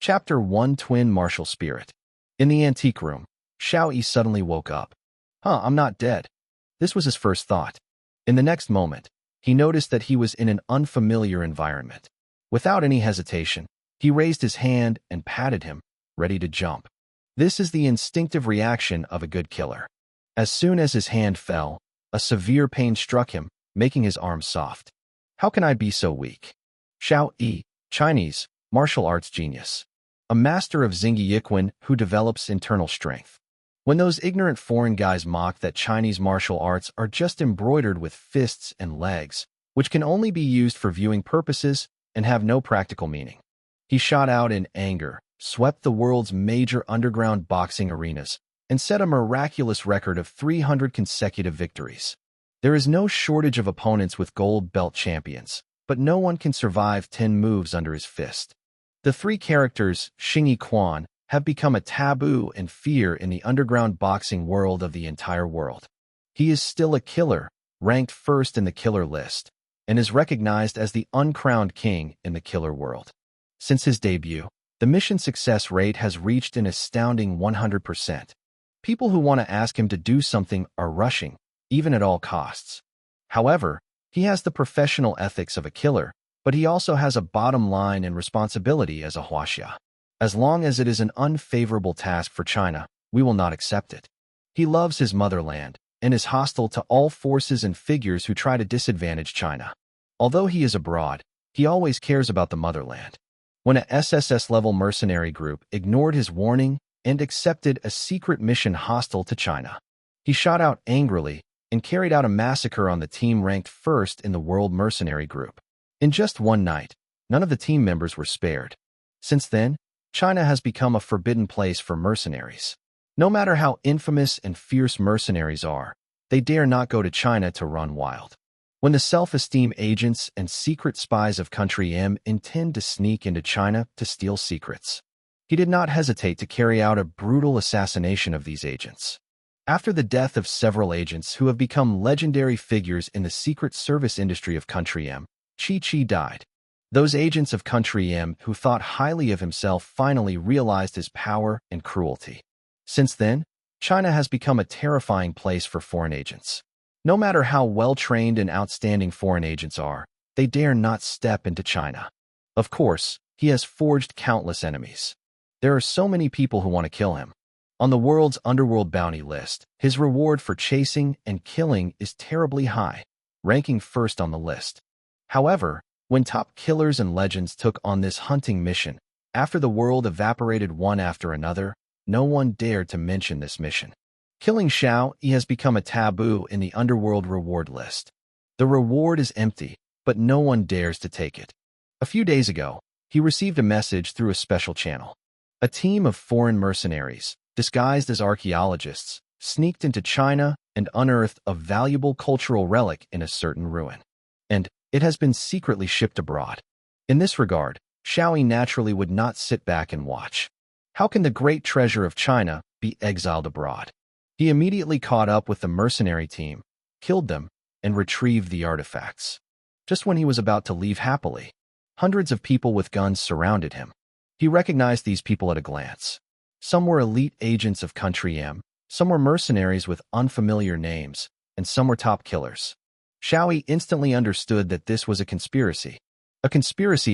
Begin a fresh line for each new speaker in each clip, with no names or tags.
Chapter 1 Twin Martial Spirit. In the antique room, Xiao Yi suddenly woke up. I'm not dead. This was his first thought. In the next moment, he noticed that he was in an unfamiliar environment. Without any hesitation, he raised his hand and patted him, ready to jump. This is the instinctive reaction of a good killer. As soon as his hand fell, a severe pain struck him, making his arm soft. How can I be so weak? Xiao Yi, Chinese, martial arts genius. A master of Xingyi Yiquan who develops internal strength. When those ignorant foreign guys mock that Chinese martial arts are just embroidered with fists and legs, which can only be used for viewing purposes and have no practical meaning. He shot out in anger, swept the world's major underground boxing arenas, and set a miraculous record of 300 consecutive victories. There is no shortage of opponents with gold belt champions, but no one can survive 10 moves under his fist. The three characters, Xingyi Quan, have become a taboo and fear in the underground boxing world of the entire world. He is still a killer, ranked first in the killer list, and is recognized as the uncrowned king in the killer world. Since his debut, the mission success rate has reached an astounding 100%. People who want to ask him to do something are rushing, even at all costs. However, he has the professional ethics of a killer, but he also has a bottom line and responsibility as a huaxia. As long as it is an unfavorable task for China, we will not accept it. He loves his motherland and is hostile to all forces and figures who try to disadvantage China. Although he is abroad, he always cares about the motherland. When a SSS-level mercenary group ignored his warning and accepted a secret mission hostile to China, he shot out angrily and carried out a massacre on the team ranked first in the world mercenary group. In just one night, none of the team members were spared. Since then, China has become a forbidden place for mercenaries. No matter how infamous and fierce mercenaries are, they dare not go to China to run wild. When the self-esteem agents and secret spies of Country M intend to sneak into China to steal secrets, he did not hesitate to carry out a brutal assassination of these agents. After the death of several agents who have become legendary figures in the secret service industry of Country M, Chi died. Those agents of Country M who thought highly of himself finally realized his power and cruelty. Since then, China has become a terrifying place for foreign agents. No matter how well-trained and outstanding foreign agents are, they dare not step into China. Of course, he has forged countless enemies. There are so many people who want to kill him. On the world's underworld bounty list, his reward for chasing and killing is terribly high, ranking first on the list. However, when top killers and legends took on this hunting mission, after the world evaporated one after another, no one dared to mention this mission. Killing Xiao Yi has become a taboo in the underworld reward list. The reward is empty, but no one dares to take it. A few days ago, he received a message through a special channel. A team of foreign mercenaries, disguised as archaeologists, sneaked into China and unearthed a valuable cultural relic in a certain ruin. And it has been secretly shipped abroad. In this regard, Xiao Yi naturally would not sit back and watch. How can the great treasure of China be exiled abroad? He immediately caught up with the mercenary team, killed them, and retrieved the artifacts. Just when he was about to leave happily, hundreds of people with guns surrounded him. He recognized these people at a glance. Some were elite agents of Country M, some were mercenaries with unfamiliar names, and some were top killers. Xiao Yi instantly understood that this was a conspiracy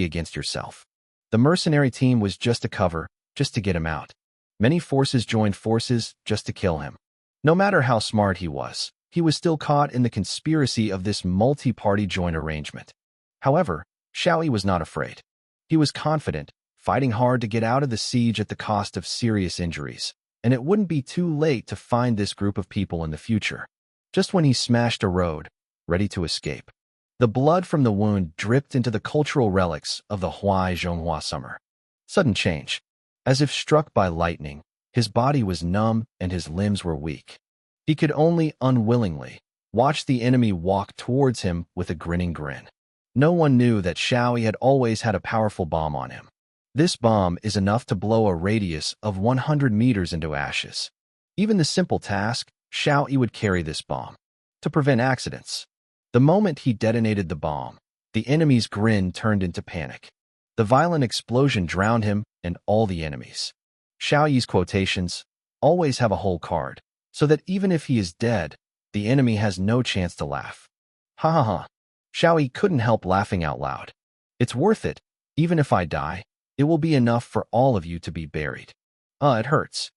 against yourself. The mercenary team was just a cover, just to get him out. Many forces joined forces just to kill him. No matter how smart he was still caught in the conspiracy of this multi-party joint arrangement. However, Xiao Yi was not afraid. He was confident, fighting hard to get out of the siege at the cost of serious injuries, and it wouldn't be too late to find this group of people in the future. Just when he smashed a road, ready to escape, the blood from the wound dripped into the cultural relics of the Zhonghua summer. Sudden change. As if struck by lightning, his body was numb and his limbs were weak. He could only unwillingly watch the enemy walk towards him with a grinning grin. No one knew that Xiao Yi had always had a powerful bomb on him. This bomb is enough to blow a radius of 100 meters into ashes. Even the simple task, Xiao Yi would carry this bomb to prevent accidents. The moment he detonated the bomb, the enemy's grin turned into panic. The violent explosion drowned him and all the enemies. Xiao Yi's quotations always have a whole card, so that even if he is dead, the enemy has no chance to laugh. Ha ha ha. Xiao Yi couldn't help laughing out loud. It's worth it. Even if I die, it will be enough for all of you to be buried. It hurts.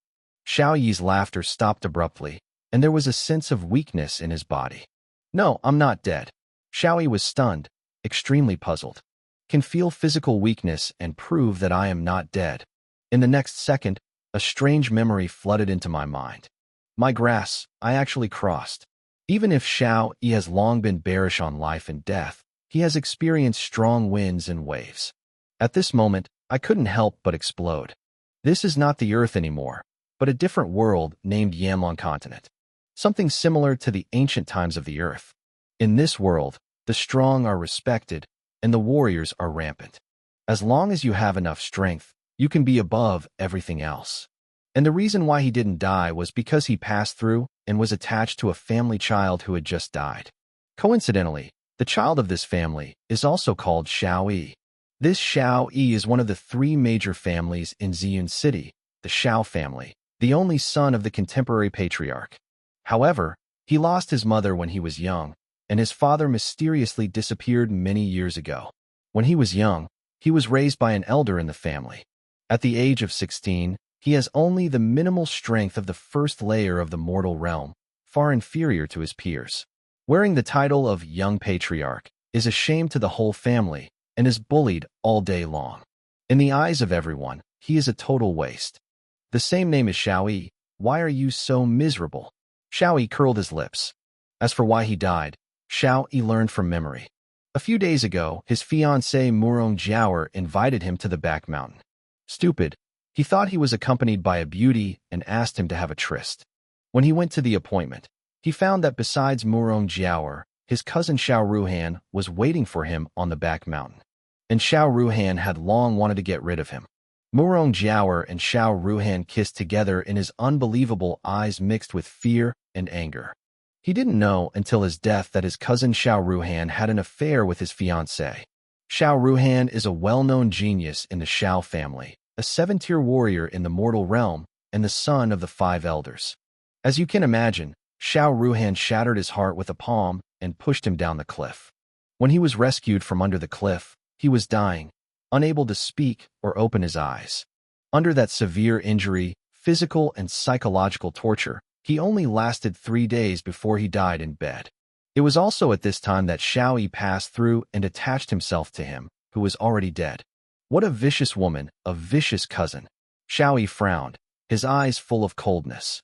Xiao Yi's laughter stopped abruptly, and there was a sense of weakness in his body. No, I'm not dead. Xiao Yi was stunned, extremely puzzled. Can feel physical weakness and prove that I am not dead. In the next second, a strange memory flooded into my mind. My grass, I actually crossed. Even if Xiao Yi has long been bearish on life and death, he has experienced strong winds and waves. At this moment, I couldn't help but explode. This is not the Earth anymore, but a different world named Yamlong Continent. Something similar to the ancient times of the Earth. In this world, the strong are respected, and the warriors are rampant. As long as you have enough strength, you can be above everything else. And the reason why he didn't die was because he passed through and was attached to a family child who had just died. Coincidentally, the child of this family is also called Xiao Yi. This Xiao Yi is one of the three major families in Ziyun City, the Xiao family, the only son of the contemporary patriarch. However, he lost his mother when he was young, and his father mysteriously disappeared many years ago. When he was young, he was raised by an elder in the family. At the age of 16, he has only the minimal strength of the first layer of the mortal realm, far inferior to his peers. Wearing the title of young patriarch is a shame to the whole family and is bullied all day long. In the eyes of everyone, he is a total waste. The same name as Xiao Yi. Why are you so miserable? Xiao Yi curled his lips. As for why he died, Xiao Yi learned from memory. A few days ago, his fiancée Murong Jiaoer invited him to the back mountain. Stupid. He thought he was accompanied by a beauty and asked him to have a tryst. When he went to the appointment, he found that besides Murong Jiaoer, his cousin Xiao Ruhan was waiting for him on the back mountain. And Xiao Ruhan had long wanted to get rid of him. Murong Jiaoer and Xiao Ruhan kissed together in his unbelievable eyes mixed with fear and anger. He didn't know until his death that his cousin Xiao Ruhan had an affair with his fiancée. Xiao Ruhan is a well-known genius in the Xiao family, a 7-tier warrior in the mortal realm, and the son of the 5 elders. As you can imagine, Xiao Ruhan shattered his heart with a palm and pushed him down the cliff. When he was rescued from under the cliff, he was dying, unable to speak or open his eyes. Under that severe injury, physical and psychological torture, he only lasted 3 days before he died in bed. It was also at this time that Xiao Yi passed through and attached himself to him, who was already dead. What a vicious woman, a vicious cousin. Xiao Yi frowned, his eyes full of coldness.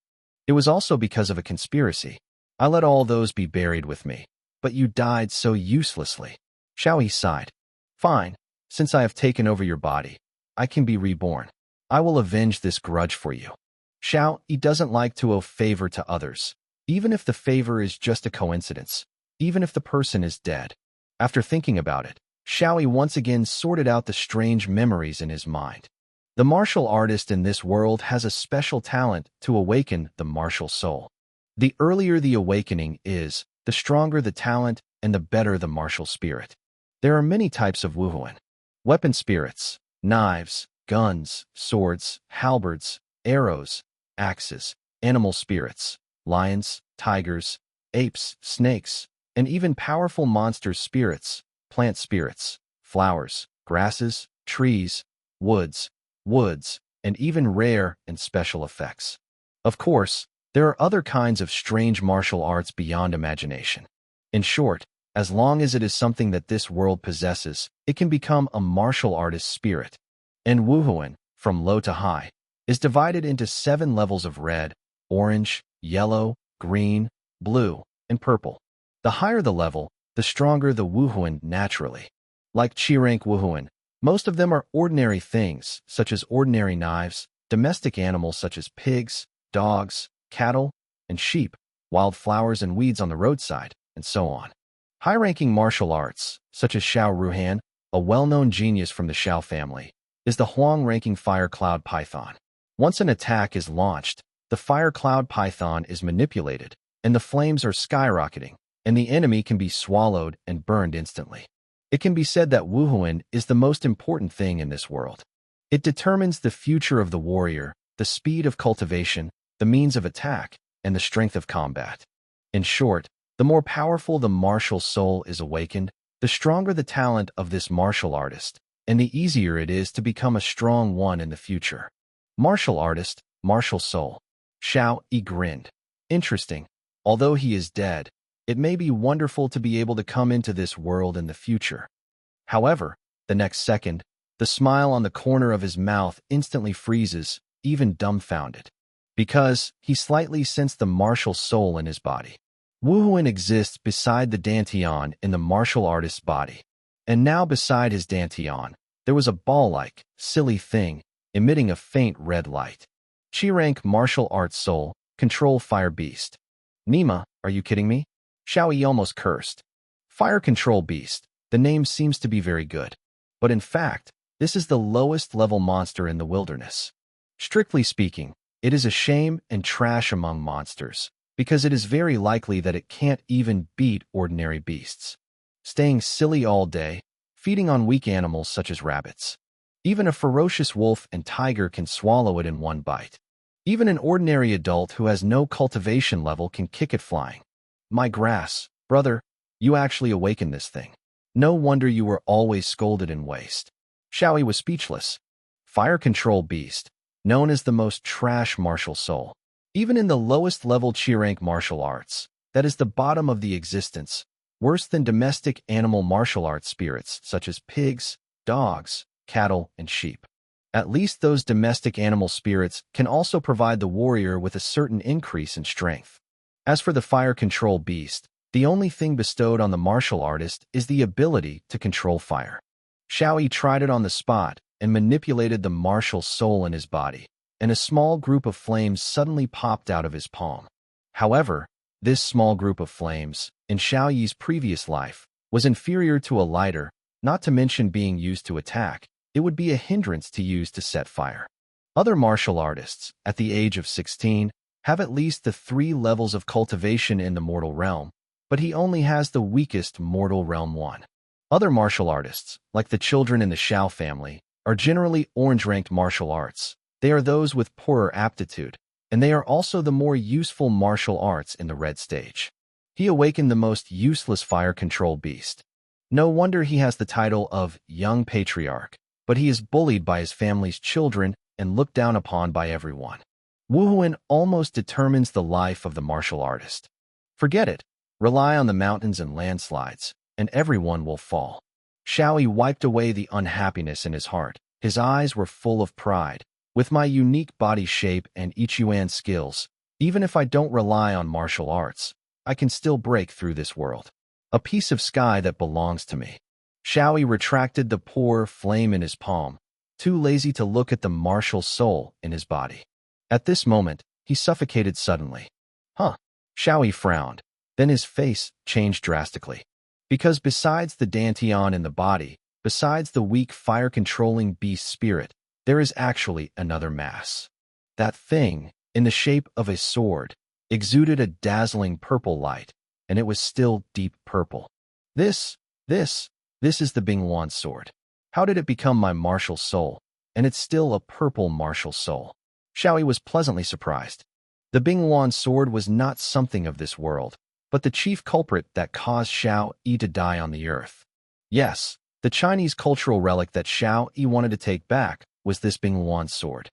It was also because of a conspiracy. I let all those be buried with me, but you died so uselessly. Xiao Yi sighed. Fine, since I have taken over your body, I can be reborn. I will avenge this grudge for you. Xiao Yi doesn't like to owe favor to others, even if the favor is just a coincidence, even if the person is dead. After thinking about it, Xiao Yi once again sorted out the strange memories in his mind. The martial artist in this world has a special talent to awaken the martial soul. The earlier the awakening is, the stronger the talent and the better the martial spirit. There are many types of wuhuan. Weapon spirits, knives, guns, swords, halberds, arrows, axes, animal spirits, lions, tigers, apes, snakes, and even powerful monster spirits, plant spirits, flowers, grasses, trees, woods, and even rare and special effects. Of course, there are other kinds of strange martial arts beyond imagination. In short, as long as it is something that this world possesses, it can become a martial artist's spirit. And wuhuan, from low to high, is divided into 7 levels of red, orange, yellow, green, blue, and purple. The higher the level, the stronger the wuhuan naturally. Like Qi-rank wuhuan, most of them are ordinary things, such as ordinary knives, domestic animals such as pigs, dogs, cattle, and sheep, wild flowers and weeds on the roadside, and so on. High-ranking martial arts, such as Xiao Ruhan, a well-known genius from the Xiao family, is the Huang-ranking fire cloud python. Once an attack is launched, the fire cloud python is manipulated, and the flames are skyrocketing, and the enemy can be swallowed and burned instantly. It can be said that Wuhuan is the most important thing in this world. It determines the future of the warrior, the speed of cultivation, the means of attack, and the strength of combat. In short, the more powerful the martial soul is awakened, the stronger the talent of this martial artist, and the easier it is to become a strong one in the future. Martial artist, martial soul. Xiao Yi grinned. Interesting. Although he is dead, it may be wonderful to be able to come into this world in the future. However, the next second, the smile on the corner of his mouth instantly freezes, even dumbfounded, because he slightly sensed the martial soul in his body. Wuhuan exists beside the Dantian in the martial artist's body. And now beside his Dantian, there was a ball-like, silly thing, emitting a faint red light. Qi-rank martial arts soul, control fire beast. Nima, are you kidding me? Xiao Yi almost cursed. Fire control beast, the name seems to be very good. But in fact, this is the lowest level monster in the wilderness. Strictly speaking, it is a shame and trash among monsters, because it is very likely that it can't even beat ordinary beasts. Staying silly all day, feeding on weak animals such as rabbits. Even a ferocious wolf and tiger can swallow it in one bite. Even an ordinary adult who has no cultivation level can kick it flying. My grass, brother, you actually awakened this thing. No wonder you were always scolded and waste. Xiao Yi was speechless. Fire control beast, known as the most trash martial soul. Even in the lowest level Qi-rank martial arts, that is the bottom of the existence, worse than domestic animal martial arts spirits such as pigs, dogs, cattle, and sheep. At least those domestic animal spirits can also provide the warrior with a certain increase in strength. As for the fire control beast, the only thing bestowed on the martial artist is the ability to control fire. Xiao Yi tried it on the spot and manipulated the martial soul in his body, and a small group of flames suddenly popped out of his palm. However, this small group of flames, in Xiao Yi's previous life, was inferior to a lighter, not to mention being used to attack. It would be a hindrance to use to set fire. Other martial artists, at the age of 16, have at least the 3 levels of cultivation in the mortal realm, but he only has the weakest mortal realm 1. Other martial artists, like the children in the Xiao family, are generally orange-ranked martial arts. They are those with poorer aptitude, and they are also the more useful martial arts in the red stage. He awakened the most useless fire control beast. No wonder he has the title of Young Patriarch, but he is bullied by his family's children and looked down upon by everyone. Wuhuan almost determines the life of the martial artist. Forget it. Rely on the mountains and landslides, and everyone will fall. Xiao Yi wiped away the unhappiness in his heart. His eyes were full of pride. With my unique body shape and Ichuan skills, even if I don't rely on martial arts, I can still break through this world. A piece of sky that belongs to me. Xiao Yi retracted the poor flame in his palm, too lazy to look at the martial soul in his body. At this moment, he suffocated suddenly. Huh. Xiao Yi frowned. Then his face changed drastically. Because besides the Dantian in the body, besides the weak fire-controlling beast spirit, there is actually another mass. That thing, in the shape of a sword, exuded a dazzling purple light, and it was still deep purple. This is the Bingluan sword. How did it become my martial soul? And it's still a purple martial soul. Xiao Yi was pleasantly surprised. The Bingluan sword was not something of this world, but the chief culprit that caused Xiao Yi to die on the earth. Yes, the Chinese cultural relic that Xiao Yi wanted to take back was this Bingluan sword.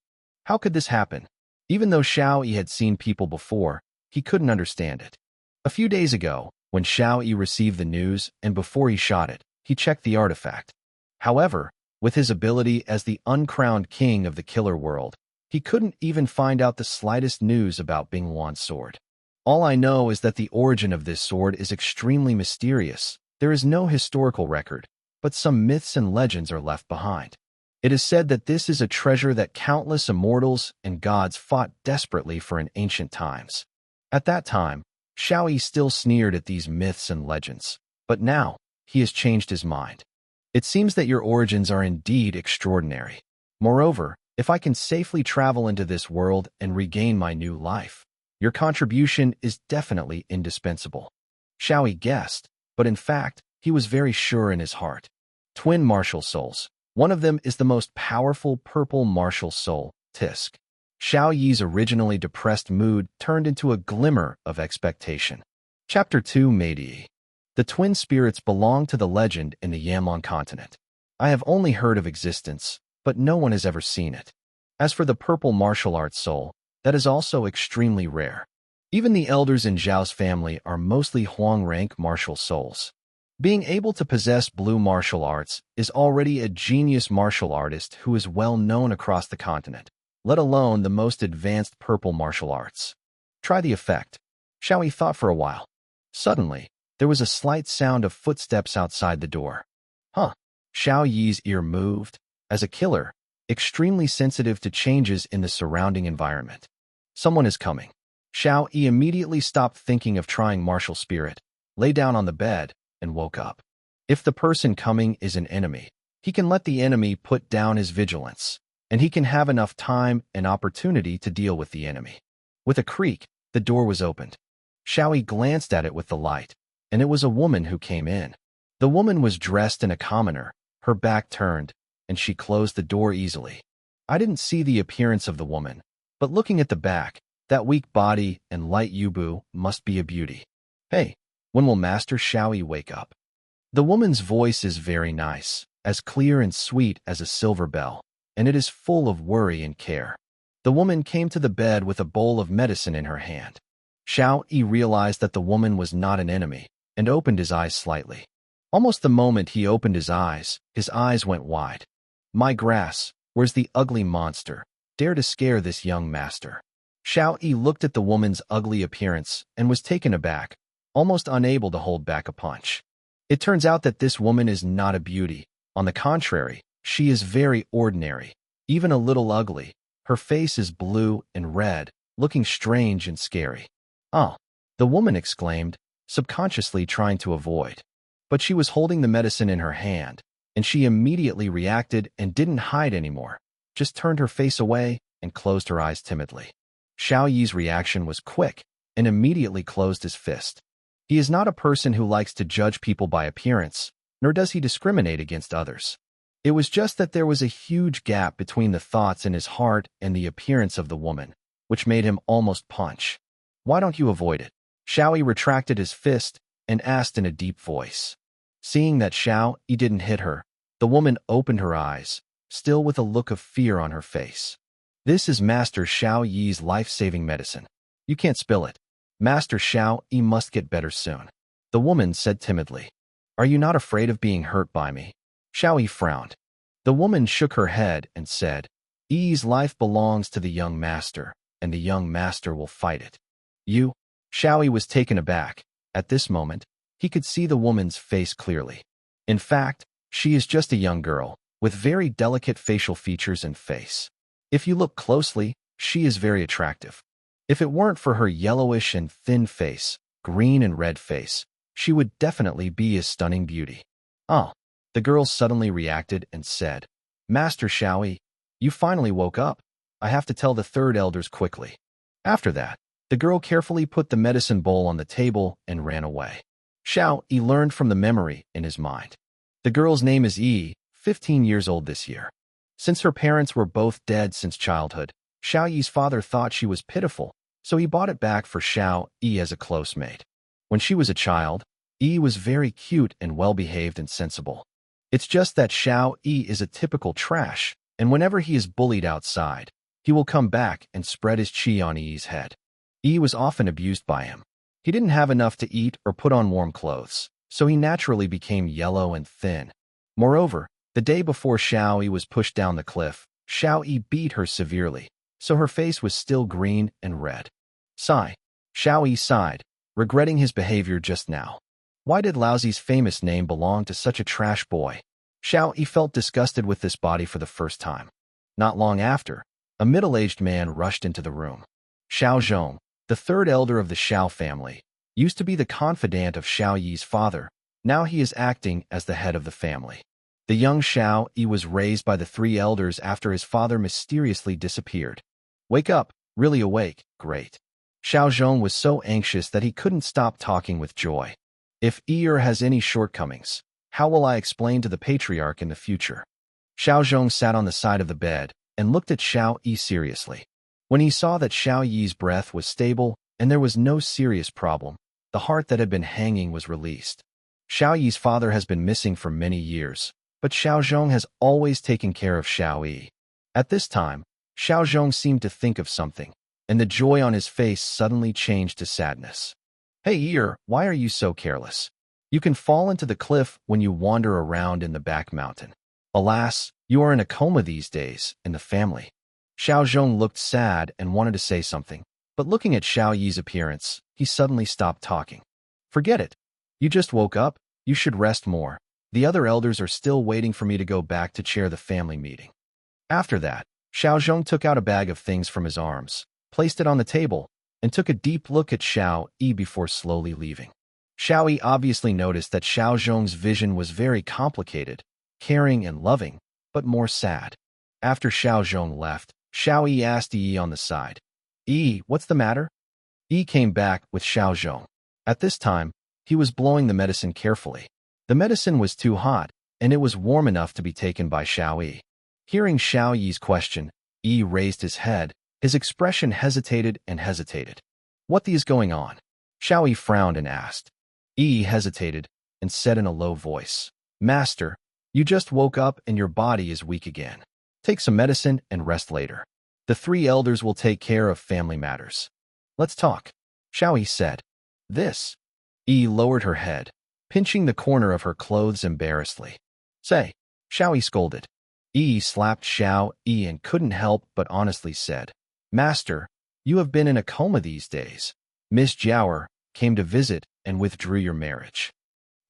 How could this happen? Even though Xiao Yi had seen people before, he couldn't understand it. A few days ago, when Xiao Yi received the news and before he shot it, he checked the artifact. However, with his ability as the uncrowned king of the killer world, he couldn't even find out the slightest news about Bingluan's sword. All I know is that the origin of this sword is extremely mysterious. There is no historical record, but some myths and legends are left behind. It is said that this is a treasure that countless immortals and gods fought desperately for in ancient times. At that time, Xiao Yi still sneered at these myths and legends, but now, he has changed his mind. It seems that your origins are indeed extraordinary. Moreover, if I can safely travel into this world and regain my new life, your contribution is definitely indispensable. Xiao Yi guessed, but in fact, He was very sure in his heart. Twin martial souls. One of them is the most powerful purple martial soul, Tisk. Xiao Yi's originally depressed mood turned into a glimmer of expectation. Chapter 2 Meidei. The twin spirits belong to the legend in the Yanlong continent. I have only heard of existence, but no one has ever seen it. As for the purple martial arts soul, that is also extremely rare. Even the elders in Zhao's family are mostly Huang rank martial souls. Being able to possess blue martial arts is already a genius martial artist who is well known across the continent, let alone the most advanced purple martial arts. Try the effect. Xiao Yi thought for a while. Suddenly, there was a slight sound of footsteps outside the door. Huh. Xiao Yi's ear moved. As a killer, extremely sensitive to changes in the surrounding environment. Someone is coming. Xiao Yi immediately stopped thinking of trying martial spirit, lay down on the bed, and woke up. If the person coming is an enemy, he can let the enemy put down his vigilance, and he can have enough time and opportunity to deal with the enemy. With a creak, the door was opened. Xiao Yi glanced at it with the light, and it was a woman who came in. The woman was dressed in a commoner, her back turned, and she closed the door easily. I didn't see the appearance of the woman, but looking at the back, that weak body and light yubu must be a beauty. Hey, when will Master Xiao Yi wake up? The woman's voice is very nice, as clear and sweet as a silver bell, and it is full of worry and care. The woman came to the bed with a bowl of medicine in her hand. Xiao Yi realized that the woman was not an enemy, and opened his eyes slightly. Almost the moment he opened his eyes went wide. My grass, where's the ugly monster? Dare to scare this young master. Xiao Yi looked at the woman's ugly appearance and was taken aback, almost unable to hold back a punch. It turns out that this woman is not a beauty. On the contrary, she is very ordinary, even a little ugly. Her face is blue and red, looking strange and scary. Oh, the woman exclaimed, subconsciously trying to avoid. But she was holding the medicine in her hand, and she immediately reacted and didn't hide anymore, just turned her face away and closed her eyes timidly. Xiao Yi's reaction was quick and immediately closed his fist. He is not a person who likes to judge people by appearance, nor does he discriminate against others. It was just that there was a huge gap between the thoughts in his heart and the appearance of the woman, which made him almost punch. Why don't you avoid it? Xiao Yi retracted his fist and asked in a deep voice. Seeing that Xiao Yi didn't hit her, the woman opened her eyes, still with a look of fear on her face. This is Master Xiao Yi's life-saving medicine. You can't spill it. Master Xiao Yi must get better soon. The woman said timidly. Are you not afraid of being hurt by me? Xiao Yi frowned. The woman shook her head and said, Yi's life belongs to the young master, and the young master will fight it. You? Xiao Yi was taken aback. At this moment, he could see the woman's face clearly. In fact, she is just a young girl, with very delicate facial features and face. If you look closely, she is very attractive. If it weren't for her yellowish and thin face, green and red face, she would definitely be a stunning beauty. Oh, the girl suddenly reacted and said, Master Xiao Yi, you finally woke up. I have to tell the third elders quickly. After that, the girl carefully put the medicine bowl on the table and ran away. Xiao Yi learned from the memory in his mind. The girl's name is Yi, 15 years old this year. Since her parents were both dead since childhood, Xiao Yi's father thought she was pitiful, so he bought it back for Xiao Yi as a close mate. When she was a child, Yi was very cute and well-behaved and sensible. It's just that Xiao Yi is a typical trash, and whenever he is bullied outside, he will come back and spread his chi on Yi's head. Yi was often abused by him. He didn't have enough to eat or put on warm clothes, so he naturally became yellow and thin. Moreover, the day before Xiao Yi was pushed down the cliff, Xiao Yi beat her severely, so her face was still green and red. Sigh. Xiao Yi sighed, regretting his behavior just now. Why did Laozi's famous name belong to such a trash boy? Xiao Yi felt disgusted with this body for the first time. Not long after, a middle-aged man rushed into the room. Xiao Zhong, the third elder of the Xiao family, used to be the confidant of Xiao Yi's father. Now he is acting as the head of the family. The young Xiao Yi was raised by the three elders after his father mysteriously disappeared. Wake up, really awake, great. Xiao Zhong was so anxious that he couldn't stop talking with joy. If Yi has any shortcomings, how will I explain to the patriarch in the future? Xiao Zhong sat on the side of the bed and looked at Xiao Yi seriously. When he saw that Xiao Yi's breath was stable and there was no serious problem, the heart that had been hanging was released. Xiao Yi's father has been missing for many years, but Xiao Zhong has always taken care of Xiao Yi. At this time, Xiao Zhong seemed to think of something, and the joy on his face suddenly changed to sadness. Hey Yi, why are you so careless? You can fall into the cliff when you wander around in the back mountain. Alas, you are in a coma these days, in the family. Xiao Zhong looked sad and wanted to say something, but looking at Xiao Yi's appearance, he suddenly stopped talking. Forget it. You just woke up, you should rest more. The other elders are still waiting for me to go back to chair the family meeting. After that, Xiao Zhong took out a bag of things from his arms, placed it on the table, and took a deep look at Xiao Yi before slowly leaving. Xiao Yi obviously noticed that Xiao Zhong's vision was very complicated, caring and loving, but more sad. After Xiao Zhong left, Xiao Yi asked Yi on the side, Yi, what's the matter? Yi came back with Xiao Zhong. At this time, he was blowing the medicine carefully. The medicine was too hot, and it was warm enough to be taken by Xiao Yi. Hearing Xiao Yi's question, Yi raised his head. His expression hesitated and hesitated. What is going on? Xiao Yi frowned and asked. Yi hesitated and said in a low voice, Master, you just woke up and your body is weak again. Take some medicine and rest later. The 3 elders will take care of family matters. Let's talk, Xiao Yi said. This. Yi lowered her head, pinching the corner of her clothes embarrassedly. Say, Xiao Yi scolded. Yi slapped Xiao Yi and couldn't help but honestly said, Master, you have been in a coma these days. Miss Jiao came to visit and withdrew your marriage.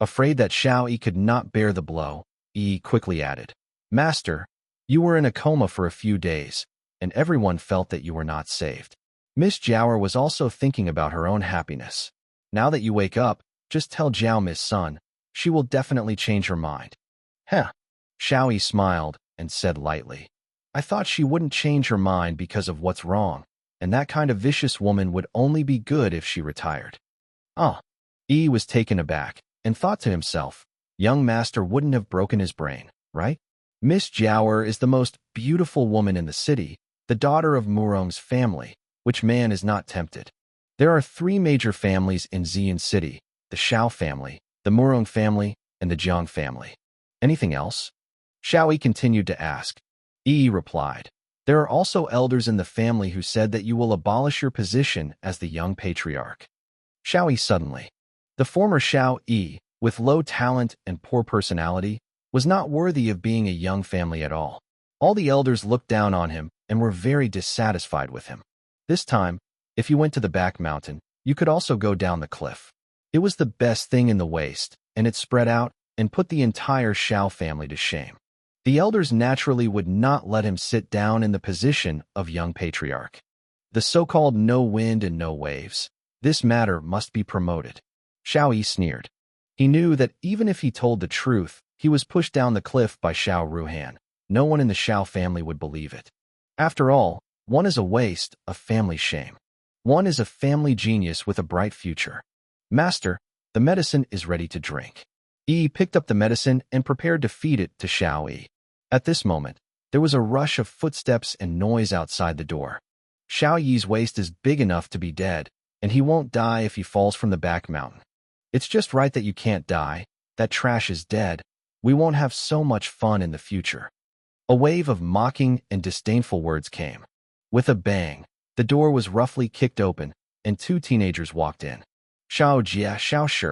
Afraid that Xiao Yi could not bear the blow, Yi quickly added, Master, you were in a coma for a few days, and everyone felt that you were not saved. Miss Jiao was also thinking about her own happiness. Now that you wake up, just tell Jiao Miss Sun, she will definitely change her mind. Heh. Xiao Yi smiled and said lightly, I thought she wouldn't change her mind because of what's wrong, and that kind of vicious woman would only be good if she retired. Yi was taken aback and thought to himself, young master wouldn't have broken his brain, right? Miss Jiao is the most beautiful woman in the city, the daughter of Murong's family, which man is not tempted. There are 3 major families in Xian City, the Shao family, the Murong family, and the Jiang family. Anything else? Xiao Yi continued to ask. Yi replied, There are also elders in the family who said that you will abolish your position as the young patriarch. Xiao Yi suddenly. The former Xiao Yi, with low talent and poor personality, was not worthy of being a young family at all. All the elders looked down on him and were very dissatisfied with him. This time, if you went to the back mountain, you could also go down the cliff. It was the best thing in the waste, and it spread out and put the entire Shao family to shame. The elders naturally would not let him sit down in the position of young patriarch. The so-called no wind and no waves. This matter must be promoted. Xiao Yi sneered. He knew that even if he told the truth, he was pushed down the cliff by Xiao Ruhan. No one in the Shao family would believe it. After all, one is a waste, a family shame. One is a family genius with a bright future. Master, the medicine is ready to drink. Yi picked up the medicine and prepared to feed it to Xiao Yi. At this moment, there was a rush of footsteps and noise outside the door. Xiao Yi's waist is big enough to be dead, and he won't die if he falls from the back mountain. It's just right that you can't die. That trash is dead. We won't have so much fun in the future. A wave of mocking and disdainful words came. With a bang, the door was roughly kicked open, and 2 teenagers walked in. Shao Jie, Shao Shi.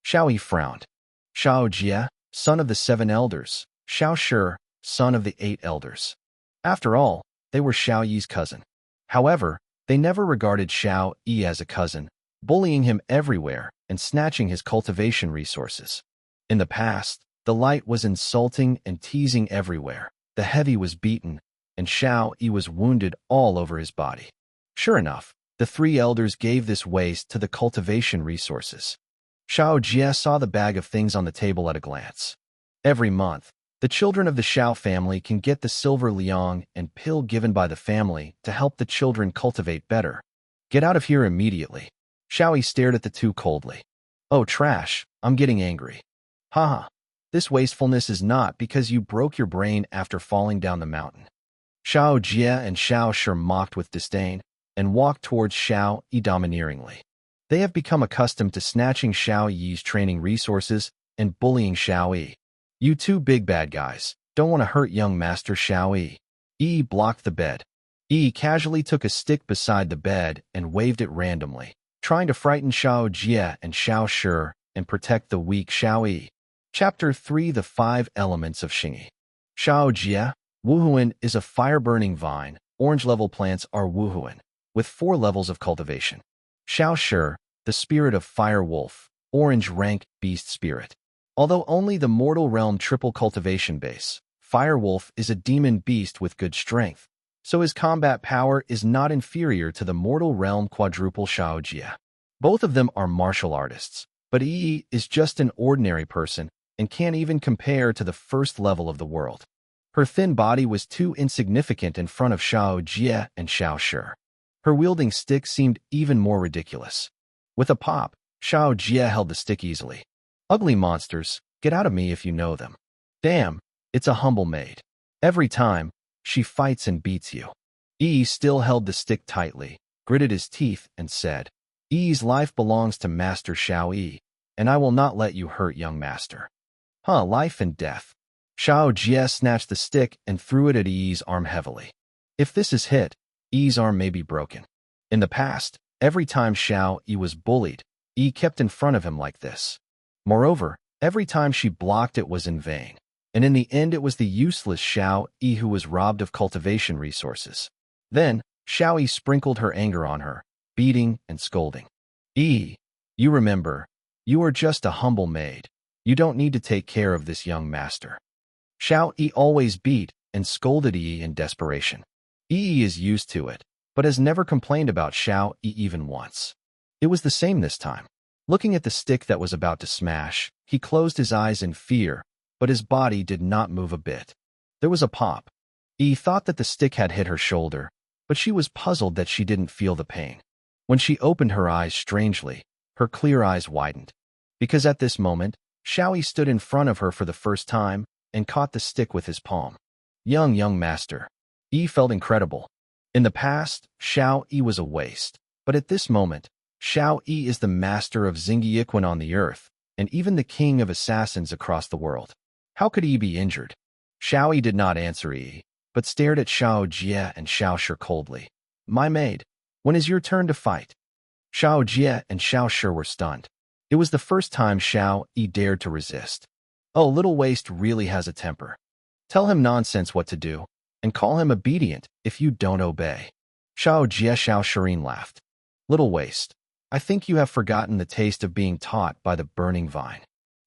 Xiao Yi frowned. Shao Jie, son of the 7 elders. Shao Shi, son of the 8 elders. After all, they were Xiao Yi's cousin. However, they never regarded Xiao Yi as a cousin, bullying him everywhere and snatching his cultivation resources. In the past, the light was insulting and teasing everywhere. The heavy was beaten, and Xiao Yi was wounded all over his body. Sure enough, the 3 elders gave this waste to the cultivation resources. Shao Jie saw the bag of things on the table at a glance. Every month, the children of the Shao family can get the silver liang and pill given by the family to help the children cultivate better. Get out of here immediately. Xiao Yi stared at the 2 coldly. Oh, trash, I'm getting angry. Haha. This wastefulness is not because you broke your brain after falling down the mountain. Xiao Jie and Xiao Shi mocked with disdain and walked towards Xiao Yi domineeringly. They have become accustomed to snatching Xiao Yi's training resources and bullying Xiao Yi. You two big bad guys don't want to hurt young master Xiao Yi. Yi blocked the bed. Yi casually took a stick beside the bed and waved it randomly, trying to frighten Xiao Jie and Xiao Shi and protect the weak Xiao Yi. Chapter 3: The 5 Elements of Xingyi. Xiao Jie. Wuhuan is a fire-burning vine. Orange-level plants are Wuhuan, with 4 levels of cultivation. Xiao Shi, the spirit of fire wolf, orange rank beast spirit. Although only the mortal realm triple cultivation base, fire wolf is a demon beast with good strength, so his combat power is not inferior to the mortal realm quadruple Xiao Jie. Both of them are martial artists, but Yi is just an ordinary person and can't even compare to the first level of the world. Her thin body was too insignificant in front of Xiao Jie and Xiao Shi. Her wielding stick seemed even more ridiculous. With a pop, Xiao Jie held the stick easily. Ugly monsters, get out of me if you know them. Damn, it's a humble maid. Every time, she fights and beats you. Yi still held the stick tightly, gritted his teeth, and said, Yi's life belongs to Master Xiao Yi, and I will not let you hurt young master. Life and death. Xiao Jie snatched the stick and threw it at Yi's arm heavily. If this is hit, Yi's arm may be broken. In the past, every time Xiao Yi was bullied, Yi kept in front of him like this. Moreover, every time she blocked it was in vain, and in the end it was the useless Xiao Yi who was robbed of cultivation resources. Then, Xiao Yi sprinkled her anger on her, beating and scolding. Yi, you remember, you are just a humble maid. You don't need to take care of this young master. Xiao Yi always beat and scolded Yi in desperation. Yi is used to it, but has never complained about Xiao Yi even once. It was the same this time. Looking at the stick that was about to smash, he closed his eyes in fear, but his body did not move a bit. There was a pop. Yi thought that the stick had hit her shoulder, but she was puzzled that she didn't feel the pain. When she opened her eyes strangely, her clear eyes widened. Because at this moment, Xiao Yi stood in front of her for the first time and caught the stick with his palm. Young master. Yi felt incredible. In the past, Xiao Yi was a waste, but at this moment, Xiao Yi is the master of Xingyiquan on the earth, and even the king of assassins across the world. How could Yi be injured? Xiao Yi did not answer Yi, but stared at Xiao Jie and Xiao Shi coldly. My maid, when is your turn to fight? Xiao Jie and Xiao Shi were stunned. It was the first time Xiao Yi dared to resist. Oh, little waste really has a temper. Tell him nonsense what to do, and call him obedient if you don't obey. Xiao Jie Xiao Shirin laughed. Little waste, I think you have forgotten the taste of being taught by the burning vine.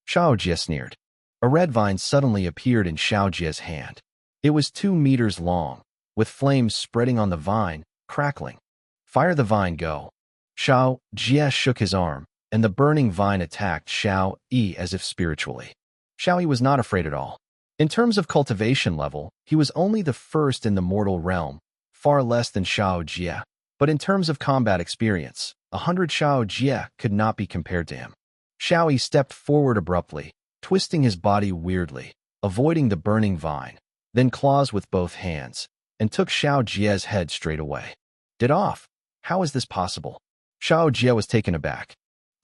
Xiao Jie sneered. A red vine suddenly appeared in Xiao Jie's hand. It was 2 meters long, with flames spreading on the vine, crackling. Fire the vine, go. Xiao Jie shook his arm, and the burning vine attacked Xiao Yi as if spiritually. Xiao Yi was not afraid at all. In terms of cultivation level, he was only the first in the mortal realm, far less than Xiao Jie. But in terms of combat experience, 100 Xiao Jie could not be compared to him. Xiao Yi stepped forward abruptly, twisting his body weirdly, avoiding the burning vine, then claws with both hands, and took Xiao Jie's head straight away. Did off. How is this possible? Xiao Jie was taken aback.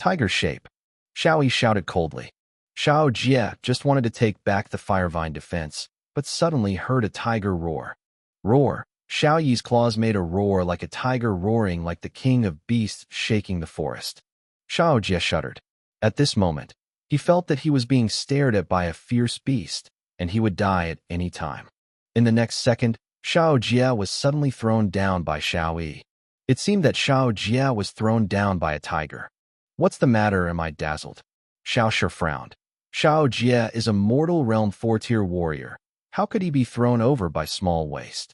Tiger shape. Xiao Yi shouted coldly. Xiao Jie just wanted to take back the fire vine defense, but suddenly heard a tiger roar. Roar. Xiao Yi's claws made a roar like a tiger roaring like the king of beasts shaking the forest. Xiao Jie shuddered. At this moment, he felt that he was being stared at by a fierce beast, and he would die at any time. In the next second, Xiao Jie was suddenly thrown down by Xiao Yi. It seemed that Xiao Jie was thrown down by a tiger. What's the matter, am I dazzled? Xiao Shi frowned. Xiao Jie is a mortal realm 4-tier warrior. How could he be thrown over by small waste?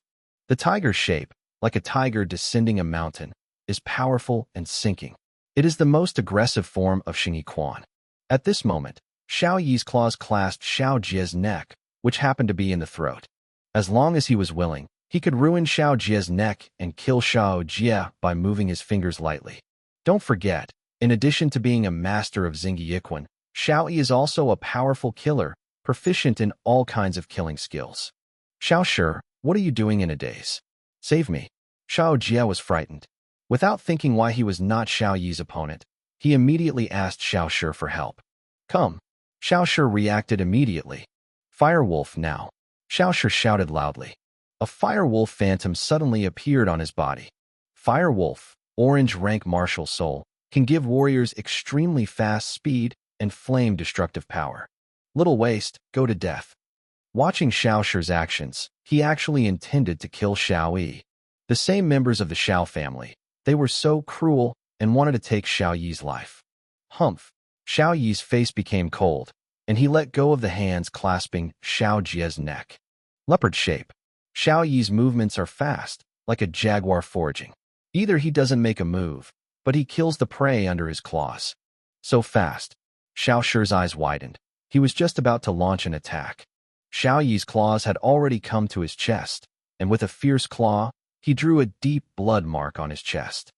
The tiger shape, like a tiger descending a mountain, is powerful and sinking. It is the most aggressive form of Xingyiquan. At this moment, Xiao Yi's claws clasped Xiao Jie's neck, which happened to be in the throat. As long as he was willing, he could ruin Xiao Jie's neck and kill Xiao Jie by moving his fingers lightly. Don't forget, In addition to being a master of Xingyiquan, Xiao Yi is also a powerful killer, proficient in all kinds of killing skills. Xiao Shi, what are you doing in a daze? Save me. Xiao Jie was frightened. Without thinking why he was not Xiao Yi's opponent, he immediately asked Xiao Shi for help. Come. Xiao Shi reacted immediately. Firewolf now. Xiao Shi shouted loudly. A firewolf phantom suddenly appeared on his body. Firewolf, orange rank martial soul, can give warriors extremely fast speed and flame destructive power. Little waste, go to death. Watching Xiao Shi's actions, he actually intended to kill Xiao Yi. The same members of the Xiao family, they were so cruel and wanted to take Xiao Yi's life. Humph. Xiao Yi's face became cold, and he let go of the hands clasping Xiao Jie's neck. Leopard shape. Xiao Yi's movements are fast, like a jaguar foraging. Either he doesn't make a move, but he kills the prey under his claws. So fast. Xiao Shi's eyes widened. He was just about to launch an attack. Xiao Yi's claws had already come to his chest, and with a fierce claw, he drew a deep blood mark on his chest.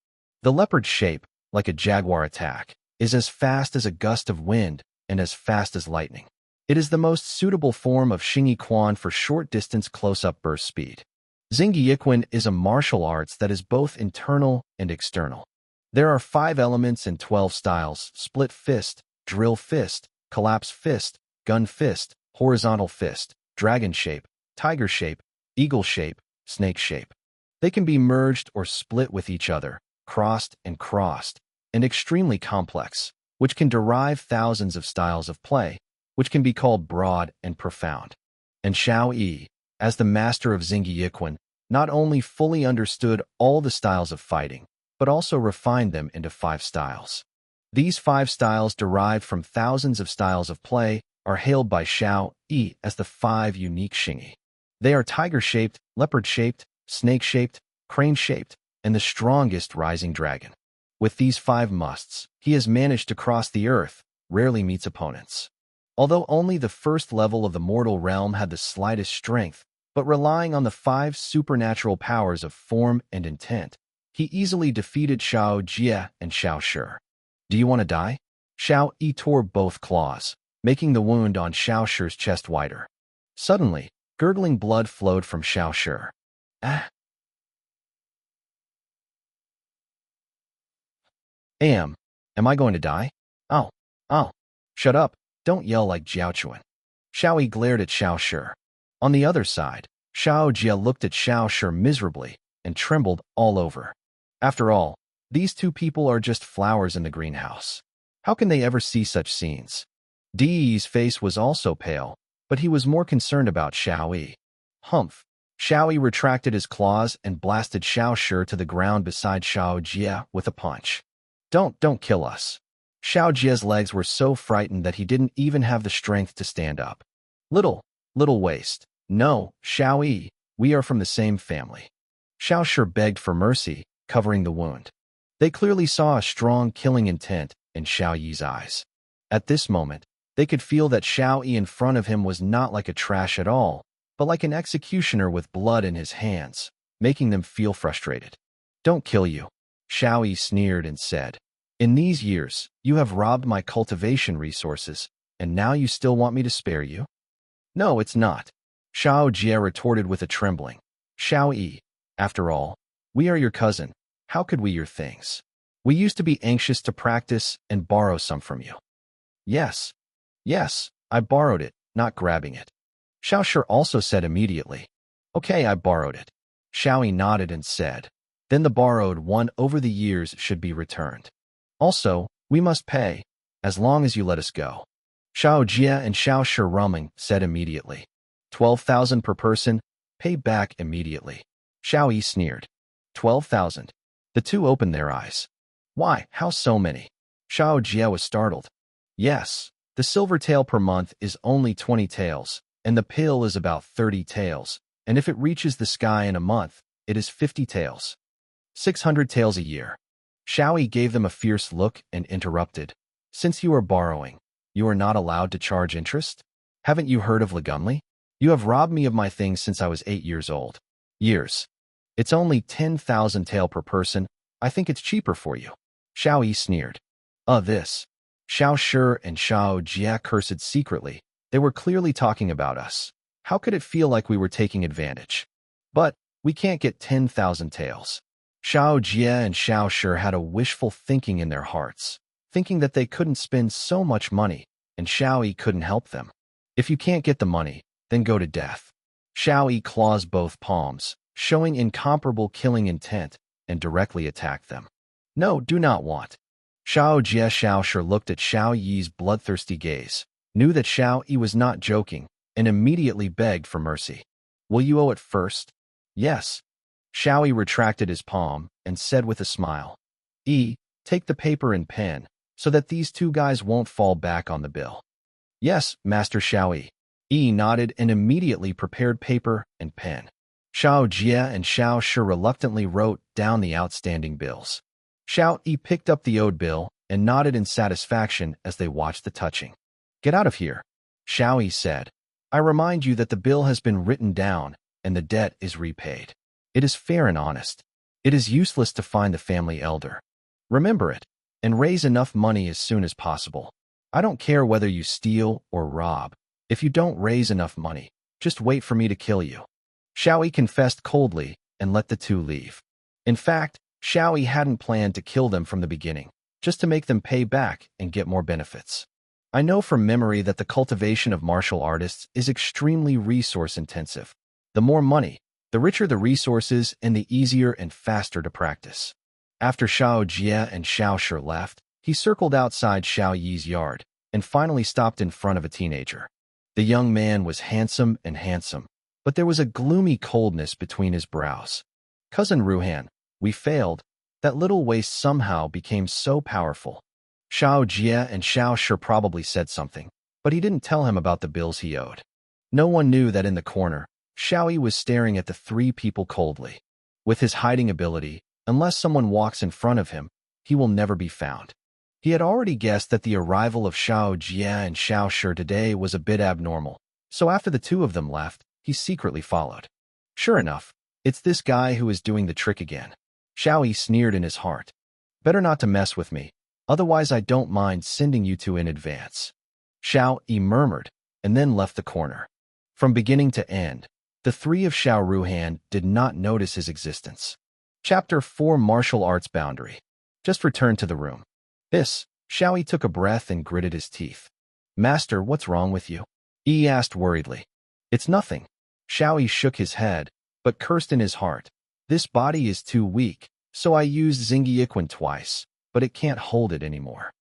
The leopard shape, like a jaguar attack, is as fast as a gust of wind and as fast as lightning. It is the most suitable form of Xingyi Quan for short-distance close-up burst speed. Xingyiquan is a martial arts that is both internal and external. There are 5 elements and 12 styles: split fist, drill fist, collapse fist, gun fist, horizontal fist, dragon shape, tiger shape, eagle shape, snake shape. They can be merged or split with each other, crossed, and extremely complex, which can derive thousands of styles of play, which can be called broad and profound. And Xiao Yi, as the master of Xingyiquan, not only fully understood all the styles of fighting, but also refined them into 5 styles. These 5 styles, derived from thousands of styles of play, are hailed by Xiao Yi as the 5 unique Xingyi. They are tiger-shaped, leopard-shaped, snake-shaped, crane-shaped, and the strongest rising dragon. With these 5 musts, he has managed to cross the earth, rarely meets opponents. Although only the first level of the mortal realm had the slightest strength, but relying on the 5 supernatural powers of form and intent, he easily defeated Xiao Jie and Xiao Shi. Do you want to die? Xiao Yi tore both claws, making the wound on Xiao Shi's chest wider. Suddenly, gurgling blood flowed from Xiao Shi. Ah! Am I going to die? Oh. Shut up. Don't yell like Jiaochuan. Xiao Yi glared at Xiao Shi. On the other side, Xiao Jie looked at Xiao Shi miserably and trembled all over. After all, these 2 people are just flowers in the greenhouse. How can they ever see such scenes? Di's face was also pale, but he was more concerned about Xiao Yi. Humph. Xiao Yi retracted his claws and blasted Xiao Shi to the ground beside Xiao Jie with a punch. Don't kill us. Xiao Jie's legs were so frightened that he didn't even have the strength to stand up. Little waste. No, Xiao Yi, we are from the same family. Xiao Shi begged for mercy, covering the wound. They clearly saw a strong killing intent in Xiao Yi's eyes. At this moment, they could feel that Xiao Yi in front of him was not like a trash at all, but like an executioner with blood in his hands, making them feel frustrated. Don't kill you. Xiao Yi sneered and said, in these years, you have robbed my cultivation resources, and now you still want me to spare you? No, it's not. Xiao Jie retorted with a trembling. Xiao Yi, after all, we are your cousin. How could we your things? We used to be anxious to practice and borrow some from you. Yes, I borrowed it, not grabbing it. Xiao Shi also said immediately. Okay, I borrowed it. Xiao Yi nodded and said, then the borrowed one over the years should be returned. Also, we must pay, as long as you let us go. Xiao Jie and Xiao Shi Ruming said immediately. 12,000 per person, pay back immediately. Xiao Yi sneered. 12,000. The 2 opened their eyes. Why, how so many? Xiao Jie was startled. Yes, the silver tael per month is only 20 taels, and the pill is about 30 taels, and if it reaches the sky in a month, it is 50 taels. 600 taels a year. Xiao Yi gave them a fierce look and interrupted. Since you are borrowing, you are not allowed to charge interest? Haven't you heard of Legumly? You have robbed me of my things since I was 8 years old. Years. It's only 10,000 tael per person. I think it's cheaper for you. Xiao Yi sneered. This. Xiao Shi and Xiao Jia cursed secretly. They were clearly talking about us. How could it feel like we were taking advantage? But we can't get 10,000 taels. Xiao Jia and Xiao Shi had a wishful thinking in their hearts, thinking that they couldn't spend so much money, and Xiao Yi couldn't help them. If you can't get the money, then go to death. Xiao Yi claws both palms, showing incomparable killing intent, and directly attacked them. No, do not want. Xiao Jia Xiao Shi looked at Xiao Yi's bloodthirsty gaze, knew that Xiao Yi was not joking, and immediately begged for mercy. Will you owe it first? Yes. Xiao Yi retracted his palm and said with a smile, take the paper and pen, so that these two guys won't fall back on the bill. Yes, Master Xiao Yi. Nodded and immediately prepared paper and pen. Xiao Jia and Xiao Shi reluctantly wrote down the outstanding bills. Xiao Yi picked up the owed bill and nodded in satisfaction as they watched the touching. Get out of here, Xiao Yi said. I remind you that the bill has been written down and the debt is repaid. It is fair and honest. It is useless to find the family elder. Remember it, and raise enough money as soon as possible. I don't care whether you steal or rob. If you don't raise enough money, just wait for me to kill you. Xiao Yi confessed coldly and let the two leave. In fact, Xiao Yi hadn't planned to kill them from the beginning, just to make them pay back and get more benefits. I know from memory that the cultivation of martial artists is extremely resource-intensive. The more money, the richer the resources and the easier and faster to practice. After Xiao Jia and Xiao Shi left, he circled outside Xiao Yi's yard and finally stopped in front of a teenager. The young man was handsome, but there was a gloomy coldness between his brows. Cousin Ruhan, we failed. That little waste somehow became so powerful. Xiao Jia and Xiao Shi probably said something, but he didn't tell him about the bills he owed. No one knew that in the corner, Xiao Yi was staring at the three people coldly. With his hiding ability, unless someone walks in front of him, he will never be found. He had already guessed that the arrival of Xiao Jia and Xiao Shi today was a bit abnormal, so after the two of them left, he secretly followed. Sure enough, it's this guy who is doing the trick again. Xiao Yi sneered in his heart. Better not to mess with me, otherwise I don't mind sending you two in advance. Xiao Yi murmured, and then left the corner. From beginning to end, the three of Xiao Ruhan did not notice his existence. Chapter 4 Martial Arts Boundary. Just returned to the room. Xiao Yi took a breath and gritted his teeth. Master, what's wrong with you? Yi asked worriedly. It's nothing. Xiao Yi shook his head, but cursed in his heart. This body is too weak, so I used Xingyiquan twice, but it can't hold it anymore.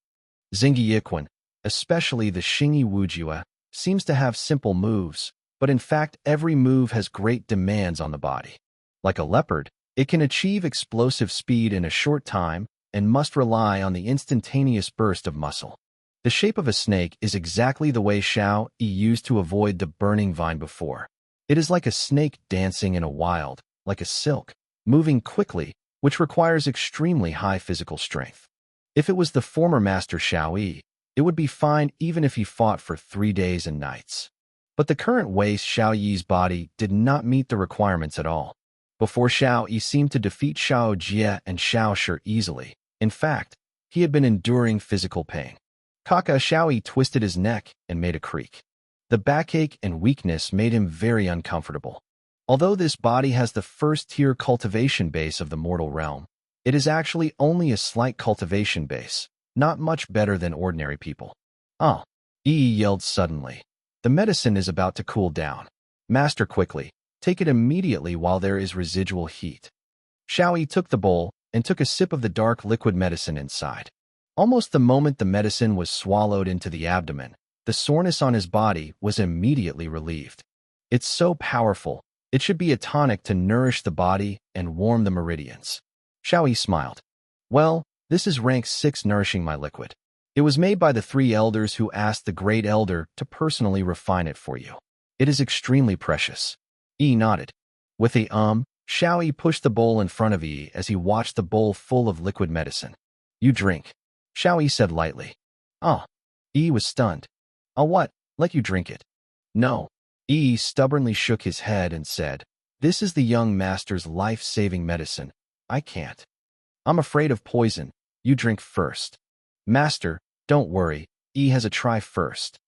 Xingyiquan, especially the Xingyi Wujue, seems to have simple moves, but in fact every move has great demands on the body. Like a leopard, it can achieve explosive speed in a short time and must rely on the instantaneous burst of muscle. The shape of a snake is exactly the way Xiao Yi used to avoid the burning vine before. It is like a snake dancing in a wild, like a silk, moving quickly, which requires extremely high physical strength. If it was the former master Xiao Yi, it would be fine even if he fought for 3 days and nights. But the current way Xiao Yi's body did not meet the requirements at all. Before Xiao Yi seemed to defeat Xiao Jia and Xiao Shi easily. In fact, he had been enduring physical pain. Xiao Yi twisted his neck and made a creak. The backache and weakness made him very uncomfortable. Although this body has the first-tier cultivation base of the mortal realm, it is actually only a slight cultivation base, not much better than ordinary people. Yi yelled suddenly. The medicine is about to cool down. Master, quickly, take it immediately while there is residual heat. Xiao Yi took the bowl and took a sip of the dark liquid medicine inside. Almost the moment the medicine was swallowed into the abdomen, the soreness on his body was immediately relieved. It's so powerful, it should be a tonic to nourish the body and warm the meridians. Xiao Yi smiled. Well, this is rank 6 nourishing my liquid. It was made by the 3 elders who asked the great elder to personally refine it for you. It is extremely precious. Yi nodded. With a Xiao Yi pushed the bowl in front of Yi as he watched the bowl full of liquid medicine. You drink, Xiao Yi said lightly. Yi was stunned. What? Let you drink it? No. Yi stubbornly shook his head and said, This is the young master's life-saving medicine. I can't. I'm afraid of poison. You drink first. Master, don't worry, Yi has a try first.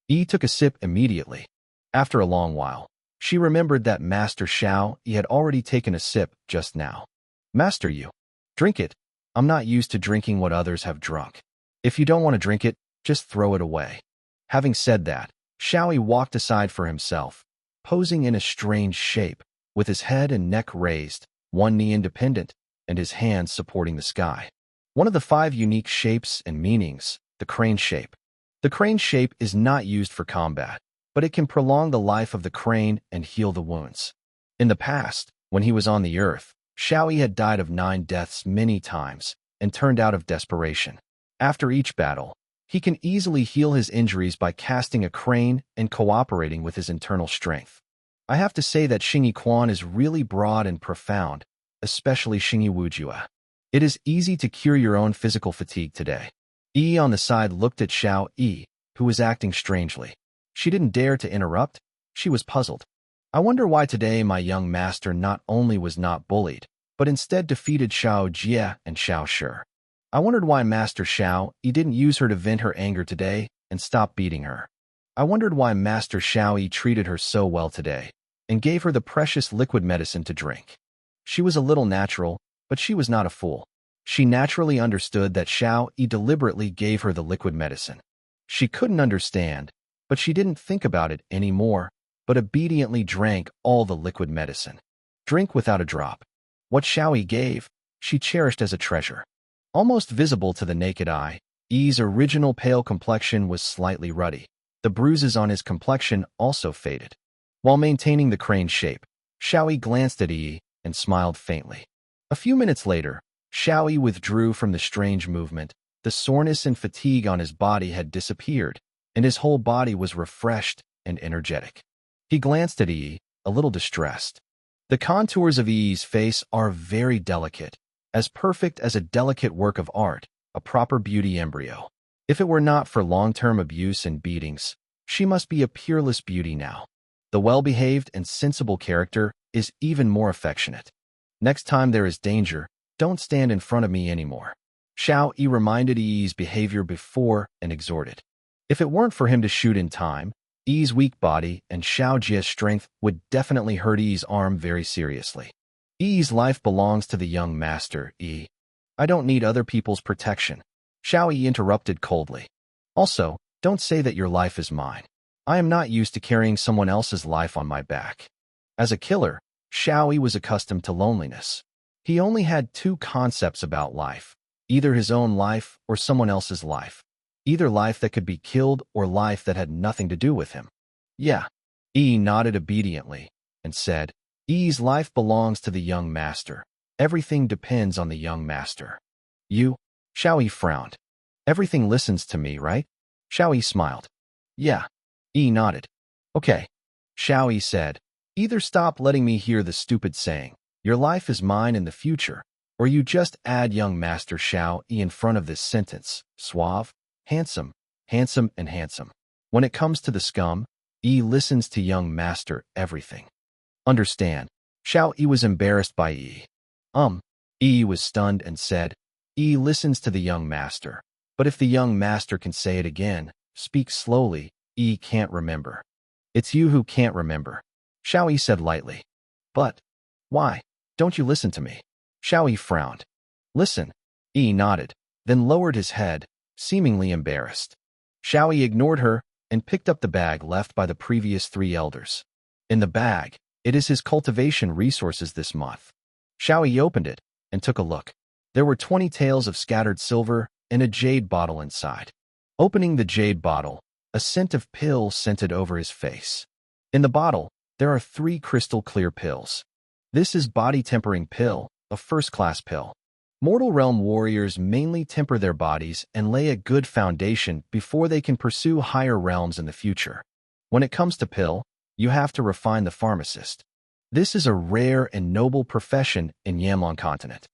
Yi took a sip immediately. After a long while, she remembered that Master Xiao Yi had already taken a sip just now. Master, you. Drink it. I'm not used to drinking what others have drunk. If you don't want to drink it, just throw it away. Having said that, Xiao Yi walked aside for himself, posing in a strange shape, with his head and neck raised, one knee independent, and his hands supporting the sky. One of the 5 unique shapes and meanings, the crane shape. The crane shape is not used for combat, but it can prolong the life of the crane and heal the wounds. In the past, when he was on the earth, Xiao Yi had died of 9 deaths many times and turned out of desperation. After each battle, he can easily heal his injuries by casting a crane and cooperating with his internal strength. I have to say that Xingyi Quan is really broad and profound, especially Xingyi Wujua. It is easy to cure your own physical fatigue today. Yi on the side looked at Xiao Yi, who was acting strangely. She didn't dare to interrupt. She was puzzled. I wonder why today my young master not only was not bullied, but instead defeated Xiao Jie and Xiao Shi. I wondered why Master Xiao Yi didn't use her to vent her anger today and stop beating her. I wondered why Master Xiao Yi treated her so well today and gave her the precious liquid medicine to drink. She was a little natural, but she was not a fool. She naturally understood that Xiao Yi deliberately gave her the liquid medicine. She couldn't understand, but she didn't think about it anymore, but obediently drank all the liquid medicine. Drink without a drop. What Xiao Yi gave, she cherished as a treasure. Almost visible to the naked eye, Yi's original pale complexion was slightly ruddy. The bruises on his complexion also faded. While maintaining the crane shape, Xiao Yi glanced at Yi and smiled faintly. A few minutes later, Xiao Yi withdrew from the strange movement. The soreness and fatigue on his body had disappeared, and his whole body was refreshed and energetic. He glanced at Yi, a little distressed. The contours of Yi's face are very delicate, as perfect as a delicate work of art, a proper beauty embryo. If it were not for long-term abuse and beatings, she must be a peerless beauty now. The well-behaved and sensible character is even more affectionate. Next time there is danger, don't stand in front of me anymore. Xiao Yi reminded Yi's behavior before and exhorted. If it weren't for him to shoot in time, Yi's weak body and Xiao Jie's strength would definitely hurt Yi's arm very seriously. Yi's life belongs to the young master, Yi. I don't need other people's protection. Xiao Yi interrupted coldly. Also, don't say that your life is mine. I am not used to carrying someone else's life on my back. As a killer, Xiao Yi was accustomed to loneliness. He only had 2 concepts about life, either his own life or someone else's life. Either life that could be killed or life that had nothing to do with him. Yeah. Yi nodded obediently and said, Yi's life belongs to the young master. Everything depends on the young master. You? Xiao Yi frowned. Everything listens to me, right? Xiao Yi smiled. Yeah. Yi nodded. Okay. Xiao Yi said, either stop letting me hear the stupid saying, your life is mine in the future, or you just add young master Xiao Yi in front of this sentence, suave, handsome, handsome, and handsome. When it comes to the scum, Yi listens to young master everything. Understand. Xiao Yi was embarrassed by Yi. Yi was stunned and said, Yi listens to the young master, but if the young master can say it again, speak slowly, Yi can't remember. It's you who can't remember. Xiao Yi said lightly. But, why? Don't you listen to me? Xiao Yi frowned. Listen. Yi nodded, then lowered his head, seemingly embarrassed. Xiao Yi ignored her and picked up the bag left by the previous 3 elders. In the bag, it is his cultivation resources this month. Xiao Yi opened it and took a look. There were 20 taels of scattered silver and a jade bottle inside. Opening the jade bottle, a scent of pill scented over his face. In the bottle, there are 3 crystal clear pills. This is body tempering pill, a first-class pill. Mortal realm warriors mainly temper their bodies and lay a good foundation before they can pursue higher realms in the future. When it comes to pill, you have to refine the pharmacist. This is a rare and noble profession in Yamlong continent.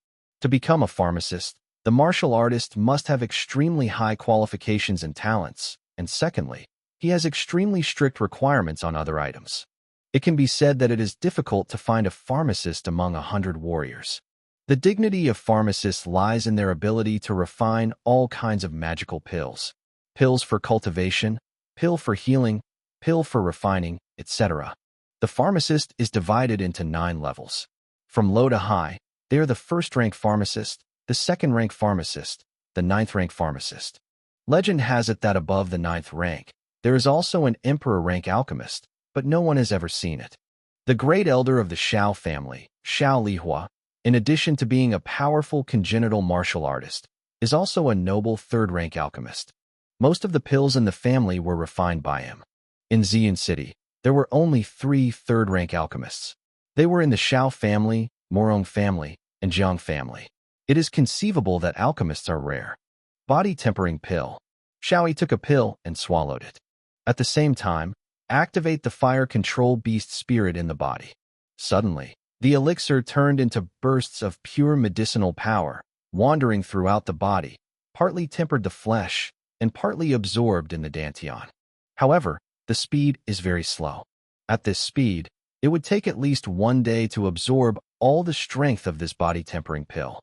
To become a pharmacist, the martial artist must have extremely high qualifications and talents, and secondly, he has extremely strict requirements on other items. It can be said that it is difficult to find a pharmacist among 100 warriors. The dignity of pharmacists lies in their ability to refine all kinds of magical pills. Pills for cultivation, pill for healing, pill for refining, etc. The pharmacist is divided into 9 levels. From low to high, they are the first-rank pharmacist, the second-rank pharmacist, the 9th-rank pharmacist. Legend has it that above the 9th rank, there is also an emperor-rank alchemist, but no one has ever seen it. The great elder of the Shao family, Shao Lihua, in addition to being a powerful congenital martial artist, is also a noble 3rd-rank alchemist. Most of the pills in the family were refined by him. In Xian City, there were only 3 3rd-rank alchemists. They were in the Shao family, Morong family, and Jiang family. It is conceivable that alchemists are rare. Body tempering pill. Shaoi took a pill and swallowed it. At the same time, activate the fire control beast spirit in the body. Suddenly, the elixir turned into bursts of pure medicinal power, wandering throughout the body, partly tempered the flesh, and partly absorbed in the dantian. However, the speed is very slow. At this speed, it would take at least 1 day to absorb all the strength of this body-tempering pill.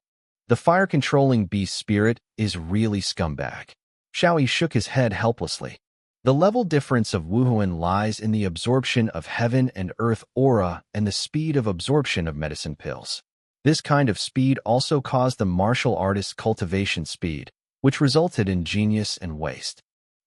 The fire-controlling beast spirit is really scumbag. Shaoi shook his head helplessly. The level difference of Wuhuan lies in the absorption of heaven and earth aura and the speed of absorption of medicine pills. This kind of speed also caused the martial artist's cultivation speed, which resulted in genius and waste.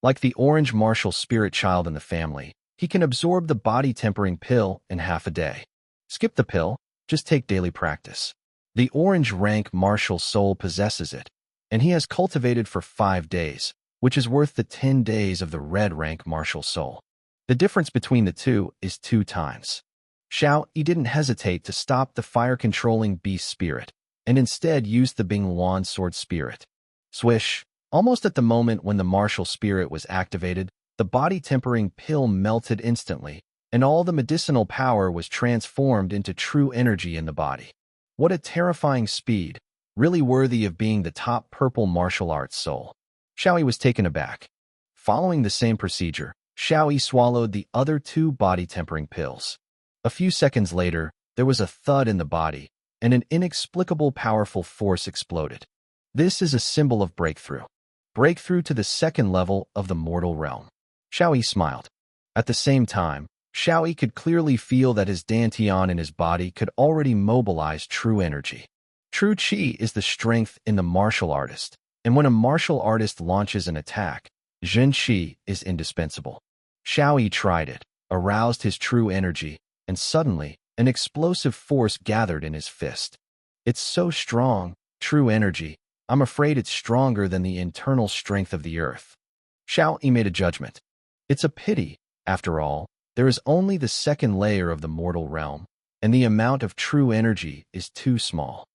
Like the orange martial spirit child in the family, he can absorb the body-tempering pill in half a day. Skip the pill, just take daily practice. The orange rank martial soul possesses it, and he has cultivated for 5 days, which is worth the 10 days of the red rank martial soul. The difference between the two is 2 times. Shao Yi didn't hesitate to stop the fire-controlling beast spirit, and instead used the Bing Luan sword spirit. Swish! Almost at the moment when the martial spirit was activated, the body-tempering pill melted instantly, and all the medicinal power was transformed into true energy in the body. What a terrifying speed, really worthy of being the top purple martial arts soul. Shaoi was taken aback. Following the same procedure, Shaoi swallowed the other 2 body-tempering pills. A few seconds later, there was a thud in the body, and an inexplicable powerful force exploded. This is a symbol of breakthrough. Breakthrough to the 2nd level of the mortal realm. Shaoi smiled. At the same time, Shaoi could clearly feel that his dantian in his body could already mobilize true energy. True qi is the strength in the martial artist, and when a martial artist launches an attack, Zhen qi is indispensable. Shaoi tried it, aroused his true energy, and suddenly, an explosive force gathered in his fist. It's so strong, true energy. I'm afraid it's stronger than the internal strength of the earth. Shaoi made a judgment. It's a pity, after all, there is only the 2nd layer of the mortal realm, and the amount of true energy is too small.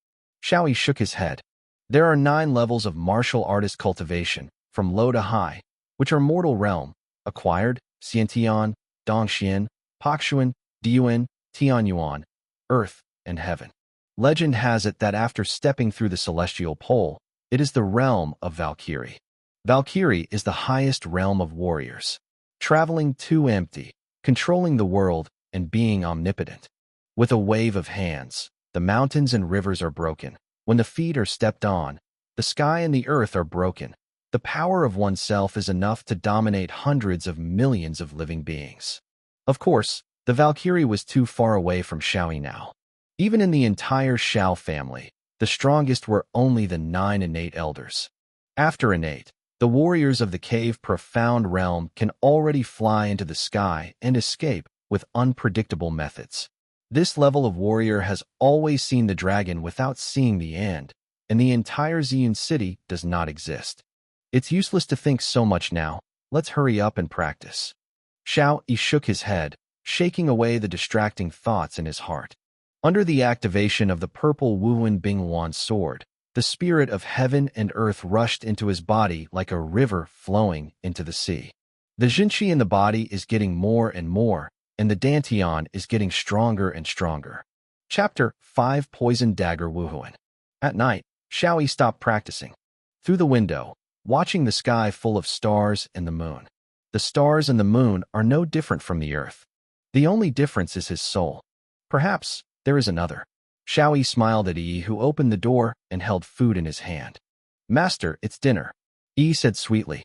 Shaoi shook his head. There are 9 levels of martial artist cultivation, from low to high, which are mortal realm, acquired, Xiantian, Dongxian, Pakshuan, Diuan, Tianyuan, earth, and heaven. Legend has it that after stepping through the celestial pole, it is the realm of Valkyrie. Valkyrie is the highest realm of warriors, traveling too empty, controlling the world, and being omnipotent. With a wave of hands, the mountains and rivers are broken. When the feet are stepped on, the sky and the earth are broken. The power of oneself is enough to dominate hundreds of millions of living beings. Of course, the Valkyrie was too far away from Shaoi now. Even in the entire Shao family, the strongest were only the 9 innate elders. After innate, the warriors of the cave profound realm can already fly into the sky and escape with unpredictable methods. This level of warrior has always seen the dragon without seeing the end, and the entire Xian city does not exist. It's useless to think so much now. Let's hurry up and practice. Shao Yi shook his head, shaking away the distracting thoughts in his heart. Under the activation of the purple Wuwen Bingluan sword, the spirit of heaven and earth rushed into his body like a river flowing into the sea. The Jinqi in the body is getting more and more, and the dantian is getting stronger and stronger. Chapter 5 Poison Dagger Wuhuan. At night, Shaoi stopped practicing. Through the window, watching the sky full of stars and the moon. The stars and the moon are no different from the earth. The only difference is his soul. Perhaps there is another. Xiao Yi smiled at Yi, who opened the door and held food in his hand. Master, it's dinner, Yi said sweetly.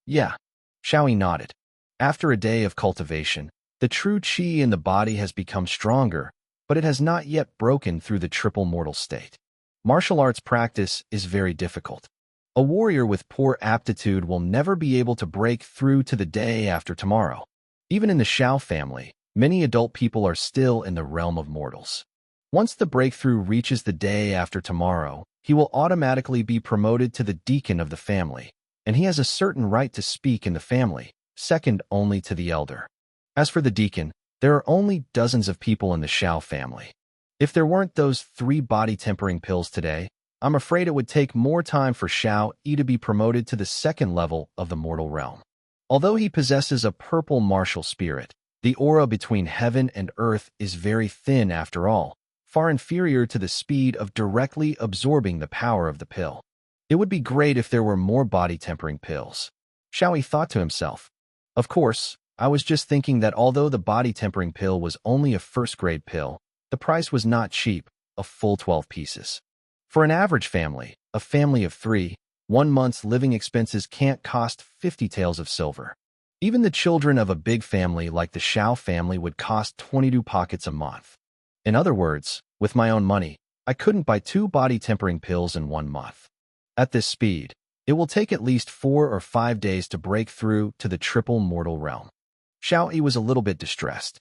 Yeah. Xiao Yi nodded. After a day of cultivation, the true qi in the body has become stronger, but it has not yet broken through the triple mortal state. Martial arts practice is very difficult. A warrior with poor aptitude will never be able to break through to the day after tomorrow. Even in the Shao family, many adult people are still in the realm of mortals. Once the breakthrough reaches the day after tomorrow, he will automatically be promoted to the deacon of the family, and he has a certain right to speak in the family, second only to the elder. As for the deacon, there are only dozens of people in the Shao family. If there weren't those 3 body-tempering pills today, I'm afraid it would take more time for Xiao Yi to be promoted to the second level of the mortal realm. Although he possesses a purple martial spirit, the aura between heaven and earth is very thin after all, far inferior to the speed of directly absorbing the power of the pill. It would be great if there were more body-tempering pills, Xiao Yi thought to himself. Of course, I was just thinking that although the body-tempering pill was only a first-grade pill, the price was not cheap, a full 12 pieces. For an average family, a family of 3, 1 month's living expenses can't cost 50 taels of silver. Even the children of a big family like the Shao family would cost 22 pockets a month. In other words, with my own money, I couldn't buy 2 body-tempering pills in 1 month. At this speed, it will take at least 4 or 5 days to break through to the triple mortal realm. Xiao Yi was a little bit distressed.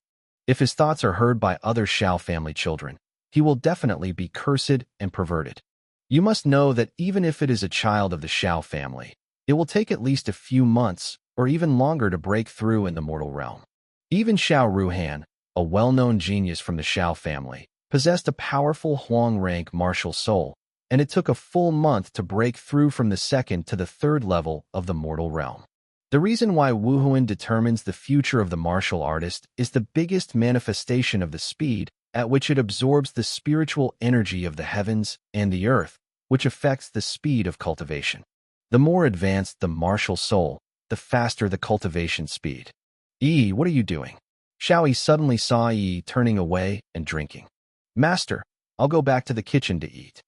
If his thoughts are heard by other Shao family children, he will definitely be cursed and perverted. You must know that even if it is a child of the Shao family, it will take at least a few months or even longer to break through in the mortal realm. Even Xiao Ruhan, a well-known genius from the Shao family, possessed a powerful Huang-rank martial soul, and it took a full month to break through from the second to the third level of the mortal realm. The reason why Wuhuan determines the future of the martial artist is the biggest manifestation of the speed at which it absorbs the spiritual energy of the heavens and the earth, which affects the speed of cultivation. The more advanced the martial soul, the faster the cultivation speed. Yi, what are you doing? Xiao Yi suddenly saw Yi turning away and drinking. Master, I'll go back to the kitchen to eat.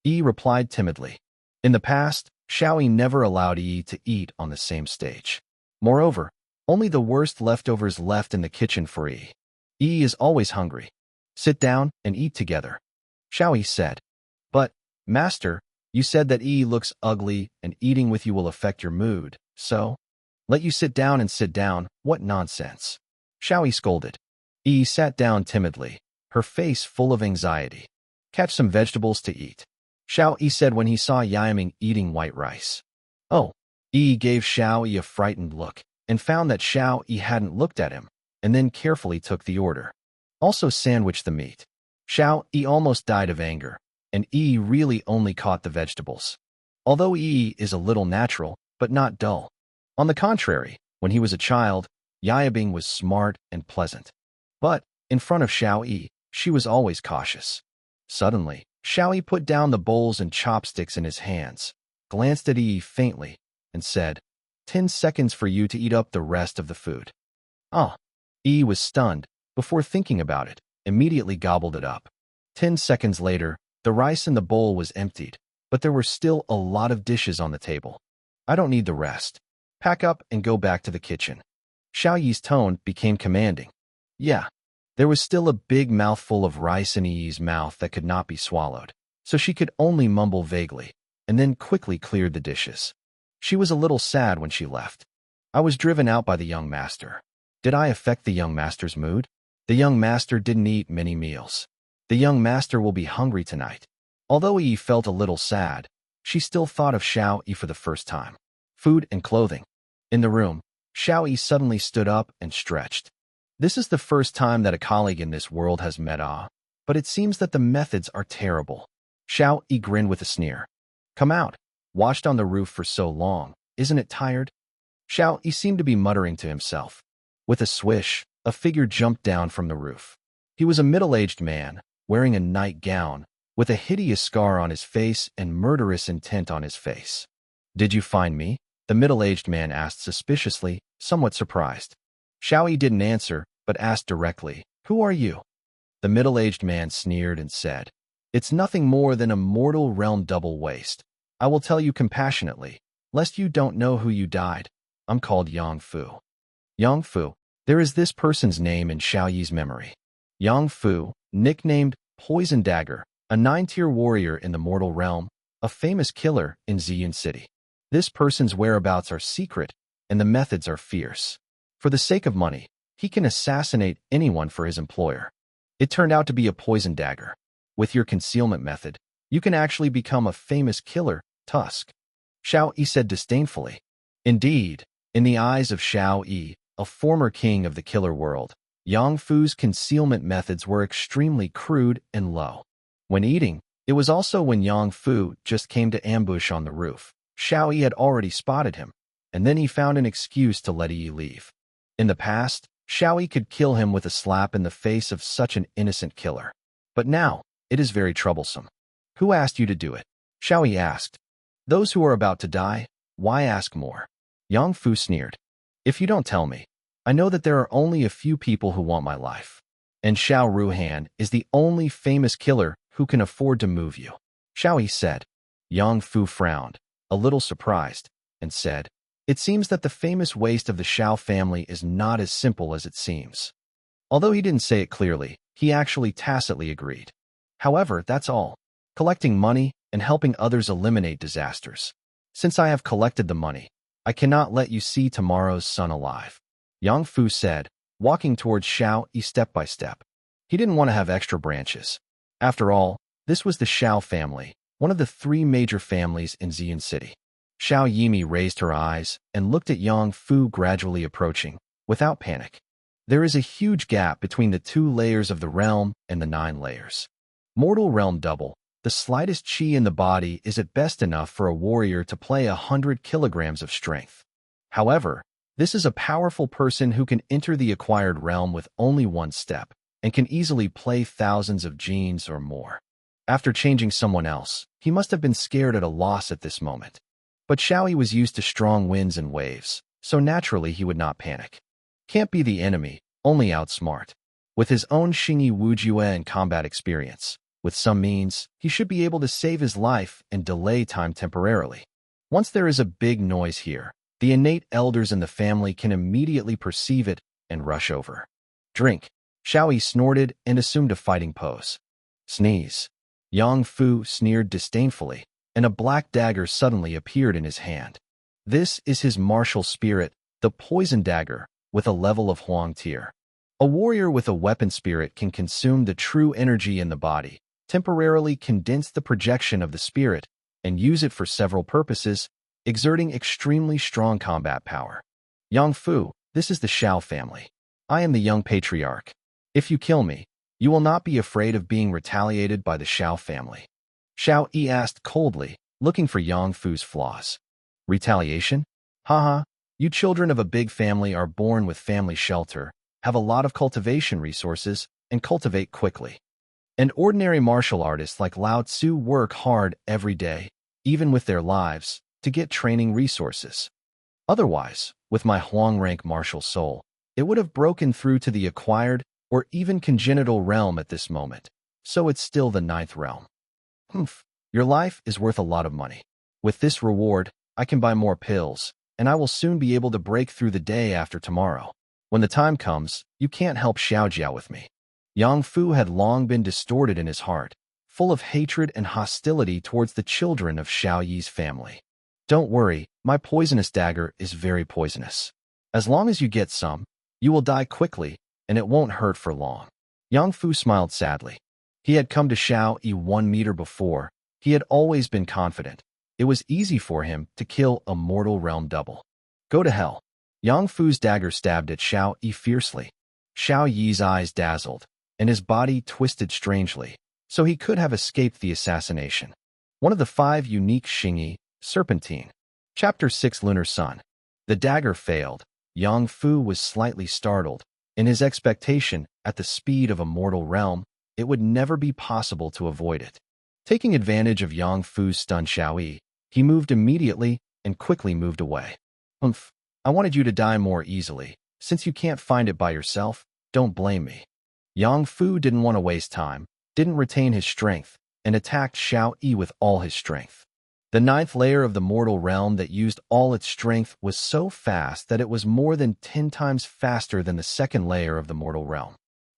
Yi replied timidly. In the past, Xiao Yi never allowed Yi to eat on the same stage. Moreover, only the worst leftovers left in the kitchen for Yi. Yi is always hungry. Sit down and eat together, Xiao Yi said. But, Master, you said that Yi looks ugly and eating with you will affect your mood, so? Let you sit down and sit down, what nonsense. Xiao Yi scolded. Yi sat down timidly, her face full of anxiety. Catch some vegetables to eat, Xiao Yi said when he saw Yiming eating white rice. Oh, Yi gave Xiao Yi a frightened look and found that Xiao Yi hadn't looked at him, and then carefully took the order. Also sandwich the meat. Xiao Yi almost died of anger, and Yi really only caught the vegetables. Although Yi is a little natural, but not dull. On the contrary, when he was a child, Yiming was smart and pleasant. But, in front of Xiao Yi, she was always cautious. Suddenly, Xiao Yi put down the bowls and chopsticks in his hands, glanced at Yi faintly, and said, 10 seconds for you to eat up the rest of the food. Ah! Yi was stunned, before thinking about it, immediately gobbled it up. 10 seconds later, the rice in the bowl was emptied, but there were still a lot of dishes on the table. I don't need the rest. Pack up and go back to the kitchen. Xiao Yi's tone became commanding. Yeah. There was still a big mouthful of rice in Yi's mouth that could not be swallowed, so she could only mumble vaguely, and then quickly cleared the dishes. She was a little sad when she left. I was driven out by the young master. Did I affect the young master's mood? The young master didn't eat many meals. The young master will be hungry tonight. Although Yi felt a little sad, she still thought of Xiao Yi for the first time. Food and clothing. In the room, Xiao Yi suddenly stood up and stretched. This is the first time that a colleague in this world has met but it seems that the methods are terrible. Xiao Yi grinned with a sneer. Come out. Washed on the roof for so long, isn't it tired? Xiao Yi seemed to be muttering to himself. With a swish, a figure jumped down from the roof. He was a middle-aged man, wearing a nightgown, with a hideous scar on his face and murderous intent on his face. Did you find me? The middle-aged man asked suspiciously, somewhat surprised. Xiao Yi didn't answer, but asked directly, Who are you? The middle-aged man sneered and said, It's nothing more than a mortal realm double waste. I will tell you compassionately, lest you don't know who you died. I'm called Yang Fu. Yang Fu. There is this person's name in Xiao Yi's memory. Yang Fu, nicknamed Poison Dagger, a 9-tier warrior in the mortal realm, a famous killer in Ziyun City. This person's whereabouts are secret, and the methods are fierce. For the sake of money, he can assassinate anyone for his employer. It turned out to be a poison dagger. With your concealment method, you can actually become a famous killer, Tusk. Xiao Yi said disdainfully. Indeed, in the eyes of Xiao Yi, a former king of the killer world, Yang Fu's concealment methods were extremely crude and low. When eating, it was also when Yang Fu just came to ambush on the roof. Xiao Yi had already spotted him, and then he found an excuse to let Yi leave. In the past, Xiao Yi could kill him with a slap in the face of such an innocent killer. But now, it is very troublesome. Who asked you to do it? Xiao Yi asked. Those who are about to die, why ask more? Yang Fu sneered. If you don't tell me, I know that there are only a few people who want my life. And Xiao Ruhan is the only famous killer who can afford to move you. Xiao Yi said. Yang Fu frowned, a little surprised, and said, It seems that the famous waste of the Xiao family is not as simple as it seems. Although he didn't say it clearly, he actually tacitly agreed. However, that's all. Collecting money and helping others eliminate disasters. Since I have collected the money, I cannot let you see tomorrow's sun alive. Yang Fu said, walking towards Xiao Yi step by step. He didn't want to have extra branches. After all, this was the Xiao family, one of the 3 major families in Ziyun City. Xiao Yimi raised her eyes and looked at Yang Fu gradually approaching, without panic. There is a huge gap between the 2 layers of the realm and the 9 layers. Mortal realm double, the slightest chi in the body is at best enough for a warrior to play 100 kilograms of strength. However, this is a powerful person who can enter the acquired realm with only 1 step, and can easily play thousands of genes or more. After changing someone else, he must have been scared at a loss at this moment. But Xiao Yi was used to strong winds and waves, so naturally he would not panic. Can't be the enemy, only outsmart. With his own Xingyi Wujue and combat experience, with some means, he should be able to save his life and delay time temporarily. Once there is a big noise here, the innate elders in the family can immediately perceive it and rush over. Drink. Xiao Yi snorted and assumed a fighting pose. Sneeze. Yang Fu sneered disdainfully, and a black dagger suddenly appeared in his hand. This is his martial spirit, the poison dagger, with a level of Huang tier. A warrior with a weapon spirit can consume the true energy in the body, temporarily condense the projection of the spirit, and use it for several purposes, exerting extremely strong combat power. Yang Fu, this is the Xiao family. I am the young patriarch. If you kill me, you will not be afraid of being retaliated by the Xiao family. Xiao Yi asked coldly, looking for Yang Fu's flaws. Retaliation? Haha, you children of a big family are born with family shelter, have a lot of cultivation resources, and cultivate quickly. And ordinary martial artists like Lao Tzu work hard every day, even with their lives, to get training resources. Otherwise, with my Huang rank martial soul, it would have broken through to the acquired or even congenital realm at this moment, so it's still the 9th realm. Your life is worth a lot of money. With this reward, I can buy more pills, and I will soon be able to break through the day after tomorrow. When the time comes, you can't help Xiaojiao with me. Yang Fu had long been distorted in his heart, full of hatred and hostility towards the children of Xiao Yi's family. Don't worry, my poisonous dagger is very poisonous. As long as you get some, you will die quickly, and it won't hurt for long. Yang Fu smiled sadly. He had come to Xiao Yi 1 meter before. He had always been confident. It was easy for him to kill a mortal realm double. Go to hell. Yang Fu's dagger stabbed at Xiao Yi fiercely. Xiao Yi's eyes dazzled, and his body twisted strangely, so he could have escaped the assassination. One of the 5 unique Xingyi, Serpentine. Chapter 6 Lunar Sun. The dagger failed. Yang Fu was slightly startled. In his expectation, at the speed of a mortal realm, it would never be possible to avoid it. Taking advantage of Yang Fu's stunned Xiao Yi, he moved immediately and quickly moved away. I wanted you to die more easily. Since you can't find it by yourself, don't blame me. Yang Fu didn't want to waste time, didn't retain his strength, and attacked Xiao Yi with all his strength. The ninth layer of the mortal realm that used all its strength was so fast that it was more than 10 times faster than the second layer of the mortal realm.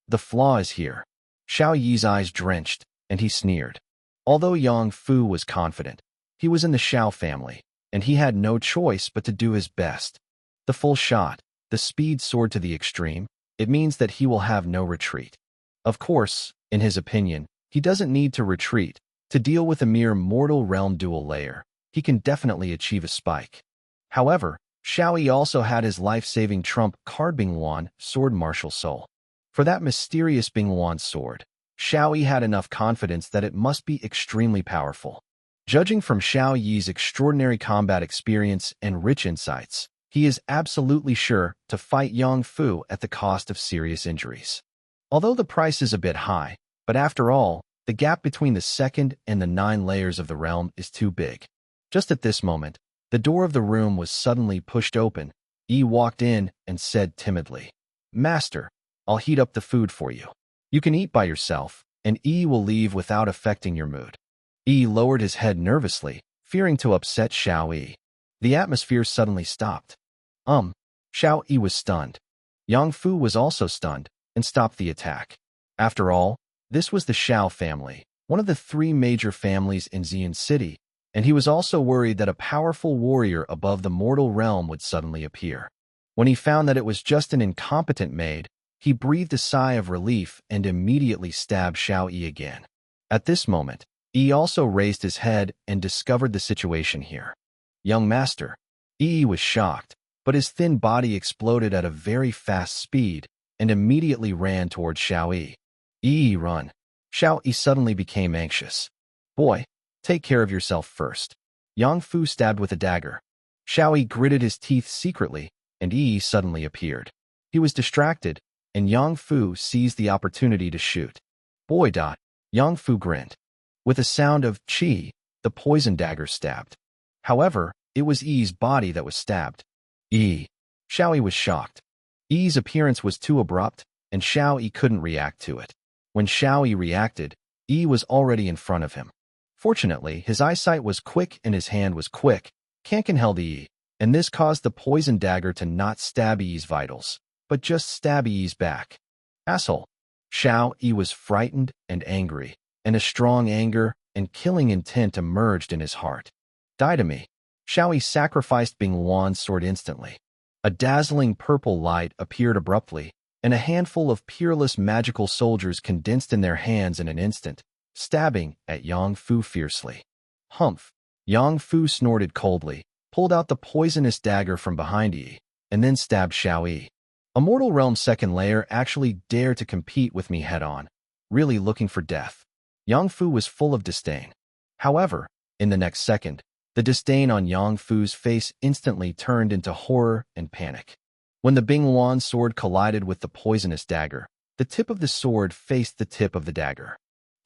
The flaw is here. Xiao Yi's eyes drenched, and he sneered. Although Yang Fu was confident, he was in the Xiao family, and he had no choice but to do his best. The full shot, the speed soared to the extreme. It means that he will have no retreat. Of course, in his opinion, he doesn't need to retreat. To deal with a mere mortal realm dual layer, he can definitely achieve a spike. However, Xiao Yi also had his life-saving trump card Bingluan Sword Martial Soul. For that mysterious Bingluan sword, Xiao Yi had enough confidence that it must be extremely powerful. Judging from Xiao Yi's extraordinary combat experience and rich insights, he is absolutely sure to fight Yang Fu at the cost of serious injuries. Although the price is a bit high, but after all, the gap between the second and the 9 layers of the realm is too big. Just at this moment, the door of the room was suddenly pushed open. Yi walked in and said timidly, "Master, I'll heat up the food for you. You can eat by yourself, and Yi will leave without affecting your mood." Yi lowered his head nervously, fearing to upset Xiao Yi. The atmosphere suddenly stopped. Xiao Yi was stunned. Yang Fu was also stunned and stopped the attack. After all, this was the Xiao family, one of the 3 major families in Xian City, and he was also worried that a powerful warrior above the mortal realm would suddenly appear. When he found that it was just an incompetent maid, he breathed a sigh of relief and immediately stabbed Xiao Yi again. At this moment, Yi also raised his head and discovered the situation here. "Young master." Yi was shocked, but his thin body exploded at a very fast speed and immediately ran towards Xiao Yi. "Yi, run." Xiao Yi suddenly became anxious. "Boy, take care of yourself first." Yang Fu stabbed with a dagger. Xiao Yi gritted his teeth secretly, and Yi suddenly appeared. He was distracted, and Yang Fu seized the opportunity to shoot. "Boy, dot." Yang Fu grinned. With a sound of chi, the poison dagger stabbed. However, it was Yi's body that was stabbed. Yi. Xiao Yi was shocked. Yi's appearance was too abrupt, and Xiao Yi couldn't react to it. When Xiao Yi reacted, Yi was already in front of him. Fortunately, his eyesight was quick and his hand was quick. Tianchen held Yi, and this caused the poison dagger to not stab Yi's vitals, but just stab Yi's back. "Asshole." Xiao Yi was frightened and angry, and a strong anger and killing intent emerged in his heart. "Die to me." Xiao Yi sacrificed Bingluan's sword instantly. A dazzling purple light appeared abruptly, and a handful of peerless magical soldiers condensed in their hands in an instant, stabbing at Yang Fu fiercely. "Humph." Yang Fu snorted coldly, pulled out the poisonous dagger from behind Yi, and then stabbed Xiao Yi. A mortal realm second layer actually dared to compete with me head-on, really looking for death. Yang Fu was full of disdain. However, in the next second, the disdain on Yang Fu's face instantly turned into horror and panic. When the Bingluan sword collided with the poisonous dagger, the tip of the sword faced the tip of the dagger.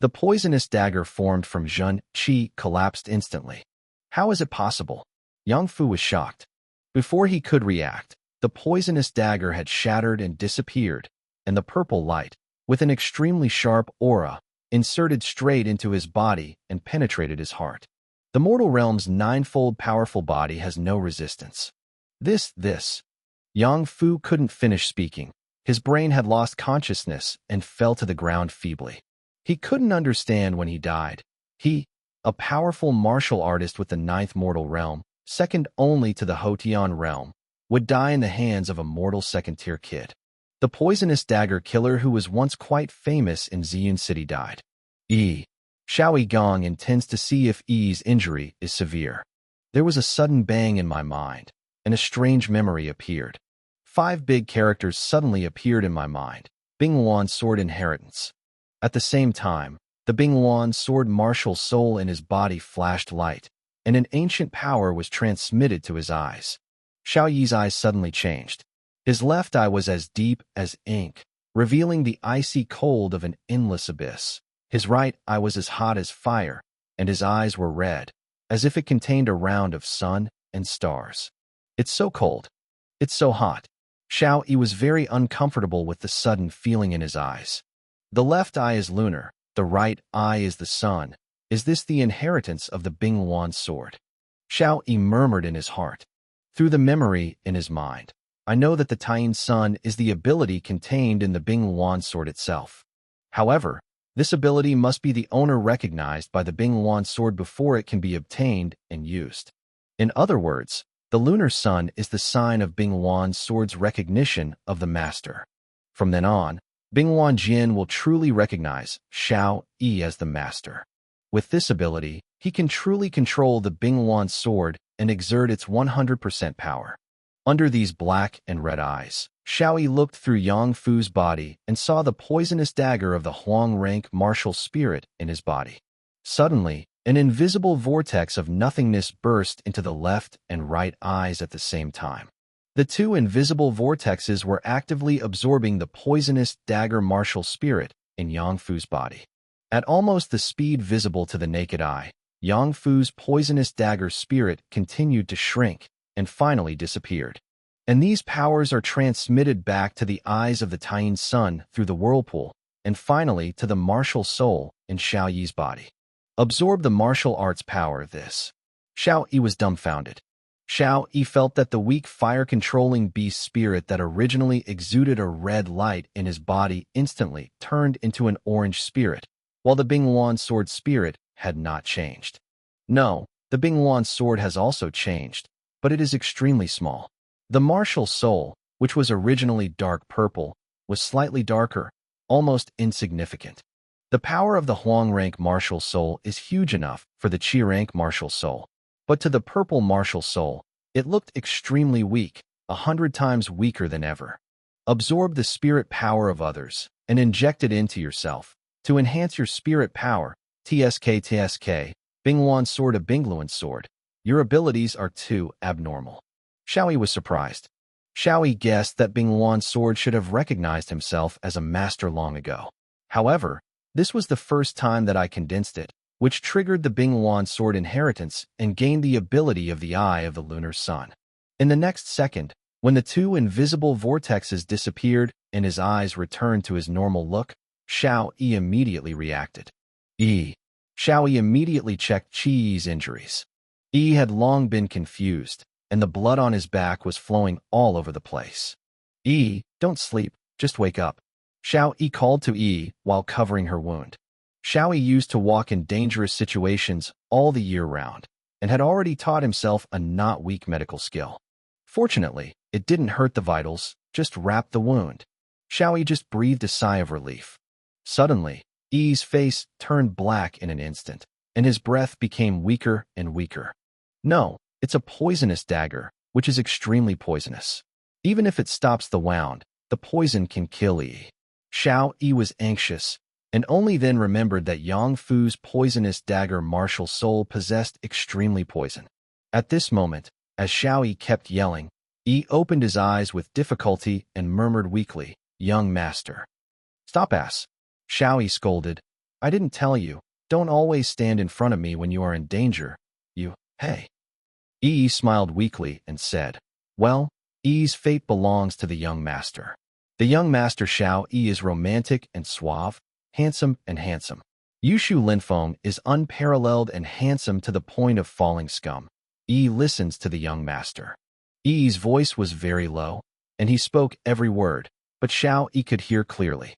The poisonous dagger formed from Zhen Qi collapsed instantly. How is it possible? Yang Fu was shocked. Before he could react, the poisonous dagger had shattered and disappeared, and the purple light, with an extremely sharp aura, inserted straight into his body and penetrated his heart. The mortal realm's 9-fold powerful body has no resistance. This. Yang Fu couldn't finish speaking. His brain had lost consciousness and fell to the ground feebly. He couldn't understand when he died. He, a powerful martial artist with the 9th mortal realm, second only to the Hotian realm, would die in the hands of a mortal second-tier kid. The poisonous dagger killer who was once quite famous in Xian City died. Xiao Yi Gong intends to see if Yi's injury is severe. There was a sudden bang in my mind, and a strange memory appeared. 5 big characters suddenly appeared in my mind. Bingluan sword inheritance. At the same time, the Bingluan sword martial soul in his body flashed light, and an ancient power was transmitted to his eyes. Xiao Yi's eyes suddenly changed. His left eye was as deep as ink, revealing the icy cold of an endless abyss. His right eye was as hot as fire, and his eyes were red, as if it contained a round of sun and stars. "It's so cold. It's so hot." Xiao Yi was very uncomfortable with the sudden feeling in his eyes. The left eye is lunar, the right eye is the sun, Is this the inheritance of the Bingluan sword? Xiao Yi murmured in his heart. Through the memory in his mind, I know that the Tianchen is the ability contained in the Bingluan sword itself. However, this ability must be the owner recognized by the Bingluan sword before it can be obtained and used. In other words, the lunar sun is the sign of Bingluan's sword's recognition of the master. From then on, Bingluan Jin will truly recognize Xiao Yi as the master. With this ability, he can truly control the Bingluan sword and exert its 100% power. Under these black and red eyes, Xiao Yi looked through Yang Fu's body and saw the poisonous dagger of the Huang rank martial spirit in his body. Suddenly, an invisible vortex of nothingness burst into the left and right eyes at the same time. The two invisible vortexes were actively absorbing the poisonous dagger martial spirit in Yang Fu's body. At almost the speed visible to the naked eye, Yang Fu's poisonous dagger spirit continued to shrink and finally disappeared. And these powers are transmitted back to the eyes of the Tian Sun through the whirlpool, and finally to the martial soul in Xiao Yi's body. Absorb the martial arts power this. Xiao Yi was dumbfounded. Xiao Yi felt that the weak fire-controlling beast spirit that originally exuded a red light in his body instantly turned into an orange spirit, while the Bingluan sword spirit had not changed. No, the Bingluan sword has also changed, but it is extremely small. The martial soul, which was originally dark purple, was slightly darker, almost insignificant. The power of the Huang rank martial soul is huge enough for the Qi rank martial soul, but to the purple martial soul, it looked extremely weak, 100 times weaker than ever. Absorb the spirit power of others and inject it into yourself to enhance your spirit power. TSK, Bingluan sword a Bingluan sword. Your abilities are too abnormal. Xiao Yi was surprised. Xiao Yi guessed that Bingluan sword should have recognized himself as a master long ago. However, this was the first time that I condensed it, which triggered the Bingluan sword inheritance and gained the ability of the Eye of the Lunar Sun. In the next second, when the two invisible vortexes disappeared and his eyes returned to his normal look, Xiao Yi immediately reacted. Xiao Yi immediately checked Qi's injuries. Yi had long been confused, and the blood on his back was flowing all over the place. Don't sleep, just wake up. Xiao Yi called to Yi while covering her wound. Xiao Yi used to walk in dangerous situations all the year round, and had already taught himself a not weak medical skill. Fortunately, it didn't hurt the vitals, just wrapped the wound. Xiao Yi just breathed a sigh of relief. Suddenly, Yi's face turned black in an instant, and his breath became weaker and weaker. No, it's a poisonous dagger, which is extremely poisonous. Even if it stops the wound, the poison can kill Yi. Xiao Yi was anxious, and only then remembered that Yang Fu's poisonous dagger martial soul possessed extremely poison. At this moment, as Xiao Yi kept yelling, Yi opened his eyes with difficulty and murmured weakly, "Young master." "Stop ass." Xiao Yi scolded. "I didn't tell you. Don't always stand in front of me when you are in danger. Hey." Yi smiled weakly and said, "Well, Yi's fate belongs to the young master." The young master Xiao Yi is romantic and suave, handsome and handsome. Yushu Linfeng is unparalleled and handsome to the point of falling scum. Yi listens to the young master. Yi's voice was very low, and he spoke every word, but Xiao Yi could hear clearly.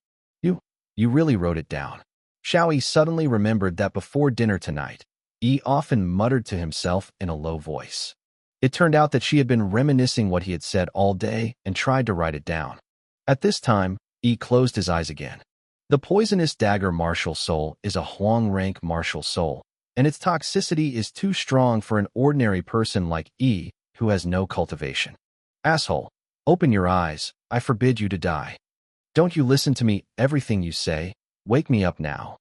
You really wrote it down." Xiao Yi suddenly remembered that before dinner tonight, Yi often muttered to himself in a low voice. It turned out that she had been reminiscing what he had said all day and tried to write it down. At this time, Yi closed his eyes again. The poisonous dagger martial soul is a Huang rank martial soul, and its toxicity is too strong for an ordinary person like Yi, who has no cultivation. "Asshole, open your eyes, I forbid you to die. Don't you listen to me, everything you say, wake me up now."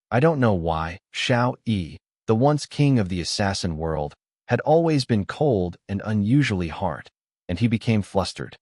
I don't know why, Xiao Yi, the once king of the assassin world, had always been cold and unusually hard, and he became flustered.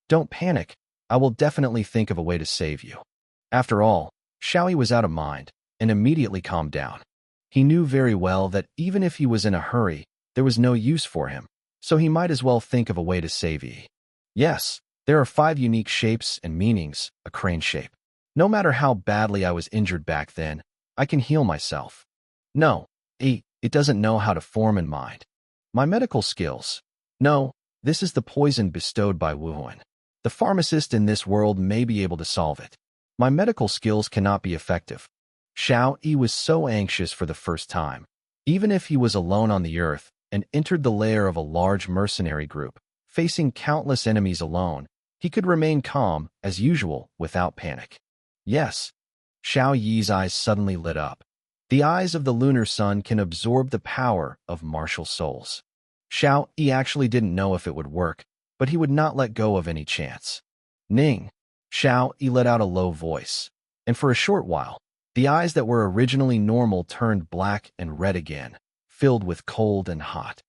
"Don't panic, I will definitely think of a way to save you." After all, Xiao Yi was out of mind, and immediately calmed down. He knew very well that even if he was in a hurry, there was no use for him, so he might as well think of a way to save Yi. Yes, there are 5 unique shapes and meanings, a crane shape. No matter how badly I was injured back then, I can heal myself. No, it doesn't know how to form in mind. My medical skills. No, this is the poison bestowed by Wuhuan. The pharmacist in this world may be able to solve it. My medical skills cannot be effective. Xiao Yi was so anxious for the first time. Even if he was alone on the earth and entered the lair of a large mercenary group, facing countless enemies alone, he could remain calm, as usual, without panic. Yes. Xiao Yi's eyes suddenly lit up. The eyes of the lunar sun can absorb the power of martial souls. Xiao Yi actually didn't know if it would work, but he would not let go of any chance. Ning. Xiao Yi let out a low voice, and for a short while, the eyes that were originally normal turned black and red again, filled with cold and hot.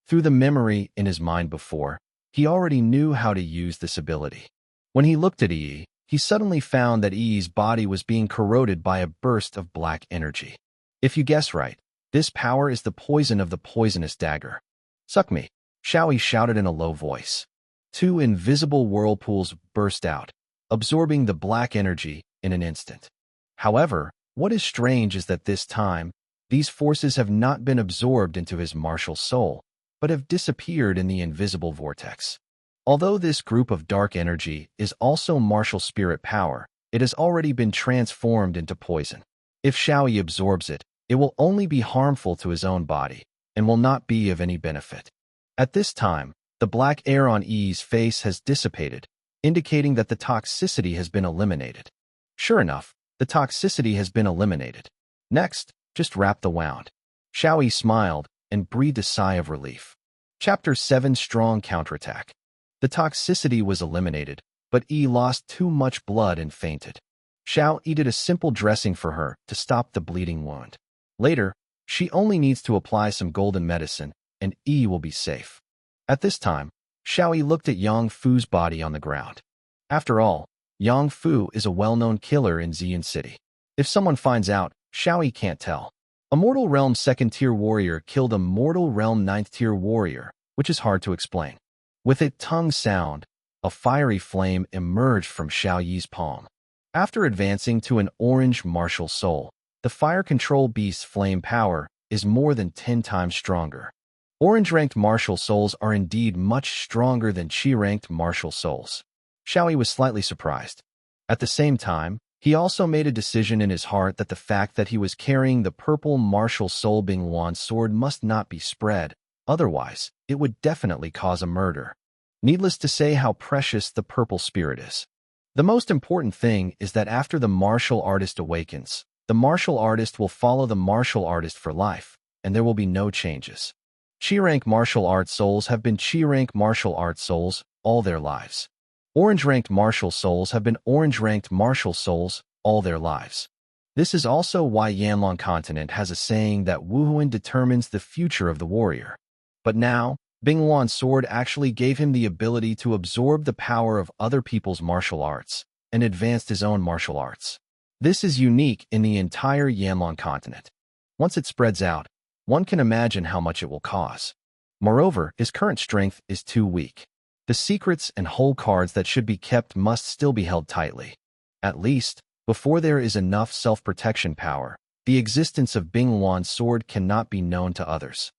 Through the memory in his mind before, he already knew how to use this ability. When he looked at Yi, he suddenly found that Yi's body was being corroded by a burst of black energy. If you guess right, this power is the poison of the poisonous dagger. Suck me, Xiao Yi shouted in a low voice. Two invisible whirlpools burst out, absorbing the black energy in an instant. However, what is strange is that this time, these forces have not been absorbed into his martial soul, but have disappeared in the invisible vortex. Although this group of dark energy is also martial spirit power, it has already been transformed into poison. If Xiao Yi absorbs it, it will only be harmful to his own body, and will not be of any benefit. At this time, the black air on Yi's face has dissipated, indicating that the toxicity has been eliminated. Sure enough, the toxicity has been eliminated. Next, just wrap the wound. Xiao Yi smiled and breathed a sigh of relief. Chapter 7 Strong Counterattack. The toxicity was eliminated, but Yi lost too much blood and fainted. Xiao Yi did a simple dressing for her to stop the bleeding wound. Later, she only needs to apply some golden medicine, and Yi will be safe. At this time, Xiao Yi looked at Yang Fu's body on the ground. After all, Yang Fu is a well-known killer in Xian City. If someone finds out, Xiao Yi can't tell. A Mortal Realm 2nd-tier warrior killed a Mortal Realm 9th-tier warrior, which is hard to explain. With a tongue sound, a fiery flame emerged from Xiao Yi's palm. After advancing to an orange martial soul, the fire control beast's flame power is more than 10 times stronger. Orange-ranked martial souls are indeed much stronger than Qi-ranked martial souls. Xiao Yi was slightly surprised. At the same time, he also made a decision in his heart that the fact that he was carrying the purple martial soul Bingluan sword must not be spread, otherwise, it would definitely cause a murder. Needless to say how precious the purple spirit is. The most important thing is that after the martial artist awakens, the martial artist will follow the martial artist for life, and there will be no changes. Qi-rank martial arts souls have been Qi-rank martial arts souls all their lives. Orange-ranked martial souls have been orange-ranked martial souls all their lives. This is also why Yanlong continent has a saying that Wuhuan determines the future of the warrior. But now, Bingluan's sword actually gave him the ability to absorb the power of other people's martial arts and advanced his own martial arts. This is unique in the entire Yanlong continent. Once it spreads out, one can imagine how much it will cause. Moreover, his current strength is too weak. The secrets and whole cards that should be kept must still be held tightly. At least, before there is enough self-protection power, the existence of Bingluan's sword cannot be known to others.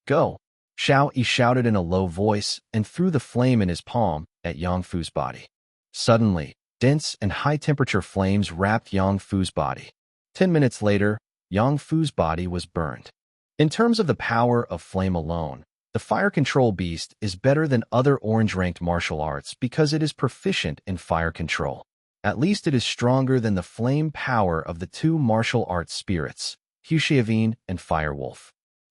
Go! Xiao Yi shouted in a low voice and threw the flame in his palm at Yang Fu's body. Suddenly, dense and high-temperature flames wrapped Yang Fu's body. 10 minutes later, Yang Fu's body was burned. In terms of the power of flame alone, the fire control beast is better than other orange-ranked martial arts because it is proficient in fire control. At least it is stronger than the flame power of the two martial arts spirits, Huxiavine and Firewolf.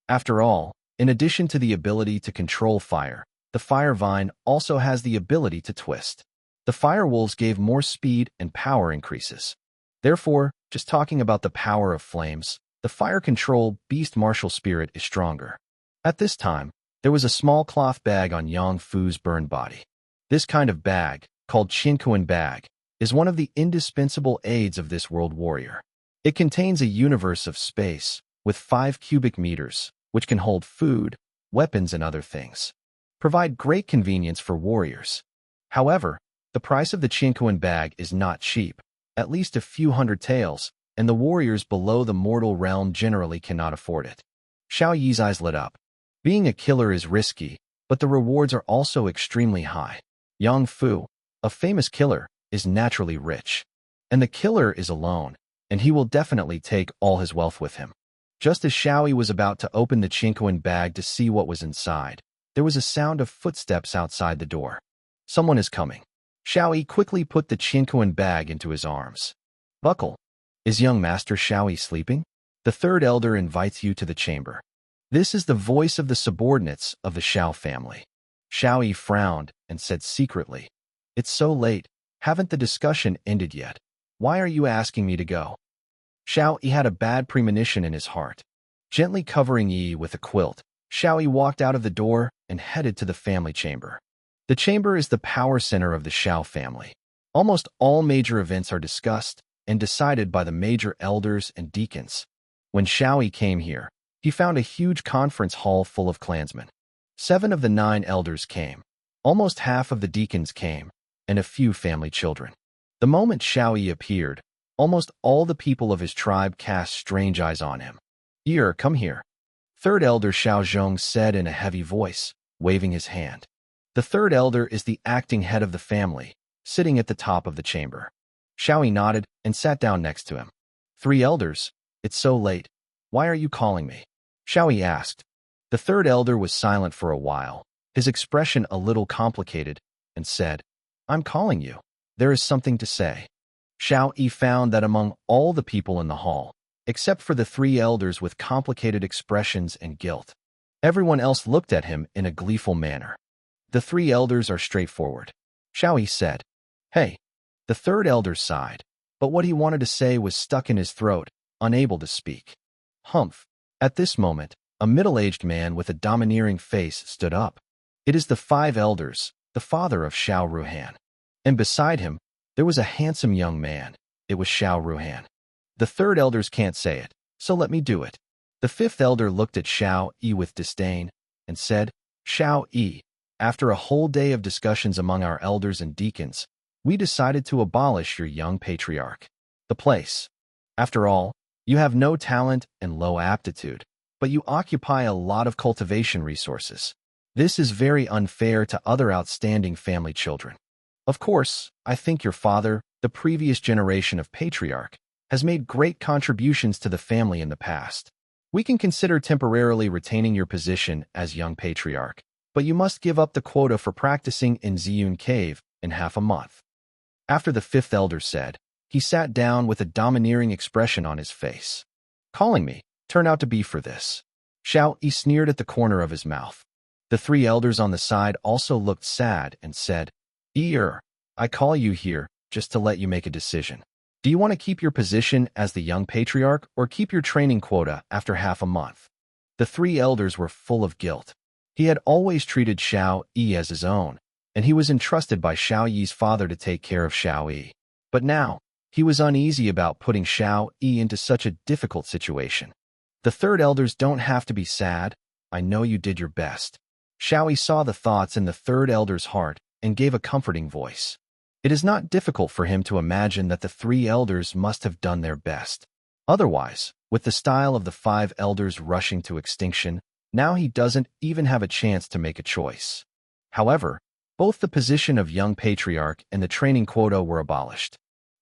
After all, in addition to the ability to control fire, the Fire Vine also has the ability to twist. The Firewolves gave more speed and power increases. Therefore, just talking about the power of flames, the fire control beast martial spirit is stronger. At this time, there was a small cloth bag on Yang Fu's burned body. This kind of bag, called Qinkuan bag, is one of the indispensable aids of this world warrior. It contains a universe of space, with 5 cubic meters, which can hold food, weapons, and other things. Provide great convenience for warriors. However, the price of the Qinkuan bag is not cheap, at least a few hundred taels, and the warriors below the mortal realm generally cannot afford it. Xiao Yi's eyes lit up. Being a killer is risky, but the rewards are also extremely high. Yang Fu, a famous killer, is naturally rich. And the killer is alone, and he will definitely take all his wealth with him. Just as Xiao Yi was about to open the Chinquan bag to see what was inside, there was a sound of footsteps outside the door. Someone is coming. Xiao Yi quickly put the Chinquan bag into his arms. Buckle. Is young Master Xiao Yi sleeping? The third elder invites you to the chamber. This is the voice of the subordinates of the Xiao family. Xiao Yi frowned and said secretly, It's so late. Haven't the discussion ended yet? Why are you asking me to go? Xiao Yi had a bad premonition in his heart. Gently covering Yi with a quilt, Xiao Yi walked out of the door and headed to the family chamber. The chamber is the power center of the Xiao family. Almost all major events are discussed and decided by the major elders and deacons. When Xiao Yi came here, he found a huge conference hall full of clansmen. 7 of the 9 elders came. Almost half of the deacons came, and a few family children. The moment Xiao Yi appeared, almost all the people of his tribe cast strange eyes on him. Here, come here. Third elder Xiao Zhong said in a heavy voice, waving his hand. The third elder is the acting head of the family, sitting at the top of the chamber. Xiao Yi nodded and sat down next to him. 3 elders, it's so late. Why are you calling me? Xiao Yi asked. The third elder was silent for a while, his expression a little complicated, and said, I'm calling you. There is something to say. Xiao Yi found that among all the people in the hall, except for the 3 elders with complicated expressions and guilt, everyone else looked at him in a gleeful manner. The 3 elders are straightforward. Xiao Yi said, Hey. The third elder sighed, but what he wanted to say was stuck in his throat, unable to speak. Humph. At this moment, a middle-aged man with a domineering face stood up. It is the 5 elders, the father of Xiao Ruhan. And beside him, there was a handsome young man. It was Xiao Ruhan. The third elders can't say it, so let me do it. The 5th elder looked at Xiao Yi with disdain and said, Xiao Yi, after a whole day of discussions among our elders and deacons, we decided to abolish your young patriarch. The place. After all, you have no talent and low aptitude, but you occupy a lot of cultivation resources. This is very unfair to other outstanding family children. Of course, I think your father, the previous generation of patriarch, has made great contributions to the family in the past. We can consider temporarily retaining your position as young patriarch, but you must give up the quota for practicing in Ziyun Cave in half a month. After the 5th elder said, he sat down with a domineering expression on his face. Calling me turned out to be for this. Xiao Yi sneered at the corner of his mouth. The 3 elders on the side also looked sad and said, I call you here just to let you make a decision. Do you want to keep your position as the young patriarch or keep your training quota after half a month? The 3 elders were full of guilt. He had always treated Xiao Yi as his own, and he was entrusted by Xiao Yi's father to take care of Xiao Yi. But now, he was uneasy about putting Xiao Yi into such a difficult situation. The 3rd elders don't have to be sad. I know you did your best. Xiao Yi saw the thoughts in the 3rd elder's heart and gave a comforting voice. It is not difficult for him to imagine that the 3 elders must have done their best. Otherwise, with the style of the 5 elders rushing to extinction, now he doesn't even have a chance to make a choice. However, both the position of young patriarch and the training quota were abolished.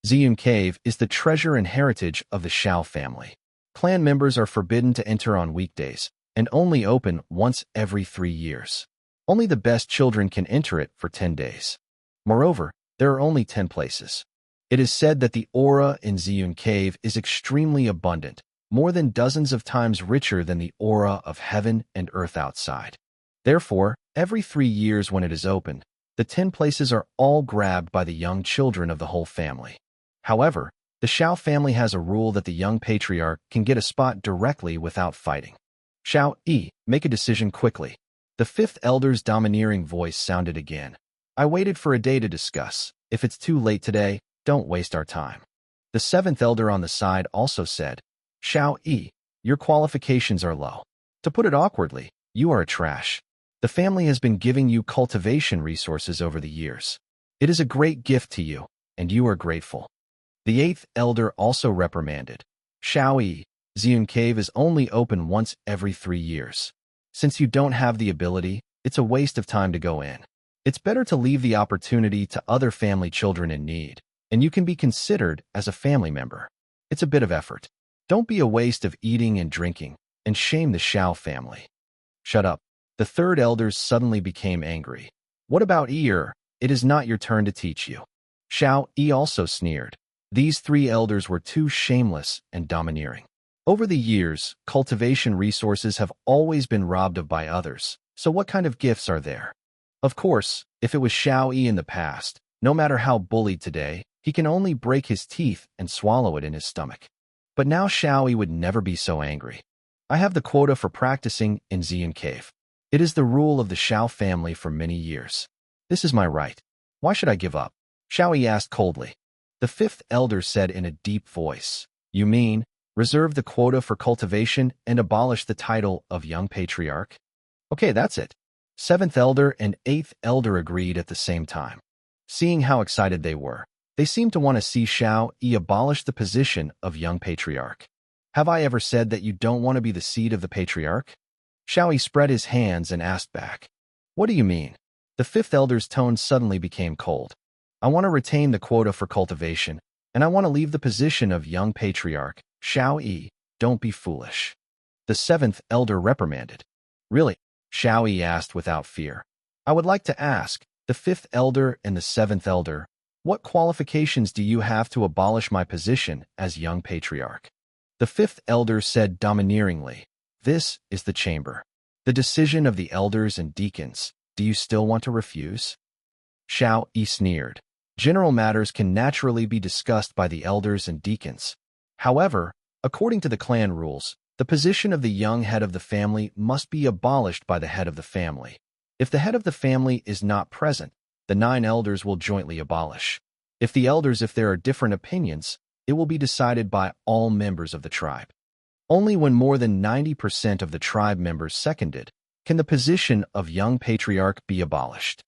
Ziyun Cave is the treasure and heritage of the Xiao family. Clan members are forbidden to enter on weekdays, and only open once every 3 years. Only the best children can enter it for 10 days. Moreover, there are only 10 places. It is said that the aura in Ziyun Cave is extremely abundant, more than dozens of times richer than the aura of heaven and earth outside. Therefore, every 3 years when it is opened, the 10 places are all grabbed by the young children of the whole family. However, the Xiao family has a rule that the young patriarch can get a spot directly without fighting. Xiao Yi, make a decision quickly. The 5th elder's domineering voice sounded again. I waited for a day to discuss. If it's too late today, don't waste our time. The 7th elder on the side also said, Xiao Yi, your qualifications are low. To put it awkwardly, you are a trash. The family has been giving you cultivation resources over the years. It is a great gift to you, and you are grateful. The eighth elder also reprimanded. Shao Yi, Xian Cave is only open once every 3 years. Since you don't have the ability, it's a waste of time to go in. It's better to leave the opportunity to other family children in need, and you can be considered as a family member. It's a bit of effort. Don't be a waste of eating and drinking, and shame the Shao family. Shut up. The third elders suddenly became angry. What about Yi? It is not your turn to teach you. Shao Yi also sneered. These 3 elders were too shameless and domineering. Over the years, cultivation resources have always been robbed of by others, so what kind of gifts are there? Of course, if it was Shao Yi in the past, no matter how bullied today, he can only break his teeth and swallow it in his stomach. But now Shao Yi would never be so angry. I have the quota for practicing in Xian Cave. It is the rule of the Shao family for many years. This is my right. Why should I give up? Shao Yi asked coldly. The 5th elder said in a deep voice, You mean, reserve the quota for cultivation and abolish the title of young patriarch? Okay, that's it. 7th elder and 8th elder agreed at the same time. Seeing how excited they were, they seemed to want to see Shao Yi abolish the position of young patriarch. Have I ever said that you don't want to be the seed of the patriarch? Shao Yi spread his hands and asked back. What do you mean? The 5th elder's tone suddenly became cold. I want to retain the quota for cultivation, and I want to leave the position of young patriarch. Shao Yi, don't be foolish. The 7th elder reprimanded. Really? Shao Yi asked without fear. I would like to ask, the 5th elder and the 7th elder, what qualifications do you have to abolish my position as young patriarch? The 5th elder said domineeringly, This is the chamber. The decision of the elders and deacons. Do you still want to refuse? Shao Yi sneered. General matters can naturally be discussed by the elders and deacons. However, according to the clan rules, the position of the young head of the family must be abolished by the head of the family. If the head of the family is not present, the 9 elders will jointly abolish. If there are different opinions, it will be decided by all members of the tribe. Only when more than 90% of the tribe members seconded can the position of young patriarch be abolished.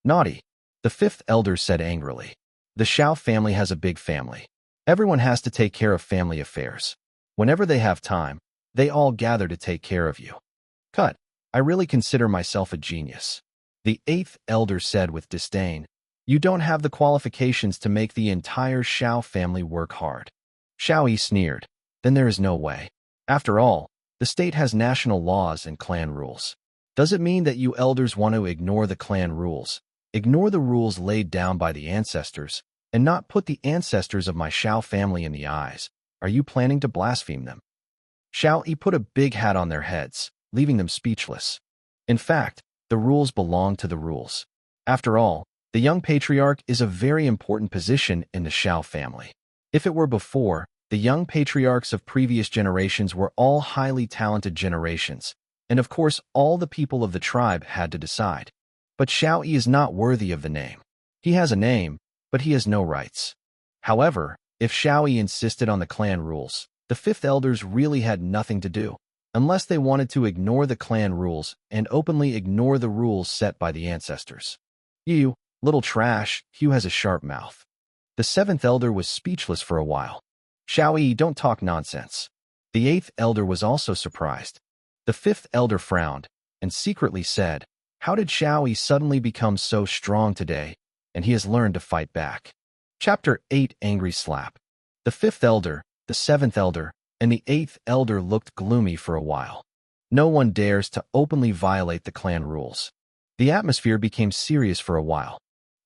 Naughty, the 5th elder said angrily. The Shao family has a big family. Everyone has to take care of family affairs. Whenever they have time, they all gather to take care of you. Cut. I really consider myself a genius. The 8th elder said with disdain. You don't have the qualifications to make the entire Shao family work hard. Shao Yi sneered. Then there is no way. After all, the state has national laws and clan rules. Does it mean that you elders want to ignore the clan rules, ignore the rules laid down by the ancestors, and not put the ancestors of my Shao family in the eyes? Are you planning to blaspheme them? Shao Yi put a big hat on their heads, leaving them speechless. In fact, the rules belong to the rules. After all, the young patriarch is a very important position in the Shao family. If it were before, the young patriarchs of previous generations were all highly talented generations, and of course all the people of the tribe had to decide. But Shao Yi is not worthy of the name. He has a name, but he has no rights. However, if Shao Yi insisted on the clan rules, the 5th elders really had nothing to do, unless they wanted to ignore the clan rules and openly ignore the rules set by the ancestors. You, little trash, Hugh has a sharp mouth. The 7th elder was speechless for a while. Shao Yi, don't talk nonsense. The 8th elder was also surprised. The 5th elder frowned and secretly said, How did Shao Yi suddenly become so strong today? And he has learned to fight back. Chapter 8 Angry Slap. The 5th elder, the 7th elder, and the 8th elder looked gloomy for a while. No one dares to openly violate the clan rules. The atmosphere became serious for a while.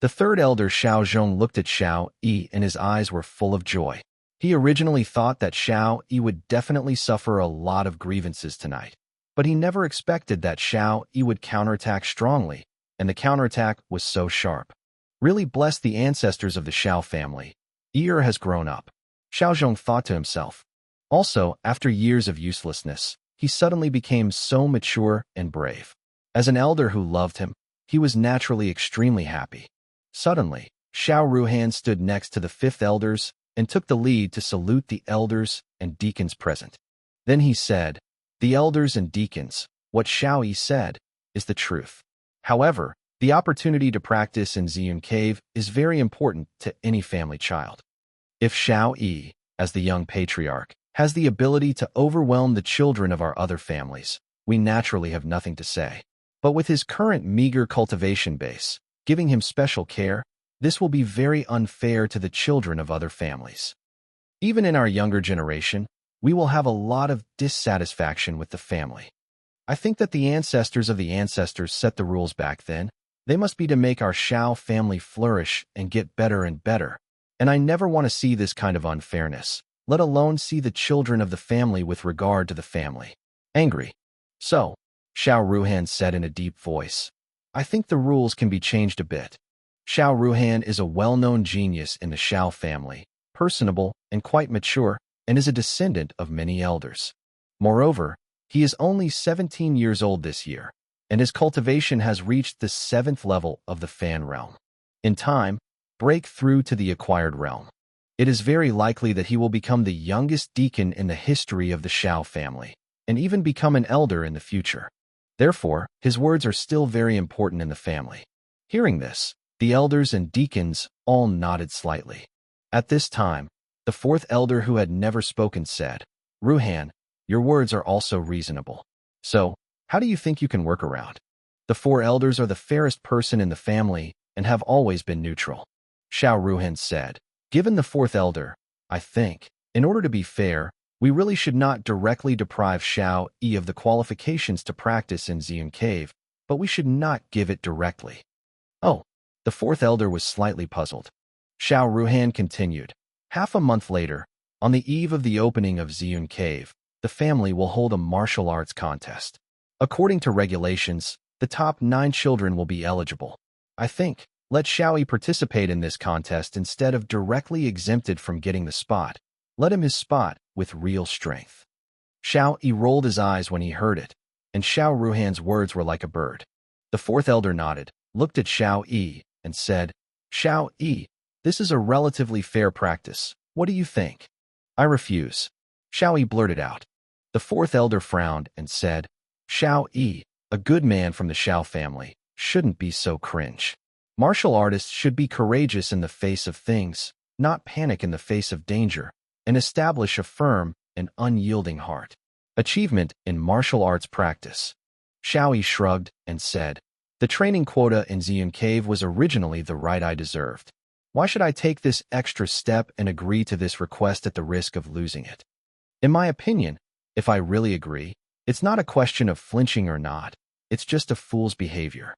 The 3rd elder Shao Zhong looked at Shao Yi and his eyes were full of joy. He originally thought that Shao Yi would definitely suffer a lot of grievances tonight, but he never expected that Shao Yi would counterattack strongly, and the counterattack was so sharp. Really bless the ancestors of the Shao family. Yi has grown up. Shao Zhong thought to himself. Also, after years of uselessness, he suddenly became so mature and brave. As an elder who loved him, he was naturally extremely happy. Suddenly, Shao Ruhan stood next to the 5th elders and took the lead to salute the elders and deacons present. Then he said, The elders and deacons, what Shao Yi said, is the truth. However, the opportunity to practice in Xian Cave is very important to any family child. If Xiao Yi, as the young patriarch, has the ability to overwhelm the children of our other families, we naturally have nothing to say. But with his current meager cultivation base, giving him special care, this will be very unfair to the children of other families. Even in our younger generation, we will have a lot of dissatisfaction with the family. I think that the ancestors of the ancestors set the rules back then. They must be to make our Xiao family flourish and get better and better. And I never want to see this kind of unfairness, let alone see the children of the family with regard to the family angry. So, Xiao Ruhan said in a deep voice, I think the rules can be changed a bit. Xiao Ruhan is a well-known genius in the Xiao family, personable and quite mature, and is a descendant of many elders. Moreover, he is only 17 years old this year, and his cultivation has reached the 7th level of the Fan realm. In time, break through to the acquired realm. It is very likely that he will become the youngest deacon in the history of the Xiao family, and even become an elder in the future. Therefore, his words are still very important in the family. Hearing this, the elders and deacons all nodded slightly. At this time, the 4th elder who had never spoken said, Ruhan, your words are also reasonable. So, how do you think you can work around? The 4 elders are the fairest person in the family and have always been neutral. Xiao Ruhan said, given the 4th elder, I think, in order to be fair, we really should not directly deprive Xiao Yi of the qualifications to practice in Xian Cave, but we should not give it directly. Oh, the 4th elder was slightly puzzled. Xiao Ruhan continued, half a month later, on the eve of the opening of Xian Cave, the family will hold a martial arts contest. According to regulations, the top 9 children will be eligible. I think, let Xiao Yi participate in this contest instead of directly exempted from getting the spot. Let him his spot with real strength. Xiao Yi rolled his eyes when he heard it, and Xiao Ruhan's words were like a bird. The 4th elder nodded, looked at Xiao Yi, and said, Xiao Yi, this is a relatively fair practice. What do you think? I refuse. Xiao Yi blurted out. The 4th elder frowned and said, Xiao Yi, a good man from the Xiao family, shouldn't be so cringe. Martial artists should be courageous in the face of things, not panic in the face of danger, and establish a firm and unyielding heart. Achievement in martial arts practice. Xiao Yi shrugged and said, the training quota in Xian Cave was originally the right I deserved. Why should I take this extra step and agree to this request at the risk of losing it? In my opinion, if I really agree, it's not a question of flinching or not, it's just a fool's behavior.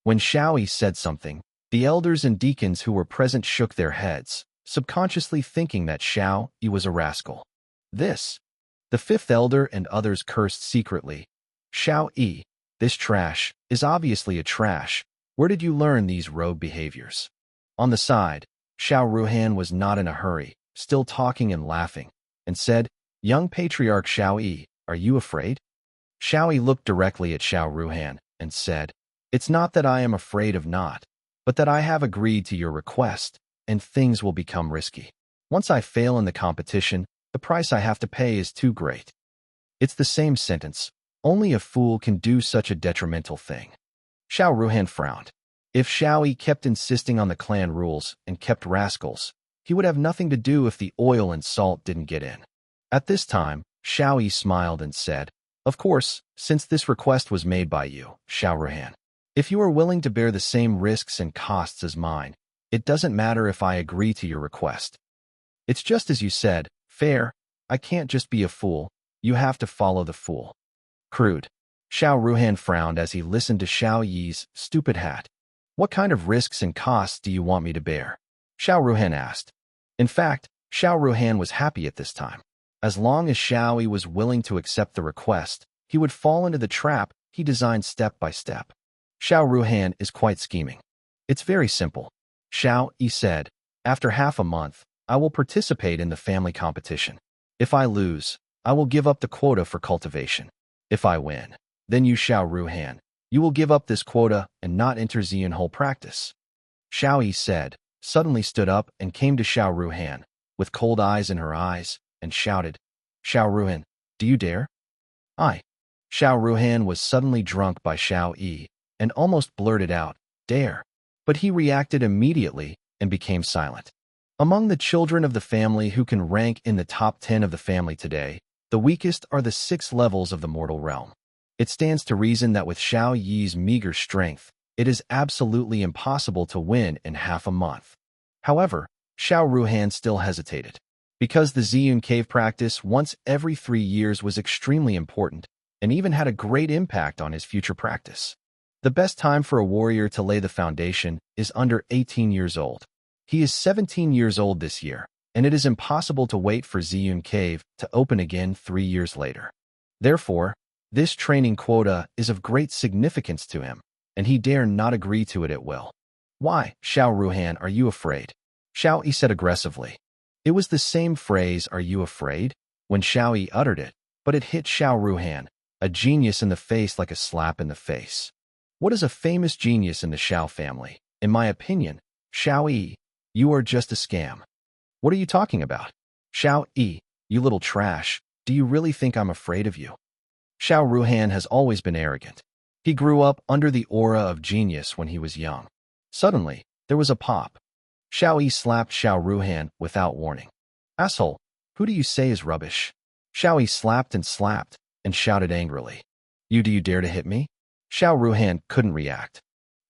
When Xiao Yi said something, the elders and deacons who were present shook their heads, subconsciously thinking that Xiao Yi was a rascal. The 5th elder and others cursed secretly. Xiao Yi, this trash, is obviously a trash. Where did you learn these rogue behaviors? On the side, Xiao Ruhan was not in a hurry, still talking and laughing, and said, young patriarch Xiao Yi, are you afraid? Xiao Yi looked directly at Xiao Ruhan and said, it's not that I am afraid of not, but that I have agreed to your request, and things will become risky. Once I fail in the competition, the price I have to pay is too great. It's the same sentence. Only a fool can do such a detrimental thing. Xiao Ruhan frowned. If Xiao Yi kept insisting on the clan rules and kept rascals, he would have nothing to do if the oil and salt didn't get in. At this time, Xiao Yi smiled and said, of course, since this request was made by you, Xiao Ruhan, if you are willing to bear the same risks and costs as mine, it doesn't matter if I agree to your request. It's just as you said, fair. I can't just be a fool. You have to follow the fool. Crude. Xiao Ruhan frowned as he listened to Xiao Yi's stupid hat. What kind of risks and costs do you want me to bear? Xiao Ruhan asked. In fact, Xiao Ruhan was happy at this time. As long as Xiao Yi was willing to accept the request, he would fall into the trap he designed step by step. Xiao Ruhan is quite scheming. It's very simple. Xiao Yi said, after half a month, I will participate in the family competition. If I lose, I will give up the quota for cultivation. If I win, then you Xiao Ruhan, you will give up this quota and not enter Xian whole practice. Xiao Yi said, suddenly stood up and came to Xiao Ruhan, with cold eyes in her eyes, and shouted, Xiao Ruhan, do you dare? I. Xiao Ruhan was suddenly drunk by Xiao Yi, and almost blurted out, dare. But he reacted immediately and became silent. Among the children of the family who can rank in the top 10 of the family today, the weakest are the 6 levels of the mortal realm. It stands to reason that with Xiao Yi's meager strength, it is absolutely impossible to win in half a month. However, Xiao Ruhan still hesitated. Because the Ziyun cave practice once every 3 years was extremely important and even had a great impact on his future practice. The best time for a warrior to lay the foundation is under 18 years old. He is 17 years old this year, and it is impossible to wait for Ziyun Cave to open again 3 years later. Therefore, this training quota is of great significance to him, and he dare not agree to it at will. Why, Xiao Ruhan, are you afraid? Xiao Yi said aggressively. It was the same phrase, are you afraid, when Xiao Yi uttered it, but it hit Xiao Ruhan, a genius, in the face like a slap in the face. What is a famous genius in the Xiao family? In my opinion, Xiao Yi, you are just a scam. What are you talking about? Xiao Yi, you little trash, do you really think I'm afraid of you? Xiao Ruhan has always been arrogant. He grew up under the aura of genius when he was young. Suddenly, there was a pop. Xiao Yi slapped Xiao Ruhan without warning. Asshole, who do you say is rubbish? Xiao Yi slapped and shouted angrily. Do you dare to hit me? Xiao Ruhan couldn't react.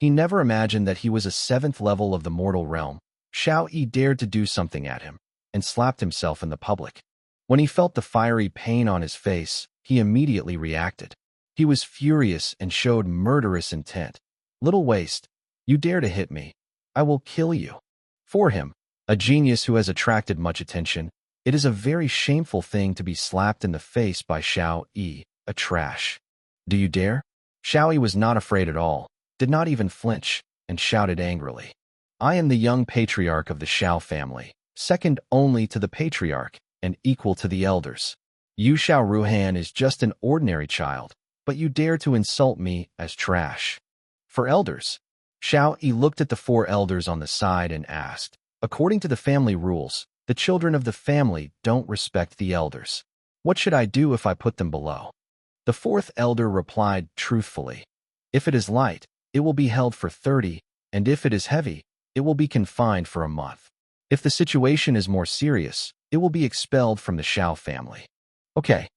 He never imagined that he was a 7th level of the mortal realm. Xiao Yi dared to do something at him and slapped himself in the public. When he felt the fiery pain on his face, he immediately reacted. He was furious and showed murderous intent. Little waste, you dare to hit me. I will kill you. For him, a genius who has attracted much attention, it is a very shameful thing to be slapped in the face by Xiao Yi, a trash. Do you dare? Xiao Yi was not afraid at all, did not even flinch, and shouted angrily. I am the young patriarch of the Xiao family, second only to the patriarch and equal to the elders. You, Xiao Ruhan, is just an ordinary child, but you dare to insult me as trash. For elders, Xiao Yi looked at the 4 elders on the side and asked, according to the family rules, the children of the family don't respect the elders. What should I do if I put them below? The 4th elder replied truthfully, if it is light, it will be held for 30, and if it is heavy, it will be confined for a month. If the situation is more serious, it will be expelled from the Xiao family. Okay.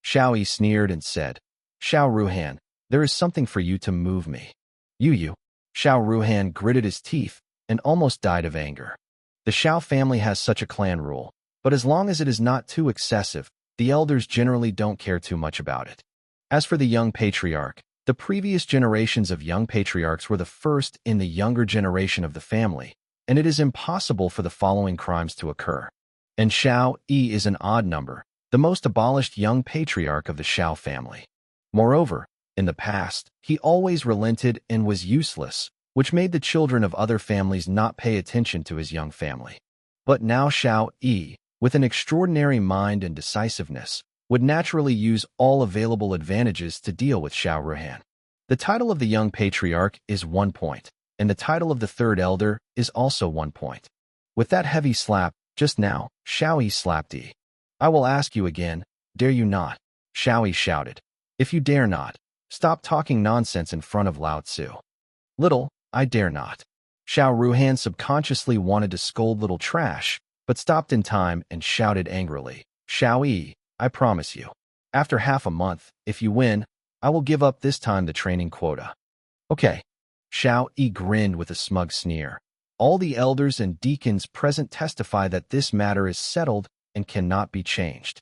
Xiao Yi sneered and said, Xiao Ruhan, there is something for you to move me. You. Xiao Ruhan gritted his teeth and almost died of anger. The Xiao family has such a clan rule, but as long as it is not too excessive, the elders generally don't care too much about it. As for the young patriarch, the previous generations of young patriarchs were the first in the younger generation of the family, and it is impossible for the following crimes to occur. And Xiao Yi is an odd number, the most abolished young patriarch of the Xiao family. Moreover, in the past, he always relented and was useless, which made the children of other families not pay attention to his young family. But now Xiao Yi, with an extraordinary mind and decisiveness, would naturally use all available advantages to deal with Xiao Ruhan. The title of the young patriarch is 1 point, and the title of the 3rd elder is also 1 point. With that heavy slap, just now, Xiao Yi slapped Yi. I will ask you again, dare you not? Xiao Yi shouted. If you dare not, stop talking nonsense in front of Lao Tzu. Little, I dare not. Xiao Ruhan subconsciously wanted to scold little trash, but stopped in time and shouted angrily, Xiao Yi, I promise you. After half a month, if you win, I will give up this time the training quota. Okay. Xiao Yi grinned with a smug sneer. All the elders and deacons present testify that this matter is settled and cannot be changed.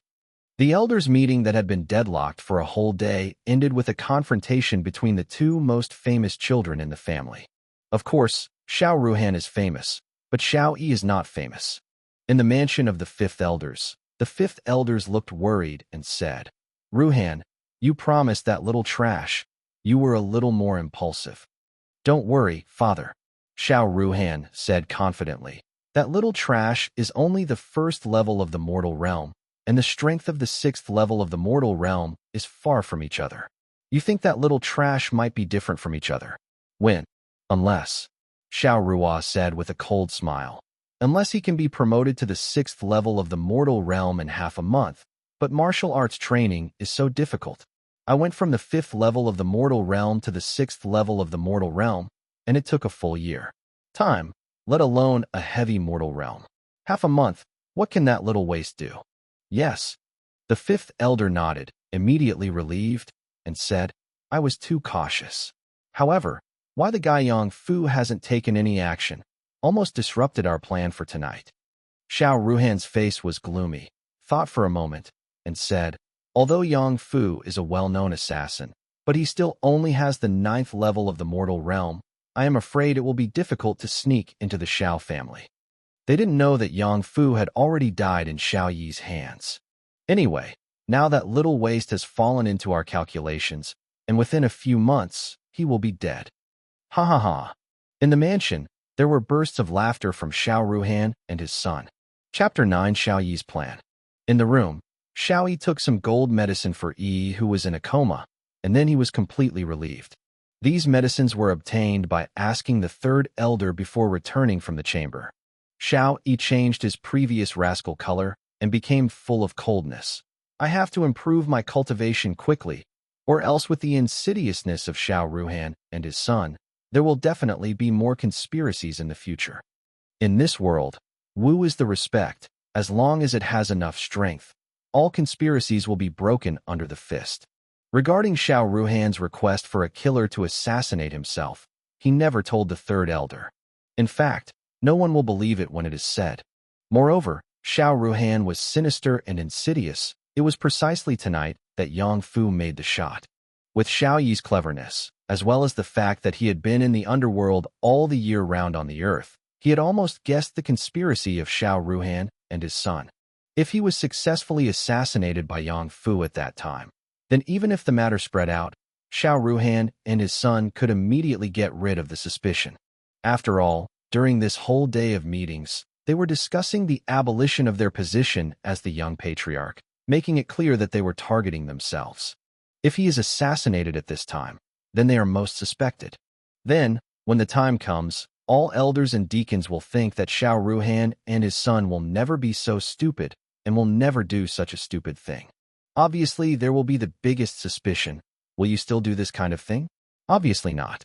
The elders' meeting that had been deadlocked for a whole day ended with a confrontation between the 2 most famous children in the family. Of course, Xiao Ruhan is famous, but Xiao Yi is not famous. In the mansion of the 5th elders, the 5th elders looked worried and said, Ruhan, you promised that little trash. You were a little more impulsive. Don't worry, father. Xiao Ruhan said confidently. That little trash is only the 1st level of the mortal realm, and the strength of the 6th level of the mortal realm is far from each other. You think that little trash might be different from each other? When? Unless, Xiao Ruwa said with a cold smile. Unless he can be promoted to the 6th level of the mortal realm in half a month, but martial arts training is so difficult. I went from the 5th level of the mortal realm to the 6th level of the mortal realm, and it took a full year. Time, let alone a heavy mortal realm. Half a month, what can that little waste do? Yes. The fifth elder nodded, immediately relieved, and said, I was too cautious. However, why the guy Yang Fu hasn't taken any action almost disrupted our plan for tonight. Xiao Ruhan's face was gloomy, thought for a moment, and said, although Yang Fu is a well-known assassin, but he still only has the 9th level of the mortal realm, I am afraid it will be difficult to sneak into the Xiao family. They didn't know that Yang Fu had already died in Xiao Yi's hands. Anyway, now that little waste has fallen into our calculations, and within a few months, he will be dead. Ha ha ha. In the mansion, there were bursts of laughter from Xiao Ruhan and his son. Chapter 9, Xiao Yi's Plan. In the room, Xiao Yi took some gold medicine for Yi, who was in a coma, and then he was completely relieved. These medicines were obtained by asking the third elder before returning from the chamber. Xiao Yi changed his previous rascal color and became full of coldness. I have to improve my cultivation quickly, or else with the insidiousness of Xiao Ruhan and his son, there will definitely be more conspiracies in the future. In this world, Wu is the respect. As long as it has enough strength, all conspiracies will be broken under the fist. Regarding Xiao Ruhan's request for a killer to assassinate himself, he never told the third elder. In fact, no one will believe it when it is said. Moreover, Xiao Ruhan was sinister and insidious. It was precisely tonight that Yang Fu made the shot. With Xiao Yi's cleverness, as well as the fact that he had been in the underworld all the year round on the earth, he had almost guessed the conspiracy of Xiao Ruhan and his son. If he was successfully assassinated by Yang Fu at that time, then even if the matter spread out, Xiao Ruhan and his son could immediately get rid of the suspicion. After all, during this whole day of meetings, they were discussing the abolition of their position as the young patriarch, making it clear that they were targeting themselves. If he is assassinated at this time, then they are most suspected. Then, when the time comes, all elders and deacons will think that Xiao Ruhan and his son will never be so stupid and will never do such a stupid thing. Obviously, there will be the biggest suspicion. Will you still do this kind of thing? Obviously not.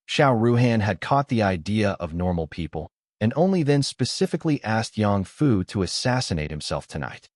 Xiao Ruhan had caught the idea of normal people and only then specifically asked Yang Fu to assassinate himself tonight.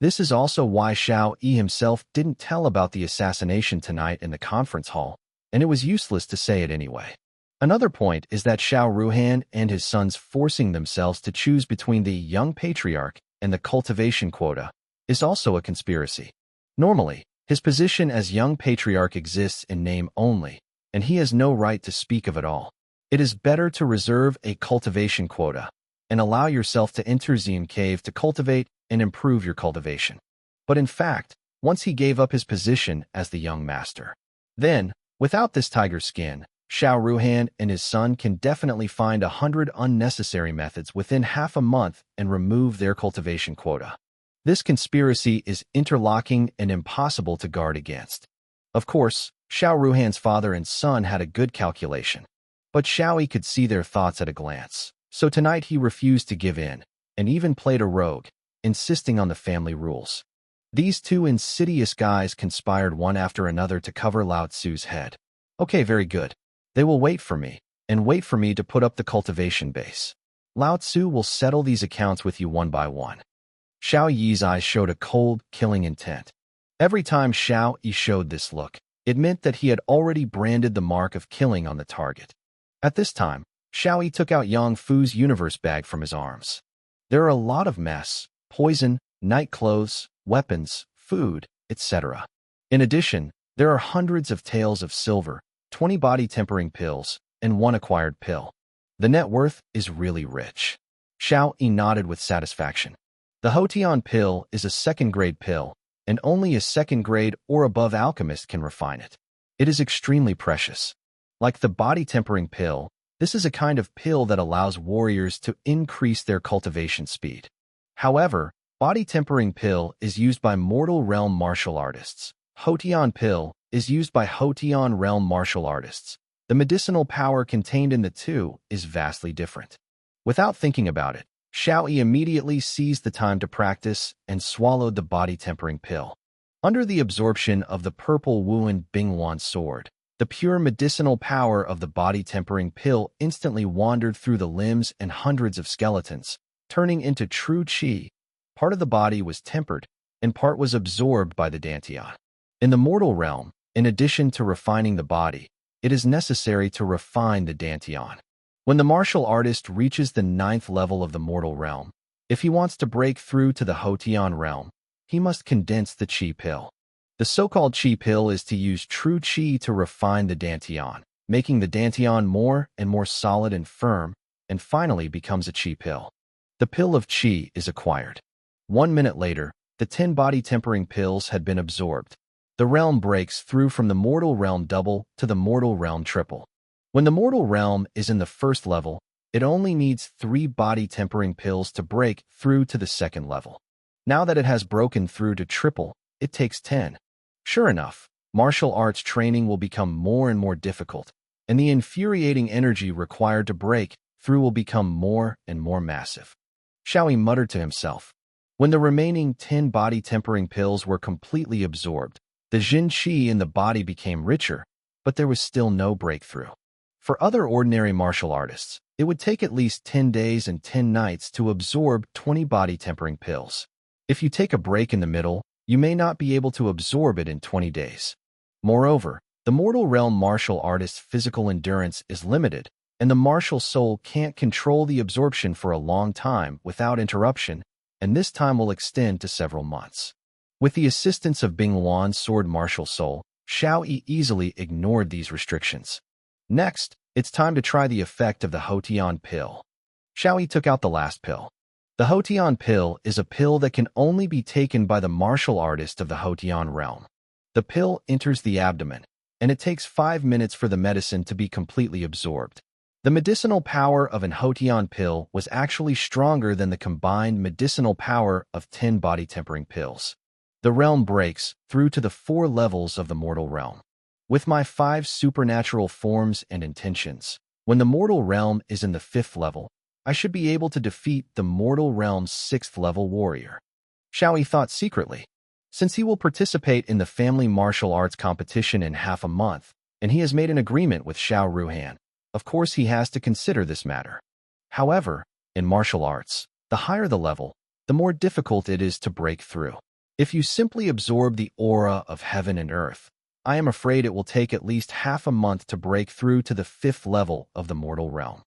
This is also why Xiao Yi himself didn't tell about the assassination tonight in the conference hall, and it was useless to say it anyway. Another point is that Xiao Ruhan and his sons forcing themselves to choose between the young patriarch and the cultivation quota is also a conspiracy. Normally, his position as young patriarch exists in name only, and he has no right to speak of it all. It is better to reserve a cultivation quota and allow yourself to enter Xian Cave to cultivate and improve your cultivation. But in fact, once he gave up his position as the young master, then, without this tiger skin, Xiao Ruhan and his son can definitely find 100 unnecessary methods within half a month and remove their cultivation quota. This conspiracy is interlocking and impossible to guard against. Of course, Xiao Ruhan's father and son had a good calculation, but Xiao Yi could see their thoughts at a glance, so tonight he refused to give in, and even played a rogue, insisting on the family rules. These two insidious guys conspired one after another to cover Lao Tzu's head. Okay, very good. They will wait for me, and wait for me to put up the cultivation base. Lao Tzu will settle these accounts with you one by one. Xiao Yi's eyes showed a cold, killing intent. Every time Xiao Yi showed this look, it meant that he had already branded the mark of killing on the target. At this time, Xiao Yi took out Yang Fu's universe bag from his arms. There are a lot of mess, poison, night clothes, weapons, food, etc. In addition, there are hundreds of taels of silver, 20 body-tempering pills, and 1 acquired pill. The net worth is really rich. Xiao Yi nodded with satisfaction. The Hotian pill is a second-grade pill, and only a second-grade or above alchemist can refine it. It is extremely precious. Like the body-tempering pill, this is a kind of pill that allows warriors to increase their cultivation speed. However, body-tempering pill is used by mortal realm martial artists. Hotian pill is used by Hotian realm martial artists. The medicinal power contained in the two is vastly different. Without thinking about it, Xiao Yi immediately seized the time to practice and swallowed the body-tempering pill. Under the absorption of the purple Wuan Bingwan sword, the pure medicinal power of the body-tempering pill instantly wandered through the limbs and hundreds of skeletons, turning into true qi. Part of the body was tempered, and part was absorbed by the dantian. In the mortal realm, in addition to refining the body, it is necessary to refine the dantian. When the martial artist reaches the 9th level of the mortal realm, if he wants to break through to the Hotian realm, he must condense the qi pill. The so-called qi pill is to use true qi to refine the dantian, making the dantian more and more solid and firm, and finally becomes a qi pill. The pill of qi is acquired. 1 minute later, the 10 body tempering pills had been absorbed. The realm breaks through from the mortal realm double to the mortal realm triple. When the mortal realm is in the 1st level, it only needs 3 body tempering pills to break through to the 2nd level. Now that it has broken through to triple, it takes 10. Sure enough, martial arts training will become more and more difficult, and the infuriating energy required to break through will become more and more massive. Xiaoyi muttered to himself. When the remaining 10 body tempering pills were completely absorbed, the Jin Qi in the body became richer, but there was still no breakthrough. For other ordinary martial artists, it would take at least 10 days and 10 nights to absorb 20 body tempering pills. If you take a break in the middle, you may not be able to absorb it in 20 days. Moreover, the mortal realm martial artist's physical endurance is limited, and the martial soul can't control the absorption for a long time without interruption, and this time will extend to several months. With the assistance of Bing Luan's sword martial soul, Xiao Yi easily ignored these restrictions. Next, it's time to try the effect of the Hotian pill. Xiao Yi took out the last pill. The Hotian pill is a pill that can only be taken by the martial artist of the Hotian realm. The pill enters the abdomen, and it takes 5 minutes for the medicine to be completely absorbed. The medicinal power of an Hotian pill was actually stronger than the combined medicinal power of 10 body tempering pills. The realm breaks through to the 4 levels of the mortal realm. With my 5 supernatural forms and intentions, when the mortal realm is in the 5th level, I should be able to defeat the mortal realm's 6th level warrior. Xiaoyi thought secretly. Since he will participate in the family martial arts competition in half a month, and he has made an agreement with Xiao Ruhan, of course he has to consider this matter. However, in martial arts, the higher the level, the more difficult it is to break through. If you simply absorb the aura of heaven and earth, I am afraid it will take at least half a month to break through to the 5th level of the mortal realm.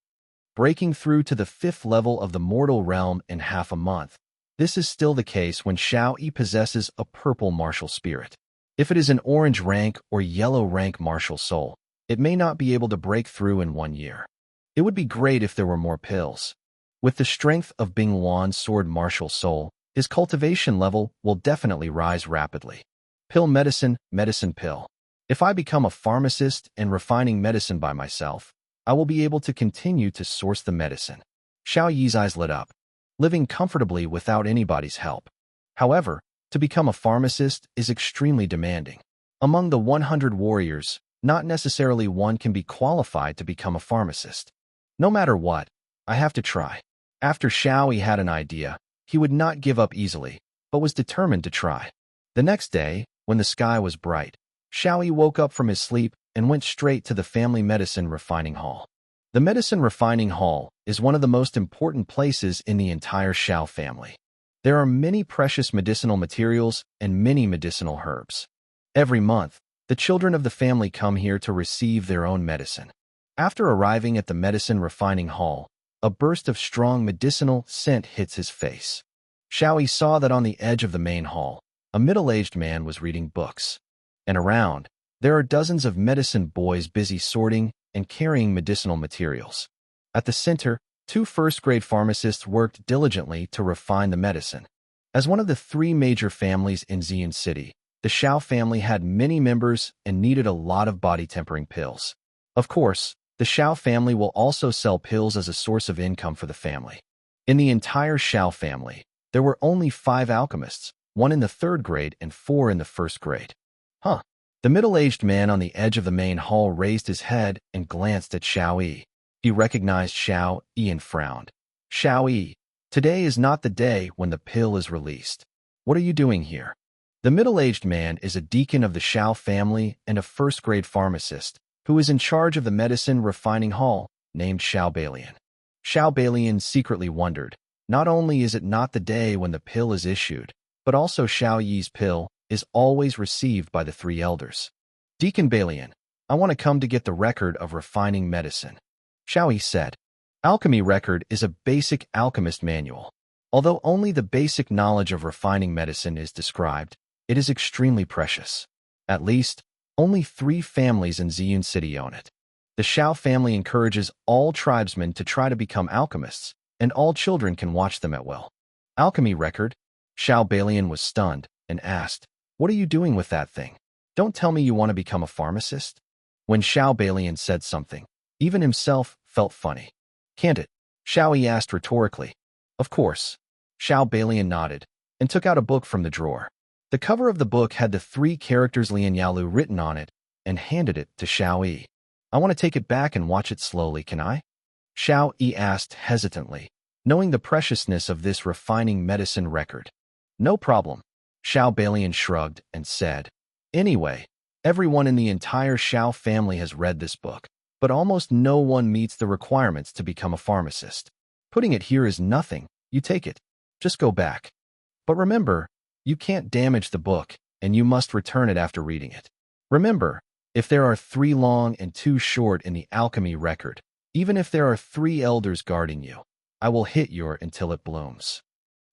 Breaking through to the 5th level of the mortal realm in half a month. This is still the case when Xiao Yi possesses a purple martial spirit. If it is an orange rank or yellow rank martial soul, it may not be able to break through in 1 year. It would be great if there were more pills. With the strength of Bing Luan's sword martial soul, his cultivation level will definitely rise rapidly. Pill medicine, medicine pill. If I become a pharmacist and refining medicine by myself, I will be able to continue to source the medicine. Xiao Yi's eyes lit up, living comfortably without anybody's help. However, to become a pharmacist is extremely demanding. Among the 100 warriors, not necessarily one can be qualified to become a pharmacist. No matter what, I have to try. After Xiao Yi had an idea, he would not give up easily, but was determined to try. The next day, when the sky was bright, Xiao Yi woke up from his sleep and went straight to the family medicine refining hall. The medicine refining hall is one of the most important places in the entire Xiao family. There are many precious medicinal materials and many medicinal herbs. Every month, the children of the family come here to receive their own medicine. After arriving at the medicine refining hall, a burst of strong medicinal scent hits his face. Xiao Yi saw that on the edge of the main hall, a middle-aged man was reading books. And around, there are dozens of medicine boys busy sorting and carrying medicinal materials. At the center, 2 first-grade pharmacists worked diligently to refine the medicine. As one of the 3 major families in Xian City, the Xiao family had many members and needed a lot of body-tempering pills. Of course, the Xiao family will also sell pills as a source of income for the family. In the entire Xiao family, there were only 5 alchemists, 1 in the 3rd grade and 4 in the 1st grade. The middle-aged man on the edge of the main hall raised his head and glanced at Xiao Yi. He recognized Xiao Yi and frowned. Xiao Yi, today is not the day when the pill is released. What are you doing here? The middle-aged man is a deacon of the Xiao family and a first-grade pharmacist, who is in charge of the medicine refining hall, named Xiao Balian. Xiao Balian secretly wondered, Not only is it not the day when the pill is issued, but also Xiao Yi's pill is always received by the three elders. Deacon Balian, I want to come to get the record of refining medicine. Xiao Yi said. Alchemy record is a basic alchemist manual. Although only the basic knowledge of refining medicine is described, it is extremely precious. At least, only 3 families in Ziyun City own it. The Xiao family encourages all tribesmen to try to become alchemists, and all children can watch them at will. Alchemy record? Xiao Balian was stunned and asked, What are you doing with that thing? Don't tell me you want to become a pharmacist? When Xiao Balian said something, even himself felt funny. Can't it? Xiao Yi asked rhetorically. Of course. Xiao Balian nodded and took out a book from the drawer. The cover of the book had the 3 characters Lian Yalu written on it and handed it to Xiao Yi. I want to take it back and watch it slowly, can I? Xiao Yi asked hesitantly, knowing the preciousness of this refining medicine record. No problem. Xiao Balian shrugged and said, Anyway, everyone in the entire Xiao family has read this book, but almost no one meets the requirements to become a pharmacist. Putting it here is nothing. You take it. Just go back. But remember, you can't damage the book, and you must return it after reading it. Remember, if there are 3 long and 2 short in the alchemy record, even if there are 3 elders guarding you, I will hit you until it blooms.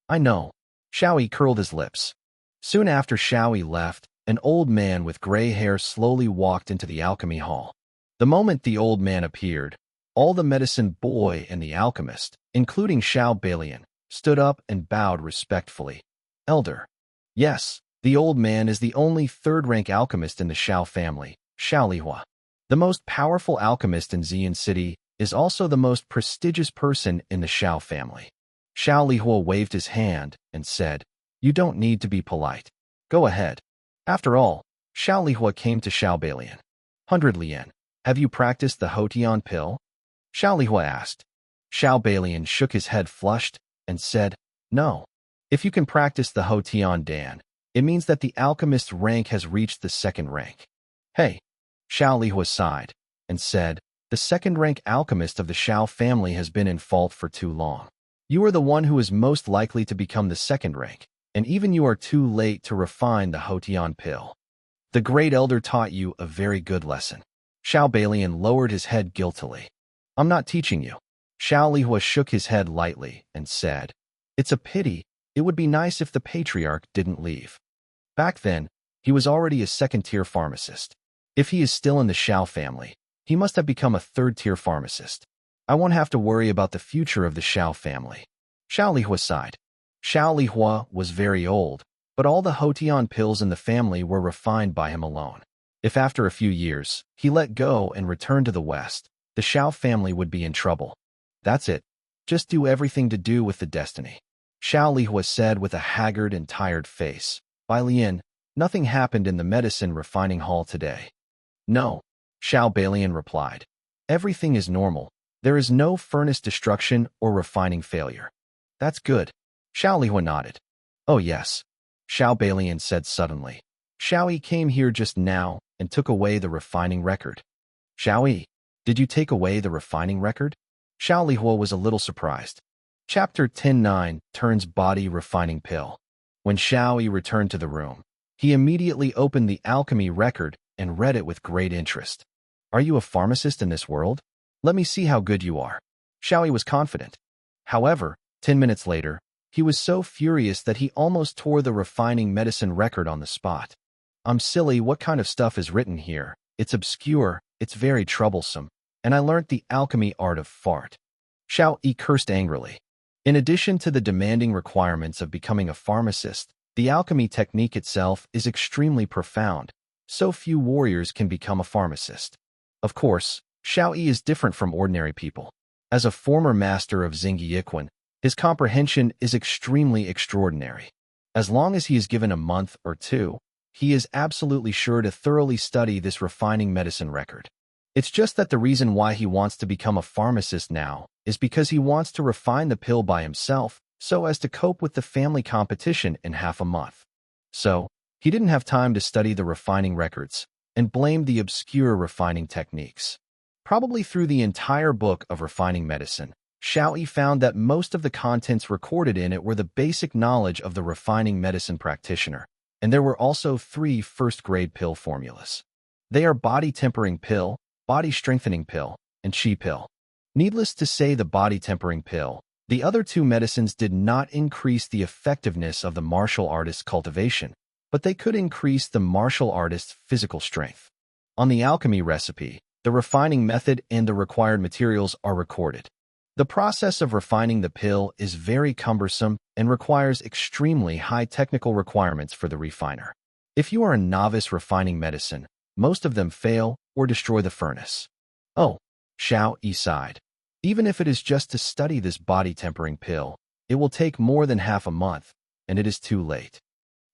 I know. Xiao Yi curled his lips. Soon after Xiao Yi left, an old man with gray hair slowly walked into the alchemy hall. The moment the old man appeared, all the medicine boy and the alchemist, including Xiao Balian, stood up and bowed respectfully. Elder. Yes, the old man is the only 3rd-rank alchemist in the Xiao family, Xiao Lihua. The most powerful alchemist in Ziyun City is also the most prestigious person in the Xiao family. Xiao Lihua waved his hand and said, You don't need to be polite. Go ahead. After all, Xiao Lihua came to Xiao Balian. 100 Lian, have you practiced the Hotian pill? Xiao Lihua asked. Xiao Balian shook his head flushed and said, No. If you can practice the Hotian Dan, it means that the alchemist's rank has reached the 2nd rank. Hey. Xiao Lihua sighed and said, The 2nd-rank alchemist of the Xiao family has been in fault for too long. You are the one who is most likely to become the 2nd rank, and even you are too late to refine the Hotian pill. The great elder taught you a very good lesson. Xiao Balian lowered his head guiltily. I'm not teaching you. Xiao Lihua shook his head lightly and said, It's a pity. It would be nice if the patriarch didn't leave. Back then, he was already a 2nd-tier pharmacist. If he is still in the Xiao family, he must have become a 3rd-tier pharmacist. I won't have to worry about the future of the Xiao family. Xiao Lihua sighed. Xiao Lihua was very old, but all the Hotian pills in the family were refined by him alone. If after a few years, he let go and returned to the West, the Xiao family would be in trouble. That's it. Just do everything to do with the destiny. Xiao Lihua said with a haggard and tired face. Bai Lian, nothing happened in the medicine refining hall today. No. Xiao Balian replied. Everything is normal. There is no furnace destruction or refining failure. That's good. Xiao Lihua nodded. Oh yes. Xiao Balian said suddenly. Xiao Yi came here just now and took away the refining record. Xiao Yi, did you take away the refining record? Xiao Lihua was a little surprised. Chapter 10-9 turns body refining pill. When Xiao Yi returned to the room, he immediately opened the alchemy record and read it with great interest. Are you a pharmacist in this world? Let me see how good you are. Xiao Yi was confident. However, 10 minutes later, he was so furious that he almost tore the refining medicine record on the spot. I'm silly, what kind of stuff is written here? It's obscure, it's very troublesome, and I learnt the alchemy art of fart. Xiao Yi cursed angrily. In addition to the demanding requirements of becoming a pharmacist, the alchemy technique itself is extremely profound. So few warriors can become a pharmacist. Of course, Xiao Yi is different from ordinary people. As a former master of Xingyiquan, his comprehension is extremely extraordinary. As long as he is given a month or 2, he is absolutely sure to thoroughly study this refining medicine record. It's just that the reason why he wants to become a pharmacist now is because he wants to refine the pill by himself so as to cope with the family competition in half a month. So, he didn't have time to study the refining records and blamed the obscure refining techniques. Probably through the entire book of refining medicine, Xiao Yi found that most of the contents recorded in it were the basic knowledge of the refining medicine practitioner, and there were also 3 first-grade pill formulas. They are body tempering pill, body strengthening pill, and qi pill. Needless to say, the body tempering pill, the other 2 medicines did not increase the effectiveness of the martial artist's cultivation, but they could increase the martial artist's physical strength. On the alchemy recipe, the refining method and the required materials are recorded. The process of refining the pill is very cumbersome and requires extremely high technical requirements for the refiner. If you are a novice refining medicine, most of them fail or destroy the furnace. Oh, Xiao Yi sighed. Even if it is just to study this body tempering pill, it will take more than half a month, and it is too late.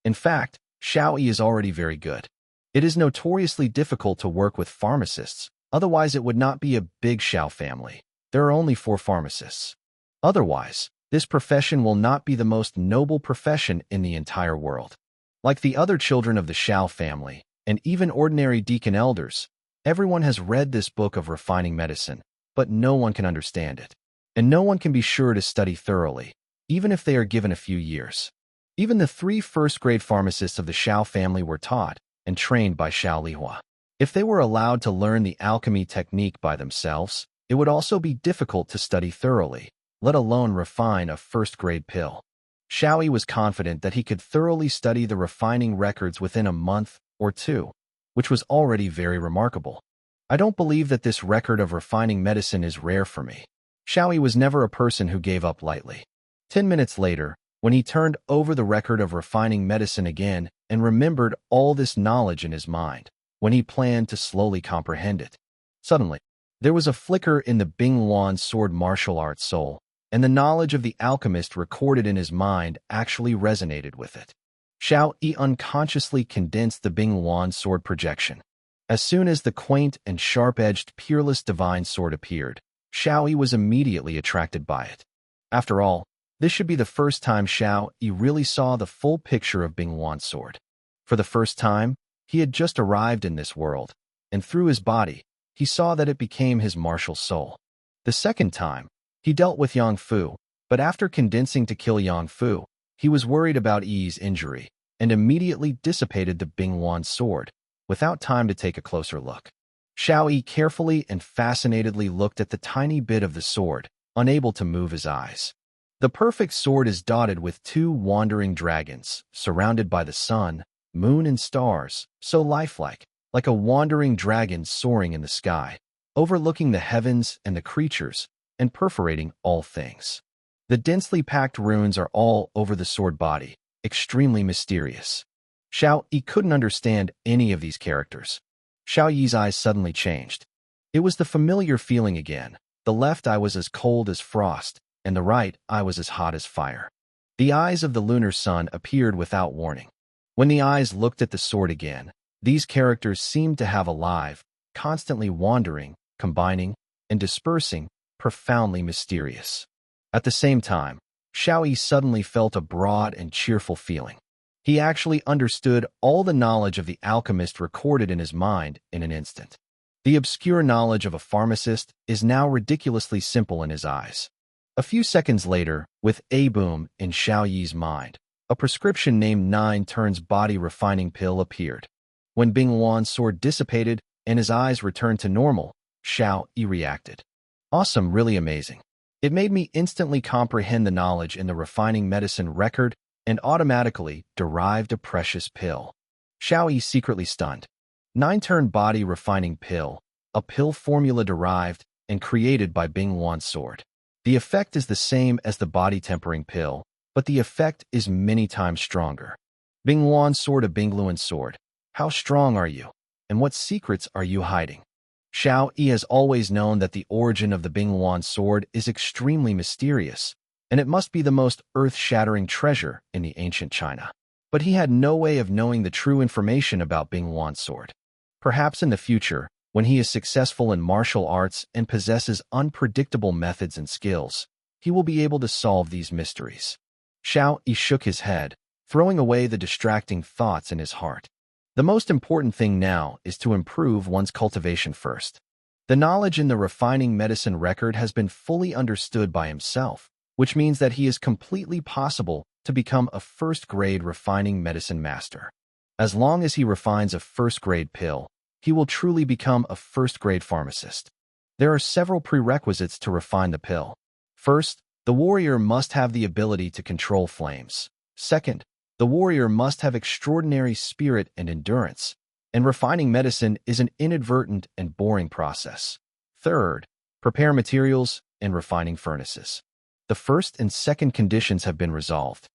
In fact, Xiao Yi is already very good. It is notoriously difficult to work with pharmacists, otherwise it would not be a big Xiao family. There are only 4 pharmacists. Otherwise, this profession will not be the most noble profession in the entire world. Like the other children of the Xiao family, and even ordinary deacon elders, everyone has read this book of refining medicine, but no one can understand it. And no one can be sure to study thoroughly, even if they are given a few years. Even the 3 first-grade pharmacists of the Xiao family were taught and trained by Xiao Lihua. If they were allowed to learn the alchemy technique by themselves, it would also be difficult to study thoroughly, let alone refine a first-grade pill. Xiao Yi was confident that he could thoroughly study the refining records within a month or 2, which was already very remarkable. I don't believe that this record of refining medicine is rare for me. Xiao Yi was never a person who gave up lightly. 10 minutes later, when he turned over the record of refining medicine again and remembered all this knowledge in his mind, when he planned to slowly comprehend it, suddenly, there was a flicker in the Bingluan sword martial arts soul, and the knowledge of the alchemist recorded in his mind actually resonated with it. Xiao Yi unconsciously condensed the Bingluan sword projection. As soon as the quaint and sharp-edged peerless divine sword appeared, Xiao Yi was immediately attracted by it. After all, this should be the first time Xiao Yi really saw the full picture of Bingluan's sword. For the first time, he had just arrived in this world, and through his body, he saw that it became his martial soul. The second time, he dealt with Yang Fu, but after condensing to kill Yang Fu, he was worried about Yi's injury, and immediately dissipated the Bingluan sword, without time to take a closer look. Xiao Yi carefully and fascinatedly looked at the tiny bit of the sword, unable to move his eyes. The perfect sword is dotted with 2 wandering dragons, surrounded by the sun, moon, and stars, so lifelike, like a wandering dragon soaring in the sky, overlooking the heavens and the creatures, and perforating all things. The densely packed runes are all over the sword body, extremely mysterious. Xiao Yi couldn't understand any of these characters. Xiao Yi's eyes suddenly changed. It was the familiar feeling again. The left eye was as cold as frost, and the right eye was as hot as fire. The eyes of the lunar sun appeared without warning. When the eyes looked at the sword again, these characters seemed to have alive, constantly wandering, combining, and dispersing, profoundly mysterious. At the same time, Xiao Yi suddenly felt a broad and cheerful feeling. He actually understood all the knowledge of the alchemist recorded in his mind in an instant. The obscure knowledge of a pharmacist is now ridiculously simple in his eyes. A few seconds later, with a boom in Xiao Yi's mind, a prescription named 9 turns body refining pill appeared. When Bingluan's sword dissipated and his eyes returned to normal, Xiao Yi reacted. Awesome, really amazing. It made me instantly comprehend the knowledge in the refining medicine record and automatically derived a precious pill. Xiao Yi secretly stunned. 9 turned body refining pill, a pill formula derived and created by Bingluan's sword. The effect is the same as the body tempering pill, but the effect is many times stronger. Bingluan's sword, a Bingluan sword. How strong are you? And what secrets are you hiding? Xiao Yi has always known that the origin of the Bingluan sword is extremely mysterious, and it must be the most earth-shattering treasure in the ancient China. But he had no way of knowing the true information about Bingluan's sword. Perhaps in the future, when he is successful in martial arts and possesses unpredictable methods and skills, he will be able to solve these mysteries. Xiao Yi shook his head, throwing away the distracting thoughts in his heart. The most important thing now is to improve one's cultivation first. The knowledge in the refining medicine record has been fully understood by himself, which means that he is completely possible to become a first-grade refining medicine master. As long as he refines a first-grade pill, he will truly become a first-grade pharmacist. There are several prerequisites to refine the pill. First, the warrior must have the ability to control flames. Second, the warrior must have extraordinary spirit and endurance, and refining medicine is an inadvertent and boring process. Third, prepare materials and refining furnaces. The first and second conditions have been resolved.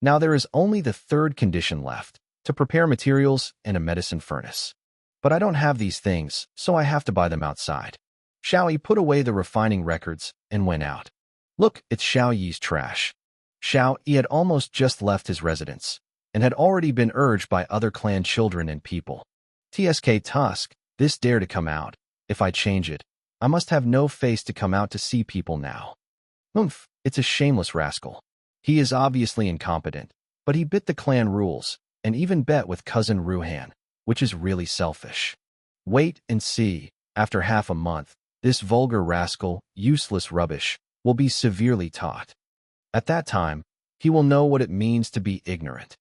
Now there is only the third condition left, to prepare materials and a medicine furnace. But I don't have these things, so I have to buy them outside. Xiao Yi put away the refining records and went out. Look, it's Xiao Yi's trash. Xiao Yi had almost just left his residence, and had already been urged by other clan children and people. TSK Tusk, this dare to come out. If I change it, I must have no face to come out to see people now. Oomph, it's a shameless rascal. He is obviously incompetent, but he bit the clan rules, and even bet with cousin Ruhan, which is really selfish. Wait and see, after half a month, this vulgar rascal, useless rubbish, will be severely taught. At that time, he will know what it means to be ignorant.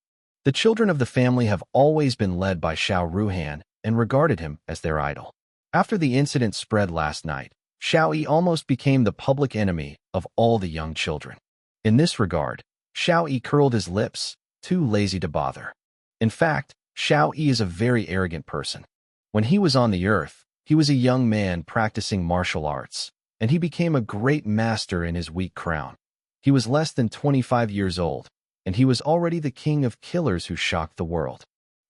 The children of the family have always been led by Xiao Ruhan and regarded him as their idol. After the incident spread last night, Xiao Yi almost became the public enemy of all the young children. In this regard, Xiao Yi curled his lips, too lazy to bother. In fact, Xiao Yi is a very arrogant person. When he was on the earth, he was a young man practicing martial arts, and he became a great master in his weak crown. He was less than 25 years old, and he was already the king of killers who shocked the world.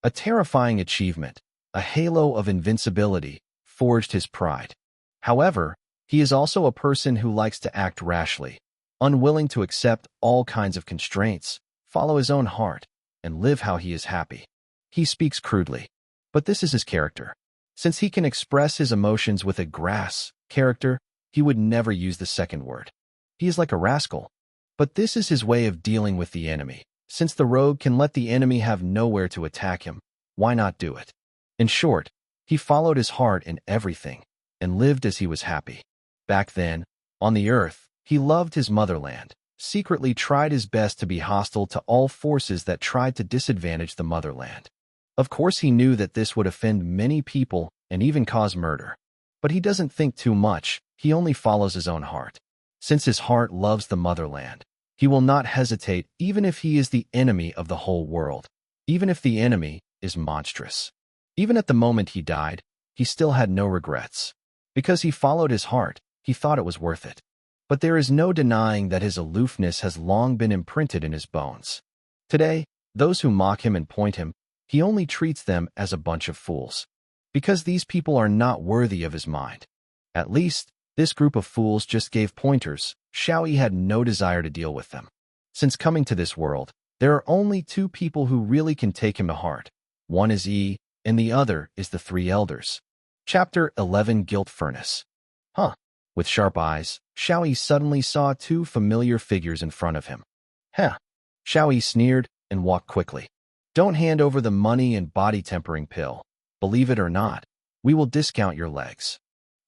A terrifying achievement, a halo of invincibility, forged his pride. However, he is also a person who likes to act rashly, unwilling to accept all kinds of constraints, follow his own heart, and live how he is happy. He speaks crudely, but this is his character. Since he can express his emotions with a grass character, he would never use the second word. He is like a rascal, but this is his way of dealing with the enemy. Since the rogue can let the enemy have nowhere to attack him, why not do it? In short, he followed his heart in everything, and lived as he was happy. Back then, on the earth, he loved his motherland, secretly tried his best to be hostile to all forces that tried to disadvantage the motherland. Of course he knew that this would offend many people and even cause murder. But he doesn't think too much, he only follows his own heart. Since his heart loves the motherland, he will not hesitate even if he is the enemy of the whole world, even if the enemy is monstrous. Even at the moment he died, he still had no regrets. Because he followed his heart, he thought it was worth it. But there is no denying that his aloofness has long been imprinted in his bones. Today, those who mock him and point him, he only treats them as a bunch of fools. Because these people are not worthy of his mind. At least, this group of fools just gave pointers. Xiao Yi had no desire to deal with them. Since coming to this world, there are only two people who really can take him to heart. One is Yi, and the other is the three elders. Chapter 11 Guilt Furnace. With sharp eyes, Xiao Yi suddenly saw two familiar figures in front of him. Xiao Yi sneered and walked quickly. Don't hand over the money and body-tempering pill. Believe it or not, we will discount your legs.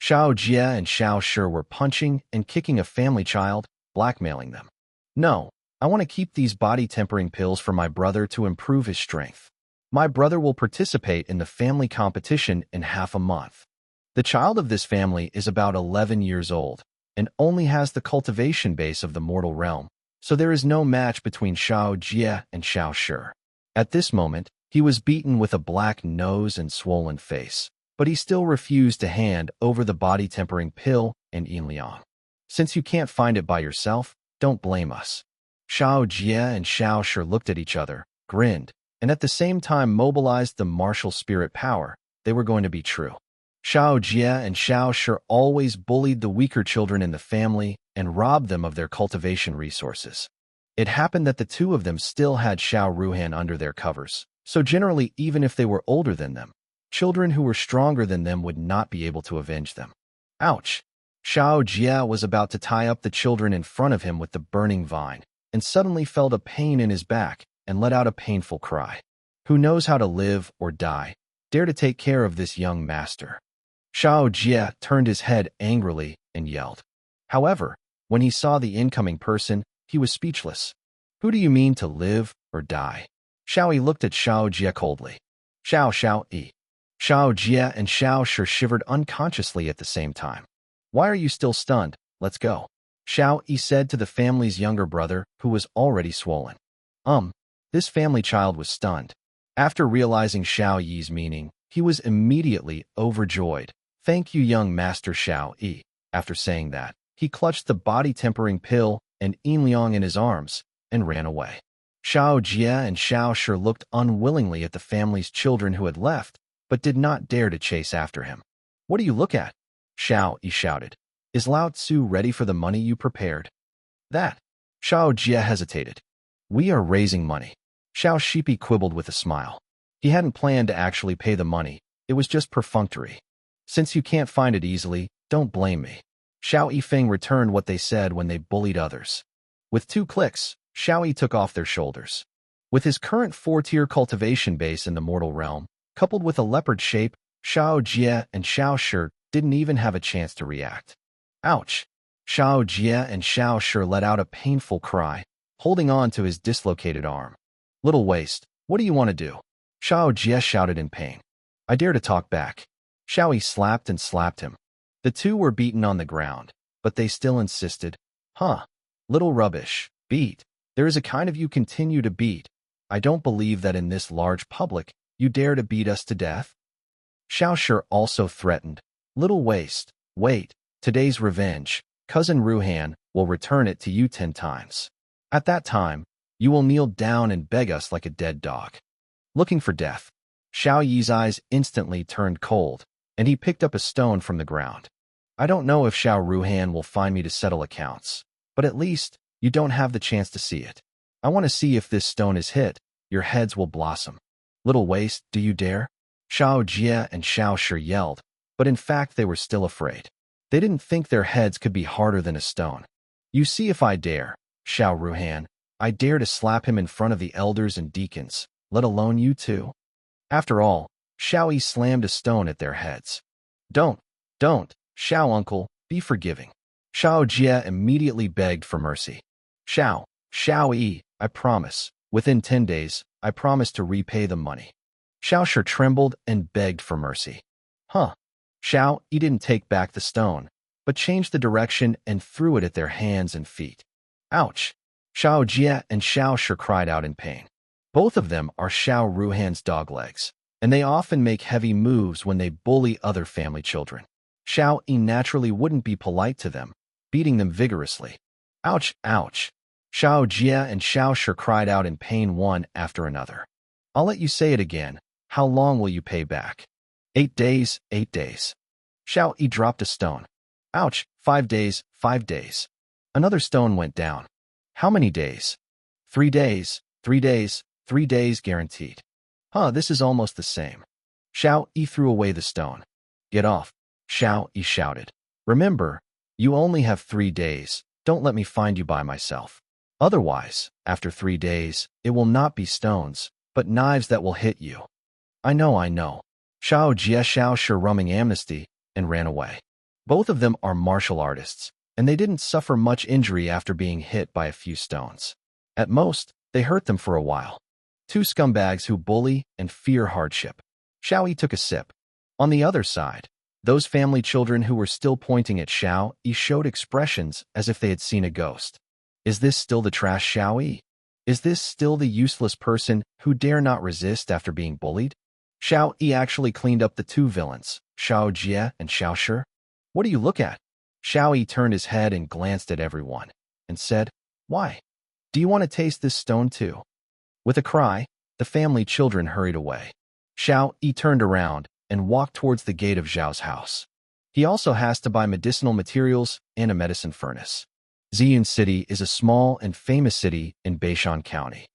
Xiao Jie and Xiao Shi were punching and kicking a family child, blackmailing them. No, I want to keep these body-tempering pills for my brother to improve his strength. My brother will participate in the family competition in half a month. The child of this family is about 11 years old and only has the cultivation base of the mortal realm, so there is no match between Xiao Jie and Xiao Shi. At this moment, he was beaten with a black nose and swollen face, but he still refused to hand over the body-tempering pill and Yin Liang. Since you can't find it by yourself, don't blame us. Xiao Jie and Xiao Shi looked at each other, grinned, and at the same time mobilized the martial spirit power. They were going to be true. Xiao Jie and Xiao Shi always bullied the weaker children in the family and robbed them of their cultivation resources. It happened that the two of them still had Xiao Ruhan under their covers, so generally even if they were older than them, children who were stronger than them would not be able to avenge them. Ouch! Xiao Jie was about to tie up the children in front of him with the burning vine, and suddenly felt a pain in his back and let out a painful cry. Who knows how to live or die? Dare to take care of this young master. Xiao Jie turned his head angrily and yelled. However, when he saw the incoming person, he was speechless. Who do you mean to live or die? Xiao Yi looked at Xiao Jie coldly. Xiao Yi. Xiao Jie and Xiao Shi shivered unconsciously at the same time. Why are you still stunned? Let's go. Xiao Yi said to the family's younger brother, who was already swollen. This family child was stunned. After realizing Xiao Yi's meaning, he was immediately overjoyed. Thank you, young master Xiao Yi. After saying that, he clutched the body-tempering pill and Yin Liang in his arms and ran away. Xiao Jie and Xiao Shi looked unwillingly at the family's children who had left, but did not dare to chase after him. What do you look at? Xiao Yi shouted. Is Lao Tzu ready for the money you prepared? That. Xiao Jie hesitated. We are raising money. Xiao Shipi quibbled with a smile. He hadn't planned to actually pay the money, it was just perfunctory. Since you can't find it easily, don't blame me. Xiao Yifeng returned what they said when they bullied others. With 2 clicks, Xiao Yi took off their shoulders. With his current 4-tier cultivation base in the mortal realm, coupled with a leopard shape, Xiao Jie and Xiao Shi didn't even have a chance to react. Ouch! Xiao Jie and Xiao Shi let out a painful cry, holding on to his dislocated arm. Little waste, what do you want to do? Xiao Jie shouted in pain. I dare to talk back. Xiao Yi slapped and slapped him. The two were beaten on the ground, but they still insisted. Little rubbish, beat. There is a kind of you continue to beat. I don't believe that in this large public, you dare to beat us to death. Xiao Shi also threatened. Little waste, wait, today's revenge, cousin Ruhan, will return it to you 10 times. At that time, you will kneel down and beg us like a dead dog. Looking for death. Xiao Yi's eyes instantly turned cold, and he picked up a stone from the ground. I don't know if Xiao Ruhan will find me to settle accounts, but at least, you don't have the chance to see it. I want to see if this stone is hit, your heads will blossom. Little waste, do you dare? Xiao Jie and Xiao Shi yelled, but in fact they were still afraid. They didn't think their heads could be harder than a stone. You see if I dare, Xiao Ruhan. I dare to slap him in front of the elders and deacons, let alone you two. After all, Xiao Yi slammed a stone at their heads. Don't, Xiao uncle, be forgiving. Xiao Jie immediately begged for mercy. Xiao Yi, I promise, within 10 days, I promise to repay the money. Xiao Shi trembled and begged for mercy. Xiao Yi didn't take back the stone, but changed the direction and threw it at their hands and feet. Ouch! Xiao Jie and Xiao Shi cried out in pain. Both of them are Xiao Ruhan's doglegs, and they often make heavy moves when they bully other family children. Xiao Yi naturally wouldn't be polite to them, beating them vigorously. Ouch, ouch! Xiao Jie and Xiao Shi cried out in pain one after another. I'll let you say it again. How long will you pay back? 8 days, 8 days. Xiao Yi dropped a stone. Ouch, 5 days, 5 days. Another stone went down. How many days? 3 days, 3 days, 3 days guaranteed. This is almost the same. Xiao Yi threw away the stone. Get off, Xiao Yi shouted. Remember, you only have 3 days. Don't let me find you by myself. Otherwise, after 3 days, it will not be stones, but knives that will hit you. I know. Xiao Jie Xiao Shi rumming amnesty and ran away. Both of them are martial artists, and they didn't suffer much injury after being hit by a few stones. At most, they hurt them for a while. 2 scumbags who bully and fear hardship. Xiao Yi took a sip. On the other side, those family children who were still pointing at Xiao Yi showed expressions as if they had seen a ghost. Is this still the trash Xiao Yi? Is this still the useless person who dare not resist after being bullied? Xiao Yi actually cleaned up the 2 villains, Xiao Jie and Xiao Shi. What do you look at? Xiao Yi turned his head and glanced at everyone, and said, Why? Do you want to taste this stone too? With a cry, the family children hurried away. Xiao Yi turned around and walked towards the gate of Zhao's house. He also has to buy medicinal materials and a medicine furnace. Ziyun City is a small and famous city in Beishan County.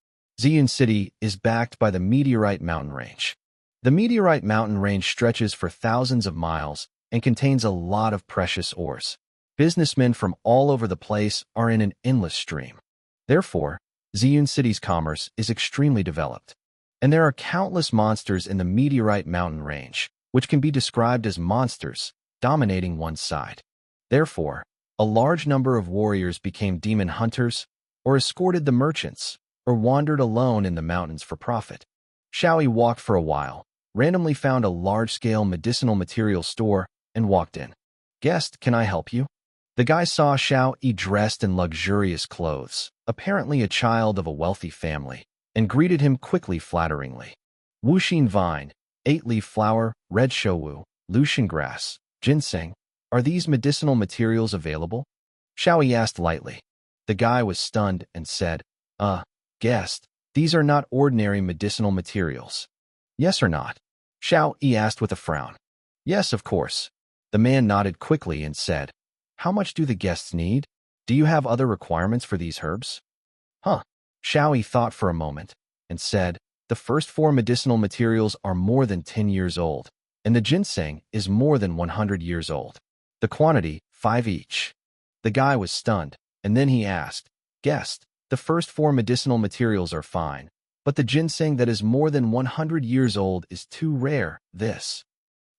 Ziyun City is backed by the Meteorite Mountain Range. The Meteorite Mountain Range stretches for thousands of miles and contains a lot of precious ores. Businessmen from all over the place are in an endless stream. Therefore, Ziyun City's commerce is extremely developed. And there are countless monsters in the Meteorite Mountain Range, which can be described as monsters dominating one side. Therefore, a large number of warriors became demon hunters, or escorted the merchants, or wandered alone in the mountains for profit. Xiaoyi walked for a while, randomly found a large-scale medicinal material store, and walked in. "Guest, can I help you?" The guy saw Xiaoyi dressed in luxurious clothes, apparently a child of a wealthy family, and greeted him quickly flatteringly. Wuxin vine, 8-leaf flower, red shouwu, Lucian grass, ginseng. Are these medicinal materials available? Xiaoyi asked lightly. The guy was stunned and said, Guest, these are not ordinary medicinal materials. Yes or not? Xiaoyi asked with a frown. Yes, of course. The man nodded quickly and said, How much do the guests need? Do you have other requirements for these herbs? Xiaoyi thought for a moment and said, The first 4 medicinal materials are more than 10 years old, and the ginseng is more than 100 years old. The quantity, 5 each. The guy was stunned, and then he asked, Guest, the first 4 medicinal materials are fine, but the ginseng that is more than 100 years old is too rare.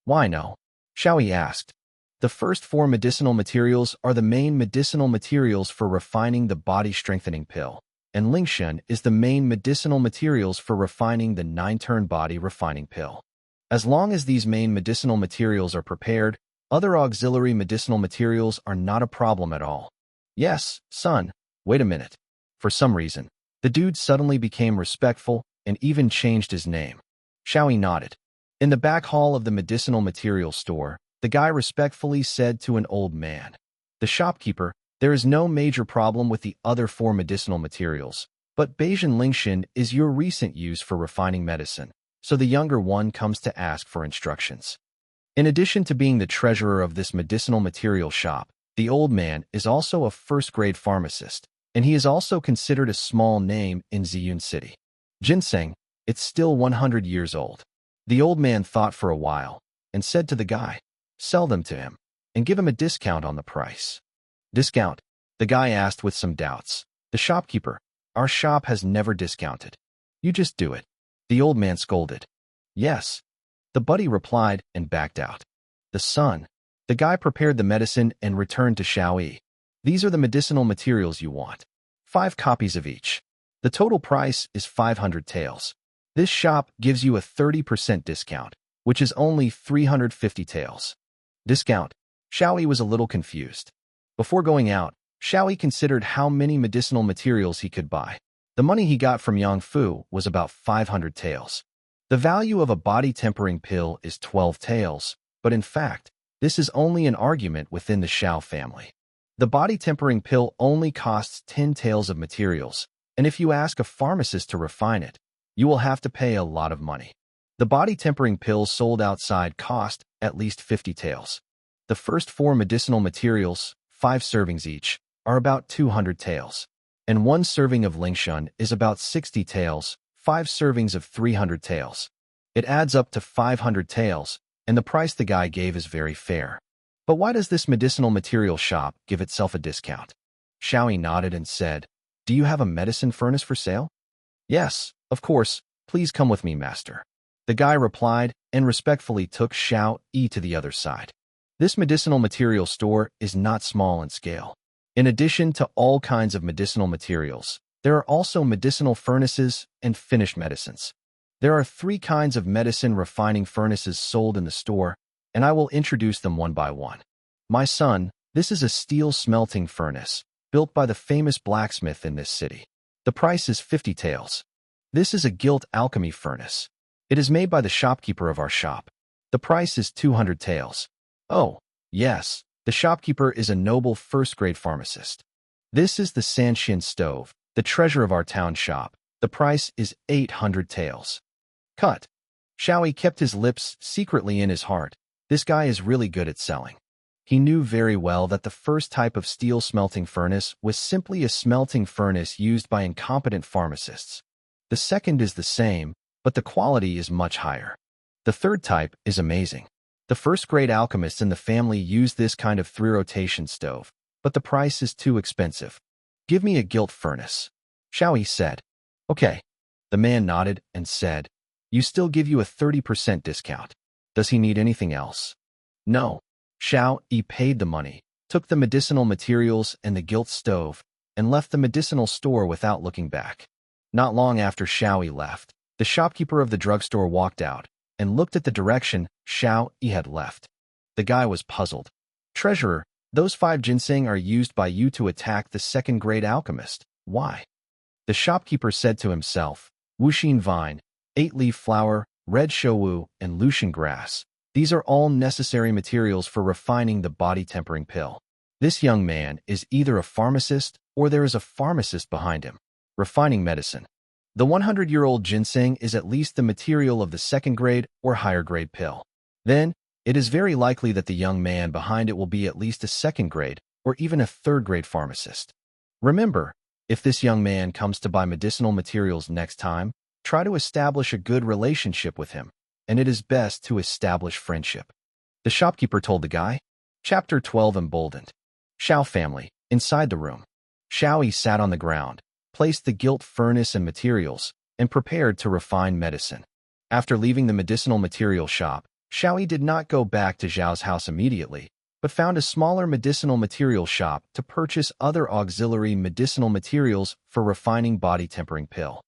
Why no? Xiaoyi asked. The first 4 medicinal materials are the main medicinal materials for refining the body-strengthening pill, and Lingshan is the main medicinal materials for refining the 9-turn body refining pill. As long as these main medicinal materials are prepared, other auxiliary medicinal materials are not a problem at all. Yes, son, wait a minute. For some reason, the dude suddenly became respectful and even changed his name. Xiaoyi nodded. In the back hall of the medicinal material store, the guy respectfully said to an old man, The shopkeeper, there is no major problem with the other 4 medicinal materials, but Bayesian Lingshan is your recent use for refining medicine, so the younger one comes to ask for instructions. In addition to being the treasurer of this medicinal material shop, the old man is also a first-grade pharmacist, and he is also considered a small name in Ziyun City. Ginseng, it's still 100 years old. The old man thought for a while and said to the guy, Sell them to him and give him a discount on the price. Discount? The guy asked with some doubts. The shopkeeper, our shop has never discounted. You just do it. The old man scolded. Yes. The buddy replied and backed out. The guy prepared the medicine and returned to Xiaoyi. These are the medicinal materials you want. 5 copies of each. The total price is 500 taels. This shop gives you a 30% discount, which is only 350 taels. Discount? Xiaoyi was a little confused. Before going out, Xiaoyi considered how many medicinal materials he could buy. The money he got from Yang Fu was about 500 taels. The value of a body-tempering pill is 12 taels, but in fact, this is only an argument within the Xiao family. The body-tempering pill only costs 10 taels of materials, and if you ask a pharmacist to refine it, you will have to pay a lot of money. The body-tempering pills sold outside cost at least 50 taels. The first 4 medicinal materials, 5 servings each, are about 200 taels, and 1 serving of Lingshan is about 60 taels, 5 servings of 300 taels. It adds up to 500 taels, and the price the guy gave is very fair. But why does this medicinal material shop give itself a discount? Xiaoyi nodded and said, Do you have a medicine furnace for sale? Yes, of course, please come with me, master. The guy replied and respectfully took Xiaoyi to the other side. This medicinal material store is not small in scale. In addition to all kinds of medicinal materials, there are also medicinal furnaces and finished medicines. There are 3 kinds of medicine refining furnaces sold in the store, and I will introduce them one by one. My son, this is a steel smelting furnace, built by the famous blacksmith in this city. The price is 50 taels. This is a gilt alchemy furnace. It is made by the shopkeeper of our shop. The price is 200 taels. Oh, yes, the shopkeeper is a noble first-grade pharmacist. This is the Tianchen stove, the treasure of our town shop. The price is 800 taels. Cut. Xiaoyi kept his lips secretly in his heart. This guy is really good at selling. He knew very well that the first type of steel smelting furnace was simply a smelting furnace used by incompetent pharmacists. The second is the same, but the quality is much higher. The third type is amazing. The first-grade alchemists in the family use this kind of 3-rotation stove, but the price is too expensive. Give me a gilt furnace. Xiaoyi said. Okay. The man nodded and said, You still give you a 30% discount. Does he need anything else? No. Xiao Yi paid the money, took the medicinal materials and the gilt stove, and left the medicinal store without looking back. Not long after Xiao Yi left, the shopkeeper of the drugstore walked out and looked at the direction Xiao Yi had left. The guy was puzzled. Treasurer, those 5 ginseng are used by you to attack the second-grade alchemist. Why? The shopkeeper said to himself, Wuxin vine, 8-leaf flower, red shouwu, and Lucian grass. These are all necessary materials for refining the body-tempering pill. This young man is either a pharmacist or there is a pharmacist behind him. Refining medicine. The 100-year-old ginseng is at least the material of the second-grade or higher-grade pill. Then, it is very likely that the young man behind it will be at least a second-grade or even a third-grade pharmacist. Remember, if this young man comes to buy medicinal materials next time, try to establish a good relationship with him, and it is best to establish friendship. The shopkeeper told the guy. Chapter 12 Emboldened. Xiao family. Inside the room, Xiao Yi sat on the ground, placed the gilt furnace and materials, and prepared to refine medicine. After leaving the medicinal material shop, Xiao Yi did not go back to Zhao's house immediately, but found a smaller medicinal material shop to purchase other auxiliary medicinal materials for refining body-tempering pill.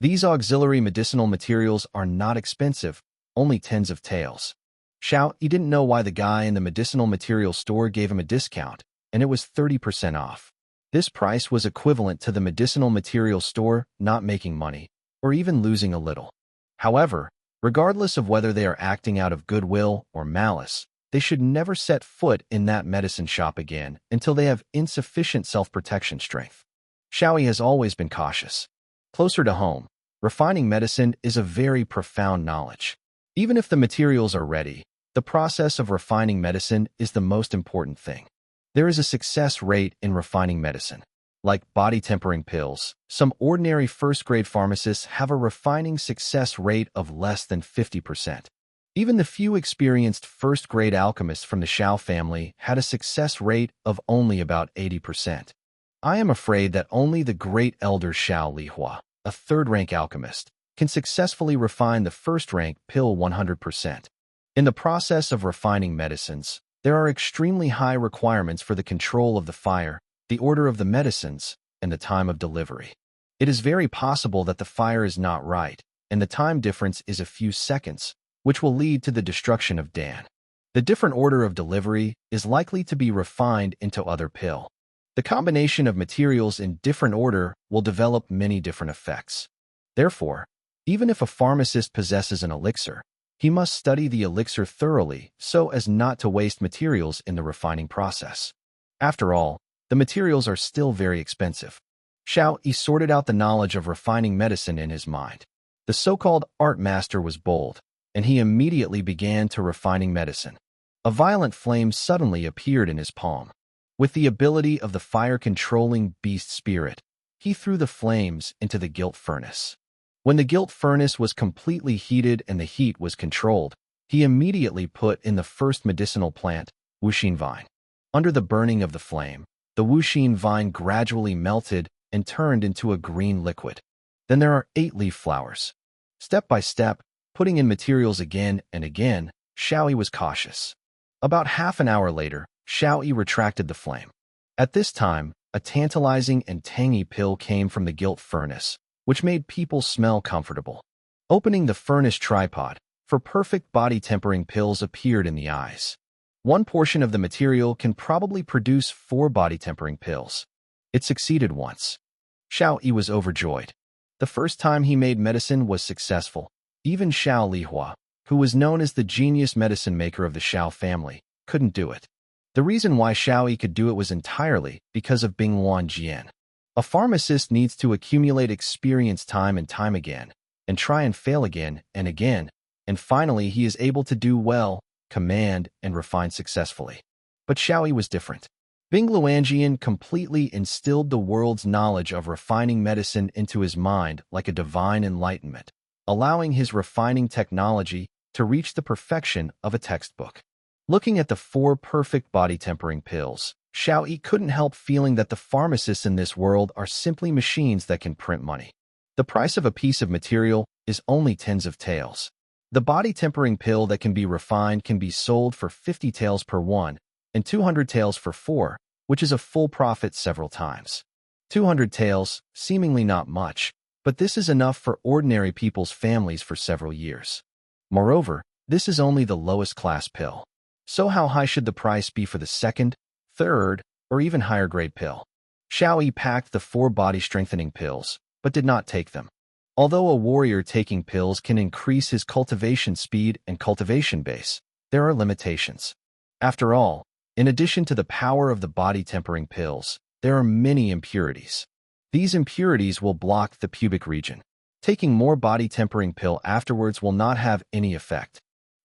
These auxiliary medicinal materials are not expensive, only tens of taels. Xiao Yi didn't know why the guy in the medicinal material store gave him a discount, and it was 30% off. This price was equivalent to the medicinal material store not making money, or even losing a little. However, regardless of whether they are acting out of goodwill or malice, they should never set foot in that medicine shop again until they have insufficient self-protection strength. Xiao Yi has always been cautious. Closer to home, refining medicine is a very profound knowledge. Even if the materials are ready, the process of refining medicine is the most important thing. There is a success rate in refining medicine. Like body-tempering pills, some ordinary first-grade pharmacists have a refining success rate of less than 50%. Even the few experienced first-grade alchemists from the Xiao family had a success rate of only about 80%. I am afraid that only the great elder Xiao Lihua, a third-rank alchemist, can successfully refine the first-rank pill 100%. In the process of refining medicines, there are extremely high requirements for the control of the fire, the order of the medicines, and the time of delivery. It is very possible that the fire is not right, and the time difference is a few seconds, which will lead to the destruction of Dan. The different order of delivery is likely to be refined into other pill. The combination of materials in different order will develop many different effects. Therefore, even if a pharmacist possesses an elixir, he must study the elixir thoroughly so as not to waste materials in the refining process. After all, the materials are still very expensive. Xiao Yi sorted out the knowledge of refining medicine in his mind. The so-called art master was bold, and he immediately began to refining medicine. A violent flame suddenly appeared in his palm. With the ability of the fire-controlling beast spirit, he threw the flames into the gilt furnace. When the gilt furnace was completely heated and the heat was controlled, he immediately put in the first medicinal plant, Wuxin vine. Under the burning of the flame, the Wuxin vine gradually melted and turned into a green liquid. Then there are 8-leaf flowers. Step by step, putting in materials again and again, Xiao Yi was cautious. About half an hour later, Xiao Yi retracted the flame. At this time, a tantalizing and tangy pill came from the gilt furnace, which made people smell comfortable. Opening the furnace tripod, for perfect body-tempering pills appeared in the eyes. One portion of the material can probably produce 4 body-tempering pills. It succeeded once. Xiao Yi was overjoyed. The first time he made medicine was successful. Even Xiao Lihua, who was known as the genius medicine maker of the Xiao family, couldn't do it. The reason why Xiao Yi could do it was entirely because of Bingluan Jian. A pharmacist needs to accumulate experience time and time again, and try and fail again and again, and finally he is able to do well, command, and refine successfully. But Xiao Yi was different. Bingluan Jian completely instilled the world's knowledge of refining medicine into his mind like a divine enlightenment, allowing his refining technology to reach the perfection of a textbook. Looking at the 4 perfect body-tempering pills, Xiao Yi couldn't help feeling that the pharmacists in this world are simply machines that can print money. The price of a piece of material is only tens of taels. The body tempering pill that can be refined can be sold for 50 taels per one and 200 taels for four, which is a full profit several times. 200 taels, seemingly not much, but this is enough for ordinary people's families for several years. Moreover, this is only the lowest class pill. So how high should the price be for the second, third, or even higher grade pill? Xiao Yi packed the 4 body strengthening pills, but did not take them. Although a warrior taking pills can increase his cultivation speed and cultivation base, there are limitations. After all, in addition to the power of the body tempering pills, there are many impurities. These impurities will block the pubic region. Taking more body tempering pill afterwards will not have any effect.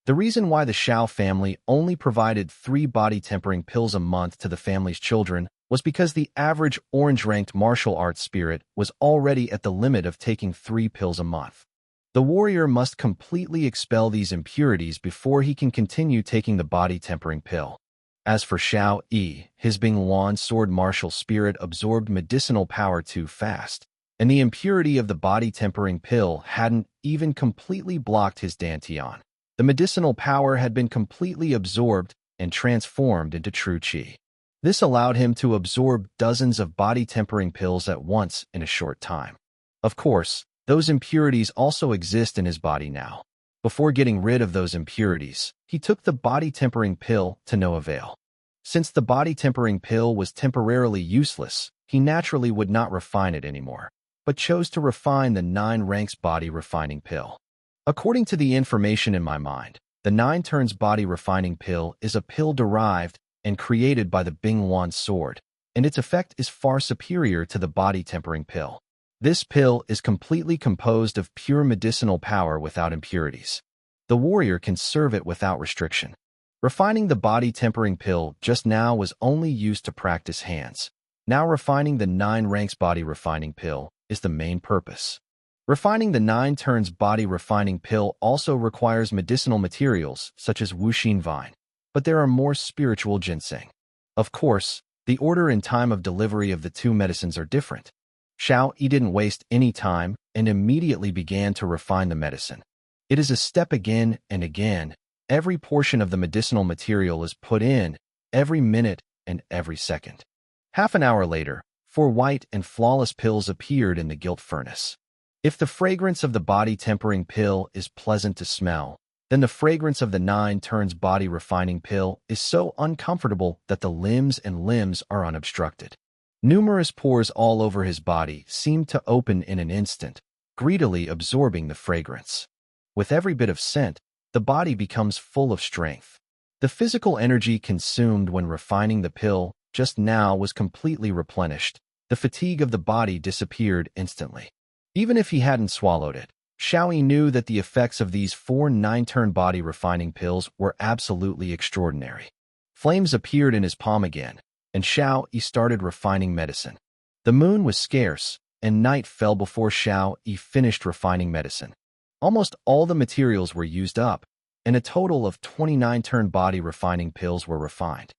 The reason why the Xiao family only provided 3 body tempering pills a month to the family's children was because the average orange-ranked martial arts spirit was already at the limit of taking 3 pills a month. The warrior must completely expel these impurities before he can continue taking the body tempering pill. As for Xiao Yi, his Binghuan sword martial spirit absorbed medicinal power too fast, and the impurity of the body tempering pill hadn't even completely blocked his Dantian. The medicinal power had been completely absorbed and transformed into true qi. This allowed him to absorb dozens of body tempering pills at once in a short time. Of course, those impurities also exist in his body now. Before getting rid of those impurities, he took the body tempering pill to no avail. Since the body tempering pill was temporarily useless, he naturally would not refine it anymore, but chose to refine the 9 ranks body refining pill. According to the information in my mind, the 9 turns body refining pill is a pill derived and created by the Binghuan sword, and its effect is far superior to the body tempering pill. This pill is completely composed of pure medicinal power without impurities. The warrior can serve it without restriction. Refining the body tempering pill just now was only used to practice hands. Now refining the 9 ranks body refining pill is the main purpose. Refining the 9 turns body refining pill also requires medicinal materials such as wuxin vine, but there are more spiritual ginseng. Of course, the order and time of delivery of the 2 medicines are different. Xiao Yi didn't waste any time and immediately began to refine the medicine. It is a step again and again. Every portion of the medicinal material is put in, every minute and every second. Half an hour later, 4 white and flawless pills appeared in the gilt furnace. If the fragrance of the body tempering pill is pleasant to smell, then the fragrance of the 9 turns body refining pill is so uncomfortable that the limbs are unobstructed. Numerous pores all over his body seemed to open in an instant, greedily absorbing the fragrance. With every bit of scent, the body becomes full of strength. The physical energy consumed when refining the pill just now was completely replenished. The fatigue of the body disappeared instantly. Even if he hadn't swallowed it, Xiao Yi knew that the effects of these 4 9-turn body refining pills were absolutely extraordinary. Flames appeared in his palm again, and Xiao Yi started refining medicine. The moon was scarce, and night fell before Xiao Yi finished refining medicine. Almost all the materials were used up, and a total of 29 turn body refining pills were refined.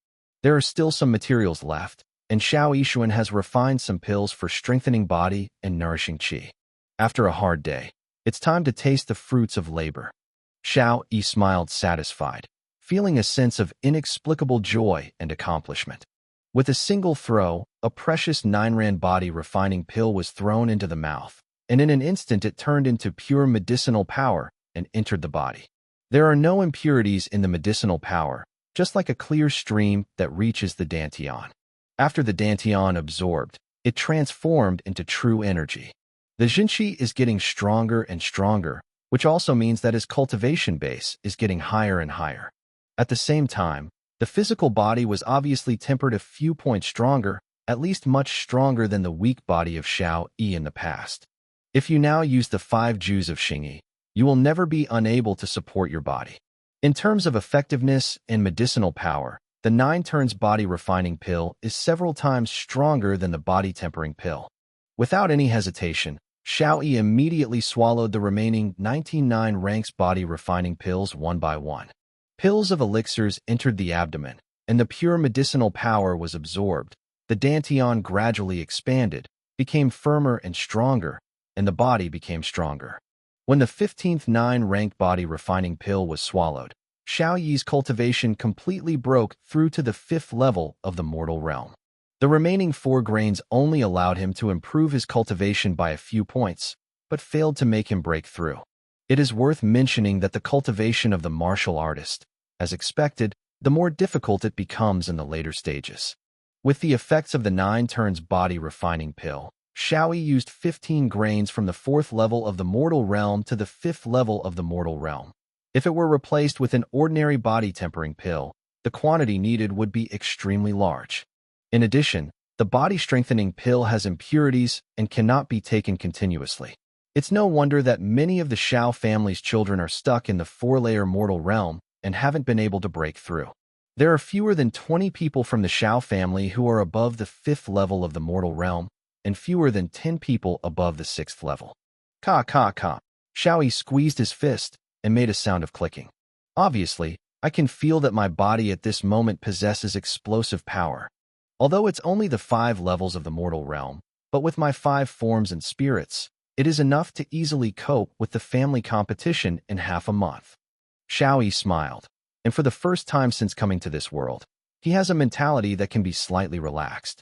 There are still some materials left, and Xiao Yishuan has refined some pills for strengthening body and nourishing qi. After a hard day, it's time to taste the fruits of labor. Xiao Yi smiled satisfied, feeling a sense of inexplicable joy and accomplishment. With a single throw, a precious 9-rand body refining pill was thrown into the mouth, and in an instant it turned into pure medicinal power and entered the body. There are no impurities in the medicinal power, just like a clear stream that reaches the Dantian. After the Dantian absorbed, it transformed into true energy. The Jinqi is getting stronger and stronger, which also means that his cultivation base is getting higher and higher. At the same time, the physical body was obviously tempered a few points stronger, at least much stronger than the weak body of Xiao Yi in the past. If you now use the 5 Jus of Xingyi, you will never be unable to support your body. In terms of effectiveness and medicinal power, the 9 turns body refining pill is several times stronger than the body tempering pill. Without any hesitation, Xiao Yi immediately swallowed the remaining 99 ranks body refining pills one by one. Pills of elixirs entered the abdomen, and the pure medicinal power was absorbed. The Dantian gradually expanded, became firmer and stronger, and the body became stronger. When the 15th 9-ranked body refining pill was swallowed, Xiao Yi's cultivation completely broke through to the 5th level of the mortal realm. The remaining 4 grains only allowed him to improve his cultivation by a few points, but failed to make him break through. It is worth mentioning that the cultivation of the martial artist, as expected, the more difficult it becomes in the later stages. With the effects of the 9 turns body refining pill, Xiao Yi used 15 grains from the 4th level of the mortal realm to the 5th level of the mortal realm. If it were replaced with an ordinary body tempering pill, the quantity needed would be extremely large. In addition, the body strengthening pill has impurities and cannot be taken continuously. It's no wonder that many of the Xiao family's children are stuck in the 4-layer mortal realm and haven't been able to break through. There are fewer than 20 people from the Xiao family who are above the 5th level of the mortal realm, and fewer than 10 people above the 6th level. Ka ka ka. Xiao Yi squeezed his fist and made a sound of clicking. Obviously, I can feel that my body at this moment possesses explosive power. Although it's only the 5 levels of the mortal realm, but with my 5 forms and spirits, it is enough to easily cope with the family competition in half a month. Xiao Yi smiled, and for the first time since coming to this world, he has a mentality that can be slightly relaxed.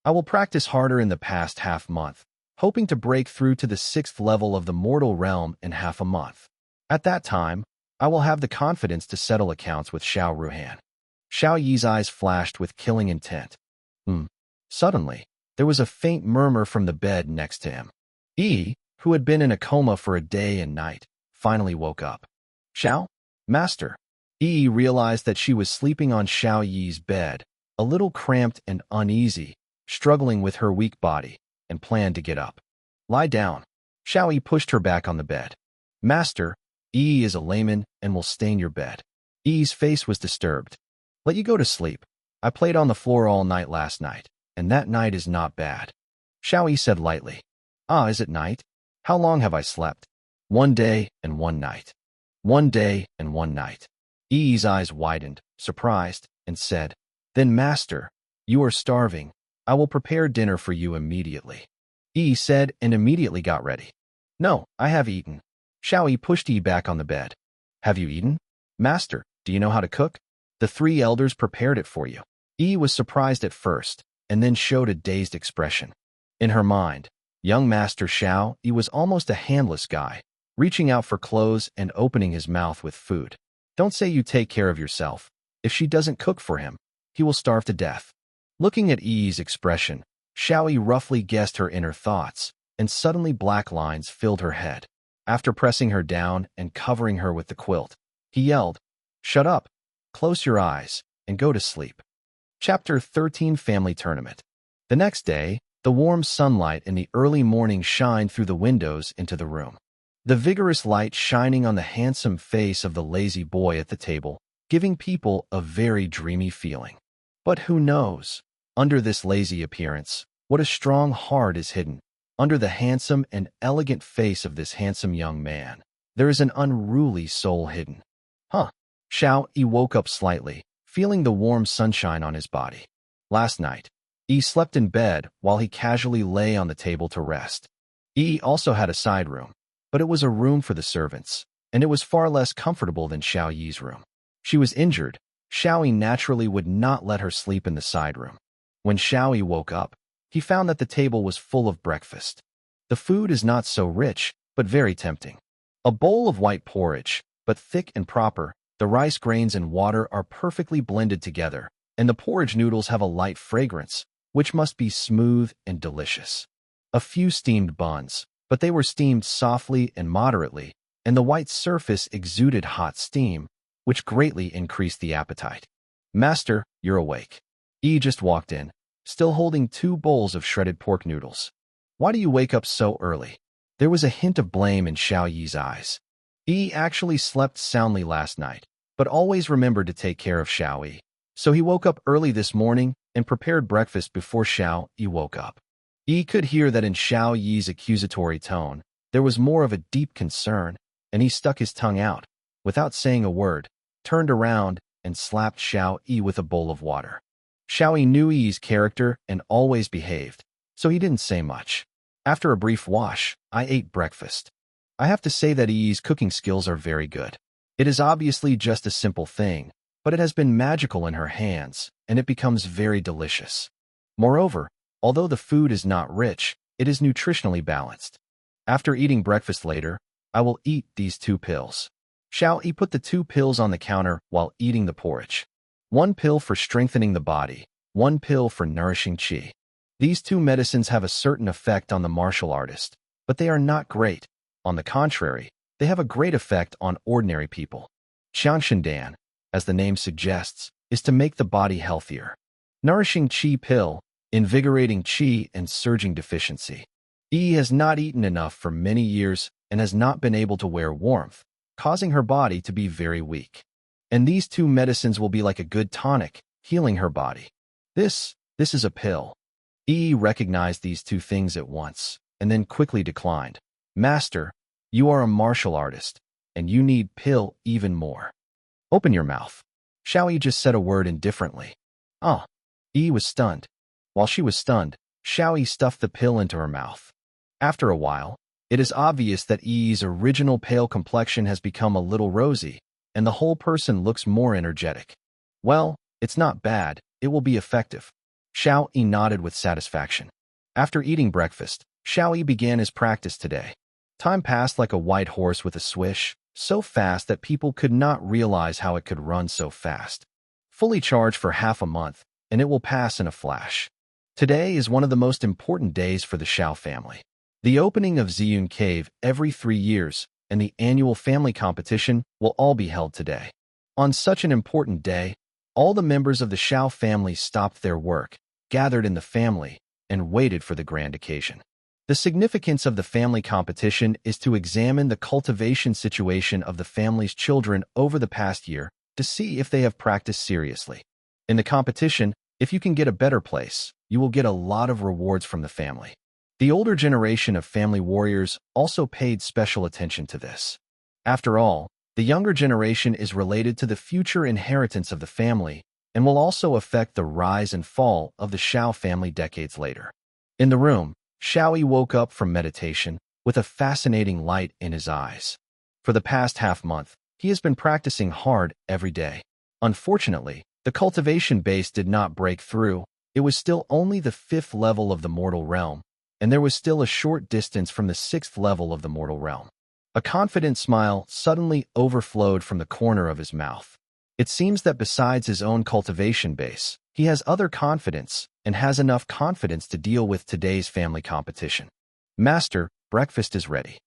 I will practice harder in the past half-month, hoping to break through to the 6th level of the mortal realm in half a month. At that time, I will have the confidence to settle accounts with Xiao Ruhan. Xiao Yi's eyes flashed with killing intent. Suddenly, there was a faint murmur from the bed next to him. Yi, who had been in a coma for a day and night, finally woke up. Xiao? Master. Yi realized that she was sleeping on Xiao Yi's bed, a little cramped and uneasy, struggling with her weak body, and planned to get up. Lie down. Xiao Yi pushed her back on the bed. Master, Yi is a layman and will stain your bed. Yi's face was disturbed. Let you go to sleep. I played on the floor all night last night, and that night is not bad. Xiao Yi said lightly. Ah, is it night? How long have I slept? 1 day and 1 night. 1 day and 1 night. Yi's eyes widened, surprised, and said, Then master, you are starving. I will prepare dinner for you immediately. Yi said and immediately got ready. No, I have eaten. Xiao Yi pushed Yi back on the bed. Have you eaten? Master, do you know how to cook? The 3 elders prepared it for you. Yi was surprised at first, and then showed a dazed expression. In her mind, young Master Xiao Yi was almost a handless guy, reaching out for clothes and opening his mouth with food. Don't say you take care of yourself. If she doesn't cook for him, he will starve to death. Looking at Yi's expression, Xiao Yi roughly guessed her inner thoughts, and suddenly black lines filled her head. After pressing her down and covering her with the quilt, he yelled, Shut up, close your eyes, and go to sleep. Chapter 13 Family Tournament. The next day, the warm sunlight in the early morning shined through the windows into the room. The vigorous light shining on the handsome face of the lazy boy at the table, giving people a very dreamy feeling. But who knows? Under this lazy appearance, what a strong heart is hidden. Under the handsome and elegant face of this handsome young man, there is an unruly soul hidden. Xiao Yi woke up slightly, feeling the warm sunshine on his body. Last night, Yi slept in bed while he casually lay on the table to rest. Yi also had a side room, but it was a room for the servants, and it was far less comfortable than Xiao Yi's room. She was injured. Xiao Yi naturally would not let her sleep in the side room. When Xiao Yi woke up, he found that the table was full of breakfast. The food is not so rich, but very tempting. A bowl of white porridge, but thick and proper. The rice grains and water are perfectly blended together, and the porridge noodles have a light fragrance, which must be smooth and delicious. A few steamed buns, but they were steamed softly and moderately, and the white surface exuded hot steam, which greatly increased the appetite. Master, you're awake. Yi just walked in, still holding 2 bowls of shredded pork noodles. Why do you wake up so early? There was a hint of blame in Xiao Yi's eyes. Yi actually slept soundly last night, but always remembered to take care of Xiao Yi. So he woke up early this morning and prepared breakfast before Xiao Yi woke up. Yi could hear that in Xiao Yi's accusatory tone, there was more of a deep concern, and he stuck his tongue out, without saying a word, turned around, and slapped Xiao Yi with a bowl of water. Xiao Yi knew Yi's character and always behaved, so he didn't say much. After a brief wash, I ate breakfast. I have to say that Yi's cooking skills are very good. It is obviously just a simple thing, but it has been magical in her hands, and it becomes very delicious. Moreover, although the food is not rich, it is nutritionally balanced. After eating breakfast later, I will eat these 2 pills. Xiao Yi put the 2 pills on the counter while eating the porridge. 1 pill for strengthening the body, 1 pill for nourishing qi. These 2 medicines have a certain effect on the martial artist, but they are not great. On the contrary, they have a great effect on ordinary people. Tianchen Dan, as the name suggests, is to make the body healthier. Nourishing qi pill, invigorating qi and surging deficiency. Yi has not eaten enough for many years and has not been able to wear warmth, causing her body to be very weak. And these 2 medicines will be like a good tonic, healing her body. This is a pill. Yi recognized these 2 things at once, and then quickly declined. Master, you are a martial artist, and you need pill even more. Open your mouth. Xiao Yi just said a word indifferently. Yi was stunned. While she was stunned, Xiao Yi stuffed the pill into her mouth. After a while, it is obvious that Yi's original pale complexion has become a little rosy, and the whole person looks more energetic. Well, it's not bad, it will be effective. Xiao Yi nodded with satisfaction. After eating breakfast, Xiao Yi began his practice today. Time passed like a white horse with a swish, so fast that people could not realize how it could run so fast. Fully charged for half a month, and it will pass in a flash. Today is one of the most important days for the Xiao family. The opening of Ziyun Cave every 3 years and the annual family competition will all be held today. On such an important day, all the members of the Xiao family stopped their work, gathered in the family, and waited for the grand occasion. The significance of the family competition is to examine the cultivation situation of the family's children over the past year to see if they have practiced seriously. In the competition, if you can get a better place, you will get a lot of rewards from the family. The older generation of family warriors also paid special attention to this. After all, the younger generation is related to the future inheritance of the family and will also affect the rise and fall of the Xiao family decades later. In the room, Xiao Yi woke up from meditation with a fascinating light in his eyes. For the past half-month, he has been practicing hard every day. Unfortunately, the cultivation base did not break through. It was still only the 5th level of the mortal realm, and there was still a short distance from the 6th level of the mortal realm. A confident smile suddenly overflowed from the corner of his mouth. It seems that besides his own cultivation base, he has other confidence and has enough confidence to deal with today's family competition. Master, breakfast is ready.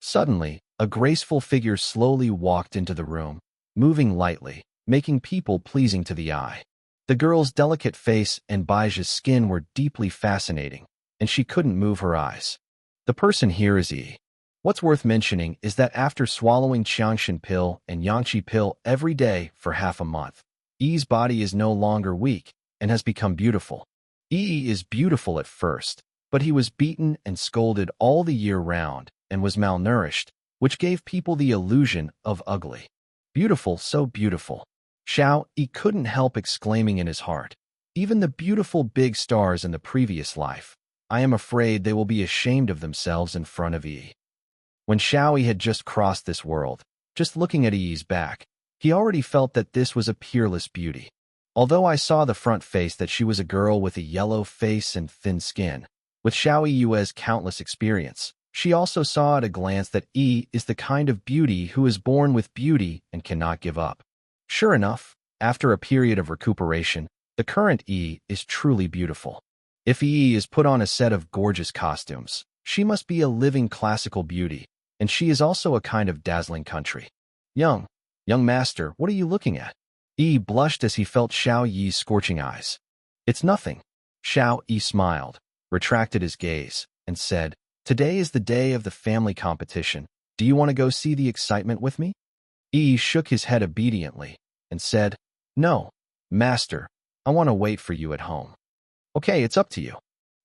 Suddenly, a graceful figure slowly walked into the room, moving lightly, making people pleasing to the eye. The girl's delicate face and beige skin were deeply fascinating, and she couldn't move her eyes. The person here is Yi. What's worth mentioning is that after swallowing Tianchen pill and Yangqi pill every day for half a month, Yi's body is no longer weak and has become beautiful. Yi is beautiful at first, but he was beaten and scolded all the year round and was malnourished, which gave people the illusion of ugly. Beautiful, so beautiful. Xiao Yi couldn't help exclaiming in his heart. Even the beautiful big stars in the previous life, I am afraid they will be ashamed of themselves in front of Yi. When Xiao Yi had just crossed this world, just looking at Yi's back, he already felt that this was a peerless beauty. Although I saw the front face that she was a girl with a yellow face and thin skin, with Xiao Yi's countless experience, she also saw at a glance that Yi is the kind of beauty who is born with beauty and cannot give up. Sure enough, after a period of recuperation, the current Yi is truly beautiful. If Yi is put on a set of gorgeous costumes, she must be a living classical beauty, and she is also a kind of dazzling country. Young master, what are you looking at? Yi blushed as he felt Xiao Yi's scorching eyes. It's nothing. Xiao Yi smiled, retracted his gaze, and said, Today is the day of the family competition. Do you want to go see the excitement with me? Yi shook his head obediently and said, No, master, I want to wait for you at home. Okay, it's up to you.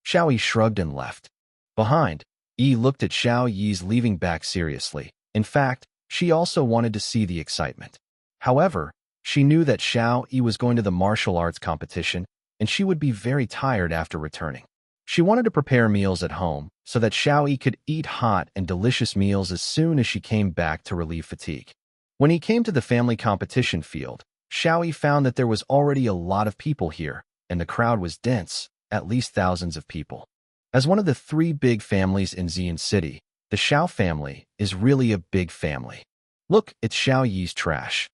Xiao Yi shrugged and left. Behind, Yi looked at Xiao Yi's leaving back seriously. In fact, she also wanted to see the excitement. However, she knew that Xiao Yi was going to the martial arts competition, and she would be very tired after returning. She wanted to prepare meals at home so that Xiao Yi could eat hot and delicious meals as soon as she came back to relieve fatigue. When he came to the family competition field, Xiao Yi found that there was already a lot of people here, and the crowd was dense, at least thousands of people. As one of the 3 big families in Xian City, the Xiao family is really a big family. Look, it's Xiao Yi's trash.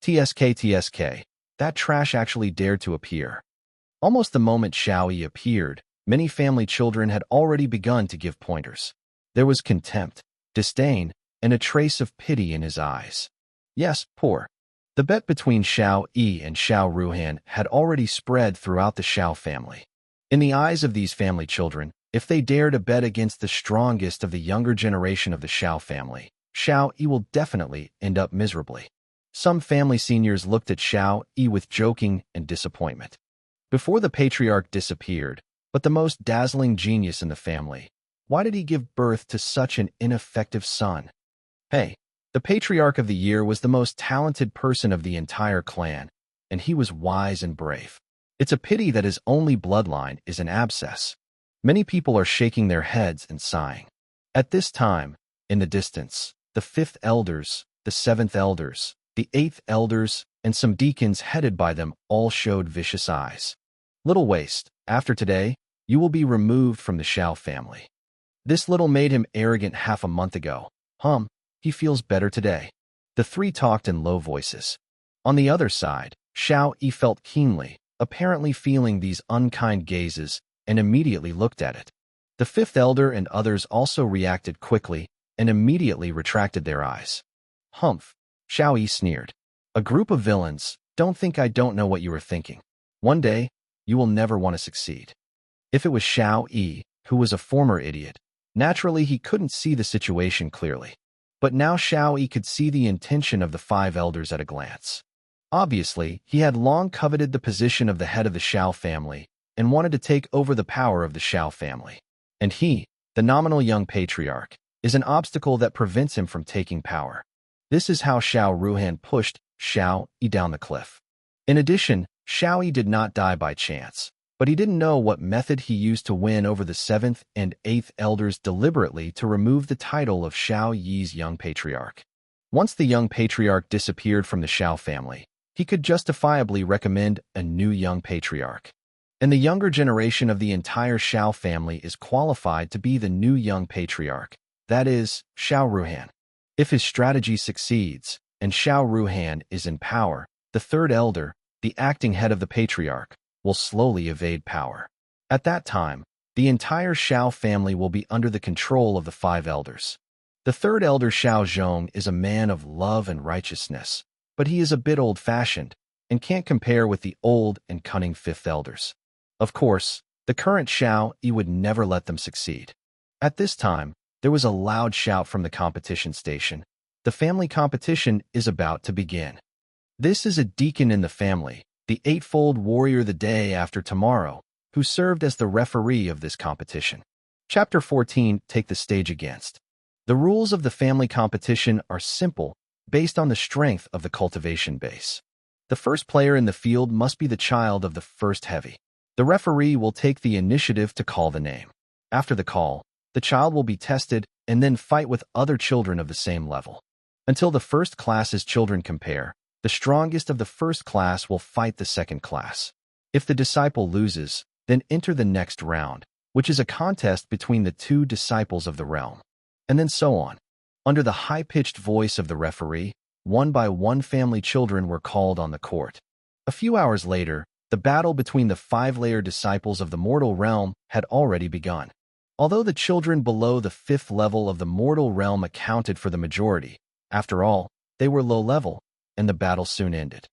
TSK, that trash actually dared to appear. Almost the moment Xiao Yi appeared, many family children had already begun to give pointers. There was contempt, disdain, and a trace of pity in his eyes. Yes, poor. The bet between Xiao Yi and Xiao Ruhan had already spread throughout the Xiao family. In the eyes of these family children, if they dare to bet against the strongest of the younger generation of the Xiao family, Xiao Yi will definitely end up miserably. Some family seniors looked at Xiao Yi with joking and disappointment. Before the patriarch disappeared, but the most dazzling genius in the family, why did he give birth to such an ineffective son? Hey, the patriarch of the year was the most talented person of the entire clan, and he was wise and brave. It's a pity that his only bloodline is an abscess. Many people are shaking their heads and sighing. At this time, in the distance, the 5th elders, the 7th elders, the 8th elders, and some deacons headed by them all showed vicious eyes. Little waste, after today, you will be removed from the Xiao family. This little made him arrogant half a month ago. He feels better today. The 3 talked in low voices. On the other side, Xiao Yi felt keenly, apparently feeling these unkind gazes, and immediately looked at it. The 5th elder and others also reacted quickly and immediately retracted their eyes. Humph, Xiao Yi sneered. A group of villains, don't think I don't know what you were thinking. One day, you will never want to succeed. If it was Xiao Yi, who was a former idiot, naturally he couldn't see the situation clearly. But now Xiao Yi could see the intention of the 5 elders at a glance. Obviously, he had long coveted the position of the head of the Xiao family and wanted to take over the power of the Xiao family. And he, the nominal young patriarch, is an obstacle that prevents him from taking power. This is how Xiao Ruhan pushed Xiao Yi down the cliff. In addition, Xiao Yi did not die by chance, but he didn't know what method he used to win over the 7th and 8th elders deliberately to remove the title of Xiao Yi's young patriarch. Once the young patriarch disappeared from the Xiao family, he could justifiably recommend a new young patriarch. And the younger generation of the entire Xiao family is qualified to be the new young patriarch, that is, Xiao Ruhan. If his strategy succeeds, and Xiao Ruhan is in power, the 3rd elder, the acting head of the patriarch, will slowly evade power. At that time, the entire Xiao family will be under the control of the 5 elders. The 3rd elder Xiao Zhong is a man of love and righteousness, but he is a bit old-fashioned and can't compare with the old and cunning 5th elders. Of course, the current Xiao Yi would never let them succeed. At this time, there was a loud shout from the competition station. The family competition is about to begin. This is a deacon in the family, the 8-fold warrior the day after tomorrow, who served as the referee of this competition. Chapter 14, Take the Stage Against. The rules of the family competition are simple, based on the strength of the cultivation base. The first player in the field must be the child of the first heavy. The referee will take the initiative to call the name. After the call, the child will be tested and then fight with other children of the same level. Until the first class's children compare, the strongest of the first class will fight the second class. If the disciple loses, then enter the next round, which is a contest between the 2 disciples of the realm. And then so on. Under the high-pitched voice of the referee, one by one family children were called on the court. A few hours later, the battle between the 5-layer disciples of the mortal realm had already begun. Although the children below the 5th level of the mortal realm accounted for the majority, after all, they were low level, and the battle soon ended.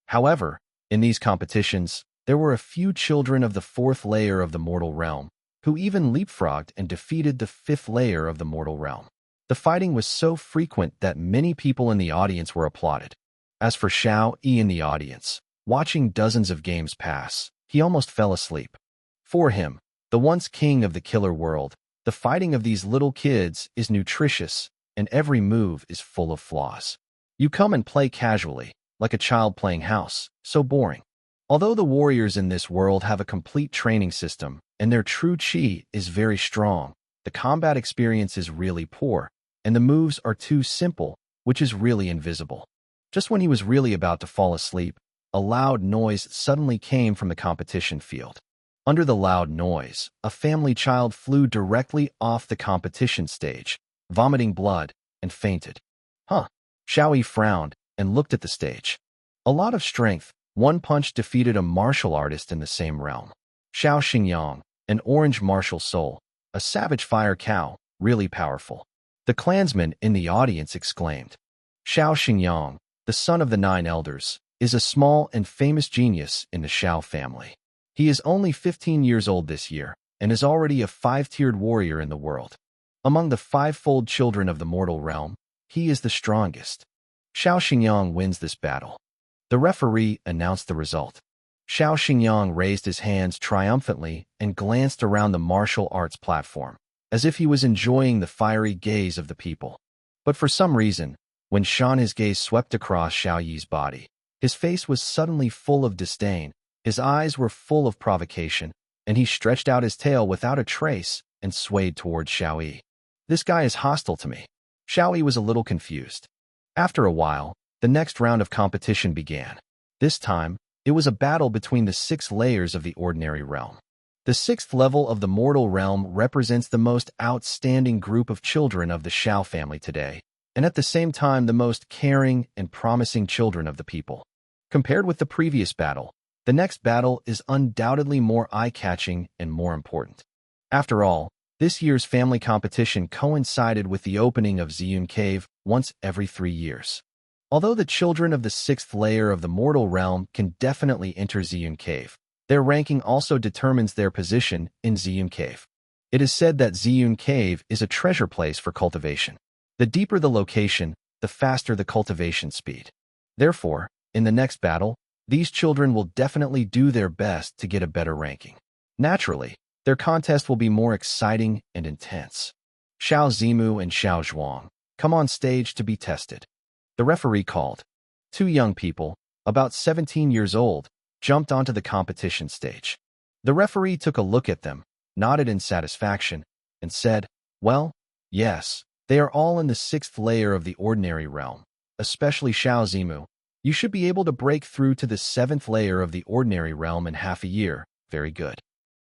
However, in these competitions, there were a few children of the 4th layer of the mortal realm, who even leapfrogged and defeated the 5th layer of the mortal realm. The fighting was so frequent that many people in the audience were applauded. As for Xiao Yi in the audience, watching dozens of games pass, he almost fell asleep. For him, the once king of the killer world, the fighting of these little kids is nutritious, and every move is full of flaws. You come and play casually, like a child playing house, so boring. Although the warriors in this world have a complete training system and their true chi is very strong, the combat experience is really poor, and the moves are too simple, which is really invisible. Just when he was really about to fall asleep, a loud noise suddenly came from the competition field. Under the loud noise, a family child flew directly off the competition stage, vomiting blood, and fainted. Huh. Xiao Yi frowned and looked at the stage. A lot of strength. One punch defeated a martial artist in the same realm. Xiao Xingyang, an orange martial soul, a savage fire cow, really powerful. The clansmen in the audience exclaimed. Xiao Xingyang, the son of the 9 elders, is a small and famous genius in the Xiao family. He is only 15 years old this year and is already a 5-tiered warrior in the world. Among the 5-fold children of the mortal realm, he is the strongest. Xiao Xingyang wins this battle. The referee announced the result. Xiao Xingyang raised his hands triumphantly and glanced around the martial arts platform, as if he was enjoying the fiery gaze of the people. But for some reason, when his gaze swept across Xiao Yi's body, his face was suddenly full of disdain, his eyes were full of provocation, and he stretched out his tail without a trace and swayed towards Xiao Yi. This guy is hostile to me. Xiao Yi was a little confused. After a while, the next round of competition began. This time, it was a battle between the 6 layers of the ordinary realm. The 6th level of the mortal realm represents the most outstanding group of children of the Xiao family today, and at the same time the most caring and promising children of the people. Compared with the previous battle, the next battle is undoubtedly more eye-catching and more important. After all, this year's family competition coincided with the opening of Ziyun Cave once every 3 years. Although the children of the 6th layer of the mortal realm can definitely enter Ziyun Cave, their ranking also determines their position in Ziyun Cave. It is said that Ziyun Cave is a treasure place for cultivation. The deeper the location, the faster the cultivation speed. Therefore, in the next battle, these children will definitely do their best to get a better ranking. Naturally, their contest will be more exciting and intense. Xiao Zimu and Xiao Zhuang come on stage to be tested. The referee called. 2 young people, about 17 years old, jumped onto the competition stage. The referee took a look at them, nodded in satisfaction, and said, well, yes, they are all in the 6th layer of the ordinary realm, especially Xiao Zimu. You should be able to break through to the 7th layer of the ordinary realm in half a year. Very good.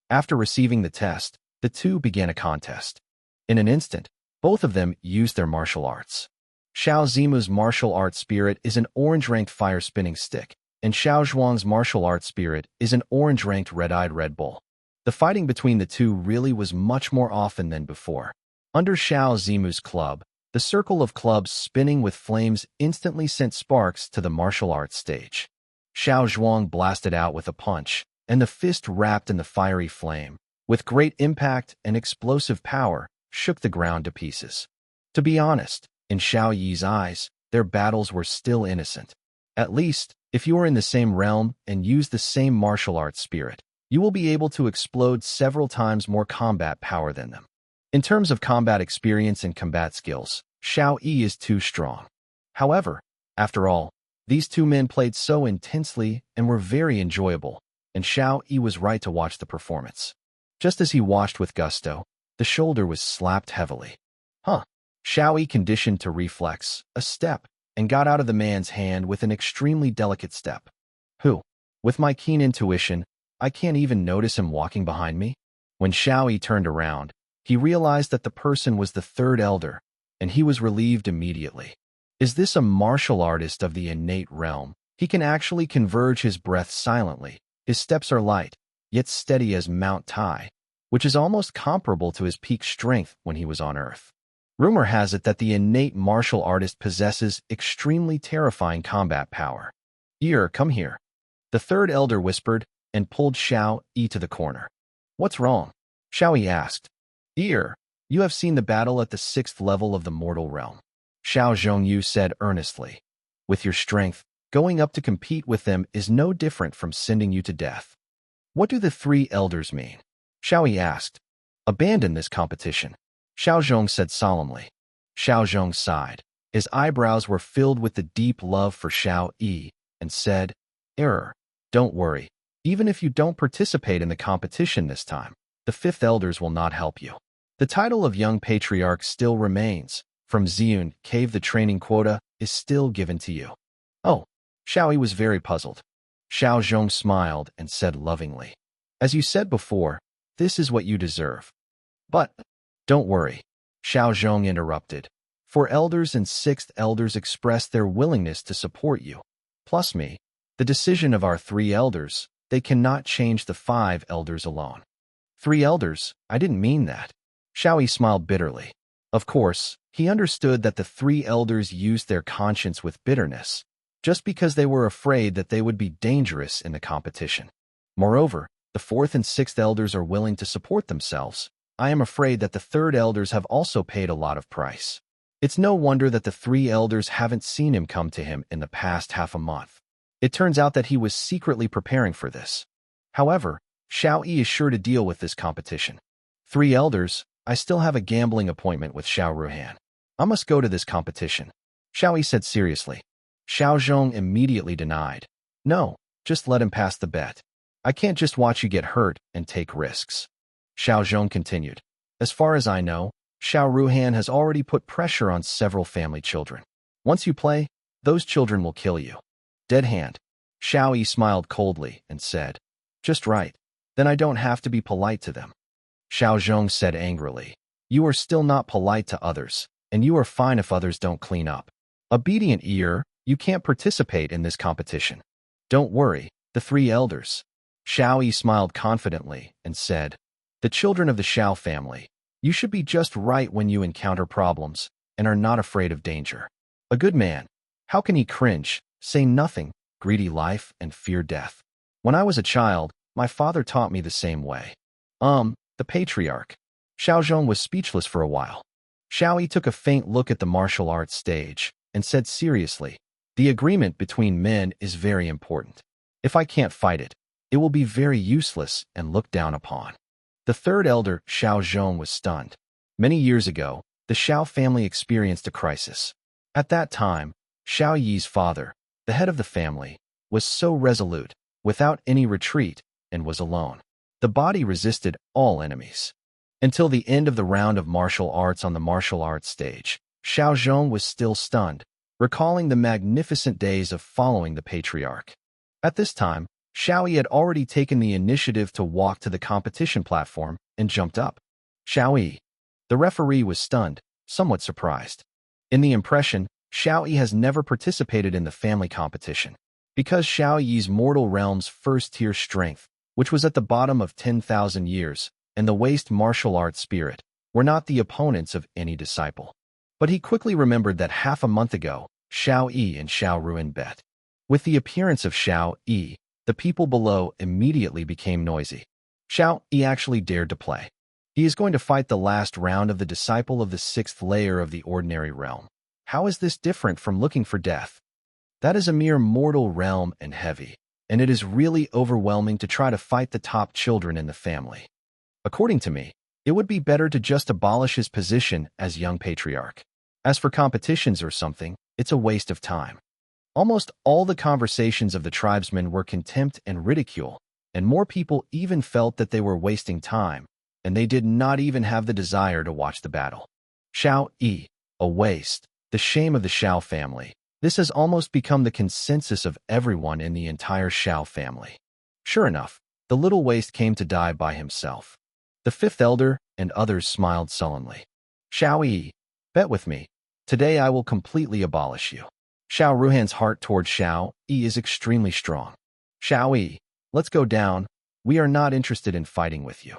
After receiving the test, the 2 began a contest. In an instant, both of them used their martial arts. Xiao Zimu's martial arts spirit is an orange-ranked fire-spinning stick, and Xiao Zhuang's martial arts spirit is an orange-ranked red-eyed Red Bull. The fighting between the 2 really was much more often than before. Under Xiao Zimu's club, the circle of clubs spinning with flames instantly sent sparks to the martial arts stage. Xiao Zhuang blasted out with a punch, and the fist wrapped in the fiery flame, with great impact and explosive power, shook the ground to pieces. To be honest, in Xiao Yi's eyes, their battles were still innocent. At least, if you are in the same realm and use the same martial arts spirit, you will be able to explode several times more combat power than them. In terms of combat experience and combat skills, Xiao Yi is too strong. However, after all, these 2 men played so intensely and were very enjoyable, and Xiao Yi was right to watch the performance. Just as he watched with gusto, the shoulder was slapped heavily. Huh. Xiao Yi conditioned to reflex, a step, and got out of the man's hand with an extremely delicate step. Who? With my keen intuition, I can't even notice him walking behind me. When Xiao Yi turned around, he realized that the person was the 3rd elder, and he was relieved immediately. Is this a martial artist of the innate realm? He can actually converge his breath silently. His steps are light, yet steady as Mount Tai, which is almost comparable to his peak strength when he was on Earth. Rumor has it that the innate martial artist possesses extremely terrifying combat power. Ear, come here. The 3rd elder whispered and pulled Xiao Yi to the corner. What's wrong? Xiao Yi asked. Ear, you have seen the battle at the 6th level of the mortal realm. Xiao Zhongyu said earnestly. With your strength, going up to compete with them is no different from sending you to death. What do the 3 elders mean? Xiao Yi asked. Abandon this competition. Xiao Zhong said solemnly. Xiao Zhong sighed. His eyebrows were filled with the deep love for Xiao Yi, and said, Error. Don't worry. Even if you don't participate in the competition this time, the fifth elders will not help you. The title of young patriarch still remains. From Ziyun Cave, the training quota is still given to you. Oh, Xiaoyi was very puzzled. Xiao Zhong smiled and said lovingly, as you said before, this is what you deserve. But, don't worry, Xiao Zhong interrupted. 4 elders and 6th elders expressed their willingness to support you. Plus me, the decision of our 3 elders, they cannot change the 5 elders alone. 3 elders? I didn't mean that. Xiaoyi smiled bitterly. Of course, he understood that the 3 elders used their conscience with bitterness, just because they were afraid that they would be dangerous in the competition. Moreover, the 4th and 6th elders are willing to support themselves. I am afraid that the 3rd elders have also paid a lot of price. It's no wonder that the 3 elders haven't seen him come to him in the past half a month. It turns out that he was secretly preparing for this. However, Xiao Yi is sure to deal with this competition. 3 elders, I still have a gambling appointment with Xiao Ruhan. I must go to this competition, Xiao Yi said seriously. Xiao Zhong immediately denied. No, just let him pass the bet. I can't just watch you get hurt and take risks. Xiao Zhong continued. As far as I know, Xiao Ruhan has already put pressure on several family children. Once you play, those children will kill you. Dead hand. Xiao Yi smiled coldly and said, just right. Then I don't have to be polite to them. Xiao Zhong said angrily, you are still not polite to others, and you are fine if others don't clean up. Obedient ear, you can't participate in this competition. Don't worry, the 3 elders. Xiao Yi smiled confidently and said, the children of the Xiao family, you should be just right when you encounter problems and are not afraid of danger. A good man, how can he cringe, say nothing, greedy life, and fear death? When I was a child, my father taught me the same way. The patriarch. Xiao Zhong was speechless for a while. Xiao Yi took a faint look at the martial arts stage and said seriously, the agreement between men is very important. If I can't fight it, it will be very useless and looked down upon. The 3rd elder, Xiao Zhong, was stunned. Many years ago, the Xiao family experienced a crisis. At that time, Xiao Yi's father, the head of the family, was so resolute, without any retreat, and was alone. The body resisted all enemies. Until the end of the round of martial arts on the martial arts stage, Xiao Zhong was still stunned, recalling the magnificent days of following the patriarch. At this time, Xiao Yi had already taken the initiative to walk to the competition platform and jumped up. Xiao Yi. The referee was stunned, somewhat surprised. In the impression, Xiao Yi has never participated in the family competition, because Xiao Yi's mortal realm's first-tier strength, which was at the bottom of 10,000 years, and the waste martial arts spirit, were not the opponents of any disciple. But he quickly remembered that half a month ago, Xiao Yi and Xiao Ruan bet. With the appearance of Xiao Yi, the people below immediately became noisy. Xiao Yi actually dared to play. He is going to fight the last round of the disciple of the 6th layer of the ordinary realm. How is this different from looking for death? That is a mere mortal realm and heavy, and it is really overwhelming to try to fight the top children in the family. According to me, it would be better to just abolish his position as young patriarch. As for competitions or something, it's a waste of time. Almost all the conversations of the tribesmen were contempt and ridicule, and more people even felt that they were wasting time, and they did not even have the desire to watch the battle. Xiao Yi, a waste, the shame of the Xiao family. This has almost become the consensus of everyone in the entire Xiao family. Sure enough, the little waste came to die by himself. The 5th elder and others smiled sullenly. Xiao Yi, bet with me. Today I will completely abolish you. Xiao Ruhan's heart toward Xiao Yi is extremely strong. Xiao Yi, let's go down. We are not interested in fighting with you.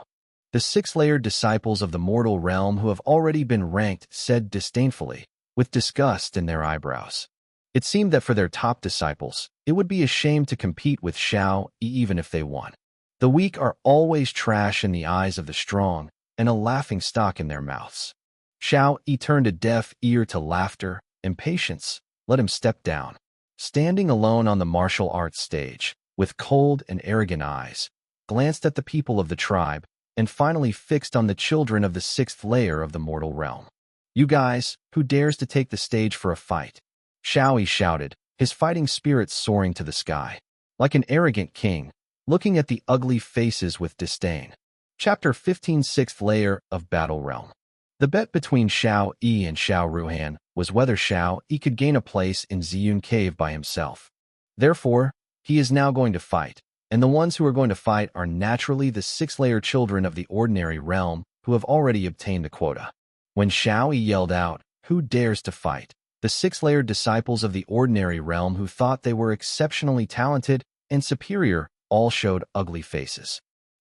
The 6-layered disciples of the mortal realm who have already been ranked said disdainfully, with disgust in their eyebrows. It seemed that for their top disciples, it would be a shame to compete with Xiao Yi even if they won. The weak are always trash in the eyes of the strong, and a laughing stock in their mouths. Xiao Yi turned a deaf ear to laughter, impatience. Let him step down. Standing alone on the martial arts stage, with cold and arrogant eyes, glanced at the people of the tribe, and finally fixed on the children of the 6th layer of the mortal realm. You guys, who dares to take the stage for a fight? Xiao Yi shouted, his fighting spirits soaring to the sky. like an arrogant king, looking at the ugly faces with disdain. Chapter 15, Sixth Layer of Battle Realm. The bet between Xiao Yi and Xiao Ruhan was whether Xiao Yi could gain a place in Ziyun Cave by himself. Therefore, he is now going to fight, and the ones who are going to fight are naturally the six-layer children of the ordinary realm who have already obtained the quota. When Xiao Yi yelled out, "Who dares to fight?" the six-layer disciples of the ordinary realm who thought they were exceptionally talented and superior all showed ugly faces.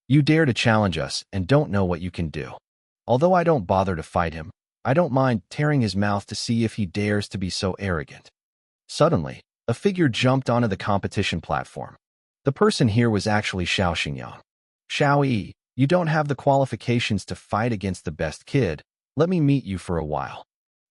You dare to challenge us and don't know what you can do. Although I don't bother to fight him, I don't mind tearing his mouth to see if he dares to be so arrogant. Suddenly, a figure jumped onto the competition platform. The person here was actually Xiao Xingyang. "Xiao Yi, you don't have the qualifications to fight against the best kid. Let me meet you for a while,"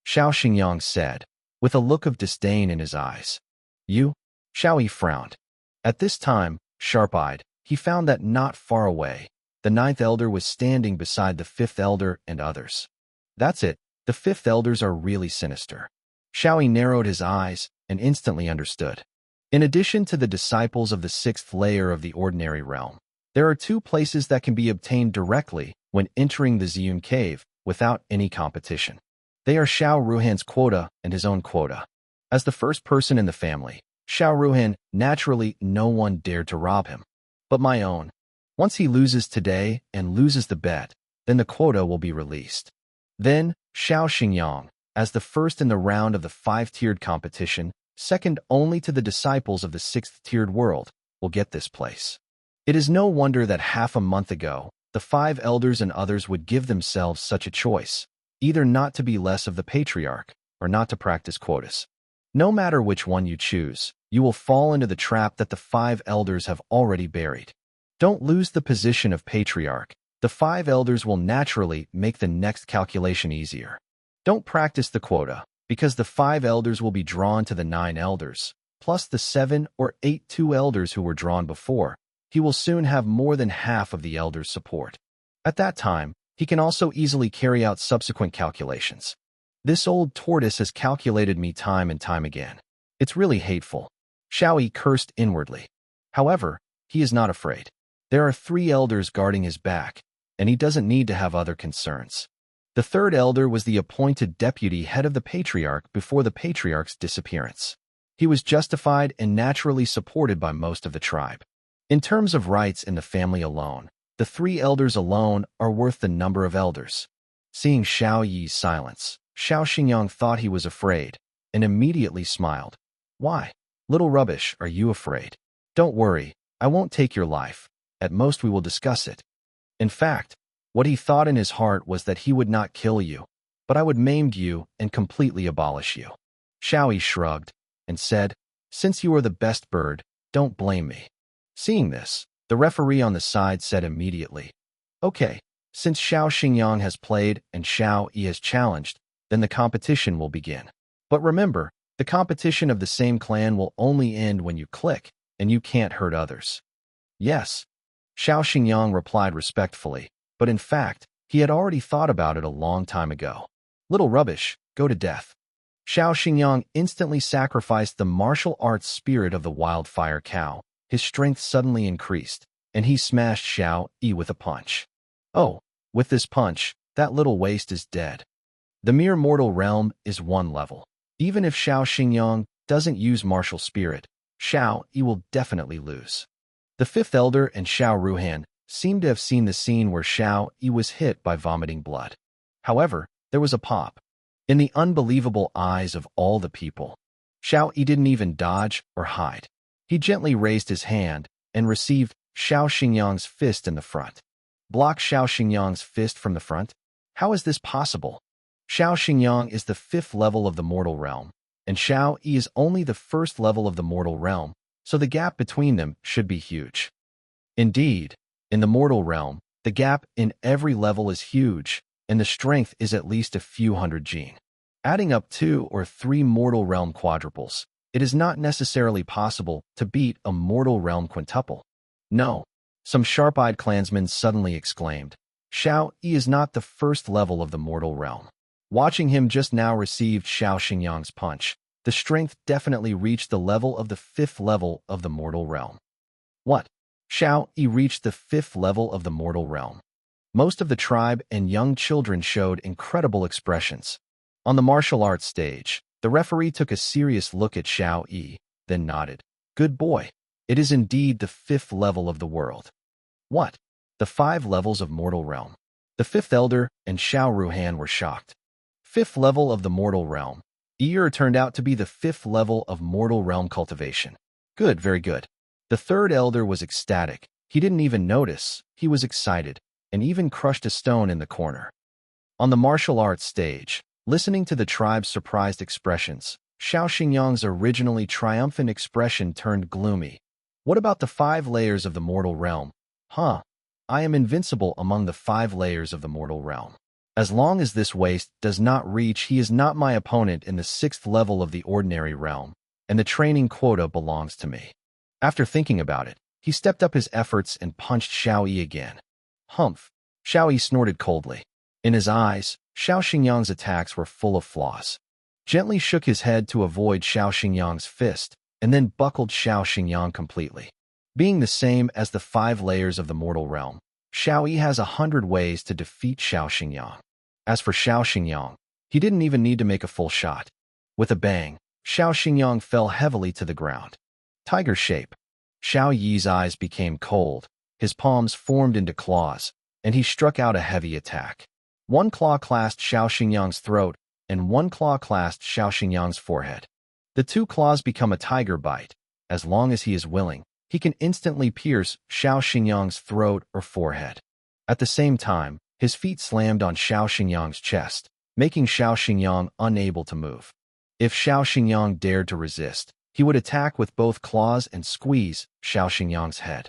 Xiao Xingyang said, with a look of disdain in his eyes. "You?" Xiao Yi frowned. At this time, sharp-eyed, he found that not far away, the ninth elder was standing beside the fifth elder and others. That's it, the fifth elders are really sinister. Xiao Yi narrowed his eyes and instantly understood. In addition to the disciples of the sixth layer of the ordinary realm, there are two places that can be obtained directly when entering the Ziyun Cave without any competition. They are Xiao Ruhan's quota and his own quota. As the first person in the family, Xiao Ruhan, naturally no one dared to rob him. But my own. Once he loses today and loses the bet, then the quota will be released. Then, Xiao Xingyang, as the first in the round of the five-tiered competition, second only to the disciples of the sixth-tiered world, will get this place. It is no wonder that half a month ago, the five elders and others would give themselves such a choice, either not to be less of the patriarch or not to practice quotas. No matter which one you choose, you will fall into the trap that the five elders have already buried. Don't lose the position of patriarch. The five elders will naturally make the next calculation easier. Don't practice the quota, because the five elders will be drawn to the nine elders, plus the 7 or 8 two elders who were drawn before. He will soon have more than half of the elders' support. At that time, he can also easily carry out subsequent calculations. This old tortoise has calculated me time and time again. It's really hateful. Xiao Yi cursed inwardly. However, he is not afraid. There are 3 elders guarding his back, and he doesn't need to have other concerns. The third elder was the appointed deputy head of the patriarch before the patriarch's disappearance. He was justified and naturally supported by most of the tribe. In terms of rights in the family alone, the 3 elders alone are worth the number of elders. Seeing Xiao Yi's silence, Xiao Xingyang thought he was afraid, and immediately smiled. "Why? Little rubbish, are you afraid? Don't worry, I won't take your life. At most we will discuss it." In fact, what he thought in his heart was that he would not kill you, but I would maim you and completely abolish you. Xiao Yi shrugged and said, "Since you are the best bird, don't blame me." Seeing this, the referee on the side said immediately, "Okay, since Xiao Xingyang has played and Xiao Yi has challenged, then the competition will begin. But remember, the competition of the same clan will only end when you click, and you can't hurt others." "Yes," Xiao Xingyang replied respectfully, but in fact, he had already thought about it a long time ago. "Little rubbish, go to death." Xiao Xingyang instantly sacrificed the martial arts spirit of the wildfire cow. His strength suddenly increased, and he smashed Xiao Yi with a punch. Oh, with this punch, that little waste is dead. The mere mortal realm is 1 level. Even if Xiao Xingyang doesn't use martial spirit, Xiao Yi will definitely lose. The fifth elder and Xiao Ruhan seemed to have seen the scene where Xiao Yi was hit by vomiting blood. However, there was a pop. In the unbelievable eyes of all the people, Xiao Yi didn't even dodge or hide. He gently raised his hand and received Xiao Xingyang's fist in the front. Block Xiao Xingyang's fist from the front? How is this possible? Xiao Xingyang is the 5th level of the mortal realm, and Xiao Yi is only the 1st level of the mortal realm, so the gap between them should be huge. Indeed, in the mortal realm, the gap in every level is huge, and the strength is at least a few hundred gene. Adding up 2 or 3 mortal realm quadruples, it is not necessarily possible to beat a mortal realm quintuple. No, some sharp-eyed clansmen suddenly exclaimed. Xiao Yi is not the 1st level of the mortal realm. Watching him just now receive Xiao Xingyang's punch, the strength definitely reached the level of the 5th level of the mortal realm. What? Xiao Yi reached the 5th level of the mortal realm. Most of the tribe and young children showed incredible expressions. On the martial arts stage, the referee took a serious look at Xiao Yi, then nodded. Good boy. It is indeed the 5th level of the world. What? The 5 levels of mortal realm. The 5th elder and Xiao Ruhan were shocked. 5th level of the mortal realm. Ear turned out to be the 5th level of mortal realm cultivation. Good, very good. The 3rd elder was ecstatic. He didn't even notice. He was excited, and even crushed a stone in the corner. On the martial arts stage, listening to the tribe's surprised expressions, Xiao Xingyang's originally triumphant expression turned gloomy. What about the 5 layers of the mortal realm? Huh. I am invincible among the 5 layers of the mortal realm. As long as this waste does not reach, he is not my opponent in the 6th level of the ordinary realm, and the training quota belongs to me. After thinking about it, he stepped up his efforts and punched Xiao Yi again. Humph! Xiao Yi snorted coldly. In his eyes, Xiao Xingyang's attacks were full of flaws. Gently shook his head to avoid Xiao Xingyang's fist, and then buckled Xiao Xingyang completely. Being the same as the 5 layers of the mortal realm, Xiao Yi has 100 ways to defeat Xiao Xingyang. As for Xiao Xingyang, he didn't even need to make a full shot. With a bang, Xiao Xingyang fell heavily to the ground. Tiger shape. Xiao Yi's eyes became cold, his palms formed into claws, and he struck out a heavy attack. One claw clasped Xiao Xingyang's throat, and one claw clasped Xiao Xingyang's forehead. The 2 claws become a tiger bite. As long as he is willing, he can instantly pierce Xiao Xingyang's throat or forehead. At the same time, his feet slammed on Xiao Xingyang's chest, making Xiao Xingyang unable to move. If Xiao Xingyang dared to resist, he would attack with both claws and squeeze Xiao Xingyang's head.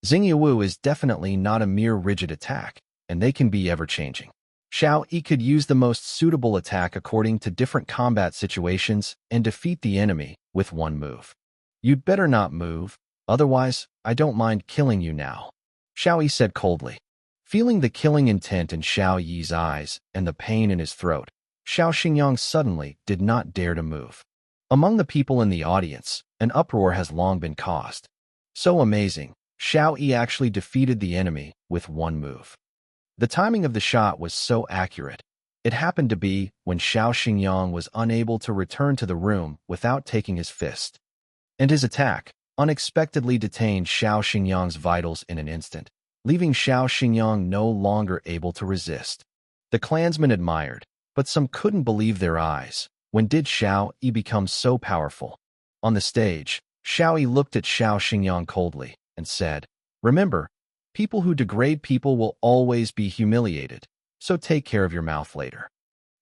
Xingyawu is definitely not a mere rigid attack, and they can be ever-changing. Xiao Yi could use the most suitable attack according to different combat situations and defeat the enemy with one move. You'd better not move, otherwise I don't mind killing you now, Xiao Yi said coldly. Feeling the killing intent in Xiao Yi's eyes and the pain in his throat, Xiao Xingyang suddenly did not dare to move. Among the people in the audience, an uproar has long been caused. So amazing, Xiao Yi actually defeated the enemy with one move. The timing of the shot was so accurate. It happened to be when Xiao Xingyang was unable to return to the room without taking his fist. And his attack unexpectedly detained Xiao Xingyang's vitals in an instant, leaving Xiao Xingyang no longer able to resist. The clansmen admired, but some couldn't believe their eyes. When did Xiao Yi become so powerful? On the stage, Xiao Yi looked at Xiao Xingyang coldly and said, "Remember, people who degrade people will always be humiliated, so take care of your mouth later."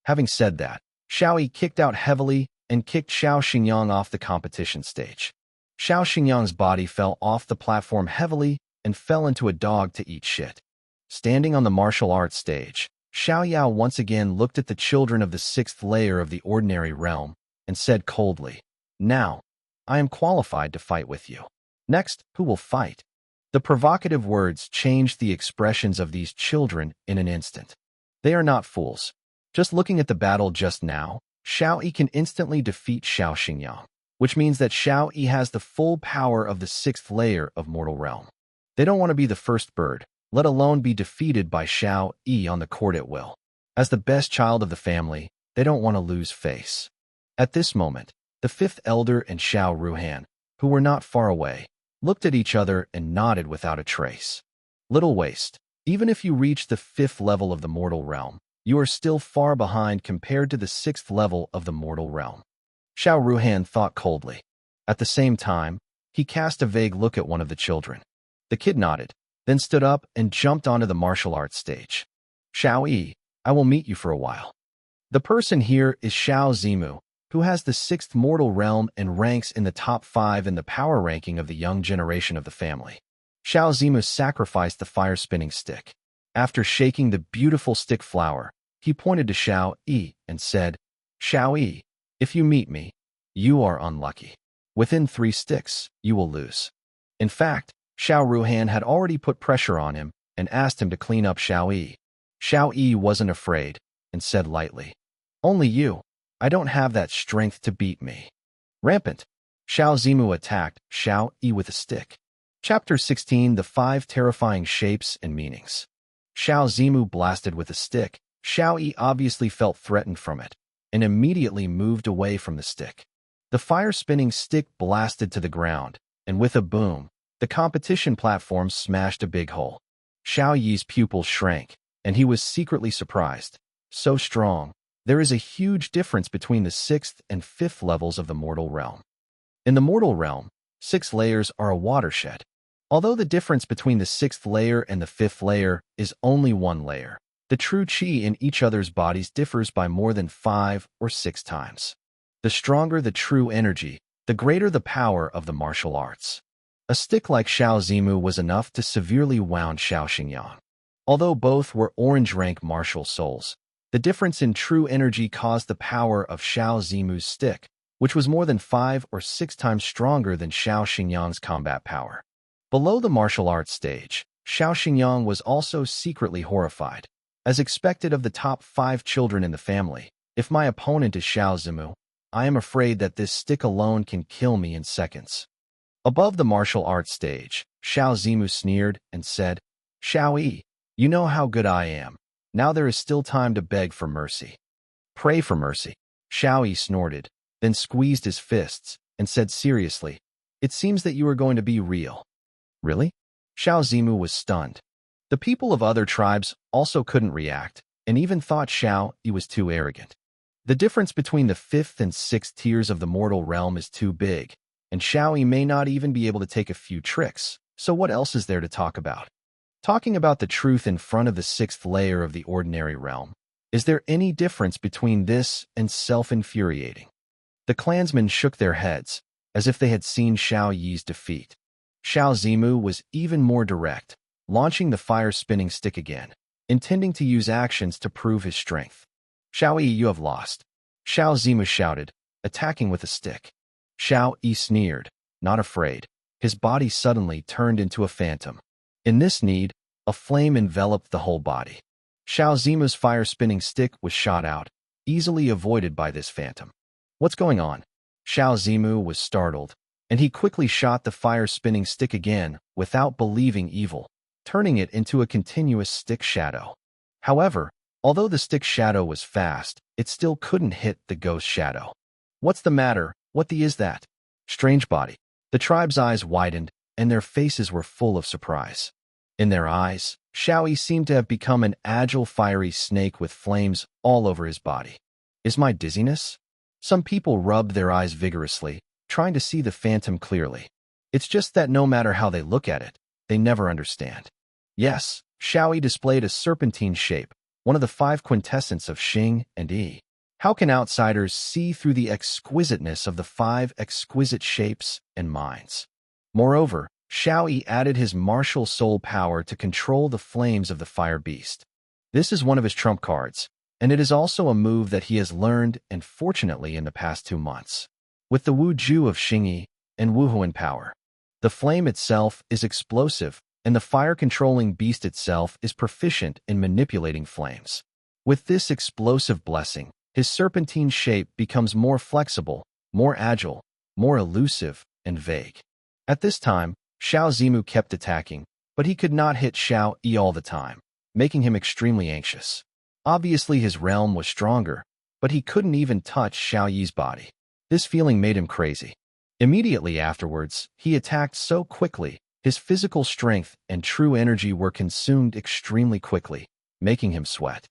Having said that, Xiao Yi kicked out heavily and kicked Xiao Xingyang off the competition stage. Xiao Xingyang's body fell off the platform heavily and fell into a dog to eat shit. Standing on the martial arts stage, Xiao Yao once again looked at the children of the 6th layer of the ordinary realm and said coldly, "Now, I am qualified to fight with you. Next, who will fight?" The provocative words changed the expressions of these children in an instant. They are not fools. Just looking at the battle just now, Xiao Yi can instantly defeat Xiao Xingyang, which means that Xiao Yi has the full power of the 6th layer of mortal realm. They don't want to be the first bird, let alone be defeated by Xiao Yi on the court at will. As the best child of the family, they don't want to lose face. At this moment, the 5th elder and Xiao Ruhan, who were not far away, looked at each other and nodded without a trace. Little waste. Even if you reach the 5th level of the mortal realm, you are still far behind compared to the 6th level of the mortal realm. Xiao Ruhan thought coldly. At the same time, he cast a vague look at one of the children. The kid nodded, then stood up and jumped onto the martial arts stage. "Xiao Yi, I will meet you for a while." The person here is Xiao Zimu, who has the 6th mortal realm and ranks in the top 5 in the power ranking of the young generation of the family. Xiao Zimu sacrificed the fire-spinning stick. After shaking the beautiful stick flower, he pointed to Xiao Yi and said, "Xiao Yi, if you meet me, you are unlucky. Within 3 sticks, you will lose." In fact, Xiao Ruhan had already put pressure on him and asked him to clean up Xiao Yi. Xiao Yi wasn't afraid and said lightly, "Only you. I don't have that strength to beat me." Rampant, Xiao Zimu attacked Xiao Yi with a stick. Chapter 16: The Five Terrifying Shapes and Meanings. Xiao Zimu blasted with a stick. Xiao Yi obviously felt threatened from it, and immediately moved away from the stick. The fire-spinning stick blasted to the ground, and with a boom, the competition platform smashed a big hole. Xiao Yi's pupils shrank, and he was secretly surprised. So strong. There is a huge difference between the 6th and 5th levels of the mortal realm. In the mortal realm, 6 layers are a watershed. Although the difference between the 6th layer and the 5th layer is only 1 layer, the true qi in each other's bodies differs by more than 5 or 6 times. The stronger the true energy, the greater the power of the martial arts. A stick like Xiao Zimu was enough to severely wound Xiao Xingyang. Although both were orange-rank martial souls, the difference in true energy caused the power of Xiao Zimu's stick, which was more than 5 or 6 times stronger than Xiao Xingyang's combat power. Below the martial arts stage, Xiao Xingyang was also secretly horrified. As expected of the top 5 children in the family, if my opponent is Xiao Zimu, I am afraid that this stick alone can kill me in seconds. Above the martial arts stage, Xiao Zimu sneered and said, "Xiao Yi, you know how good I am. Now there is still time to beg for mercy." "Pray for mercy." Xiao Yi snorted, then squeezed his fists, and said seriously, "It seems that you are going to be real." "Really?" Xiao Zimu was stunned. The people of other tribes also couldn't react, and even thought Xiao Yi was too arrogant. The difference between the 5th and 6th tiers of the mortal realm is too big, and Xiao Yi may not even be able to take a few tricks, so what else is there to talk about? Talking about the truth in front of the 6th layer of the ordinary realm, is there any difference between this and self-infuriating? The clansmen shook their heads, as if they had seen Xiao Yi's defeat. Xiao Zimu was even more direct, launching the fire-spinning stick again, intending to use actions to prove his strength. "Xiao Yi, you have lost," Xiao Zimu shouted, attacking with a stick. Xiao Yi sneered, not afraid. His body suddenly turned into a phantom. In this need, a flame enveloped the whole body. Xiao Zimu's fire-spinning stick was shot out, easily avoided by this phantom. "What's going on?" Xiao Zimu was startled, and he quickly shot the fire-spinning stick again without believing evil, turning it into a continuous stick shadow. However, although the stick shadow was fast, it still couldn't hit the ghost shadow. "What's the matter? What is that?" Strange body. The tribe's eyes widened, and their faces were full of surprise. In their eyes, Xiao Yi seemed to have become an agile, fiery snake with flames all over his body. "Is my dizziness?" Some people rubbed their eyes vigorously, trying to see the phantom clearly. It's just that no matter how they look at it, they never understand. Yes, Xiao Yi displayed a serpentine shape, one of the 5 quintessence of Xing and Yi. How can outsiders see through the exquisiteness of the 5 exquisite shapes and minds? Moreover, Xiao Yi added his martial soul power to control the flames of the fire beast. This is one of his trump cards, and it is also a move that he has learned, and fortunately in the past 2 months. With the Wu Ju of Xingyi and Wu Huan power, the flame itself is explosive, and the fire-controlling beast itself is proficient in manipulating flames. With this explosive blessing, his serpentine shape becomes more flexible, more agile, more elusive, and vague. At this time, Xiao Zimu kept attacking, but he could not hit Xiao Yi all the time, making him extremely anxious. Obviously his realm was stronger, but he couldn't even touch Xiao Yi's body. This feeling made him crazy. Immediately afterwards, he attacked so quickly, his physical strength and true energy were consumed extremely quickly, making him sweat.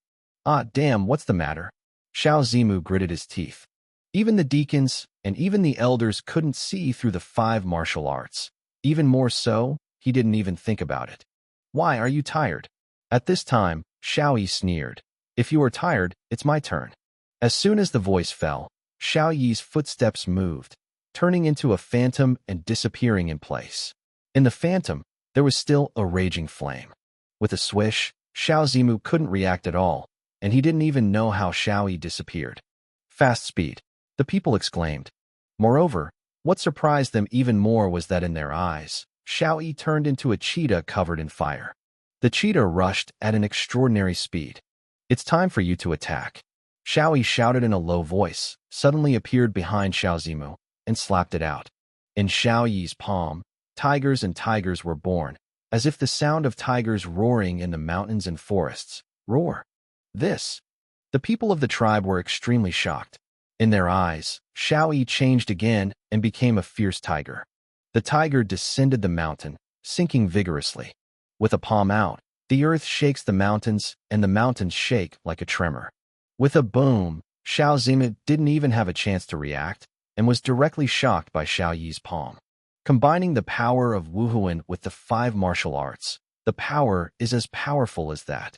"Ah, damn, what's the matter?" Xiao Zimu gritted his teeth. Even the deacons and even the elders couldn't see through the 5 martial arts. Even more so, he didn't even think about it. "Why are you tired?" At this time, Xiao Yi sneered. "If you are tired, it's my turn." As soon as the voice fell, Xiao Yi's footsteps moved, turning into a phantom and disappearing in place. In the phantom, there was still a raging flame. With a swish, Xiao Zimu couldn't react at all, and he didn't even know how Xiao Yi disappeared. "Fast speed," the people exclaimed. Moreover, what surprised them even more was that in their eyes, Xiao Yi turned into a cheetah covered in fire. The cheetah rushed at an extraordinary speed. "It's time for you to attack." Xiao Yi shouted in a low voice, suddenly appeared behind Xiao Zimu, and slapped it out. In Xiao Yi's palm, tigers and tigers were born, as if the sound of tigers roaring in the mountains and forests. Roar. This. The people of the tribe were extremely shocked. In their eyes, Xiao changed again and became a fierce tiger. The tiger descended the mountain, sinking vigorously. With a palm out, the earth shakes the mountains, and the mountains shake like a tremor. With a boom, Xiao Zimu didn't even have a chance to react, and was directly shocked by Xiao Yi's palm. Combining the power of Wuhuan with the 5 martial arts, the power is as powerful as that.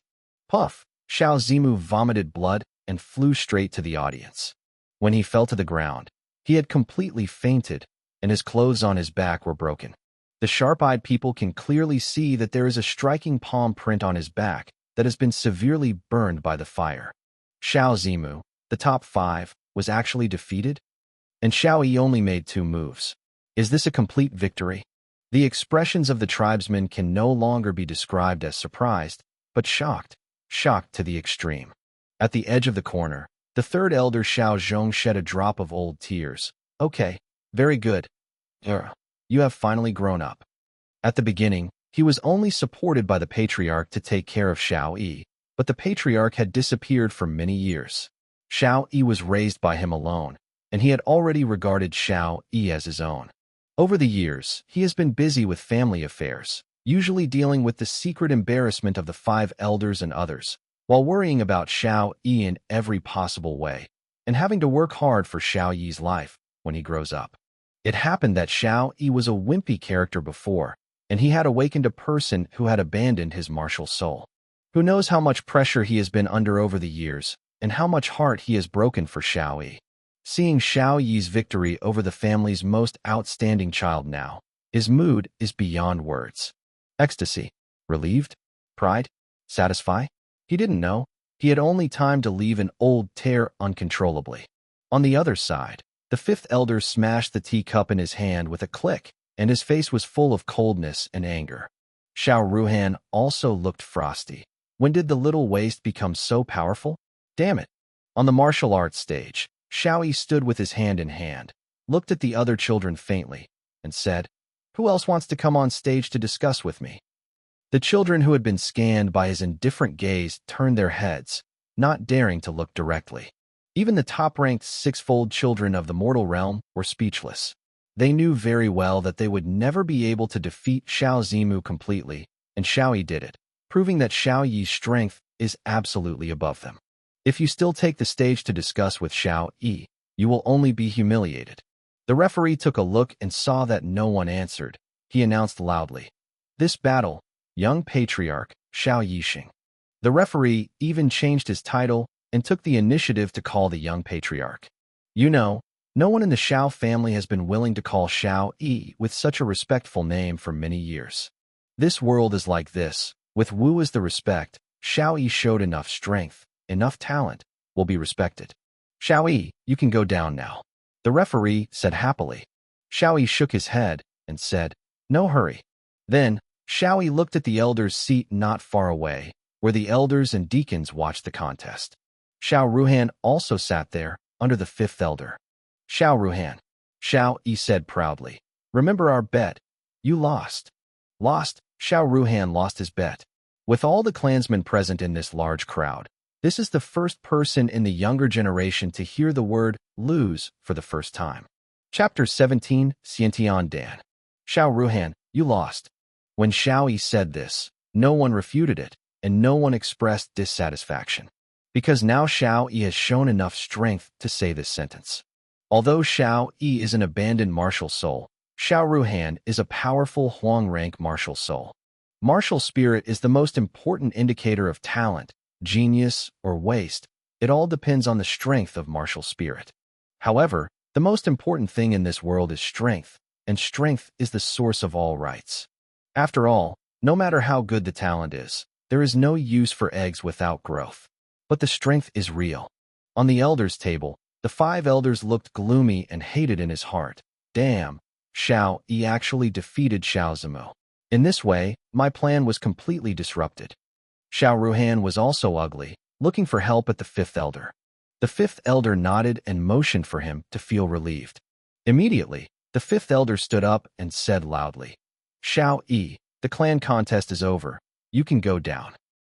Puff! Xiao Zimu vomited blood and flew straight to the audience. When he fell to the ground, he had completely fainted, and his clothes on his back were broken. The sharp-eyed people can clearly see that there is a striking palm print on his back that has been severely burned by the fire. Xiao Zimu, the top 5, was actually defeated, and Xiao Yi only made 2 moves. Is this a complete victory? The expressions of the tribesmen can no longer be described as surprised, but shocked to the extreme. At the edge of the corner, the 3rd elder Xiao Zhong shed a drop of old tears. Okay, very good. You have finally grown up. At the beginning, he was only supported by the patriarch to take care of Xiao Yi, but the patriarch had disappeared for many years. Xiao Yi was raised by him alone, and he had already regarded Xiao Yi as his own. Over the years, he has been busy with family affairs, usually dealing with the secret embarrassment of the 5 elders and others, while worrying about Xiao Yi in every possible way, and having to work hard for Xiao Yi's life when he grows up. It happened that Xiao Yi was a wimpy character before, and he had awakened a person who had abandoned his martial soul. Who knows how much pressure he has been under over the years, and how much heart he has broken for Xiao Yi. Seeing Xiao Yi's victory over the family's most outstanding child now, his mood is beyond words. Ecstasy, relieved, pride, satisfied? He didn't know. He had only time to leave an old tear uncontrollably. On the other side, the 5th elder smashed the teacup in his hand with a click, and his face was full of coldness and anger. Xiao Ruhan also looked frosty. When did the little waste become so powerful? Damn it. On the martial arts stage, Xiao Yi stood with his hand in hand, looked at the other children faintly, and said, "Who else wants to come on stage to discuss with me?" The children who had been scanned by his indifferent gaze turned their heads, not daring to look directly. Even the top-ranked 6-fold children of the mortal realm were speechless. They knew very well that they would never be able to defeat Xiao Zimu completely, and Xiao Yi did it, proving that Xiao Yi's strength is absolutely above them. If you still take the stage to discuss with Xiao Yi, you will only be humiliated. The referee took a look and saw that no one answered. He announced loudly, "This battle, young patriarch, Xiao Yixing." The referee even changed his title and took the initiative to call the young patriarch. You know, no one in the Xiao family has been willing to call Xiao Yi with such a respectful name for many years. This world is like this. With Wu as the respect, Xiao Yi showed enough strength, enough talent, will be respected. Xiao Yi, you can go down now, the referee said happily. Xiao Yi shook his head and said, "No hurry." Then, Xiao Yi looked at the elder's seat not far away, where the elders and deacons watched the contest. Xiao Ruhan also sat there, under the 5th elder. "Xiao Ruhan," Xiao Yi said proudly, "remember our bet. You lost." Lost? Xiao Ruhan lost his bet. With all the clansmen present in this large crowd, this is the first person in the younger generation to hear the word lose for the first time. Chapter 17, Xiantian Dan. Xiao Ruhan, you lost. When Xiao Yi said this, no one refuted it, and no one expressed dissatisfaction. Because now Xiao Yi has shown enough strength to say this sentence. Although Xiao Yi is an abandoned martial soul, Xiao Ruhan is a powerful Huang-rank martial soul. Martial spirit is the most important indicator of talent, genius, or waste. It all depends on the strength of martial spirit. However, the most important thing in this world is strength, and strength is the source of all rights. After all, no matter how good the talent is, there is no use for eggs without growth. But the strength is real. On the elders' table, the 5 elders looked gloomy and hated in his heart. Damn, Xiao Yi actually defeated Xiao Zimu. In this way, my plan was completely disrupted. Xiao Ruhan was also ugly, looking for help at the 5th elder. The 5th elder nodded and motioned for him to feel relieved. Immediately, the 5th elder stood up and said loudly, Xiao Yi, the clan contest is over. You can go down.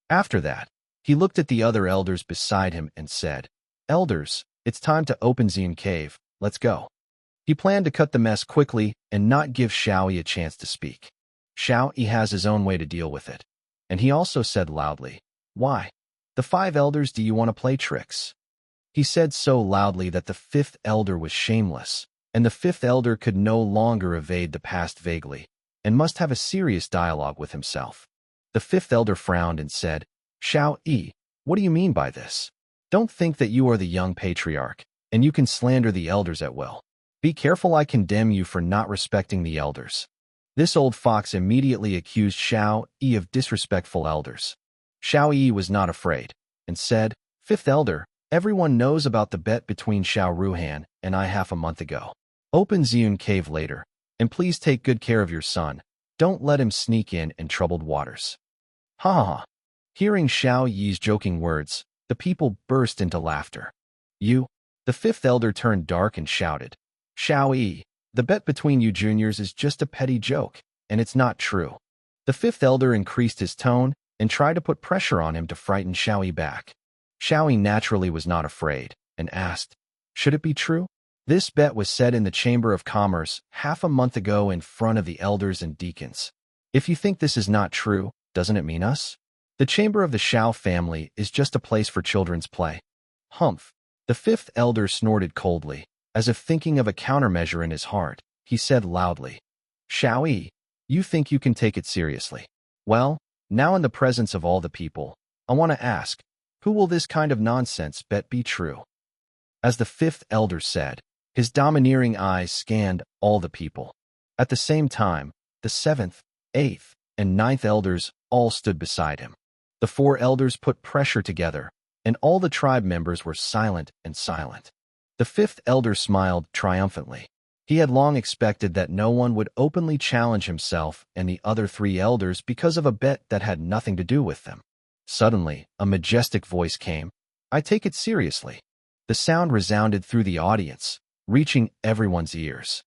After that, he looked at the other elders beside him and said, Elders, it's time to open Xian Cave. Let's go. He planned to cut the mess quickly and not give Xiao Yi a chance to speak. Xiao Yi has his own way to deal with it. And he also said loudly, Why? The 5 elders, do you want to play tricks? He said so loudly that the 5th elder was shameless, and the 5th elder could no longer evade the past vaguely, and must have a serious dialogue with himself. The 5th elder frowned and said, Xiao Yi, what do you mean by this? Don't think that you are the young patriarch, and you can slander the elders at will. Be careful, I condemn you for not respecting the elders. This old fox immediately accused Xiao Yi of disrespectful elders. Xiao Yi was not afraid, and said, 5th elder, everyone knows about the bet between Xiao Ruhan and I half a month ago. Open Xian Cave later, and please take good care of your son. Don't let him sneak in troubled waters. Ha ha ha. Hearing Xiao Yi's joking words, the people burst into laughter. You, the 5th elder turned dark and shouted, Xiao Yi, the bet between you juniors is just a petty joke, and it's not true. The 5th elder increased his tone and tried to put pressure on him to frighten Xiao Yi back. Xiao Yi naturally was not afraid, and asked, Should it be true? This bet was said in the Chamber of Commerce half a month ago in front of the elders and deacons. If you think this is not true, doesn't it mean us? The chamber of the Xiao family is just a place for children's play. Humph. The 5th elder snorted coldly, as if thinking of a countermeasure in his heart. He said loudly, Xiao Yi, you think you can take it seriously? Well, now in the presence of all the people, I want to ask, who will this kind of nonsense bet be true? As the 5th elder said, his domineering eyes scanned all the people. At the same time, the 7th, 8th, and 9th elders all stood beside him. The 4 elders put pressure together, and all the tribe members were silent and silent. The 5th elder smiled triumphantly. He had long expected that no one would openly challenge himself and the other 3 elders because of a bet that had nothing to do with them. Suddenly, a majestic voice came, I take it seriously. The sound resounded through the audience, reaching everyone's ears.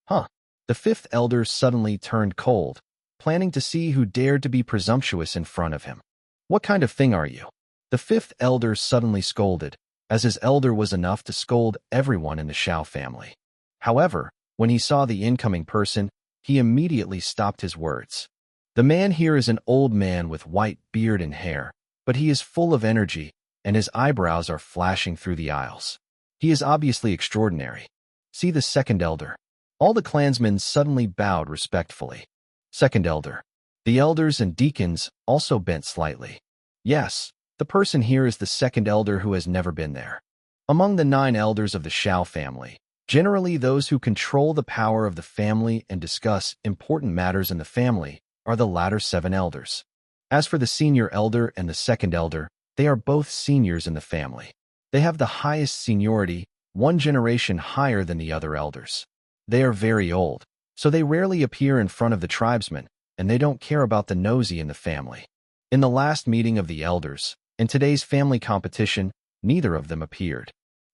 Huh. The 5th elder suddenly turned cold, planning to see who dared to be presumptuous in front of him. What kind of thing are you? The 5th elder suddenly scolded, as his elder was enough to scold everyone in the Xiao family. However, when he saw the incoming person, he immediately stopped his words. The man here is an old man with white beard and hair, but he is full of energy, and his eyebrows are flashing through the aisles. He is obviously extraordinary. See the 2nd elder. All the clansmen suddenly bowed respectfully. 2nd elder. The elders and deacons also bent slightly. Yes, the person here is the 2nd elder who has never been there. Among the 9 elders of the Xiao family, generally those who control the power of the family and discuss important matters in the family are the latter 7 elders. As for the senior elder and the 2nd elder, they are both seniors in the family. They have the highest seniority, 1 generation higher than the other elders. They are very old, so they rarely appear in front of the tribesmen, and they don't care about the nosy in the family. In the last meeting of the elders, in today's family competition, neither of them appeared.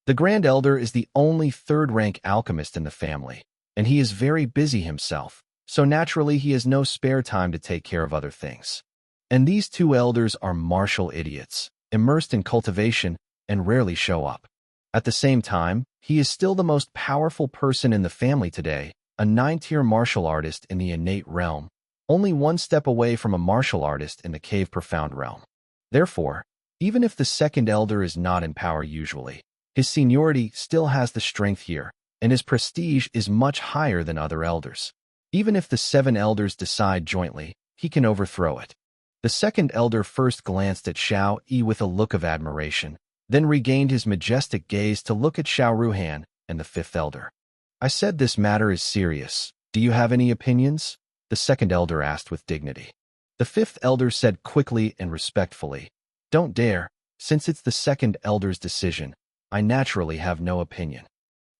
The Grand Elder is the only 3rd-rank alchemist in the family, and he is very busy himself, so naturally he has no spare time to take care of other things. And these 2 elders are martial idiots, immersed in cultivation, and rarely show up. At the same time, he is still the most powerful person in the family today, a 9-tier martial artist in the innate realm, only 1 step away from a martial artist in the cave profound realm. Therefore, even if the 2nd elder is not in power usually, his seniority still has the strength here, and his prestige is much higher than other elders. Even if the 7 elders decide jointly, he can overthrow it. The 2nd elder first glanced at Xiao Yi with a look of admiration, then regained his majestic gaze to look at Xiao Ruhan and the 5th elder. I said this matter is serious. Do you have any opinions? The 2nd elder asked with dignity. The 5th elder said quickly and respectfully, Don't dare, since it's the 2nd elder's decision. I naturally have no opinion.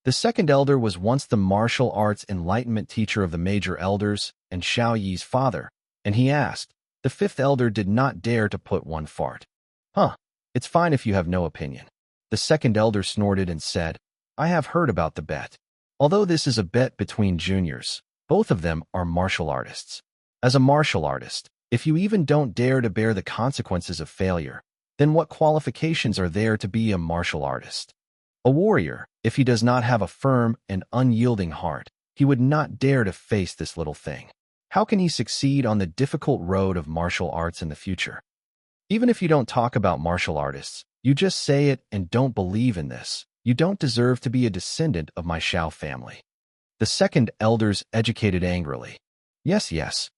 The 2nd elder was once the martial arts enlightenment teacher of the major elders and Xiao Yi's father, and he asked. The 5th elder did not dare to put one fart. Huh, it's fine if you have no opinion. The 2nd elder snorted and said, I have heard about the bet. Although this is a bet between juniors, both of them are martial artists. As a martial artist, if you even don't dare to bear the consequences of failure, then what qualifications are there to be a martial artist? A warrior, if he does not have a firm and unyielding heart, he would not dare to face this little thing. How can he succeed on the difficult road of martial arts in the future? Even if you don't talk about martial artists, you just say it and don't believe in this, you don't deserve to be a descendant of my Shao family. The second elders educated angrily. Yes, yes.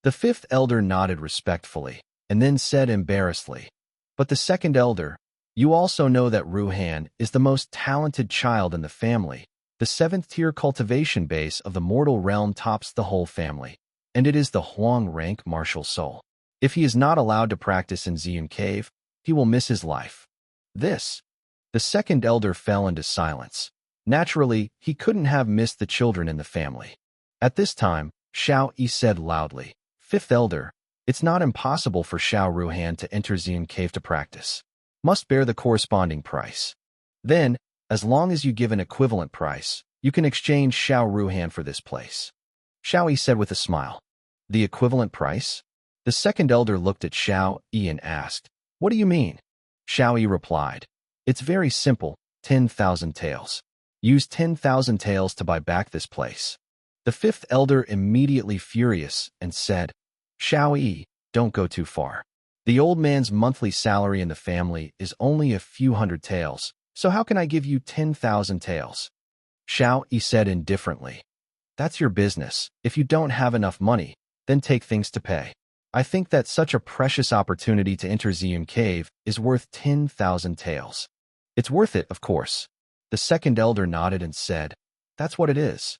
The fifth elder nodded respectfully, and then said embarrassedly, but the second elder, you also know that Ruhan is the most talented child in the family. The seventh-tier cultivation base of the mortal realm tops the whole family, and it is the Huang rank martial soul. If he is not allowed to practice in Ziyun Cave, he will miss his life. The second elder fell into silence. Naturally, he couldn't have missed the children in the family. At this time, Shao Yi said loudly, Fifth elder, it's not impossible for Shao Ruhan to enter Ziyun Cave to practice. Must bear the corresponding price. Then, as long as you give an equivalent price, you can exchange Shao Ruhan for this place. Shao Yi said with a smile. The equivalent price? The second elder looked at Shao Yi and asked, What do you mean? Shao Yi replied, It's very simple, 10,000 taels. Use 10,000 taels to buy back this place. The fifth elder immediately furious and said, Shao Yi, don't go too far. The old man's monthly salary in the family is only a few hundred taels, so how can I give you 10,000 taels? Shao Yi said indifferently, That's your business. If you don't have enough money, then take things to pay. I think that such a precious opportunity to enter Ziyun Cave is worth 10,000 taels. It's worth it, of course. The second elder nodded and said, That's what it is.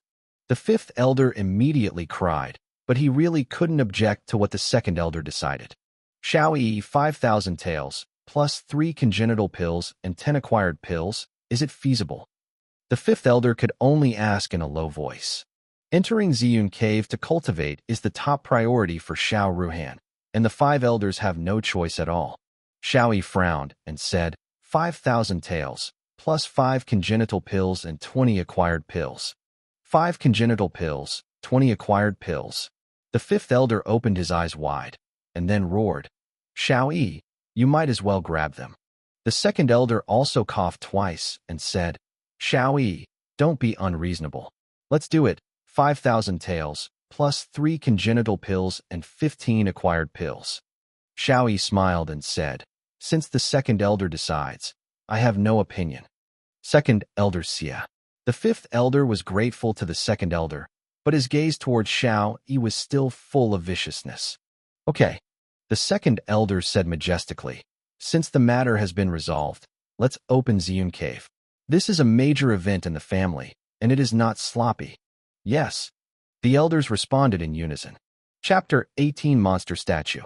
The fifth elder immediately cried, but he really couldn't object to what the second elder decided. Shao Yi, 5,000 taels, plus 3 congenital pills and 10 acquired pills, is it feasible? The fifth elder could only ask in a low voice. Entering Ziyun Cave to cultivate is the top priority for Shao Ruhan, and the 5 elders have no choice at all. Shao Yi frowned and said, 5,000 taels, plus 5 congenital pills and 20 acquired pills. 5 congenital pills, 20 acquired pills. The fifth elder opened his eyes wide, and then roared, Shao Yi, you might as well grab them. The second elder also coughed twice and said, Shao Yi, don't be unreasonable. Let's do it, 5,000 taels, plus 3 congenital pills and 15 acquired pills. Shao Yi smiled and said, Since the second elder decides, I have no opinion. Second elder Xia. The fifth elder was grateful to the second elder, but his gaze towards Shao Yi was still full of viciousness. Okay, the second elder said majestically, Since the matter has been resolved, let's open Ziyun Cave. This is a major event in the family, and it is not sloppy. Yes. The elders responded in unison. Chapter 18 Monster Statue.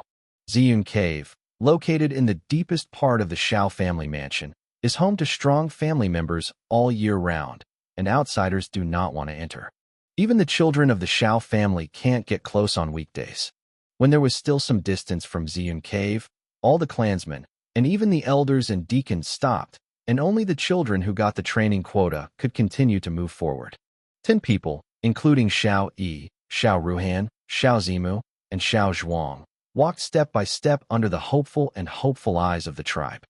Ziyun Cave, located in the deepest part of the Shao family mansion, is home to strong family members all year round, and outsiders do not want to enter. Even the children of the Shao family can't get close on weekdays. When there was still some distance from Ziyun Cave, all the clansmen, and even the elders and deacons stopped, and only the children who got the training quota could continue to move forward. 10 people, including Shao Yi, Shao Ruhan, Shao Zimu, and Shao Zhuang, walked step by step under the hopeful and hopeful eyes of the tribe.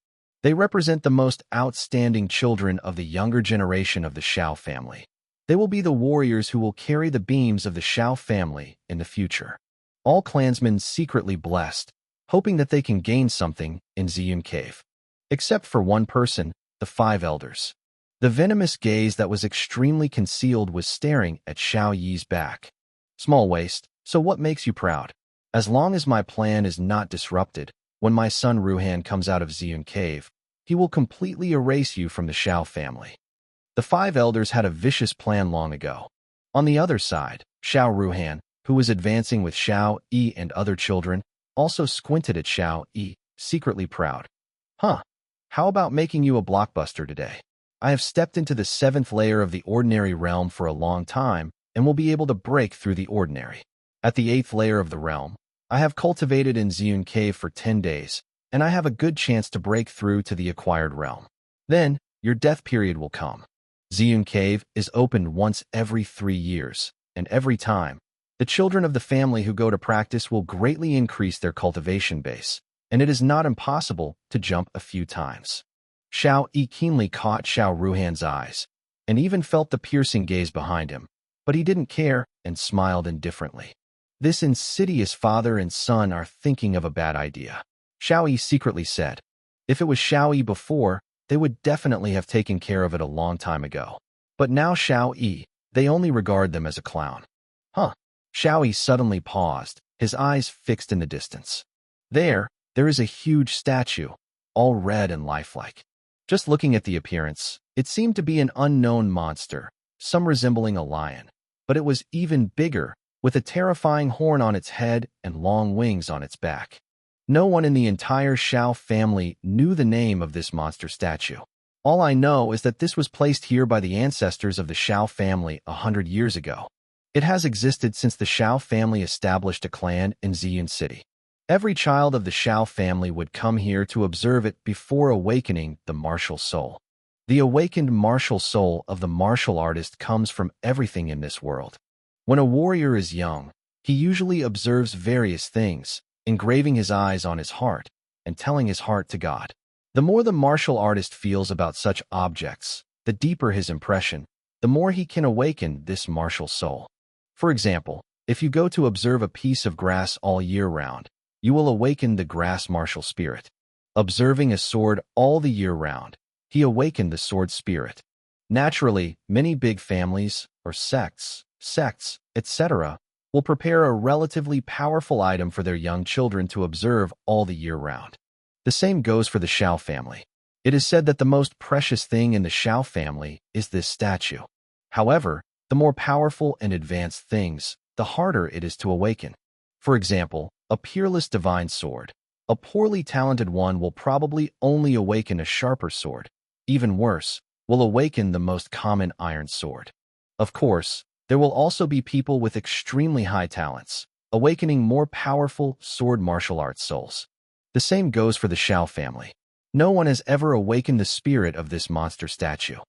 They represent the most outstanding children of the younger generation of the Shao family. They will be the warriors who will carry the beams of the Shao family in the future. All clansmen secretly blessed, hoping that they can gain something in Ziyun Cave. Except for one person, the 5 elders. The venomous gaze that was extremely concealed was staring at Shao Yi's back. Small waist, so what makes you proud? As long as my plan is not disrupted, when my son Ruhan comes out of Ziyun Cave, he will completely erase you from the Shao family. The 5 elders had a vicious plan long ago. On the other side, Shao Ruhan, who was advancing with Shao Yi and other children, also squinted at Shao Yi, secretly proud. How about making you a blockbuster today? I have stepped into the 7th layer of the ordinary realm for a long time and will be able to break through the ordinary. At the 8th layer of the realm, I have cultivated in Ziyun Cave for 10 days, and I have a good chance to break through to the acquired realm. Then, your death period will come. Ziyun Cave is opened once every 3 years, and every time, The children of the family who go to practice will greatly increase their cultivation base, and it is not impossible to jump a few times. Xiao Yi keenly caught Xiao Ruhan's eyes, and even felt the piercing gaze behind him, but he didn't care and smiled indifferently. This insidious father and son are thinking of a bad idea, Xiao Yi secretly said. If it was Xiao Yi before, they would definitely have taken care of it a long time ago. But now Xiao Yi, they only regard them as a clown. Huh. Xiao Yi suddenly paused, his eyes fixed in the distance. There is a huge statue, all red and lifelike. Just looking at the appearance, it seemed to be an unknown monster, some resembling a lion. But it was even bigger, with a terrifying horn on its head and long wings on its back. No one in the entire Xiao family knew the name of this monster statue. All I know is that this was placed here by the ancestors of the Xiao family 100 years ago. It has existed since the Xiao family established a clan in Ziyun City. Every child of the Xiao family would come here to observe it before awakening the martial soul. The awakened martial soul of the martial artist comes from everything in this world. When a warrior is young, he usually observes various things, engraving his eyes on his heart and telling his heart to God. The more the martial artist feels about such objects, the deeper his impression, the more he can awaken this martial soul. For example, if you go to observe a piece of grass all year round, you will awaken the grass martial spirit. Observing a sword all the year round, he awakened the sword spirit. Naturally, many big families, or sects, etc., will prepare a relatively powerful item for their young children to observe all the year round. The same goes for the Xiao family. It is said that the most precious thing in the Xiao family is this statue. However, the more powerful and advanced things, the harder it is to awaken. For example, a peerless divine sword. A poorly talented one will probably only awaken a sharper sword. Even worse, will awaken the most common iron sword. Of course, there will also be people with extremely high talents, awakening more powerful sword martial arts souls. The same goes for the Xiao family. No one has ever awakened the spirit of this monster statue.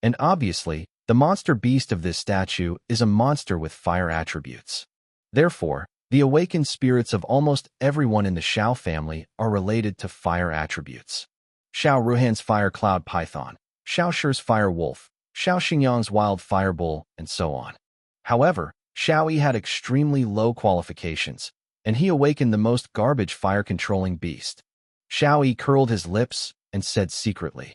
And obviously, the monster beast of this statue is a monster with fire attributes. Therefore, the awakened spirits of almost everyone in the Xiao family are related to fire attributes. Xiao Ruhan's fire cloud python, Xiao Shi's fire wolf, Xiao Xingyang's wild fire bull, and so on. However, Xiao Yi had extremely low qualifications, and he awakened the most garbage fire-controlling beast. Xiao Yi curled his lips and said secretly,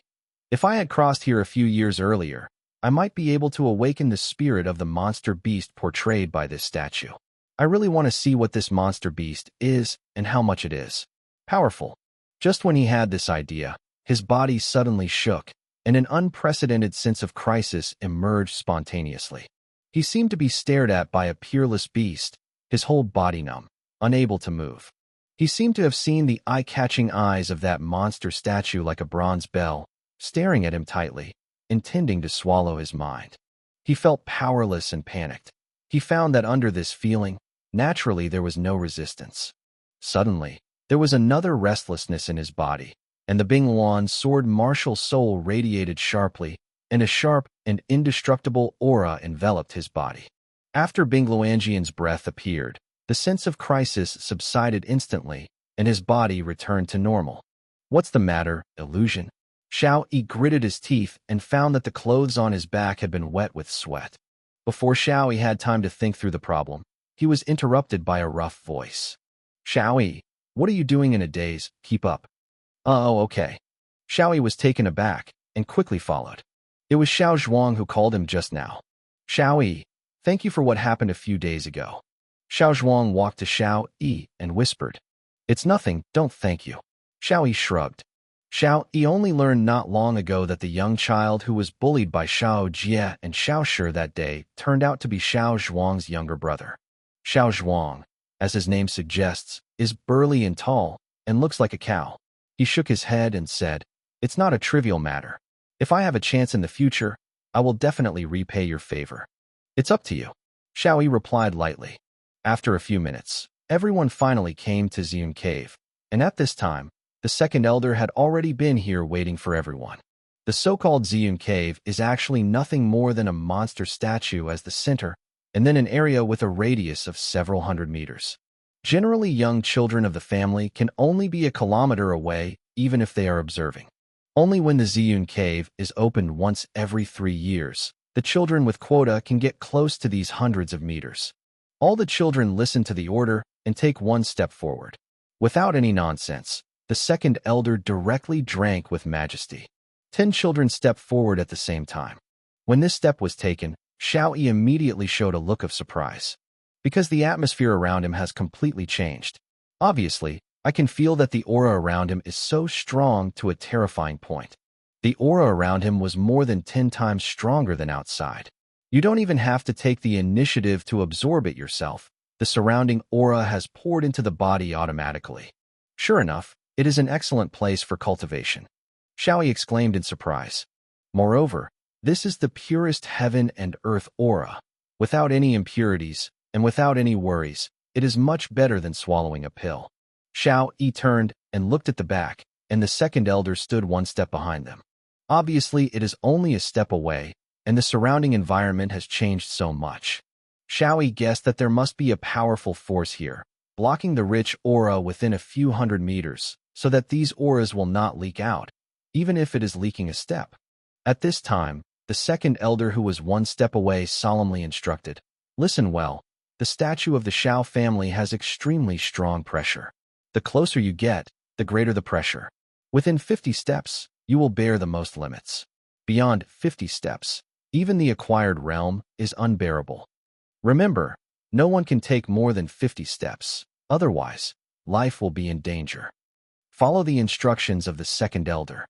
"If I had crossed here a few years earlier, I might be able to awaken the spirit of the monster beast portrayed by this statue. I really want to see what this monster beast is and how much it is powerful." Just when he had this idea, his body suddenly shook, and an unprecedented sense of crisis emerged spontaneously. He seemed to be stared at by a peerless beast, his whole body numb, unable to move. He seemed to have seen the eye-catching eyes of that monster statue like a bronze bell, staring at him tightly, intending to swallow his mind. He felt powerless and panicked. He found that under this feeling, naturally there was no resistance. Suddenly, there was another restlessness in his body, and the Bingluan sword martial soul radiated sharply, and a sharp and indestructible aura enveloped his body. After Bingluanjian's breath appeared, the sense of crisis subsided instantly, and his body returned to normal. "What's the matter, illusion?" Xiao Yi gritted his teeth and found that the clothes on his back had been wet with sweat. Before Xiao Yi had time to think through the problem, he was interrupted by a rough voice. "Xiao Yi, what are you doing in a daze? Keep up." "Oh, okay." Xiao Yi was taken aback and quickly followed. It was Xiao Zhuang who called him just now. "Xiao Yi, thank you for what happened a few days ago." Xiao Zhuang walked to Xiao Yi and whispered, "It's nothing, don't thank you." Xiao Yi shrugged. Xiao Yi only learned not long ago that the young child who was bullied by Xiao Jie and Xiao Shi that day turned out to be Xiao Zhuang's younger brother. Xiao Zhuang, as his name suggests, is burly and tall, and looks like a cow. He shook his head and said, "It's not a trivial matter. If I have a chance in the future, I will definitely repay your favor." "It's up to you," Xiao Yi replied lightly. After a few minutes, everyone finally came to Ziyun Cave, and at this time, the second elder had already been here waiting for everyone. The so-called Ziyun Cave is actually nothing more than a monster statue as the center, and then an area with a radius of several hundred meters. Generally, young children of the family can only be a kilometer away, even if they are observing. Only when the Ziyun cave is opened once every 3 years, the children with quota can get close to these hundreds of meters. All the children listen to the order and take one step forward. Without any nonsense, the second elder directly drank with majesty. 10 children stepped forward at the same time. When this step was taken, Xiao Yi immediately showed a look of surprise. Because the atmosphere around him has completely changed. Obviously, I can feel that the aura around him is so strong to a terrifying point. The aura around him was more than 10 times stronger than outside. You don't even have to take the initiative to absorb it yourself. The surrounding aura has poured into the body automatically. Sure enough, it is an excellent place for cultivation. Xiao Yi exclaimed in surprise. Moreover, this is the purest heaven and earth aura. Without any impurities, and without any worries, it is much better than swallowing a pill. Xiao Yi turned and looked at the back, and the second elder stood one step behind them. Obviously, it is only a step away, and the surrounding environment has changed so much. Xiao Yi guessed that there must be a powerful force here, blocking the rich aura within a few hundred meters, so that these auras will not leak out, even if it is leaking a step. At this time, the second elder who was one step away solemnly instructed, "Listen well, the statue of the Xiao family has extremely strong pressure. The closer you get, the greater the pressure. Within 50 steps, you will bear the most limits. Beyond 50 steps, even the acquired realm is unbearable. Remember, no one can take more than 50 steps, otherwise, life will be in danger. Follow the instructions of the second elder."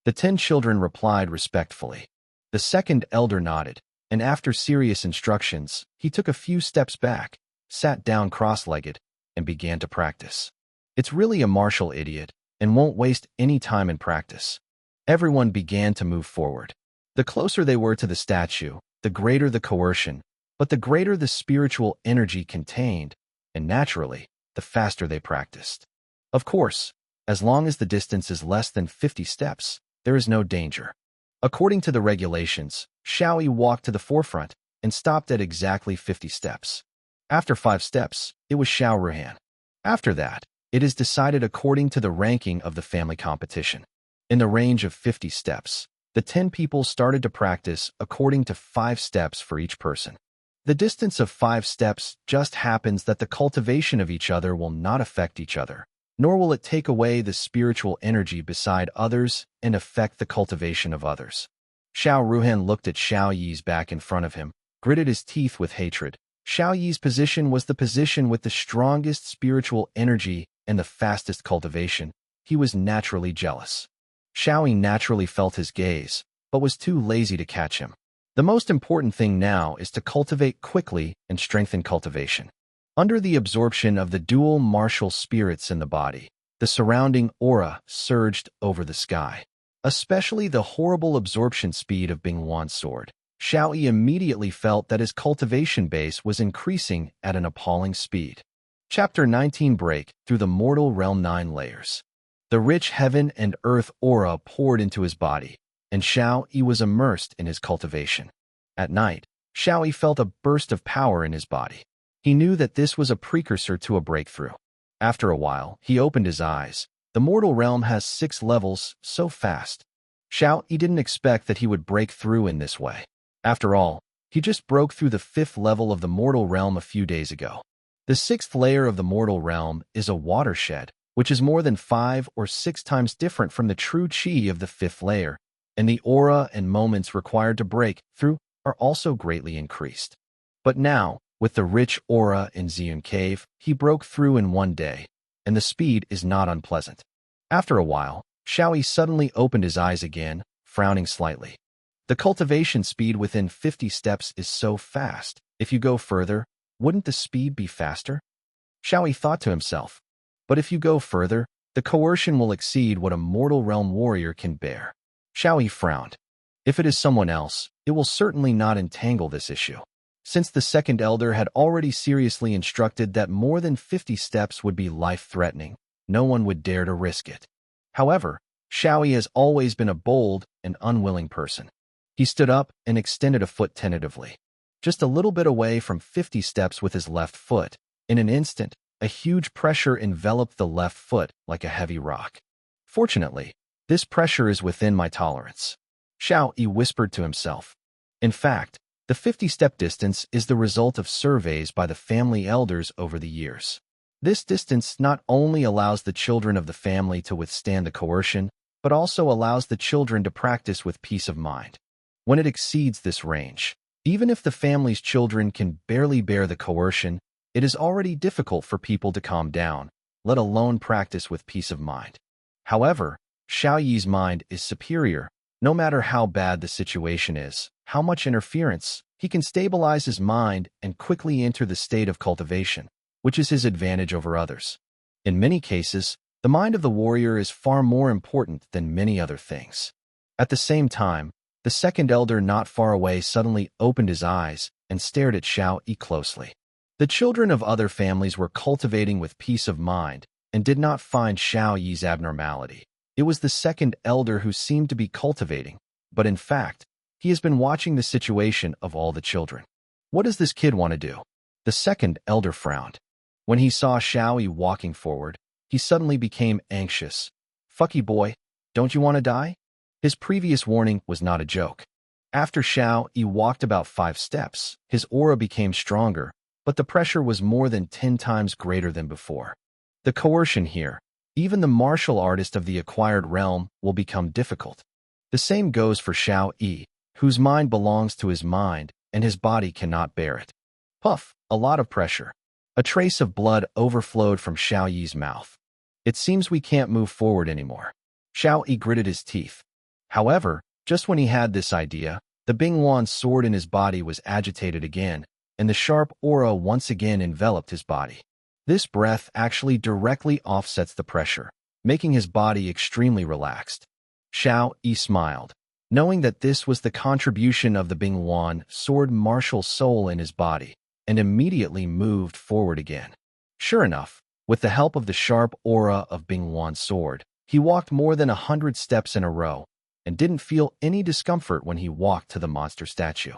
The 10 children replied respectfully. The second elder nodded, and after serious instructions, he took a few steps back, sat down cross-legged, and began to practice. It's really a martial idiot, and won't waste any time in practice. Everyone began to move forward. The closer they were to the statue, the greater the coercion, but the greater the spiritual energy contained, and naturally, the faster they practiced. Of course, as long as the distance is less than 50 steps, there is no danger. According to the regulations, Xiao Yi walked to the forefront and stopped at exactly 50 steps. After 5 steps, it was Xiao Ruhan. After that, it is decided according to the ranking of the family competition. In the range of 50 steps, the 10 people started to practice according to 5 steps for each person. The distance of 5 steps just happens that the cultivation of each other will not affect each other, nor will it take away the spiritual energy beside others and affect the cultivation of others. Xiao Ruhan looked at Xiao Yi's back in front of him, gritted his teeth with hatred. Xiao Yi's position was the position with the strongest spiritual energy and the fastest cultivation. He was naturally jealous. Xiao Yi naturally felt his gaze, but was too lazy to catch him. The most important thing now is to cultivate quickly and strengthen cultivation. Under the absorption of the dual martial spirits in the body, the surrounding aura surged over the sky. Especially the horrible absorption speed of Bingwan's sword. Xiao Yi immediately felt that his cultivation base was increasing at an appalling speed. Chapter 19 Break through the mortal realm 9 layers. The rich heaven and earth aura poured into his body, and Xiao Yi was immersed in his cultivation. At night, Xiao Yi felt a burst of power in his body. He knew that this was a precursor to a breakthrough. After a while, he opened his eyes. The mortal realm has 6 levels, so fast. Xiao Yi didn't expect that he would break through in this way. After all, he just broke through the 5th level of the mortal realm a few days ago. The 6th layer of the mortal realm is a watershed, which is more than 5 or 6 times different from the true chi of the 5th layer, and the aura and moments required to break through are also greatly increased. But now, with the rich aura in Ziyun Cave, he broke through in 1 day, and the speed is not unpleasant. After a while, Xiao Yi suddenly opened his eyes again, frowning slightly. The cultivation speed within 50 steps is so fast. If you go further, wouldn't the speed be faster? Xiao Yi thought to himself. But if you go further, the coercion will exceed what a mortal realm warrior can bear. Xiao Yi frowned. If it is someone else, it will certainly not entangle this issue. Since the second elder had already seriously instructed that more than 50 steps would be life-threatening, no one would dare to risk it. However, Xiao Yi has always been a bold and unwilling person. He stood up and extended a foot tentatively. just a little bit away from 50 steps with his left foot. In an instant, a huge pressure enveloped the left foot like a heavy rock. Fortunately, this pressure is within my tolerance, Xiao Yi whispered to himself. In fact, the 50-step distance is the result of surveys by the family elders over the years. This distance not only allows the children of the family to withstand the coercion, but also allows the children to practice with peace of mind. When it exceeds this range, even if the family's children can barely bear the coercion, it is already difficult for people to calm down, let alone practice with peace of mind. However, Xiao Yi's mind is superior. No matter how bad the situation is, how much interference, he can stabilize his mind and quickly enter the state of cultivation, which is his advantage over others. In many cases, the mind of the warrior is far more important than many other things. At the same time, the second elder not far away suddenly opened his eyes and stared at Xiao Yi closely. The children of other families were cultivating with peace of mind and did not find Xiao Yi's abnormality. It was the second elder who seemed to be cultivating, but in fact, he has been watching the situation of all the children. What does this kid want to do? The second elder frowned. When he saw Xiao Yi walking forward, he suddenly became anxious. Fucky boy, don't you want to die? His previous warning was not a joke. After Xiao Yi walked about 5 steps, his aura became stronger, but the pressure was more than 10 times greater than before. The coercion here, even the martial artist of the acquired realm, will become difficult. The same goes for Xiao Yi, whose mind belongs to his mind, and his body cannot bear it. Puff, a lot of pressure. A trace of blood overflowed from Xiao Yi's mouth. It seems we can't move forward anymore. Xiao Yi gritted his teeth. However, just when he had this idea, the Binghuan sword in his body was agitated again, and the sharp aura once again enveloped his body. This breath actually directly offsets the pressure, making his body extremely relaxed. Xiao Yi smiled, knowing that this was the contribution of the Binghuan sword martial soul in his body, and immediately moved forward again. Sure enough, with the help of the sharp aura of Binghuan's sword, he walked more than 100 steps in a row, and didn't feel any discomfort when he walked to the monster statue.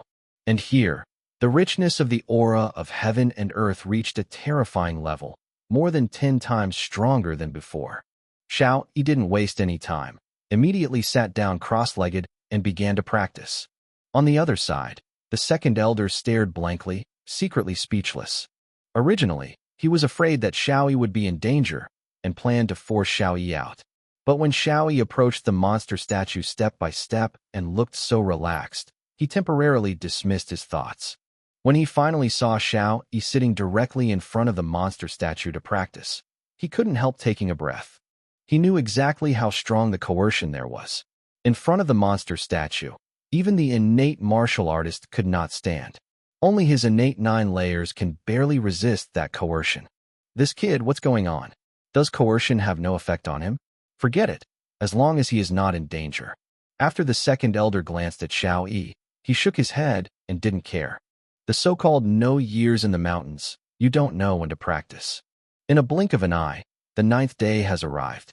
And here, the richness of the aura of heaven and earth reached a terrifying level, more than 10 times stronger than before. Xiao Yi didn't waste any time, immediately sat down cross-legged and began to practice. On the other side, the second elder stared blankly, secretly speechless. Originally, he was afraid that Xiao Yi would be in danger and planned to force Xiao Yi out. But when Xiao Yi approached the monster statue step by step and looked so relaxed, he temporarily dismissed his thoughts. When he finally saw Xiao Yi sitting directly in front of the monster statue to practice, he couldn't help taking a breath. He knew exactly how strong the coercion there was. In front of the monster statue, even the innate martial artist could not stand. Only his innate 9 layers can barely resist that coercion. This kid, what's going on? Does coercion have no effect on him? Forget it, as long as he is not in danger. After the second elder glanced at Xiao Yi, he shook his head and didn't care. The so-called no years in the mountains, you don't know when to practice. In a blink of an eye, the 9th day has arrived.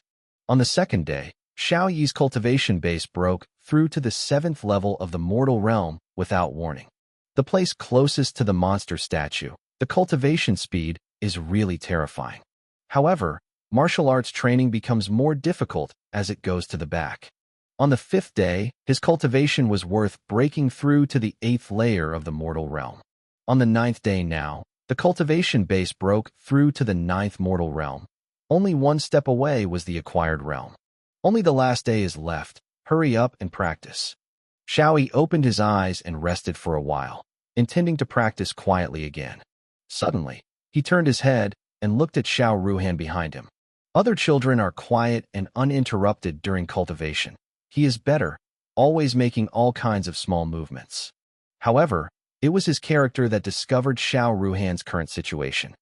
On the 2nd day, Xiao Yi's cultivation base broke through to the 7th level of the mortal realm without warning. The place closest to the monster statue, the cultivation speed, is really terrifying. However, martial arts training becomes more difficult as it goes to the back. On the 5th day, his cultivation was worth breaking through to the 8th layer of the mortal realm. On the 9th day now, the cultivation base broke through to the 9th mortal realm. Only 1 step away was the acquired realm. Only the last day is left. Hurry up and practice. Xiao Yi opened his eyes and rested for a while, intending to practice quietly again. Suddenly, he turned his head and looked at Xiao Ruhan behind him. Other children are quiet and uninterrupted during cultivation. He is better, always making all kinds of small movements. However, it was his character that discovered Xiao Ruhan's current situation.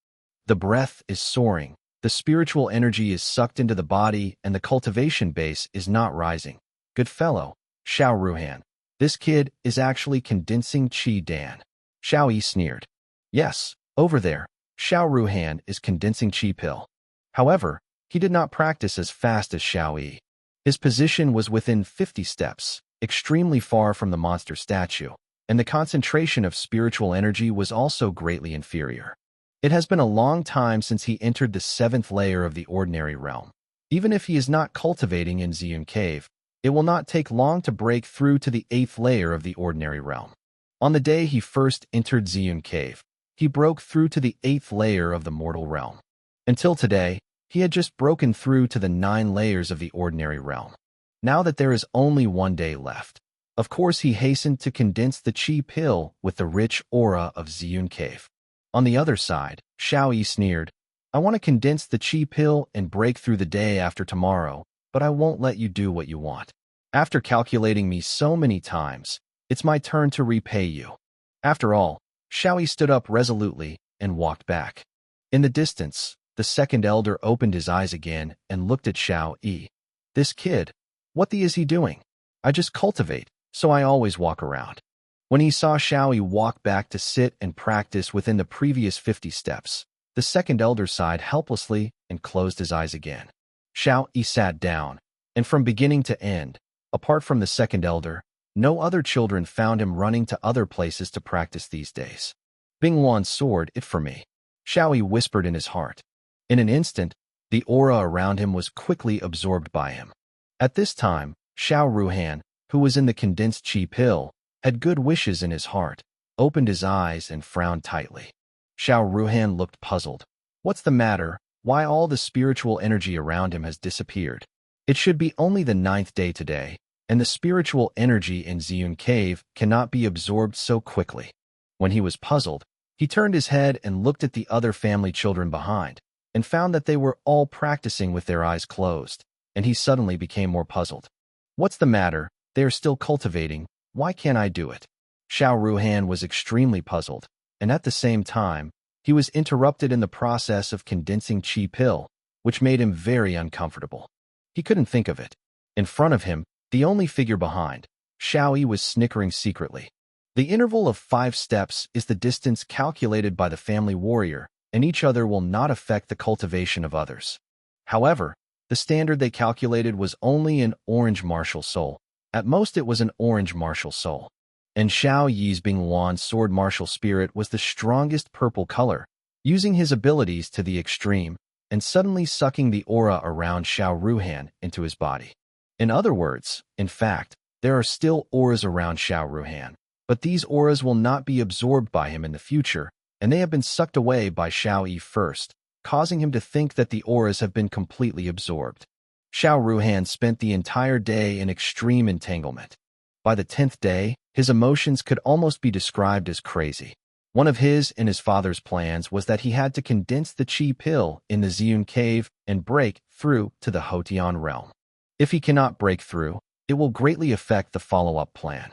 The breath is soaring, the spiritual energy is sucked into the body, and the cultivation base is not rising. Good fellow, Xiao Ruhan. This kid is actually condensing Qi Dan. Xiao Yi sneered. Yes, over there, Xiao Ruhan is condensing Qi pill. However, he did not practice as fast as Xiao Yi. His position was within 50 steps, extremely far from the monster statue, and the concentration of spiritual energy was also greatly inferior. It has been a long time since he entered the 7th layer of the ordinary realm. Even if he is not cultivating in Ziyun Cave, it will not take long to break through to the 8th layer of the ordinary realm. On the day he first entered Ziyun Cave, he broke through to the 8th layer of the mortal realm. Until today, he had just broken through to the 9 layers of the ordinary realm. Now that there is only 1 day left, of course he hastened to condense the chi pill with the rich aura of Ziyun Cave. On the other side, Xiao Yi sneered, I want to condense the chi pill and break through the day after tomorrow, but I won't let you do what you want. After calculating me so many times, it's my turn to repay you. After all, Xiao Yi stood up resolutely and walked back. In the distance, the second elder opened his eyes again and looked at Xiao Yi. This kid, what the is he doing? I just cultivate, so I always walk around. When he saw Xiao Yi walk back to sit and practice within the previous 50 steps, the second elder sighed helplessly and closed his eyes again. Xiao Yi sat down, and from beginning to end, apart from the second elder, no other children found him running to other places to practice these days. Bing Wan's sword, it for me, Xiao Yi whispered in his heart. In an instant, the aura around him was quickly absorbed by him. At this time, Xiao Ruhan, who was in the condensed chi pill, had good wishes in his heart, opened his eyes and frowned tightly. Xiao Ruhan looked puzzled. What's the matter? Why all the spiritual energy around him has disappeared? It should be only the 9th day today, and the spiritual energy in Ziyun Cave cannot be absorbed so quickly. When he was puzzled, he turned his head and looked at the other family children behind, and found that they were all practicing with their eyes closed, and he suddenly became more puzzled. What's the matter? They are still cultivating. Why can't I do it? Xiao Ruhan was extremely puzzled, and at the same time, he was interrupted in the process of condensing chi pill, which made him very uncomfortable. He couldn't think of it. In front of him, the only figure behind, Xiao Yi was snickering secretly. The interval of 5 steps is the distance calculated by the family warrior, and each other will not affect the cultivation of others. However, the standard they calculated was only an orange martial soul. At most it was an orange martial soul. And Xiao Yi's Bing Wan's sword martial spirit was the strongest purple color, using his abilities to the extreme, and suddenly sucking the aura around Xiao Ruhan into his body. In other words, in fact, there are still auras around Xiao Ruhan, but these auras will not be absorbed by him in the future, and they have been sucked away by Xiao Yi first, causing him to think that the auras have been completely absorbed. Xiao Ruhan spent the entire day in extreme entanglement. By the 10th day, his emotions could almost be described as crazy. One of his and his father's plans was that he had to condense the chi pill in the Ziyun Cave and break through to the Hotian realm. If he cannot break through, it will greatly affect the follow-up plan.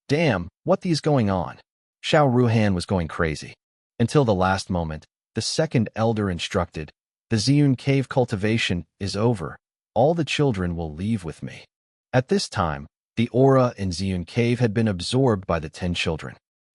Damn, what is going on? Xiao Ruhan was going crazy. Until the last moment, the second elder instructed, the Ziyun Cave cultivation is over. All the children will leave with me. At this time, the aura in Ziyun Cave had been absorbed by the 10 children.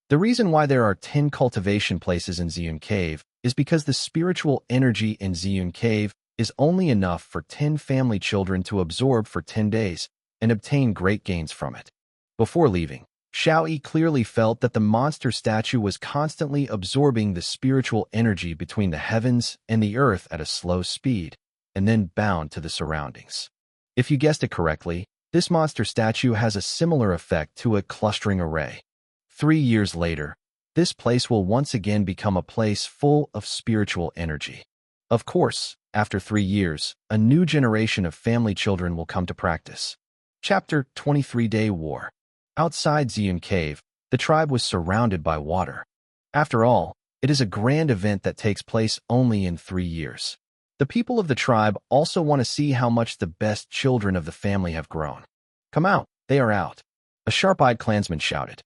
The reason why there are 10 cultivation places in Ziyun Cave is because the spiritual energy in Ziyun Cave is only enough for 10 family children to absorb for 10 days and obtain great gains from it. Before leaving, Xiao Yi clearly felt that the monster statue was constantly absorbing the spiritual energy between the heavens and the earth at a slow speed, and then bound to the surroundings. If you guessed it correctly, this monster statue has a similar effect to a clustering array. 3 years later, this place will once again become a place full of spiritual energy. Of course, after 3 years, a new generation of family children will come to practice. Chapter 23 Day War. Outside Ziyun Cave, the tribe was surrounded by water. After all, it is a grand event that takes place only in 3 years. The people of the tribe also want to see how much the best children of the family have grown. Come out, they are out, a sharp-eyed clansman shouted.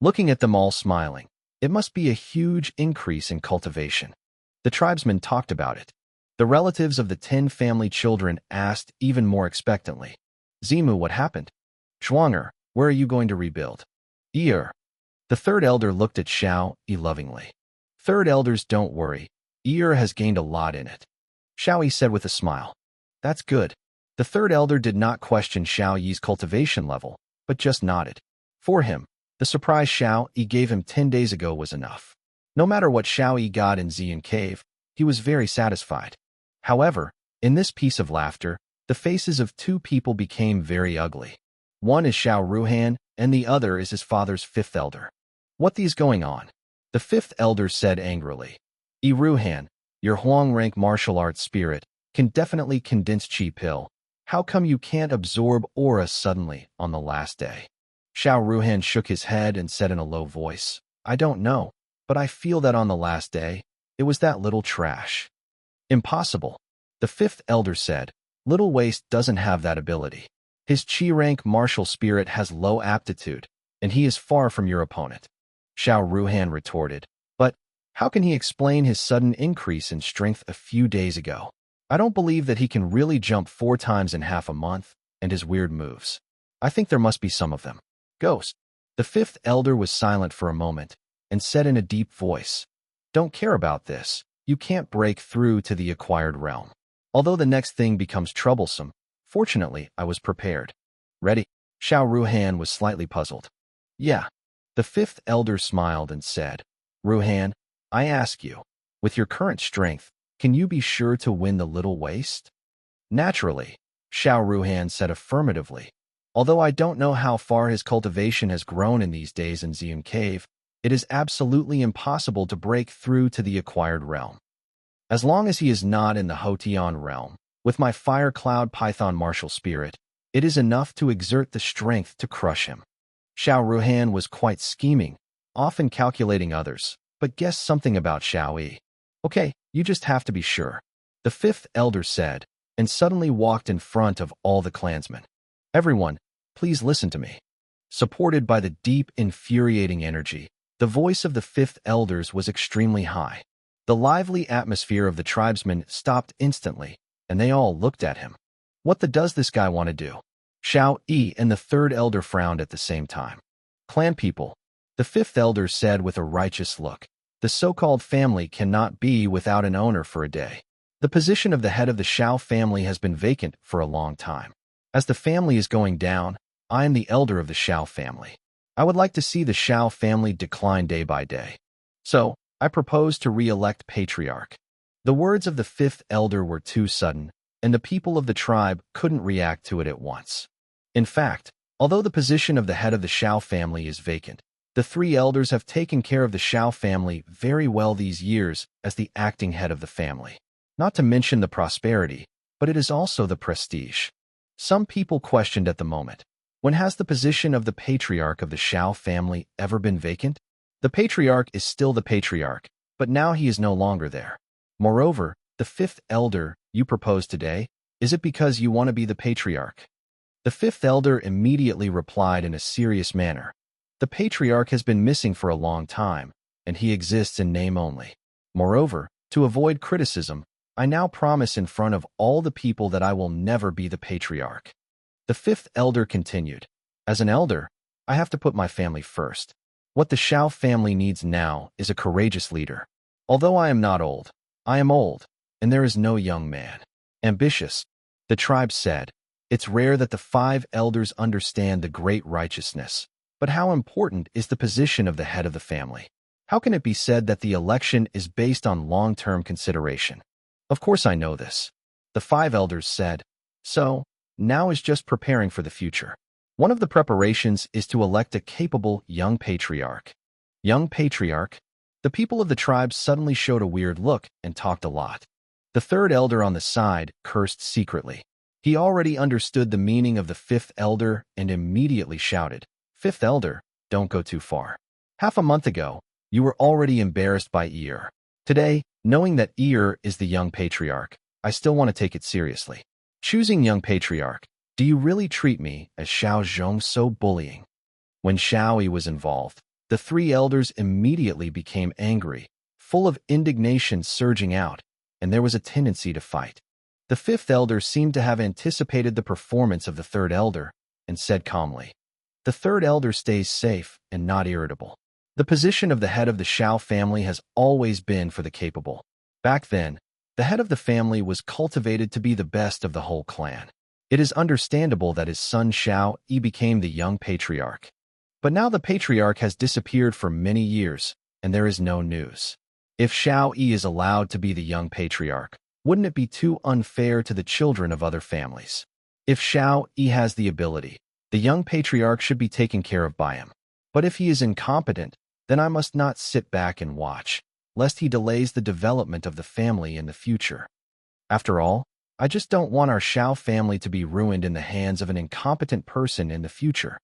Looking at them all smiling, it must be a huge increase in cultivation. The tribesmen talked about it. The relatives of the 10 family children asked even more expectantly, Zimu, what happened? Zhuang'er, where are you going to rebuild? Ear. The third elder looked at Xiao Yi lovingly. Third elders, don't worry. Ear has gained a lot in it. Xiao Yi said with a smile. That's good. The third elder did not question Xiao Yi's cultivation level, but just nodded. For him, The surprise Xiao Yi gave him 10 days ago was enough. No matter what Xiao Yi got in Xian Cave, he was very satisfied. However, in this piece of laughter, the faces of two people became very ugly. One is Xiao Ruhan, and the other is his father's fifth elder. What is going on? The fifth elder said angrily. Ruhan, your Huang rank martial arts spirit can definitely condense chi pill. How come you can't absorb aura suddenly on the last day? Xiao Ruhan shook his head and said in a low voice, I don't know, but I feel that on the last day, it was that little trash. Impossible. The fifth elder said, Little Waste doesn't have that ability. His chi rank martial spirit has low aptitude, and he is far from your opponent. Xiao Ruhan retorted, but how can he explain his sudden increase in strength a few days ago? I don't believe that he can really jump 4 times in half a month, and his weird moves. I think there must be some of them. Ghost. The fifth elder was silent for a moment, and said in a deep voice, Don't care about this. You can't break through to the acquired realm. Although the next thing becomes troublesome, fortunately, I was prepared. Ready? Xiao Ruhan was slightly puzzled. Yeah. The fifth elder smiled and said, Ruhan, I ask you, with your current strength, can you be sure to win the Little Waste? Naturally, Xiao Ruhan said affirmatively. Although I don't know how far his cultivation has grown in these days in Xian Cave, it is absolutely impossible to break through to the acquired realm. As long as he is not in the Hotian realm, with my Fire Cloud Python martial spirit, it is enough to exert the strength to crush him. Xiao Ruhan was quite scheming, often calculating others, but guessed something about Xiao Yi. Okay, you just have to be sure. The fifth elder said, and suddenly walked in front of all the clansmen. Everyone, please listen to me. Supported by the deep, infuriating energy, the voice of the fifth elders was extremely high. The lively atmosphere of the tribesmen stopped instantly, and they all looked at him. What does this guy want to do? Xiao Yi and the third elder frowned at the same time. Clan people, the fifth elder said with a righteous look, the so-called family cannot be without an owner for a day. The position of the head of the Xiao family has been vacant for a long time. As the family is going down, I am the elder of the Xiao family. I would like to see the Xiao family decline day by day. So, I propose to re-elect Patriarch. The words of the fifth elder were too sudden, and the people of the tribe couldn't react to it at once. In fact, although the position of the head of the Xiao family is vacant, the 3 elders have taken care of the Xiao family very well these years as the acting head of the family. Not to mention the prosperity, but it is also the prestige. Some people questioned at the moment, when has the position of the patriarch of the Xiao family ever been vacant? The patriarch is still the patriarch, but now he is no longer there. Moreover, the fifth elder you propose today, is it because you want to be the patriarch? The fifth elder immediately replied in a serious manner. The patriarch has been missing for a long time, and he exists in name only. Moreover, to avoid criticism, I now promise in front of all the people that I will never be the patriarch. The fifth elder continued, As an elder, I have to put my family first. What the Xiao family needs now is a courageous leader. Although I am not old, I am old, and there is no young man. Ambitious, the tribe said. It's rare that the 5 elders understand the great righteousness. But how important is the position of the head of the family? How can it be said that the election is based on long-term consideration? Of course I know this. The 5 elders said. So, now is just preparing for the future. One of the preparations is to elect a capable young patriarch. Young patriarch? The people of the tribe suddenly showed a weird look and talked a lot. The 3rd elder on the side cursed secretly. He already understood the meaning of the 5th elder and immediately shouted, 5th elder, don't go too far. Half a month ago, you were already embarrassed by Ear. Today, knowing that Ear is the young patriarch, I still want to take it seriously. Choosing young patriarch, do you really treat me as Xiao Zhong so bullying? When Xiao Yi was involved, the 3 elders immediately became angry, full of indignation surging out, and there was a tendency to fight. The 5th elder seemed to have anticipated the performance of the 3rd elder and said calmly, The 3rd elder stays safe and not irritable. The position of the head of the Xiao family has always been for the capable. Back then, the head of the family was cultivated to be the best of the whole clan. It is understandable that his son Xiao Yi became the young patriarch. But now the patriarch has disappeared for many years, and there is no news. If Xiao Yi is allowed to be the young patriarch, wouldn't it be too unfair to the children of other families? If Xiao Yi has the ability, the young patriarch should be taken care of by him. But if he is incompetent, then I must not sit back and watch, lest he delays the development of the family in the future. After all, I just don't want our Xiao family to be ruined in the hands of an incompetent person in the future.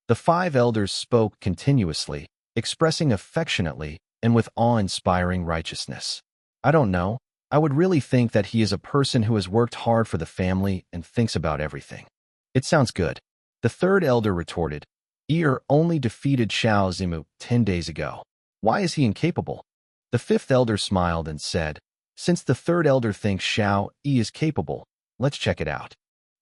The 5 elders spoke continuously, expressing affectionately and with awe-inspiring righteousness. I don't know, I would really think that he is a person who has worked hard for the family and thinks about everything. It sounds good. The 3rd elder retorted, only defeated Xiao Zimu 10 days ago. Why is he incapable? The 5th elder smiled and said, since the 3rd elder thinks Xiao Yi is capable, let's check it out.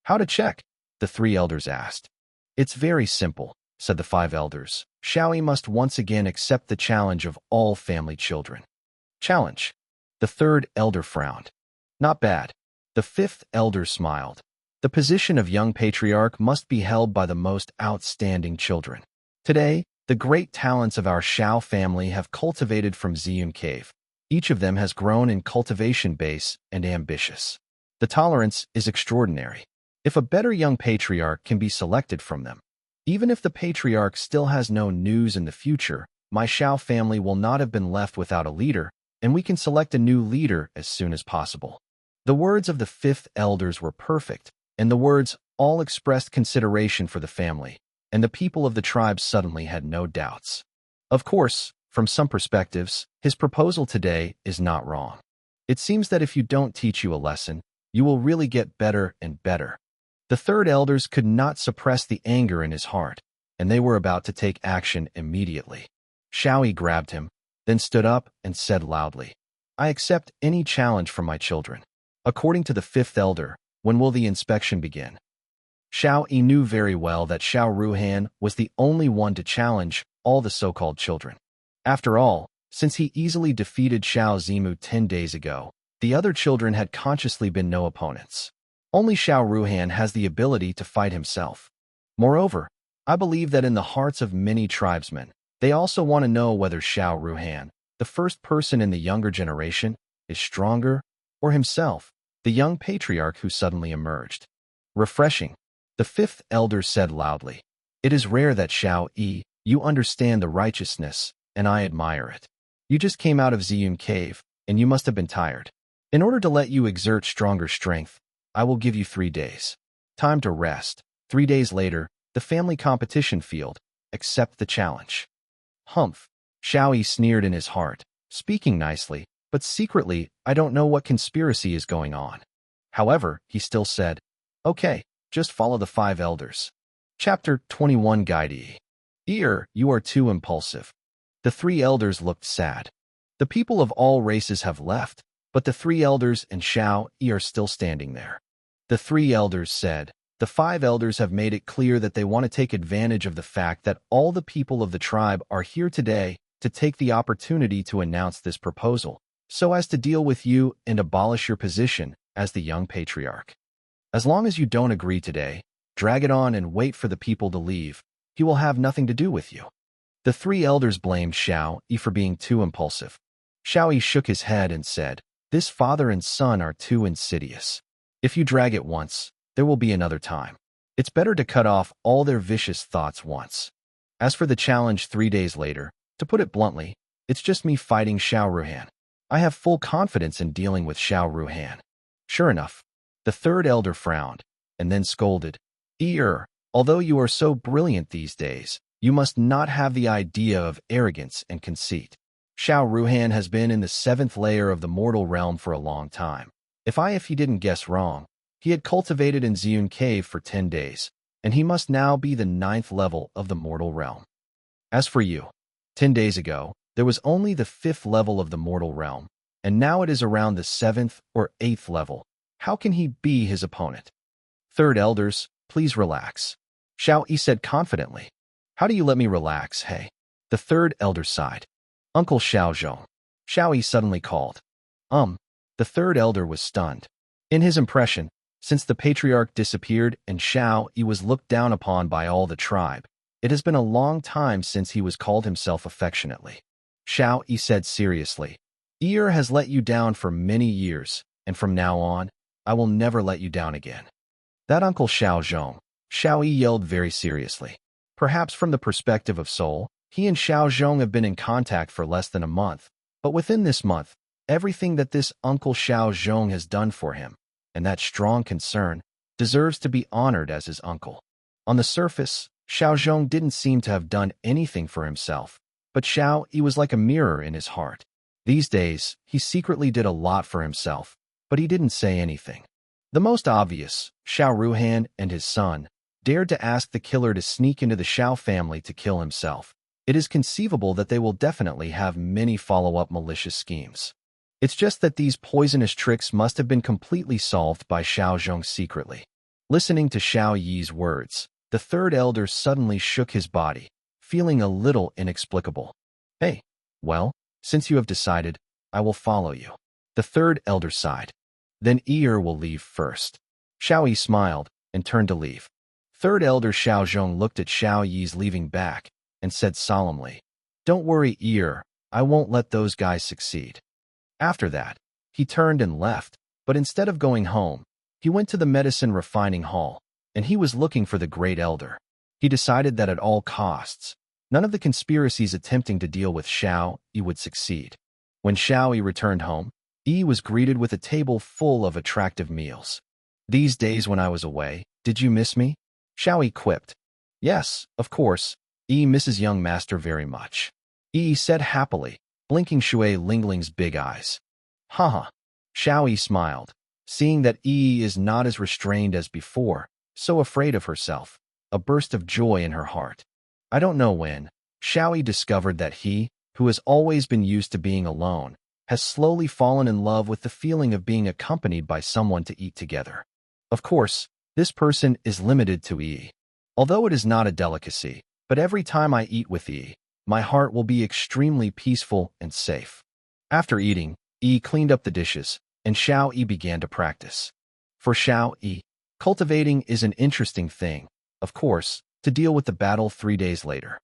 How to check? The 3 elders asked. It's very simple, said the 5 elders. Xiao Yi must once again accept the challenge of all family children. Challenge. The 3rd elder frowned. Not bad. The 5th elder smiled. The position of young patriarch must be held by the most outstanding children. Today, the great talents of our Xiao family have cultivated from Ziyun Cave. Each of them has grown in cultivation base and ambitious. The tolerance is extraordinary. If a better young patriarch can be selected from them, even if the patriarch still has no news in the future, my Xiao family will not have been left without a leader, and we can select a new leader as soon as possible. The words of the 5th elders were perfect, and the words all expressed consideration for the family, and the people of the tribe suddenly had no doubts. Of course, from some perspectives, his proposal today is not wrong. It seems that if you don't teach you a lesson, you will really get better and better. The 3rd elders could not suppress the anger in his heart, and they were about to take action immediately. Xiao Yi grabbed him, then stood up and said loudly, I accept any challenge from my children. According to the 5th elder, when will the inspection begin? Xiao Yi knew very well that Xiao Ruhan was the only one to challenge all the so-called children. After all, since he easily defeated Xiao Zimu 10 days ago, the other children had consciously been no opponents. Only Xiao Ruhan has the ability to fight himself. Moreover, I believe that in the hearts of many tribesmen, they also want to know whether Xiao Ruhan, the first person in the younger generation, is stronger, or himself, the young patriarch who suddenly emerged. Refreshing, the 5th elder said loudly. It is rare that Xiao Yi, you understand the righteousness, and I admire it. You just came out of Ziyun Cave, and you must have been tired. In order to let you exert stronger strength, I will give you 3 days. Time to rest. 3 days later, the family competition field. Accept the challenge. Humph. Xiao Yi sneered in his heart, speaking nicely, but secretly, I don't know what conspiracy is going on. However, he still said, okay, just follow the 5 elders. Chapter 21 Guide You are too impulsive. The 3 elders looked sad. The people of all races have left, but the 3 elders and Xiao Yi are still standing there. The 3 elders said, the 5 elders have made it clear that they want to take advantage of the fact that all the people of the tribe are here today to take the opportunity to announce this proposal, so as to deal with you and abolish your position as the young patriarch. As long as you don't agree today, drag it on and wait for the people to leave. He will have nothing to do with you. The 3 elders blamed Xiao Yi for being too impulsive. Xiao Yi shook his head and said, this father and son are too insidious. If you drag it once, there will be another time. It's better to cut off all their vicious thoughts once. As for the challenge 3 days later, to put it bluntly, it's just me fighting Xiao Ruhan. I have full confidence in dealing with Xiao Ruhan. Sure enough, the 3rd elder frowned, and then scolded, although you are so brilliant these days, you must not have the idea of arrogance and conceit. Xiao Ruhan has been in the 7th layer of the mortal realm for a long time. If he didn't guess wrong, he had cultivated in Ziyun Cave for 10 days, and he must now be the 9th level of the mortal realm. As for you, 10 days ago, there was only the 5th level of the mortal realm, and now it is around the 7th or 8th level. How can he be his opponent? 3rd elders, please relax. Xiao Yi said confidently. How do you let me relax, hey? The 3rd elder sighed. Uncle Xiaozhong. Xiao Yi suddenly called. The 3rd elder was stunned. In his impression, since the patriarch disappeared and Xiao Yi was looked down upon by all the tribe, It has been a long time since he was called himself affectionately. Xiao Yi said seriously. Ear has let you down for many years, and from now on, I will never let you down again. That Uncle Xiao Zhong, Xiao Yi yelled very seriously. Perhaps from the perspective of soul, he and Xiao Zhong have been in contact for less than a month, but within this month, everything that this Uncle Xiao Zhong has done for him, and that strong concern, deserves to be honored as his uncle. On the surface, Xiao Zhong didn't seem to have done anything for himself, but Xiao Yi was like a mirror in his heart. These days, he secretly did a lot for himself, but he didn't say anything. The most obvious, Xiao Ruhan and his son, dared to ask the killer to sneak into the Xiao family to kill himself. It is conceivable that they will definitely have many follow-up malicious schemes. It's just that these poisonous tricks must have been completely solved by Xiao Zhong secretly. Listening to Xiao Yi's words, the third elder suddenly shook his body, feeling a little inexplicable. Hey, well, since you have decided, I will follow you. The third elder sighed. Then Ear will leave first. Xiao Yi smiled and turned to leave. Third elder Xiao Zhong looked at Xiao Yi's leaving back and said solemnly, Don't worry, Ear, I won't let those guys succeed. After that, he turned and left, but instead of going home, he went to the medicine refining hall, and he was looking for the great elder. He decided that at all costs, none of the conspiracies attempting to deal with Xiao Yi would succeed. When Xiao Yi returned home, Yi was greeted with a table full of attractive meals. These days when I was away, did you miss me? Xiao Yi quipped. Yes, of course, Yi misses young master very much. Yi said happily, blinking Shui Lingling's big eyes. Haha. Xiao Yi smiled, seeing that Yi is not as restrained as before, so afraid of herself, a burst of joy in her heart. I don't know when, Xiao Yi discovered that he, who has always been used to being alone, has slowly fallen in love with the feeling of being accompanied by someone to eat together. Of course, this person is limited to Yi. Although it is not a delicacy, but every time I eat with Yi, my heart will be extremely peaceful and safe. After eating, Yi cleaned up the dishes, and Xiao Yi began to practice. For Xiao Yi, cultivating is an interesting thing, of course, to deal with the battle 3 days later.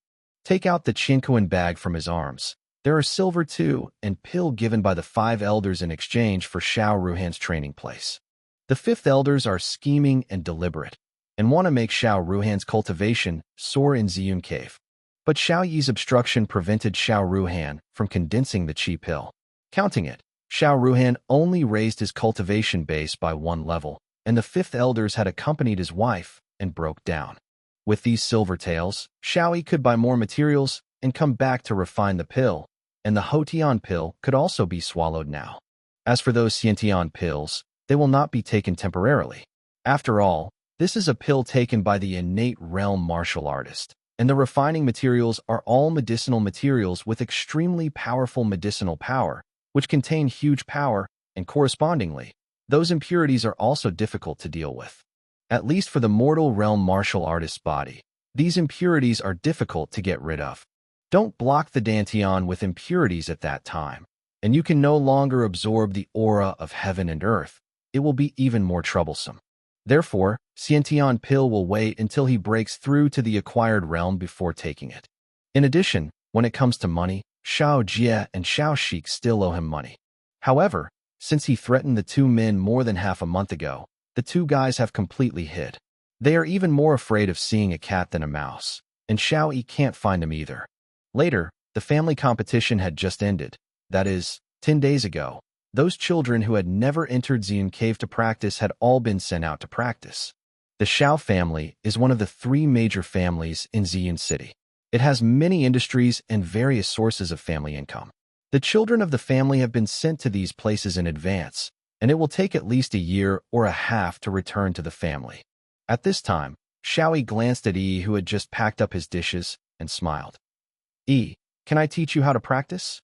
Take out the Chinquan bag from his arms. There are silver too, and pill given by the 5 elders in exchange for Xiao Ruhan's training place. The 5th elders are scheming and deliberate, and want to make Xiao Ruhan's cultivation soar in Ziyun Cave. But Xiao Yi's obstruction prevented Xiao Ruhan from condensing the chi pill. Counting it, Xiao Ruhan only raised his cultivation base by 1 level, and the 5th elders had accompanied his wife and broke down. With these silver tails, Xiao Yi could buy more materials and come back to refine the pill, and the Hotian pill could also be swallowed now. As for those Xiantian pills, they will not be taken temporarily. After all, this is a pill taken by the innate realm martial artist, and the refining materials are all medicinal materials with extremely powerful medicinal power, which contain huge power, and correspondingly, those impurities are also difficult to deal with. At least for the mortal realm martial artist's body, these impurities are difficult to get rid of. Don't block the Dantian with impurities at that time, and you can no longer absorb the aura of heaven and earth. It will be even more troublesome. Therefore, Xiantian pill will wait until he breaks through to the acquired realm before taking it. In addition, when it comes to money, Xiao Jie and Xiao Shik still owe him money. However, since he threatened the 2 men more than half a month ago, the 2 guys have completely hid. They are even more afraid of seeing a cat than a mouse, and Xiao Yi can't find him either. Later, the family competition had just ended. That is, 10 days ago. Those children who had never entered Ziyun Cave to practice had all been sent out to practice. The Xiao family is one of the 3 major families in Ziyun City. It has many industries and various sources of family income. The children of the family have been sent to these places in advance, and it will take at least a year or a half to return to the family. At this time, Xiao Yi glanced at Yi, who had just packed up his dishes, and smiled. Yi, can I teach you how to practice?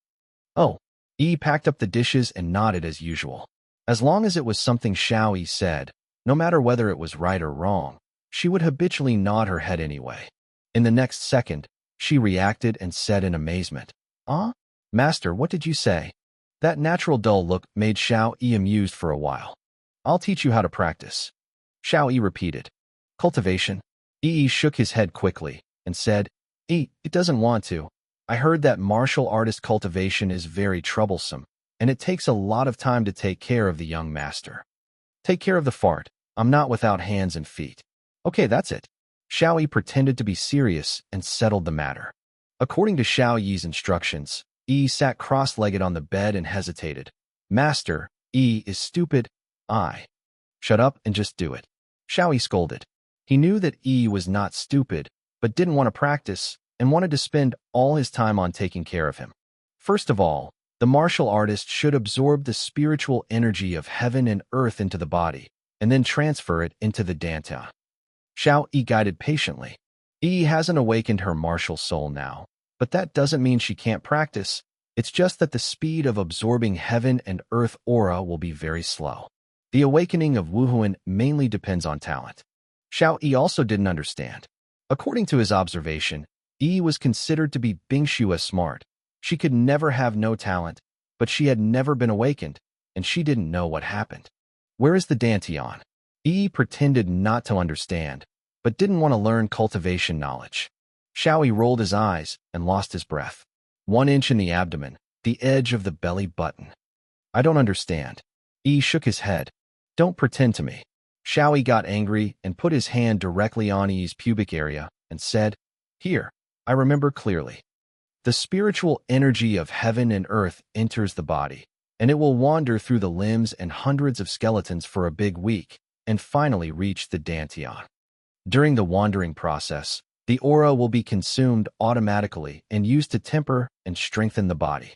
Oh. Yi packed up the dishes and nodded as usual. As long as it was something Xiao Yi said, no matter whether it was right or wrong, she would habitually nod her head anyway. In the next second, she reacted and said in amazement, Master, what did you say? That natural dull look made Xiao Yi amused for a while. I'll teach you how to practice. Xiao Yi repeated. Cultivation. Yi shook his head quickly and said, It doesn't want to. I heard that martial artist cultivation is very troublesome, and it takes a lot of time to take care of the young master. Take care of the fart. I'm not without hands and feet. Okay, that's it. Xiao Yi pretended to be serious and settled the matter. According to Xiao Yi's instructions, Yi sat cross-legged on the bed and hesitated. Master, Yi is stupid. Shut up and just do it. Xiao Yi scolded. He knew that Yi was not stupid, but didn't want to practice and wanted to spend all his time on taking care of him. First of all, the martial artist should absorb the spiritual energy of heaven and earth into the body, and then transfer it into the Dantian. Xiao Yi guided patiently. Yi hasn't awakened her martial soul now, but that doesn't mean she can't practice. It's just that the speed of absorbing heaven and earth aura will be very slow. The awakening of Wuhuan mainly depends on talent. Xiao Yi also didn't understand. According to his observation, Yi was considered to be Bingxue smart. She could never have no talent, but she had never been awakened, and she didn't know what happened. Where is the Dantian? Yi pretended not to understand, but didn't want to learn cultivation knowledge. Xiao Yi rolled his eyes and lost his breath. 1 inch in the abdomen, the edge of the belly button. I don't understand. Yi shook his head. Don't pretend to me. Xiao Yi got angry and put his hand directly on Yi's pubic area and said, Here, I remember clearly. The spiritual energy of heaven and earth enters the body, and it will wander through the limbs and hundreds of skeletons for a big week, and finally reach the Dantian. During the wandering process, the aura will be consumed automatically and used to temper and strengthen the body.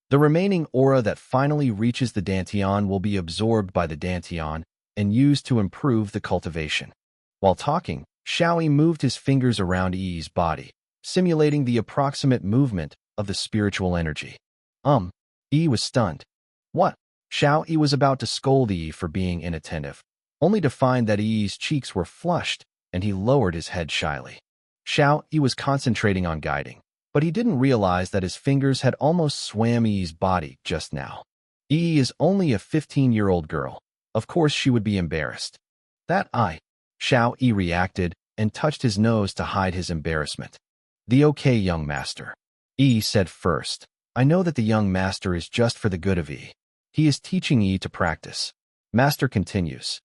The remaining aura that finally reaches the Dantian will be absorbed by the Dantian and used to improve the cultivation. While talking, Xiao Yi moved his fingers around Yi's body, simulating the approximate movement of the spiritual energy. Yi was stunned. What? Xiao Yi was about to scold Yi for being inattentive, only to find that Yi's cheeks were flushed, and he lowered his head shyly. Xiao Yi was concentrating on guiding, but he didn't realize that his fingers had almost swam Yi's body just now. Yi is only a 15-year-old girl. Of course she would be embarrassed. Xiao Yi reacted and touched his nose to hide his embarrassment. The okay, young master. Yi said first. I know that the young master is just for the good of Yi. He is teaching Yi to practice. Master continues.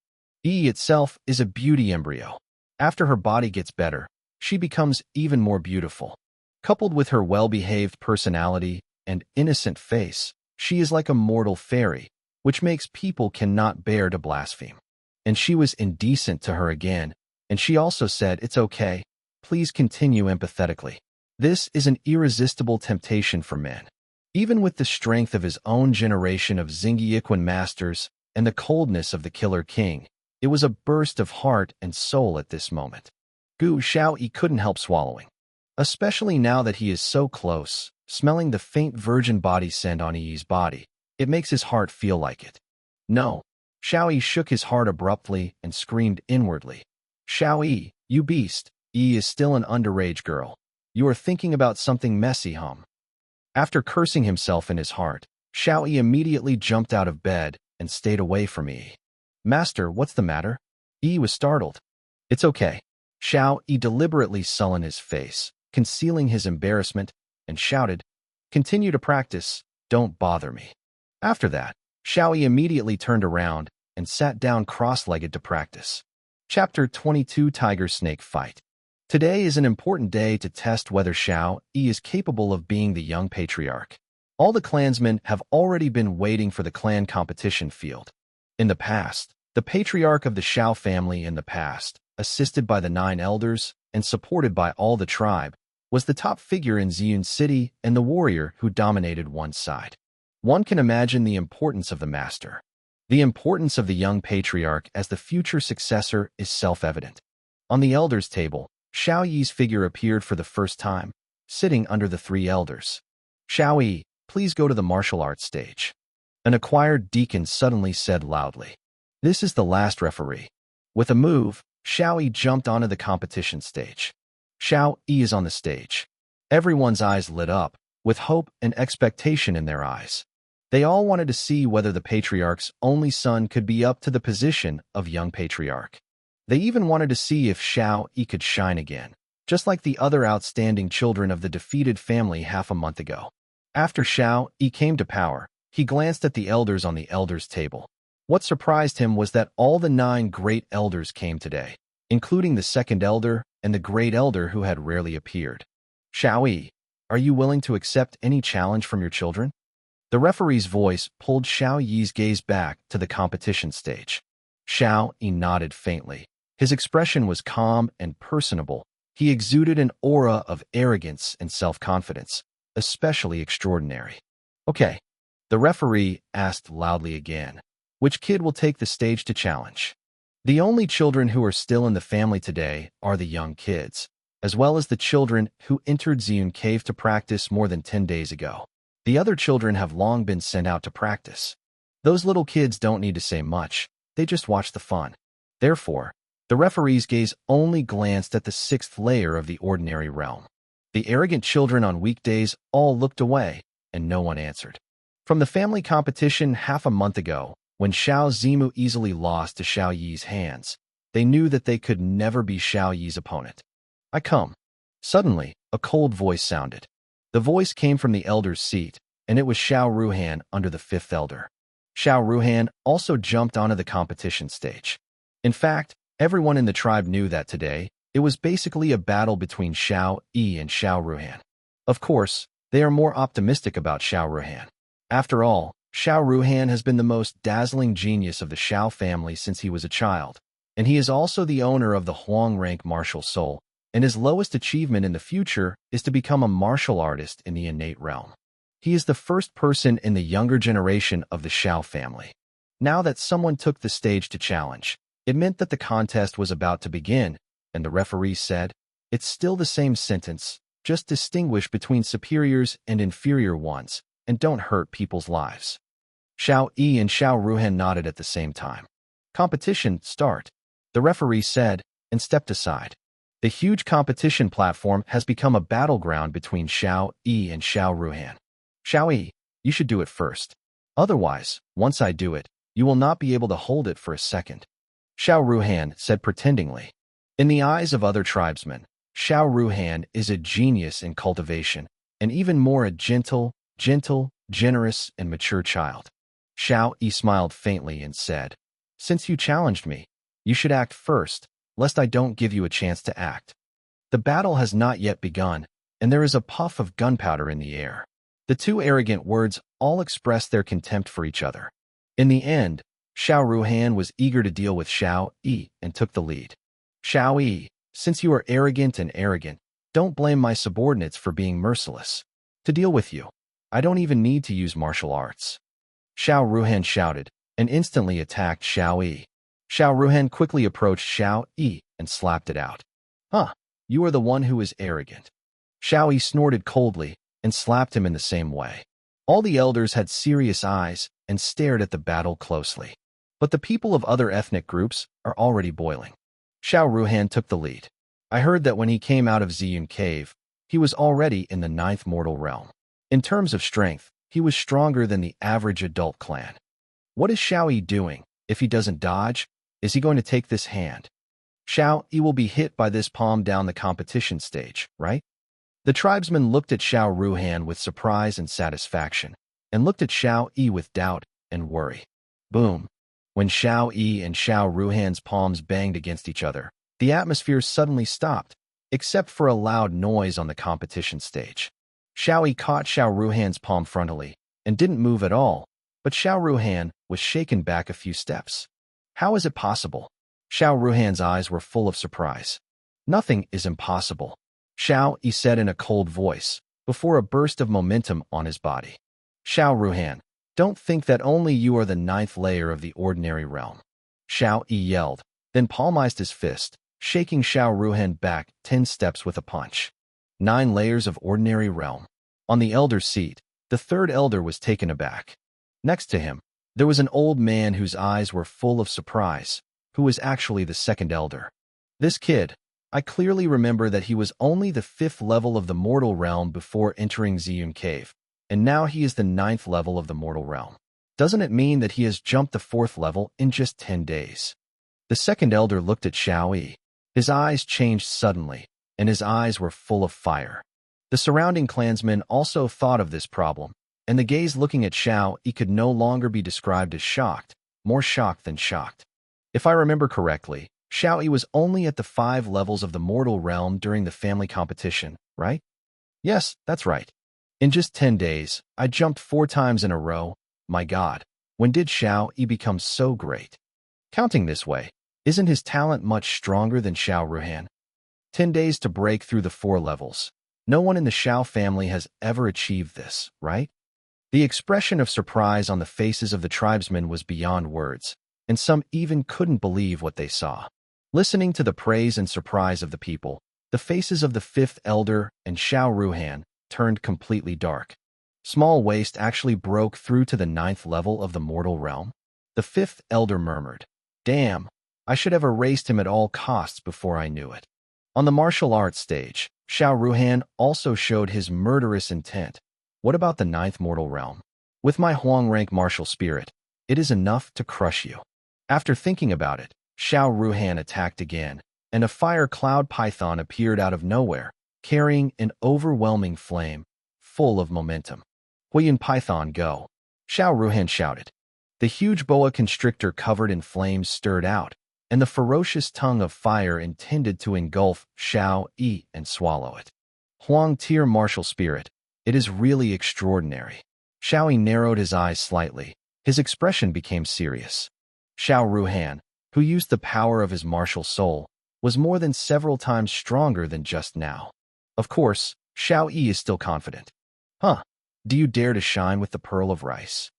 Yi itself is a beauty embryo. After her body gets better, she becomes even more beautiful. Coupled with her well-behaved personality and innocent face, she is like a mortal fairy, which makes people cannot bear to blaspheme. And she was indecent to her again, and she also said, It's okay. Please continue empathetically. This is an irresistible temptation for men. Even with the strength of his own generation of Xingyiquan masters and the coldness of the Killer King, it was a burst of heart and soul at this moment. Xiao Yi couldn't help swallowing. Especially now that he is so close, smelling the faint virgin body scent on Yi's body, it makes his heart feel like it. No. Xiao Yi shook his heart abruptly and screamed inwardly. Xiao Yi, you beast, Yi is still an underage girl. You are thinking about something messy, After cursing himself in his heart, Xiao Yi immediately jumped out of bed and stayed away from Yi. Master, what's the matter? Yi was startled. It's okay. Xiao Yi deliberately sullen his face, concealing his embarrassment, and shouted, Continue to practice, don't bother me. After that, Xiao Yi immediately turned around and sat down cross-legged to practice. Chapter 22 Tiger-Snake Fight. Today is an important day to test whether Xiao Yi is capable of being the young patriarch. All the clansmen have already been waiting for the clan competition field. In the past, the patriarch of the Xiao family assisted by the 9 elders and supported by all the tribe, was the top figure in Ziyun City and the warrior who dominated one side. One can imagine the importance of the master. The importance of the young patriarch as the future successor is self-evident. On the elders' table, Xiao Yi's figure appeared for the first time, sitting under the 3 elders. Xiao Yi, please go to the martial arts stage. An acquired deacon suddenly said loudly. This is the last referee. With a move, Xiao Yi jumped onto the competition stage. Xiao Yi is on the stage. Everyone's eyes lit up, with hope and expectation in their eyes. They all wanted to see whether the patriarch's only son could be up to the position of young patriarch. They even wanted to see if Xiao Yi could shine again. just like the other outstanding children of the defeated family half a month ago. After Xiao Yi came to power, he glanced at the elders on the elders' table. What surprised him was that all the 9 great elders came today, including the second elder and the great elder who had rarely appeared. Xiao Yi, are you willing to accept any challenge from your children? The referee's voice pulled Xiao Yi's gaze back to the competition stage. Xiao Yi nodded faintly. His expression was calm and personable. He exuded an aura of arrogance and self-confidence, especially extraordinary. Okay, the referee asked loudly again. Which kid will take the stage to challenge? The only children who are still in the family today are the young kids, as well as the children who entered Ziyun Cave to practice more than 10 days ago. The other children have long been sent out to practice. Those little kids don't need to say much, they just watch the fun. Therefore, the referee's gaze only glanced at the 6th layer of the ordinary realm. The arrogant children on weekdays all looked away, and no one answered. From the family competition half a month ago, when Xiao Zimu easily lost to Xiao Yi's hands, they knew that they could never be Xiao Yi's opponent. I come. Suddenly, a cold voice sounded. The voice came from the elder's seat, and it was Xiao Ruhan under the 5th elder. Xiao Ruhan also jumped onto the competition stage. In fact, everyone in the tribe knew that today, it was basically a battle between Xiao Yi and Xiao Ruhan. Of course, they are more optimistic about Xiao Ruhan. After all, Xiao Ruhan has been the most dazzling genius of the Xiao family since he was a child, and he is also the owner of the Huang rank martial soul, and his lowest achievement in the future is to become a martial artist in the innate realm. He is the first person in the younger generation of the Xiao family. Now that someone took the stage to challenge, it meant that the contest was about to begin, and the referee said, "It's still the same sentence, just distinguish between superiors and inferior ones, and don't hurt people's lives." Xiao Yi and Xiao Ruhan nodded at the same time. "Competition, start," the referee said, and stepped aside. The huge competition platform has become a battleground between Xiao Yi and Xiao Ruhan. "Xiao Yi, you should do it first. Otherwise, once I do it, you will not be able to hold it for a second," Xiao Ruhan said pretendingly. In the eyes of other tribesmen, Xiao Ruhan is a genius in cultivation, and even more a gentle, generous, and mature child. Xiao Yi smiled faintly and said, "Since you challenged me, you should act first, lest I don't give you a chance to act." The battle has not yet begun, and there is a puff of gunpowder in the air. The 2 arrogant words all express their contempt for each other. In the end, Xiao Ruhan was eager to deal with Xiao Yi and took the lead. "Xiao Yi, since you are arrogant, don't blame my subordinates for being merciless. To deal with you, I don't even need to use martial arts." Xiao Ruhan shouted, and instantly attacked Xiao Yi. Xiao Ruhan quickly approached Xiao Yi and slapped it out. "Huh, you are the one who is arrogant." Xiao Yi snorted coldly and slapped him in the same way. All the elders had serious eyes and stared at the battle closely. But the people of other ethnic groups are already boiling. Xiao Ruhan took the lead. I heard that when he came out of Ziyun Cave, he was already in the 9th mortal realm. In terms of strength, he was stronger than the average adult clan. What is Xiao Yi doing? If he doesn't dodge, is he going to take this hand? Xiao Yi will be hit by this palm down the competition stage, right? The tribesmen looked at Xiao Ruhan with surprise and satisfaction, and looked at Xiao Yi with doubt and worry. Boom. When Xiao Yi and Xiao Ruhan's palms banged against each other, the atmosphere suddenly stopped, except for a loud noise on the competition stage. Xiao Yi caught Xiao Ruhan's palm frontally and didn't move at all, but Xiao Ruhan was shaken back a few steps. How is it possible? Xiao Ruhan's eyes were full of surprise. Nothing is impossible, Xiao Yi said in a cold voice, before a burst of momentum on his body. Xiao Ruhan, don't think that only you are the 9th layer of the ordinary realm. Xiao Yi yelled, then palmized his fist, shaking Xiao Ruhan back 10 steps with a punch. 9 layers of ordinary realm. On the elder's seat, the 3rd elder was taken aback. Next to him, there was an old man whose eyes were full of surprise, who was actually the 2nd elder. This kid, I clearly remember that he was only the 5th level of the mortal realm before entering Ziyun Cave, and now he is the 9th level of the mortal realm. Doesn't it mean that he has jumped the 4th level in just 10 days? The 2nd elder looked at Xiao Yi. His eyes changed suddenly, and his eyes were full of fire. The surrounding clansmen also thought of this problem, and the gaze looking at Xiao Yi could no longer be described as shocked, more shocked than shocked. If I remember correctly, Xiao Yi was only at the 5 levels of the mortal realm during the family competition, right? Yes, that's right. In just 10 days, I jumped 4 times in a row. My God, when did Xiao Yi become so great? Counting this way, isn't his talent much stronger than Xiao Ruhan? 10 days to break through the 4 levels. No one in the Xiao family has ever achieved this, right? The expression of surprise on the faces of the tribesmen was beyond words, and some even couldn't believe what they saw. Listening to the praise and surprise of the people, the faces of the 5th elder and Xiao Ruhan turned completely dark. Small waste actually broke through to the 9th level of the mortal realm. The 5th elder murmured, "Damn, I should have erased him at all costs before I knew it." On the martial arts stage, Xiao Ruhan also showed his murderous intent. What about the 9th mortal realm? With my Huang rank martial spirit, it is enough to crush you. After thinking about it, Xiao Ruhan attacked again, and a fire cloud python appeared out of nowhere, carrying an overwhelming flame, full of momentum. "Huiyun Python, go!" Xiao Ruhan shouted. The huge boa constrictor covered in flames stirred out, and the ferocious tongue of fire intended to engulf Xiao Yi and swallow it. Huang tier martial spirit, it is really extraordinary. Xiao Yi narrowed his eyes slightly. His expression became serious. Xiao Ruhan, who used the power of his martial soul, was more than several times stronger than just now. Of course, Xiao Yi is still confident. "Huh, do you dare to shine with the pearl of rice?"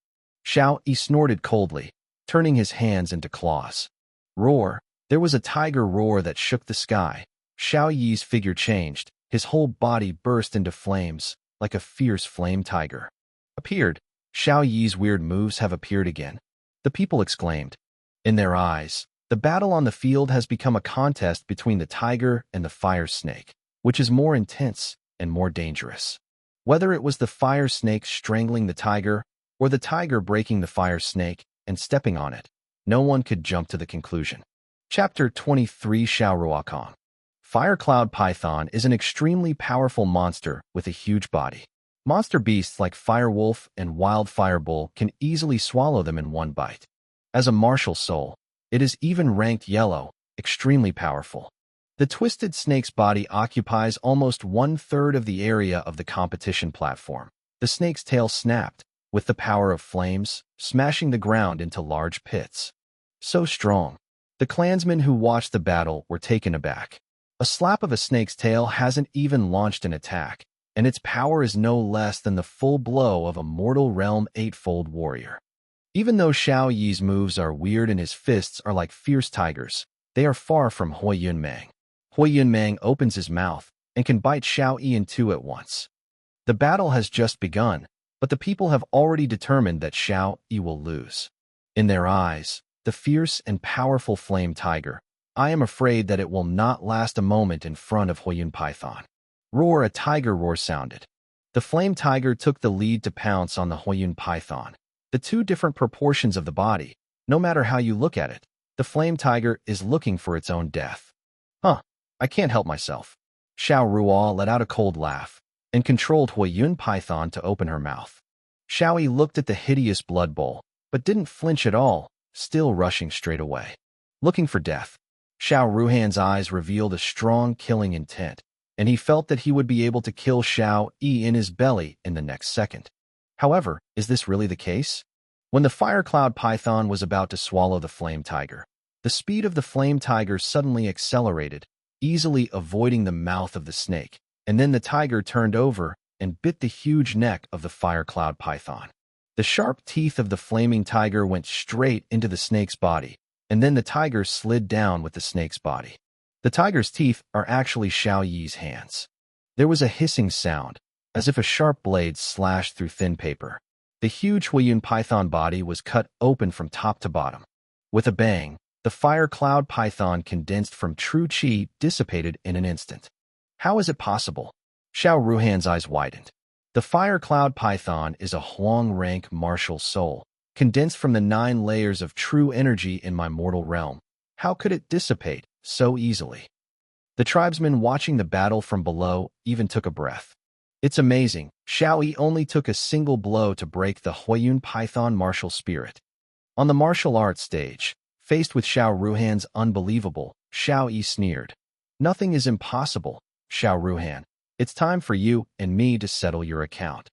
Xiao Yi snorted coldly, turning his hands into claws. Roar! There was a tiger roar that shook the sky. Xiao Yi's figure changed, his whole body burst into flames, like a fierce flame tiger. Appeared. Xiao Yi's weird moves have appeared again. The people exclaimed. In their eyes, the battle on the field has become a contest between the tiger and the fire snake, which is more intense and more dangerous. Whether it was the fire snake strangling the tiger, or the tiger breaking the fire snake and stepping on it, no one could jump to the conclusion. Chapter 23 Xiao Ruakong. Fire Cloud Python is an extremely powerful monster with a huge body. Monster beasts like Firewolf and Wild Firebull can easily swallow them in one bite. As a martial soul, it is even ranked yellow, extremely powerful. The twisted snake's body occupies almost 1/3 of the area of the competition platform. The snake's tail snapped, with the power of flames, smashing the ground into large pits. So strong. The clansmen who watched the battle were taken aback. A slap of a snake's tail hasn't even launched an attack, and its power is no less than the full blow of a mortal realm 8-fold warrior. Even though Xiao Yi's moves are weird and his fists are like fierce tigers, they are far from Hui Yunmang. Hui Yunmang opens his mouth and can bite Xiao Yi in two at once. The battle has just begun, but the people have already determined that Xiao Yi will lose. In their eyes, the fierce and powerful flame tiger, I am afraid that it will not last a moment in front of Huiyun Python. Roar! A tiger roar sounded. The flame tiger took the lead to pounce on the Huiyun Python. The two different proportions of the body, no matter how you look at it, the flame tiger is looking for its own death. I can't help myself. Xiao Ruo let out a cold laugh and controlled Huiyun Python to open her mouth. Xiao Yi looked at the hideous blood bowl, but didn't flinch at all, still rushing straight away. Looking for death. Xiao Ruhan's eyes revealed a strong killing intent, and he felt that he would be able to kill Xiao Yi in his belly in the next second. However, is this really the case? When the fire cloud python was about to swallow the flame tiger, the speed of the flame tiger suddenly accelerated, easily avoiding the mouth of the snake, and then the tiger turned over and bit the huge neck of the fire cloud python. The sharp teeth of the flaming tiger went straight into the snake's body, and then the tiger slid down with the snake's body. The tiger's teeth are actually Xiao Yi's hands. There was a hissing sound, as if a sharp blade slashed through thin paper. The huge Huiyun python body was cut open from top to bottom. With a bang, the fire cloud python condensed from true qi dissipated in an instant. How is it possible? Xiao Ruhan's eyes widened. The fire cloud python is a Huang rank martial soul, condensed from the 9 layers of true energy in my mortal realm. How could it dissipate so easily? The tribesmen watching the battle from below even took a breath. It's amazing, Xiao Yi only took a single blow to break the Huiyun Python martial spirit. On the martial arts stage, faced with Xiao Ruhan's unbelievable, Xiao Yi sneered. Nothing is impossible, Xiao Ruhan. It's time for you and me to settle your account.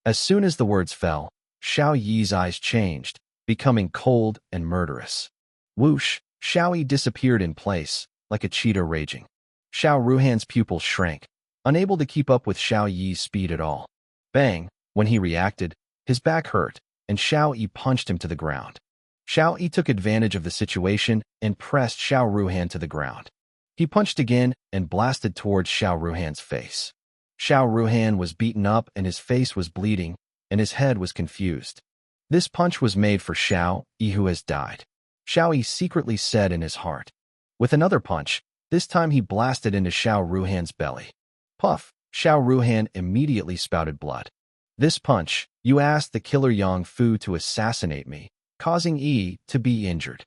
As soon as the words fell, Xiao Yi's eyes changed, becoming cold and murderous. Whoosh, Xiao Yi disappeared in place, like a cheetah raging. Xiao Ruhan's pupils shrank, unable to keep up with Xiao Yi's speed at all. Bang! When he reacted, his back hurt, and Xiao Yi punched him to the ground. Xiao Yi took advantage of the situation and pressed Xiao Ruhan to the ground. He punched again and blasted towards Xiao Ruhan's face. Xiao Ruhan was beaten up and his face was bleeding, and his head was confused. This punch was made for Xiao Yi, who has died. Xiao Yi secretly said in his heart. With another punch, this time he blasted into Xiao Ruhan's belly. Puff! Xiao Ruhan immediately spouted blood. This punch, you asked the killer Yang Fu to assassinate me, causing Yi to be injured.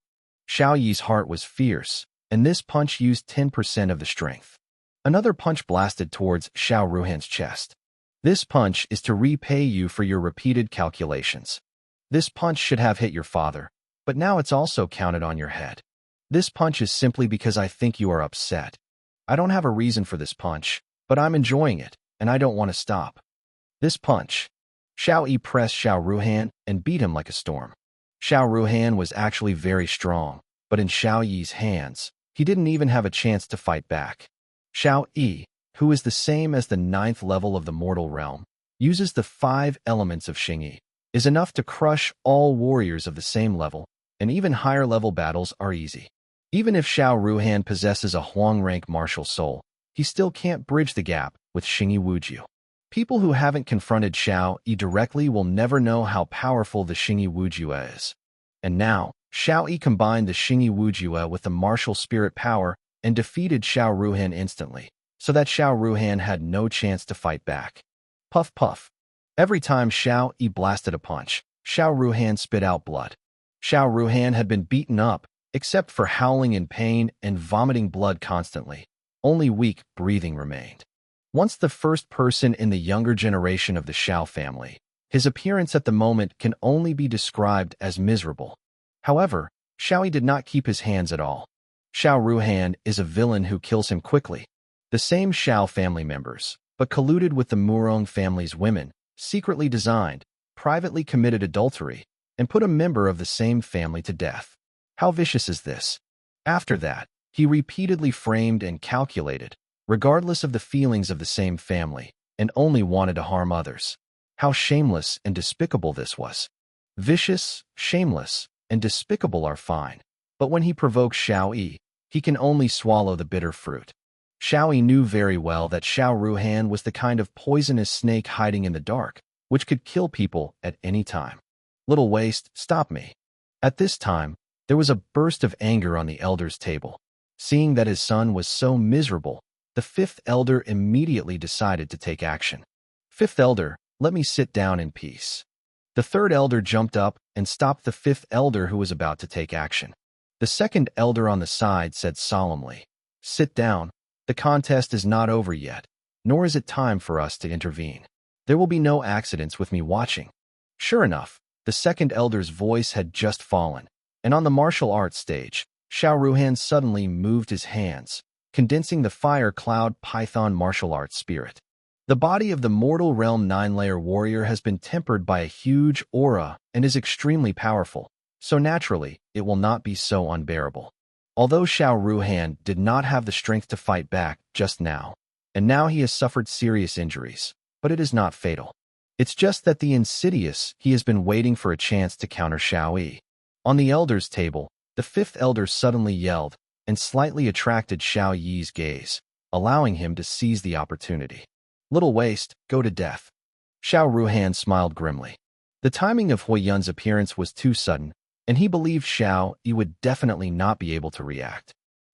Xiao Yi's heart was fierce, and this punch used 10% of the strength. Another punch blasted towards Xiao Ruhan's chest. This punch is to repay you for your repeated calculations. This punch should have hit your father, but now it's also counted on your head. This punch is simply because I think you are upset. I don't have a reason for this punch, but I'm enjoying it, and I don't want to stop. This punch. Xiao Yi pressed Xiao Ruhan and beat him like a storm. Xiao Ruhan was actually very strong, but in Xiao Yi's hands, he didn't even have a chance to fight back. Xiao Yi, who is the same as the 9th level of the mortal realm, uses the 5 elements of Xingyi, is enough to crush all warriors of the same level, and even higher level battles are easy. Even if Xiao Ruhan possesses a Huang rank martial soul, he still can't bridge the gap with Xingyi Wujiu. People who haven't confronted Xiao Yi directly will never know how powerful the Xingyi Wujiu is. And now, Xiao Yi combined the Xingyi Wujiu with the martial spirit power and defeated Xiao Ruhan instantly, so that Xiao Ruhan had no chance to fight back. Puff puff. Every time Xiao Yi blasted a punch, Xiao Ruhan spit out blood. Xiao Ruhan had been beaten up, except for howling in pain and vomiting blood constantly. Only weak breathing remained. Once the first person in the younger generation of the Xiao family, his appearance at the moment can only be described as miserable. However, Xiao Yi did not keep his hands at all. Xiao Ruhan is a villain who kills him quickly. The same Xiao family members, but colluded with the Murong family's women, secretly designed, privately committed adultery, and put a member of the same family to death. How vicious is this? After that, he repeatedly framed and calculated, regardless of the feelings of the same family, and only wanted to harm others. How shameless and despicable this was. Vicious, shameless, and despicable are fine, but when he provokes Xiao Yi, he can only swallow the bitter fruit. Xiao Yi knew very well that Xiao Ruhan was the kind of poisonous snake hiding in the dark, which could kill people at any time. Little waste, stop me. At this time, there was a burst of anger on the elder's table. Seeing that his son was so miserable, the 5th elder immediately decided to take action. 5th elder, let me sit down in peace. The 3rd elder jumped up and stopped the 5th elder who was about to take action. The 2nd elder on the side said solemnly, sit down. The contest is not over yet, nor is it time for us to intervene. There will be no accidents with me watching. Sure enough, the 2nd elder's voice had just fallen, and on the martial arts stage, Xiao Ruhan suddenly moved his hands, condensing the fire cloud python martial arts spirit. The body of the mortal realm 9-layer warrior has been tempered by a huge aura and is extremely powerful, so naturally, it will not be so unbearable. Although Xiao Ruhan did not have the strength to fight back just now, and now he has suffered serious injuries, but it is not fatal. It's just that the insidious he has been waiting for a chance to counter Xiao Yi. On the elder's table, the 5th elder suddenly yelled and slightly attracted Xiao Yi's gaze, allowing him to seize the opportunity. Little waste, go to death. Xiao Ruhan smiled grimly. The timing of Huiyun's appearance was too sudden, and he believed Xiao Yi would definitely not be able to react.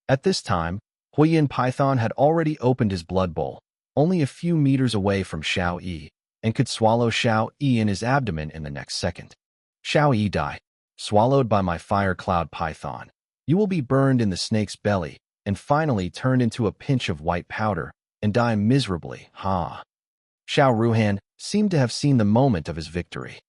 At this time, Huiyun Python had already opened his blood bowl, only a few meters away from Xiao Yi, and could swallow Xiao Yi in his abdomen in the next second. Xiao Yi die, swallowed by my fire cloud python. You will be burned in the snake's belly, and finally turned into a pinch of white powder and die miserably. Ha! Xiao Ruhan seemed to have seen the moment of his victory.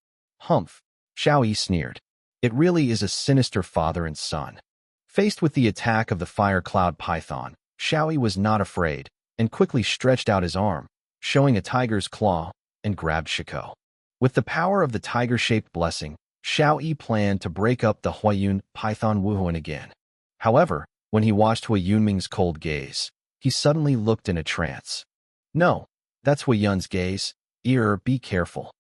Humph! Xiao Yi sneered. It really is a sinister father and son. Faced with the attack of the fire cloud python, Xiao Yi was not afraid and quickly stretched out his arm, showing a tiger's claw, and grabbed Shiko. With the power of the tiger-shaped blessing, Xiao Yi planned to break up the Huayun python Wuhuan again. However, when he watched Hui Yunming's cold gaze, he suddenly looked in a trance. No, that's Hui Yun's gaze. Be careful.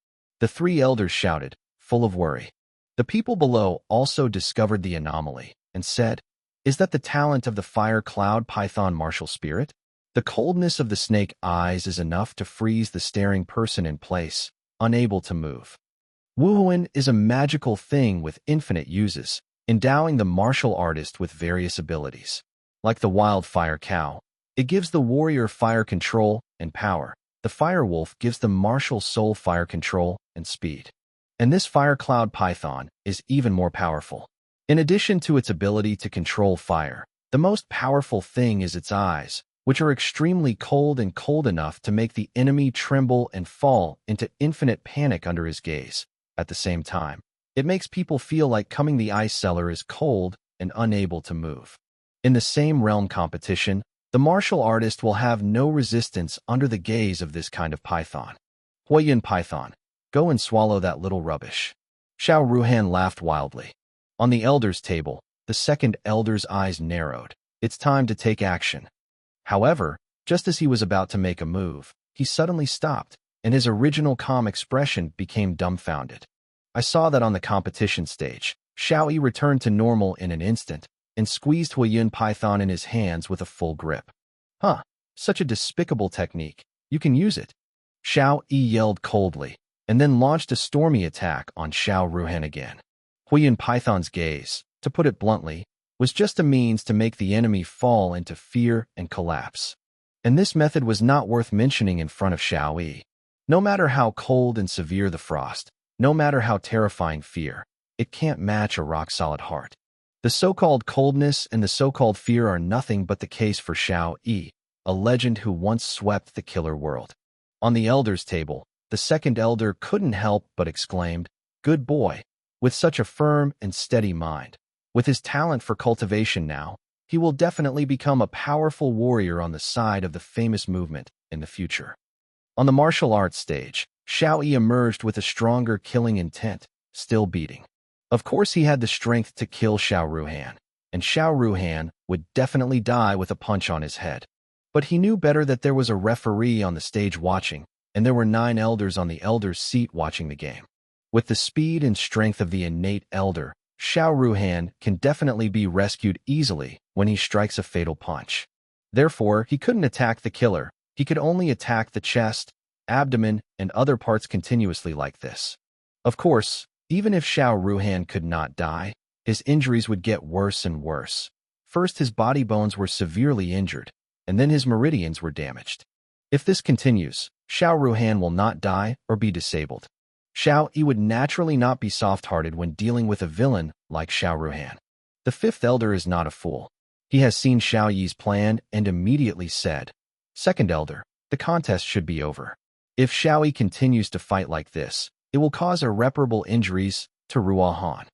The three elders shouted, full of worry. The people below also discovered the anomaly and said, is that the talent of the fire cloud python martial spirit? The coldness of the snake eyes is enough to freeze the staring person in place, unable to move. Wuhuan is a magical thing with infinite uses, endowing the martial artist with various abilities. Like the wildfire cow, it gives the warrior fire control and power. The fire wolf gives the martial soul fire control and speed. And this fire cloud python is even more powerful. In addition to its ability to control fire, the most powerful thing is its eyes, which are extremely cold and cold enough to make the enemy tremble and fall into infinite panic under his gaze. At the same time, it makes people feel like coming the ice cellar is cold and unable to move. In the same realm competition, the martial artist will have no resistance under the gaze of this kind of python. Huayun python, go and swallow that little rubbish. Xiao Ruhan laughed wildly. On the elder's table, the second elder's eyes narrowed. It's time to take action. However, just as he was about to make a move, he suddenly stopped, and his original calm expression became dumbfounded. I saw that on the competition stage. Xiao Yi returned to normal in an instant and squeezed Huayun python in his hands with a full grip. Huh, such a despicable technique. You can use it. Xiao Yi yelled coldly, and then launched a stormy attack on Xiao Ruhan again. Huayun python's gaze, to put it bluntly, was just a means to make the enemy fall into fear and collapse. And this method was not worth mentioning in front of Xiao Yi. No matter how cold and severe the frost, no matter how terrifying fear, it can't match a rock-solid heart. The so-called coldness and the so-called fear are nothing but the case for Xiao Yi, a legend who once swept the killer world. On the elder's table, the second elder couldn't help but exclaimed, "Good boy." With such a firm and steady mind. With his talent for cultivation now, he will definitely become a powerful warrior on the side of the famous movement in the future. On the martial arts stage, Xiao Yi emerged with a stronger killing intent, still beating. Of course he had the strength to kill Xiao Ruhan, and Xiao Ruhan would definitely die with a punch on his head. But he knew better that there was a referee on the stage watching, and there were 9 elders on the elder's seat watching the game. With the speed and strength of the innate elder, Xiao Ruhan can definitely be rescued easily when he strikes a fatal punch. Therefore, he couldn't attack the killer. He could only attack the chest, abdomen, and other parts continuously like this. Of course, even if Xiao Ruhan could not die, his injuries would get worse and worse. First, his body bones were severely injured, and then his meridians were damaged. If this continues, Xiao Ruhan will not die or be disabled. Xiao Yi would naturally not be soft-hearted when dealing with a villain like Xiao Ruhan. The fifth elder is not a fool. He has seen Xiao Yi's plan and immediately said, "Second elder, the contest should be over. If Xiao Yi continues to fight like this, it will cause irreparable injuries to Ruo Han."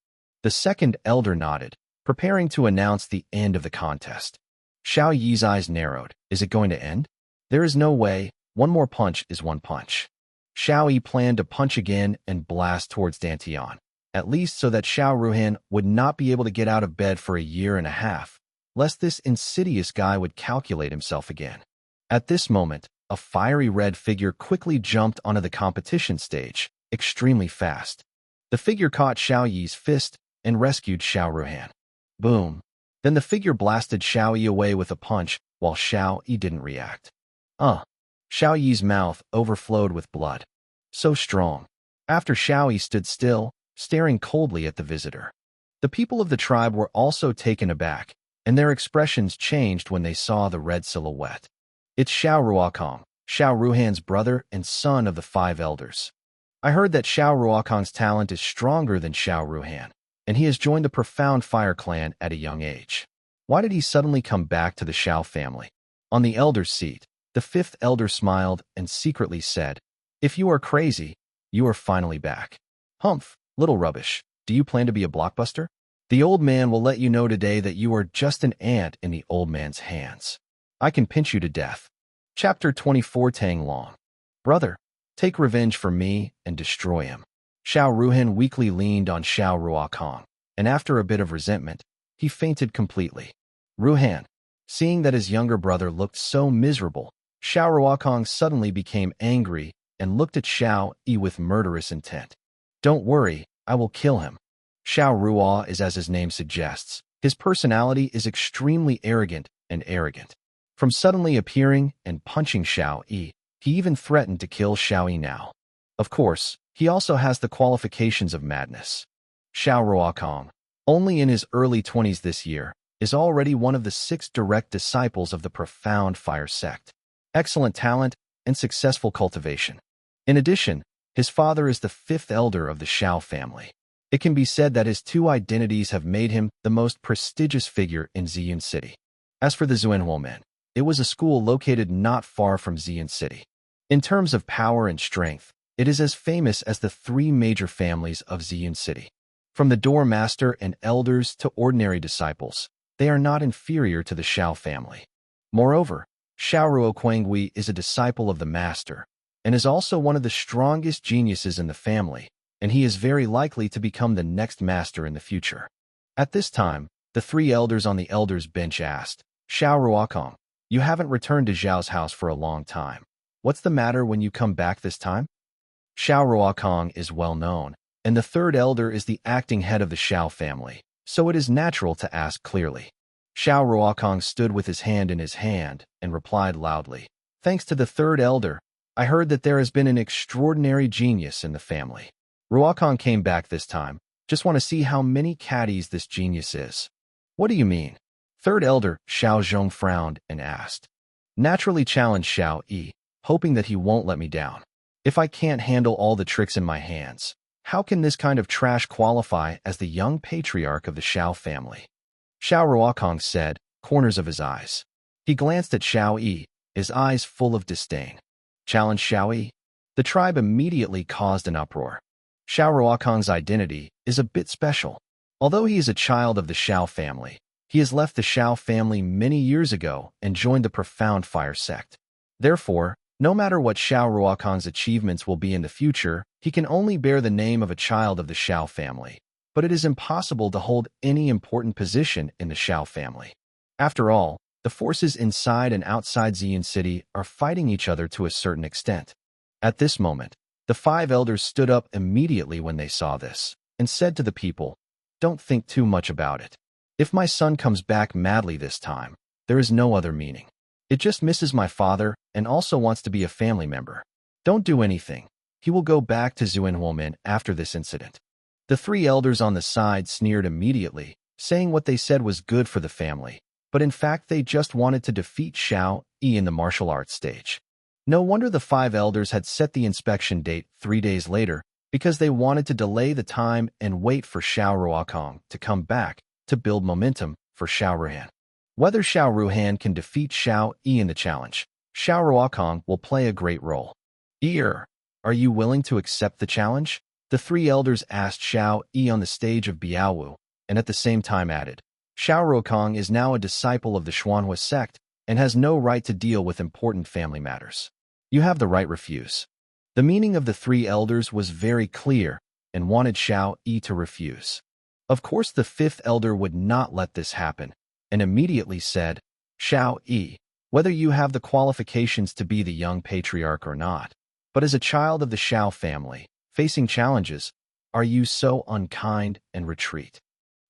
The second elder nodded, preparing to announce the end of the contest. Xiao Yi's eyes narrowed. Is it going to end? There is no way. One more punch is one punch. Xiao Yi planned to punch again and blast towards Tianchen, at least so that Xiao Ruhan would not be able to get out of bed for a year and a half, lest this insidious guy would calculate himself again. At this moment, a fiery red figure quickly jumped onto the competition stage, extremely fast. The figure caught Xiao Yi's fist and rescued Xiao Ruhan. Boom. Then the figure blasted Xiao Yi away with a punch, while Xiao Yi didn't react. Xiao Yi's mouth overflowed with blood. So strong. After Xiao Yi stood still, staring coldly at the visitor. The people of the tribe were also taken aback, and their expressions changed when they saw the red silhouette. It's Xiao Ruokong, Xiao Ruhan's brother and son of the 5 elders. I heard that Xiao Ruokong's talent is stronger than Xiao Ruhan, and he has joined the profound fire clan at a young age. Why did he suddenly come back to the Shao family? On the elder's seat, the fifth elder smiled and secretly said, "If you are crazy, you are finally back." "Humph, little rubbish. Do you plan to be a blockbuster?" "The old man will let you know today that you are just an ant in the old man's hands. I can pinch you to death." Chapter 24 Tang Long. "Brother, take revenge for me and destroy him." Xiao Ruhan weakly leaned on Xiao Ruokong, and after a bit of resentment, he fainted completely. Ruhan, seeing that his younger brother looked so miserable, Xiao Ruokong suddenly became angry and looked at Xiao Yi with murderous intent. "Don't worry, I will kill him." Xiao Ruo is as his name suggests. His personality is extremely arrogant. From suddenly appearing and punching Xiao Yi, he even threatened to kill Xiao Yi now. Of course, he also has the qualifications of madness. Xiao Ruokong, only in his early 20s this year, is already one of the 6 direct disciples of the profound fire sect. Excellent talent and successful cultivation. In addition, his father is the 5th elder of the Shao family. It can be said that his 2 identities have made him the most prestigious figure in Ziyun City. As for the Zuanhuomen, it was a school located not far from Ziyun City. In terms of power and strength, it is as famous as the 3 major families of Ziyun City. From the door master and elders to ordinary disciples, they are not inferior to the Shao family. Moreover, Xiaoruo Quangui is a disciple of the master, and is also one of the strongest geniuses in the family, and he is very likely to become the next master in the future. At this time, the 3 elders on the elders' bench asked, "Xiao Ruokong, you haven't returned to Zhao's house for a long time. What's the matter when you come back this time?" Xiao Ruokong is well known, and the 3rd elder is the acting head of the Shao family, so it is natural to ask clearly. Xiao Ruokong stood with his hand in his hand and replied loudly, "Thanks to the 3rd elder, I heard that there has been an extraordinary genius in the family. Ruokong came back this time. Just want to see how many caddies this genius is." "What do you mean?" 3rd elder Xiao Zhong frowned and asked. "Naturally challenged Xiao Yi, hoping that he won't let me down. If I can't handle all the tricks in my hands, how can this kind of trash qualify as the young patriarch of the Shao family?" Xiao Ruokong said, corners of his eyes. He glanced at Xiao Yi, his eyes full of disdain. "Challenge Xiao Yi?" The tribe immediately caused an uproar. Xiao Ruokong's identity is a bit special. Although he is a child of the Shao family, he has left the Shao family many years ago and joined the profound fire sect. Therefore, no matter what Xiao Ruokong's achievements will be in the future, he can only bear the name of a child of the Shao family. But it is impossible to hold any important position in the Shao family. After all, the forces inside and outside Ziyun City are fighting each other to a certain extent. At this moment, the 5 elders stood up immediately when they saw this, and said to the people, "Don't think too much about it. If my son comes back madly this time, there is no other meaning. It just misses my father and also wants to be a family member. Don't do anything. He will go back to Zuanhuomen after this incident." The 3 elders on the side sneered immediately, saying what they said was good for the family, but in fact they just wanted to defeat Xiao Yi in the martial arts stage. No wonder the 5 elders had set the inspection date 3 days later, because they wanted to delay the time and wait for Xiao Ruokong to come back to build momentum for Xiao Ruhan. Whether Xiao Ruhan can defeat Xiao Yi in the challenge, Xiao Ruokong will play a great role. Are you willing to accept the challenge?" The 3 elders asked Xiao Yi on the stage of Biaowu, and at the same time added, "Xiao Ruokong is now a disciple of the Xuanhua sect and has no right to deal with important family matters. You have the right refuse." The meaning of the 3 elders was very clear and wanted Xiao Yi to refuse. Of course the 5th elder would not let this happen, and immediately said, "Xiao Yi, whether you have the qualifications to be the young patriarch or not, but as a child of the Shao family, facing challenges, are you so unkind and retreat?"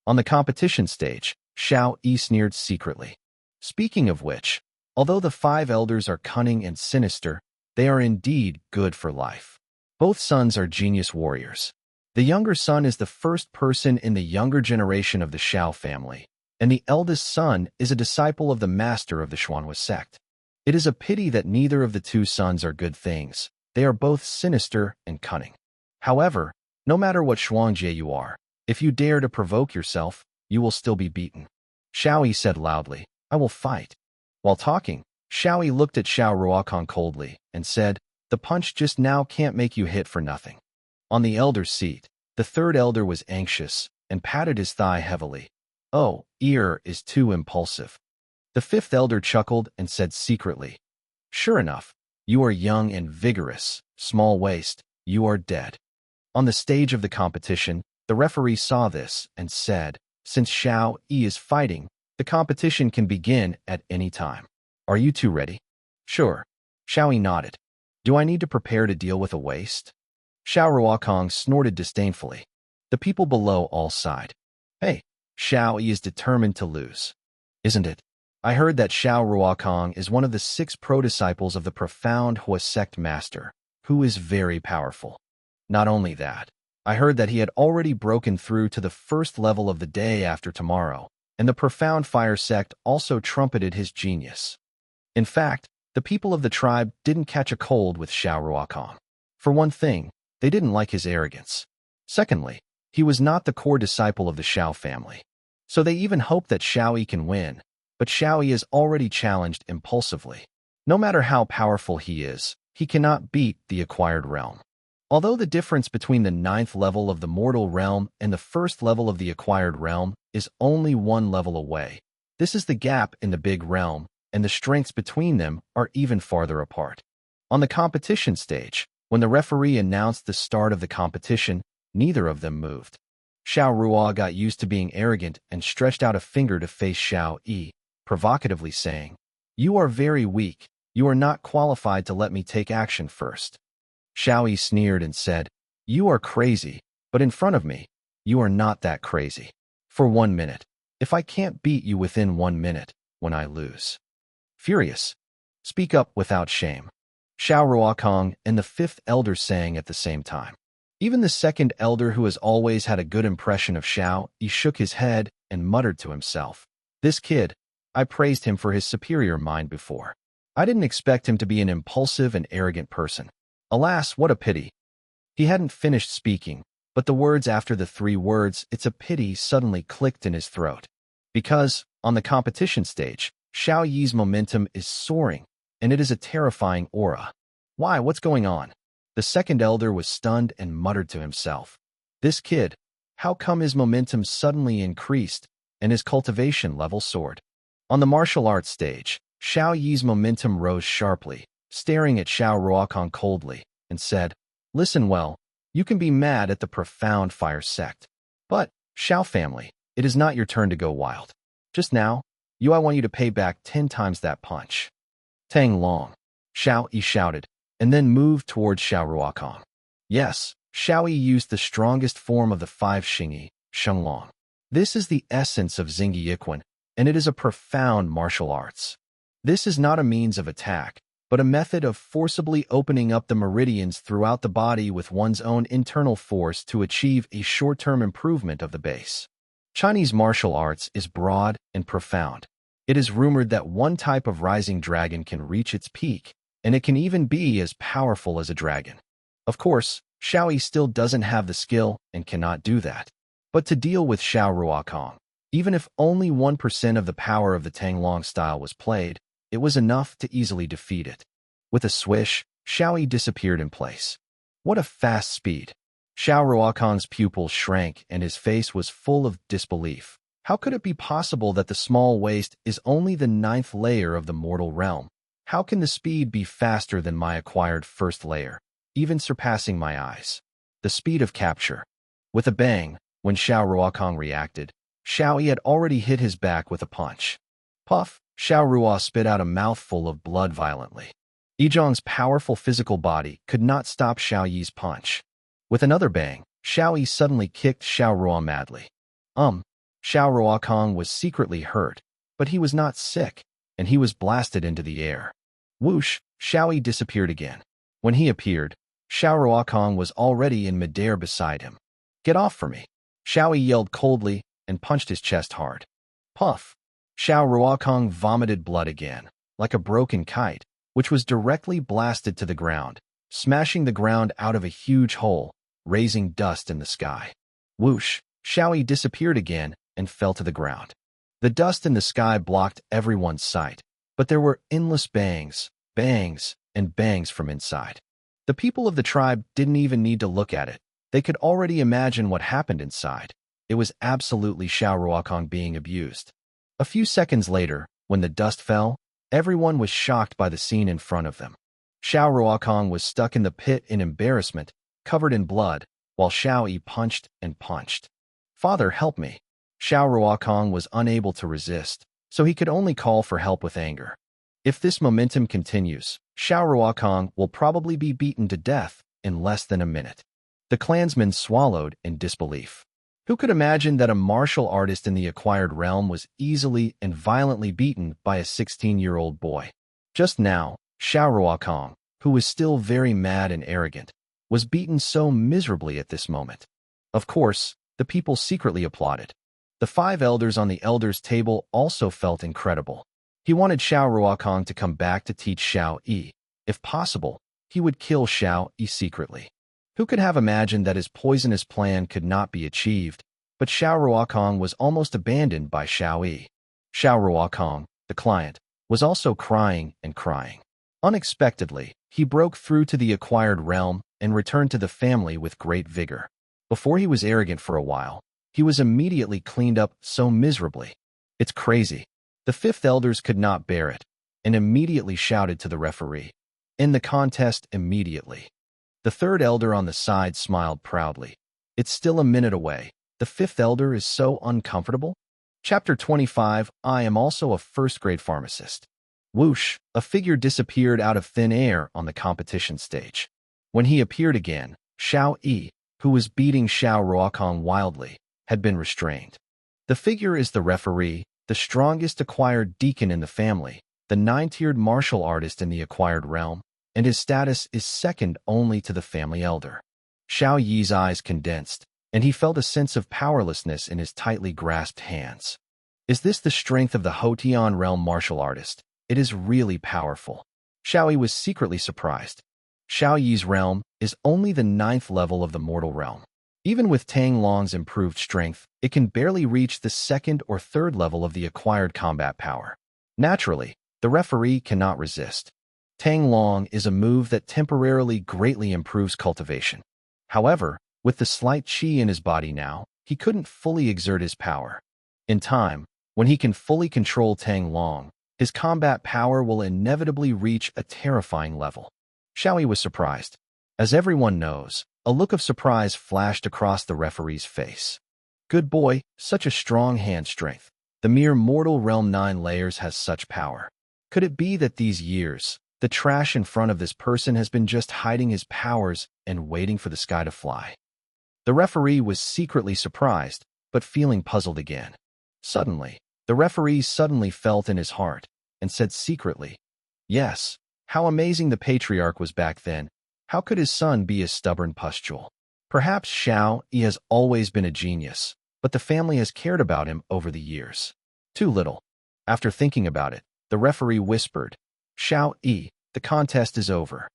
On the competition stage, Xiao Yi sneered secretly. Speaking of which, although the 5 elders are cunning and sinister, they are indeed good for life. Both sons are genius warriors. The younger son is the first person in the younger generation of the Shao family, and the eldest son is a disciple of the master of the Xuanhua sect. It is a pity that neither of the 2 sons are good things. They are both sinister and cunning. However, no matter what Xuangjie you are, if you dare to provoke yourself, you will still be beaten. Xiao Yi said loudly, I will fight. While talking, Xiao Yi looked at Xiao Ruokong coldly and said, the punch just now can't make you hit for nothing. On the elder's seat, the third elder was anxious and patted his thigh heavily. Oh, ear is too impulsive. The fifth elder chuckled and said secretly, sure enough, you are young and vigorous, small waist, you are dead. On the stage of the competition, the referee saw this and said, since Xiao Yi is fighting, the competition can begin at any time. Are you two ready? Sure. Xiao Yi nodded. Do I need to prepare to deal with a waste? Xiao Ruokong snorted disdainfully. The people below all sighed. Hey, Xiao Yi is determined to lose. Isn't it? I heard that Xiao Ruokong is one of the 6 pro-disciples of the profound Hua sect master, who is very powerful. Not only that, I heard that he had already broken through to the first level of the day after tomorrow, and the profound fire sect also trumpeted his genius. In fact, the people of the tribe didn't catch a cold with Xiao Ruokong. For one thing, they didn't like his arrogance. Secondly, he was not the core disciple of the Xiao family. So they even hope that Xiao Yi can win, but Xiao Yi is already challenged impulsively. No matter how powerful he is, he cannot beat the acquired realm. Although the difference between the 9th level of the mortal realm and the 1st level of the acquired realm is only 1 level away, this is the gap in the big realm, and the strengths between them are even farther apart. On the competition stage, when the referee announced the start of the competition, neither of them moved. Xiao Ruo got used to being arrogant and stretched out a finger to face Xiao Yi, provocatively saying, you are very weak. You are not qualified to let me take action first. Xiao Yi sneered and said, you are crazy, but in front of me, you are not that crazy. For 1 minute, if I can't beat you within 1 minute, when I lose. Furious. Speak up without shame. Xiao Ruokong and the 5th elder sang at the same time. Even the 2nd elder, who has always had a good impression of Xiao Yi, shook his head and muttered to himself, this kid, I praised him for his superior mind before. I didn't expect him to be an impulsive and arrogant person. Alas, what a pity. He hadn't finished speaking, but the words after the 3 words, it's a pity, suddenly clicked in his throat. Because, on the competition stage, Xiao Yi's momentum is soaring, and it is a terrifying aura. Why, what's going on? The 2nd elder was stunned and muttered to himself. This kid, how come his momentum suddenly increased, and his cultivation level soared? On the martial arts stage, Xiao Yi's momentum rose sharply, staring at Xiao Ruokong coldly, and said, listen well, you can be mad at the profound fire sect. But, Xiao family, it is not your turn to go wild. Just now, I want you to pay back 10 times that punch. Tang Long, Xiao Yi shouted, and then moved towards Xiao Ruokong. Yes, Xiao Yi used the strongest form of the 5 Xingyi, Shenglong. This is the essence of Xingyi Yiquan, and it is a profound martial arts. This is not a means of attack, but a method of forcibly opening up the meridians throughout the body with one's own internal force to achieve a short-term improvement of the base. Chinese martial arts is broad and profound. It is rumored that one type of rising dragon can reach its peak, and it can even be as powerful as a dragon. Of course, Xiao Yi still doesn't have the skill and cannot do that. But to deal with Xiao Ruokong, even if only 1% of the power of the Tanglong style was played, it was enough to easily defeat it. With a swish, Xiao Yi disappeared in place. What a fast speed! Xiao Ruokong's pupils shrank and his face was full of disbelief. How could it be possible that the small waist is only the 9th layer of the mortal realm? How can the speed be faster than my acquired 1st layer, even surpassing my eyes? The speed of capture. With a bang, when Xiao Ruokong reacted, Xiao Yi had already hit his back with a punch. Puff! Xiao Ruo spit out a mouthful of blood violently. Yizhong's powerful physical body could not stop Xiao Yi's punch. With another bang, Xiao Yi suddenly kicked Xiao Ruo madly. Xiao Ruokong was secretly hurt, but he was not sick, and he was blasted into the air. Whoosh! Xiao Yi disappeared again. When he appeared, Xiao Ruokong was already in midair beside him. Get off for me! Xiao Yi yelled coldly and punched his chest hard. Puff! Xiao Ruokong vomited blood again, like a broken kite, which was directly blasted to the ground, smashing the ground out of a huge hole, raising dust in the sky. Whoosh! Xiao Yi disappeared again and fell to the ground. The dust in the sky blocked everyone's sight, but there were endless bangs, bangs, and bangs from inside. The people of the tribe didn't even need to look at it. They could already imagine what happened inside. It was absolutely Xiao Ruokong being abused. A few seconds later, when the dust fell, everyone was shocked by the scene in front of them. Xiao Ruokong was stuck in the pit in embarrassment, covered in blood, while Xiao Yi punched and punched. "Father, help me." Xiao Ruokong was unable to resist, so he could only call for help with anger. If this momentum continues, Xiao Ruokong will probably be beaten to death in less than a minute. The clansmen swallowed in disbelief. Who could imagine that a martial artist in the acquired realm was easily and violently beaten by a 16-year-old boy? Just now, Xiao Ruokong, who was still very mad and arrogant, was beaten so miserably at this moment. Of course, the people secretly applauded. The 5 elders on the elders' table also felt incredible. He wanted Xiao Ruokong to come back to teach Xiao Yi. If possible, he would kill Xiao Yi secretly. Who could have imagined that his poisonous plan could not be achieved, but Xiao Ruokong was almost abandoned by Xiao Yi. Xiao Ruokong, the client, was also crying and crying. Unexpectedly, he broke through to the acquired realm and returned to the family with great vigor. Before he was arrogant for a while, he was immediately cleaned up so miserably. "It's crazy." The 5th elders could not bear it, and immediately shouted to the referee, "End the contest immediately." The 3rd elder on the side smiled proudly. "It's still a minute away. The 5th elder is so uncomfortable." Chapter 25. I am also a first-grade pharmacist. Whoosh, a figure disappeared out of thin air on the competition stage. When he appeared again, Xiao Yi, who was beating Xiao Ruokong wildly, had been restrained. The figure is the referee, the strongest acquired deacon in the family, the 9-tiered martial artist in the acquired realm, and his status is second only to the family elder. Xiao Yi's eyes condensed, and he felt a sense of powerlessness in his tightly grasped hands. Is this the strength of the Hotian realm martial artist? It is really powerful. Xiao Yi was secretly surprised. Xiao Yi's realm is only the 9th level of the mortal realm. Even with Tang Long's improved strength, it can barely reach the 2nd or 3rd level of the acquired combat power. Naturally, the referee cannot resist. Tang Long is a move that temporarily greatly improves cultivation. However, with the slight qi in his body now, he couldn't fully exert his power. In time, when he can fully control Tang Long, his combat power will inevitably reach a terrifying level. Xiao Yi was surprised. As everyone knows, a look of surprise flashed across the referee's face. "Good boy, such a strong hand strength. The mere mortal realm 9 layers has such power. Could it be that these years, the trash in front of this person has been just hiding his powers and waiting for the sky to fly?" The referee was secretly surprised, but feeling puzzled again. Suddenly, the referee suddenly felt in his heart and said secretly, "Yes, how amazing the patriarch was back then. How could his son be a stubborn pustule? Perhaps Xiao Yi has always been a genius, but the family has cared about him over the years. Too little." After thinking about it, the referee whispered, "Xiao Yi, the contest is over."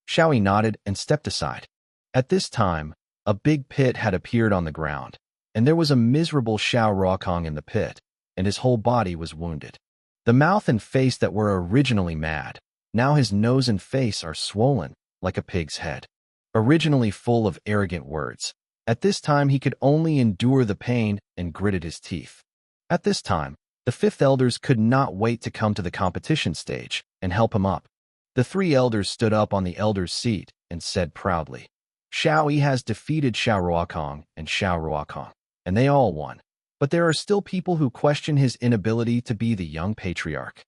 Xiao Yi nodded and stepped aside. At this time, a big pit had appeared on the ground, and there was a miserable Xiao Ruokong in the pit, and his whole body was wounded. The mouth and face that were originally mad, now his nose and face are swollen, like a pig's head. Originally full of arrogant words, at this time he could only endure the pain and gritted his teeth. At this time, the 5th elders could not wait to come to the competition stage and help him up. The 3 elders stood up on the elder's seat and said proudly, "Xiao Yi has defeated Xiao Ruokong and Xiao Ruokong, and they all won. But there are still people who question his inability to be the young patriarch."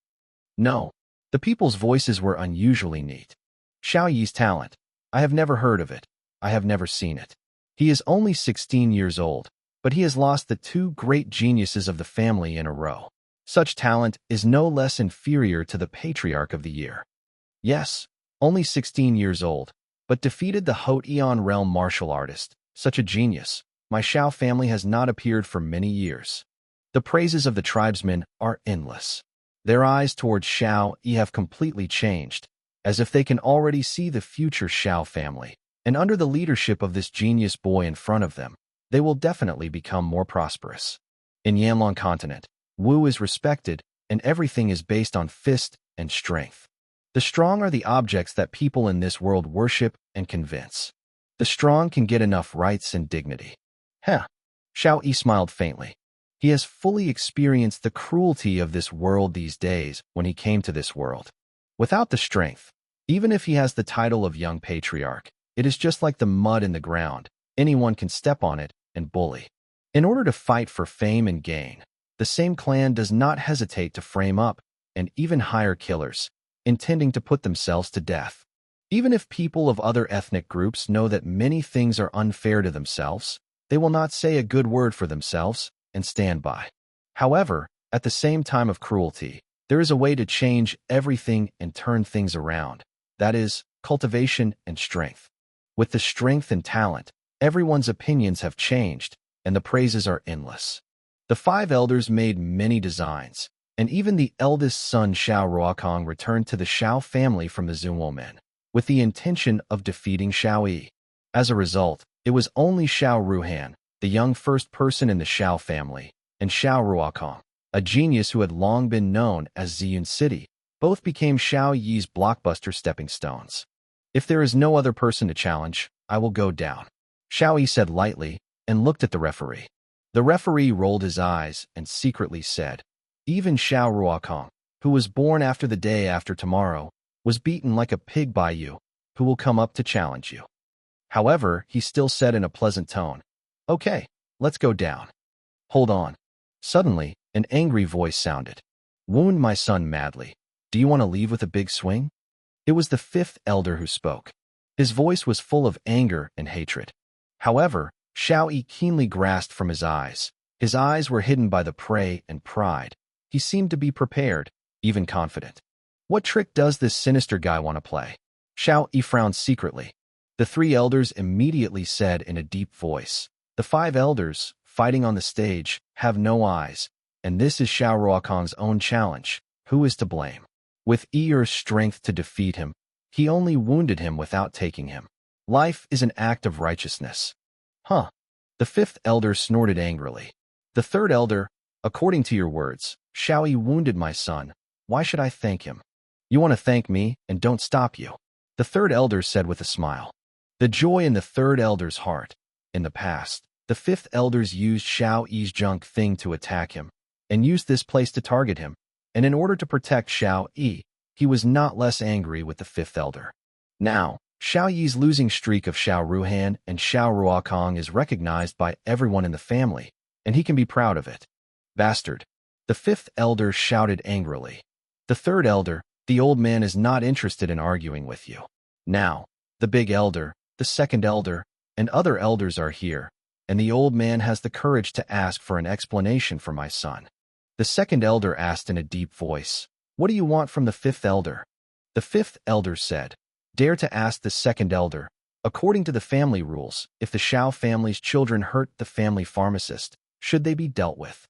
No, the people's voices were unusually neat. "Xiao Yi's talent. I have never heard of it. I have never seen it. He is only 16 years old, but he has lost the 2 great geniuses of the family in a row. Such talent is no less inferior to the patriarch of the year. Yes, only 16 years old, but defeated the Hotian realm martial artist. Such a genius. My Xiao family has not appeared for many years." The praises of the tribesmen are endless. Their eyes towards Xiao Yi have completely changed, as if they can already see the future Xiao family, and under the leadership of this genius boy in front of them, they will definitely become more prosperous. In Yanlong continent, Wu is respected, and everything is based on fist and strength. The strong are the objects that people in this world worship and convince. The strong can get enough rights and dignity. Heh. Xiao Yi smiled faintly. He has fully experienced the cruelty of this world these days when he came to this world. Without the strength, even if he has the title of young patriarch, it is just like the mud in the ground. Anyone can step on it and bully. In order to fight for fame and gain, the same clan does not hesitate to frame up and even hire killers, intending to put themselves to death. Even if people of other ethnic groups know that many things are unfair to themselves, they will not say a good word for themselves and stand by. However, at the same time of cruelty, there is a way to change everything and turn things around. That is, cultivation and strength. With the strength and talent, everyone's opinions have changed, and the praises are endless. The 5 elders made many designs, and even the eldest son Xiao Ruokong returned to the Xiao family from the Zunwo men, with the intention of defeating Xiao Yi. As a result, it was only Xiao Ruhan, the young first person in the Xiao family, and Xiao Ruokong, a genius who had long been known as Ziyun City, both became Xiao Yi's blockbuster stepping stones. If there is no other person to challenge, I will go down, Xiao Yi said lightly, and looked at the referee. The referee rolled his eyes and secretly said, even Xiao Ruokong, who was born after the day after tomorrow, was beaten like a pig by you, who will come up to challenge you. However, he still said in a pleasant tone, okay, let's go down. Hold on. Suddenly, an angry voice sounded. Wound my son madly. Do you want to leave with a big swing? It was the 5th elder who spoke. His voice was full of anger and hatred. However, Xiao Yi keenly grasped from his eyes. His eyes were hidden by the prey and pride. He seemed to be prepared, even confident. What trick does this sinister guy want to play? Xiao Yi frowned secretly. The 3 elders immediately said in a deep voice, the 5 elders, fighting on the stage, have no eyes, and this is Xiao Ruokong's own challenge. Who is to blame? With Ear's strength to defeat him, he only wounded him without taking him. Life is an act of righteousness. Huh. The 5th elder snorted angrily. The 3rd elder, according to your words, Xiao Yi wounded my son. Why should I thank him? You want to thank me, and don't stop you. The 3rd elder said with a smile. The joy in the 3rd elder's heart. In the past, the 5th elders used Xiao Yi's junk thing to attack him, and used this place to target him, and in order to protect Xiao Yi, he was not less angry with the 5th elder. Now, Xiao Yi's losing streak of Xiao Ruhan and Xiao Ruokong is recognized by everyone in the family, and he can be proud of it. Bastard. The 5th elder shouted angrily. The 3rd elder, the old man is not interested in arguing with you. Now, the big elder, the 2nd elder, and other elders are here, and the old man has the courage to ask for an explanation for my son. The 2nd elder asked in a deep voice, what do you want from the 5th elder? The 5th elder said, dare to ask the 2nd elder. According to the family rules, if the Xiao family's children hurt the family pharmacist, should they be dealt with?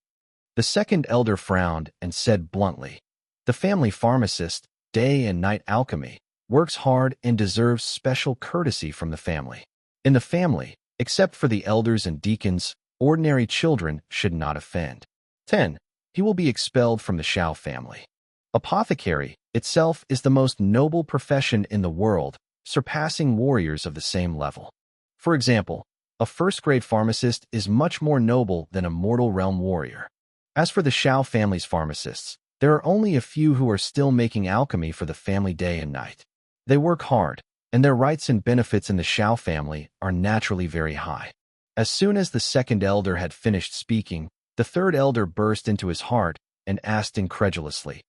The 2nd elder frowned and said bluntly, the family pharmacist, day and night alchemy, works hard and deserves special courtesy from the family. In the family, except for the elders and deacons, ordinary children should not offend. 10. He will be expelled from the Xiao family. Apothecary itself is the most noble profession in the world, surpassing warriors of the same level. For example, a first-grade pharmacist is much more noble than a mortal realm warrior. As for the Xiao family's pharmacists, there are only a few who are still making alchemy for the family day and night. They work hard, and their rights and benefits in the Xiao family are naturally very high. As soon as the 2nd elder had finished speaking, the 3rd elder burst into his heart and asked incredulously,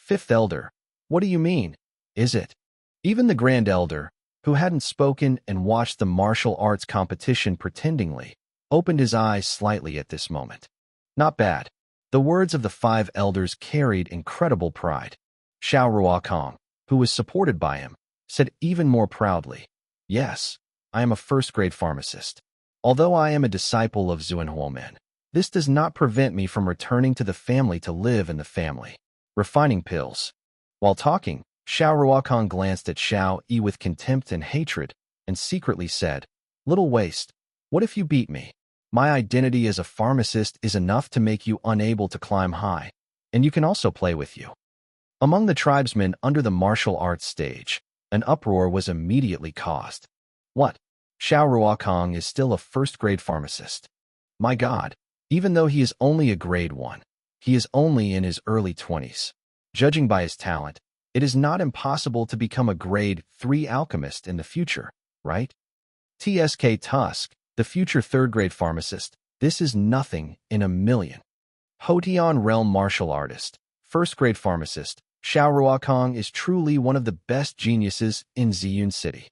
5th elder, what do you mean? Is it? Even the grand elder, who hadn't spoken and watched the martial arts competition pretendingly, opened his eyes slightly at this moment. Not bad. The words of the 5 elders carried incredible pride. Xiao Ruokong, who was supported by him, said even more proudly, yes, I am a first-grade pharmacist. Although I am a disciple of Zunhuomen, this does not prevent me from returning to the family to live in the family. Refining pills. While talking, Xiao Ruokong glanced at Xiao Yi with contempt and hatred, and secretly said, little waste, what if you beat me? My identity as a pharmacist is enough to make you unable to climb high, and you can also play with you. Among the tribesmen under the martial arts stage, an uproar was immediately caused. What? Xiao Ruokong is still a first-grade pharmacist. My God, even though he is only a grade 1, he is only in his early 20s. Judging by his talent, it is not impossible to become a grade 3 alchemist in the future, right? TSK Tusk, the future third-grade pharmacist, this is nothing in a million. Hotian Realm martial artist, first-grade pharmacist, Xiao Ruokong is truly one of the best geniuses in Ziyun City.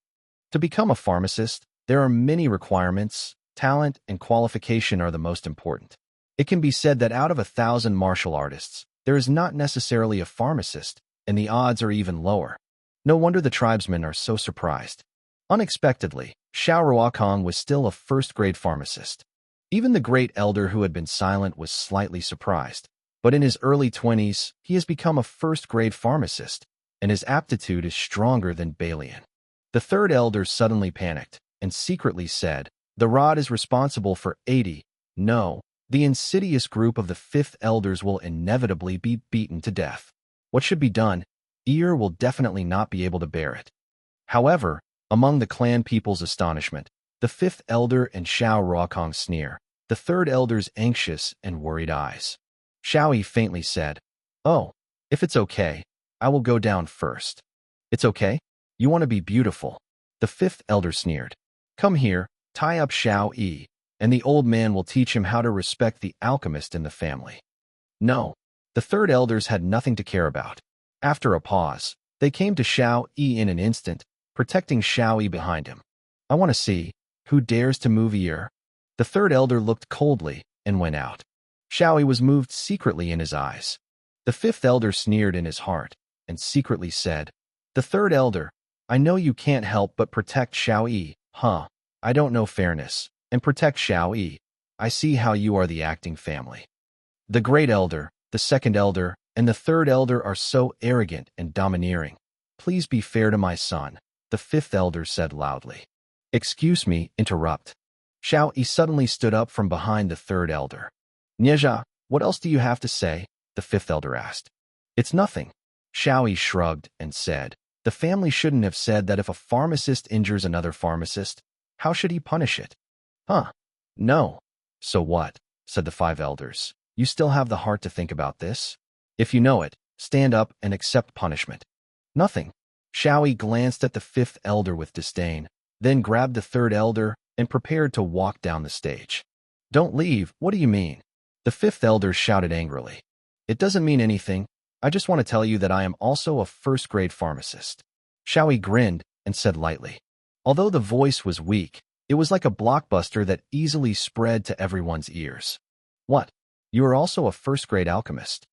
To become a pharmacist, there are many requirements. Talent and qualification are the most important. It can be said that out of 1,000 martial artists, there is not necessarily a pharmacist, and the odds are even lower. No wonder the tribesmen are so surprised. Unexpectedly, Xiao Ruokong was still a first-grade pharmacist. Even the great elder who had been silent was slightly surprised. But in his early 20s, he has become a first-grade pharmacist, and his aptitude is stronger than Balian. The third elder suddenly panicked and secretly said, "The rod is responsible for 80. No, the insidious group of the fifth elders will inevitably be beaten to death. What should be done? Ear will definitely not be able to bear it." However, among the clan people's astonishment, the fifth elder and Xiao Ruokong sneer, the third elder's anxious and worried eyes. Xiao Yi faintly said, "Oh, if it's okay, I will go down first." "It's okay? You want to be beautiful?" The fifth elder sneered. "Come here, tie up Xiao Yi, and the old man will teach him how to respect the alchemist in the family." No, the third elders had nothing to care about. After a pause, they came to Xiao Yi in an instant, protecting Xiao Yi behind him. "I want to see who dares to move ear." The third elder looked coldly and went out. Xiao Yi was moved secretly in his eyes. The fifth elder sneered in his heart and secretly said, "The third elder, I know you can't help but protect Xiao Yi, huh? I don't know fairness, and protect Xiao Yi. I see how you are the acting family. The great elder, the second elder, and the third elder are so arrogant and domineering. Please be fair to my son," the fifth elder said loudly. "Excuse me, interrupt." Xiao Yi suddenly stood up from behind the third elder. "Nieja, what else do you have to say?" the fifth elder asked. "It's nothing." Xiao Yi shrugged and said, "The family shouldn't have said that if a pharmacist injures another pharmacist, how should he punish it?" "Huh? No." "So what?" said the five elders. "You still have the heart to think about this? If you know it, stand up and accept punishment." "Nothing." Xiao Yi glanced at the fifth elder with disdain, then grabbed the third elder and prepared to walk down the stage. "Don't leave, what do you mean?" The fifth elder shouted angrily. "It doesn't mean anything. I just want to tell you that I am also a first-grade pharmacist." Xiao Yi grinned and said lightly. Although the voice was weak, it was like a blockbuster that easily spread to everyone's ears. "What? You are also a first-grade alchemist?"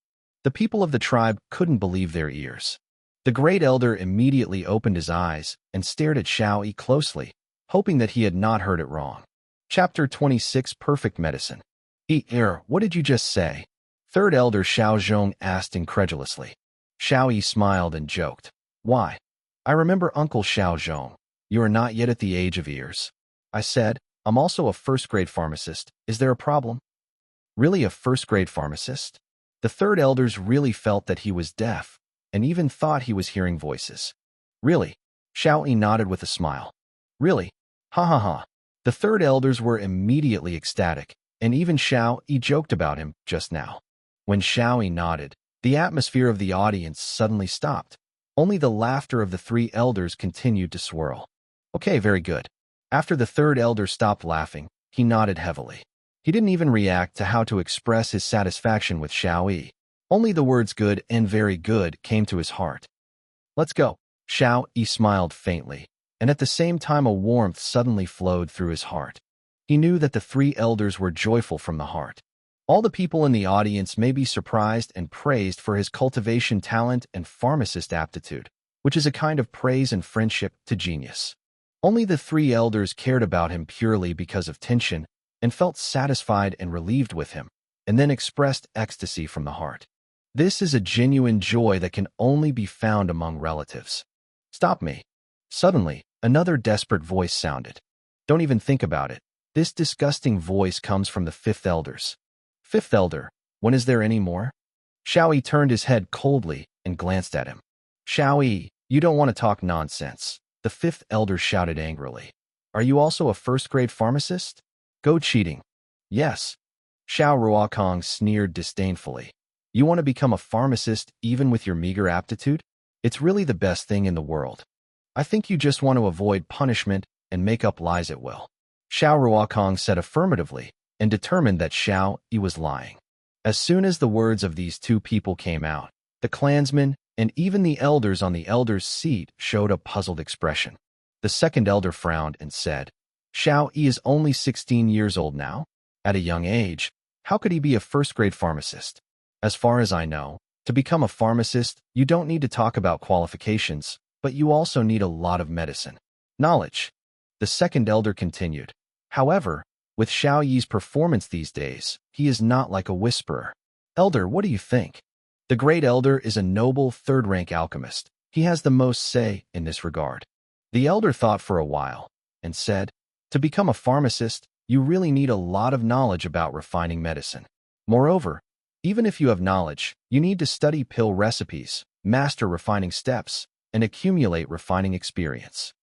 The people of the tribe couldn't believe their ears. The great elder immediately opened his eyes and stared at Xiao Yi closely, hoping that he had not heard it wrong. Chapter 26 Perfect Medicine. What did you just say?" Third elder Xiao Zhong asked incredulously. Xiao Yi smiled and joked. "Why? I remember Uncle Xiao Zhong. You are not yet at the age of ears." I said, "I'm also a first-grade pharmacist. Is there a problem?" "Really a first-grade pharmacist?" The third elders really felt that he was deaf, and even thought he was hearing voices. "Really?" Xiao Yi nodded with a smile. "Really? Ha ha ha." The third elders were immediately ecstatic, and even Xiao Yi joked about him just now. When Xiao Yi nodded, the atmosphere of the audience suddenly stopped. Only the laughter of the three elders continued to swirl. "Okay, very good." After the third elder stopped laughing, he nodded heavily. He didn't even react to how to express his satisfaction with Xiao Yi. Only the words good and very good came to his heart. "Let's go." Xiao Yi smiled faintly, and at the same time a warmth suddenly flowed through his heart. He knew that the three elders were joyful from the heart. All the people in the audience may be surprised and praised for his cultivation talent and pharmacist aptitude, which is a kind of praise and friendship to genius. Only the three elders cared about him purely because of Tianchen and felt satisfied and relieved with him, and then expressed ecstasy from the heart. This is a genuine joy that can only be found among relatives. "Stop me." Suddenly, another desperate voice sounded. "Don't even think about it. This disgusting voice comes from the fifth elders. Fifth elder, when is there any more? Xiao Yi turned his head coldly and glanced at him. Xiao Yi, you don't want to talk nonsense, the fifth elder shouted angrily. Are you also a first-grade pharmacist? Go cheating. Yes. Xiao Ruokong sneered disdainfully. You want to become a pharmacist even with your meager aptitude? It's really the best thing in the world. I think you just want to avoid punishment and make up lies at will. Xiao Ruokong said affirmatively and determined that Xiao Yi was lying. As soon as the words of these two people came out, the clansmen and even the elders on the elder's seat showed a puzzled expression. The second elder frowned and said, Xiao Yi is only 16 years old now. At a young age, how could he be a first-grade pharmacist? As far as I know, to become a pharmacist, you don't need to talk about qualifications, but you also need a lot of medicine. Knowledge. The second elder continued. However, with Xiao Yi's performance these days, he is not like a whisperer. Elder, what do you think? The great elder is a noble third-rank alchemist. He has the most say in this regard. The elder thought for a while and said, to become a pharmacist, you really need a lot of knowledge about refining medicine. Moreover, even if you have knowledge, you need to study pill recipes, master refining steps, and accumulate refining experience.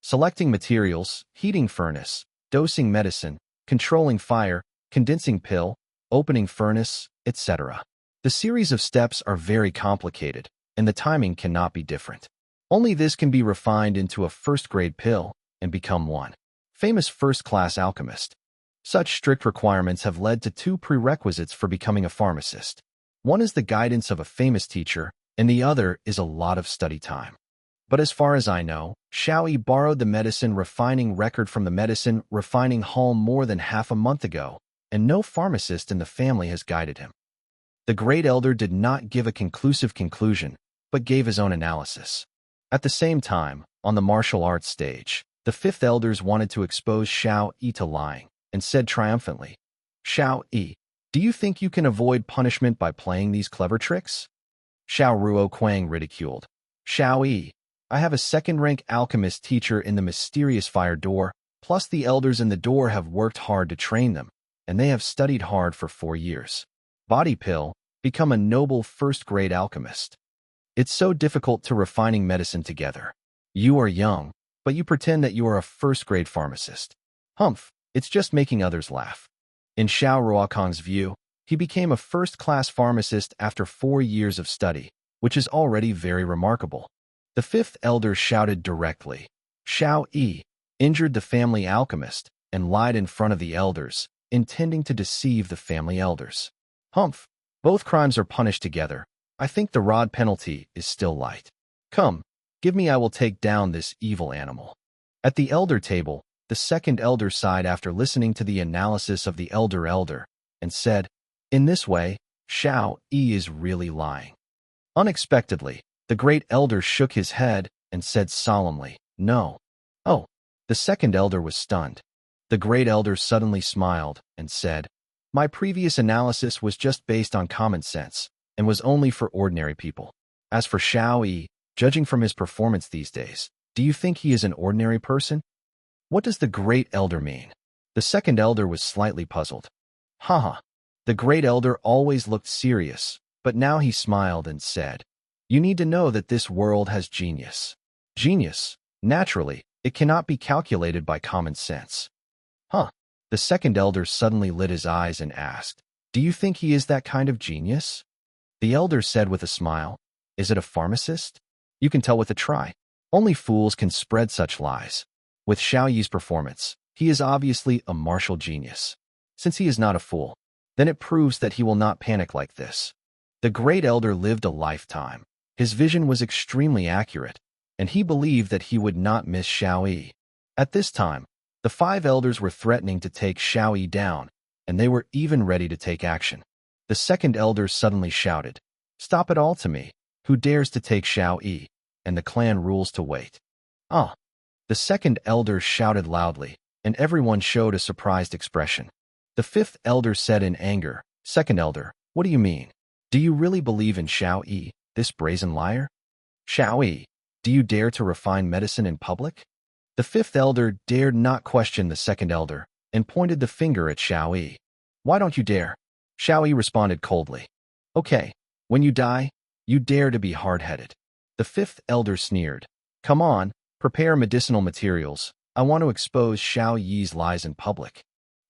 Selecting materials, heating furnace, dosing medicine, controlling fire, condensing pill, opening furnace, etc. The series of steps are very complicated, and the timing cannot be different. Only this can be refined into a first-grade pill and become one famous first-class alchemist. Such strict requirements have led to two prerequisites for becoming a pharmacist. One is the guidance of a famous teacher, and the other is a lot of study time. But as far as I know, Xiao Yi borrowed the medicine refining record from the medicine refining hall more than half a month ago, and no pharmacist in the family has guided him. The great elder did not give a conclusive conclusion, but gave his own analysis. At the same time, on the martial arts stage, the fifth elders wanted to expose Xiao Yi to lying, and said triumphantly, Xiao Yi, do you think you can avoid punishment by playing these clever tricks? Xiao Ruoquang ridiculed. Xiao Yi, I have a second-rank alchemist teacher in the mysterious fire door, plus the elders in the door have worked hard to train them, and they have studied hard for 4 years. Body pill, become a noble first-grade alchemist. It's so difficult to refining medicine together. You are young, but you pretend that you are a first-grade pharmacist. Humph, it's just making others laugh. In Xiao Ruokong's view, he became a first-class pharmacist after 4 years of study, which is already very remarkable. The fifth elder shouted directly. Xiao Yi injured the family alchemist and lied in front of the elders, intending to deceive the family elders. Humph, both crimes are punished together. I think the rod penalty is still light. Come, give me, I will take down this evil animal. At the elder table, the second elder sighed after listening to the analysis of the elder and said, in this way, Xiao Yi is really lying. Unexpectedly, the great elder shook his head and said solemnly, no. Oh, the second elder was stunned. The great elder suddenly smiled and said, my previous analysis was just based on common sense and was only for ordinary people. As for Xiao Yi, judging from his performance these days, do you think he is an ordinary person? What does the great elder mean? The second elder was slightly puzzled. Haha. The great elder always looked serious, but now he smiled and said, you need to know that this world has genius. Genius, naturally, it cannot be calculated by common sense. Huh. The second elder suddenly lit his eyes and asked, do you think he is that kind of genius? The elder said with a smile, is it a pharmacist? You can tell with a try. Only fools can spread such lies. With Xiao Yi's performance, he is obviously a martial genius. Since he is not a fool, then it proves that he will not panic like this. The great elder lived a lifetime. His vision was extremely accurate, and he believed that he would not miss Xiao Yi. At this time, the 5 elders were threatening to take Xiao Yi down, and they were even ready to take action. The second elder suddenly shouted, stop it all to me. Who dares to take Xiao Yi? And the clan rules to wait. Ah! The second elder shouted loudly, and everyone showed a surprised expression. The 5th elder said in anger, second elder, what do you mean? Do you really believe in Xiao Yi, this brazen liar? Xiao Yi, do you dare to refine medicine in public? The 5th elder dared not question the second elder, and pointed the finger at Xiao Yi. Why don't you dare? Xiao Yi responded coldly. Okay, when you die, you dare to be hard-headed. The fifth elder sneered. Come on, prepare medicinal materials. I want to expose Xiao Yi's lies in public.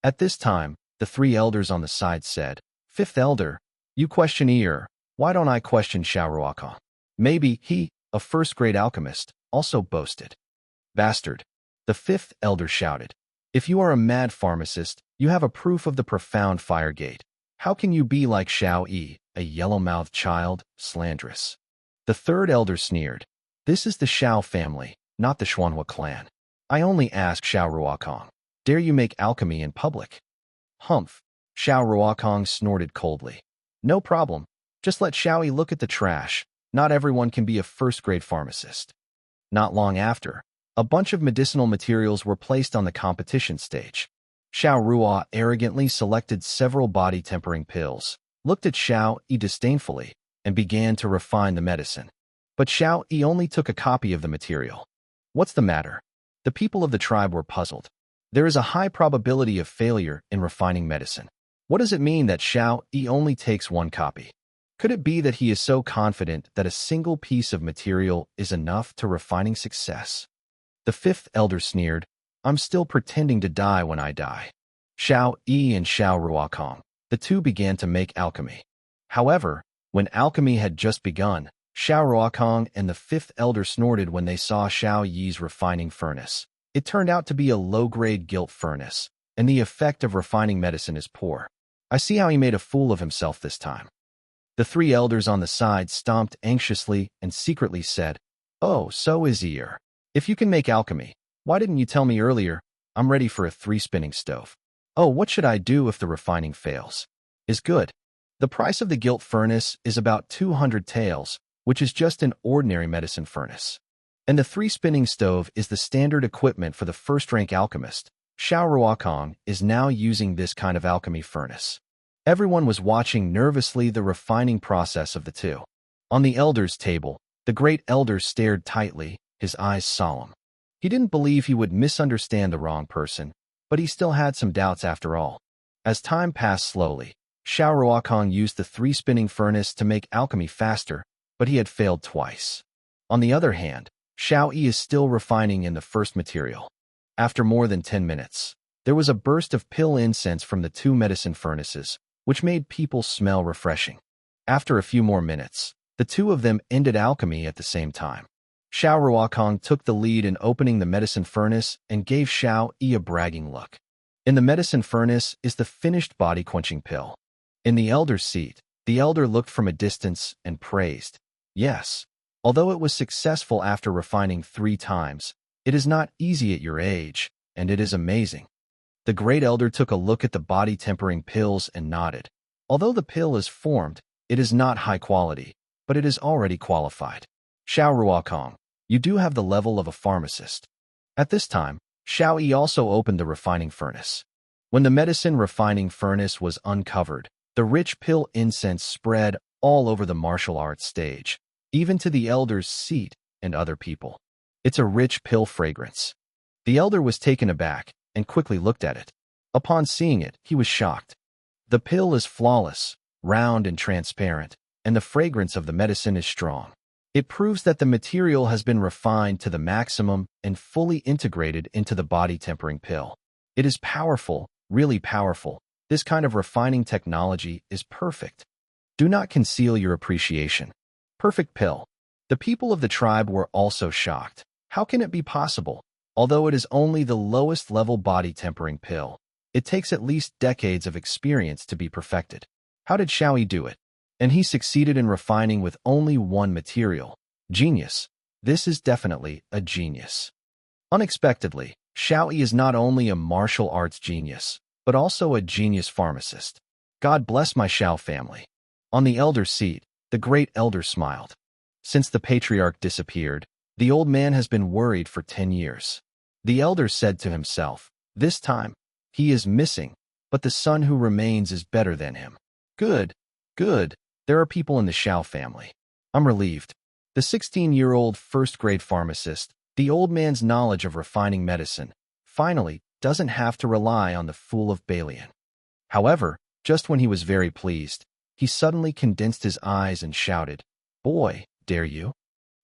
At this time, the three elders on the side said, Fifth elder, you question Ear. Why don't I question Xiao Ruokong? Maybe he, a first-grade alchemist, also boasted. Bastard. The fifth elder shouted. If you are a mad pharmacist, you have a proof of the profound fire gate. How can you be like Xiao Yi, a yellow-mouthed child, slanderous? The third elder sneered. This is the Xiao family, not the Xuanhua clan. I only ask Xiao Ruokong. Dare you make alchemy in public? Humph. Xiao Ruokong snorted coldly. No problem. Just let Xiao Yi look at the trash. Not everyone can be a first-grade pharmacist. Not long after, a bunch of medicinal materials were placed on the competition stage. Xiao Ruo arrogantly selected several body-tempering pills, looked at Xiao Yi disdainfully, and began to refine the medicine. But Xiao Yi only took a copy of the material. What's the matter? The people of the tribe were puzzled. There is a high probability of failure in refining medicine. What does it mean that Xiao Yi only takes one copy? Could it be that he is so confident that a single piece of material is enough to refining success? The fifth elder sneered, I'm still pretending to die when I die. Xiao Yi and Xiao Ruokong, the two began to make alchemy. However, when alchemy had just begun, Xiao Ruokong and the fifth elder snorted when they saw Xiao Yi's refining furnace. It turned out to be a low-grade gilt furnace, and the effect of refining medicine is poor. I see how he made a fool of himself this time. The three elders on the side stomped anxiously and secretly said, Oh, so is Ear. If you can make alchemy, why didn't you tell me earlier? I'm ready for a 3-spinning stove. Oh, what should I do if the refining fails? Is good. The price of the gilt furnace is about 200 taels, which is just an ordinary medicine furnace. And the 3-spinning stove is the standard equipment for the first-rank alchemist. Xiao Ruokong is now using this kind of alchemy furnace. Everyone was watching nervously the refining process of the two. On the elders' table, the great elder stared tightly, his eyes solemn. He didn't believe he would misunderstand the wrong person, but he still had some doubts after all. As time passed slowly, Xiao Ruokong used the 3-spinning furnace to make alchemy faster, but he had failed twice. On the other hand, Xiao Yi is still refining in the first material. After more than 10 minutes, there was a burst of pill incense from the two medicine furnaces, which made people smell refreshing. After a few more minutes, the two of them ended alchemy at the same time. Xiao Ruokong took the lead in opening the medicine furnace and gave Xiao Yi a bragging look. In the medicine furnace is the finished body-quenching pill. In the elder's seat, the elder looked from a distance and praised. Yes, although it was successful after refining 3 times, it is not easy at your age, and it is amazing. The great elder took a look at the body-tempering pills and nodded. Although the pill is formed, it is not high quality, but it is already qualified. Xiao Ruokong, you do have the level of a pharmacist. At this time, Xiao Yi also opened the refining furnace. When the medicine refining furnace was uncovered, the rich pill incense spread all over the martial arts stage, even to the elder's seat and other people. It's a rich pill fragrance. The elder was taken aback and quickly looked at it. Upon seeing it, he was shocked. The pill is flawless, round and transparent, and the fragrance of the medicine is strong. It proves that the material has been refined to the maximum and fully integrated into the body-tempering pill. It is powerful, really powerful. This kind of refining technology is perfect. Do not conceal your appreciation. Perfect pill. The people of the tribe were also shocked. How can it be possible? Although it is only the lowest level body-tempering pill, it takes at least decades of experience to be perfected. How did Xiao Yi do it? And he succeeded in refining with only one material. Genius. This is definitely a genius. Unexpectedly, Xiao Yi is not only a martial arts genius, but also a genius pharmacist. God bless my Xiao family. On the elder seat, the great elder smiled. Since the patriarch disappeared, the old man has been worried for 10 years. The elder said to himself, this time, he is missing, but the son who remains is better than him. Good, good, there are people in the Xiao family. I'm relieved. The 16-year-old first-grade pharmacist, the old man's knowledge of refining medicine, finally, doesn't have to rely on the Fool of Balian. However, just when he was very pleased, he suddenly condensed his eyes and shouted, "Boy, dare you?"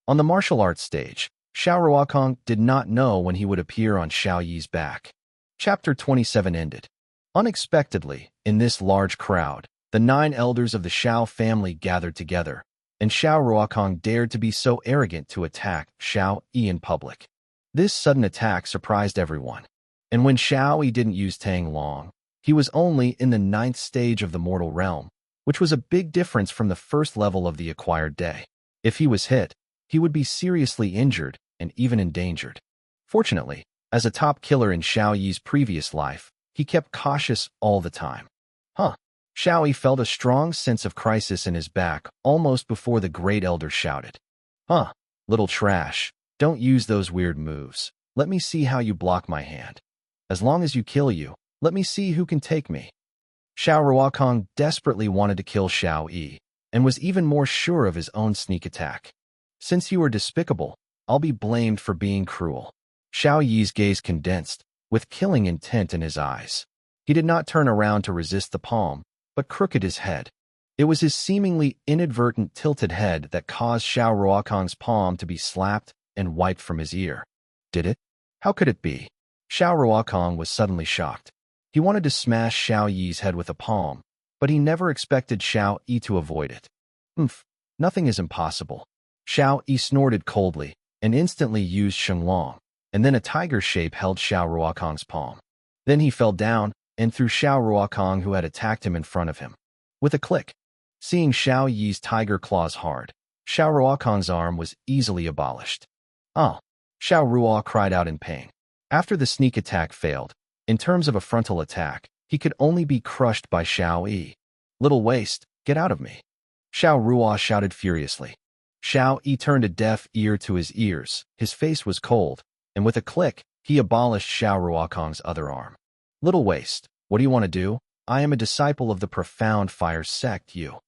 On the martial arts stage, Xiao Ruokong did not know when he would appear on Xiao Yi's back. Chapter 27 ended. Unexpectedly, in this large crowd, the 9 elders of the Xiao family gathered together, and Xiao Ruokong dared to be so arrogant to attack Xiao Yi in public. This sudden attack surprised everyone, and when Xiao Yi didn't use Tang long, he was only in the 9th stage of the mortal realm, which was a big difference from the first level of the acquired day. If he was hit, he would be seriously injured and even endangered. Fortunately, as a top killer in Xiao Yi's previous life, he kept cautious all the time. Xiao Yi felt a strong sense of crisis in his back almost before the great elder shouted, Little trash, don't use those weird moves. Let me see how you block my hand. As long as you kill you, let me see who can take me." Xiao Ruokong desperately wanted to kill Xiao Yi, and was even more sure of his own sneak attack. "Since you are despicable, I'll be blamed for being cruel." Xiao Yi's gaze condensed, with killing intent in his eyes. He did not turn around to resist the palm, but crooked his head. It was his seemingly inadvertent tilted head that caused Xiao Ruokong's palm to be slapped and wiped from his ear. Did it? How could it be? Xiao Ruokong was suddenly shocked. He wanted to smash Xiao Yi's head with a palm, but he never expected Xiao Yi to avoid it. Nothing is impossible. Xiao Yi snorted coldly and instantly used Shenglong, and then a tiger shape held Xiao Ruokong's palm. Then he fell down and threw Xiao Ruokong, who had attacked him, in front of him. With a click, seeing Xiao Yi's tiger claws hard, Xiao Ruokong's arm was easily abolished. Xiao Ruo cried out in pain. After the sneak attack failed, in terms of a frontal attack, he could only be crushed by Xiao Yi. "Little waste, get out of me!" Xiao Ruo shouted furiously. Xiao Yi turned a deaf ear to his ears, his face was cold, and with a click, he abolished Xiao Ruokong's other arm. "Little waste, what do you want to do? I am a disciple of the profound fire sect, you."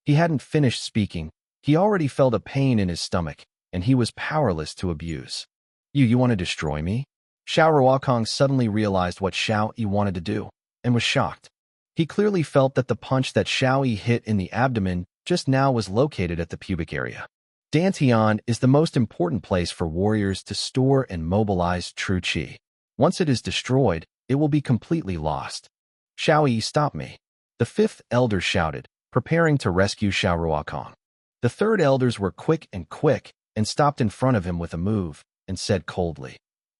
He hadn't finished speaking, he already felt a pain in his stomach, and he was powerless to abuse. You want to destroy me?" Xiao Ruokong suddenly realized what Xiao Yi wanted to do, and was shocked. He clearly felt that the punch that Xiao Yi hit in the abdomen just now was located at the pubic area. Tianchen is the most important place for warriors to store and mobilize true qi. Once it is destroyed, it will be completely lost. "Xiao Yi, stop me!" The 5th elder shouted, preparing to rescue Xiao Ruokong. The 3rd elders were quick and stopped in front of him with a move, and said coldly,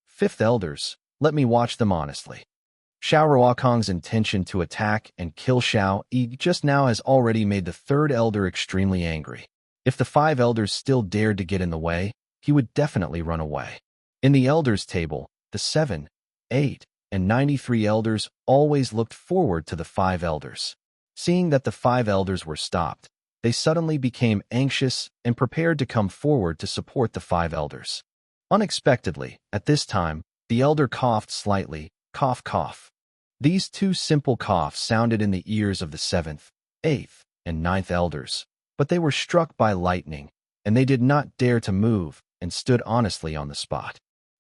"5th elders, let me watch them honestly." Xiao Ruokong's intention to attack and kill Xiao Yi just now has already made the 3rd elder extremely angry. If the 5 elders still dared to get in the way, he would definitely run away. In the elders' table, the 7, 8, and 93 elders always looked forward to the 5 elders. Seeing that the 5 elders were stopped, they suddenly became anxious and prepared to come forward to support the 5 elders. Unexpectedly, at this time, the elder coughed slightly, cough. These 2 simple coughs sounded in the ears of the 7th, 8th, and 9th elders, but they were struck by lightning, and they did not dare to move and stood honestly on the spot.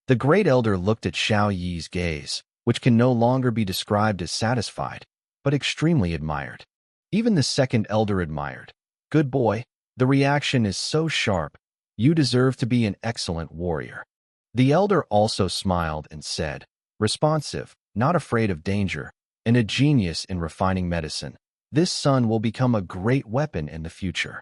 The great elder looked at Xiao Yi's gaze, which can no longer be described as satisfied, but extremely admired. Even the 2nd elder admired. "Good boy, the reaction is so sharp. You deserve to be an excellent warrior." The elder also smiled and said, "Responsive, not afraid of danger, and a genius in refining medicine. This son will become a great weapon in the future."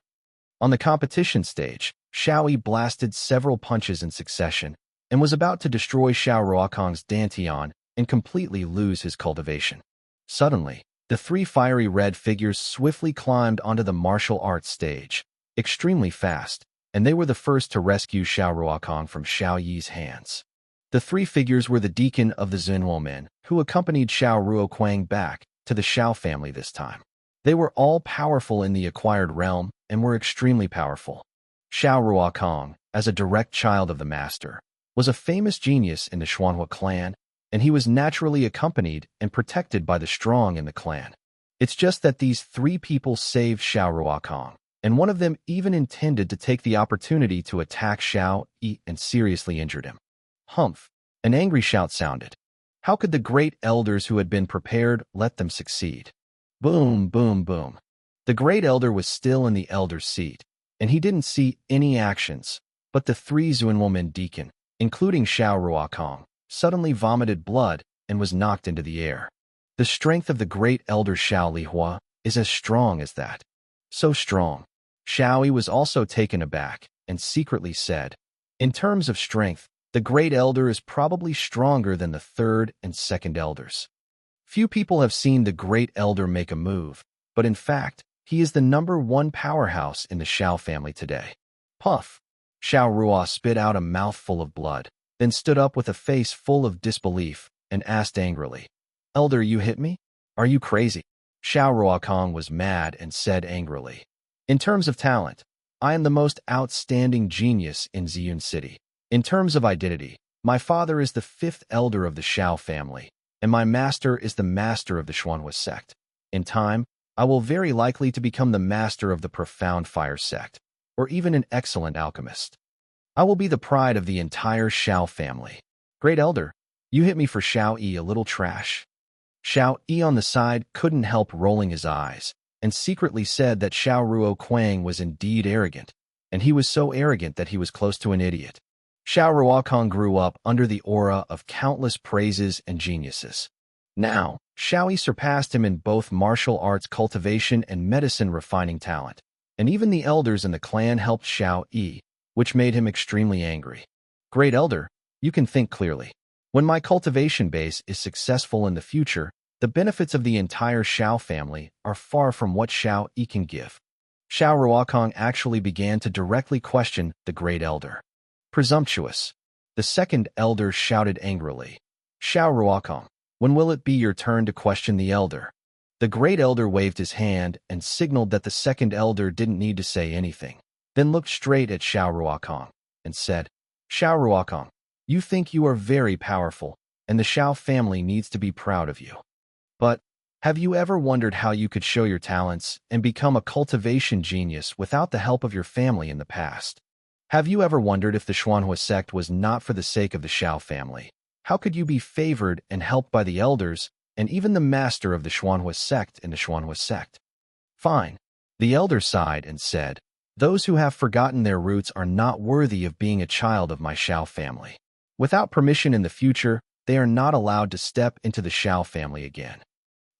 On the competition stage, Xiao Yi blasted several punches in succession, and was about to destroy Xiao Ruokong's Dantian and completely lose his cultivation. Suddenly, the 3 fiery red figures swiftly climbed onto the martial arts stage, extremely fast, and they were the first to rescue Xiao Ruokong from Xiao Yi's hands. The 3 figures were the deacon of the Zunhuo men, who accompanied Xiao Ruoquang back to the Xiao family this time. They were all powerful in the acquired realm and were extremely powerful. Xiao Ruokong, as a direct child of the master, was a famous genius in the Xuanhua clan, and he was naturally accompanied and protected by the strong in the clan. It's just that these 3 people saved Xiao Ruokong, and one of them even intended to take the opportunity to attack Xiao Yi and seriously injured him. Humph! An angry shout sounded. How could the great elders who had been prepared let them succeed? Boom, boom, boom. The great elder was still in the elder's seat, and he didn't see any actions, but the three Zunwoman deacon, including Xiao Ruokong, suddenly vomited blood and was knocked into the air. The strength of the great elder Xiao Lihua is as strong as that. So strong. Xiao Yi was also taken aback and secretly said, in terms of strength, the great elder is probably stronger than the third and second elders. Few people have seen the great elder make a move, but in fact, he is the #1 powerhouse in the Xiao family today. Puff. Xiao Ruo spit out a mouthful of blood, then stood up with a face full of disbelief and asked angrily, Elder, you hit me? Are you crazy? Xiao Ruokong was mad and said angrily, in terms of talent, I am the most outstanding genius in Ziyun City. In terms of identity, my father is the 5th elder of the Xiao family, and my master is the master of the Xuanhua sect. In time, I will very likely to become the master of the profound fire sect, or even an excellent alchemist. I will be the pride of the entire Xiao family. Great elder, you hit me for Xiao Yi, a little trash. Xiao Yi on the side couldn't help rolling his eyes, and secretly said that Xiao Ruo Quang was indeed arrogant, and he was so arrogant that he was close to an idiot. Xiao Ruokong grew up under the aura of countless praises and geniuses. Now, Xiao Yi surpassed him in both martial arts cultivation and medicine refining talent, and even the elders in the clan helped Xiao Yi, which made him extremely angry. Great elder, you can think clearly. When my cultivation base is successful in the future, the benefits of the entire Xiao family are far from what Xiao Yi can give. Xiao Ruokong actually began to directly question the great elder. Presumptuous. The second elder shouted angrily. Xiao Ruokong, when will it be your turn to question the elder? The great elder waved his hand and signaled that the second elder didn't need to say anything, then looked straight at Xiao Ruokong and said, Xiao Ruokong, you think you are very powerful, and the Xiao family needs to be proud of you. But, have you ever wondered how you could show your talents and become a cultivation genius without the help of your family in the past? Have you ever wondered if the Xuanhua sect was not for the sake of the Xiao family? How could you be favored and helped by the elders and even the master of the Xuanhua sect in the Xuanhua sect? Fine. The elder sighed and said, those who have forgotten their roots are not worthy of being a child of my Xiao family. Without permission in the future, they are not allowed to step into the Xiao family again.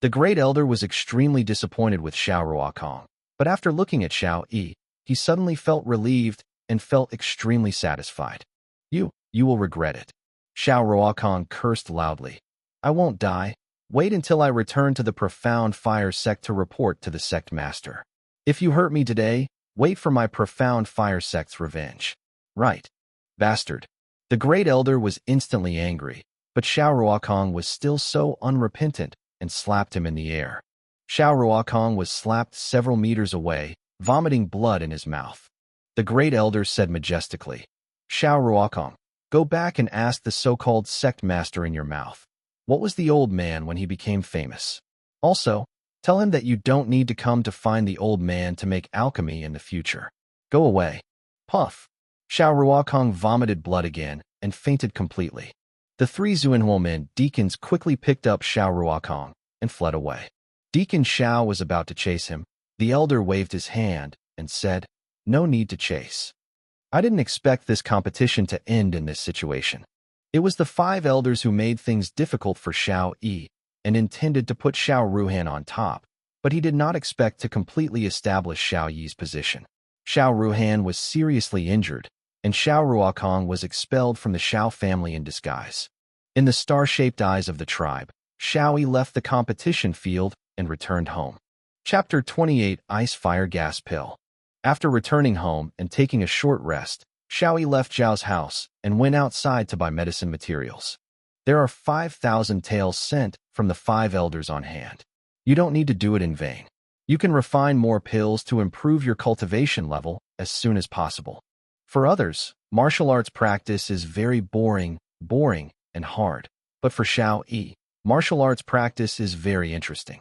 The great elder was extremely disappointed with Xiao Ruokong, but after looking at Xiao Yi, he suddenly felt relieved and felt extremely satisfied. You will regret it. Xiao Ruokong cursed loudly. I won't die. Wait until I return to the profound fire sect to report to the sect master. If you hurt me today, wait for my profound fire sect's revenge. Right. Bastard. The great elder was instantly angry, but Xiao Ruokong was still so unrepentant and slapped him in the air. Xiao Ruokong was slapped several meters away, vomiting blood in his mouth. The great elder said majestically, Xiao Ruokong, go back and ask the so-called sect master in your mouth. What was the old man when he became famous? Also, tell him that you don't need to come to find the old man to make alchemy in the future. Go away. Puff. Xiao Ruokong vomited blood again and fainted completely. The three Zunwoman deacons quickly picked up Xiao Ruokong and fled away. Deacon Xiao was about to chase him. The elder waved his hand and said, no need to chase. I didn't expect this competition to end in this situation. It was the 5 elders who made things difficult for Xiao Yi and intended to put Xiao Ruhan on top, but he did not expect to completely establish Xiao Yi's position. Xiao Ruhan was seriously injured, and Xiao Ruokong was expelled from the Xiao family in disguise. In the star-shaped eyes of the tribe, Xiao Yi left the competition field and returned home. Chapter 28 Ice Fire Gas Pill. After returning home and taking a short rest, Xiao Yi left Zhao's house and went outside to buy medicine materials. There are 5,000 taels sent from the 5 elders on hand. You don't need to do it in vain. You can refine more pills to improve your cultivation level as soon as possible. For others, martial arts practice is very boring, and hard. But for Xiao Yi, martial arts practice is very interesting.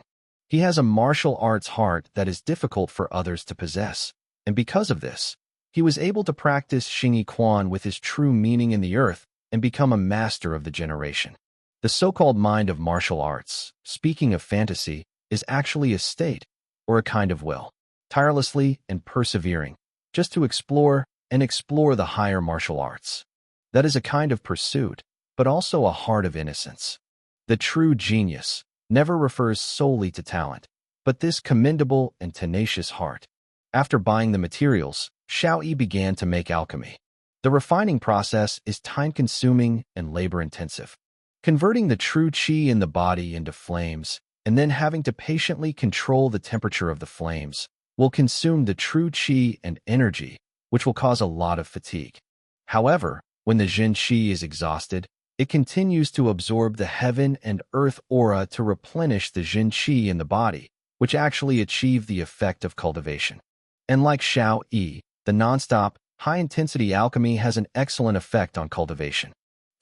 He has a martial arts heart that is difficult for others to possess, and because of this, he was able to practice Xingyi Quan with his true meaning in the earth and become a master of the generation. The so-called mind of martial arts, speaking of fantasy, is actually a state, or a kind of will, tirelessly and persevering, just to explore the higher martial arts. That is a kind of pursuit, but also a heart of innocence. The true genius never refers solely to talent, but this commendable and tenacious heart. After buying the materials, Xiao Yi began to make alchemy. The refining process is time-consuming and labor-intensive. Converting the true qi in the body into flames, and then having to patiently control the temperature of the flames, will consume the true qi and energy, which will cause a lot of fatigue. However, when the Jin qi is exhausted, it continues to absorb the heaven and earth aura to replenish the Jin qi in the body, which actually achieve the effect of cultivation. And like Xiao Yi, the non-stop, high-intensity alchemy has an excellent effect on cultivation.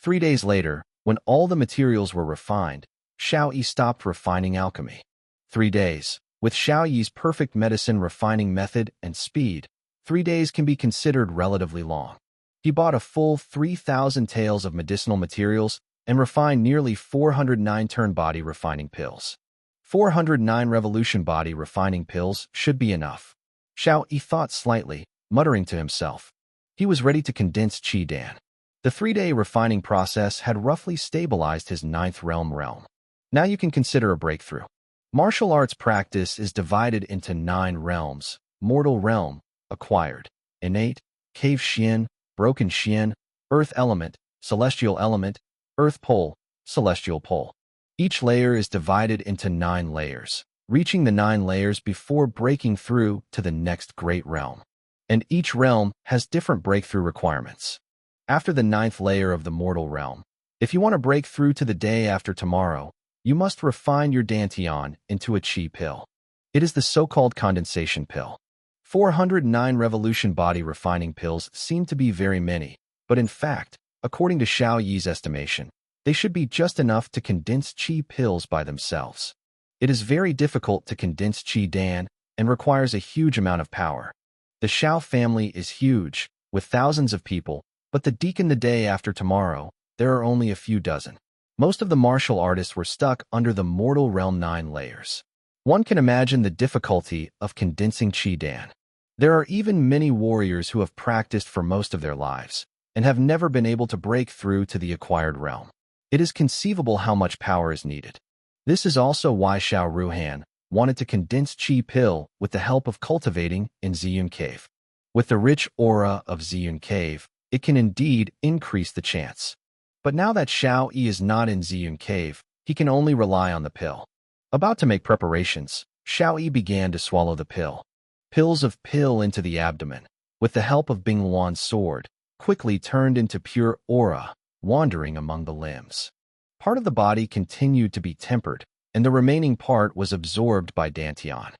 3 days later, when all the materials were refined, Xiao Yi stopped refining alchemy. 3 days. With Xiao Yi's perfect medicine refining method and speed, 3 days can be considered relatively long. He bought a full 3,000 taels of medicinal materials and refined nearly 409 turn body refining pills. 409 revolution body refining pills should be enough. Xiao Yi thought slightly, muttering to himself. He was ready to condense Qi Dan. The 3-day refining process had roughly stabilized his 9th realm. Now you can consider a breakthrough. Martial arts practice is divided into 9 realms: mortal realm, acquired, innate, cave xian, broken xian, earth element, celestial element, earth pole, celestial pole. Each layer is divided into 9 layers, reaching the 9 layers before breaking through to the next great realm. And each realm has different breakthrough requirements. After the 9th layer of the mortal realm, if you want to break through to the day after tomorrow, you must refine your dantian into a qi pill. It is the so-called condensation pill. 409 revolution body refining pills seem to be very many, but in fact, according to Xiao Yi's estimation, they should be just enough to condense qi pills by themselves. It is very difficult to condense qi dan and requires a huge amount of power. The Xiao family is huge, with thousands of people, but the deacon the day after tomorrow, there are only a few dozen. Most of the martial artists were stuck under the mortal realm 9 layers. One can imagine the difficulty of condensing Qi Dan. There are even many warriors who have practiced for most of their lives and have never been able to break through to the acquired realm. It is conceivable how much power is needed. This is also why Xiao Ruhan wanted to condense Qi pill with the help of cultivating in Ziyun Cave. With the rich aura of Ziyun Cave, it can indeed increase the chance. But now that Xiao Yi is not in Ziyun Cave, he can only rely on the pill. About to make preparations, Xiao Yi began to swallow the pill. Pills of pill into the abdomen, with the help of Bing Luan's sword, quickly turned into pure aura, wandering among the limbs. Part of the body continued to be tempered, and the remaining part was absorbed by dantian.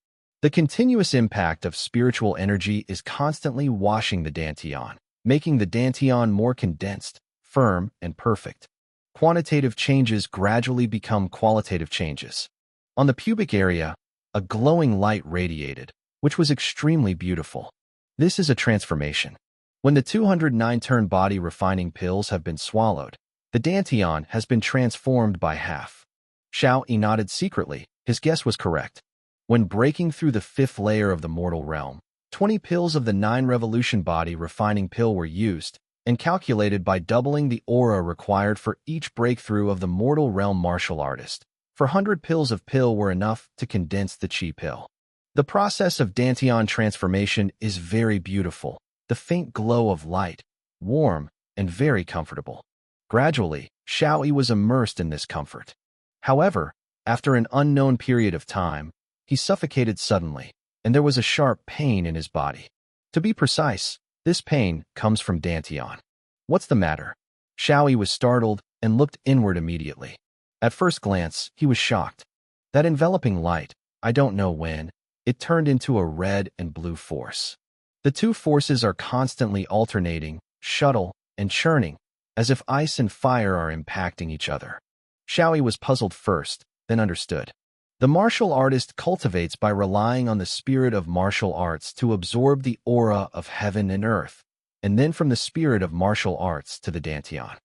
The continuous impact of spiritual energy is constantly washing the dantian, making the dantian more condensed, firm, and perfect. Quantitative changes gradually become qualitative changes. On the pubic area, a glowing light radiated, which was extremely beautiful. This is a transformation. When the 209 turn body refining pills have been swallowed, the dantian has been transformed by half. Xiao Yi nodded secretly. His guess was correct. When breaking through the 5th layer of the mortal realm, 20 pills of the 9 revolution body refining pill were used and calculated by doubling the aura required for each breakthrough of the mortal realm martial artist. 400 pills of pill were enough to condense the Qi pill. The process of dantian transformation is very beautiful, the faint glow of light, warm, and very comfortable. Gradually, Xiao Yi was immersed in this comfort. However, after an unknown period of time, he suffocated suddenly, and there was a sharp pain in his body. To be precise, this pain comes from dantian. What's the matter? Xiao Yi was startled and looked inward immediately. At first glance, he was shocked. That enveloping light, I don't know when, it turned into a red and blue force. The two forces are constantly alternating, shuttle, and churning, as if ice and fire are impacting each other. Xiao Yi was puzzled first, then understood. The martial artist cultivates by relying on the spirit of martial arts to absorb the aura of heaven and earth, and then from the spirit of martial arts to the dantian.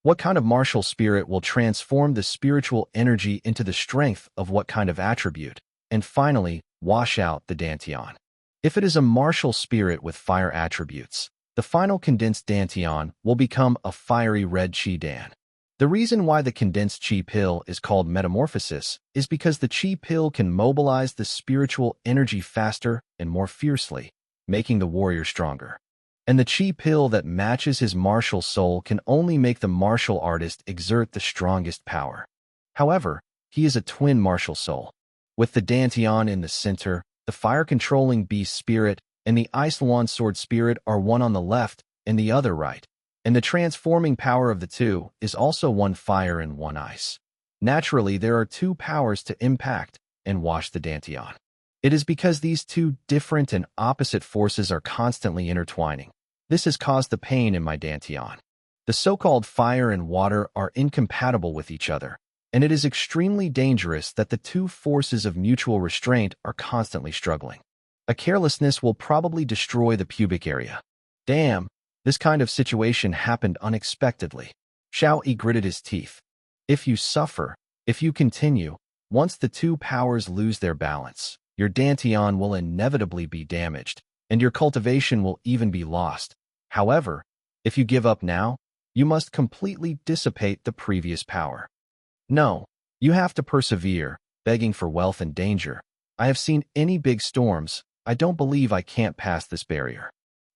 What kind of martial spirit will transform the spiritual energy into the strength of what kind of attribute? And finally, wash out the Dantian. If it is a martial spirit with fire attributes, the final condensed Dantian will become a fiery red Qi Dan. The reason why the condensed Qi pill is called metamorphosis is because the Qi pill can mobilize the spiritual energy faster and more fiercely, making the warrior stronger. And the Qi pill that matches his martial soul can only make the martial artist exert the strongest power. However, he is a twin martial soul. With the Dantian in the center, the fire-controlling beast spirit and the ice Luan sword spirit are one on the left and the other right, and the transforming power of the two is also one fire and one ice. Naturally, there are two powers to impact and wash the Dantian. It is because these two different and opposite forces are constantly intertwining. This has caused the pain in my Dantian. The so-called fire and water are incompatible with each other, and it is extremely dangerous that the two forces of mutual restraint are constantly struggling. A carelessness will probably destroy the pubic area. Damn, this kind of situation happened unexpectedly. Xiao Yi gritted his teeth. If you suffer, if you continue, once the two powers lose their balance, your Dantian will inevitably be damaged, and your cultivation will even be lost. However, if you give up now, you must completely dissipate the previous power. No, you have to persevere, begging for wealth and danger. I have seen any big storms. I don't believe I can't pass this barrier.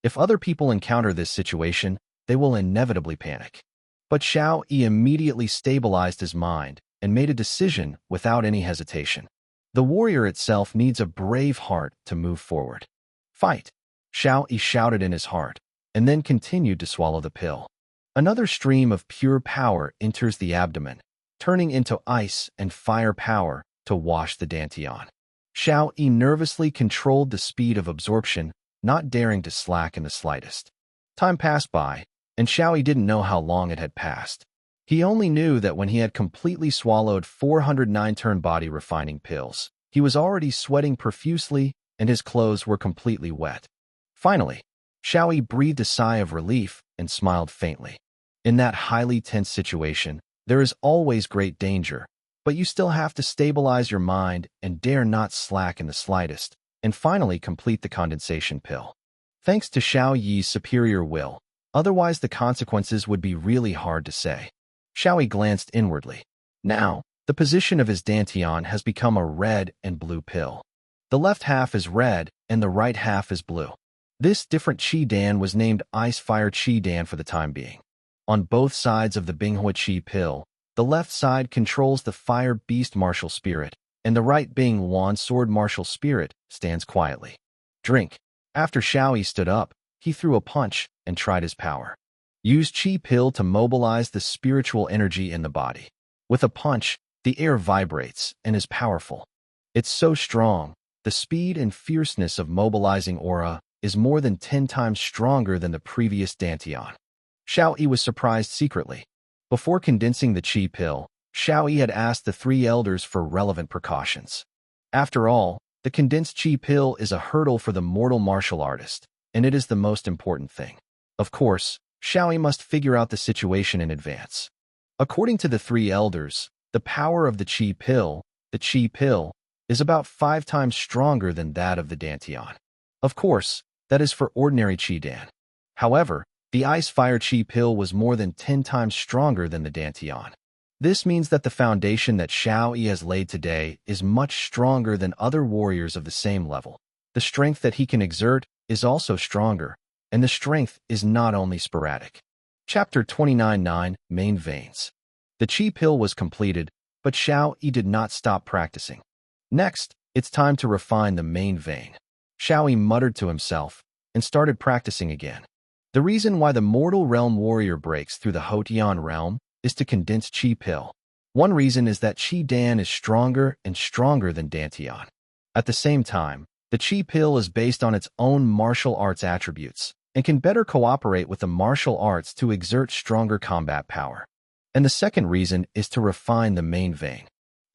If other people encounter this situation, they will inevitably panic. But Xiao Yi immediately stabilized his mind and made a decision without any hesitation. The warrior itself needs a brave heart to move forward. Fight! Xiao Yi shouted in his heart, and then continued to swallow the pill. Another stream of pure power enters the abdomen, turning into ice and fire power to wash the Dantian. Xiao Yi nervously controlled the speed of absorption, not daring to slack in the slightest. Time passed by, and Xiao Yi didn't know how long it had passed. He only knew that when he had completely swallowed 409 turn body refining pills, he was already sweating profusely and his clothes were completely wet. Finally, Xiao Yi breathed a sigh of relief and smiled faintly. In that highly tense situation, there is always great danger, but you still have to stabilize your mind and dare not slack in the slightest, and finally complete the condensation pill. Thanks to Xiao Yi's superior will, otherwise the consequences would be really hard to say. Xiao Yi glanced inwardly. Now, the position of his Dantian has become a red and blue pill. The left half is red and the right half is blue. This different Qi Dan was named Ice Fire Qi Dan for the time being. On both sides of the Binghua Qi pill, the left side controls the Fire Beast Martial Spirit, and the right Bing Luan Sword Martial Spirit stands quietly. Drink. After Xiao Yi stood up, he threw a punch and tried his power. Use Qi pill to mobilize the spiritual energy in the body. With a punch, the air vibrates and is powerful. It's so strong, the speed and fierceness of mobilizing aura is more than 10 times stronger than the previous Dantian. Xiao Yi was surprised secretly. Before condensing the Qi pill, Xiao Yi had asked the three elders for relevant precautions. After all, the condensed Qi pill is a hurdle for the mortal martial artist, and it is the most important thing. Of course, Xiao Yi must figure out the situation in advance. According to the three elders, the power of the Qi pill, is about 5 times stronger than that of the Dantian. Of course, that is for ordinary Qi Dan. However, the Ice Fire Qi pill was more than 10 times stronger than the Dantian. This means that the foundation that Xiao Yi has laid today is much stronger than other warriors of the same level. The strength that he can exert is also stronger, and the strength is not only sporadic. Chapter 29:9 Main Veins. The Qi pill was completed, but Xiao Yi did not stop practicing. Next, it's time to refine the main vein. Xiao Yi muttered to himself and started practicing again. The reason why the mortal realm warrior breaks through the Hotian realm is to condense Qi pill. One reason is that Qi Dan is stronger and stronger than Dantian. At the same time, the Qi pill is based on its own martial arts attributes and can better cooperate with the martial arts to exert stronger combat power. And the second reason is to refine the main vein.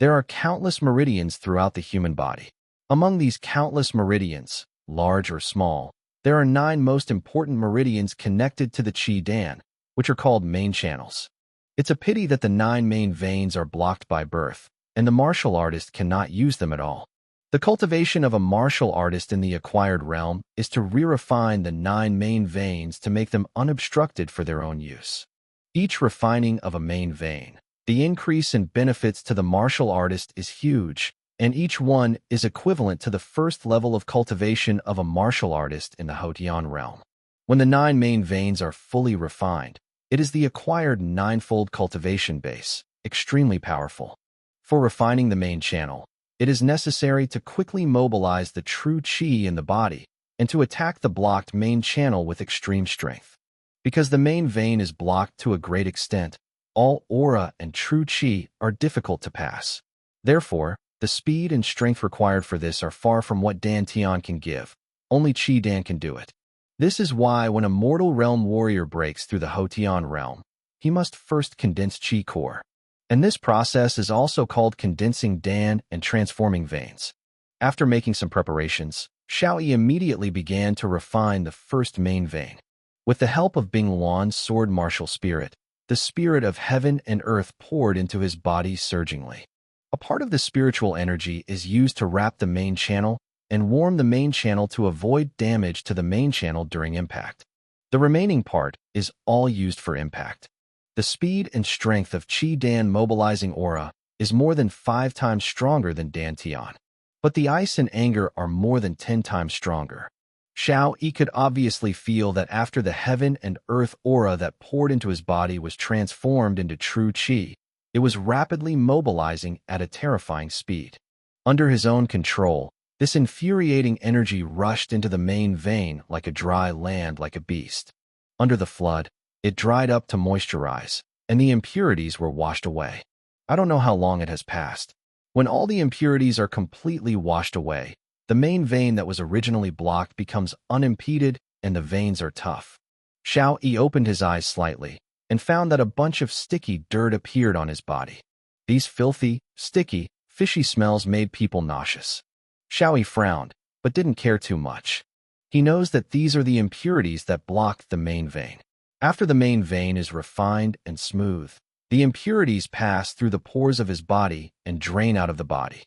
There are countless meridians throughout the human body. Among these countless meridians, large or small, there are 9 most important meridians connected to the Qi Dan, which are called main channels. It's a pity that the 9 main veins are blocked by birth, and the martial artist cannot use them at all. The cultivation of a martial artist in the acquired realm is to re-refine the 9 main veins to make them unobstructed for their own use. Each refining of a main vein, the increase in benefits to the martial artist is huge, and each one is equivalent to the first level of cultivation of a martial artist in the Hotian realm. When the 9 main veins are fully refined, it is the acquired 9-fold cultivation base, extremely powerful. For refining the main channel, it is necessary to quickly mobilize the true qi in the body and to attack the blocked main channel with extreme strength. Because the main vein is blocked to a great extent, all aura and true qi are difficult to pass. Therefore, the speed and strength required for this are far from what Tian can give. Only Qi Dan can do it. This is why when a mortal realm warrior breaks through the Hotian realm, he must first condense Qi core. And this process is also called condensing Dan and transforming veins. After making some preparations, Xiaoyi immediately began to refine the first main vein. With the help of Bing Luan's sword martial spirit, the spirit of heaven and earth poured into his body surgingly. A part of the spiritual energy is used to wrap the main channel and warm the main channel to avoid damage to the main channel during impact. The remaining part is all used for impact. The speed and strength of Qi Dan mobilizing aura is more than 5 times stronger than Tian. But the ice and anger are more than 10 times stronger. Xiao Yi could obviously feel that after the heaven and earth aura that poured into his body was transformed into true Qi, it was rapidly mobilizing at a terrifying speed. Under his own control, this infuriating energy rushed into the main vein like a dry land like a beast. Under the flood, it dried up to moisturize, and the impurities were washed away. I don't know how long it has passed. When all the impurities are completely washed away, the main vein that was originally blocked becomes unimpeded and the veins are tough. Xiao Yi opened his eyes slightly and found that a bunch of sticky dirt appeared on his body. These filthy, sticky, fishy smells made people nauseous. Xiao Yi frowned, but didn't care too much. He knows that these are the impurities that blocked the main vein. After the main vein is refined and smooth, the impurities pass through the pores of his body and drain out of the body.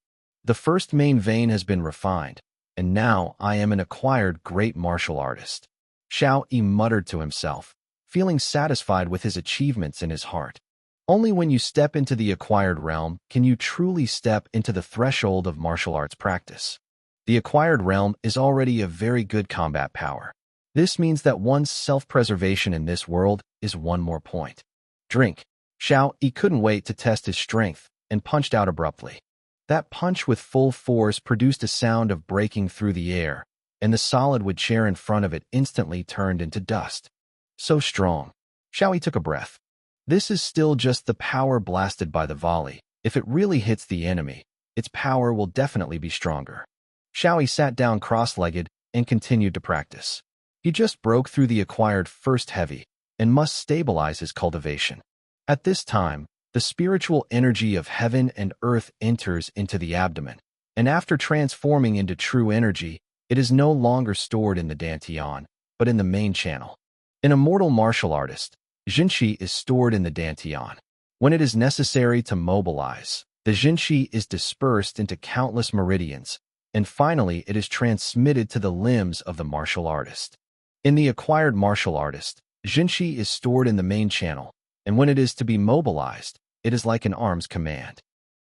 The first main vein has been refined, and now I am an acquired great martial artist. Xiao Yi muttered to himself, feeling satisfied with his achievements in his heart. Only when you step into the acquired realm can you truly step into the threshold of martial arts practice. The acquired realm is already a very good combat power. This means that one's self-preservation in this world is one more point. Drink. Xiao Yi couldn't wait to test his strength and punched out abruptly. That punch with full force produced a sound of breaking through the air, and the solid wood chair in front of it instantly turned into dust. So strong. Xiao Yi took a breath. This is still just the power blasted by the volley. If it really hits the enemy, its power will definitely be stronger. Xiao Yi sat down cross-legged and continued to practice. He just broke through the acquired first heavy and must stabilize his cultivation. At this time, the spiritual energy of heaven and earth enters into the abdomen, and after transforming into true energy, it is no longer stored in the dantian, but in the main channel. In a mortal martial artist, Jinqi is stored in the dantian. When it is necessary to mobilize, the Jinqi is dispersed into countless meridians, and finally it is transmitted to the limbs of the martial artist. In the acquired martial artist, Jinqi is stored in the main channel, and when it is to be mobilized, it is like an arm's command.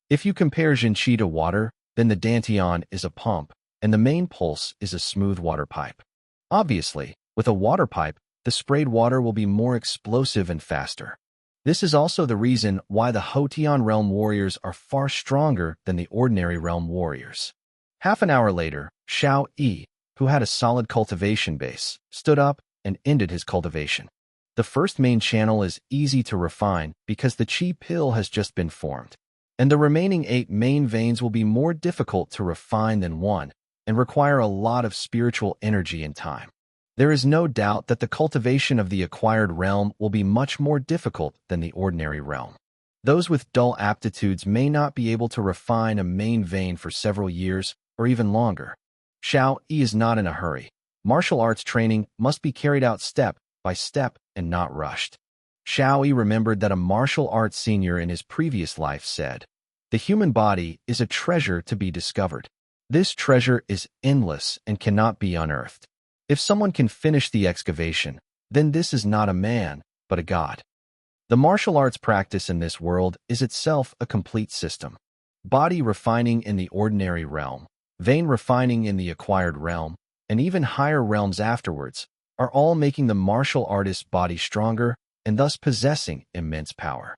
If you compare Jinqi to water, then the dantian is a pump, and the main pulse is a smooth water pipe. Obviously, with a water pipe, the sprayed water will be more explosive and faster. This is also the reason why the Hotian realm warriors are far stronger than the ordinary realm warriors. Half an hour later, Xiao Yi, who had a solid cultivation base, stood up and ended his cultivation. The first main channel is easy to refine because the Qi pill has just been formed, and the remaining 8 main veins will be more difficult to refine than one and require a lot of spiritual energy and time. There is no doubt that the cultivation of the acquired realm will be much more difficult than the ordinary realm. Those with dull aptitudes may not be able to refine a main vein for several years or even longer. Xiao Yi is not in a hurry. Martial arts training must be carried out step by step and not rushed. Xiao Yi remembered that a martial arts senior in his previous life said, "The human body is a treasure to be discovered. This treasure is endless and cannot be unearthed. If someone can finish the excavation, then this is not a man, but a god." The martial arts practice in this world is itself a complete system. Body refining in the ordinary realm, vein refining in the acquired realm, and even higher realms afterwards, are all making the martial artist's body stronger and thus possessing immense power.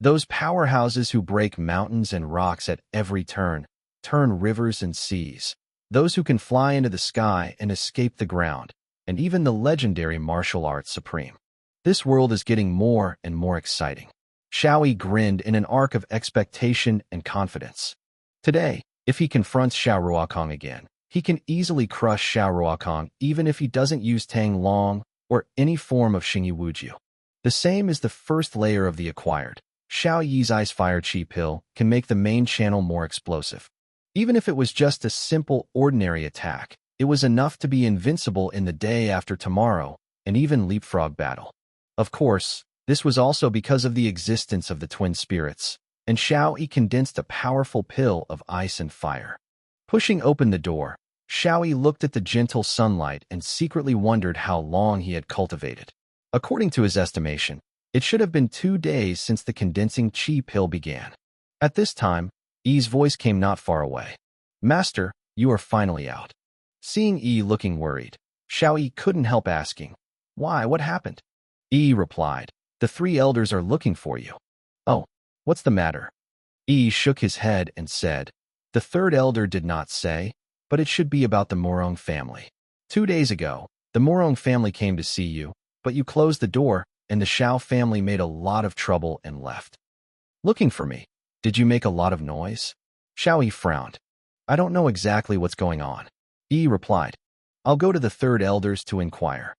Those powerhouses who break mountains and rocks at every turn, turn rivers and seas. Those who can fly into the sky and escape the ground, and even the legendary martial arts supreme. This world is getting more and more exciting. Xiao Yi grinned in an arc of expectation and confidence. Today, if he confronts Xiao Ruokong again, he can easily crush Xiao Ruokong even if he doesn't use Tang Long or any form of Xingyi Wujiu. The same is the first layer of the acquired. Xiao Yi's Ice Fire Chi Pill can make the main channel more explosive. Even if it was just a simple, ordinary attack, it was enough to be invincible in the day after tomorrow, and even leapfrog battle. Of course, this was also because of the existence of the twin spirits, and Xiao Yi condensed a powerful pill of ice and fire. Pushing open the door, Xiao Yi looked at the gentle sunlight and secretly wondered how long he had cultivated. According to his estimation, it should have been 2 days since the condensing chi pill began. At this time, Yi's voice came not far away. "Master, you are finally out." Seeing Yi looking worried, Xiao Yi couldn't help asking, "Why, what happened?" Yi replied, "The 3 elders are looking for you." "Oh, what's the matter?" Yi shook his head and said, "The 3rd elder did not say, but it should be about the Morong family. 2 days ago, the Morong family came to see you, but you closed the door, and the Xiao family made a lot of trouble and left." "Looking for me? Did you make a lot of noise?" Xiao Yi frowned. "I don't know exactly what's going on." Yi replied, "I'll go to the 3rd elders to inquire."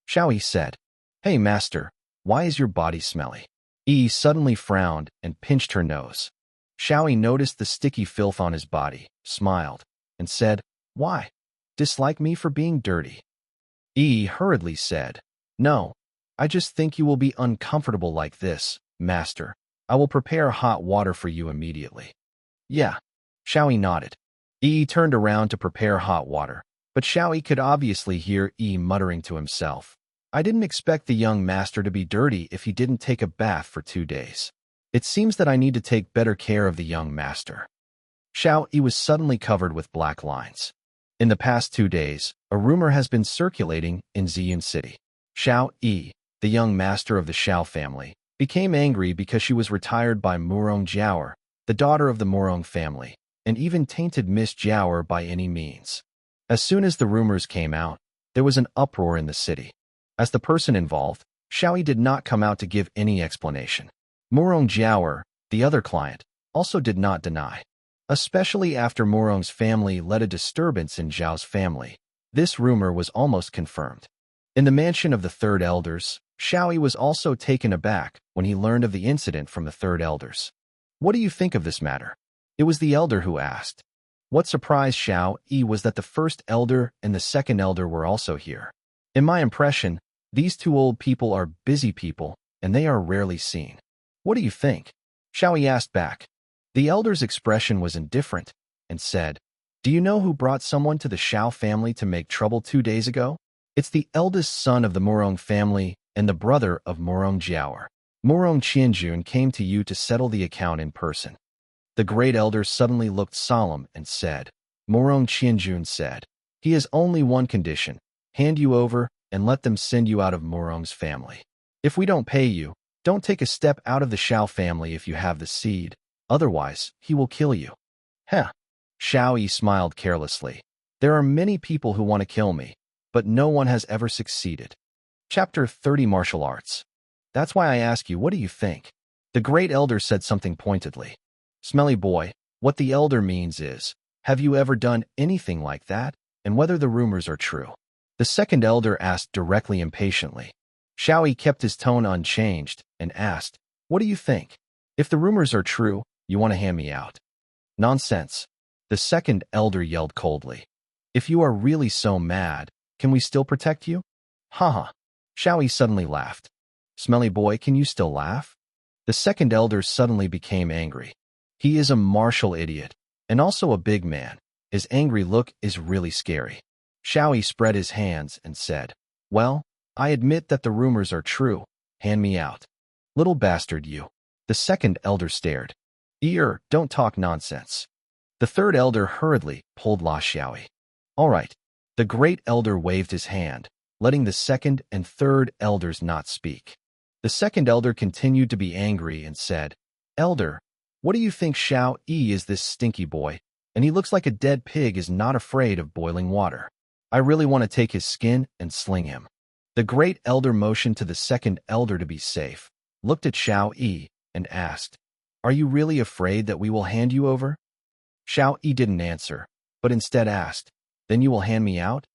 Xiao Yi said, "Hey, master, why is your body smelly?" Yi suddenly frowned and pinched her nose. Xiao Yi noticed the sticky filth on his body, smiled, and said, "Why? Dislike me for being dirty?" Yi hurriedly said, "No, I just think you will be uncomfortable like this, master. I will prepare hot water for you immediately." "Yeah." Xiao Yi nodded. Yi turned around to prepare hot water, but Xiao Yi could obviously hear Yi muttering to himself, "I didn't expect the young master to be dirty if he didn't take a bath for 2 days. It seems that I need to take better care of the young master." Xiao Yi was suddenly covered with black lines. In the past 2 days, a rumor has been circulating in Ziyun City. Xiao Yi, the young master of the Xiao family, became angry because she was retired by Murong Jiaoer, the daughter of the Murong family, and even tainted Miss Jiaoer by any means. As soon as the rumors came out, there was an uproar in the city. As the person involved, Xiao Yi did not come out to give any explanation. Murong Jiaoer, the other client, also did not deny. Especially after Murong's family led a disturbance in Zhao's family, this rumor was almost confirmed. In the mansion of the 3rd elders, Xiao Yi was also taken aback when he learned of the incident from the 3rd elders. "What do you think of this matter?" It was the elder who asked. What surprised Xiao Yi was that the 1st elder and the 2nd elder were also here. In my impression, these 2 old people are busy people, and they are rarely seen. "What do you think?" Xiao Yi asked back. The elder's expression was indifferent, and said, "Do you know who brought someone to the Xiao family to make trouble 2 days ago? It's the eldest son of the Murong family and the brother of Murong Jiaoer. Murong Qianjun came to you to settle the account in person." The great elder suddenly looked solemn and said, Murong Qianjun said, "He has only one condition, hand you over and let them send you out of Murong's family. If we don't pay you, don't take a step out of the Xiao family if you have the seed, otherwise he will kill you." "Heh." Xiao Yi smiled carelessly. "There are many people who want to kill me, but no one has ever succeeded." Chapter 30 Martial Arts. "That's why I ask you, what do you think?" The great elder said something pointedly. "Smelly boy, what the elder means is, have you ever done anything like that, and whether the rumors are true?" The 2nd elder asked directly impatiently. Xiao Yi kept his tone unchanged and asked, "What do you think? If the rumors are true, you want to hand me out?" "Nonsense." The 2nd elder yelled coldly. "If you are really so mad, can we still protect you?" "Haha." Xiao Yi suddenly laughed. Smelly boy, can you still laugh? The second elder suddenly became angry. He is a martial idiot, and also a big man. His angry look is really scary. Xiaoyi spread his hands and said, well, I admit that the rumors are true. Hand me out. Little bastard you. The second elder stared. Don't talk nonsense. The third elder hurriedly pulled La Xiaoyi. All right. The great elder waved his hand, letting the second and third elders not speak. The second elder continued to be angry and said, Elder, what do you think Xiao Yi is this stinky boy? And he looks like a dead pig is not afraid of boiling water. I really want to take his skin and sling him. The great elder motioned to the second elder to be safe, looked at Xiao Yi, and asked, Are you really afraid that we will hand you over? Xiao Yi didn't answer, but instead asked, Then you will hand me out?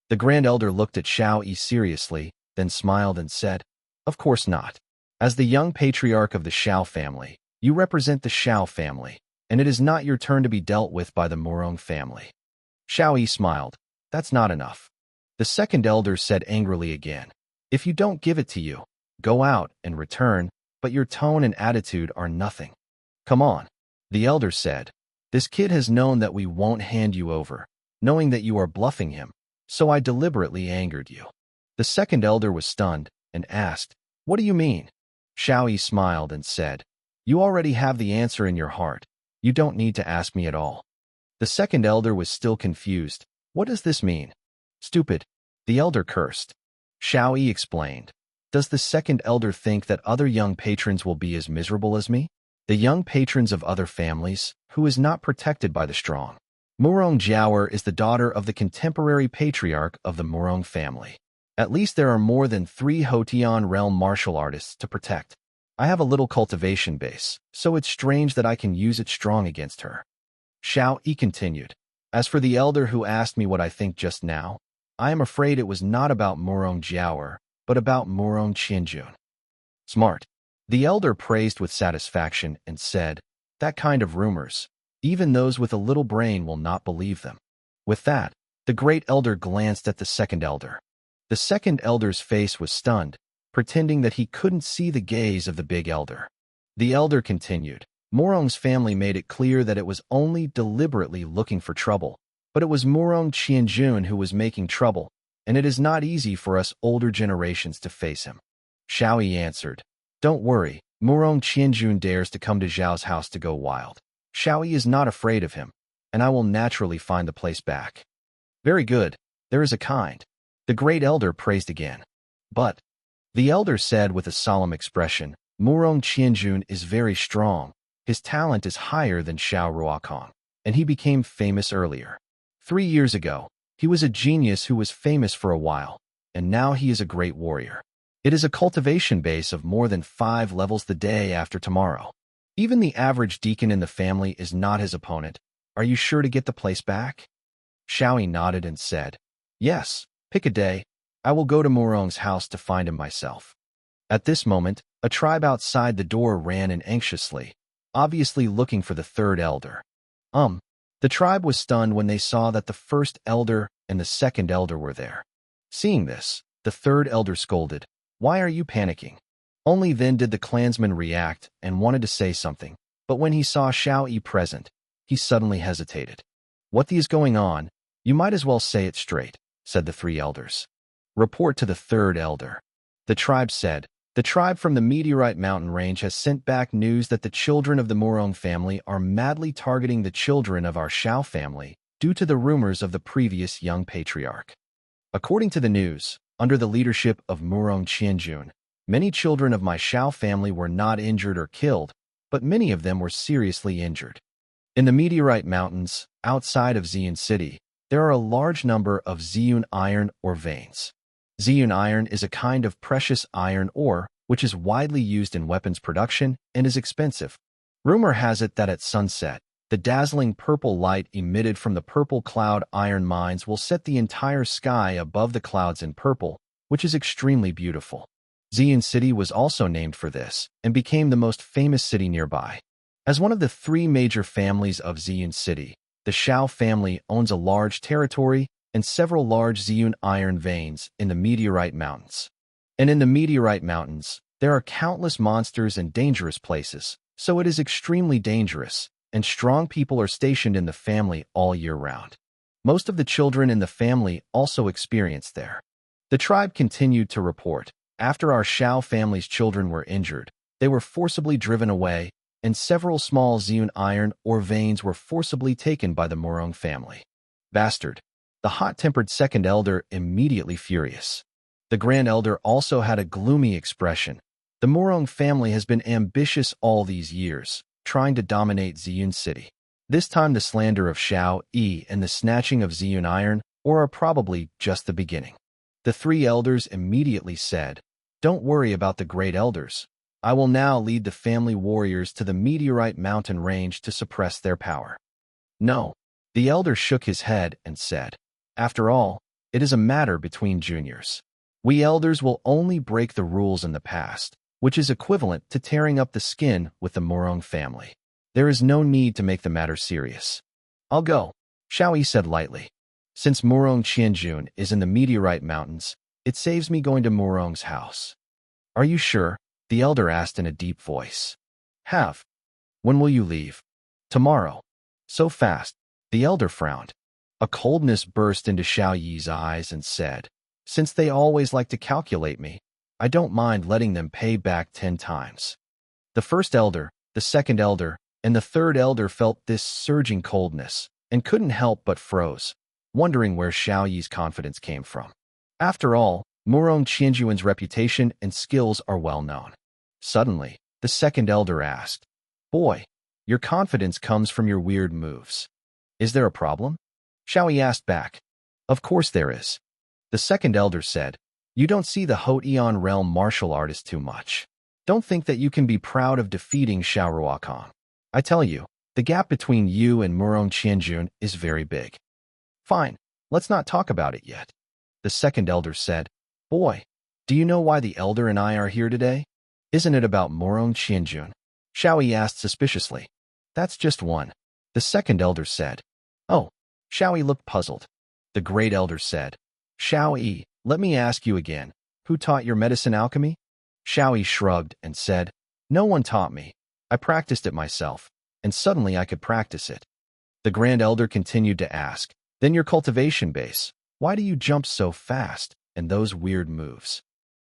The grand elder looked at Xiao Yi seriously, then smiled and said, Of course not. As the young patriarch of the Xiao family, you represent the Xiao family, and it is not your turn to be dealt with by the Murong family. Xiao Yi smiled. That's not enough. The second elder said angrily again, If you don't give it to you, go out and return, but your tone and attitude are nothing. Come on. The elder said, This kid has known that we won't hand you over, knowing that you are bluffing him, so I deliberately angered you. The second elder was stunned and asked, What do you mean? Xiao Yi smiled and said, You already have the answer in your heart. You don't need to ask me at all. The second elder was still confused. What does this mean? Stupid. The elder cursed. Xiao Yi explained. Does the second elder think that other young patrons will be as miserable as me? The young patrons of other families, who is not protected by the strong. Murong Jiaoer is the daughter of the contemporary patriarch of the Murong family. At least there are more than 3 Hotian realm martial artists to protect. I have a little cultivation base, so it's strange that I can use it strong against her. Xiao Yi continued. As for the elder who asked me what I think just now, I am afraid it was not about Murong Jiaoer, but about Murong Qianjun. Smart. The elder praised with satisfaction and said, That kind of rumors, even those with a little brain will not believe them. With that, the great elder glanced at the second elder. The second elder's face was stunned, pretending that he couldn't see the gaze of the big elder. The elder continued, Murong's family made it clear that it was only deliberately looking for trouble, but it was Murong Qianjun who was making trouble, and it is not easy for us older generations to face him. Xiao Yi answered, Don't worry, Murong Qianjun dares to come to Zhao's house to go wild. Xiao Yi is not afraid of him, and I will naturally find the place back. Very good, there is a kind. The great elder praised again. But, the elder said with a solemn expression, Murong Qianjun is very strong. His talent is higher than Xiao Ruokong, and he became famous earlier. 3 years ago, he was a genius who was famous for a while, and now he is a great warrior. It is a cultivation base of more than 5 levels the day after tomorrow. Even the average deacon in the family is not his opponent. Are you sure to get the place back? Xiao Yi nodded and said, Yes, pick a day. I will go to Murong's house to find him myself. At this moment, a tribe outside the door ran in anxiously, obviously looking for the third elder. The tribe was stunned when they saw that the first elder and the second elder were there. Seeing this, the third elder scolded, Why are you panicking? Only then did the clansman react and wanted to say something, but when he saw Xiao Yi present, he suddenly hesitated. What is going on? You might as well say it straight, said the 3 elders. Report to the third elder. The tribe said, The tribe from the Meteorite Mountain Range has sent back news that the children of the Murong family are madly targeting the children of our Xiao family due to the rumors of the previous young patriarch. According to the news, under the leadership of Murong Qianjun, many children of my Xiao family were not injured or killed, but many of them were seriously injured. In the Meteorite Mountains, outside of Ziyun City, there are a large number of Ziyun iron ore veins. Ziyun iron is a kind of precious iron ore which is widely used in weapons production and is expensive. Rumor has it that at sunset, the dazzling purple light emitted from the purple cloud iron mines will set the entire sky above the clouds in purple, which is extremely beautiful. Ziyun City was also named for this and became the most famous city nearby. As one of the 3 major families of Ziyun City, the Xiao family owns a large territory and several large Ziyun iron veins in the Meteorite Mountains. And in the Meteorite Mountains, There are countless monsters and dangerous places, so it is extremely dangerous, and strong people are stationed in the family all year round. Most of the children in the family also experience there. The tribe continued to report. After our Shao family's children were injured, they were forcibly driven away, and several small Ziyun iron or veins were forcibly taken by the Murong family. Bastard! The hot-tempered second elder immediately furious. The grand elder also had a gloomy expression. The Murong family has been ambitious all these years, trying to dominate Ziyun City. This time the slander of Shao Yi and the snatching of Ziyun iron are probably just the beginning. The three elders immediately said, "Don't worry about the great elders. I will now lead the family warriors to the meteorite mountain range to suppress their power." No. The elder shook his head and said, "After all, it is a matter between juniors. We elders will only break the rules in the past, which is equivalent to tearing up the skin with the Murong family. There is no need to make the matter serious." "I'll go," Shao Yi said lightly. "Since Murong Qianjun is in the meteorite mountains, it saves me going to Murong's house." "Are you sure?" the elder asked in a deep voice. "Have. When will you leave?" "Tomorrow." "So fast?" The elder frowned. A coldness burst into Shao Yi's eyes and said, "Since they always like to calculate me, I don't mind letting them pay back 10 times. The first elder, the second elder, and the third elder felt this surging coldness and couldn't help but froze, wondering where Shao Yi's confidence came from. After all, Murong Qianjuan's reputation and skills are well known. Suddenly, the second elder asked, "Boy, your confidence comes from your weird moves. Is there a problem?" Shao Yi asked back. "Of course there is." The second elder said, "You don't see the Haute Eon realm martial artist too much. Don't think that you can be proud of defeating Shao Ruokong. I tell you, the gap between you and Murong Qianjun is very big." "Fine, let's not talk about it yet." The second elder said, "Boy, do you know why the elder and I are here today? Isn't it about Murong Qianjun?" Shao Yi asked suspiciously. "That's just one," the second elder said. "Oh." Shao Yi looked puzzled. The great elder said, "Shao Yi, let me ask you again, who taught your medicine alchemy?" Shao Yi shrugged and said, "No one taught me. I practiced it myself, and suddenly I could practice it." The grand elder continued to ask, "Then your cultivation base, why do you jump so fast, and those weird moves?"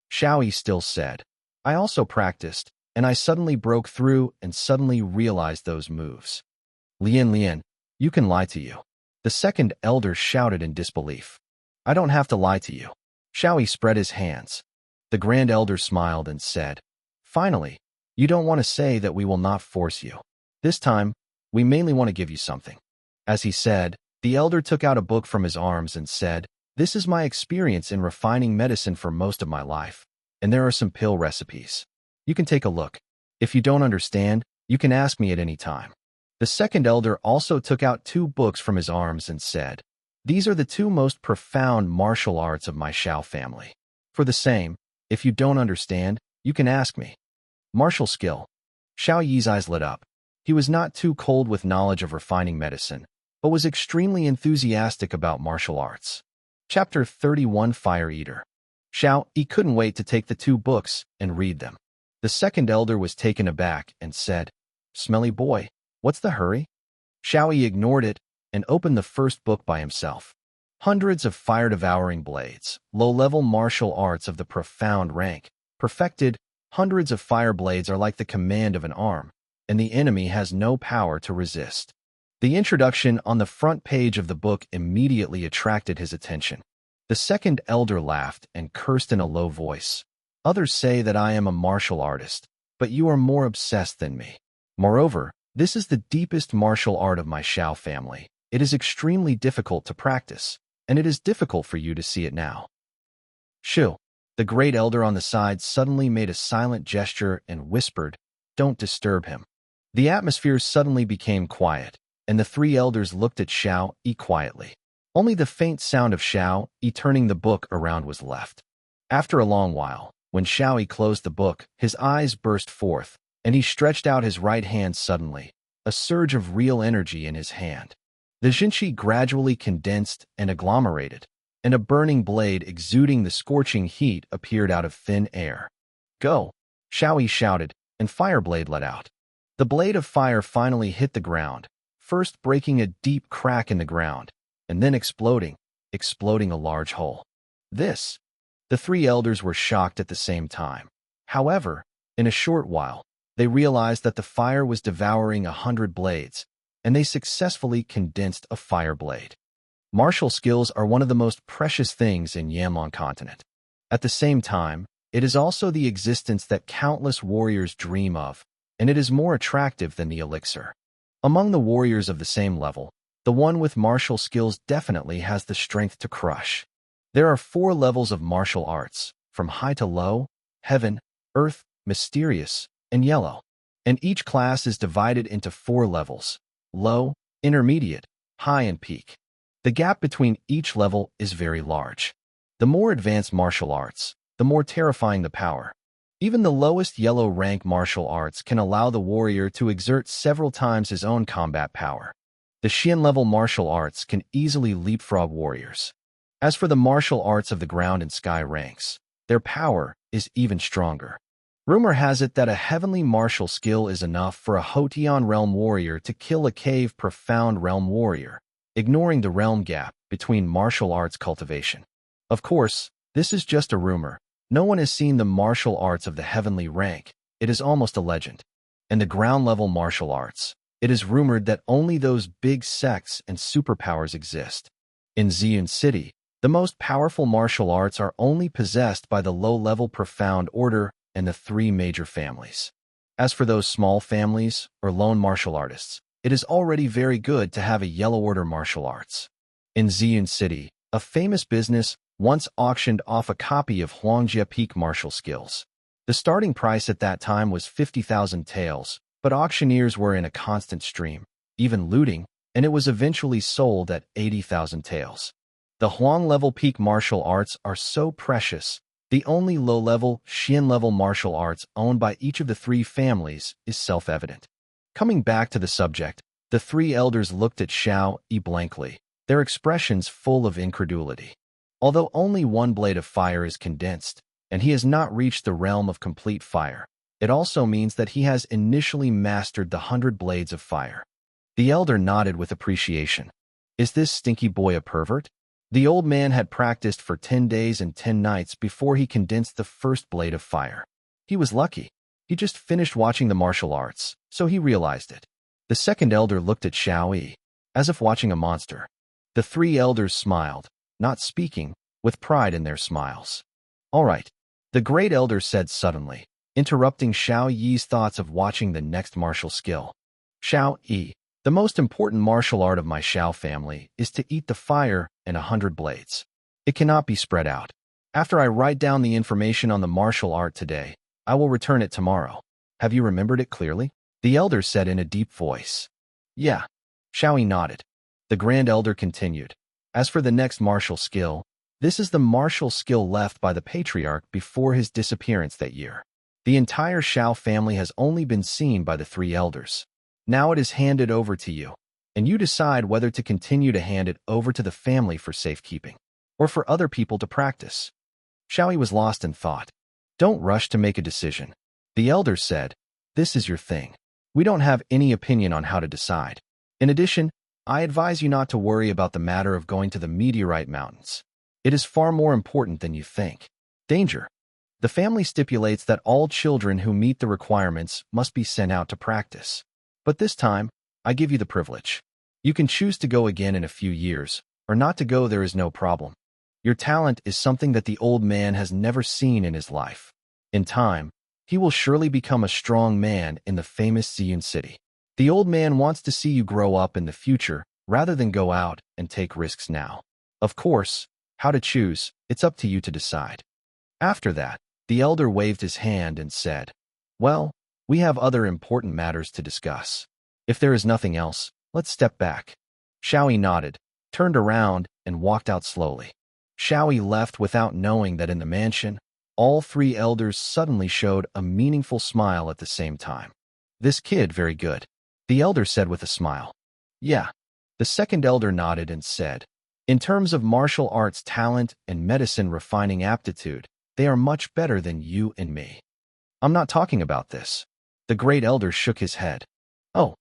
Shao Yi still said, "I also practiced, and I suddenly broke through and suddenly realized those moves." Lian, you can lie to you." The second elder shouted in disbelief. "I don't have to lie to you." Shao Yi spread his hands. The grand elder smiled and said, "Finally, you don't want to say that we will not force you. This time, we mainly want to give you something." As he said, the elder took out a book from his arms and said, "This is my experience in refining medicine for most of my life, and there are some pill recipes. You can take a look. If you don't understand, you can ask me at any time." The second elder also took out 2 books from his arms and said, "These are the 2 most profound martial arts of my Shao family. For the same, if you don't understand, you can ask me." Martial skill. Shao Yi's eyes lit up. He was not too cold with knowledge of refining medicine, but was extremely enthusiastic about martial arts. Chapter 31 Fire Eater. Shao Yi couldn't wait to take the 2 books and read them. The second elder was taken aback and said, "Smelly boy, what's the hurry?" Shao Yi ignored it and opened the first book by himself. Hundreds of fire-devouring blades, low-level martial arts of the profound rank, perfected. Hundreds of fire blades are like the command of an arm, and the enemy has no power to resist. The introduction on the front page of the book immediately attracted his attention. The second elder laughed and cursed in a low voice. "Others say that I am a martial artist, but you are more obsessed than me. Moreover, this is the deepest martial art of my Shao family. It is extremely difficult to practice, and it is difficult for you to see it now." Shu, the great elder on the side, suddenly made a silent gesture and whispered, "Don't disturb him." The atmosphere suddenly became quiet, and the 3 elders looked at Shao Yi quietly. Only the faint sound of Shao Yi turning the book around was left. After a long while, when Shao Yi closed the book, his eyes burst forth, and he stretched out his right hand suddenly, a surge of real energy in his hand. The Jinqi gradually condensed and agglomerated, and a burning blade exuding the scorching heat appeared out of thin air. "Go!" Xiao Yi shouted, and Fireblade let out. The blade of fire finally hit the ground, first breaking a deep crack in the ground, and then exploding a large hole. The three elders were shocked at the same time. However, in a short while, they realized that the fire was devouring 100 blades, and they successfully condensed a fire blade. Martial skills are one of the most precious things in Yanlong continent. At the same time, it is also the existence that countless warriors dream of, and it is more attractive than the elixir. Among the warriors of the same level, the one with martial skills definitely has the strength to crush. There are 4 levels of martial arts, from high to low, heaven, earth, mysterious, and yellow. And each class is divided into 4 levels: low, intermediate, high, and peak. The gap between each level is very large. The more advanced martial arts, the more terrifying the power. Even the lowest yellow rank martial arts can allow the warrior to exert several times his own combat power. The Xian level martial arts can easily leapfrog warriors. As for the martial arts of the ground and sky ranks, their power is even stronger. Rumor has it that a heavenly martial skill is enough for a Hotian realm warrior to kill a cave profound realm warrior, ignoring the realm gap between martial arts cultivation. Of course, this is just a rumor. No one has seen the martial arts of the heavenly rank. It is almost a legend. And the ground-level martial arts, it is rumored that only those big sects and superpowers exist. In Ziyun City, the most powerful martial arts are only possessed by the low-level profound order and the 3 major families. As for those small families or lone martial artists, it is already very good to have a yellow order martial arts. In Ziyun City, a famous business once auctioned off a copy of Huangjie Peak martial skills. The starting price at that time was 50,000 taels, but auctioneers were in a constant stream, even looting, and it was eventually sold at 80,000 taels. The Huang-level peak martial arts are so precious. The only low-level, Xian-level martial arts owned by each of the 3 families is self-evident. Coming back to the subject, the 3 elders looked at Xiao Yi blankly, their expressions full of incredulity. Although only 1 blade of fire is condensed, and he has not reached the realm of complete fire, it also means that he has initially mastered the 100 blades of fire. The elder nodded with appreciation. Is this stinky boy a pervert? The old man had practiced for 10 days and 10 nights before he condensed the first blade of fire. He was lucky. He just finished watching the martial arts, so he realized it. The second elder looked at Xiao Yi, as if watching a monster. The 3 elders smiled, not speaking, with pride in their smiles. All right, the great elder said suddenly, interrupting Xiao Yi's thoughts of watching the next martial skill. Xiao Yi, the most important martial art of my Xiao family is to eat the fire and 100 blades. It cannot be spread out. After I write down the information on the martial art today, I will return it tomorrow. Have you remembered it clearly? The elder said in a deep voice. Yeah. Xiao Yi nodded. The grand elder continued. As for the next martial skill, this is the martial skill left by the patriarch before his disappearance that year. The entire Xiao family has only been seen by the 3 elders. Now it is handed over to you, and you decide whether to continue to hand it over to the family for safekeeping, or for other people to practice. Xiao Yi was lost in thought. Don't rush to make a decision. The elder said, this is your thing. We don't have any opinion on how to decide. In addition, I advise you not to worry about the matter of going to the meteorite mountains. It is far more important than you think. Danger. The family stipulates that all children who meet the requirements must be sent out to practice. But this time, I give you the privilege. You can choose to go again in a few years, or not to go. There is no problem. Your talent is something that the old man has never seen in his life. In time, he will surely become a strong man in the famous Ziyun City. The old man wants to see you grow up in the future rather than go out and take risks now. Of course, how to choose, it's up to you to decide. After that, the elder waved his hand and said, well, we have other important matters to discuss. If there is nothing else, let's step back. Xiao Yi nodded, turned around, and walked out slowly. Xiao Yi left without knowing that in the mansion, all 3 elders suddenly showed a meaningful smile at the same time. This kid very good, the elder said with a smile. Yeah. The second elder nodded and said, in terms of martial arts talent and medicine refining aptitude, they are much better than you and me. I'm not talking about this. The great elder shook his head. Oh,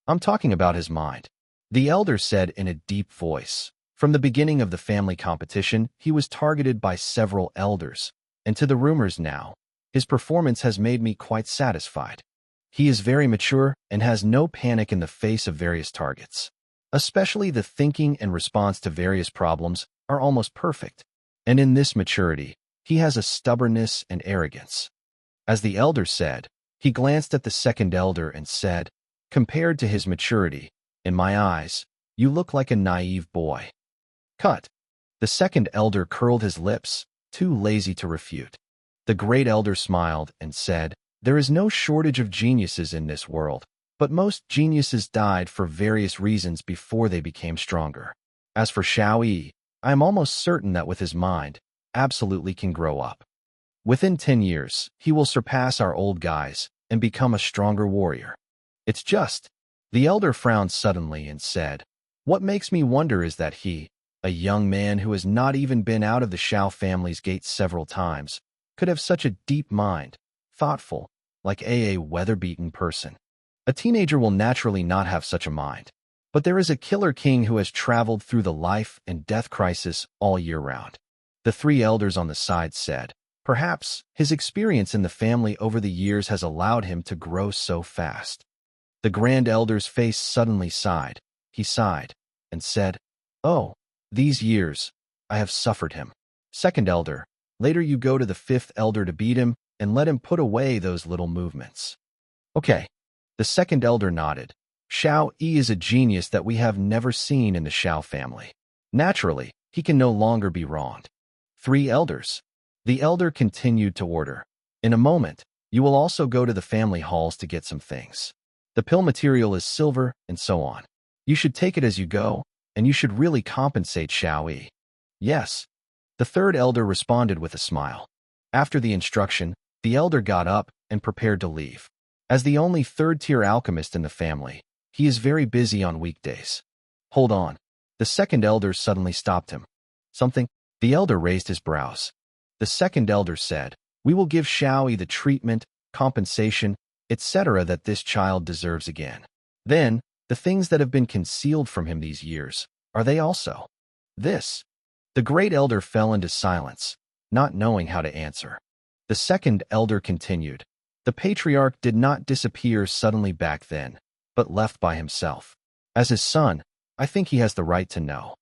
I'm talking about his mind. The elder said in a deep voice. From the beginning of the family competition, he was targeted by several elders, and to the rumors now, his performance has made me quite satisfied. He is very mature and has no panic in the face of various targets. Especially the thinking and response to various problems are almost perfect. And in this maturity, he has a stubbornness and arrogance. As the elder said, he glanced at the second elder and said, compared to his maturity, in my eyes, you look like a naive boy. Cut. The second elder curled his lips, too lazy to refute. The great elder smiled and said, there is no shortage of geniuses in this world, but most geniuses died for various reasons before they became stronger. As for Xiao Yi, I am almost certain that with his mind, absolutely can grow up. Within 10 years, he will surpass our old guys and become a stronger warrior. It's just, the elder frowned suddenly and said, what makes me wonder is that he, a young man who has not even been out of the Xiao family's gates several times, could have such a deep mind, thoughtful, like a weather-beaten person. A teenager will naturally not have such a mind. But there is a killer king who has traveled through the life and death crisis all year round. The three elders on the side said, perhaps his experience in the family over the years has allowed him to grow so fast. The grand elder's face suddenly sighed. He sighed and said, oh, these years, I have suffered him. Second elder, later you go to the fifth elder to beat him and let him put away those little movements. Okay. The second elder nodded. Xiao Yi is a genius that we have never seen in the Xiao family. Naturally, he can no longer be wronged. Three elders. The elder continued to order. In a moment, you will also go to the family halls to get some things. The pill material is silver, and so on. You should take it as you go, and you should really compensate Xiao Yi. Yes. The third elder responded with a smile. After the instruction, the elder got up and prepared to leave. As the only third-tier alchemist in the family, he is very busy on weekdays. Hold on. The second elder suddenly stopped him. Something? The elder raised his brows. The second elder said, we will give Xiao Yi the treatment, compensation, etc. that this child deserves again. Then, the things that have been concealed from him these years, are they also? This. The great elder fell into silence, not knowing how to answer. The second elder continued. The patriarch did not disappear suddenly back then, but left by himself. As his son, I think he has the right to know.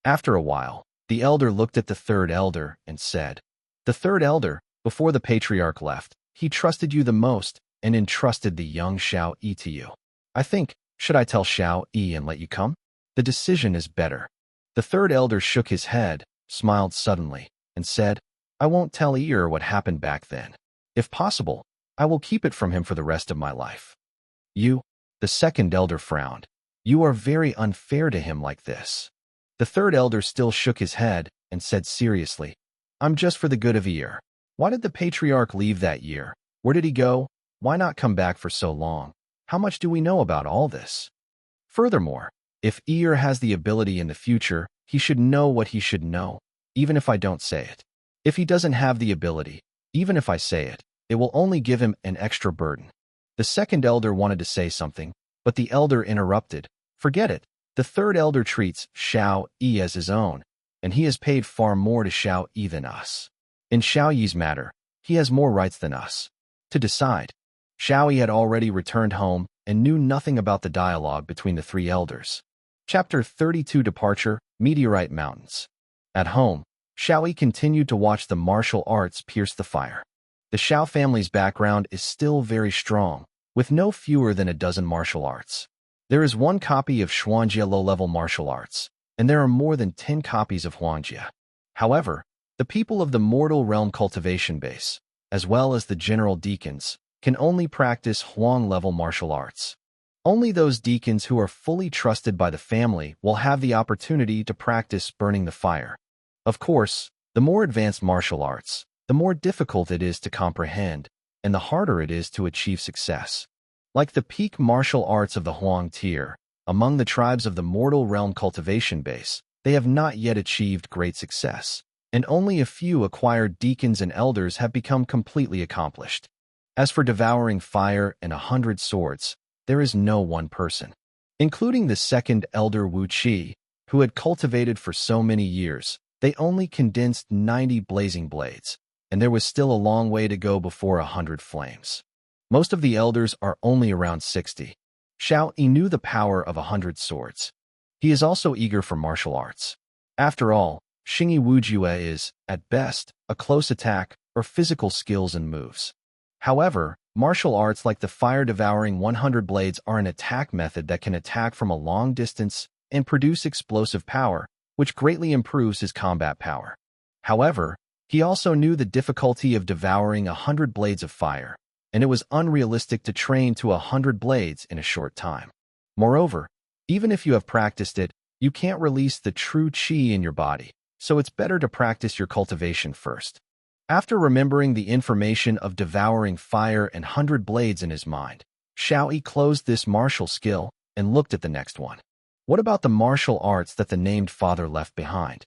After a while, the elder looked at the third elder and said, the third elder, before the patriarch left, he trusted you the most and entrusted the young Xiao Yi to you. I think, should I tell Xiao Yi and let you come? The decision is better. The third elder shook his head, smiled suddenly, and said, I won't tell Yi what happened back then. If possible, I will keep it from him for the rest of my life. You, the second elder frowned. You are very unfair to him like this. The third elder still shook his head and said seriously, I'm just for the good of Yi. Why did the patriarch leave that year? Where did he go? Why not come back for so long? How much do we know about all this? Furthermore, if Yi has the ability in the future, he should know what he should know, even if I don't say it. If he doesn't have the ability, even if I say it, it will only give him an extra burden. The second elder wanted to say something, but the elder interrupted. Forget it. The third elder treats Xiao Yi as his own, and he has paid far more to Xiao Yi than us. In Xiao Yi's matter, he has more rights than us. To decide. Xiao Yi had already returned home and knew nothing about the dialogue between the three elders. Chapter 32 Departure, Meteorite Mountains. At home, Xiao Yi continued to watch the martial arts pierce the fire. The Xiao family's background is still very strong, with no fewer than a dozen martial arts. There is one copy of Xuanjia low-level martial arts, and there are more than 10 copies of Huangjia. However, the people of the mortal realm cultivation base, as well as the general deacons, can only practice Huang-level martial arts. Only those deacons who are fully trusted by the family will have the opportunity to practice burning the fire. Of course, the more advanced martial arts, the more difficult it is to comprehend, and the harder it is to achieve success. Like the peak martial arts of the Huang tier, among the tribes of the mortal realm cultivation base, they have not yet achieved great success, and only a few acquired deacons and elders have become completely accomplished. As for devouring fire and 100 swords, there is no one person, including the second elder Wu Qi, who had cultivated for so many years. They only condensed 90 blazing blades, and there was still a long way to go before 100 flames. Most of the elders are only around 60. Xiao Yi knew the power of 100 swords. He is also eager for martial arts. After all, Xingyi Wujue is, at best, a close attack or physical skills and moves. However, martial arts like the fire-devouring 100 blades are an attack method that can attack from a long distance and produce explosive power, which greatly improves his combat power. However, he also knew the difficulty of devouring 100 blades of fire, and it was unrealistic to train to 100 blades in a short time. Moreover, even if you have practiced it, you can't release the true qi in your body, so it's better to practice your cultivation first. After remembering the information of devouring fire and 100 blades in his mind, Xiao Yi closed this martial skill and looked at the next one. What about the martial arts that the named father left behind?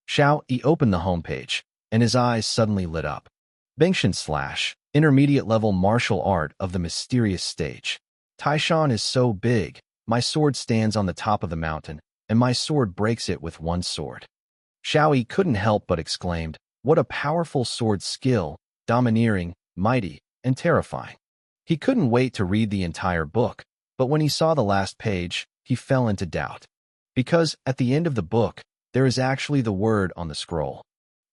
Xiao Yi opened the homepage, and his eyes suddenly lit up. Bengshan / intermediate level martial art of the mysterious stage. Tianchen is so big, my sword stands on the top of the mountain, and my sword breaks it with one sword. Xiao Yi couldn't help but exclaimed, what a powerful sword skill, domineering, mighty, and terrifying. He couldn't wait to read the entire book, but when he saw the last page, he fell into doubt. Because, at the end of the book, there is actually the word on the scroll.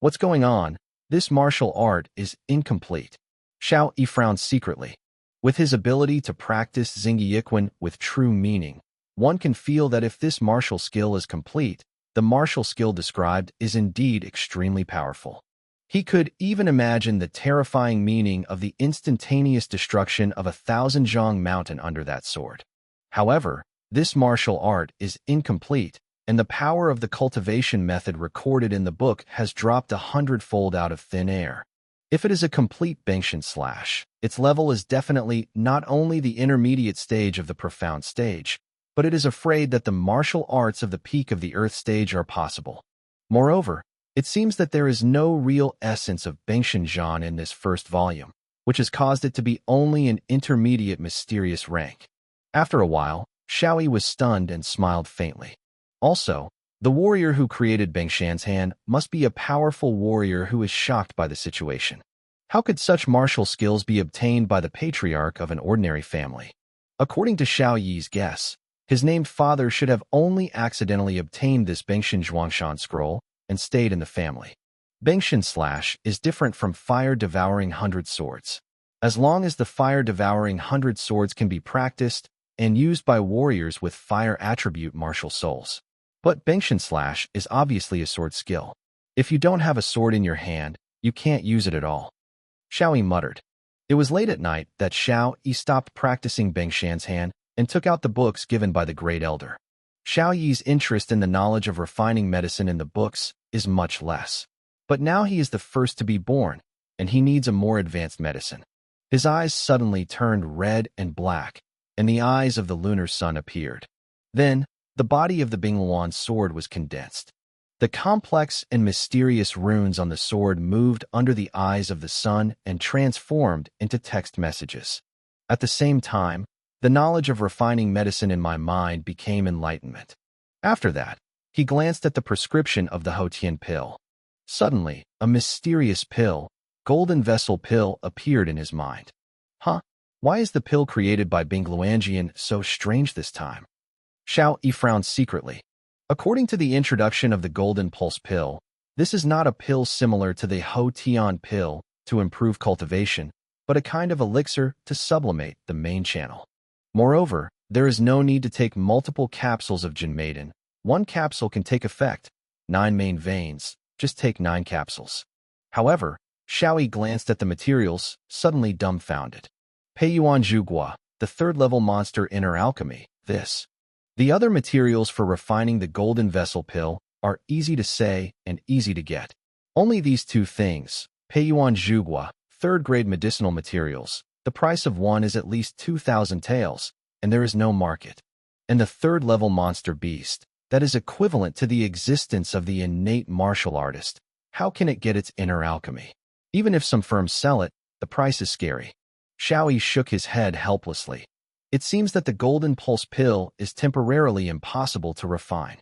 What's going on? This martial art is incomplete. Xiao Yi frowned secretly. With his ability to practice Xingyi with true meaning, one can feel that if this martial skill is complete, the martial skill described is indeed extremely powerful. He could even imagine the terrifying meaning of the instantaneous destruction of 1,000 zhang mountain under that sword. However, this martial art is incomplete, and the power of the cultivation method recorded in the book has dropped 100-fold out of thin air. If it is a complete Bengshan / its level is definitely not only the intermediate stage of the profound stage, but it is afraid that the martial arts of the peak of the earth stage are possible. Moreover, it seems that there is no real essence of Bengshan in this first volume, which has caused it to be only an intermediate mysterious rank. After a while, Xiao Yi was stunned and smiled faintly. Also, the warrior who created Bengshan must be a powerful warrior who is shocked by the situation. How could such martial skills be obtained by the patriarch of an ordinary family? According to Xiao Yi's guess, his named father should have only accidentally obtained this Bengshan Zhuangshan scroll and stayed in the family. Bengshan / is different from fire-devouring 100 swords. As long as the fire-devouring 100 swords can be practiced and used by warriors with fire attribute martial souls. But Bengshan / is obviously a sword skill. If you don't have a sword in your hand, you can't use it at all. Xiao Yi muttered. It was late at night that Xiao Yi stopped practicing Bengshan and took out the books given by the great elder. Xiao Yi's interest in the knowledge of refining medicine in the books is much less. But now he is the first to be born, and he needs a more advanced medicine. His eyes suddenly turned red and black, and the eyes of the lunar sun appeared. Then, the body of the Bingluan sword was condensed. The complex and mysterious runes on the sword moved under the eyes of the sun and transformed into text messages. At the same time, the knowledge of refining medicine in my mind became enlightenment. After that, he glanced at the prescription of the Houtian pill. Suddenly, a mysterious pill, golden vessel pill, appeared in his mind. Huh? Why is the pill created by Bingluanjian so strange this time? Xiao Yi frowned secretly. According to the introduction of the golden pulse pill, this is not a pill similar to the Houtian pill to improve cultivation, but a kind of elixir to sublimate the main channel. Moreover, there is no need to take multiple capsules of Jin Maiden. One capsule can take effect. 9 main veins, just take 9 capsules. However, Xiao Yi glanced at the materials, suddenly dumbfounded. Peiyuan Zhugua, the third-level monster inner alchemy, this. The other materials for refining the golden vessel pill are easy to say and easy to get. Only these 2 things, Peiyuan Zhugua, third-grade medicinal materials, the price of one is at least 2,000 taels, and there is no market. And the third-level monster beast, that is equivalent to the existence of the innate martial artist. How can it get its inner alchemy? Even if some firms sell it, the price is scary. Xiao Yi shook his head helplessly. It seems that the golden pulse pill is temporarily impossible to refine.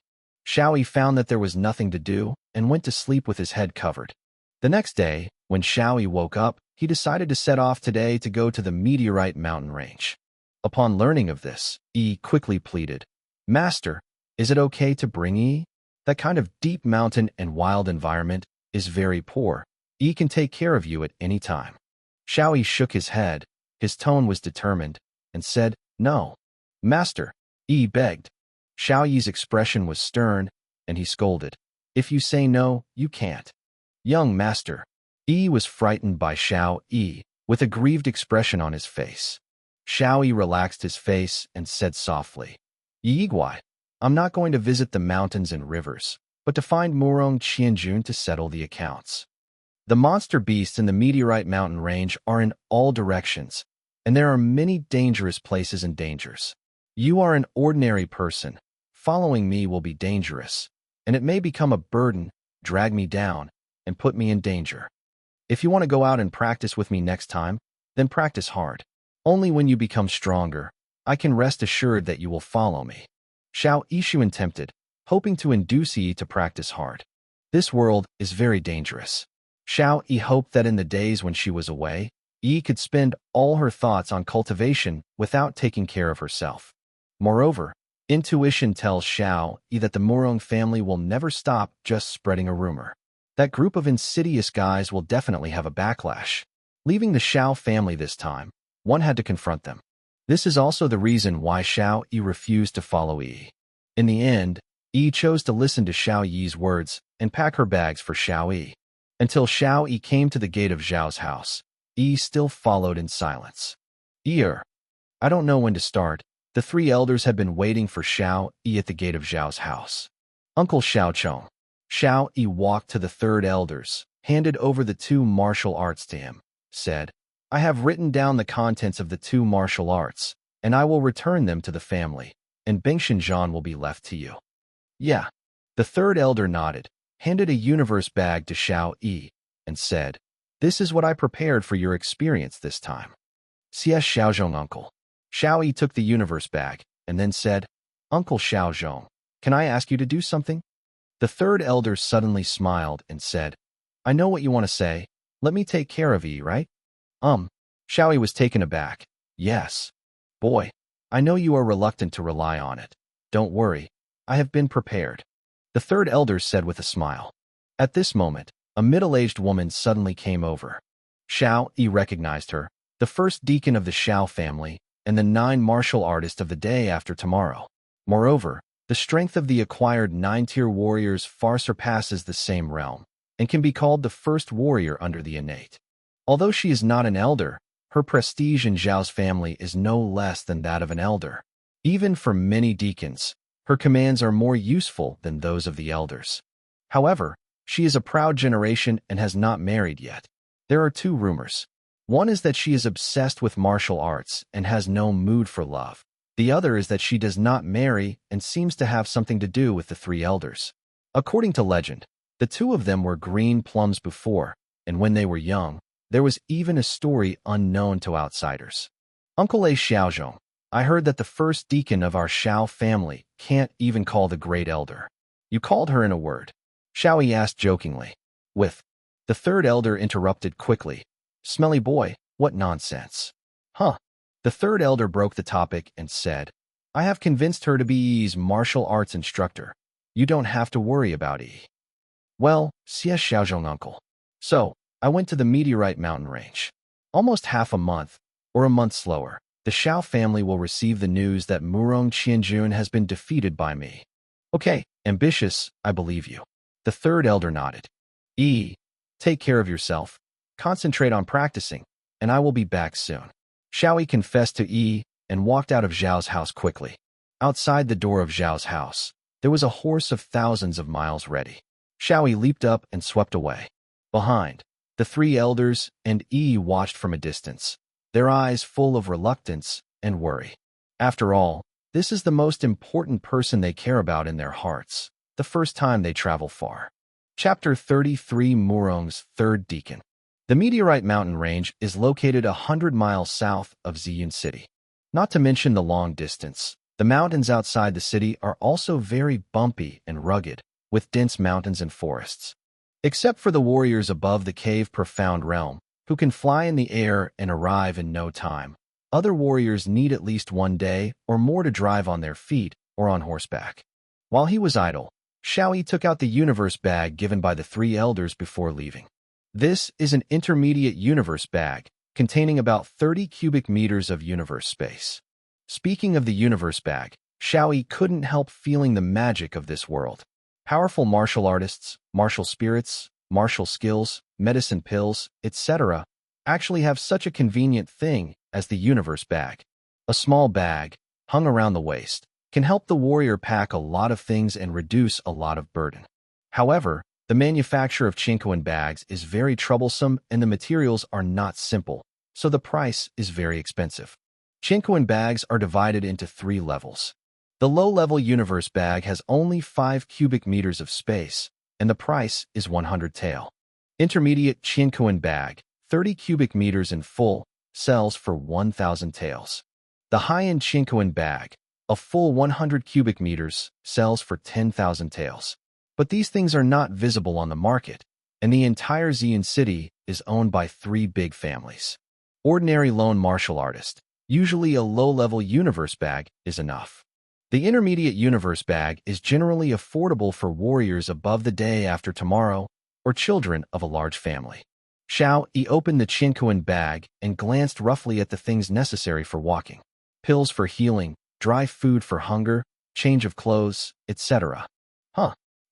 Xiao Yi found that there was nothing to do and went to sleep with his head covered. The next day, when Xiao Yi woke up, he decided to set off today to go to the meteorite mountain range. Upon learning of this, Yi quickly pleaded, "Master, is it okay to bring Yi? That kind of deep mountain and wild environment is very poor. Yi can take care of you at any time." Xiao Yi shook his head. His tone was determined, and said, "No, Master," Yi begged. Xiao Yi's expression was stern, and he scolded, "If you say no, you can't." "Young master." Yi was frightened by Xiao Yi, with a grieved expression on his face. Xiao Yi relaxed his face and said softly, "Yi Guai, I'm not going to visit the mountains and rivers, but to find Murong Qianjun to settle the accounts. The monster beasts in the meteorite mountain range are in all directions, and there are many dangerous places and dangers. You are an ordinary person. Following me will be dangerous, and it may become a burden, drag me down, and put me in danger. If you want to go out and practice with me next time, then practice hard. Only when you become stronger, I can rest assured that you will follow me." Xiao Yixuan tempted, hoping to induce Yi to practice hard. This world is very dangerous. Xiao Yi hoped that in the days when she was away, Yi could spend all her thoughts on cultivation without taking care of herself. Moreover, intuition tells Xiao Yi that the Murong family will never stop just spreading a rumor. That group of insidious guys will definitely have a backlash. Leaving the Xiao family this time, one had to confront them. This is also the reason why Xiao Yi refused to follow Yi. In the end, Yi chose to listen to Xiao Yi's words and pack her bags for Xiao Yi. Until Xiao Yi came to the gate of Zhao's house, Yi still followed in silence. I don't know when to start." The three elders had been waiting for Xiao Yi at the gate of Zhao's house. "Uncle Xiaochong." Xiao Yi walked to the third elders, handed over the 2 martial arts to him, said, "I have written down the contents of the 2 martial arts, and I will return them to the family, and Bengshan Zhan will be left to you." "Yeah." The third elder nodded, handed a universe bag to Xiao Yi, and said, "This is what I prepared for your experience this time." "Xie Xiaozhong, uncle." Xiao Yi took the universe bag, and then said, "Uncle Xiaozhong, can I ask you to do something?" The third elder suddenly smiled and said, "I know what you want to say. Let me take care of Yi, right?" Xiao Yi was taken aback. "Yes. Boy, I know you are reluctant to rely on it. Don't worry, I have been prepared," the third elder said with a smile. At this moment, a middle-aged woman suddenly came over. Xiao Yi recognized her, the first deacon of the Xiao family, and the 9 martial artist of the day after tomorrow. Moreover, the strength of the acquired 9-tier warriors far surpasses the same realm, and can be called the first warrior under the innate. Although she is not an elder, her prestige in Zhao's family is no less than that of an elder. Even for many deacons, her commands are more useful than those of the elders. However, she is a proud generation and has not married yet. There are 2 rumors. One is that she is obsessed with martial arts and has no mood for love. The other is that she does not marry and seems to have something to do with the 3 elders. According to legend, the 2 of them were green plums before, and when they were young, there was even a story unknown to outsiders. "Uncle A Xiaozhong, I heard that the first deacon of our Xiao family can't even call the great elder. You called her in a word." Xiao Yi asked jokingly. The third elder interrupted quickly. "Smelly boy, what nonsense." "Huh." The third elder broke the topic and said, "I have convinced her to be Yi's martial arts instructor. You don't have to worry about Yi." "Well, Xie Xiaozhong, uncle. So, I went to the meteorite mountain range. Almost half a month, or a month slower, the Xiao family will receive the news that Murong Qianjun has been defeated by me." "Okay, ambitious, I believe you." The third elder nodded. "Yi, take care of yourself. Concentrate on practicing, and I will be back soon." Xiao Yi confessed to Yi and walked out of Zhao's house quickly. Outside the door of Zhao's house, there was a horse of thousands of miles ready. Xiao Yi leaped up and swept away. Behind, the 3 elders and Yi watched from a distance, their eyes full of reluctance and worry. After all, this is the most important person they care about in their hearts, the first time they travel far. Chapter 33 Murong's Third Deacon. The Meteorite Mountain Range is located 100 miles south of Ziyun City. Not to mention the long distance, the mountains outside the city are also very bumpy and rugged, with dense mountains and forests. Except for the warriors above the cave profound realm, who can fly in the air and arrive in no time, other warriors need at least one day or more to drive on their feet or on horseback. While he was idle, Xiaoyi took out the universe bag given by the three elders before leaving. This is an intermediate universe bag, containing about 30 cubic meters of universe space. Speaking of the universe bag, Xiaoyi couldn't help feeling the magic of this world. Powerful martial artists, martial spirits, martial skills, medicine pills, etc. actually have such a convenient thing as the universe bag. A small bag, hung around the waist, can help the warrior pack a lot of things and reduce a lot of burden. However, the manufacture of Tianchen bags is very troublesome and the materials are not simple, so the price is very expensive. Tianchen bags are divided into 3 levels. The low-level universe bag has only 5 cubic meters of space, and the price is 100 tael. Intermediate Tianchen bag, 30 cubic meters in full, sells for 1,000 taels. The high-end Tianchen bag, a full 100 cubic meters, sells for 10,000 taels. But these things are not visible on the market, and the entire Ziyun City is owned by 3 big families. Ordinary lone martial artist, usually a low-level universe bag, is enough. The intermediate universe bag is generally affordable for warriors above the day after tomorrow or children of a large family. Xiaoyi opened the Tianchen bag and glanced roughly at the things necessary for walking. Pills for healing, dry food for hunger, change of clothes, etc.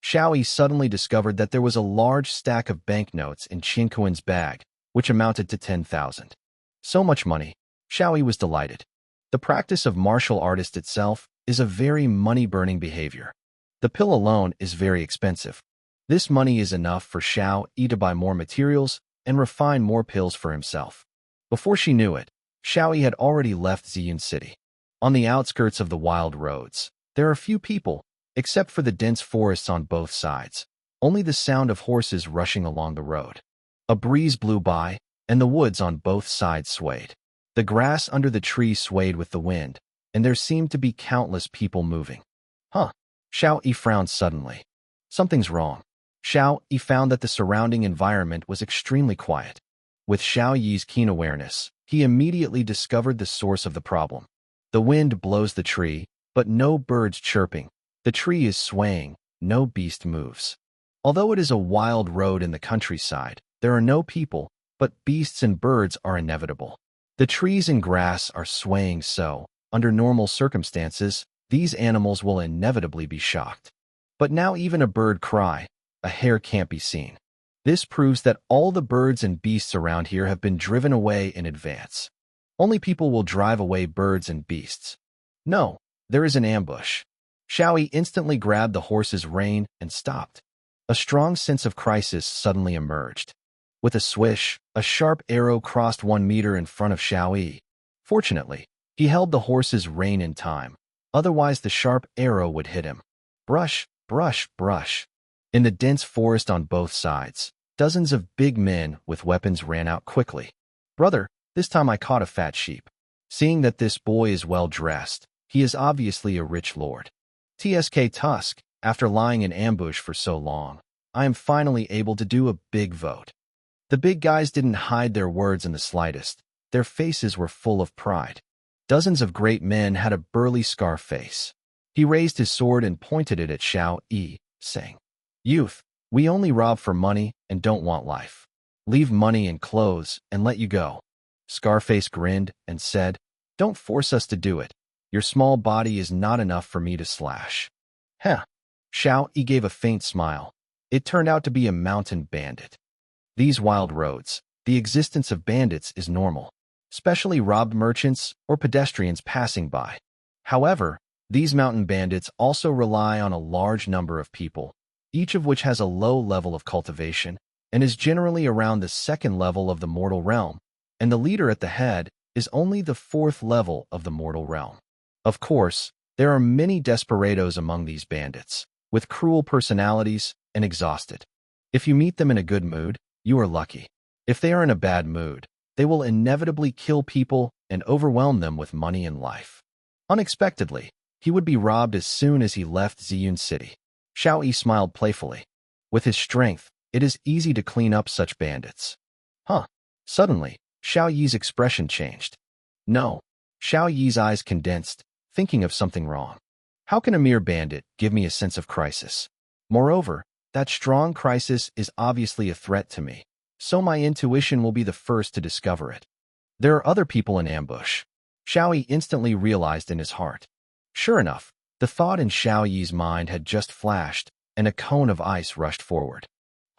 Xiaoyi suddenly discovered that there was a large stack of banknotes in Tianchen's bag, which amounted to 10,000. So much money. Xiaoyi was delighted. The practice of martial artist itself is a very money-burning behavior. The pill alone is very expensive. This money is enough for Xiaoyi to buy more materials and refine more pills for himself. Before she knew it, Xiaoyi had already left Ziyun City. On the outskirts of the wild roads, there are few people, except for the dense forests on both sides. Only the sound of horses rushing along the road. A breeze blew by, and the woods on both sides swayed. The grass under the trees swayed with the wind, and there seemed to be countless people moving. Xiaoyi frowned suddenly. Something's wrong. Xiaoyi found that the surrounding environment was extremely quiet. With Xiaoyi's keen awareness, he immediately discovered the source of the problem. The wind blows the tree, but no birds chirping. The tree is swaying, no beast moves. Although it is a wild road in the countryside, there are no people, but beasts and birds are inevitable. The trees and grass are swaying so, under normal circumstances, these animals will inevitably be shocked. But now even a bird cry, a hare can't be seen. This proves that all the birds and beasts around here have been driven away in advance. Only people will drive away birds and beasts. No, there is an ambush. Xiaoyi instantly grabbed the horse's rein and stopped. A strong sense of crisis suddenly emerged. With a swish, a sharp arrow crossed 1 meter in front of Xiaoyi. Fortunately, he held the horse's rein in time. Otherwise, the sharp arrow would hit him. Brush, brush, brush. In the dense forest on both sides, dozens of big men with weapons ran out quickly. Brother, this time I caught a fat sheep. Seeing that this boy is well dressed, he is obviously a rich lord. TSK Tusk, after lying in ambush for so long, I am finally able to do a big vote. The big guys didn't hide their words in the slightest. Their faces were full of pride. Dozens of great men had a burly scar face. He raised his sword and pointed it at Xiaoyi, saying, "Youth, we only rob for money and don't want life. Leave money and clothes and let you go." Scarface grinned and said, "Don't force us to do it. Your small body is not enough for me to slash." Xiaoyi gave a faint smile. It turned out to be a mountain bandit. These wild roads, the existence of bandits is normal, especially robbed merchants or pedestrians passing by. However, these mountain bandits also rely on a large number of people, each of which has a low level of cultivation and is generally around the 2nd level of the mortal realm, and the leader at the head is only the 4th level of the mortal realm. Of course, there are many desperados among these bandits, with cruel personalities and exhausted. If you meet them in a good mood, you are lucky. If they are in a bad mood, they will inevitably kill people and overwhelm them with money and life. Unexpectedly, he would be robbed as soon as he left Ziyun City. Xiao Yi smiled playfully. With his strength, it is easy to clean up such bandits. Huh. Suddenly, Xiao Yi's expression changed. No. Xiao Yi's eyes condensed, thinking of something wrong. How can a mere bandit give me a sense of crisis? Moreover, that strong crisis is obviously a threat to me, so my intuition will be the first to discover it. There are other people in ambush. Xiao Yi instantly realized in his heart. Sure enough, the thought in Xiao Yi's mind had just flashed, and a cone of ice rushed forward.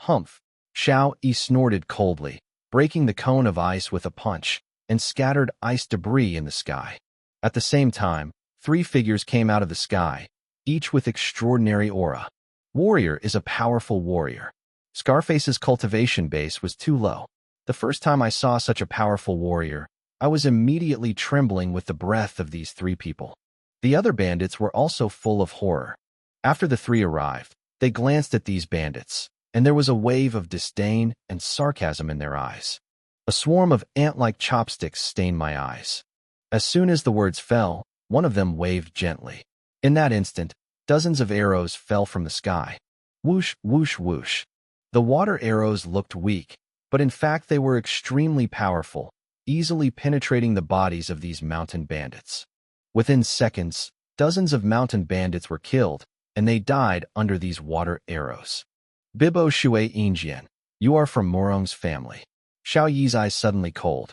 Humph! Xiao Yi snorted coldly, breaking the cone of ice with a punch, and scattered ice debris in the sky. At the same time, 3 figures came out of the sky, each with extraordinary aura. Warrior is a powerful warrior. Scarface's cultivation base was too low. The first time I saw such a powerful warrior, I was immediately trembling with the breath of these 3 people. The other bandits were also full of horror. After the 3 arrived, they glanced at these bandits, and there was a wave of disdain and sarcasm in their eyes. A swarm of ant-like chopsticks stained my eyes. As soon as the words fell, one of them waved gently. In that instant, dozens of arrows fell from the sky. Whoosh, whoosh, whoosh. The water arrows looked weak, but in fact they were extremely powerful, easily penetrating the bodies of these mountain bandits. Within seconds, dozens of mountain bandits were killed, and they died under these water arrows. Bibo Shui Injian, you are from Morong's family. Xiao Yi's eyes suddenly cold.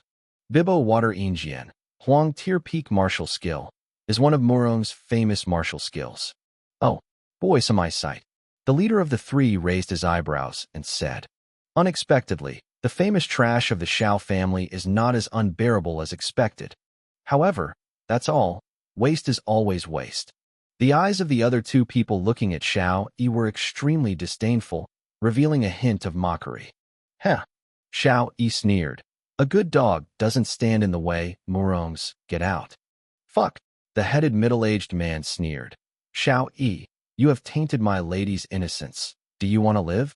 Bibo Water Injian, Huang Tier Peak martial skill, is one of Morong's famous martial skills. Oh, boy, some eyesight. The leader of the 3 raised his eyebrows and said, unexpectedly, the famous trash of the Xiao family is not as unbearable as expected. However, that's all. Waste is always waste. The eyes of the other 2 people looking at Xiao Yi were extremely disdainful, revealing a hint of mockery. Heh. Xiao Yi sneered. A good dog doesn't stand in the way, Morongs, get out. Fuck. The headed middle-aged man sneered. Xiao Yi, you have tainted my lady's innocence. Do you want to live?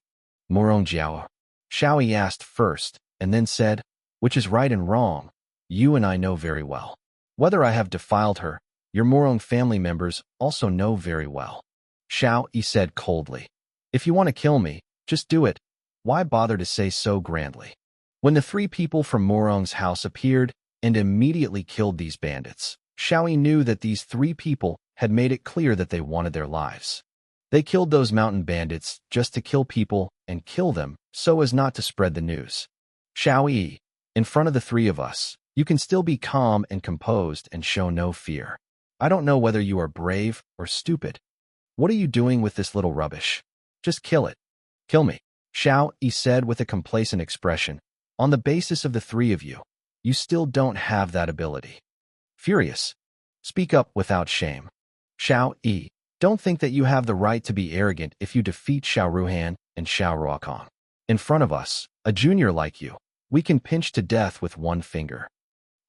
Morong Jiao. Xiao Yi asked first, and then said, which is right and wrong? You and I know very well. Whether I have defiled her, your Morong family members also know very well. Xiao Yi said coldly. If you want to kill me, just do it. Why bother to say so grandly? When the 3 people from Morong's house appeared and immediately killed these bandits, Xiao Yi knew that these 3 people had made it clear that they wanted their lives. They killed those mountain bandits just to kill people and kill them so as not to spread the news. Xiao Yi, in front of the 3 of us, you can still be calm and composed and show no fear. I don't know whether you are brave or stupid. What are you doing with this little rubbish? Just kill it. Kill me, Xiao Yi said with a complacent expression. On the basis of the 3 of you, you still don't have that ability. Furious. Speak up without shame. Xiao Yi, don't think that you have the right to be arrogant if you defeat Xiao Ruhan and Xiao Ruokong. In front of us, a junior like you, we can pinch to death with one finger.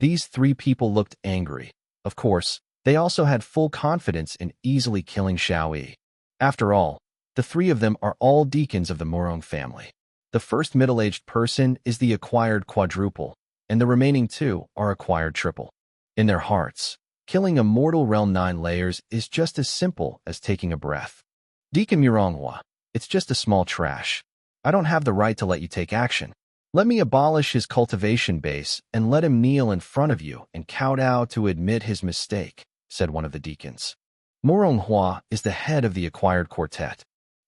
These 3 people looked angry. Of course, they also had full confidence in easily killing Xiao Yi. After all, the 3 of them are all deacons of the Morong family. The first middle-aged person is the acquired quadruple, and the remaining 2 are acquired triple. In their hearts, killing a mortal realm 9 layers is just as simple as taking a breath. Deacon Muronghua, it's just a small trash. I don't have the right to let you take action. Let me abolish his cultivation base and let him kneel in front of you and kowtow to admit his mistake, said one of the deacons. Muronghua is the head of the acquired quartet,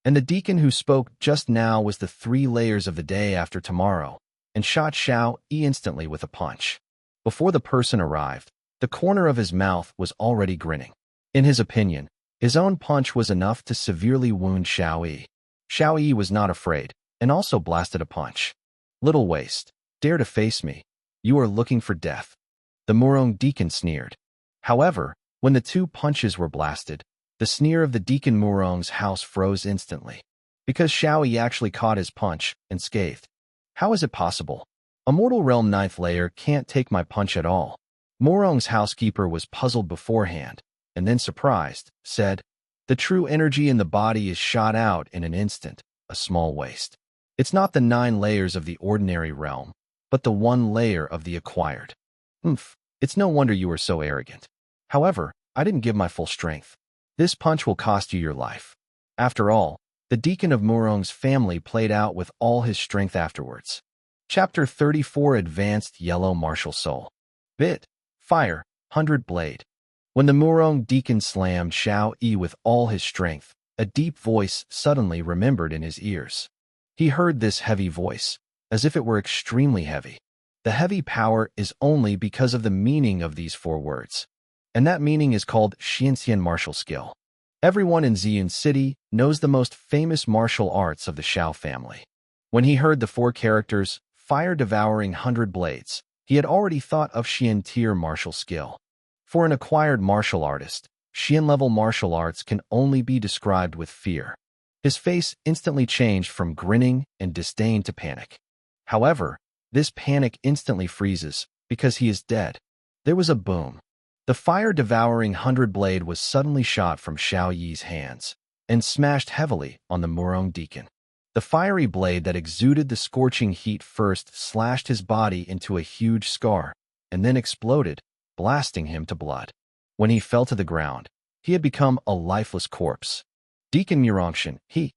and the deacon who spoke just now was the 3 layers of the day after tomorrow, and shot Xiao Yi instantly with a punch. Before the person arrived, the corner of his mouth was already grinning. In his opinion, his own punch was enough to severely wound Xiao Yi. Xiao Yi was not afraid, and also blasted a punch. Little waste, dare to face me. You are looking for death. The Morong deacon sneered. However, when the 2 punches were blasted, the sneer of the deacon Morong's house froze instantly, because Xiao Yi actually caught his punch and scathed. How is it possible? A mortal realm 9th layer can't take my punch at all. Morong's housekeeper was puzzled beforehand, and then surprised, said, the true energy in the body is shot out in an instant, a small waste. It's not the 9 layers of the ordinary realm, but the 1 layer of the acquired. It's no wonder you were so arrogant. However, I didn't give my full strength. This punch will cost you your life. After all, the deacon of Murong's family played out with all his strength afterwards. Chapter 34 Advanced Yellow Martial Soul. Bit. Fire. 100 Blade. When the Murong deacon slammed Xiao Yi with all his strength, a deep voice suddenly remembered in his ears. He heard this heavy voice, as if it were extremely heavy. The heavy power is only because of the meaning of these 4 words. And that meaning is called Tianchen martial skill. Everyone in Ziyun City knows the most famous martial arts of the Shao family. When he heard the 4 characters, fire devouring 100 blades, he had already thought of Xian tier martial skill. For an acquired martial artist, Xian-level martial arts can only be described with fear. His face instantly changed from grinning and disdain to panic. However, this panic instantly freezes, because he is dead. There was a boom. The fire-devouring 100 blade was suddenly shot from Xiao Yi's hands, and smashed heavily on the Murong deacon. The fiery blade that exuded the scorching heat first slashed his body into a huge scar, and then exploded, blasting him to blood. When he fell to the ground, he had become a lifeless corpse. Deacon Murangshan, he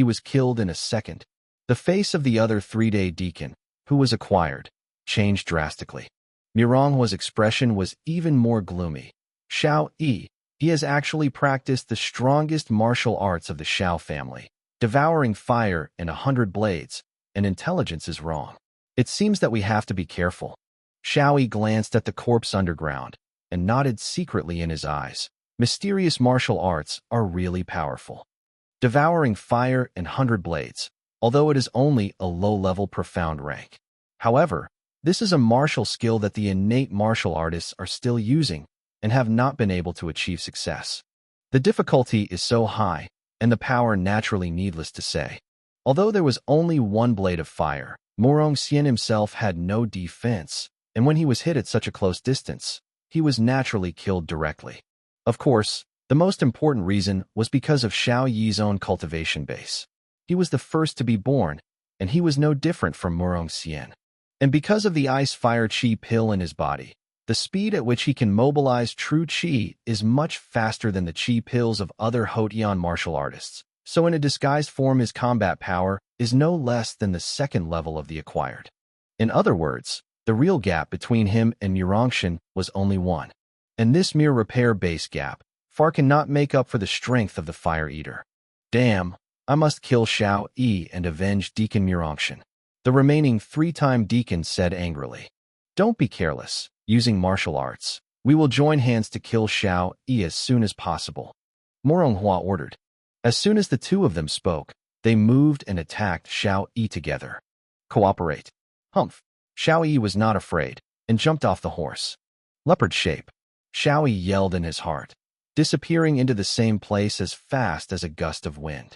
was killed in a second. The face of the other 3-day deacon, who was acquired, changed drastically. Muronghua's expression was even more gloomy. Xiao Yi, he has actually practiced the strongest martial arts of the Shao family, devouring fire in 100 blades, and intelligence is wrong. It seems that we have to be careful. Xiao Yi glanced at the corpse underground, and nodded secretly in his eyes. Mysterious martial arts are really powerful. Devouring fire in 100 blades, although it is only a low-level profound rank. However, this is a martial skill that the innate martial artists are still using and have not been able to achieve success. The difficulty is so high, and the power naturally needless to say. Although there was only 1 blade of fire, Murong Xian himself had no defense, and when he was hit at such a close distance, he was naturally killed directly. Of course, the most important reason was because of Xiao Yi's own cultivation base. He was the first to be born, and he was no different from Murong Xian. And because of the ice-fire chi pill in his body, the speed at which he can mobilize true chi is much faster than the chi pills of other Houtian martial artists. So in a disguised form his combat power is no less than the 2nd level of the acquired. In other words, the real gap between him and Murangshan was only 1. And this mere repair base gap far cannot make up for the strength of the Fire Eater. Damn, I must kill Xiao Yi and avenge Deacon Murangshan. The remaining 3-time deacon said angrily. Don't be careless, using martial arts. We will join hands to kill Xiao Yi as soon as possible. Moronghua ordered. As soon as the 2 of them spoke, they moved and attacked Xiao Yi together. Cooperate. Humph. Xiao Yi was not afraid, and jumped off the horse. Leopard shape. Xiao Yi yelled in his heart, disappearing into the same place as fast as a gust of wind.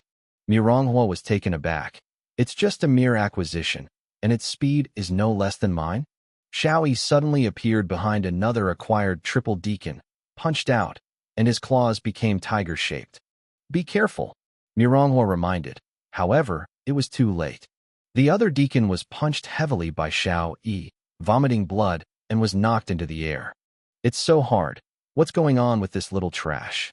Moronghua was taken aback. It's just a mere acquisition, and its speed is no less than mine? Xiao Yi suddenly appeared behind another acquired triple deacon, punched out, and his claws became tiger-shaped. Be careful, Moronghua reminded. However, it was too late. The other deacon was punched heavily by Xiao Yi, vomiting blood, and was knocked into the air. It's so hard. What's going on with this little trash?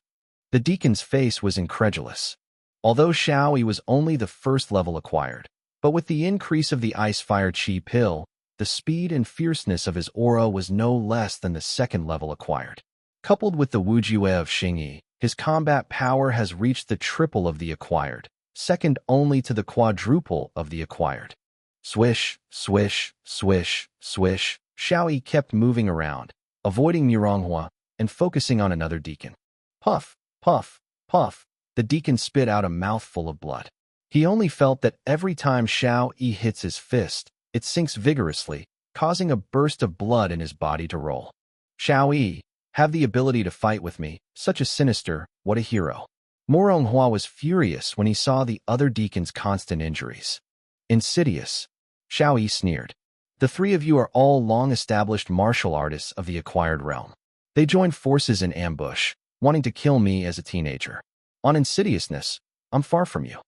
The deacon's face was incredulous. Although Xiao Yi was only the 1st level acquired, but with the increase of the ice-fire chi pill, the speed and fierceness of his aura was no less than the 2nd level acquired. Coupled with the Wujue of Xingyi, his combat power has reached the triple of the acquired, second only to the quadruple of the acquired. Swish, swish, swish, swish, Xiao Yi kept moving around, avoiding Moronghua and focusing on another deacon. Puff, puff, puff. The deacon spit out a mouthful of blood. He only felt that every time Xiao Yi hits his fist, it sinks vigorously, causing a burst of blood in his body to roll. Xiao Yi, have the ability to fight with me, such a sinister, what a hero. Moronghua was furious when he saw the other deacon's constant injuries. Insidious. Xiao Yi sneered. The 3 of you are all long-established martial artists of the acquired realm. They joined forces in ambush, wanting to kill me as a teenager. On insidiousness, I'm far from you.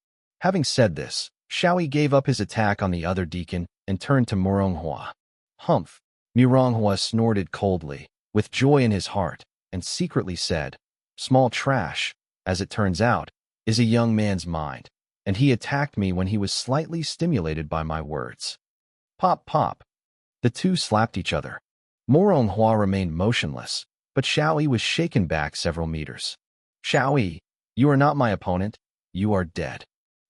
Having said this, Xiao Yi gave up his attack on the other deacon and turned to Muronghua. Humph! Muronghua snorted coldly, with joy in his heart, and secretly said, "Small trash, as it turns out, is a young man's mind, and he attacked me when he was slightly stimulated by my words." Pop, pop. The two slapped each other. Muronghua remained motionless, but Xiao Yi was shaken back several meters. "Xiao Yi, you are not my opponent. You are dead."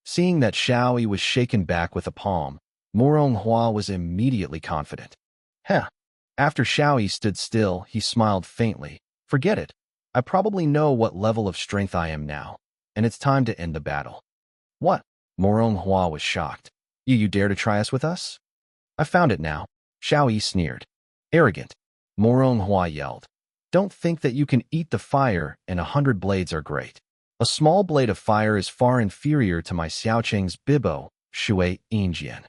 Seeing that Xiao Yi was shaken back with a palm, Muronghua was immediately confident. Heh. After Xiao Yi stood still, he smiled faintly. "Forget it. I probably know what level of strength I am now, and it's time to end the battle." "What?" Muronghua was shocked. You dare to try us with us?" "I found it now," Xiao Yi sneered. "Arrogant," Muronghua yelled. "Don't think that you can eat the fire, and 100 blades are great. A small blade of fire is far inferior to my Xiaoqing's Bibo, Shui Yingjian."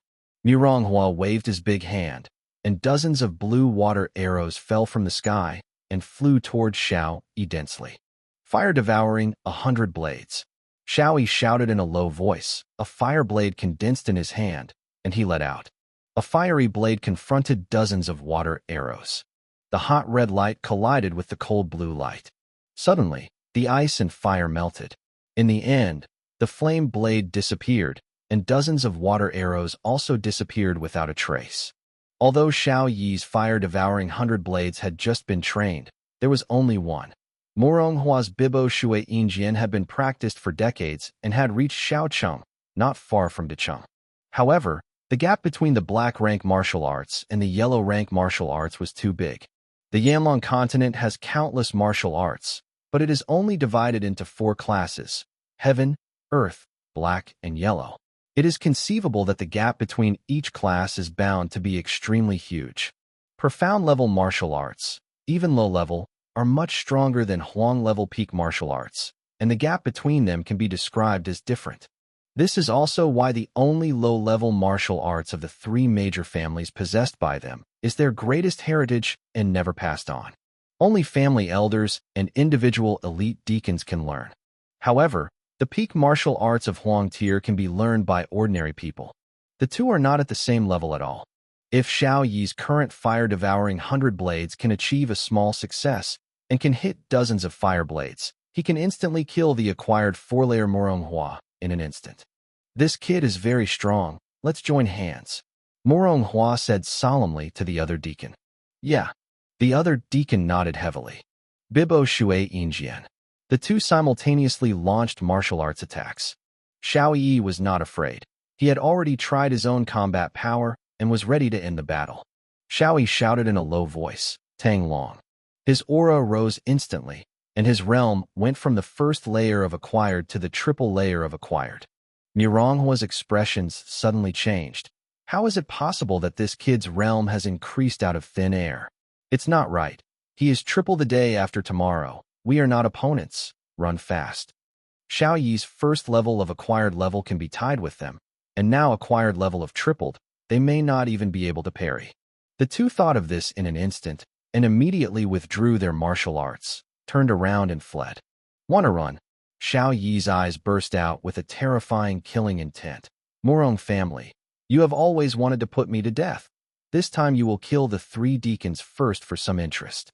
Muronghua waved his big hand, and dozens of blue water arrows fell from the sky and flew toward Xiao Yi densely. "Fire devouring 100 blades." Xiao Yi shouted in a low voice. A fire blade condensed in his hand, and he let out. A fiery blade confronted dozens of water arrows. The hot red light collided with the cold blue light. Suddenly, the ice and fire melted. In the end, the flame blade disappeared, and dozens of water arrows also disappeared without a trace. Although Xiao Yi's fire-devouring 100 blades had just been trained, there was only one. Muronghua's Bibo Shui Yingjian had been practiced for decades and had reached Shaocheng, not far from Decheng. However, the gap between the black rank martial arts and the yellow rank martial arts was too big. The Yanlong continent has countless martial arts, but it is only divided into 4 classes: heaven, earth, black, and yellow. It is conceivable that the gap between each class is bound to be extremely huge. Profound-level martial arts, even low-level, are much stronger than Huang-level peak martial arts, and the gap between them can be described as different. This is also why the only low-level martial arts of the 3 major families possessed by them is their greatest heritage and never passed on. Only family elders and individual elite deacons can learn. However, the peak martial arts of Huang tier can be learned by ordinary people. The two are not at the same level at all. If Xiao Yi's current fire-devouring 100 blades can achieve a small success and can hit dozens of fire blades, he can instantly kill the acquired 4-layer Muronghua in an instant. "This kid is very strong. Let's join hands," Muronghua said solemnly to the other deacon. "Yeah." The other deacon nodded heavily. Bibo Shui Yingjian. The two simultaneously launched martial arts attacks. Xiao Yi was not afraid. He had already tried his own combat power and was ready to end the battle. Xiao Yi shouted in a low voice, "Tang Long." His aura rose instantly, and his realm went from the first layer of acquired to the triple layer of acquired. Muronghua's expressions suddenly changed. How is it possible that this kid's realm has increased out of thin air? It's not right. He is triple the day after tomorrow. We are not opponents. Run fast. Xiao Yi's first level of acquired level can be tied with them, and now acquired level of tripled, they may not even be able to parry. The two thought of this in an instant, and immediately withdrew their martial arts, turned around and fled. "Wanna run?" Xiao Yi's eyes burst out with a terrifying killing intent. "Murong family, you have always wanted to put me to death. This time you will kill the 3 deacons first for some interest."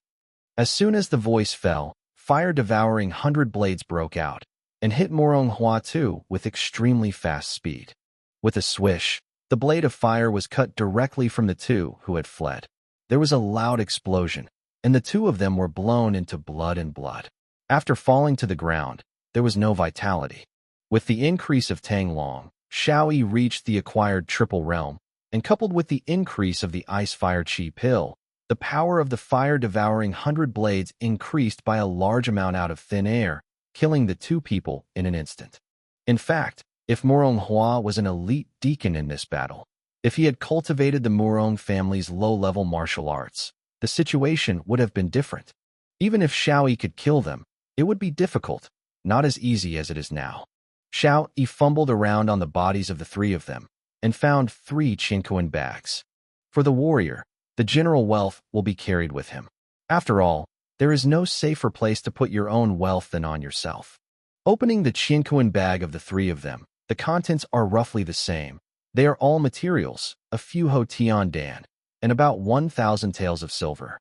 As soon as the voice fell, fire-devouring 100 blades broke out, and hit Muronghua too with extremely fast speed. With a swish, the blade of fire was cut directly from the 2 who had fled. There was a loud explosion, and the 2 of them were blown into blood and blood. After falling to the ground, there was no vitality. With the increase of Tang Long, Xiao Yi reached the acquired triple realm, and coupled with the increase of the ice-fire chi pill, the power of the fire-devouring 100 blades increased by a large amount out of thin air, killing the 2 people in an instant. In fact, if Muronghua was an elite deacon in this battle, if he had cultivated the Murong family's low-level martial arts, the situation would have been different. Even if Xiao Yi could kill them, it would be difficult, not as easy as it is now. Xiao Yi fumbled around on the bodies of the 3 of them, and found 3 Qinkuan bags. For the warrior, the general wealth will be carried with him. After all, there is no safer place to put your own wealth than on yourself. Opening the Qinkuan bag of the 3 of them, The contents are roughly the same. They are all materials, a few Ho Tian Dan, and about 1,000 taels of silver.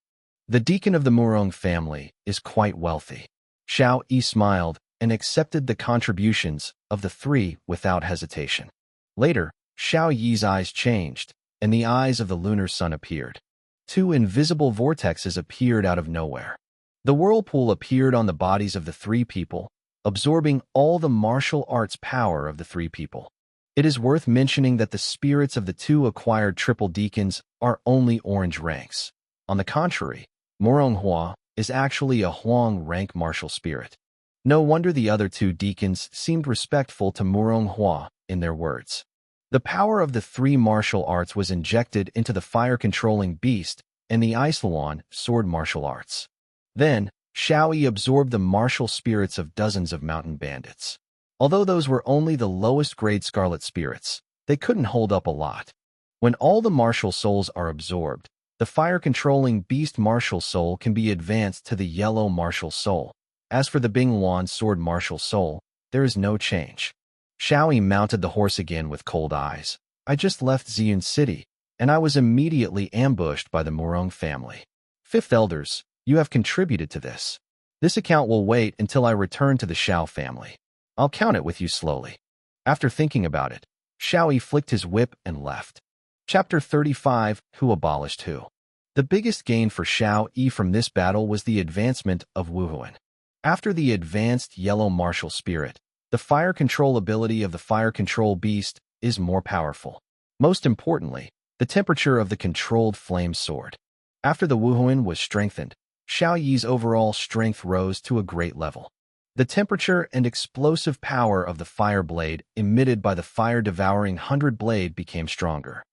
The deacon of the Murong family is quite wealthy. Xiao Yi smiled and accepted the contributions of the three without hesitation. Later, Xiao Yi's eyes changed, and the eyes of the lunar sun appeared. Two invisible vortexes appeared out of nowhere. The whirlpool appeared on the bodies of the three people, absorbing all the martial arts power of the three people. It is worth mentioning that the spirits of the two acquired triple deacons are only orange ranks. On the contrary, Murong Hua is actually a Huang rank martial spirit. No wonder the other two deacons seemed respectful to Murong Hua in their words. The power of the three martial arts was injected into the fire-controlling beast and the Iceluan sword martial arts. Then, Xiao Yi absorbed the martial spirits of dozens of mountain bandits. Although those were only the lowest-grade scarlet spirits, they couldn't hold up a lot. When all the martial souls are absorbed, the fire-controlling beast martial soul can be advanced to the yellow martial soul. As for the Bingluan sword martial soul, there is no change. Xiao Yi mounted the horse again with cold eyes. I just left Ziyun City, and I was immediately ambushed by the Murong family. Fifth elders, you have contributed to this. This account will wait until I return to the Xiao family. I'll count it with you slowly. After thinking about it, Xiao Yi flicked his whip and left. Chapter 35, Who Abolished Who? The biggest gain for Xiao Yi from this battle was the advancement of Wuhuan. After the advanced yellow martial spirit, the fire control ability of the fire control beast is more powerful. Most importantly, the temperature of the controlled flame sword. After the Wuhuan was strengthened, Xiao Yi's overall strength rose to a great level. The temperature and explosive power of the fire blade emitted by the fire-devouring 100 blade became stronger.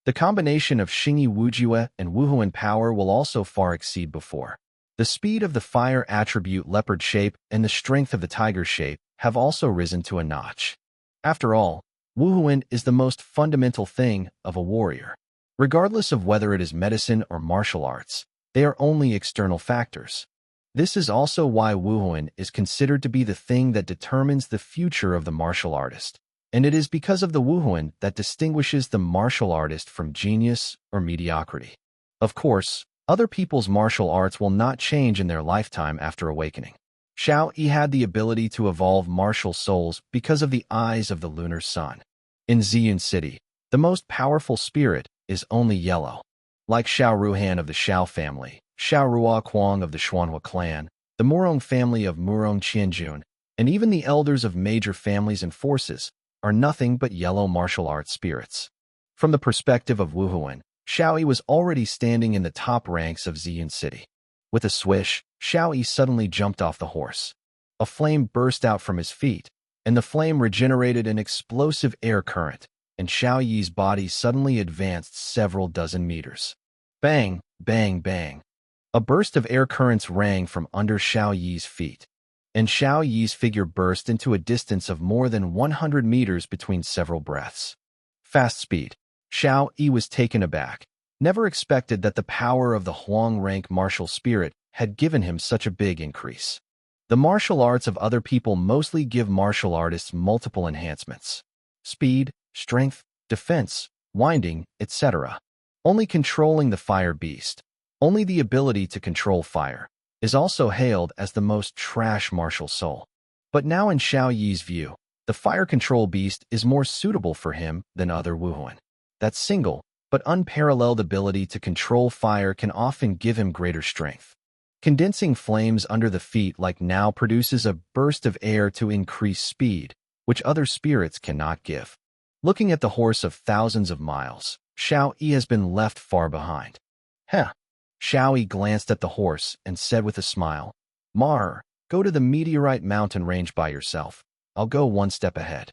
The combination of Xingyi Wujue and Wuhuan power will also far exceed before. The speed of the fire attribute leopard shape and the strength of the tiger shape have also risen to a notch. After all, Wuhuan is the most fundamental thing of a warrior. Regardless of whether it is medicine or martial arts, they are only external factors. This is also why Wuhuan is considered to be the thing that determines the future of the martial artist. And it is because of the Wuhuan that distinguishes the martial artist from genius or mediocrity. Of course, other people's martial arts will not change in their lifetime after awakening. Xiao Yi had the ability to evolve martial souls because of the eyes of the lunar sun. In Ziyun City, the most powerful spirit is only yellow. Like Xiao Ruhan of the Xiao family, Xiao Rua Kuang of the Xuanhua clan, the Murong family of Murong Qianjun, and even the elders of major families and forces are nothing but yellow martial arts spirits. From the perspective of Wuhuan, Xiao Yi was already standing in the top ranks of Ziyun City. With a swish, Xiao Yi suddenly jumped off the horse. A flame burst out from his feet, and the flame regenerated an explosive air current, and Xiao Yi's body suddenly advanced several dozen meters. Bang, bang, bang. A burst of air currents rang from under Xiao Yi's feet, and Xiao Yi's figure burst into a distance of more than 100 meters between several breaths. Fast speed. Xiao Yi was taken aback, never expected that the power of the Huang rank martial spirit had given him such a big increase. The martial arts of other people mostly give martial artists multiple enhancements. Speed, strength, defense, winding, etc. Only controlling the fire beast, only the ability to control fire, is also hailed as the most trash martial soul. But now in Xiao Yi's view, the fire control beast is more suitable for him than other Wuhuan. That single, but unparalleled ability to control fire can often give him greater strength. Condensing flames under the feet like now produces a burst of air to increase speed, which other spirits cannot give. Looking at the horse of thousands of miles, Xiao Yi has been left far behind. Heh. Xiao Yi glanced at the horse and said with a smile, Mar, go to the meteorite mountain range by yourself. I'll go one step ahead.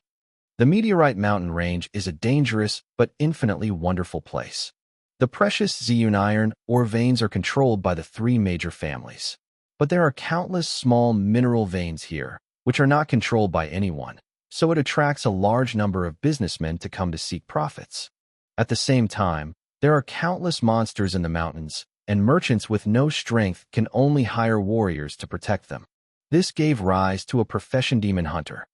The meteorite mountain range is a dangerous but infinitely wonderful place. The precious Ziyun iron ore veins are controlled by the three major families. But there are countless small mineral veins here, which are not controlled by anyone, so it attracts a large number of businessmen to come to seek profits. At the same time, there are countless monsters in the mountains, and merchants with no strength can only hire warriors to protect them. This gave rise to a profession demon hunter.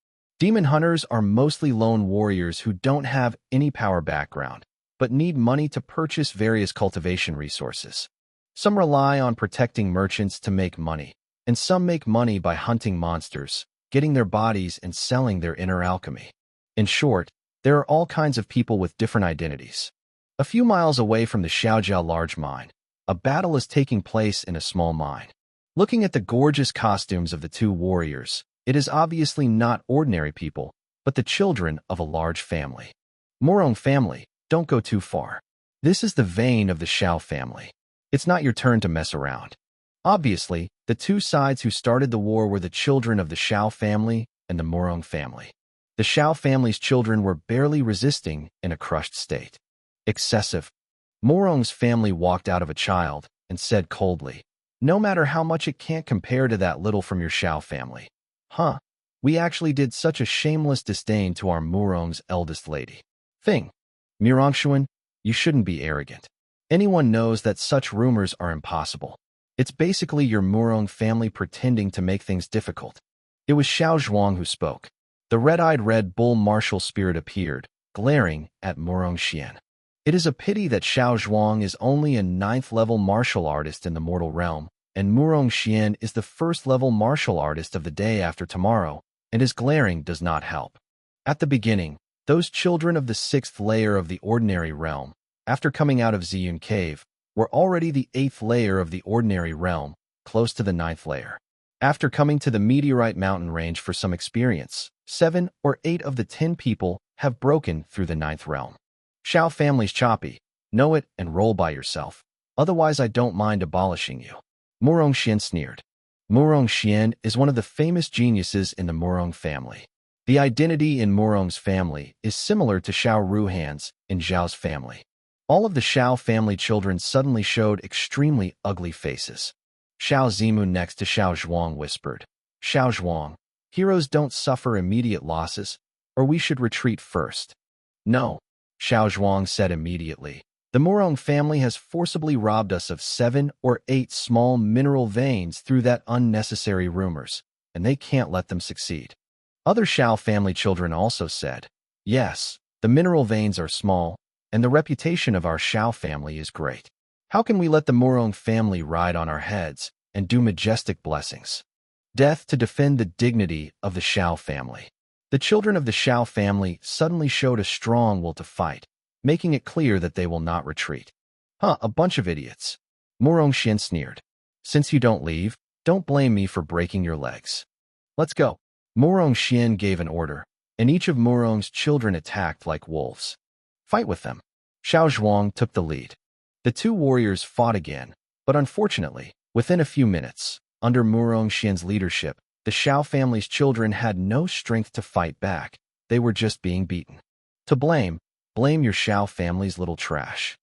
Demon hunters are mostly lone warriors who don't have any power background, but need money to purchase various cultivation resources. Some rely on protecting merchants to make money, and some make money by hunting monsters, getting their bodies and selling their inner alchemy. In short, there are all kinds of people with different identities. A few miles away from the Xiaojiao large mine, a battle is taking place in a small mine. Looking at the gorgeous costumes of the two warriors, it is obviously not ordinary people, but the children of a large family. Morong family, don't go too far. This is the vein of the Xiao family. It's not your turn to mess around. Obviously, the two sides who started the war were the children of the Xiao family and the Morong family. The Xiao family's children were barely resisting in a crushed state. Excessive. Morong's family walked out of a child and said coldly, "No matter how much it can't compare to that little from your Xiao family." Huh. We actually did such a shameless disdain to our Morong's eldest lady. Thing. Murangshuan, you shouldn't be arrogant. Anyone knows that such rumors are impossible. It's basically your Morong family pretending to make things difficult. It was Xiao Zhuang who spoke. The red-eyed Red Bull martial spirit appeared, glaring at Morong Xian. It is a pity that Xiao Zhuang is only a 9th-level martial artist in the mortal realm, and Morong Xian is the 1st-level martial artist of the day after tomorrow, and his glaring does not help. At the beginning, those children of the 6th layer of the ordinary realm, after coming out of Ziyun Cave, were already the 8th layer of the ordinary realm, close to the 9th layer. After coming to the Meteorite Mountain range for some experience, 7 or 8 of the 10 people have broken through the 9th realm. Xiao family's choppy. Know it and roll by yourself. Otherwise I don't mind abolishing you. Morong Xian sneered. Morong Xian is one of the famous geniuses in the Morong family. The identity in Morong's family is similar to Xiao Ruhan's in Zhao's family. All of the Xiao family children suddenly showed extremely ugly faces. Xiao Zimu next to Xiao Zhuang whispered, "Xiao Zhuang, heroes don't suffer immediate losses, or we should retreat first." "No," Xiao Zhuang said immediately. "The Morong family has forcibly robbed us of 7 or 8 small mineral veins through that unnecessary rumors, and they can't let them succeed." Other Xiao family children also said, "Yes, the mineral veins are small, and the reputation of our Xiao family is great. How can we let the Morong family ride on our heads and do majestic blessings? Death to defend the dignity of the Xiao family." The children of the Xiao family suddenly showed a strong will to fight, making it clear that they will not retreat. A bunch of idiots. Morong Xian sneered. "Since you don't leave, don't blame me for breaking your legs. Let's go." Morong Xian gave an order, and each of Morong's children attacked like wolves. "Fight with them." Xiao Zhuang took the lead. The two warriors fought again, but unfortunately, within a few minutes, under Morong Xian's leadership, the Xiao family's children had no strength to fight back. They were just being beaten. To blame your Xiao family's little trash.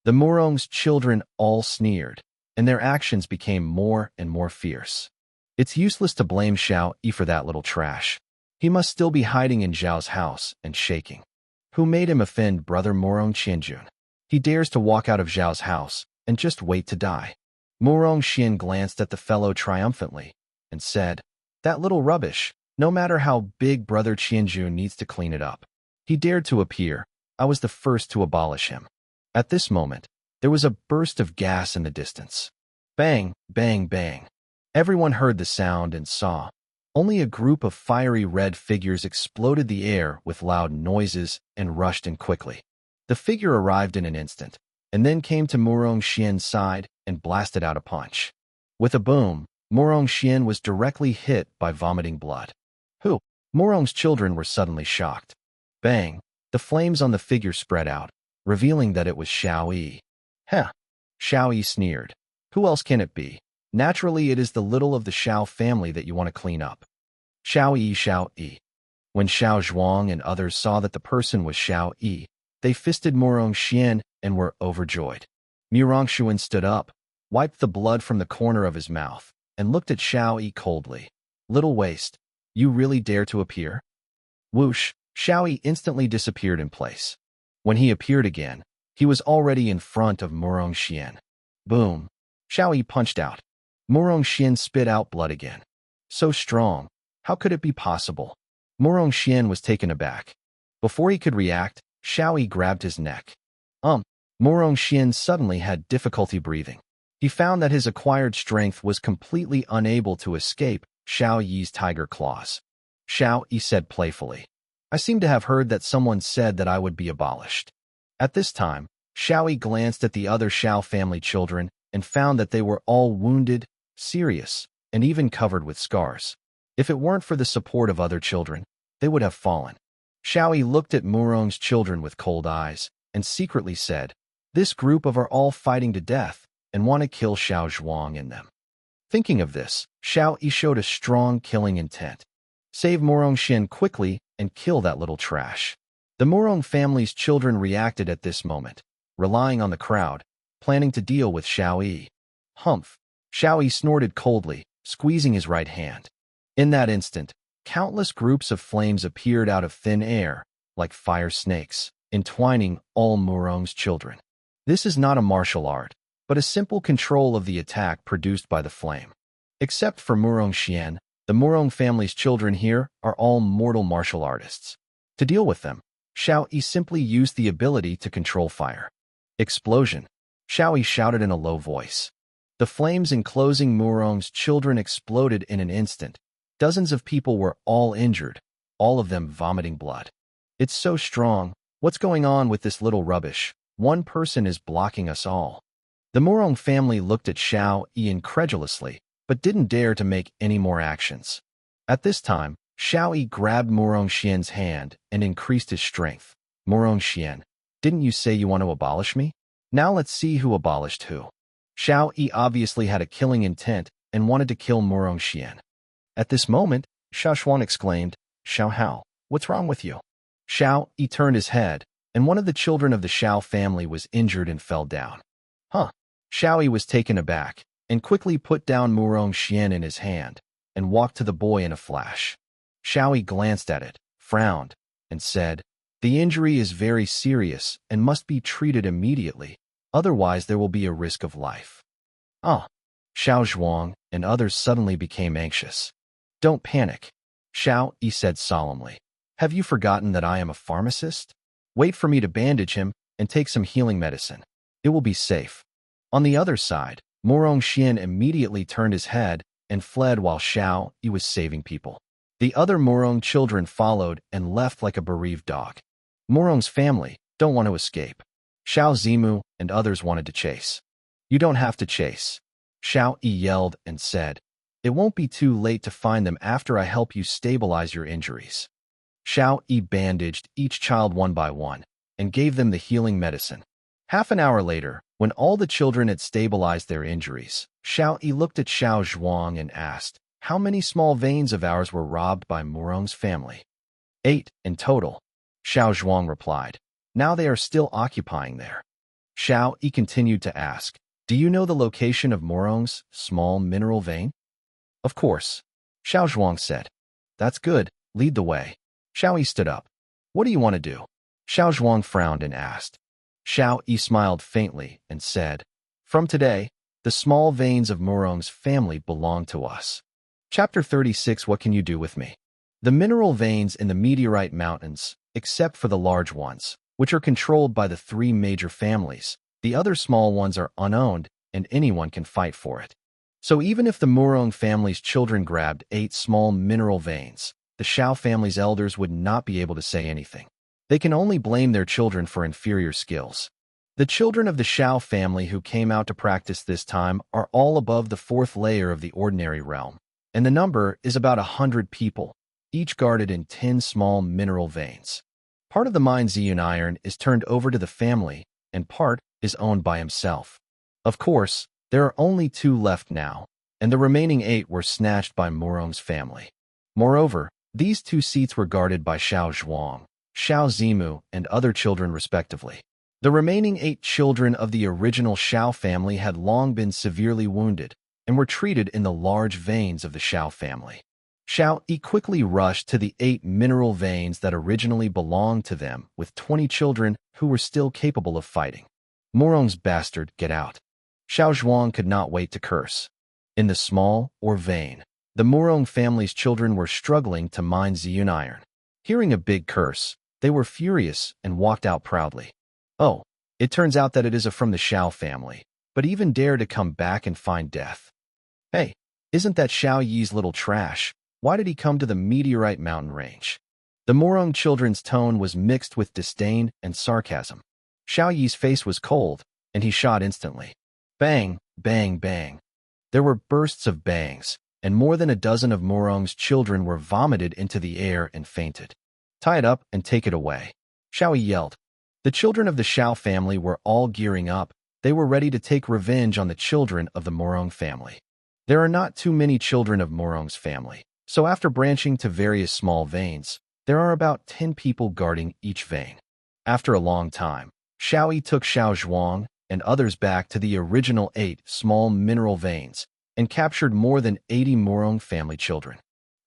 The Morong's children all sneered, and their actions became more and more fierce. It's useless to blame Xiao Yi for that little trash. He must still be hiding in Zhao's house and shaking. Who made him offend brother Morong Qianjun? He dares to walk out of Zhao's house and just wait to die. Morong Xian glanced at the fellow triumphantly and said, "That little rubbish, no matter how big brother Qianjun needs to clean it up. He dared to appear. I was the first to abolish him." At this moment, there was a burst of gas in the distance. Bang, bang, bang. Everyone heard the sound and saw. Only a group of fiery red figures exploded the air with loud noises and rushed in quickly. The figure arrived in an instant, and then came to Morong Xian's side and blasted out a punch. With a boom, Morong Xian was directly hit by vomiting blood. Who? Morong's children were suddenly shocked. Bang! The flames on the figure spread out, revealing that it was Xiao Yi. Heh! Xiao Yi sneered. Who else can it be? Naturally, it is the little of the Xiao family that you want to clean up. Xiao Yi. When Xiao Zhuang and others saw that the person was Xiao Yi, they fisted Morong Xian and were overjoyed. Murangshuan stood up, wiped the blood from the corner of his mouth, and looked at Xiao Yi coldly. "Little waste, you really dare to appear?" Whoosh! Xiao Yi instantly disappeared in place. When he appeared again, he was already in front of Morong Xian. Boom! Xiao Yi punched out. Morong Xian spit out blood again. So strong. How could it be possible? Murong Xian was taken aback. Before he could react, Xiao Yi grabbed his neck. Murong Xian suddenly had difficulty breathing. He found that his acquired strength was completely unable to escape Xiao Yi's tiger claws. Xiao Yi said playfully, "I seem to have heard that someone said that I would be abolished." At this time, Xiao Yi glanced at the other Xiao family children and found that they were all wounded, serious, and even covered with scars. If it weren't for the support of other children, they would have fallen. Xiao Yi looked at Murong's children with cold eyes and secretly said, "This group are all fighting to death and want to kill Xiao Zhuang in them." Thinking of this, Xiao Yi showed a strong killing intent. Save Murong Xian quickly and kill that little trash. The Murong family's children reacted at this moment, relying on the crowd, planning to deal with Xiao Yi. Humph! Xiao Yi snorted coldly, squeezing his right hand. In that instant, countless groups of flames appeared out of thin air, like fire snakes, entwining all Murong's children. This is not a martial art, but a simple control of the attack produced by the flame. Except for Murong Xian, the Murong family's children here are all mortal martial artists. To deal with them, Xiao Yi simply used the ability to control fire. Explosion! Xiao Yi shouted in a low voice. The flames enclosing Murong's children exploded in an instant. Dozens of people were all injured, all of them vomiting blood. "It's so strong. What's going on with this little rubbish? One person is blocking us all." The Murong family looked at Xiao Yi incredulously, but didn't dare to make any more actions. At this time, Xiao Yi grabbed Murong Xian's hand and increased his strength. "Murong Xian, didn't you say you want to abolish me? Now let's see who abolished who." Xiao Yi obviously had a killing intent and wanted to kill Murong Xian. At this moment, Xiao Xuan exclaimed, "Xiao Hao, what's wrong with you?" Xiao Yi turned his head, and one of the children of the Xiao family was injured and fell down. Xiao Yi was taken aback and quickly put down Murong Xian in his hand and walked to the boy in a flash. Xiao Yi glanced at it, frowned, and said, "The injury is very serious and must be treated immediately, otherwise there will be a risk of life." Xiao Zhuang and others suddenly became anxious. "Don't panic," Xiao Yi said solemnly. "Have you forgotten that I am a pharmacist? Wait for me to bandage him and take some healing medicine. It will be safe." On the other side, Murong Xian immediately turned his head and fled while Xiao Yi was saving people. The other Murong children followed and left like a bereaved dog. Murong's family don't want to escape. Xiao Zimu and others wanted to chase. "You don't have to chase," Xiao Yi yelled and said. "It won't be too late to find them after I help you stabilize your injuries." Xiao Yi bandaged each child one by one and gave them the healing medicine. Half an hour later, when all the children had stabilized their injuries, Xiao Yi looked at Xiao Zhuang and asked, "How many small veins of ours were robbed by Murong's family?" 8 in total, Xiao Zhuang replied. "Now they are still occupying there." Xiao Yi continued to ask, "Do you know the location of Murong's small mineral vein?" "Of course," Xiao Zhuang said. "That's good. Lead the way." Xiao Yi stood up. "What do you want to do?" Xiao Zhuang frowned and asked. Xiao Yi smiled faintly and said, "From today, the small veins of Murong's family belong to us." Chapter 36. What can you do with me? The mineral veins in the meteorite mountains, except for the large ones, which are controlled by the 3 major families, the other small ones are unowned and anyone can fight for it. So even if the Murong family's children grabbed 8 small mineral veins, the Xiao family's elders would not be able to say anything. They can only blame their children for inferior skills. The children of the Xiao family who came out to practice this time are all above the 4th layer of the ordinary realm, and the number is about 100 people, each guarded in 10 small mineral veins. Part of the mine Ziyun iron is turned over to the family, and part is owned by himself. Of course, there are only 2 left now, and the remaining 8 were snatched by Murong's family. Moreover, these 2 seats were guarded by Xiao Zhuang, Xiao Zimu, and other children respectively. The remaining 8 children of the original Xiao family had long been severely wounded and were treated in the large veins of the Xiao family. Xiao Yi quickly rushed to the 8 mineral veins that originally belonged to them with 20 children who were still capable of fighting. "Murong's bastard, get out." Xiao Zhuang could not wait to curse. "In the small or vein?" The Murong family's children were struggling to mine Ziyun iron. Hearing a big curse, they were furious and walked out proudly. Oh, it turns out that it is from the Shao family, but even dare to come back and find death. Hey, isn't that Xiao Yi's little trash? Why did he come to the meteorite mountain range? The Murong children's tone was mixed with disdain and sarcasm. Xiao Yi's face was cold, and he shot instantly. Bang, bang, bang. There were bursts of bangs, and more than a dozen of Murong's children were vomited into the air and fainted. Tie it up and take it away, Xiao Yi yelled. The children of the Shao family were all gearing up. They were ready to take revenge on the children of the Murong family. There are not too many children of Murong's family, so after branching to various small veins, there are about 10 people guarding each vein. After a long time, Xiao Yi took Xiao Zhuang and others back to the original 8 small mineral veins and captured more than 80 Murong family children.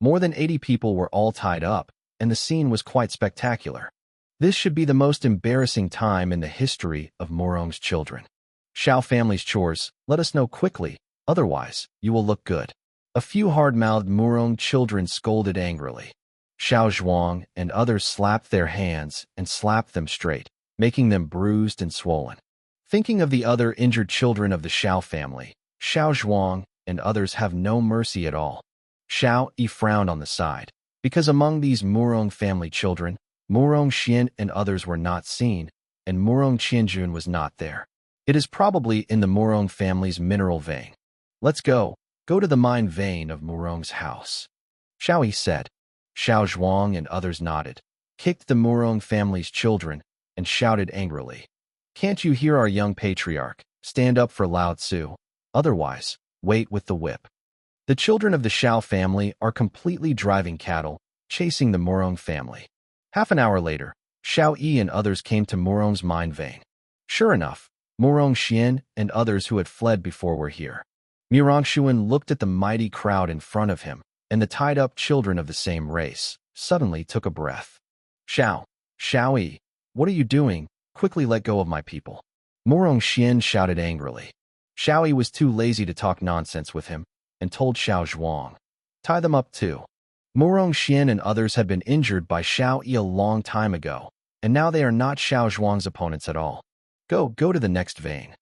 More than 80 people were all tied up, and the scene was quite spectacular. This should be the most embarrassing time in the history of Murong's children. Shao family's chores, let us know quickly, otherwise you will look good. A few hard-mouthed Murong children scolded angrily. Xiao Zhuang and others slapped their hands and slapped them straight, making them bruised and swollen. Thinking of the other injured children of the Shao family, Xiao Zhuang and others have no mercy at all. Xiao Yi frowned on the side, because among these Murong family children, Murong Xian and others were not seen, and Murong Qianjun was not there. It is probably in the Murong family's mineral vein. Let's go to the mine vein of Murong's house, Xiao Yi said. Xiao Zhuang and others nodded, kicked the Murong family's children, and shouted angrily. Can't you hear our young patriarch? Stand up for Lao Tzu. Otherwise, wait with the whip. The children of the Shao family are completely driving cattle, chasing the Murong family. Half an hour later, Xiao Yi and others came to Murong's mine vein. Sure enough, Murong Xian and others who had fled before were here. Murong Xuan looked at the mighty crowd in front of him, and the tied-up children of the same race suddenly took a breath. Xiao Yi, what are you doing? Quickly let go of my people. Murong Xian shouted angrily. Xiao Yi was too lazy to talk nonsense with him, and told Xiao Zhuang. Tie them up too. Murong Xian and others had been injured by Xiao Yi a long time ago, and now they are not Xiao Zhuang's opponents at all. Go to the next vein.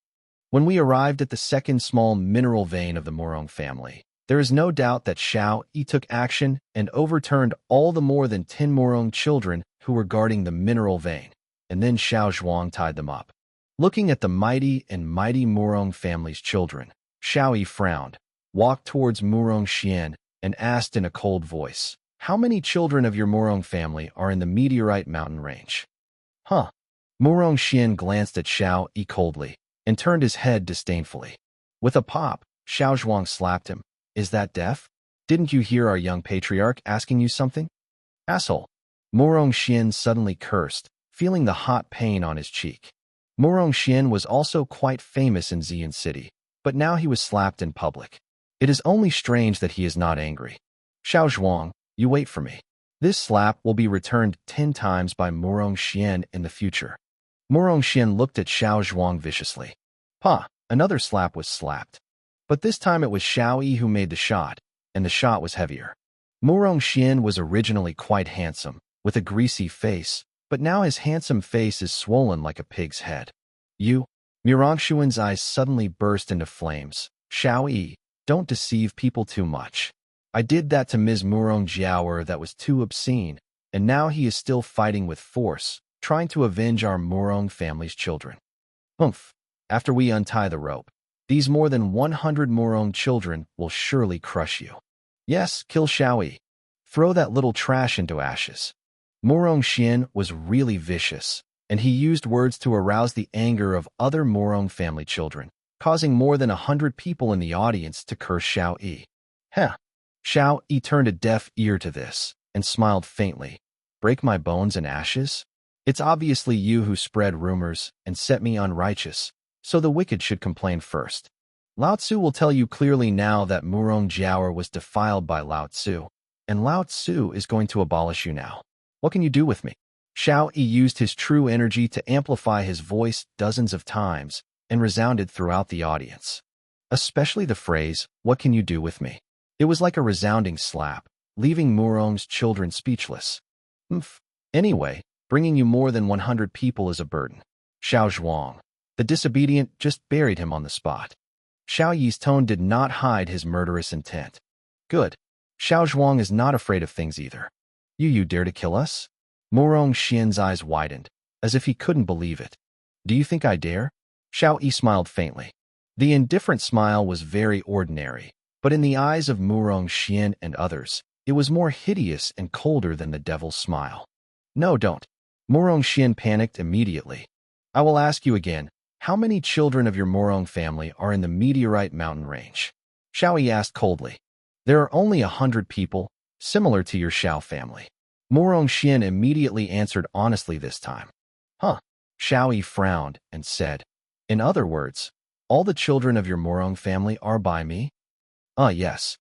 When we arrived at the second small mineral vein of the Murong family, there is no doubt that Xiao Yi took action and overturned all the more than 10 Murong children who were guarding the mineral vein, and then Xiao Zhuang tied them up. Looking at the mighty Murong family's children, Xiao Yi frowned, walked towards Murong Xian, and asked in a cold voice, how many children of your Murong family are in the meteorite mountain range? Huh. Murong Xian glanced at Xiao Yi coldly and turned his head disdainfully. With a pop, Xiao Zhuang slapped him. Is that deaf? Didn't you hear our young patriarch asking you something? Asshole. Murong Xian suddenly cursed, feeling the hot pain on his cheek. Murong Xian was also quite famous in Ziyun City, but now he was slapped in public. It is only strange that he is not angry. Xiao Zhuang, you wait for me. This slap will be returned 10 times by Murong Xian in the future. Murong Xian looked at Xiao Zhuang viciously. Pa, another slap was slapped. But this time it was Xiao Yi who made the shot, and the shot was heavier. Murong Xian was originally quite handsome, with a greasy face, but now his handsome face is swollen like a pig's head. You? Murong Xuan's eyes suddenly burst into flames. Xiao Yi, don't deceive people too much. I did that to Ms. Murong Jiaoer that was too obscene, and now he is still fighting with force, trying to avenge our Murong family's children. Humph. After we untie the rope, these more than 100 Murong children will surely crush you. Yes, kill Xiao Yi. Throw that little trash into ashes. Murong Xian was really vicious, and he used words to arouse the anger of other Murong family children, causing more than 100 people in the audience to curse Xiao Yi. Heh. Xiao Yi turned a deaf ear to this, and smiled faintly. Break my bones and ashes? It's obviously you who spread rumors and set me unrighteous, so the wicked should complain first. Lao Tzu will tell you clearly now that Murong Jiaoer was defiled by Lao Tzu, and Lao Tzu is going to abolish you now. What can you do with me? Xiao Yi used his true energy to amplify his voice dozens of times and resounded throughout the audience. Especially the phrase, what can you do with me? It was like a resounding slap, leaving Murong's children speechless. Umph. Anyway, bringing you more than 100 people is a burden. Xiao Zhuang, the disobedient, just buried him on the spot. Xiao Yi's tone did not hide his murderous intent. Good. Xiao Zhuang is not afraid of things either. You dare to kill us? Murong Xian's eyes widened, as if he couldn't believe it. Do you think I dare? Xiao Yi smiled faintly. The indifferent smile was very ordinary, but in the eyes of Murong Xian and others, it was more hideous and colder than the devil's smile. No, don't. Murong Xian panicked immediately. I will ask you again, how many children of your Murong family are in the meteorite mountain range? Xiao Yi asked coldly. There are only 100 people, similar to your Xiao family. Murong Xian immediately answered honestly this time. Huh. Xiao Yi frowned and said, in other words, all the children of your Murong family are by me? Yes.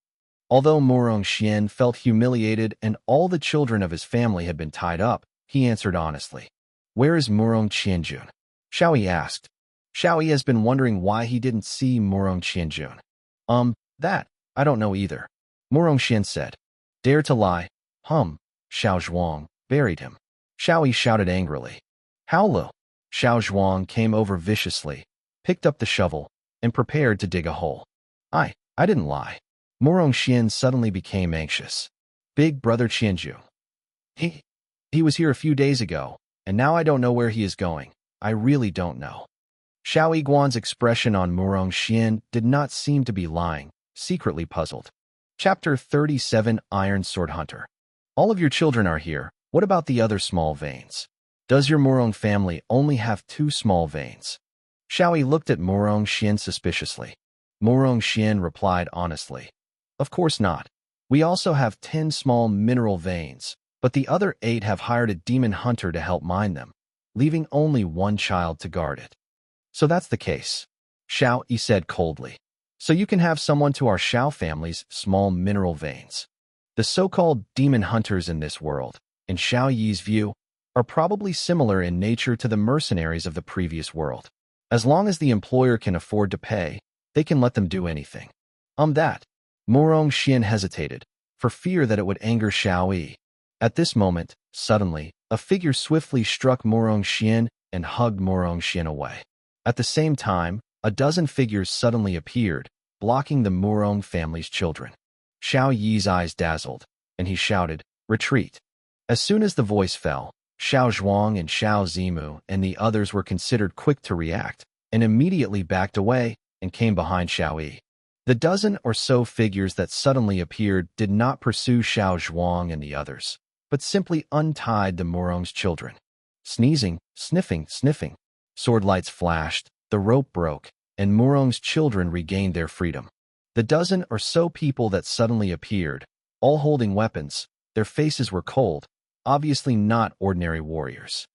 Although Murong Xian felt humiliated and all the children of his family had been tied up, he answered honestly. Where is Murong Qianjun? Xiao Yi asked. Xiao Yi has been wondering why he didn't see Murong Qianjun. That, I don't know either. Murong Xian said. Dare to lie. Xiao Zhuang buried him. Xiao Yi shouted angrily. Howlo. Xiao Zhuang came over viciously, picked up the shovel, and prepared to dig a hole. I didn't lie. Murong Xian suddenly became anxious. Big brother Qianju. He was here a few days ago, and now I don't know where he is going. I really don't know. Xiao Yiguan's expression on Murong Xian did not seem to be lying, secretly puzzled. Chapter 37 Iron Sword Hunter. All of your children are here. What about the other small veins? Does your Murong family only have 2 small veins? Xiao Yi looked at Murong Xian suspiciously. Murong Xian replied honestly. Of course not. We also have 10 small mineral veins, but the other 8 have hired a demon hunter to help mine them, leaving only 1 child to guard it. So that's the case. Xiao Yi said coldly. So you can have someone to our Xiao family's small mineral veins. The so-called demon hunters in this world, in Xiao Yi's view, are probably similar in nature to the mercenaries of the previous world. As long as the employer can afford to pay, they can let them do anything. That. Murong Xian hesitated, for fear that it would anger Xiao Yi. At this moment, suddenly, a figure swiftly struck Murong Xian and hugged Murong Xian away. At the same time, a dozen figures suddenly appeared, blocking the Murong family's children. Xiao Yi's eyes dazzled, and he shouted, Retreat. As soon as the voice fell, Xiao Zhuang and Xiao Zimu and the others were considered quick to react, and immediately backed away and came behind Xiao Yi. The dozen or so figures that suddenly appeared did not pursue Xiao Zhuang and the others, but simply untied the Murong's children. Sneezing, sniffing, sword lights flashed, the rope broke, and Murong's children regained their freedom. The dozen or so people that suddenly appeared, all holding weapons, their faces were cold, obviously not ordinary warriors.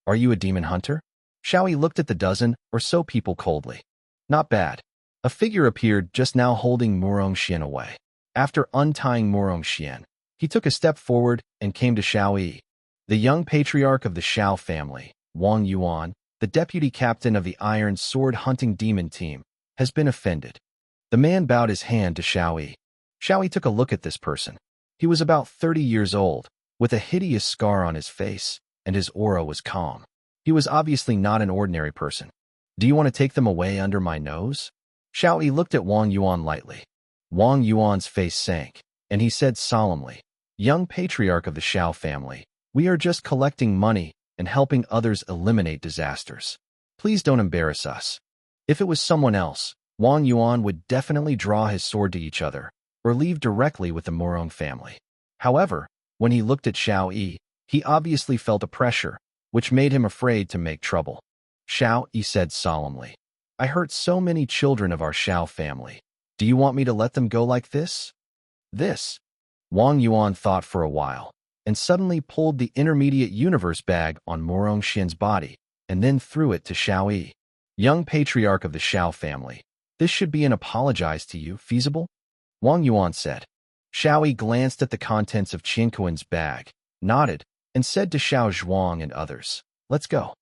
Are you a demon hunter? Xiao Yi looked at the dozen or so people coldly. Not bad. A figure appeared just now holding Murong Xian away. After untying Murong Xian, he took a step forward and came to Xiao Yi. The young patriarch of the Xiao family, Wang Yuan, the deputy captain of the Iron Sword Hunting Demon Team, has been offended. The man bowed his hand to Xiao Yi. Xiao Yi took a look at this person. He was about 30 years old, with a hideous scar on his face, and his aura was calm. He was obviously not an ordinary person. Do you want to take them away under my nose? Xiao Yi looked at Wang Yuan lightly. Wang Yuan's face sank, and he said solemnly, Young patriarch of the Xiao family, we are just collecting money and helping others eliminate disasters. Please don't embarrass us. If it was someone else, Wang Yuan would definitely draw his sword to each other, or leave directly with the Murong family. However, when he looked at Xiao Yi, he obviously felt a pressure, which made him afraid to make trouble. Xiao Yi said solemnly, I hurt so many children of our Xiao family. Do you want me to let them go like this? This? Wang Yuan thought for a while, and suddenly pulled the intermediate universe bag on Murong Xian's body, and then threw it to Xiao Yi. Young patriarch of the Xiao family, this should be an apologize to you, feasible? Wang Yuan said. Xiao Yi glanced at the contents of Qianquan's bag, nodded, and said to Xiao Zhuang and others, Let's go.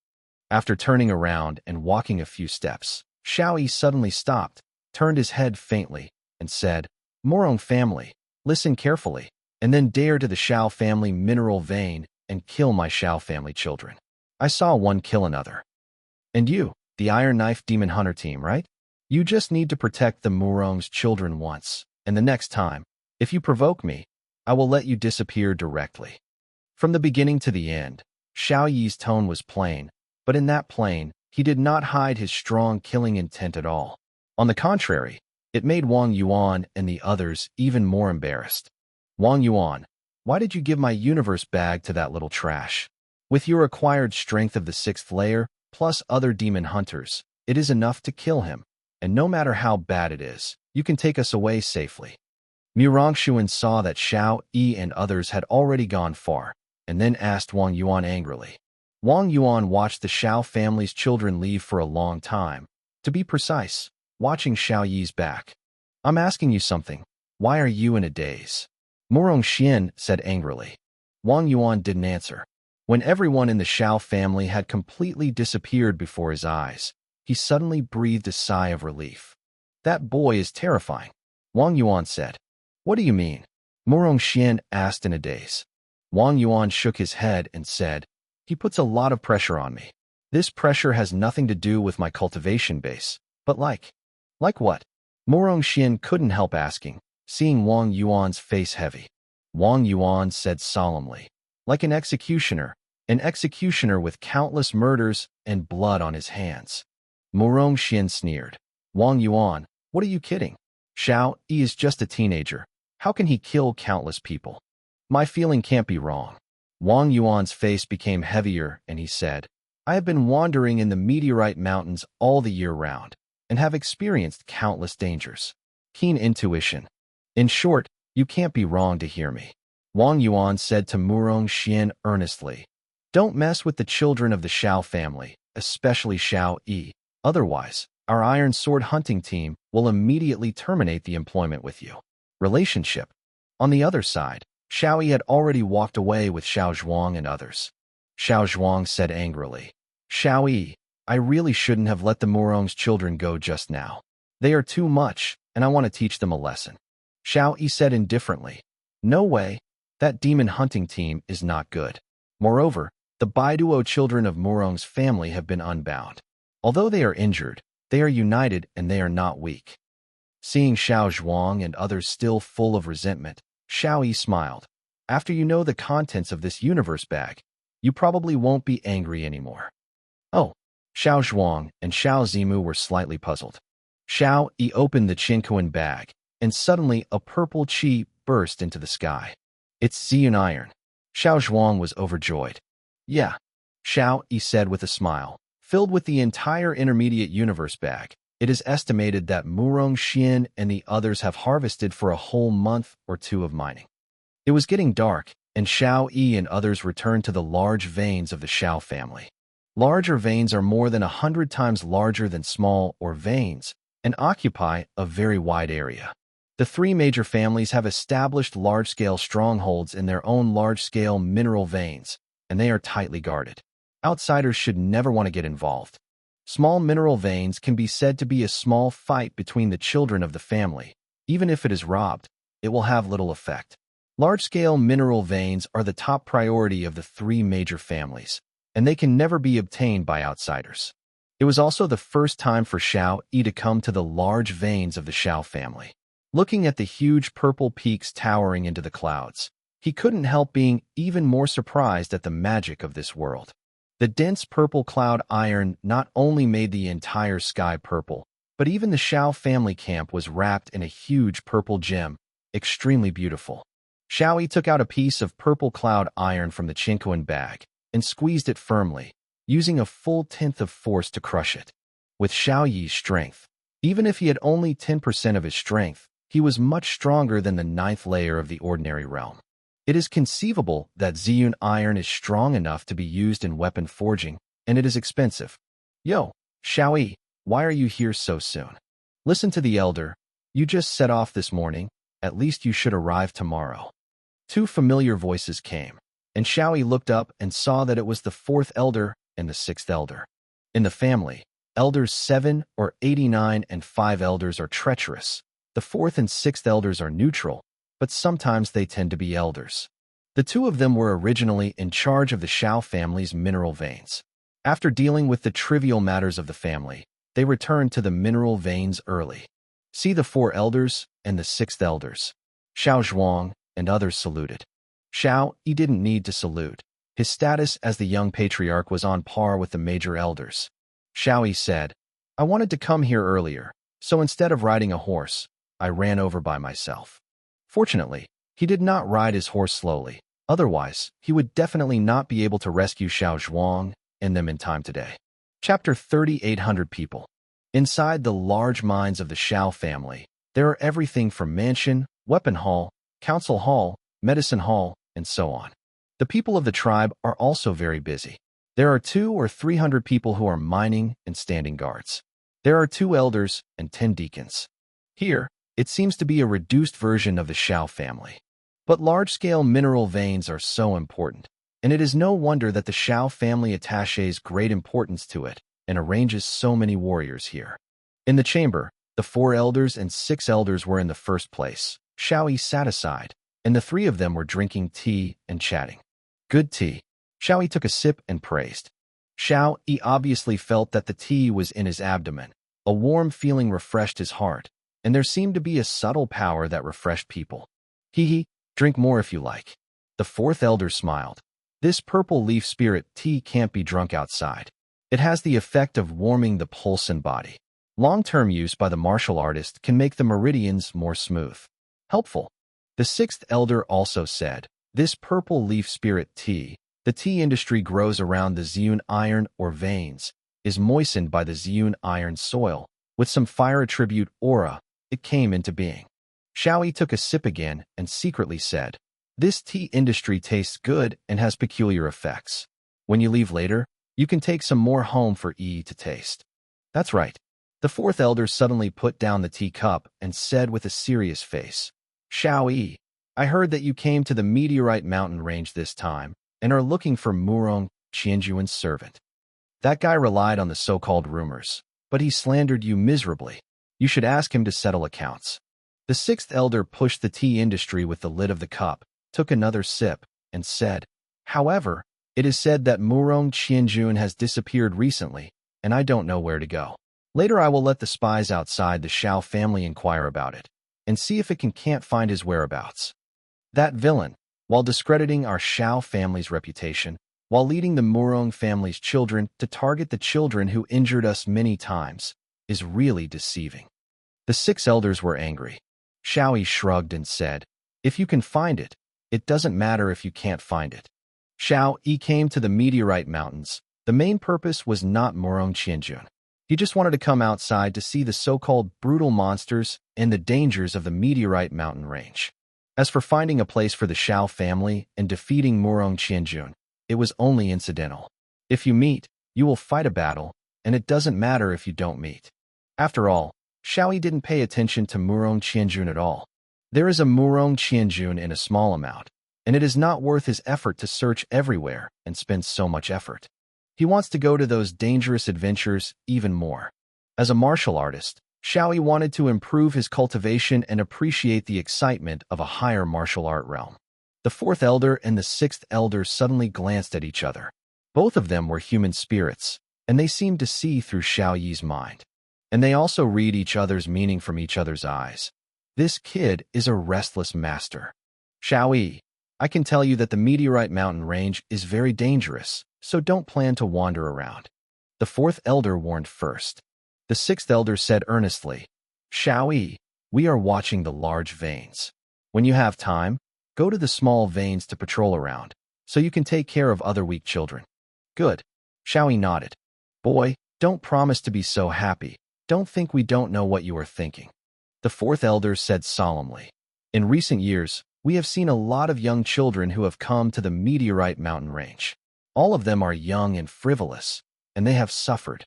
After turning around and walking a few steps, Xiao Yi suddenly stopped, turned his head faintly, and said, Murong family, Listen carefully, and then dare to the Shao family mineral vein and kill my Shao family children. I saw one kill another. And you, the Iron Knife Demon Hunter team, right? You just need to protect the Murong's children once, and the next time, if you provoke me, I will let you disappear directly. From the beginning to the end, Xiao Yi's tone was plain, but in that plain, he did not hide his strong killing intent at all. On the contrary, it made Wang Yuan and the others even more embarrassed. Wang Yuan, why did you give my universe bag to that little trash? With your acquired strength of the 6th layer, plus other demon hunters, it is enough to kill him, and no matter how bad it is, you can take us away safely. Mu Rongshuan saw that Xiao Yi and others had already gone far, and then asked Wang Yuan angrily. Wang Yuan watched the Xiao family's children leave for a long time. To be precise, watching Xiao Yi's back. I'm asking you something. Why are you in a daze? Murong Xian said angrily. Wang Yuan didn't answer. When everyone in the Xiao family had completely disappeared before his eyes, he suddenly breathed a sigh of relief. That boy is terrifying, Wang Yuan said. What do you mean? Murong Xian asked in a daze. Wang Yuan shook his head and said, he puts a lot of pressure on me. This pressure has nothing to do with my cultivation base, but like what? Murong Xian couldn't help asking, seeing Wang Yuan's face heavy. Wang Yuan said solemnly, like an executioner with countless murders and blood on his hands. Murong Xian sneered. Wang Yuan, what are you kidding? Xiao Yi is just a teenager. How can he kill countless people? My feeling can't be wrong. Wang Yuan's face became heavier and he said, I have been wandering in the meteorite mountains all the year round and have experienced countless dangers. Keen intuition. In short, you can't be wrong to hear me. Wang Yuan said to Murong Xian earnestly, don't mess with the children of the Xiao family, especially Xiao Yi. Otherwise, our Iron Sword hunting team will immediately terminate the employment with you. Relationship. On the other side, Xiao Yi had already walked away with Xiao Zhuang and others. Xiao Zhuang said angrily, Xiao Yi, I really shouldn't have let the Murong's children go just now. They are too much, and I want to teach them a lesson. Xiao Yi said indifferently, no way, that demon hunting team is not good. Moreover, the Baiduo children of Murong's family have been unbound. Although they are injured, they are united and they are not weak. Seeing Xiao Zhuang and others still full of resentment, Xiao Yi smiled. After you know the contents of this universe bag, you probably won't be angry anymore. Oh, Xiao Zhuang and Xiao Zimu were slightly puzzled. Xiao Yi opened the Qinkuan bag, and suddenly a purple chi burst into the sky. It's Ziyun iron. Xiao Zhuang was overjoyed. Yeah, Xiao Yi said with a smile. Filled with the entire intermediate universe bag, it is estimated that Murong Xian and the others have harvested for a whole month or two of mining. It was getting dark, and Xiao Yi and others returned to the large veins of the Xiao family. Larger veins are more than 100 times larger than small or veins and occupy a very wide area. The three major families have established large-scale strongholds in their own large-scale mineral veins, and they are tightly guarded. Outsiders should never want to get involved. Small mineral veins can be said to be a small fight between the children of the family. Even if it is robbed, it will have little effect. Large-scale mineral veins are the top priority of the three major families, and they can never be obtained by outsiders. It was also the first time for Xiao Yi to come to the large veins of the Xiao family. Looking at the huge purple peaks towering into the clouds, he couldn't help being even more surprised at the magic of this world. The dense purple cloud iron not only made the entire sky purple, but even the Xiao family camp was wrapped in a huge purple gem, extremely beautiful. Xiao Yi took out a piece of purple cloud iron from the Qinkuan bag and squeezed it firmly, using a full tenth of force to crush it. With Xiao Yi's strength, even if he had only 10% of his strength, he was much stronger than the 9th layer of the ordinary realm. It is conceivable that Ziyun iron is strong enough to be used in weapon forging, and it is expensive. Yo, Xiao Yi, why are you here so soon? Listen to the elder. You just set off this morning. At least you should arrive tomorrow. Two familiar voices came, and Xiao Yi looked up and saw that it was the 4th elder and the 6th elder. In the family, elders 7 or 89 and 5 elders are treacherous. The 4th and 6th elders are neutral, but sometimes they tend to be elders. The two of them were originally in charge of the Shao family's mineral veins. After dealing with the trivial matters of the family, they returned to the mineral veins early. See the 4 elders and the 6th elders. Xiao Zhuang and others saluted. Xiao Yi didn't need to salute. His status as the young patriarch was on par with the major elders. Xiao Yi said, "I wanted to come here earlier, so instead of riding a horse, I ran over by myself." Fortunately, he did not ride his horse slowly. Otherwise, he would definitely not be able to rescue Xiao Zhuang and them in time today. Chapter 3800 People. Inside the large minds of the Shao family, there are everything from mansion, weapon hall, council hall, medicine hall, and so on. The people of the tribe are also very busy. There are 200 or 300 people who are mining and standing guards. There are 2 elders and 10 deacons. Here, it seems to be a reduced version of the Shao family. But large-scale mineral veins are so important, and it is no wonder that the Shao family attaches great importance to it and arranges so many warriors here. In the chamber, the 4 elders and 6 elders were in the first place. Xiao Yi sat aside, and the 3 of them were drinking tea and chatting. Good tea. Xiao Yi took a sip and praised. Xiao Yi obviously felt that the tea was in his abdomen. A warm feeling refreshed his heart, and there seemed to be a subtle power that refreshed people. Hee, drink more if you like. The 4th elder smiled. This purple leaf spirit tea can't be drunk outside. It has the effect of warming the pulse and body. Long-term use by the martial artist can make the meridians more smooth. Helpful. The 6th elder also said, this purple leaf spirit tea, the tea industry grows around the Ziyun iron or veins, is moistened by the Ziyun iron soil. With some fire attribute aura, it came into being. Xiao Yi took a sip again and secretly said, this tea industry tastes good and has peculiar effects. When you leave later, you can take some more home for Yi to taste. That's right. The 4th elder suddenly put down the teacup and said with a serious face, Xiao Yi, I heard that you came to the meteorite mountain range this time and are looking for Murong Qianjuan's servant. That guy relied on the so-called rumors, but he slandered you miserably. You should ask him to settle accounts. The 6th elder pushed the tea industry with the lid of the cup, took another sip, and said, however, it is said that Murong Qianjuan has disappeared recently, and I don't know where to go. Later I will let the spies outside the Shao family inquire about it, and see if it can't find his whereabouts. That villain, while discrediting our Shao family's reputation, while leading the Murong family's children to target the children who injured us many times, is really deceiving. The 6 elders were angry. Xiao Yi shrugged and said, if you can find it, it doesn't matter if you can't find it. Xiao Yi came to the meteorite mountains. The main purpose was not Murong Qianjuan. He just wanted to come outside to see the so-called brutal monsters and the dangers of the meteorite mountain range. As for finding a place for the Shao family and defeating Murong Qianjuan, it was only incidental. If you meet, you will fight a battle, and it doesn't matter if you don't meet. After all, Xiao Yi didn't pay attention to Murong Qianjuan at all. There is a Murong Qianjuan in a small amount, and it is not worth his effort to search everywhere and spend so much effort. He wants to go to those dangerous adventures even more. As a martial artist, Xiao Yi wanted to improve his cultivation and appreciate the excitement of a higher martial art realm. The 4th elder and the 6th elder suddenly glanced at each other. Both of them were human spirits, and they seemed to see through Xiao Yi's mind. And they also read each other's meaning from each other's eyes. This kid is a restless master. Xiao Yi, I can tell you that the meteorite mountain range is very dangerous, so don't plan to wander around. The 4th elder warned first. The 6th elder said earnestly, Xiao Yi, we are watching the large veins. When you have time, go to the small veins to patrol around, so you can take care of other weak children. Good. Xiao Yi nodded. Boy, don't promise to be so happy. Don't think we don't know what you are thinking. The 4th elder said solemnly. In recent years, we have seen a lot of young children who have come to the meteorite mountain range. All of them are young and frivolous, and they have suffered.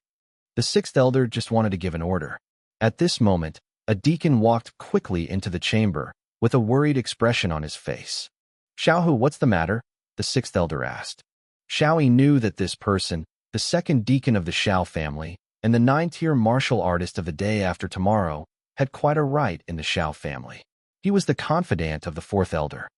The 6th elder just wanted to give an order. At this moment, a deacon walked quickly into the chamber, with a worried expression on his face. Xiaohu, what's the matter? The 6th elder asked. Xiao Yi knew that this person, the 2nd deacon of the Shao family, and the 9th-tier martial artist of the day after tomorrow, had quite a right in the Shao family. He was the confidant of the fourth elder.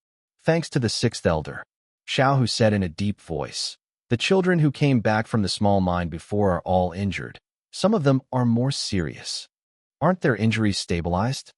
Thanks to the sixth elder, Xiao Hu said in a deep voice. The children who came back from the small mine before are all injured. Some of them are more serious. Aren't their injuries stabilized?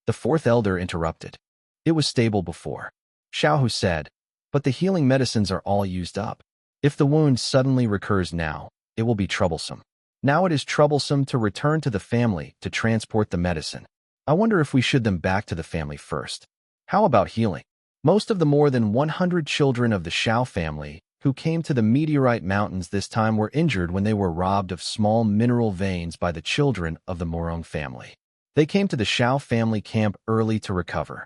The fourth elder interrupted. It was stable before. Xiao Hu said, but the healing medicines are all used up. If the wound suddenly recurs now, it will be troublesome. Now it is troublesome to return to the family to transport the medicine. I wonder if we should them back to the family first. How about healing? Most of the more than 100 children of the Xiao family who came to the meteorite mountains this time were injured when they were robbed of small mineral veins by the children of the Morong family. They came to the Xiao family camp early to recover.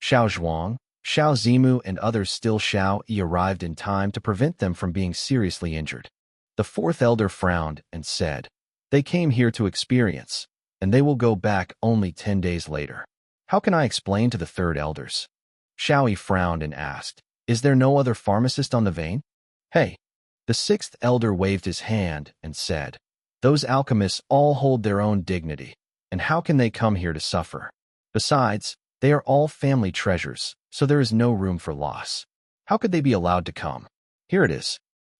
Xiao Zhuang, Xiao Zimu, and others still Xiao Yi arrived in time to prevent them from being seriously injured. The fourth elder frowned and said, they came here to experience, and they will go back only 10 days later. How can I explain to the third elders? Xiao Yi frowned and asked, is there no other pharmacist on the vein? Hey. The sixth elder waved his hand and said, those alchemists all hold their own dignity, and how can they come here to suffer? Besides, they are all family treasures, so there is no room for loss. How could they be allowed to come? Here it is.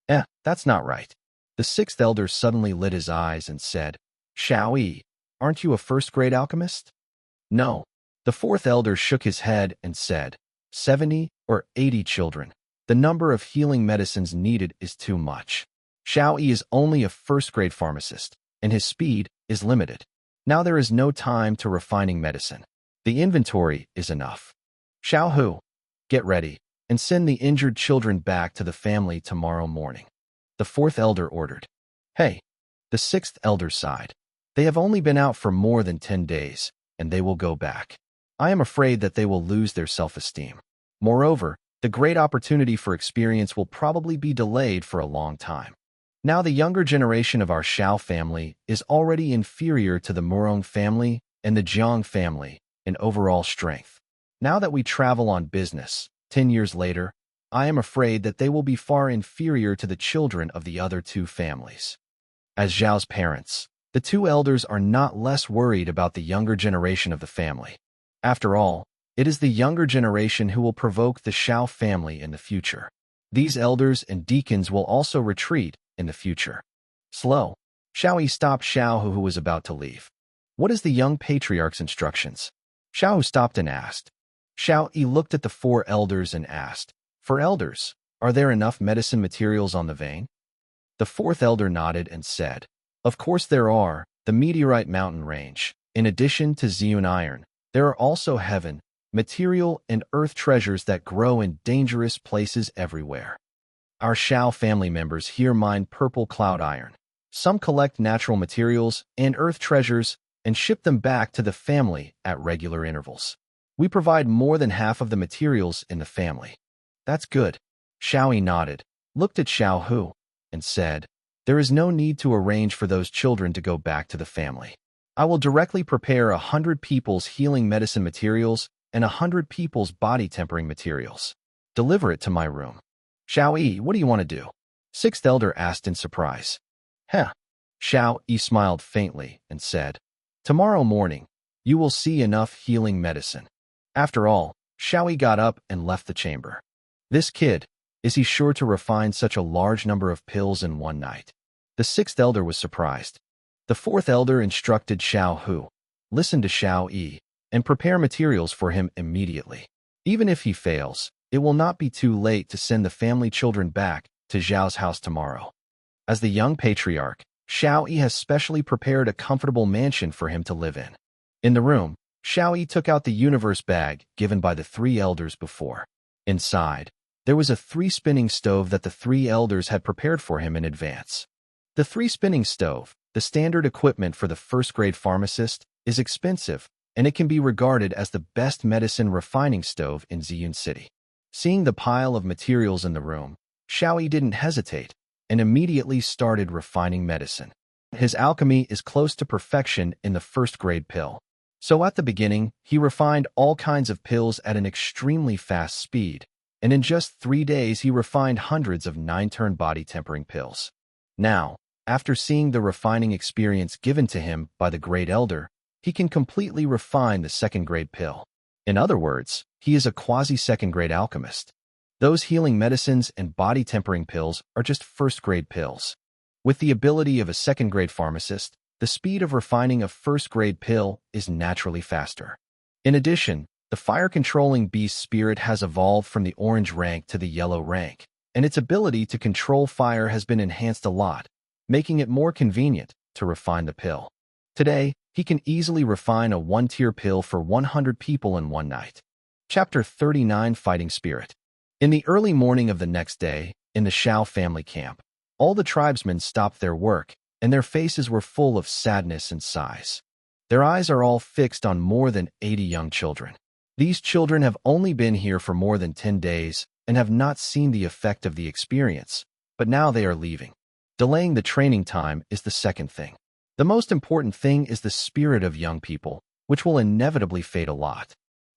That's not right. The sixth elder suddenly lit his eyes and said, Xiao Yi, aren't you a first-grade alchemist? No. The fourth elder shook his head and said, 70 or 80 children. The number of healing medicines needed is too much. Xiao Yi is only a first-grade pharmacist, and his speed is limited. Now there is no time to refining medicine. The inventory is enough. Xiao Hu, get ready, and send the injured children back to the family tomorrow morning. The fourth elder ordered. Hey. The sixth elder sighed. They have only been out for more than 10 days, and they will go back. I am afraid that they will lose their self-esteem. Moreover, the great opportunity for experience will probably be delayed for a long time. Now the younger generation of our Xiao family is already inferior to the Morong family and the Jiang family in overall strength. Now that we travel on business, 10 years later, I am afraid that they will be far inferior to the children of the other two families. As Zhao's parents, the two elders are not less worried about the younger generation of the family. After all, it is the younger generation who will provoke the Xiao family in the future. These elders and deacons will also retreat in the future. Slow. Xiao Yi stopped Xiao Hu, who was about to leave. What is the young patriarch's instructions? Xiao Hu stopped and asked. Xiao Yi looked at the four elders and asked, for elders, are there enough medicine materials on the vein? The fourth elder nodded and said, of course there are, the meteorite mountain range. In addition to Ziyun iron, there are also heaven, material, and earth treasures that grow in dangerous places everywhere. Our Xiao family members here mine purple cloud iron. Some collect natural materials and earth treasures and ship them back to the family at regular intervals. We provide more than half of the materials in the family. That's good. Xiao Yi nodded, looked at Xiao Hu, and said, there is no need to arrange for those children to go back to the family. I will directly prepare 100 people's healing medicine materials and 100 people's body tempering materials. Deliver it to my room. Xiao Yi, what do you want to do? Sixth elder asked in surprise. Xiao Yi smiled faintly and said, tomorrow morning, you will see enough healing medicine. After all, Xiao Yi got up and left the chamber. This kid, is he sure to refine such a large number of pills in one night? The sixth elder was surprised. The fourth elder instructed Xiao Hu, listen to Xiao Yi, and prepare materials for him immediately. Even if he fails, it will not be too late to send the family children back to Zhao's house tomorrow. As the young patriarch, Xiao Yi has specially prepared a comfortable mansion for him to live in. In the room, Xiao Yi took out the universe bag given by the three elders before. Inside, there was a 3-spinning stove that the three elders had prepared for him in advance. The 3-spinning stove, the standard equipment for the first-grade pharmacist, is expensive, and it can be regarded as the best medicine refining stove in Ziyun City. Seeing the pile of materials in the room, Xiao Yi didn't hesitate and immediately started refining medicine. His alchemy is close to perfection in the first-grade pill. So at the beginning, he refined all kinds of pills at an extremely fast speed, and in just 3 days he refined hundreds of 9-turn body tempering pills. Now, after seeing the refining experience given to him by the great elder, he can completely refine the second-grade pill. In other words, he is a quasi-second-grade alchemist. Those healing medicines and body-tempering pills are just first-grade pills. With the ability of a second-grade pharmacist, the speed of refining a first-grade pill is naturally faster. In addition, the fire-controlling beast spirit has evolved from the orange rank to the yellow rank, and its ability to control fire has been enhanced a lot, making it more convenient to refine the pill. Today, he can easily refine a one-tier pill for 100 people in one night. Chapter 39 Fighting Spirit. In the early morning of the next day, in the Shao family camp, all the tribesmen stopped their work, and their faces were full of sadness and sighs. Their eyes are all fixed on more than 80 young children. These children have only been here for more than 10 days and have not seen the effect of the experience, but now they are leaving. Delaying the training time is the second thing. The most important thing is the spirit of young people, which will inevitably fade a lot.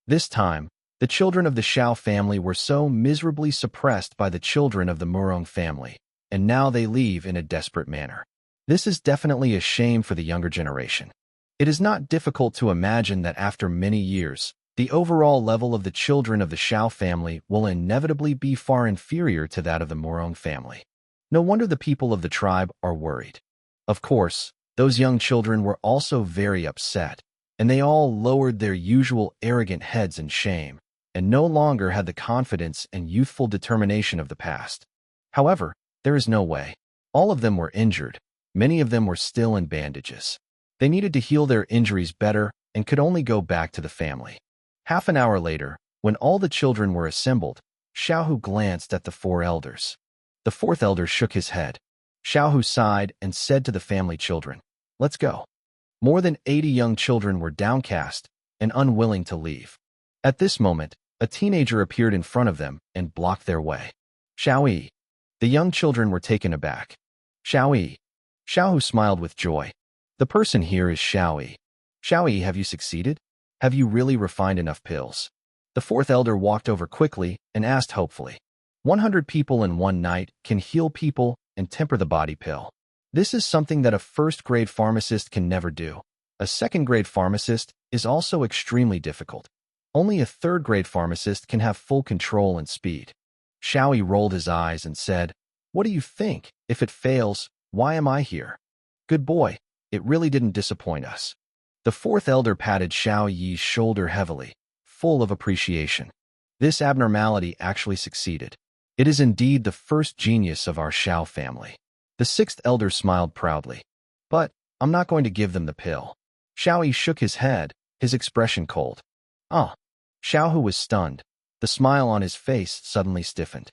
This time, the children of the Shao family were so miserably suppressed by the children of the Murong family, and now they leave in a desperate manner. This is definitely a shame for the younger generation. It is not difficult to imagine that after many years, the overall level of the children of the Shao family will inevitably be far inferior to that of the Murong family. No wonder the people of the tribe are worried. Of course, those young children were also very upset, and they all lowered their usual arrogant heads in shame, and no longer had the confidence and youthful determination of the past. However, there is no way. All of them were injured. Many of them were still in bandages. They needed to heal their injuries better and could only go back to the family. Half an hour later, when all the children were assembled, Xiaohu glanced at the four elders. The fourth elder shook his head. Xiaohu sighed and said to the family children, "Let's go." More than 80 young children were downcast and unwilling to leave. At this moment, a teenager appeared in front of them and blocked their way. "Xiaoyi." The young children were taken aback. "Xiaoyi." Xiaohu smiled with joy. "The person here is Xiaoyi. Xiaoyi, have you succeeded? Have you really refined enough pills?" The fourth elder walked over quickly and asked hopefully. 100 people in one night can heal people and temper the body pill. This is something that a first-grade pharmacist can never do. A second-grade pharmacist is also extremely difficult. Only a third-grade pharmacist can have full control and speed. Xiaoyi rolled his eyes and said, "What do you think? If it fails, why am I here?" "Good boy. It really didn't disappoint us." The fourth elder patted Xiaoyi's shoulder heavily, full of appreciation. This abnormality actually succeeded. It is indeed the first genius of our Shao family. The sixth elder smiled proudly. "But I'm not going to give them the pill." Xiaoyi shook his head, his expression cold. Xiaohu was stunned. The smile on his face suddenly stiffened.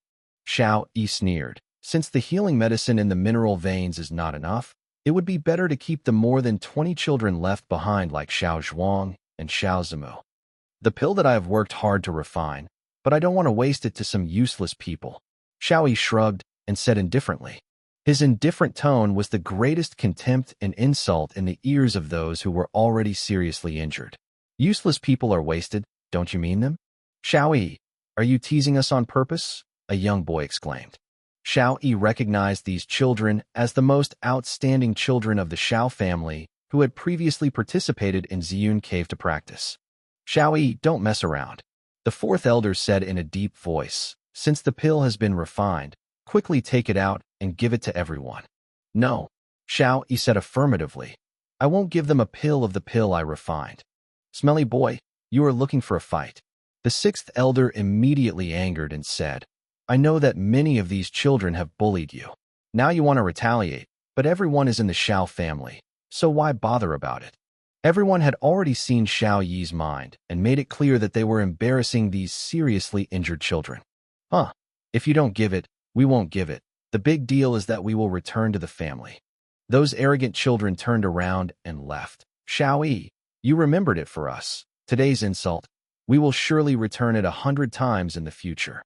Xiaoyi sneered. "Since the healing medicine in the mineral veins is not enough, it would be better to keep the more than 20 children left behind like Xiao Zhuang and Xiao Zimu. The pill that I have worked hard to refine, but I don't want to waste it to some useless people." Xiaoyi shrugged and said indifferently. His indifferent tone was the greatest contempt and insult in the ears of those who were already seriously injured. "Useless people are wasted, don't you mean them?" "Xiaoyi, are you teasing us on purpose?" a young boy exclaimed. Xiaoyi recognized these children as the most outstanding children of the Shao family who had previously participated in Ziyun Cave to practice. "Xiaoyi, don't mess around," the fourth elder said in a deep voice. "Since the pill has been refined, quickly take it out and give it to everyone." "No," Xiaoyi said affirmatively. "I won't give them a pill of the pill I refined." "Smelly boy, you are looking for a fight." The sixth elder immediately angered and said, "I know that many of these children have bullied you. Now you want to retaliate, but everyone is in the Shao family, so why bother about it?" Everyone had already seen Xiaoyi's mind and made it clear that they were embarrassing these seriously injured children. If you don't give it, we won't give it. The big deal is that we will return to the family." Those arrogant children turned around and left. "Xiaoyi, you remembered it for us. Today's insult. We will surely return it 100 times in the future."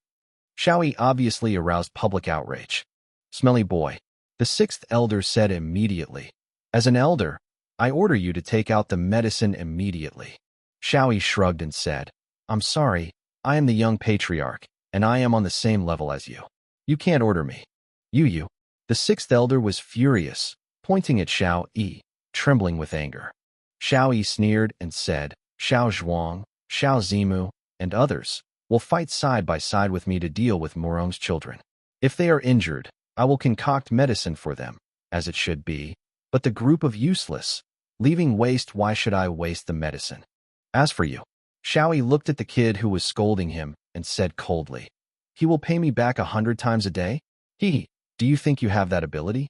Xiaoyi obviously aroused public outrage. "Smelly boy," the sixth elder said immediately. "As an elder, I order you to take out the medicine immediately." Xiaoyi shrugged and said, "I'm sorry, I am the young patriarch, and I am on the same level as you. You can't order me." You. The sixth elder was furious, pointing at Xiaoyi, trembling with anger. Xiaoyi sneered and said, "Xiao Zhuang, Xiao Zimu, and others, will fight side by side with me to deal with Morong's children. If they are injured, I will concoct medicine for them, as it should be, but the group of useless, leaving waste, why should I waste the medicine? As for you, Xiaoyi looked at the kid who was scolding him and said coldly, he will pay me back 100 times a day? Do you think you have that ability?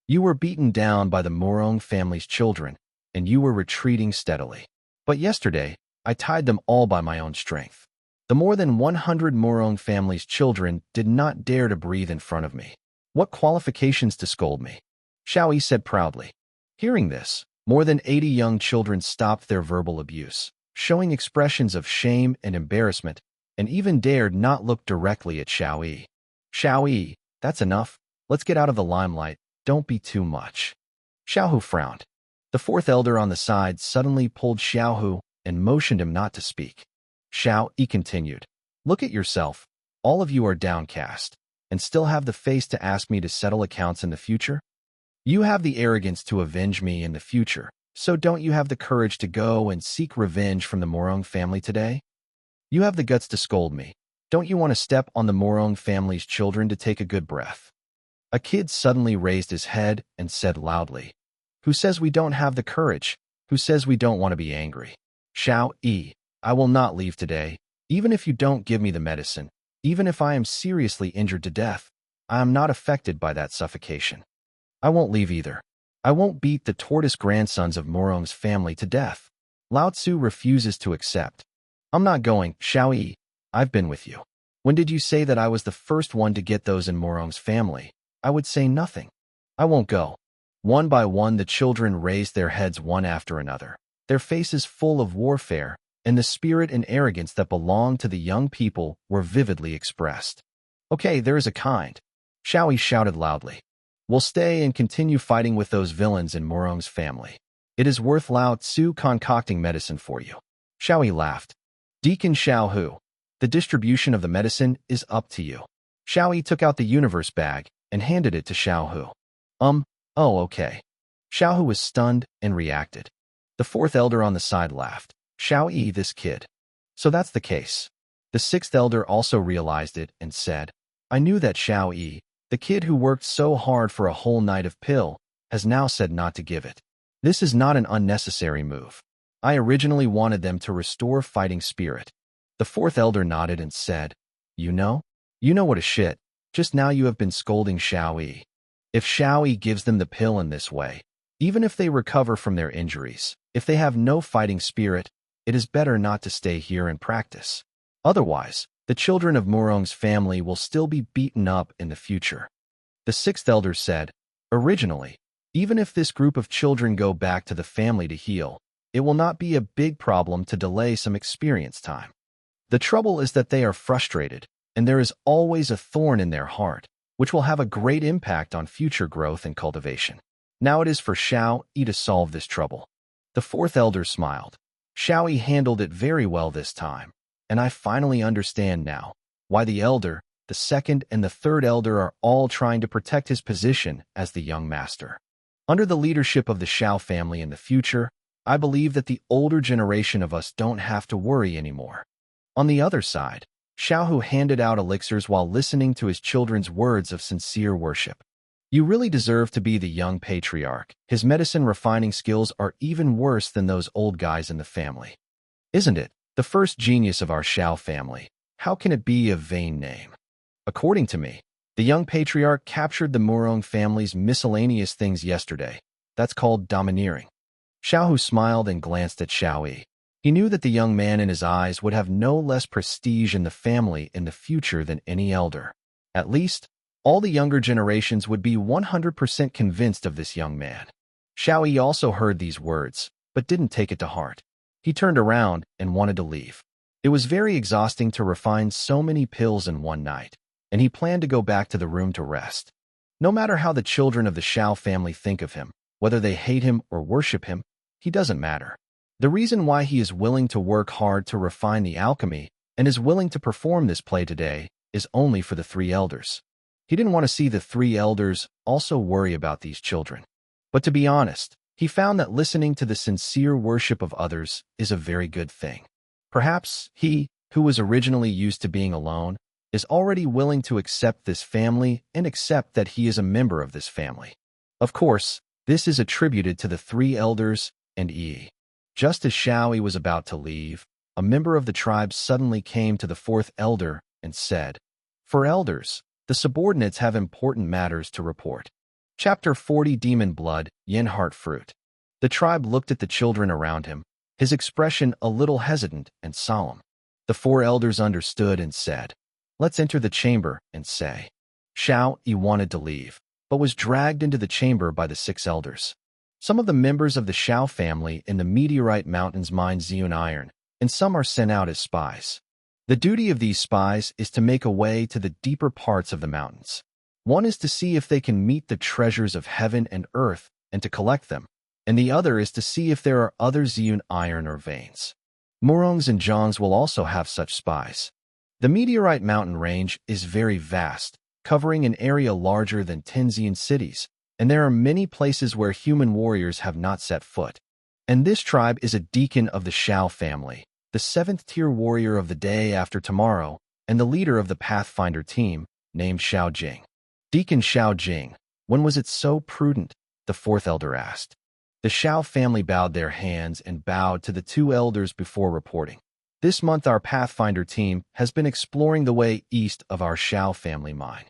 You were beaten down by the Morong family's children, and you were retreating steadily. But yesterday, I tied them all by my own strength. The more than 100 Morong family's children did not dare to breathe in front of me. What qualifications to scold me? Xiaoyi said proudly. Hearing this, more than 80 young children stopped their verbal abuse, showing expressions of shame and embarrassment, and even dared not look directly at Xiaoyi. Xiaoyi, that's enough. Let's get out of the limelight. Don't be too much. Xiaohu frowned. The fourth elder on the side suddenly pulled Xiaohu and motioned him not to speak. Xiaoyi continued. Look at yourself. All of you are downcast, and still have the face to ask me to settle accounts in the future? You have the arrogance to avenge me in the future, so don't you have the courage to go and seek revenge from the Morong family today? You have the guts to scold me. Don't you want to step on the Morong family's children to take a good breath? A kid suddenly raised his head and said loudly, who says we don't have the courage? Who says we don't want to be angry? Xiaoyi, I will not leave today, even if you don't give me the medicine. Even if I am seriously injured to death, I am not affected by that suffocation. I won't leave either. I won't beat the tortoise grandsons of Morong's family to death. Lao Tzu refuses to accept. I'm not going, Xiaoyi. I've been with you. When did you say that I was the first one to get those in Morong's family? I would say nothing. I won't go. One by one the children raised their heads one after another, their faces full of warfare, and the spirit and arrogance that belonged to the young people were vividly expressed. Okay, there is a kind. Xiaoyi shouted loudly. We'll stay and continue fighting with those villains in Morong's family. It is worth Lao Tzu concocting medicine for you. Xiaoyi laughed. Deacon Xiaohu, the distribution of the medicine is up to you. Xiaoyi took out the universe bag and handed it to Xiaohu. Oh, okay. Xiaohu was stunned and reacted. The fourth elder on the side laughed. Xiaoyi, this kid. So that's the case. The sixth elder also realized it and said, I knew that Xiaoyi, the kid who worked so hard for a whole night of pill, has now said not to give it. This is not an unnecessary move. I originally wanted them to restore fighting spirit. The fourth elder nodded and said, You know what a shit. Just now you have been scolding Xiaoyi. If Xiaoyi gives them the pill in this way, even if they recover from their injuries, if they have no fighting spirit, it is better not to stay here and practice. Otherwise, the children of Morong's family will still be beaten up in the future. The sixth elder said, Originally, even if this group of children go back to the family to heal, it will not be a big problem to delay some experience time. The trouble is that they are frustrated, and there is always a thorn in their heart, which will have a great impact on future growth and cultivation. Now it is for Xiaoyi to solve this trouble. The fourth elder smiled. Xiaoyi handled it very well this time, and I finally understand now why the elder, the second, and the third elder are all trying to protect his position as the young master. Under the leadership of the Xiao family in the future, I believe that the older generation of us don't have to worry anymore. On the other side, Xiaohu handed out elixirs while listening to his children's words of sincere worship. You really deserve to be the young patriarch. His medicine refining skills are even worse than those old guys in the family. Isn't it? The first genius of our Xiao family. How can it be a vain name? According to me, the young patriarch captured the Morong family's miscellaneous things yesterday. That's called domineering. Xiaohu smiled and glanced at Xiaoyi. He knew that the young man in his eyes would have no less prestige in the family in the future than any elder. At least, all the younger generations would be 100% convinced of this young man. Xiaoyi also heard these words, but didn't take it to heart. He turned around and wanted to leave. It was very exhausting to refine so many pills in one night, and he planned to go back to the room to rest. No matter how the children of the Xiao family think of him, whether they hate him or worship him, he doesn't matter. The reason why he is willing to work hard to refine the alchemy and is willing to perform this play today is only for the three elders. He didn't want to see the three elders also worry about these children. But to be honest, he found that listening to the sincere worship of others is a very good thing. Perhaps he, who was originally used to being alone, is already willing to accept this family and accept that he is a member of this family. Of course, this is attributed to the three elders and Yi. Just as Xiaoyi was about to leave, a member of the tribe suddenly came to the fourth elder and said, "For elders, the subordinates have important matters to report." Chapter 40 Demon Blood, Yin Heart Fruit. The tribe looked at the children around him, his expression a little hesitant and solemn. The four elders understood and said, "Let's enter the chamber and say." Xiaoyi wanted to leave, but was dragged into the chamber by the six elders. Some of the members of the Xiao family in the Meteorite Mountains mine Ziyun iron, and some are sent out as spies. The duty of these spies is to make a way to the deeper parts of the mountains. One is to see if they can meet the treasures of heaven and earth and to collect them, and the other is to see if there are other Ziyun iron or veins. Murongs and Zhangs will also have such spies. The Meteorite Mountain range is very vast, covering an area larger than 10 Ziyun cities, and there are many places where human warriors have not set foot. And this tribe is a deacon of the Xiao family, the 7th-tier warrior of the day after tomorrow, and the leader of the Pathfinder team, named Xiao Jing. Deacon Xiao Jing, when was it so prudent? The fourth elder asked. The Xiao family bowed their hands and bowed to the two elders before reporting. This month our Pathfinder team has been exploring the way east of our Xiao family mine.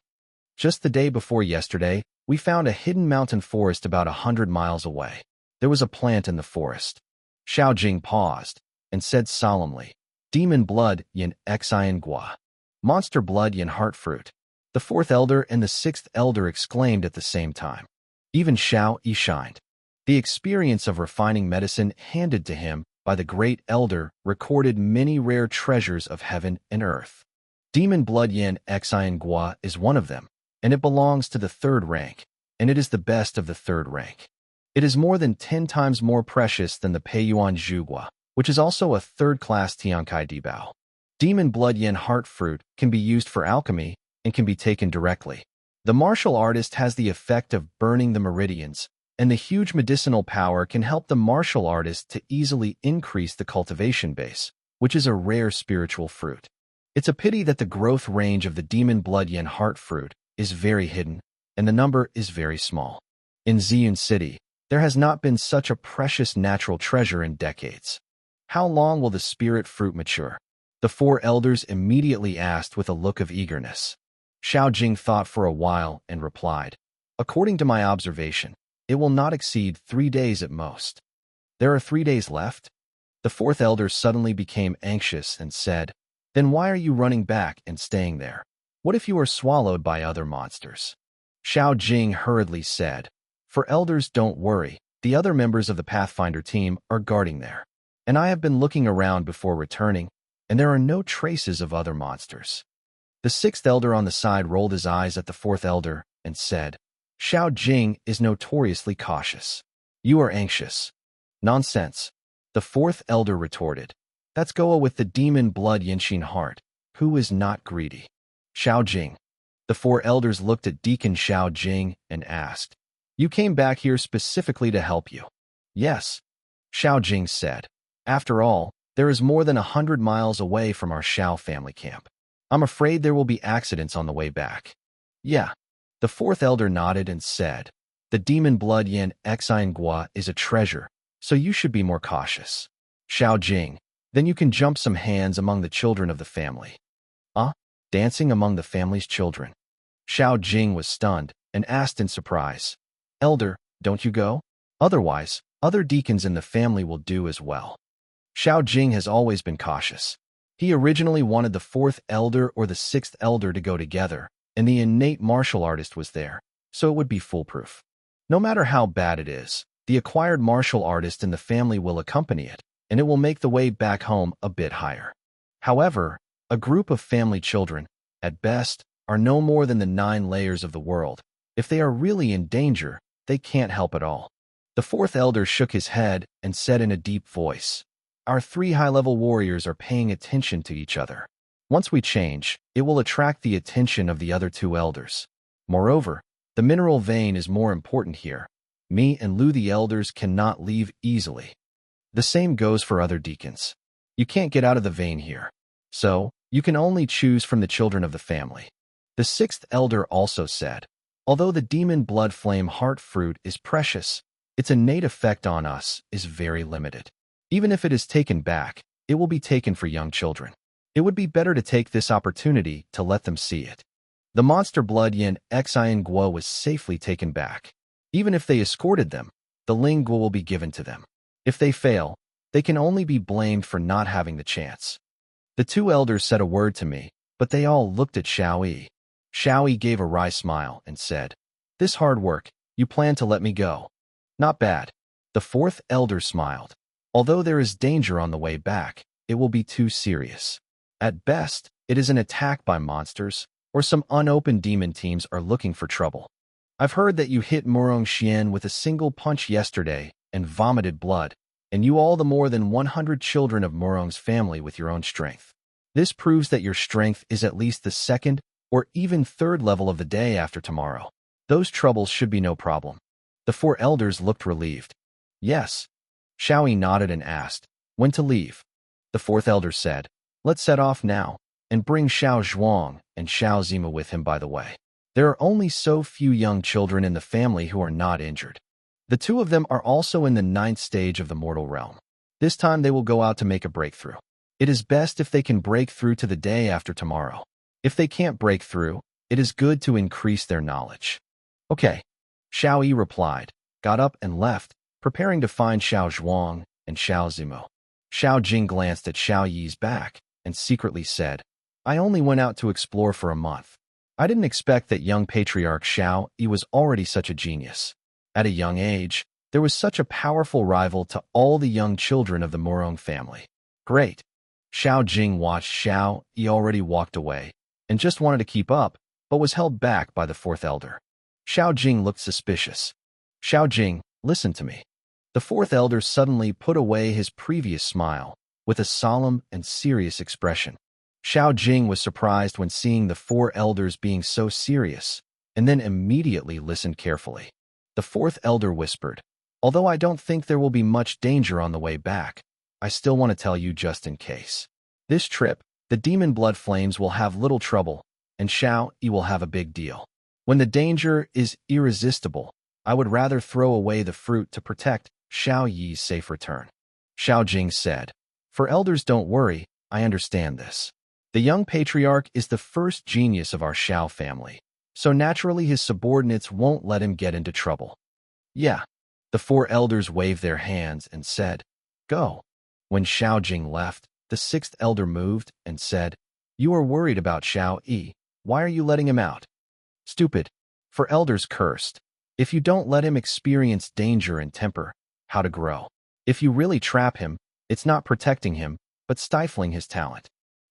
Just the day before yesterday, we found a hidden mountain forest about 100 miles away. There was a plant in the forest. Xiao Jing paused and said solemnly, "Demon blood yin xian gua. Monster blood yin heart fruit." The fourth elder and the sixth elder exclaimed at the same time. Even Xiaoyi shined. The experience of refining medicine handed to him by the great elder recorded many rare treasures of heaven and earth. Demon blood yin xian gua is one of them, and it belongs to the third rank, and it is the best of the third rank. It is more than 10 times more precious than the Peiyuan Zhugua, which is also a third-class Tiankai Dibao. Demon blood yin heart fruit can be used for alchemy and can be taken directly. The martial artist has the effect of burning the meridians, and the huge medicinal power can help the martial artist to easily increase the cultivation base, which is a rare spiritual fruit. It's a pity that the growth range of the demon blood yin heart fruit is very hidden, and the number is very small. In Ziyun City, there has not been such a precious natural treasure in decades. How long will the spirit fruit mature? The four elders immediately asked with a look of eagerness. Xiao Jing thought for a while and replied, "According to my observation, it will not exceed 3 days at most." "There are 3 days left?" The fourth elder suddenly became anxious and said, "Then why are you running back and staying there? What if you are swallowed by other monsters?" Xiao Jing hurriedly said, "For elders, don't worry. The other members of the Pathfinder team are guarding there. And I have been looking around before returning, and there are no traces of other monsters." The sixth elder on the side rolled his eyes at the fourth elder and said, "Xiao Jing is notoriously cautious. You are anxious." "Nonsense," the fourth elder retorted. "That's Goa with the demon blood Yinshin heart, who is not greedy." Xiao Jing. The four elders looked at Deacon Xiao Jing and asked, "You came back here specifically to help you?" "Yes," Xiao Jing said. "After all, there is more than 100 miles away from our Xiao family camp. I'm afraid there will be accidents on the way back." "Yeah." The fourth elder nodded and said, "The demon blood yin xian gua is a treasure, so you should be more cautious." Xiao Jing, "Then you can jump some hands among the children of the family." Dancing among the family's children. Xiao Jing was stunned and asked in surprise, "Elder, don't you go? Otherwise, other deacons in the family will do as well." Xiao Jing has always been cautious. He originally wanted the fourth elder or the sixth elder to go together, and the innate martial artist was there, so it would be foolproof. No matter how bad it is, the acquired martial artist in the family will accompany it, and it will make the way back home a bit higher. However, a group of family children, at best, are no more than the 9 layers of the world. If they are really in danger, they can't help at all. The fourth elder shook his head and said in a deep voice, "Our 3 high-level warriors are paying attention to each other. Once we change, it will attract the attention of the other 2 elders. Moreover, the mineral vein is more important here. Me and Lu the elders cannot leave easily. The same goes for other deacons. You can't get out of the vein here. So, you can only choose from the children of the family. The sixth elder also said, although the demon blood flame heart fruit is precious, its innate effect on us is very limited. Even if it is taken back, it will be taken for young children. It would be better to take this opportunity to let them see it. The monster blood yin xian guo was safely taken back. Even if they escorted them, the ling guo will be given to them. If they fail, they can only be blamed for not having the chance. The two elders said a word to me, but they all looked at Xiao Yi. Xiao Yi gave a wry smile and said, "This hard work, you plan to let me go? Not bad." The fourth elder smiled. Although there is danger on the way back, it will be too serious. At best, it is an attack by monsters, or some unopened demon teams are looking for trouble. I've heard that you hit Murong Xian with a single punch yesterday and vomited blood, and you all the more than 100 children of Murong's family with your own strength. This proves that your strength is at least the second or even third level of the day after tomorrow. Those troubles should be no problem. The four elders looked relieved. Yes. Xiao Yi nodded and asked, when to leave? The fourth elder said, let's set off now, and bring Xiao Zhuang and Xiao Zima with him by the way. There are only so few young children in the family who are not injured. The two of them are also in the 9th stage of the mortal realm. This time they will go out to make a breakthrough. It is best if they can break through to the day after tomorrow. If they can't break through, it is good to increase their knowledge. Okay, Xiao Yi replied, got up and left, preparing to find Xiao Zhuang and Xiao Zimo. Xiao Jing glanced at Xiao Yi's back and secretly said, I only went out to explore for a month. I didn't expect that young patriarch Xiao Yi was already such a genius. At a young age, there was such a powerful rival to all the young children of the Murong family. Great. Xiao Jing watched Xiao Yi already walked away and just wanted to keep up, but was held back by the fourth elder. Xiao Jing looked suspicious. Xiao Jing, listen to me. The fourth elder suddenly put away his previous smile with a solemn and serious expression. Xiao Jing was surprised when seeing the four elders being so serious, and then immediately listened carefully. The fourth elder whispered, although I don't think there will be much danger on the way back, I still want to tell you just in case. This trip, the demon blood flames will have little trouble, and Xiao Yi will have a big deal. When the danger is irresistible, I would rather throw away the fruit to protect Xiao Yi's safe return. Xiao Jing said, for elders don't worry, I understand this. The young patriarch is the first genius of our Xiao family, so naturally his subordinates won't let him get into trouble. Yeah. The four elders waved their hands and said, go. When Xiao Jing left, the sixth elder moved and said, you are worried about Xiao Yi. Why are you letting him out? Stupid. For elders cursed. If you don't let him experience danger and temper, how to grow. If you really trap him, it's not protecting him, but stifling his talent.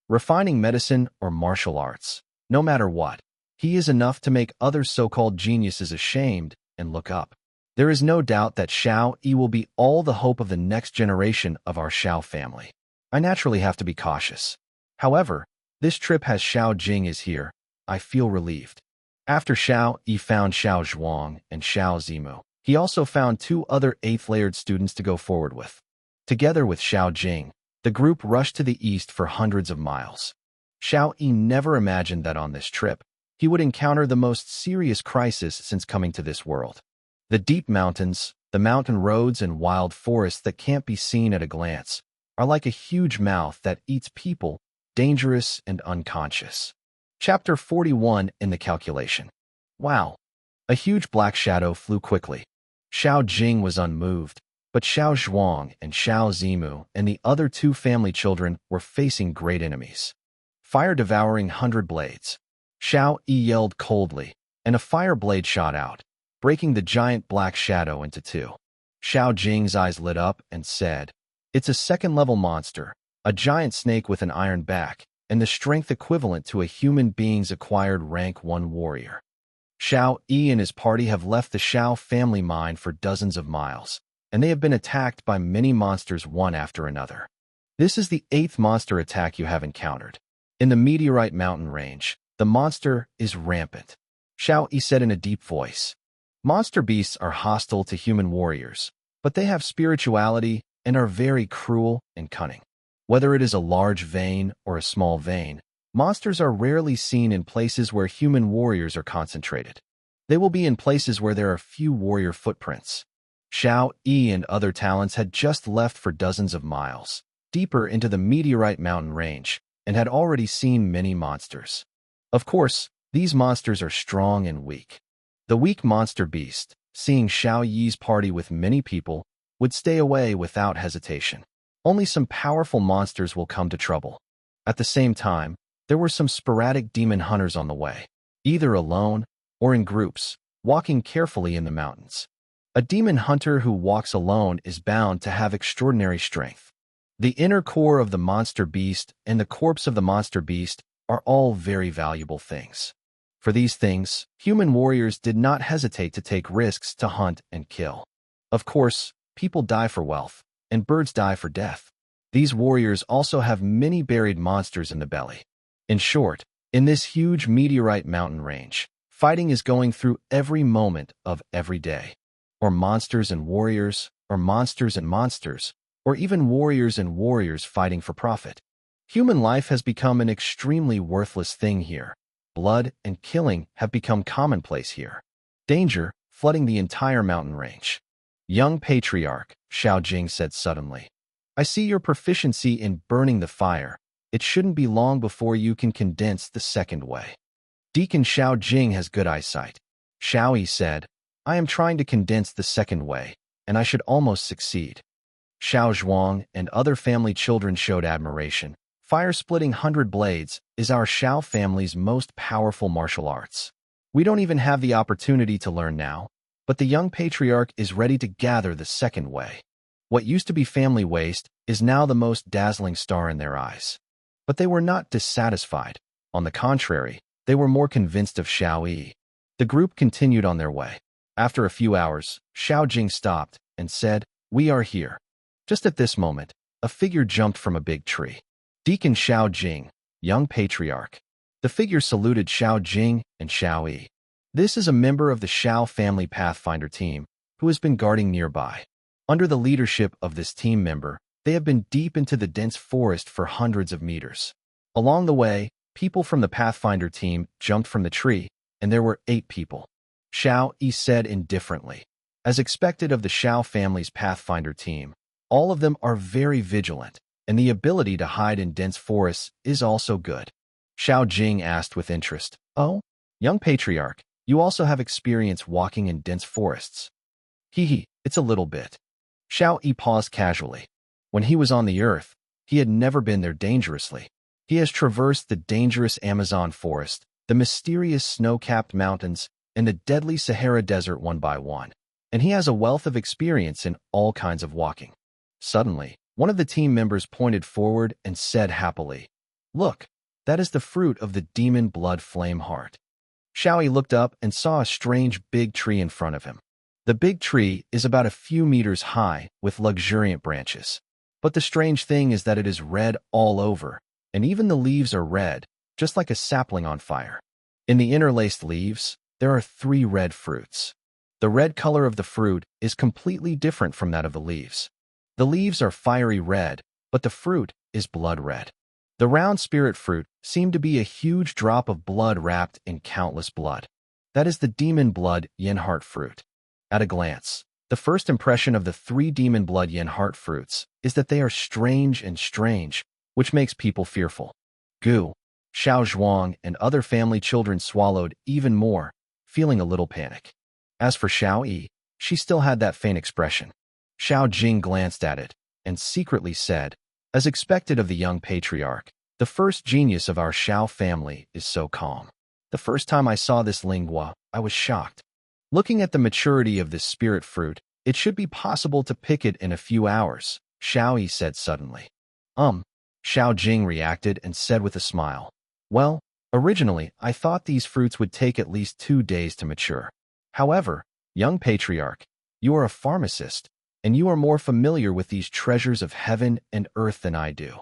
Refining medicine or martial arts, no matter what, he is enough to make other so-called geniuses ashamed and look up. There is no doubt that Xiao Yi will be all the hope of the next generation of our Xiao family. I naturally have to be cautious. However, this trip has Xiao Jing is here. I feel relieved. After Xiao Yi found Xiao Zhuang and Xiao Zimu, he also found two other 8th-layered students to go forward with. Together with Xiao Jing, the group rushed to the east for hundreds of miles. Xiao Yi never imagined that on this trip, he would encounter the most serious crisis since coming to this world. The deep mountains, the mountain roads and wild forests that can't be seen at a glance, are like a huge mouth that eats people, dangerous and unconscious. Chapter 41 in the calculation. Wow. A huge black shadow flew quickly. Xiao Jing was unmoved, but Xiao Zhuang and Xiao Zimu and the other two family children were facing great enemies. Fire devouring 100 blades. Xiao Yi yelled coldly, and a fire blade shot out, breaking the giant black shadow into two. Xiao Jing's eyes lit up and said, it's a second-level monster, a giant snake with an iron back, and the strength equivalent to a human being's acquired rank 1 warrior. Xiao Yi and his party have left the Xiao family mine for dozens of miles, and they have been attacked by many monsters one after another. This is the 8th monster attack you have encountered. In the Meteorite Mountain range, the monster is rampant. Xiao Yi said in a deep voice. Monster beasts are hostile to human warriors, but they have spirituality and are very cruel and cunning. Whether it is a large vein or a small vein, monsters are rarely seen in places where human warriors are concentrated. They will be in places where there are few warrior footprints. Xiao Yi and other talents had just left for dozens of miles, deeper into the meteorite mountain range, and had already seen many monsters. Of course, these monsters are strong and weak. The weak monster beast, seeing Xiao Yi's party with many people, would stay away without hesitation. Only some powerful monsters will come to trouble. At the same time, there were some sporadic demon hunters on the way, either alone or in groups, walking carefully in the mountains. A demon hunter who walks alone is bound to have extraordinary strength. The inner core of the monster beast and the corpse of the monster beast are all very valuable things. For these things, human warriors did not hesitate to take risks to hunt and kill. Of course, people die for wealth, and birds die for death. These warriors also have many buried monsters in the belly. In short, in this huge meteorite mountain range, fighting is going through every moment of every day. Or monsters and warriors, or monsters and monsters, or even warriors and warriors fighting for profit. Human life has become an extremely worthless thing here. Blood and killing have become commonplace here. Danger flooding the entire mountain range. Young Patriarch, Xiao Jing said suddenly. I see your proficiency in burning the fire. It shouldn't be long before you can condense the second way. Deacon Xiao Jing has good eyesight. Xiao Yi said, I am trying to condense the second way, and I should almost succeed. Xiao Zhuang and other family children showed admiration. Fire-splitting 100 blades is our Xiao family's most powerful martial arts. We don't even have the opportunity to learn now, but the young patriarch is ready to gather the second way. What used to be family waste is now the most dazzling star in their eyes. But they were not dissatisfied. On the contrary, they were more convinced of Xiao Yi. The group continued on their way. After a few hours, Xiao Jing stopped and said, We are here. Just at this moment, a figure jumped from a big tree. Deacon Xiao Jing, young patriarch. The figure saluted Xiao Jing and Xiao Yi. This is a member of the Xiao family Pathfinder team who has been guarding nearby. Under the leadership of this team member, they have been deep into the dense forest for hundreds of meters. Along the way, people from the Pathfinder team jumped from the tree, and there were 8 people. Xiao Yi said indifferently. As expected of the Xiao family's Pathfinder team, all of them are very vigilant, and the ability to hide in dense forests is also good. Xiao Jing asked with interest, Oh, young patriarch, you also have experience walking in dense forests. Hee, it's a little bit. Xiao Yi paused casually. When he was on the earth, he had never been there dangerously. He has traversed the dangerous Amazon forest, the mysterious snow-capped mountains, and the deadly Sahara Desert one by one, and he has a wealth of experience in all kinds of walking. Suddenly, one of the team members pointed forward and said happily, Look, that is the fruit of the demon blood flame heart. Xiao Yi looked up and saw a strange big tree in front of him. The big tree is about a few meters high with luxuriant branches. But the strange thing is that it is red all over, and even the leaves are red, just like a sapling on fire. In the interlaced leaves, there are 3 red fruits. The red color of the fruit is completely different from that of the leaves. The leaves are fiery red, but the fruit is blood red. The round spirit fruit seemed to be a huge drop of blood wrapped in countless blood. That is the demon blood yin heart fruit. At a glance, the first impression of the 3 demon blood yin heart fruits is that they are strange, which makes people fearful. Gu, Xiao Zhuang, and other family children swallowed even more, feeling a little panic. As for Xiao Yi, she still had that faint expression. Xiao Jing glanced at it and secretly said, As expected of the young patriarch, the first genius of our Xiao family is so calm. The first time I saw this lingua, I was shocked. Looking at the maturity of this spirit fruit, it should be possible to pick it in a few hours, Xiao Yi said suddenly. Xiao Jing reacted and said with a smile, Well, originally I thought these fruits would take at least 2 days to mature. However, young patriarch, you are a pharmacist, and you are more familiar with these treasures of heaven and earth than I do.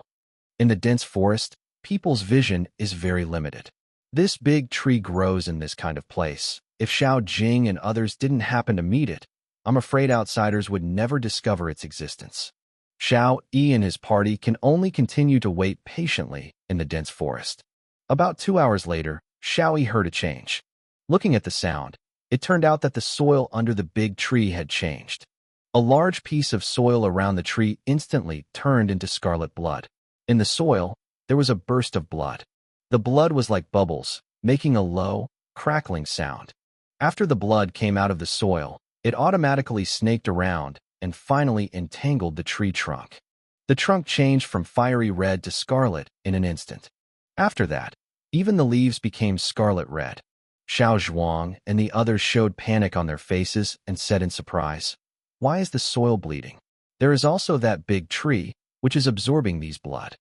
In the dense forest, people's vision is very limited. This big tree grows in this kind of place. If Xiao Jing and others didn't happen to meet it, I'm afraid outsiders would never discover its existence. Xiao Yi and his party can only continue to wait patiently in the dense forest. About 2 hours later, Xiao Yi heard a change. Looking at the sound, it turned out that the soil under the big tree had changed. A large piece of soil around the tree instantly turned into scarlet blood. In the soil, there was a burst of blood. The blood was like bubbles, making a low, crackling sound. After the blood came out of the soil, it automatically snaked around and finally entangled the tree trunk. The trunk changed from fiery red to scarlet in an instant. After that, even the leaves became scarlet red. Xiao Zhuang and the others showed panic on their faces and said in surprise, "Why is the soil bleeding? There is also that big tree, which is absorbing these blood."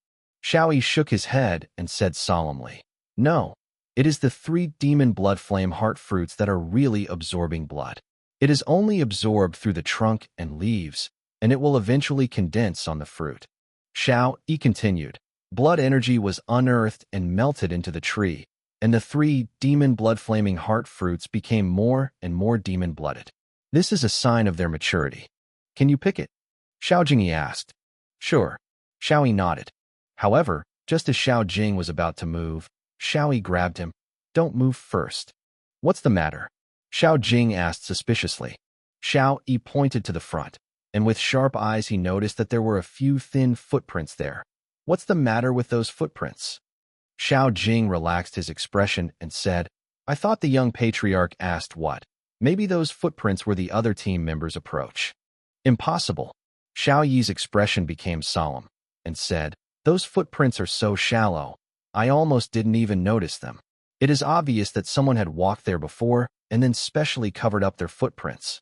Xiao Yi shook his head and said solemnly, "No, it is the 3 demon blood flame heart fruits that are really absorbing blood. It is only absorbed through the trunk and leaves, and it will eventually condense on the fruit." Xiao Yi continued, "Blood energy was unearthed and melted into the tree, and the 3 demon blood flaming heart fruits became more and more demon-blooded. This is a sign of their maturity. Can you pick it?" Xiao Jingyi asked. "Sure." Xiao Yi nodded. However, just as Xiao Jing was about to move, Xiao Yi grabbed him. "Don't move first." "What's the matter?" Xiao Jing asked suspiciously. Xiao Yi pointed to the front, and with sharp eyes he noticed that there were a few thin footprints there. "What's the matter with those footprints?" Xiao Jing relaxed his expression and said, "I thought the young patriarch asked what. Maybe those footprints were the other team members' approach." "Impossible." Xiao Yi's expression became solemn and said, "Those footprints are so shallow, I almost didn't even notice them. It is obvious that someone had walked there before and then specially covered up their footprints.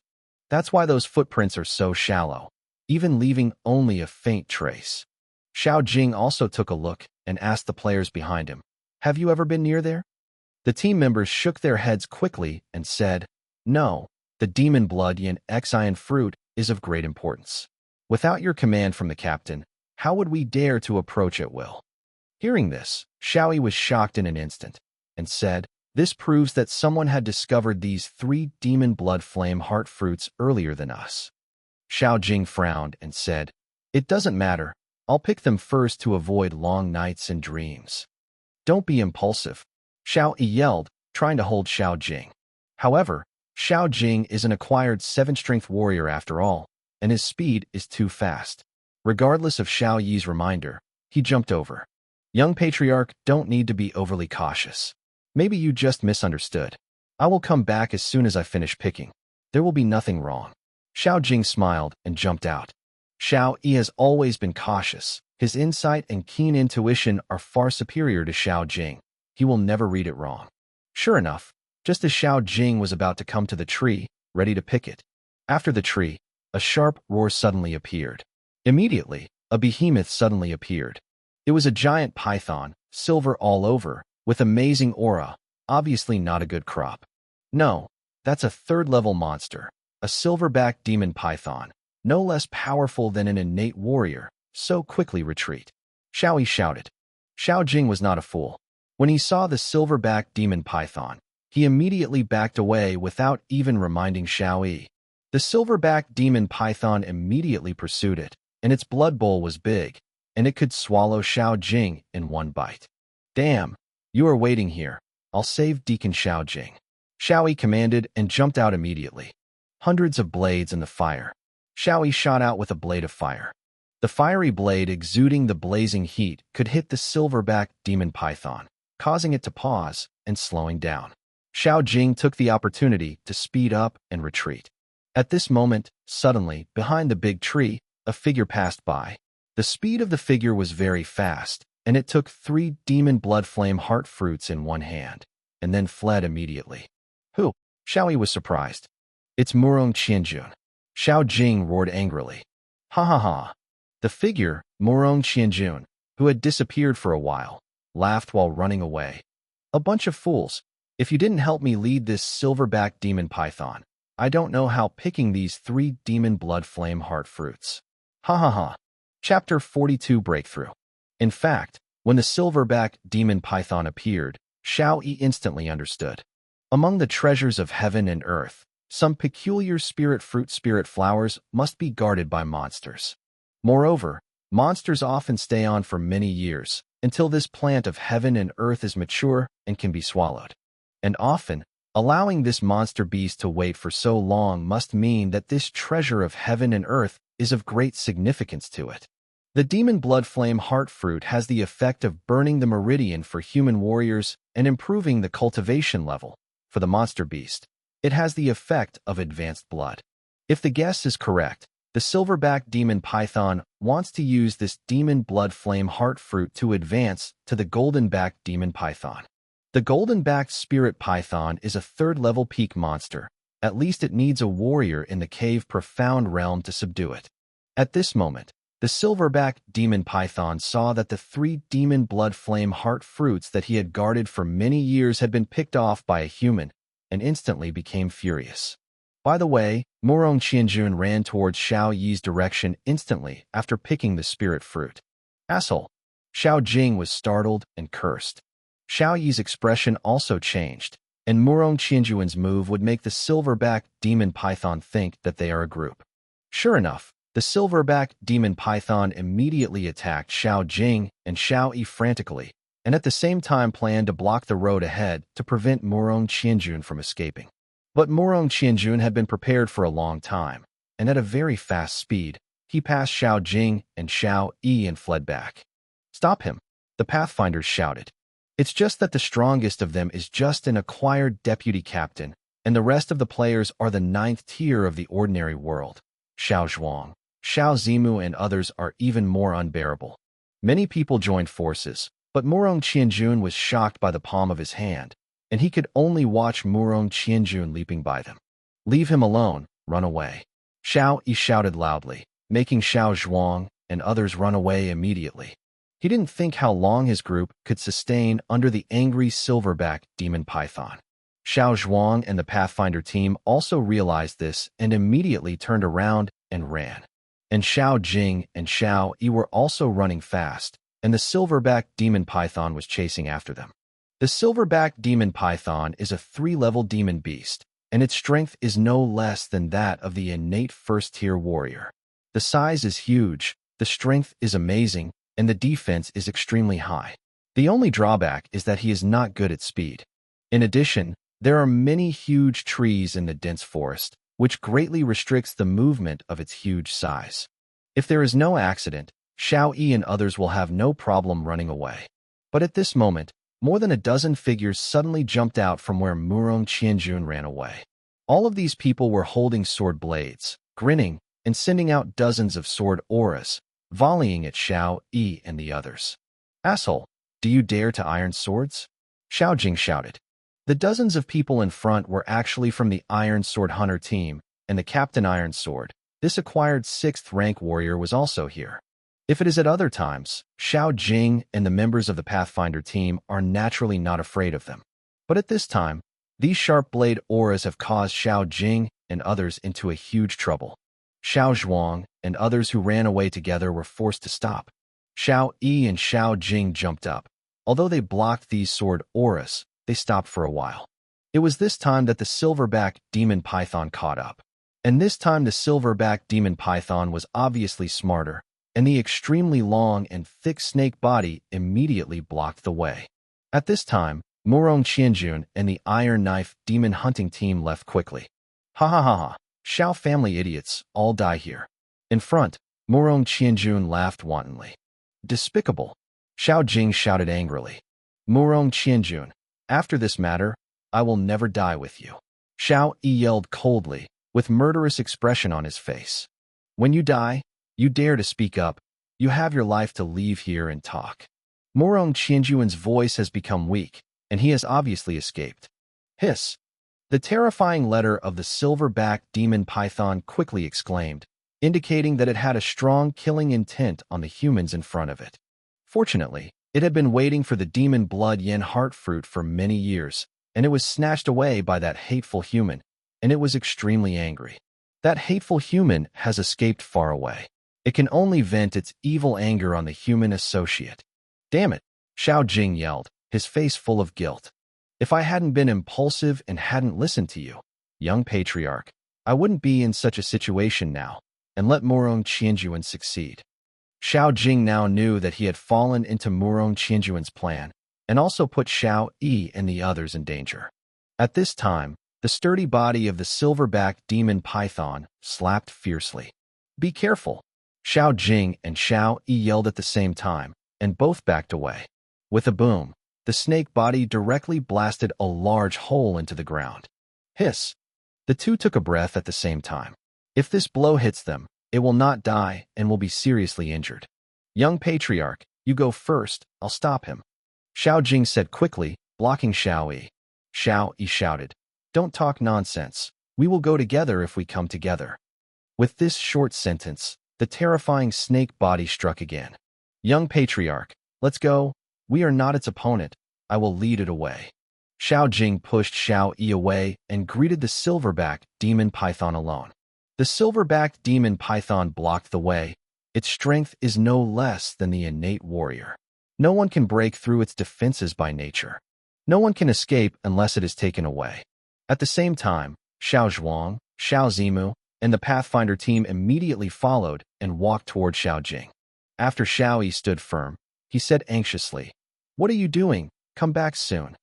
That's why those footprints are so shallow, even leaving only a faint trace." Xiao Jing also took a look and asked the players behind him, "Have you ever been near there?" The team members shook their heads quickly and said, "No, the demon blood yin Xian fruit is of great importance. Without your command from the captain, how would we dare to approach at will?" Hearing this, Xiao Yi was shocked in an instant and said, "This proves that someone had discovered these 3 demon blood flame heart fruits earlier than us." Xiao Jing frowned and said, "It doesn't matter. I'll pick them first to avoid long nights and dreams." "Don't be impulsive," Xiao Yi yelled, trying to hold Xiao Jing. However, Xiao Jing is an acquired 7-strength warrior after all, and his speed is too fast. Regardless of Xiao Yi's reminder, he jumped over. "Young patriarch, don't need to be overly cautious. Maybe you just misunderstood. I will come back as soon as I finish picking. There will be nothing wrong." Xiao Jing smiled and jumped out. Xiao Yi has always been cautious. His insight and keen intuition are far superior to Xiao Jing. He will never read it wrong. Sure enough, just as Xiao Jing was about to come to the tree, ready to pick it, after the tree, a sharp roar suddenly appeared. Immediately, a behemoth suddenly appeared. It was a giant python, silver all over, with amazing aura, obviously not a good crop. No, that's a 3rd-level monster, a silverback demon python, no less powerful than an innate warrior, so quickly retreat. Xiao Yi shouted. Xiao Jing was not a fool. When he saw the silverback demon python, he immediately backed away without even reminding Xiao Yi. The silverback demon python immediately pursued it, and its blood bowl was big, and it could swallow Xiao Jing in one bite. "Damn, you are waiting here. I'll save Deacon Xiao Jing." Xiao Yi commanded and jumped out immediately. Hundreds of blades in the fire. Xiao Yi shot out with a blade of fire. The fiery blade exuding the blazing heat could hit the silverback demon python, causing it to pause and slowing down. Xiao Jing took the opportunity to speed up and retreat. At this moment, suddenly, behind the big tree, a figure passed by. The speed of the figure was very fast, and it took 3 demon blood flame heart fruits in one hand, and then fled immediately. "Who?" Xiao Yi was surprised. "It's Murong Qianjun." Xiao Jing roared angrily. "Ha ha ha." The figure, Murong Qianjun, who had disappeared for a while, laughed while running away. "A bunch of fools. If you didn't help me lead this silverback demon python, I don't know how picking these 3 demon blood flame heart fruits." Ha ha ha. Chapter 42 Breakthrough. In fact, when the silverback demon python appeared, Xiao Yi instantly understood. Among the treasures of heaven and earth, some peculiar spirit fruit spirit flowers must be guarded by monsters. Moreover, monsters often stay on for many years, until this plant of heaven and earth is mature and can be swallowed. And often, allowing this monster beast to wait for so long must mean that this treasure of heaven and earth is of great significance to it. The demon blood flame heart fruit has the effect of burning the meridian for human warriors and improving the cultivation level. For the monster beast, it has the effect of advanced blood. If the guess is correct, the silverback demon python wants to use this demon blood flame heart fruit to advance to the golden-backed demon python. The golden-backed spirit python is a third-level peak monster. At least it needs a warrior in the cave profound realm to subdue it. At this moment, the silverback demon python saw that the 3 demon blood flame heart fruits that he had guarded for many years had been picked off by a human, and instantly became furious. By the way, Murong Qianjun ran towards Xiao Yi's direction instantly after picking the spirit fruit. Asshole! Xiao Jing was startled and cursed. Xiao Yi's expression also changed, and Murong Qianjun's move would make the silverback demon python think that they are a group. Sure enough, the silverback demon python immediately attacked Xiao Jing and Xiao Yi frantically, and at the same time planned to block the road ahead to prevent Murong Qianjun from escaping. But Murong Qianjun had been prepared for a long time, and at a very fast speed, he passed Xiao Jing and Xiao Yi and fled back. "Stop him!" the Pathfinders shouted. "It's just that the strongest of them is just an acquired deputy captain, and the rest of the players are the 9th tier of the ordinary world. Xiao Zhuang, Xiao Zimu and others are even more unbearable." Many people joined forces, but Murong Qianjun was shocked by the palm of his hand, and he could only watch Murong Qianjun leaping by them. "Leave him alone, run away." Xiao Yi shouted loudly, making Xiao Zhuang and others run away immediately. He didn't think how long his group could sustain under the angry silverback demon python. Xiao Zhuang and the Pathfinder team also realized this and immediately turned around and ran. And Xiao Jing and Xiao Yi were also running fast, and the silverback demon python was chasing after them. The silverback demon python is a 3-level demon beast, and its strength is no less than that of the innate first-tier warrior. The size is huge, the strength is amazing, and the defense is extremely high. The only drawback is that he is not good at speed. In addition, there are many huge trees in the dense forest, which greatly restricts the movement of its huge size. If there is no accident, Xiao Yi and others will have no problem running away. But at this moment, more than a dozen figures suddenly jumped out from where Murong Qianjun ran away. All of these people were holding sword blades, grinning, and sending out dozens of sword auras, volleying at Xiao Yi and the others. "Asshole, do you dare to iron swords?" Xiao Jing shouted. The dozens of people in front were actually from the Iron Sword Hunter team, and the Captain Iron Sword, this acquired 6th rank warrior, was also here. If it is at other times, Xiao Jing and the members of the Pathfinder team are naturally not afraid of them. But at this time, these sharp blade auras have caused Xiao Jing and others into a huge trouble. Xiao Zhuang and others who ran away together were forced to stop. Xiao Yi and Xiao Jing jumped up. Although they blocked these sword auras, they stopped for a while. It was this time that the silverback demon python caught up. And this time the silverback demon python was obviously smarter, and the extremely long and thick snake body immediately blocked the way. At this time, Murong Qianjun and the Iron Knife demon hunting team left quickly. "Ha ha ha ha, Xiao family idiots, all die here." In front, Murong Qianjun laughed wantonly. "Despicable," Xiao Jing shouted angrily. "Murong Qianjun, after this matter, I will never die with you." Xiao Yi yelled coldly, with murderous expression on his face. "When you die, you dare to speak up, you have your life to leave here and talk." Murong Qianjun's voice has become weak, and he has obviously escaped. "Hiss!" The terrifying letter of the silverback demon python quickly exclaimed, indicating that it had a strong killing intent on the humans in front of it. Fortunately, it had been waiting for the demon blood yen heart fruit for many years, and it was snatched away by that hateful human, and it was extremely angry. That hateful human has escaped far away. It can only vent its evil anger on the human associate. "Damn it," Xiao Jing yelled, his face full of guilt. "If I hadn't been impulsive and hadn't listened to you, young patriarch, I wouldn't be in such a situation now, and let Murong Qianjun succeed." Xiao Jing now knew that he had fallen into Murong Qianjuan's plan, and also put Xiao Yi and the others in danger. At this time, the sturdy body of the silverback demon python slapped fiercely. "Be careful!" Xiao Jing and Xiao Yi yelled at the same time, and both backed away. With a boom, the snake body directly blasted a large hole into the ground. Hiss! The two took a breath at the same time. If this blow hits them, it will not die and will be seriously injured. "Young patriarch, you go first, I'll stop him," Xiao Jing said quickly, blocking Xiao Yi. Xiao Yi shouted, "Don't talk nonsense. We will go together if we come together." With this short sentence, the terrifying snake body struck again. "Young patriarch, let's go. We are not its opponent. I will lead it away." Xiao Jing pushed Xiao Yi away and greeted the silverback demon python alone. The silverback demon python blocked the way. Its strength is no less than the innate warrior. No one can break through its defenses by nature. No one can escape unless it is taken away. At the same time, Xiao Zhuang, Xiao Zimu, and the Pathfinder team immediately followed and walked toward Xiao Jing. After Xiao Yi stood firm, he said anxiously, "What are you doing? Come back soon."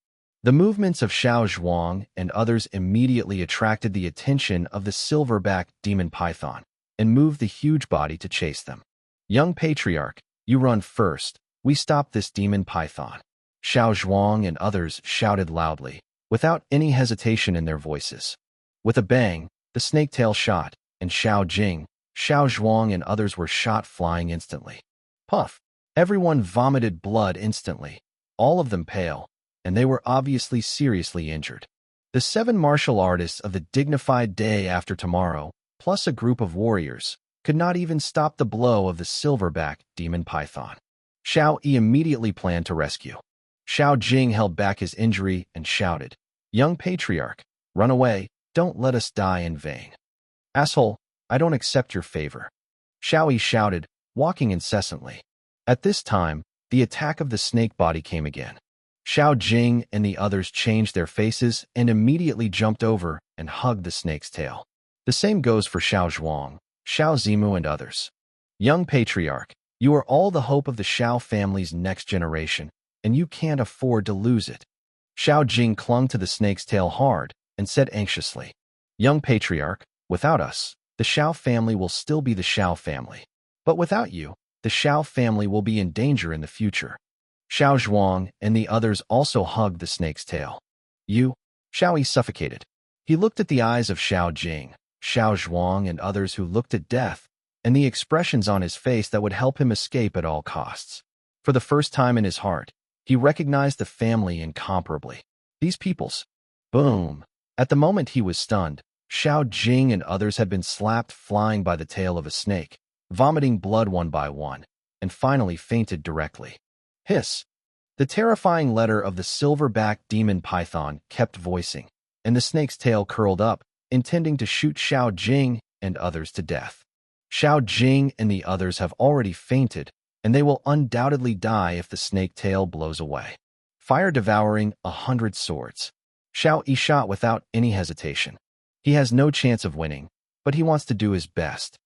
The movements of Xiao Zhuang and others immediately attracted the attention of the silverback demon python and moved the huge body to chase them. "Young patriarch, you run first. We stop this demon python," Xiao Zhuang and others shouted loudly, without any hesitation in their voices. With a bang, the snake-tail shot, and Xiao Jing, Xiao Zhuang and others were shot flying instantly. Puff! Everyone vomited blood instantly, all of them pale, and they were obviously seriously injured. The 7 martial artists of the dignified day after tomorrow, plus a group of warriors, could not even stop the blow of the silverback demon python. Xiao Yi immediately planned to rescue. Xiao Jing held back his injury and shouted, "Young patriarch, run away, don't let us die in vain." "Asshole, I don't accept your favor," Xiao Yi shouted, walking incessantly. At this time, the attack of the snake body came again. Xiao Jing and the others changed their faces and immediately jumped over and hugged the snake's tail. The same goes for Xiao Zhuang, Xiao Zimu and others. "Young patriarch, you are all the hope of the Xiao family's next generation, and you can't afford to lose it." Xiao Jing clung to the snake's tail hard and said anxiously, "Young patriarch, without us, the Xiao family will still be the Xiao family. But without you, the Xiao family will be in danger in the future." Xiao Zhuang and the others also hugged the snake's tail. "You?" Xiao Yi suffocated. He looked at the eyes of Xiao Jing, Xiao Zhuang and others who looked at death, and the expressions on his face that would help him escape at all costs. For the first time in his heart, he recognized the family incomparably. These peoples. Boom! At the moment he was stunned, Xiao Jing and others had been slapped flying by the tail of a snake, vomiting blood one by one, and finally fainted directly. Hiss! The terrifying letter of the silverback demon python kept voicing, and the snake's tail curled up, intending to shoot Xiao Jing and others to death. Xiao Jing and the others have already fainted, and they will undoubtedly die if the snake tail blows away. Fire devouring 100 swords. Xiao Yi shot without any hesitation. He has no chance of winning, but he wants to do his best.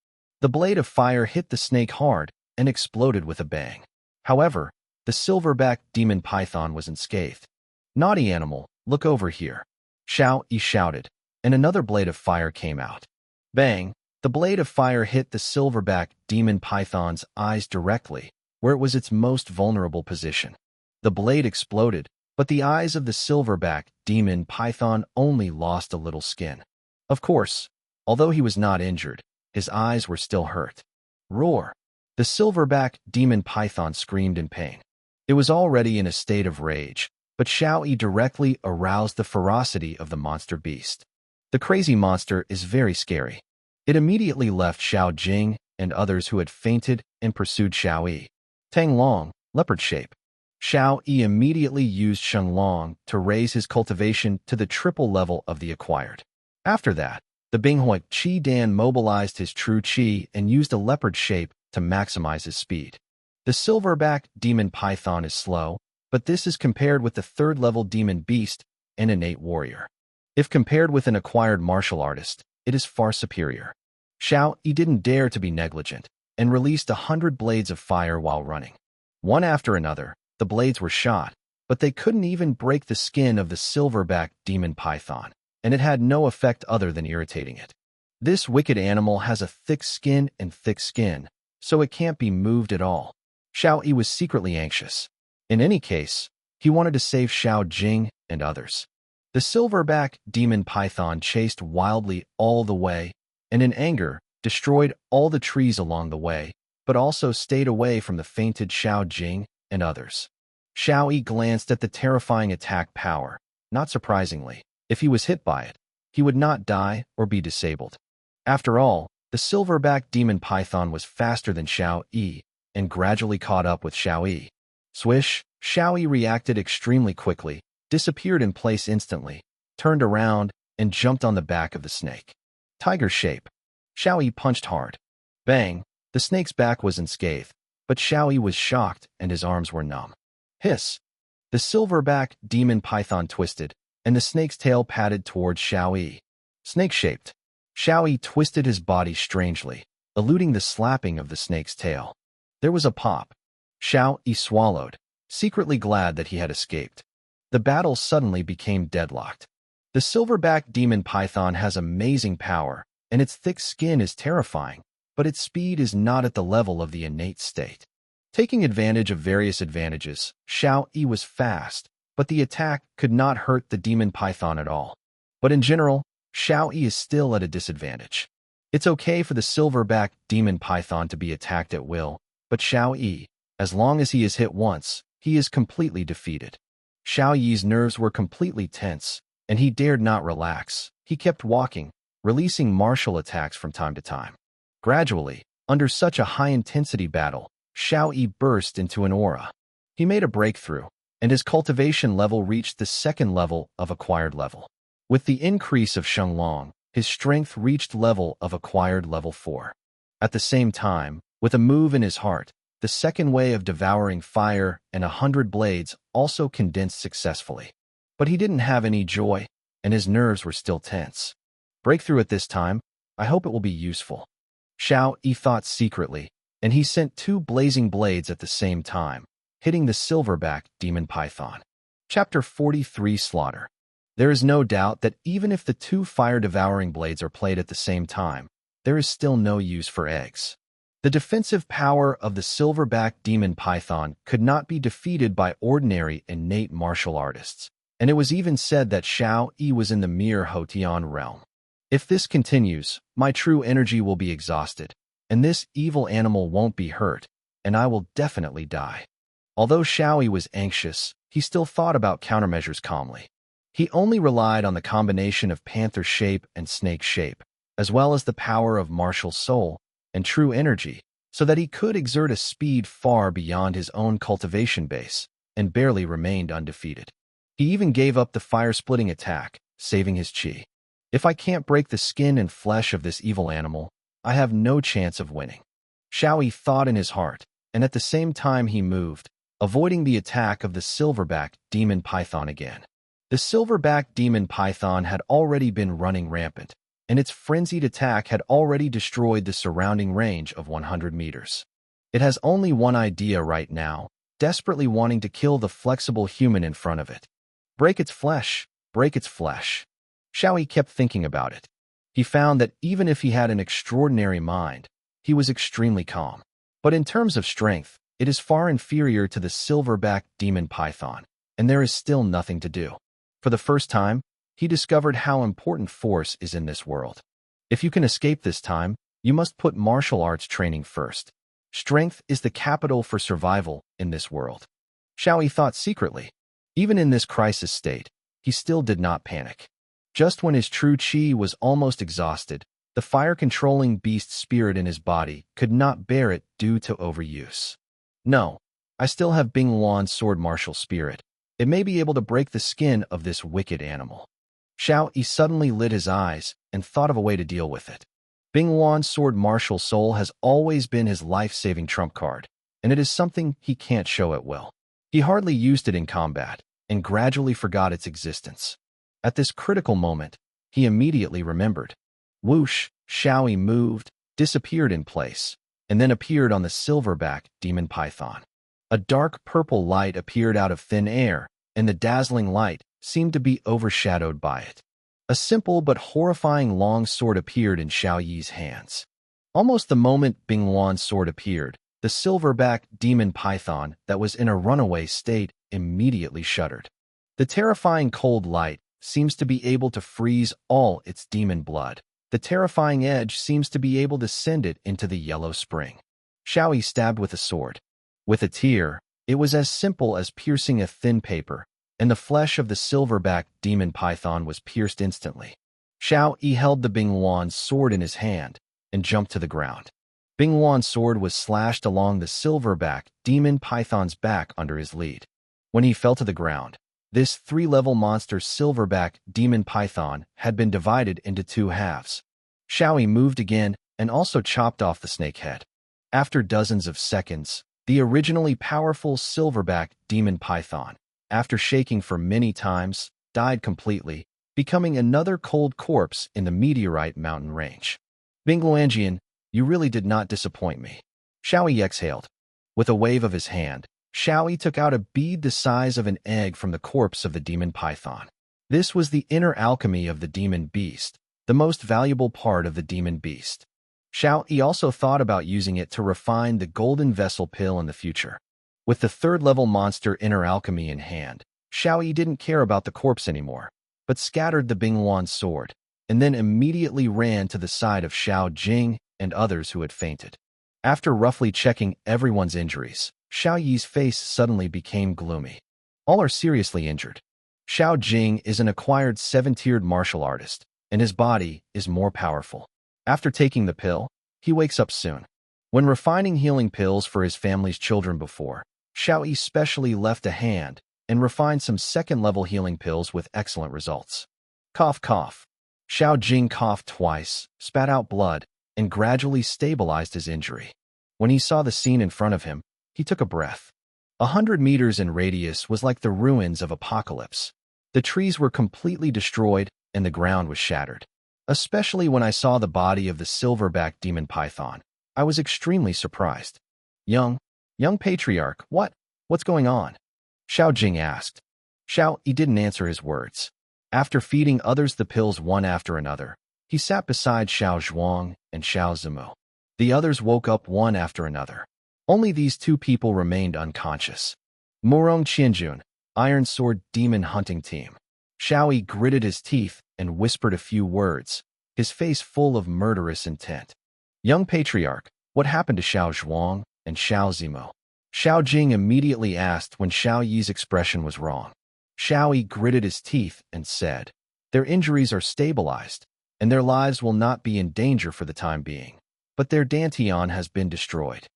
The blade of fire hit the snake hard and exploded with a bang. However, the silverback demon python was unscathed. "Naughty animal, look over here," Xiao Yi shouted, and another blade of fire came out. Bang! The blade of fire hit the silverback demon python's eyes directly, where it was its most vulnerable position. The blade exploded, but the eyes of the silverback demon python only lost a little skin. Of course, although he was not injured, his eyes were still hurt. Roar! The silverback demon python screamed in pain. It was already in a state of rage, but Xiao Yi directly aroused the ferocity of the monster beast. The crazy monster is very scary. It immediately left Xiao Jing and others who had fainted and pursued Xiao Yi. Tang Long, leopard shape. Xiao Yi immediately used Sheng Long to raise his cultivation to the triple level of the acquired. After that, the Binghui Qi Dan mobilized his true Qi and used a leopard shape to maximize his speed. The silverback demon python is slow, but this is compared with the third-level demon beast, an innate warrior. If compared with an acquired martial artist, it is far superior. Xiao Yi didn't dare to be negligent. and released 100 blades of fire while running. One after another, the blades were shot, but they couldn't even break the skin of the silverback demon python, and it had no effect other than irritating it. This wicked animal has a thick skin, so it can't be moved at all. Xiao Yi was secretly anxious. In any case, he wanted to save Xiao Jing and others. The silverback demon python chased wildly all the way, and in anger, destroyed all the trees along the way, but also stayed away from the fainted Xiao Jing and others. Xiao Yi glanced at the terrifying attack power. Not surprisingly, if he was hit by it, he would not die or be disabled. After all, the silverback demon python was faster than Xiao Yi and gradually caught up with Xiao Yi. Swish, Xiao Yi reacted extremely quickly, disappeared in place instantly, turned around, and jumped on the back of the snake. Tiger shape. Xiao Yi punched hard. Bang! The snake's back was unscathed, but Xiao Yi was shocked and his arms were numb. Hiss! The silverback demon python twisted, and the snake's tail padded towards Xiao Yi. Snake-shaped. Xiao Yi twisted his body strangely, eluding the slapping of the snake's tail. There was a pop. Xiao Yi swallowed, secretly glad that he had escaped. The battle suddenly became deadlocked. The silverback demon python has amazing power, and its thick skin is terrifying, but its speed is not at the level of the innate state. Taking advantage of various advantages, Xiao Yi was fast, but the attack could not hurt the demon python at all. But in general, Xiao Yi is still at a disadvantage. It's okay for the silverback demon python to be attacked at will, but Xiao Yi, as long as he is hit once, he is completely defeated. Xiao Yi's nerves were completely tense, and he dared not relax. He kept walking, releasing martial attacks from time to time. Gradually, under such a high-intensity battle, Xiao Yi burst into an aura. He made a breakthrough, and his cultivation level reached the second level of acquired level. With the increase of Shenglong, his strength reached level of acquired level 4. At the same time, with a move in his heart, the second way of devouring fire and 100 blades also condensed successfully. But he didn't have any joy, and his nerves were still tense. Breakthrough at this time, I hope it will be useful. Xiao Yi thought secretly, and he sent 2 blazing blades at the same time, hitting the silverback demon python. Chapter 43 Slaughter. There is no doubt that even if the 2 fire-devouring blades are played at the same time, there is still no use for eggs. The defensive power of the silverback demon python could not be defeated by ordinary innate martial artists, and it was even said that Xiao Yi was in the mere Hotian realm. If this continues, my true energy will be exhausted, and this evil animal won't be hurt, and I will definitely die. Although Xiao Yi was anxious, he still thought about countermeasures calmly. He only relied on the combination of panther shape and snake shape, as well as the power of martial soul and true energy, so that he could exert a speed far beyond his own cultivation base, and barely remained undefeated. He even gave up the fire-splitting attack, saving his chi. If I can't break the skin and flesh of this evil animal, I have no chance of winning. Xiao Yi thought in his heart, and at the same time he moved, avoiding the attack of the silverback demon python again. The silverback demon python had already been running rampant, and its frenzied attack had already destroyed the surrounding range of 100 meters. It has only one idea right now, desperately wanting to kill the flexible human in front of it. Break its flesh, break its flesh. Xiao Yi kept thinking about it. He found that even if he had an extraordinary mind, he was extremely calm. But in terms of strength, it is far inferior to the silverback demon python, and there is still nothing to do. For the first time, he discovered how important force is in this world. If you can escape this time, you must put martial arts training first. Strength is the capital for survival in this world. Xiao Yi thought secretly. Even in this crisis state, he still did not panic. Just when his true chi was almost exhausted, the fire-controlling beast spirit in his body could not bear it due to overuse. No, I still have Bing Luan's sword martial spirit. It may be able to break the skin of this wicked animal. Xiao Yi suddenly lit his eyes and thought of a way to deal with it. Bing Luan's sword martial soul has always been his life-saving trump card, and it is something he can't show at will. He hardly used it in combat, and gradually forgot its existence. At this critical moment, he immediately remembered. Whoosh, Xiao Yi moved, disappeared in place, and then appeared on the silverback demon python. A dark purple light appeared out of thin air, and the dazzling light seemed to be overshadowed by it. A simple but horrifying long sword appeared in Xiao Yi's hands. Almost the moment Bing Luan's sword appeared, the silverback demon python that was in a runaway state immediately shuddered. The terrifying cold light seems to be able to freeze all its demon blood. The terrifying edge seems to be able to send it into the yellow spring. Xiao Yi stabbed with a sword. With a tear, it was as simple as piercing a thin paper, and the flesh of the silverback demon python was pierced instantly. Xiao Yi held the Bing Luan's sword in his hand and jumped to the ground. Bing Luan's sword was slashed along the silverback demon python's back under his lead. When he fell to the ground, this 3-level monster silverback demon python had been divided into 2 halves. Xiao Yi moved again and also chopped off the snake head. After dozens of seconds, the originally powerful silverback demon python, after shaking for many times, died completely, becoming another cold corpse in the meteorite mountain range. Bing Luanjian, you really did not disappoint me. Xiao Yi exhaled. With a wave of his hand, Xiao Yi took out a bead the size of an egg from the corpse of the demon python. This was the inner alchemy of the demon beast, the most valuable part of the demon beast. Xiao Yi also thought about using it to refine the golden vessel pill in the future. With the 3rd-level monster inner alchemy in hand, Xiao Yi didn't care about the corpse anymore, but scattered the Bing Luan sword, and then immediately ran to the side of Xiao Jing and others who had fainted. After roughly checking everyone's injuries, Xiao Yi's face suddenly became gloomy. All are seriously injured. Xiao Jing is an acquired 7-tiered martial artist, and his body is more powerful. After taking the pill, he wakes up soon. When refining healing pills for his family's children before, Xiao Yi specially left a hand and refined some 2nd-level healing pills with excellent results. Cough, cough. Xiao Jing coughed twice, spat out blood, and gradually stabilized his injury. When he saw the scene in front of him, he took a breath. 100 meters in radius was like the ruins of apocalypse. The trees were completely destroyed and the ground was shattered. Especially when I saw the body of the silverback demon python, I was extremely surprised. Young patriarch, what's going on? Xiao Jing asked. Xiao Yi didn't answer his words. After feeding others the pills one after another, he sat beside Xiao Zhuang and Xiao Zimu. The others woke up one after another. Only these 2 people remained unconscious. Murong Qianjun, Iron Sword Demon Hunting Team. Xiao Yi gritted his teeth and whispered a few words, his face full of murderous intent. Young patriarch, what happened to Xiao Zhuang and Xiao Zimu? Xiao Jing immediately asked when Xiao Yi's expression was wrong. Xiao Yi gritted his teeth and said, their injuries are stabilized, and their lives will not be in danger for the time being. But their Dantian has been destroyed.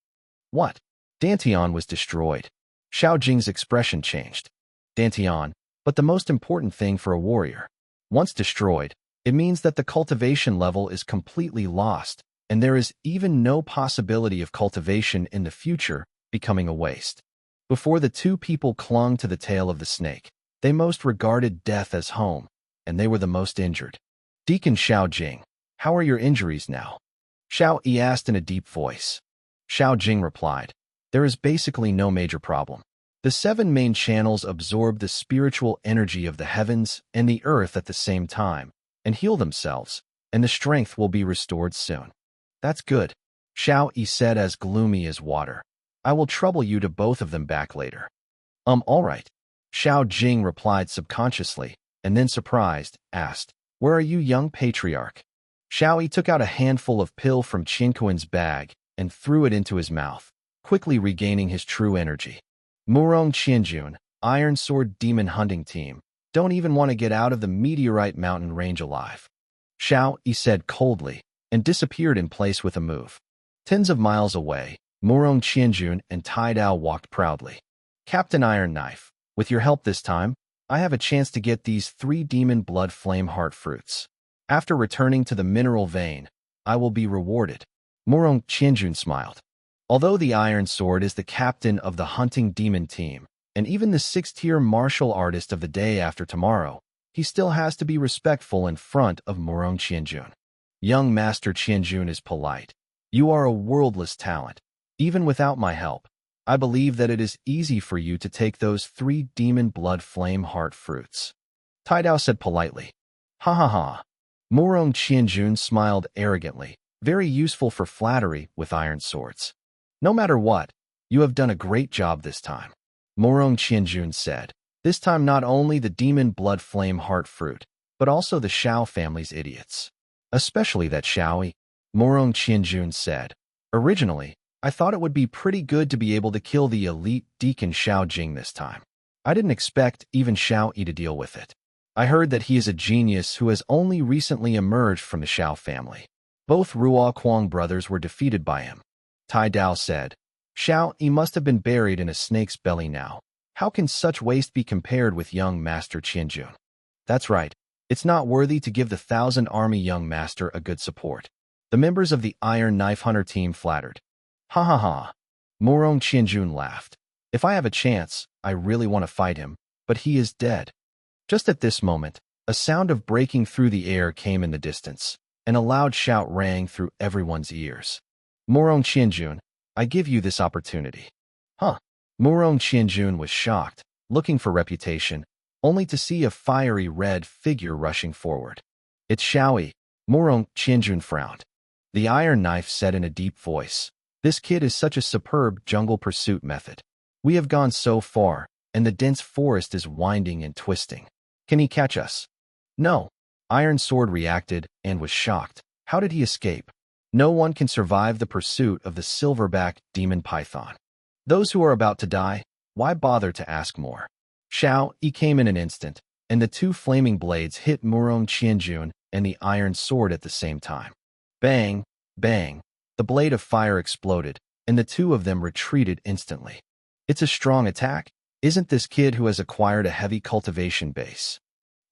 What? Dantian was destroyed. Xiao Jing's expression changed. Dantian, but the most important thing for a warrior. Once destroyed, it means that the cultivation level is completely lost, and there is even no possibility of cultivation in the future becoming a waste. Before the 2 people clung to the tail of the snake, they most regarded death as home, and they were the most injured. Deacon Xiao Jing, how are your injuries now? Xiao Yi asked in a deep voice. Xiao Jing replied, there is basically no major problem. The 7 main channels absorb the spiritual energy of the heavens and the earth at the same time, and heal themselves, and the strength will be restored soon. That's good, Xiao Yi said as gloomy as water. I will trouble you to both of them back later. All right. Xiao Jing replied subconsciously, and then surprised, asked, where are you, young patriarch? Xiao Yi took out a handful of pill from Qinquan's bag and threw it into his mouth, quickly regaining his true energy. Murong Qianjun, Iron Sword Demon Hunting Team, don't even want to get out of the meteorite mountain range alive. Xiao Yi said coldly, and disappeared in place with a move. Tens of miles away, Murong Qianjun and Tai Dao walked proudly. Captain Iron Knife, with your help this time, I have a chance to get these 3 demon blood flame heart fruits. After returning to the mineral vein, I will be rewarded. Murong Qianjun smiled. Although the Iron Sword is the captain of the hunting demon team, and even the 6th-tier martial artist of the day after tomorrow, he still has to be respectful in front of Murong Qianjun. Young Master Qianjun is polite. You are a worldless talent. Even without my help, I believe that it is easy for you to take those 3 demon blood flame heart fruits. Taidao said politely. Ha ha ha. Murong Qianjun smiled arrogantly, very useful for flattery with iron swords. No matter what, you have done a great job this time. Murong Qianjun said. This time not only the demon blood flame heart fruit, but also the Shao family's idiots. Especially that Shaoyi. Murong Qianjun said. Originally, I thought it would be pretty good to be able to kill the elite Deacon Shao Jing this time. I didn't expect even Shao Yi to deal with it. I heard that he is a genius who has only recently emerged from the Shao family. Both Ruo Kuang brothers were defeated by him. Tai Dao said. Shao Yi must have been buried in a snake's belly now. How can such waste be compared with young Master Qianjun? That's right. It's not worthy to give the 1,000 army young master a good support. The members of the Iron Knife Hunter team flattered. Ha ha ha. Murong Qianjun laughed. If I have a chance, I really want to fight him, but he is dead. Just at this moment, a sound of breaking through the air came in the distance, and a loud shout rang through everyone's ears. Murong Qianjun, I give you this opportunity. Huh? Murong Qianjun was shocked, looking for reputation, only to see a fiery red figure rushing forward. It's Shaoyi. Murong Qianjun frowned. The iron knife said in a deep voice, This kid is such a superb jungle pursuit method. We have gone so far, and the dense forest is winding and twisting. Can he catch us? No. Iron Sword reacted and was shocked. How did he escape? No one can survive the pursuit of the silverback demon python. Those who are about to die, why bother to ask more? Shao Yi came in an instant, and the 2 flaming blades hit Murong Qianjun and the iron sword at the same time. Bang, bang, the blade of fire exploded, and the 2 of them retreated instantly. It's a strong attack. Isn't this kid who has acquired a heavy cultivation base?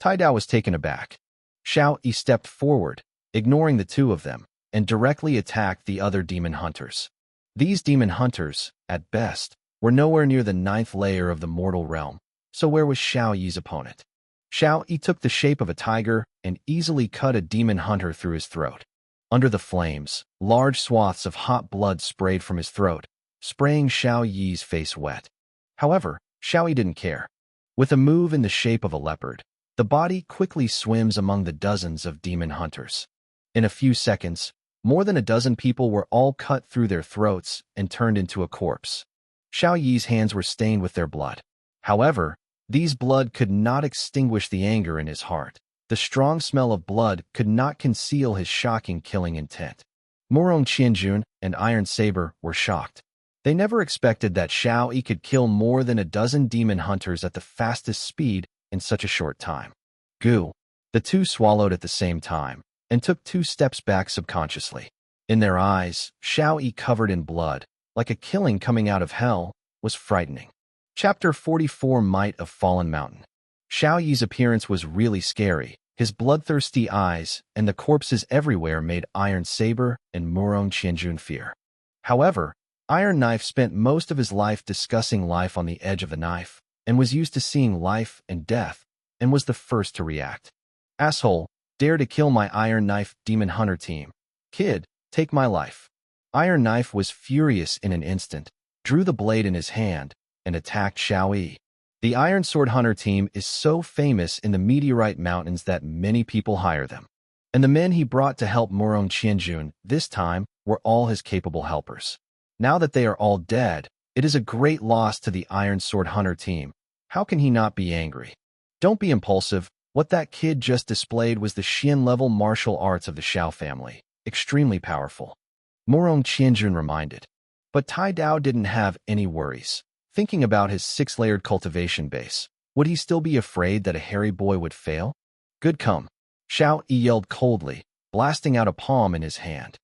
Tai Dao was taken aback. Shao Yi stepped forward, ignoring the 2 of them, and directly attacked the other demon hunters. These demon hunters, at best, were nowhere near the 9th layer of the mortal realm, so where was Shao Yi's opponent? Shao Yi took the shape of a tiger and easily cut a demon hunter through his throat. Under the flames, large swaths of hot blood sprayed from his throat, spraying Shao Yi's face wet. However, Shao Yi didn't care. With a move in the shape of a leopard, the body quickly swims among the dozens of demon hunters. In a few seconds, more than a dozen people were all cut through their throats and turned into a corpse. Shao Yi's hands were stained with their blood. However, these blood could not extinguish the anger in his heart. The strong smell of blood could not conceal his shocking killing intent. Murong Qianjun and Iron Saber were shocked. They never expected that Shao Yi could kill more than a dozen demon hunters at the fastest speed in such a short time. Goo! The 2 swallowed at the same time, and took 2 steps back subconsciously. In their eyes, Shao Yi, covered in blood, like a killing coming out of hell, was frightening. Chapter 44 Might of Fallen Mountain. Shao Yi's appearance was really scary. His bloodthirsty eyes and the corpses everywhere made Iron Saber and Murong Qianjun fear. However, Iron Knife spent most of his life discussing life on the edge of the knife, and was used to seeing life and death, and was the first to react. Asshole, dare to kill my Iron Knife Demon Hunter team. Kid, take my life. Iron Knife was furious in an instant, drew the blade in his hand, and attacked Shao Yi. The Iron Sword Hunter team is so famous in the Meteorite Mountains that many people hire them. And the men he brought to help Murong Qianjun this time were all his capable helpers. Now that they are all dead, it is a great loss to the Iron Sword Hunter team. How can he not be angry? Don't be impulsive. What that kid just displayed was the Xian-level martial arts of the Shao family, extremely powerful. Murong Qianjun reminded. But Tai Dao didn't have any worries. Thinking about his 6-layered cultivation base, would he still be afraid that a hairy boy would fail? Good come. Shao Yi yelled coldly, blasting out a palm in his hand.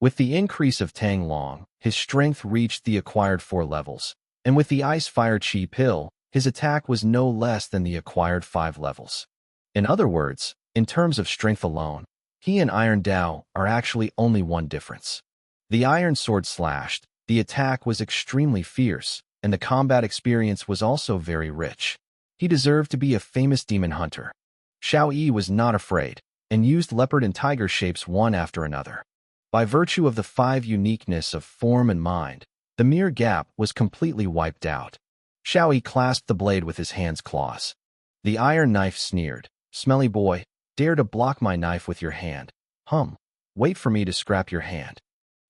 With the increase of Tang Long, his strength reached the acquired 4 levels, and with the Ice Fire Chi Pill, his attack was no less than the acquired 5 levels. In other words, in terms of strength alone, he and Iron Dao are actually only one difference. The iron sword slashed, the attack was extremely fierce, and the combat experience was also very rich. He deserved to be a famous demon hunter. Shao Yi was not afraid, and used leopard and tiger shapes one after another. By virtue of the 5 uniqueness of form and mind, the mere gap was completely wiped out. Xiao Yi clasped the blade with his hand's claws. The iron knife sneered, "Smelly boy, dare to block my knife with your hand. Wait for me to scrap your hand."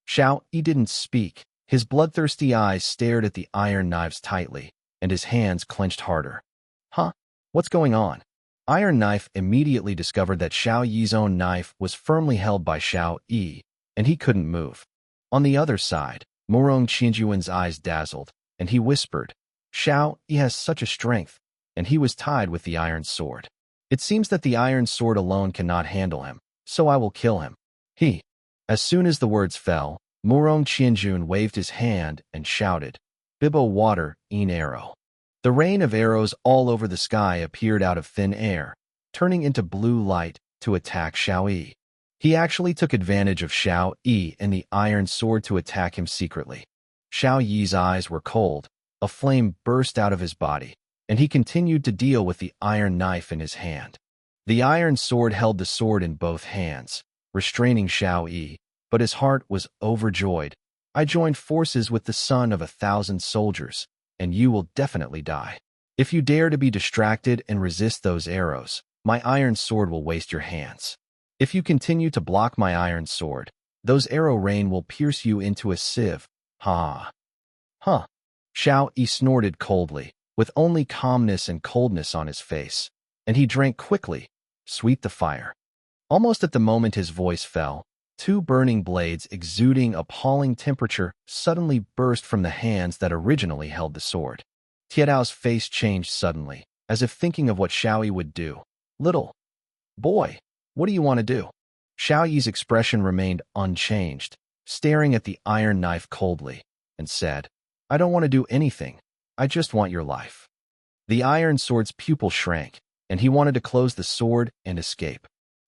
Xiao Yi didn't speak. His bloodthirsty eyes stared at the iron knives tightly, and his hands clenched harder. What's going on? Iron Knife immediately discovered that Xiao Yi's own knife was firmly held by Xiao Yi, and he couldn't move. On the other side, Murong Qianjuan's eyes dazzled, and he whispered, "Xiao Yi has such a strength, and he was tied with the iron sword. It seems that the iron sword alone cannot handle him, so I will kill him." As soon as the words fell, Murong Qianjun waved his hand and shouted, "Bibo water, een arrow." The rain of arrows all over the sky appeared out of thin air, turning into blue light to attack Xiao Yi. He actually took advantage of Xiao Yi and the iron sword to attack him secretly. Xiao Yi's eyes were cold, a flame burst out of his body, and he continued to deal with the iron knife in his hand. The iron sword held the sword in both hands, restraining Xiao Yi, but his heart was overjoyed. "I joined forces with the son of 1,000 soldiers, and you will definitely die. If you dare to be distracted and resist those arrows, my iron sword will waste your hands. If you continue to block my iron sword, those arrow rain will pierce you into a sieve." Xiao Yi snorted coldly, with only calmness and coldness on his face, and he drank quickly, "Sweet the fire." Almost at the moment his voice fell, 2 burning blades exuding appalling temperature suddenly burst from the hands that originally held the sword. Tiadao's face changed suddenly, as if thinking of what Xiao Yi would do. "Little boy, what do you want to do?" Xiao Yi's expression remained unchanged, staring at the iron knife coldly, and said, "I don't want to do anything. I just want your life." The iron sword's pupil shrank, and he wanted to close the sword and escape.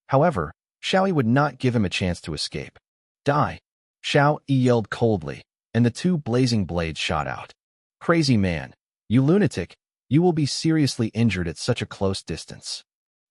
However, Xiao Yi would not give him a chance to escape. "Die!" Xiao Yi yelled coldly, and the 2 blazing blades shot out. "Crazy man, you lunatic, you will be seriously injured at such a close distance."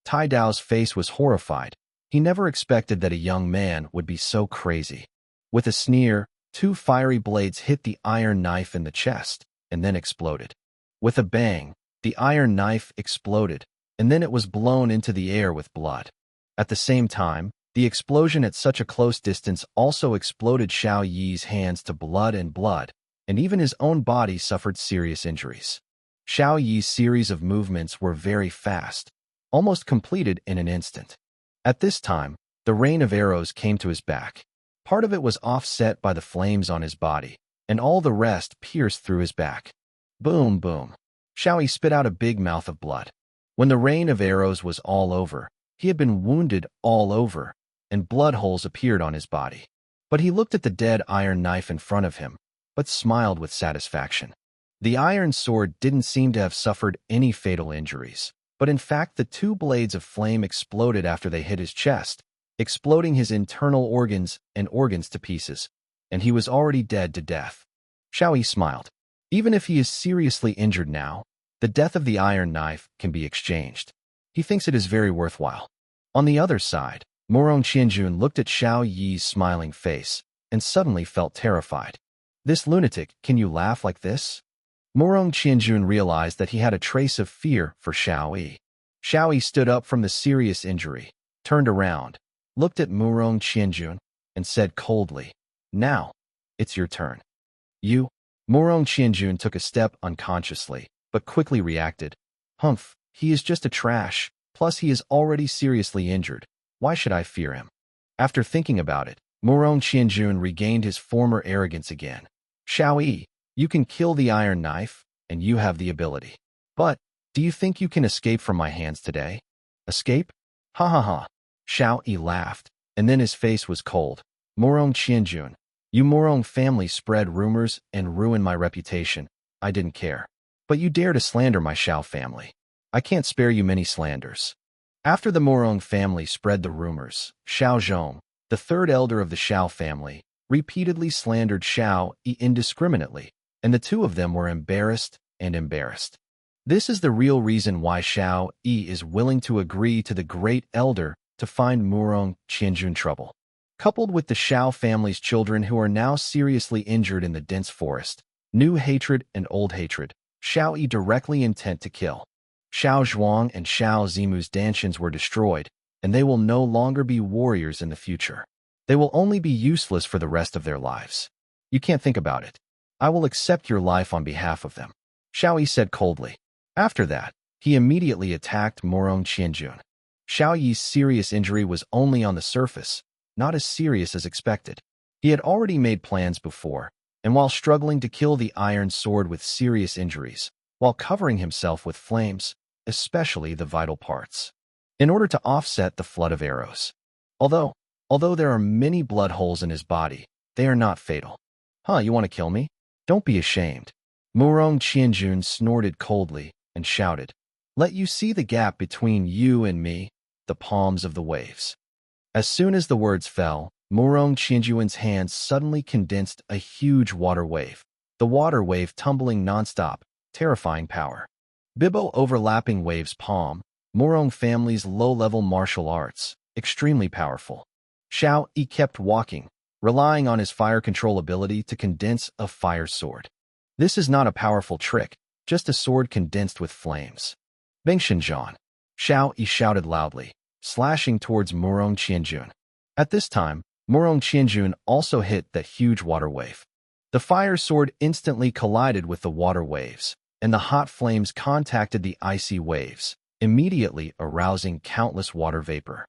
Tai Dao's face was horrified. He never expected that a young man would be so crazy. With a sneer, 2 fiery blades hit the iron knife in the chest, and then exploded. With a bang, the iron knife exploded, and then it was blown into the air with blood. At the same time, the explosion at such a close distance also exploded Xiao Yi's hands to blood, and even his own body suffered serious injuries. Xiao Yi's series of movements were very fast, almost completed in an instant. At this time, the rain of arrows came to his back. Part of it was offset by the flames on his body, and all the rest pierced through his back. Boom, boom. Xiao Yi spit out a big mouth of blood. When the rain of arrows was all over, he had been wounded all over, and blood holes appeared on his body. But he looked at the dead iron knife in front of him, but smiled with satisfaction. The iron sword didn't seem to have suffered any fatal injuries, but in fact the 2 blades of flame exploded after they hit his chest, exploding his internal organs and organs to pieces, and he was already dead to death. Xiao Yi smiled. Even if he is seriously injured now, the death of the iron knife can be exchanged. He thinks it is very worthwhile. On the other side, Murong Qianjun looked at Xiao Yi's smiling face and suddenly felt terrified. "This lunatic, can you laugh like this?" Murong Qianjun realized that he had a trace of fear for Xiao Yi. Xiao Yi stood up from the serious injury, turned around, looked at Murong Qianjun, and said coldly, "Now, it's your turn." "You?" Murong Qianjun took a step unconsciously, but quickly reacted. He is just a trash, plus he is already seriously injured. Why should I fear him?" After thinking about it, Murong Qianjun regained his former arrogance again. "Xiao Yi, you can kill the iron knife, and you have the ability. But, do you think you can escape from my hands today?" "Escape? Ha. Xiao Yi laughed, and then his face was cold. "Murong Qianjun, you Murong family spread rumors and ruined my reputation. I didn't care. But you dare to slander my Xiao family. I can't spare you many slanders." After the Murong family spread the rumors, Xiao Zhong, the 3rd elder of the Xiao family, repeatedly slandered Xiao Yi indiscriminately, and the 2 of them were embarrassed. This is the real reason why Xiao Yi is willing to agree to the great elder to find Murong Qianjun trouble. Coupled with the Shao family's children who are now seriously injured in the dense forest, new hatred and old hatred, Shao Yi directly intent to kill. Shao Zhuang and Shao Zimu's Tianchens were destroyed, and they will no longer be warriors in the future. They will only be useless for the rest of their lives. You can't think about it. I will accept your life on behalf of them, Shao Yi said coldly. After that, he immediately attacked Morong Qianjun. Shao Yi's serious injury was only on the surface, not as serious as expected. He had already made plans before, and while struggling to kill the iron sword with serious injuries, while covering himself with flames, especially the vital parts, in order to offset the flood of arrows. Although there are many blood holes in his body, they are not fatal. Huh, you want to kill me? Don't be ashamed. Morong Qianjun snorted coldly and shouted, "Let you see the gap between you and me, the palms of the waves." As soon as the words fell, Morong Qianjun's hands suddenly condensed a huge water wave, the water wave tumbling nonstop, terrifying power. Bibo overlapping waves palm, Morong family's low-level martial arts, extremely powerful. Shao Yi kept walking, relying on his fire control ability to condense a fire sword. This is not a powerful trick, just a sword condensed with flames. Bengshenjian, Shao Yi shouted loudly, slashing towards Morong Qianjun. At this time, Morong Qianjun also hit that huge water wave. The fire sword instantly collided with the water waves, and the hot flames contacted the icy waves, immediately arousing countless water vapor.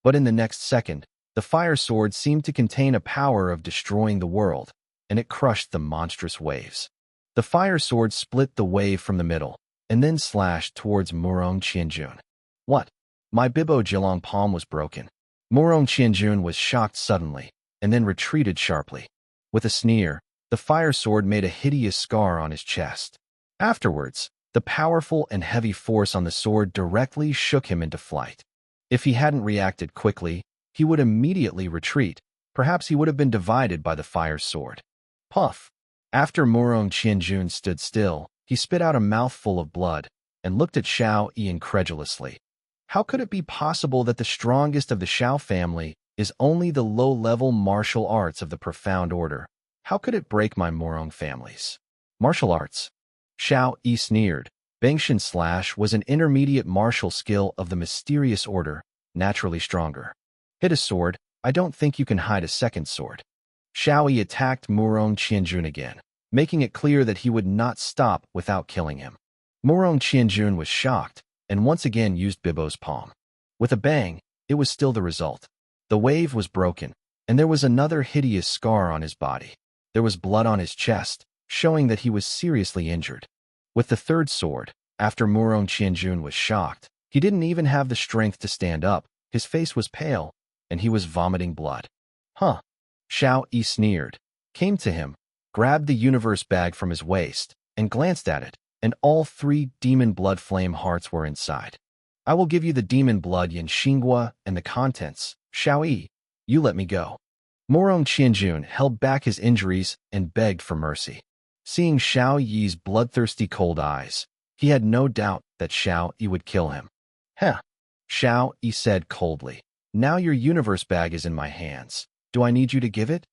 But in the next second, the fire sword seemed to contain a power of destroying the world, and it crushed the monstrous waves. The fire sword split the wave from the middle, and then slashed towards Morong Qianjun. What? My Bibo Jilong palm was broken. Morong Qianjun was shocked suddenly, and then retreated sharply. With a sneer, the fire sword made a hideous scar on his chest. Afterwards, the powerful and heavy force on the sword directly shook him into flight. If he hadn't reacted quickly, he would immediately retreat. Perhaps he would have been divided by the fire sword. Puff! After Morong Qianjun stood still, he spit out a mouthful of blood and looked at Shao Yi incredulously. How could it be possible that the strongest of the Shao family is only the low-level martial arts of the Profound Order? How could it break my Morong families? Martial arts? Shao Yi sneered. Bengshan Slash was an intermediate martial skill of the mysterious order, naturally stronger. Hit a sword, I don't think you can hide a second sword. Shao Yi attacked Morong Qianjun again, making it clear that he would not stop without killing him. Morong Qianjun was shocked, and once again used Bibo's palm. With a bang, it was still the result. The wave was broken, and there was another hideous scar on his body. There was blood on his chest, showing that he was seriously injured. With the third sword, after Morong Qianjun was shocked, he didn't even have the strength to stand up. His face was pale, and he was vomiting blood. Huh? Shao Yi sneered, came to him, grabbed the universe bag from his waist, and glanced at it, and all 3 demon blood flame hearts were inside. I will give you the demon blood Yin Xinghua and the contents. Shao Yi, you let me go. Morong Qianjun held back his injuries and begged for mercy. Seeing Shao Yi's bloodthirsty cold eyes, he had no doubt that Shao Yi would kill him. Heh, Shao Yi said coldly. Now your universe bag is in my hands. Do I need you to give it?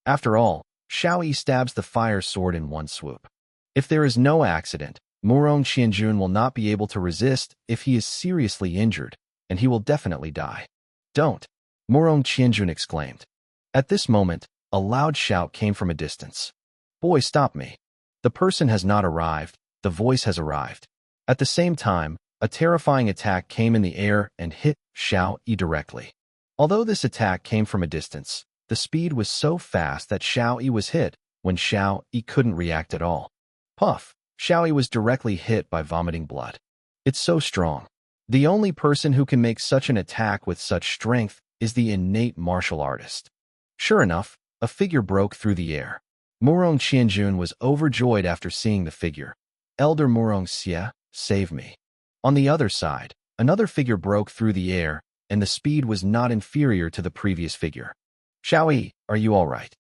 After all, Shao Yi stabs the fire sword in one swoop. If there is no accident, Morong Qianjun will not be able to resist if he is seriously injured, and he will definitely die. Don't! Morong Qianjun exclaimed. At this moment, a loud shout came from a distance. Boy, stop me. The person has not arrived, the voice has arrived. At the same time, a terrifying attack came in the air and hit Shao Yi directly. Although this attack came from a distance, the speed was so fast that Shao Yi was hit when Shao Yi couldn't react at all. Puff! Shao Yi was directly hit by vomiting blood. It's so strong. The only person who can make such an attack with such strength is the innate martial artist. Sure enough, a figure broke through the air. Morong Qianjun was overjoyed after seeing the figure. Elder Morong Xie, save me. On the other side, another figure broke through the air, and the speed was not inferior to the previous figure. Shao Yi, are you all right?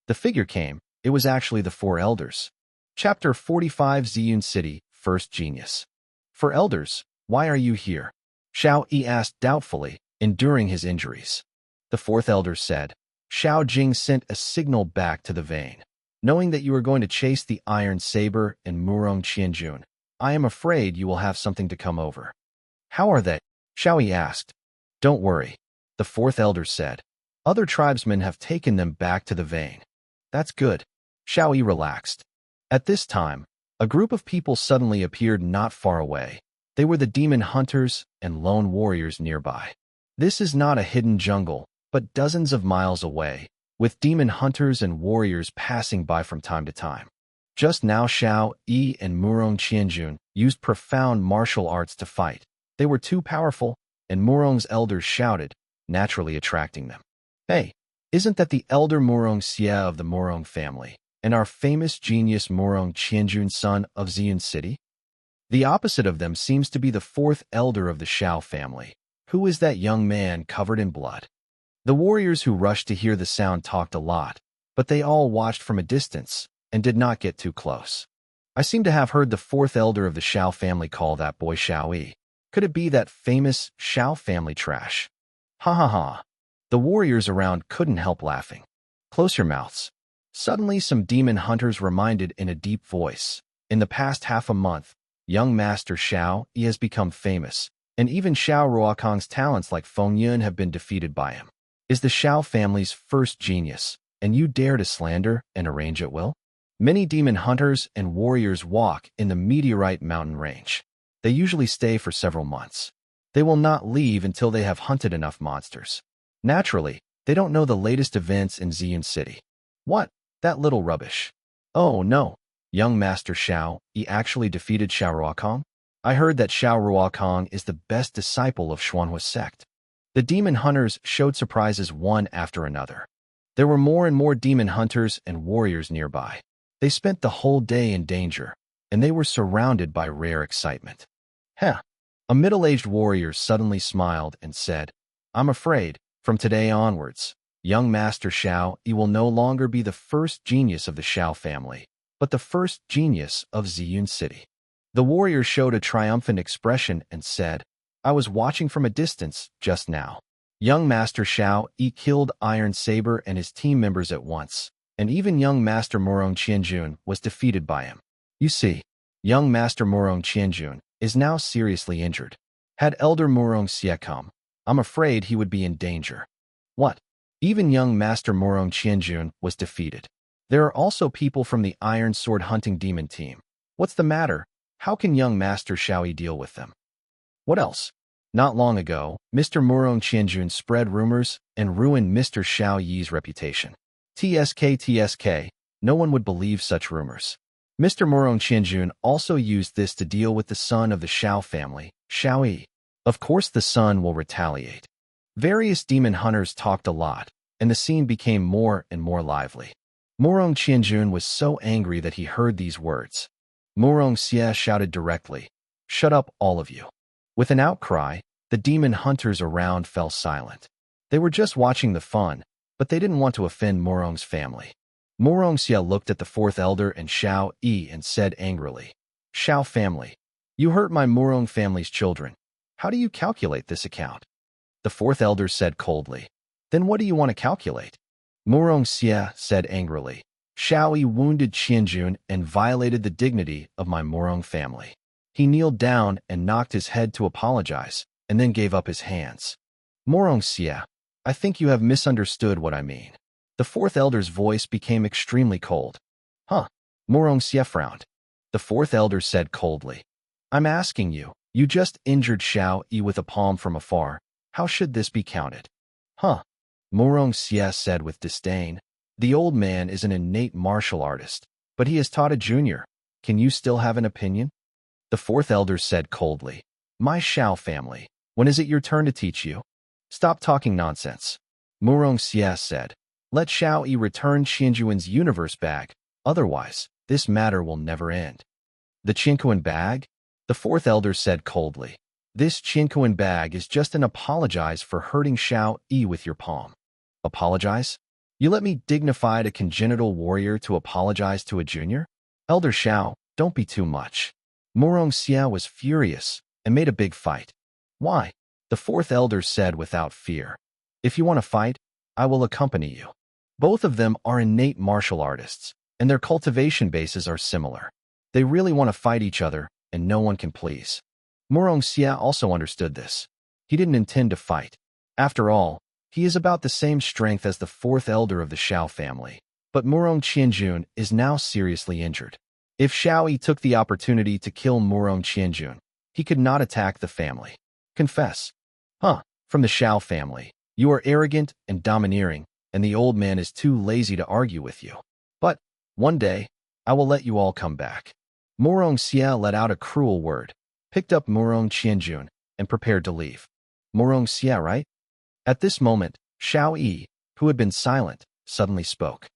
The figure came. It was actually the 4 elders. Chapter 45 Ziyun City, First Genius. For elders, why are you here? Shao Yi asked doubtfully, enduring his injuries. The 4th elder said, Xiao Jing sent a signal back to the vein. Knowing that you are going to chase the Iron Saber and Murong Qianjun, I am afraid you will have something to come over. How are they? Xiao Yi asked. Don't worry, the fourth elder said. Other tribesmen have taken them back to the vein. That's good. Xiao Yi relaxed. At this time, a group of people suddenly appeared not far away. They were the demon hunters and lone warriors nearby. This is not a hidden jungle, but dozens of miles away, with demon hunters and warriors passing by from time to time. Just now Xiao Yi and Murong Qianjun used profound martial arts to fight. They were too powerful, and Murong's elders shouted, naturally attracting them. Hey, isn't that the elder Murong Xie of the Murong family, and our famous genius Murong Qianjun, son of Ziyun City? The opposite of them seems to be the fourth elder of the Shao family. Who is that young man covered in blood? The warriors who rushed to hear the sound talked a lot, but they all watched from a distance and did not get too close. I seem to have heard the fourth elder of the Shao family call that boy Xiao Yi. Could it be that famous Shao family trash? Ha ha ha. The warriors around couldn't help laughing. Close your mouths. Suddenly some demon hunters reminded in a deep voice. In the past half a month, young master Xiao Yi has become famous, and even Xiao Ruokong's talents like Feng Yun have been defeated by him. Is the Shao family's first genius, and you dare to slander and arrange at will? Many demon hunters and warriors walk in the meteorite mountain range. They usually stay for several months. They will not leave until they have hunted enough monsters. Naturally, they don't know the latest events in Ziyun City. What? That little rubbish. Oh no, young master Xiao Yi actually defeated Xiao Ruokong? I heard that Xiao Ruokong is the best disciple of Xuanhua sect. The demon hunters showed surprises one after another. There were more and more demon hunters and warriors nearby. They spent the whole day in danger, and they were surrounded by rare excitement. Heh! A middle-aged warrior suddenly smiled and said, I'm afraid, from today onwards, young master Xiao Yi will no longer be the first genius of the Shao family, but the first genius of Ziyun City. The warrior showed a triumphant expression and said, I was watching from a distance just now. Young master Xiao Yi killed Iron Saber and his team members at once, and even young master Murong Qianjun was defeated by him. You see, young master Murong Qianjun is now seriously injured. Had elder Murong Xie come, I'm afraid he would be in danger. What? Even young master Murong Qianjun was defeated. There are also people from the Iron Sword hunting demon team. What's the matter? How can young master Xiao Yi deal with them? What else? Not long ago, Mr. Murong Qianjun spread rumors and ruined Mr. Xiao Yi's reputation. TSK, no one would believe such rumors. Mr. Murong Qianjun also used this to deal with the son of the Shao family, Xiao Yi. Of course the son will retaliate. Various demon hunters talked a lot, and the scene became more and more lively. Murong Qianjun was so angry that he heard these words. Murong Xie shouted directly, Shut up, all of you. With an outcry, the demon hunters around fell silent. They were just watching the fun, but they didn't want to offend Murong's family. Murong Xie looked at the fourth elder and Xiao Yi and said angrily, Shao family, you hurt my Murong family's children. How do you calculate this account? The fourth elder said coldly, Then what do you want to calculate? Murong Xie said angrily, Xiao Yi wounded Qianjun and violated the dignity of my Murong family. He kneeled down and knocked his head to apologize, and then gave up his hands. Murong Xie, I think you have misunderstood what I mean. The fourth elder's voice became extremely cold. Huh? Murong Xie frowned. The fourth elder said coldly, I'm asking you, you just injured Xiao Yi with a palm from afar. How should this be counted? Huh? Murong Xie said with disdain. The old man is an innate martial artist, but he has taught a junior. Can you still have an opinion? The fourth elder said coldly, My Shao family, when is it your turn to teach you? Stop talking nonsense. Murong Xie said, Let Xiao Yi return Qianjuan's universe bag, otherwise, this matter will never end. The Qinquan bag? The fourth elder said coldly, This Qinquan bag is just an apologize for hurting Xiao Yi with your palm. Apologize? You let me dignified a congenital warrior to apologize to a junior? Elder Xiao, don't be too much. Murong Xie was furious and made a big fight. Why? The fourth elder said without fear. If you want to fight, I will accompany you. Both of them are innate martial artists, and their cultivation bases are similar. They really want to fight each other, and no one can please. Murong Xia also understood this. He didn't intend to fight. After all, he is about the same strength as the fourth elder of the Shao family. But Murong Qianjun is now seriously injured. If Shao Yi took the opportunity to kill Murong Qianjun, he could not attack the family. Confess. From the Shao family, you are arrogant and domineering, and the old man is too lazy to argue with you. But one day, I will let you all come back. Murong Xia let out a cruel word, picked up Murong Qianjun, and prepared to leave. Murong Xia, right? At this moment, Shao Yi, who had been silent, suddenly spoke.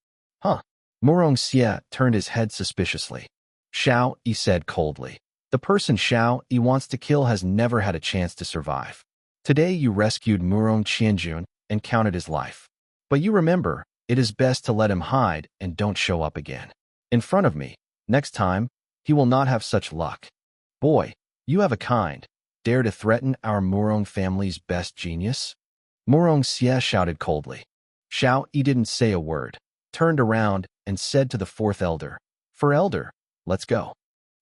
Murong Xia turned his head suspiciously. Shao Yi said coldly. The person Shao Yi wants to kill has never had a chance to survive. Today you rescued Murong Qianjun and counted his life. But you remember, it is best to let him hide and don't show up again. In front of me, next time, he will not have such luck. Boy, you have a kind. Dare to threaten our Murong family's best genius? Murong Xia shouted coldly. Shao Yi didn't say a word, turned around, and said to the fourth elder, For elder, let's go.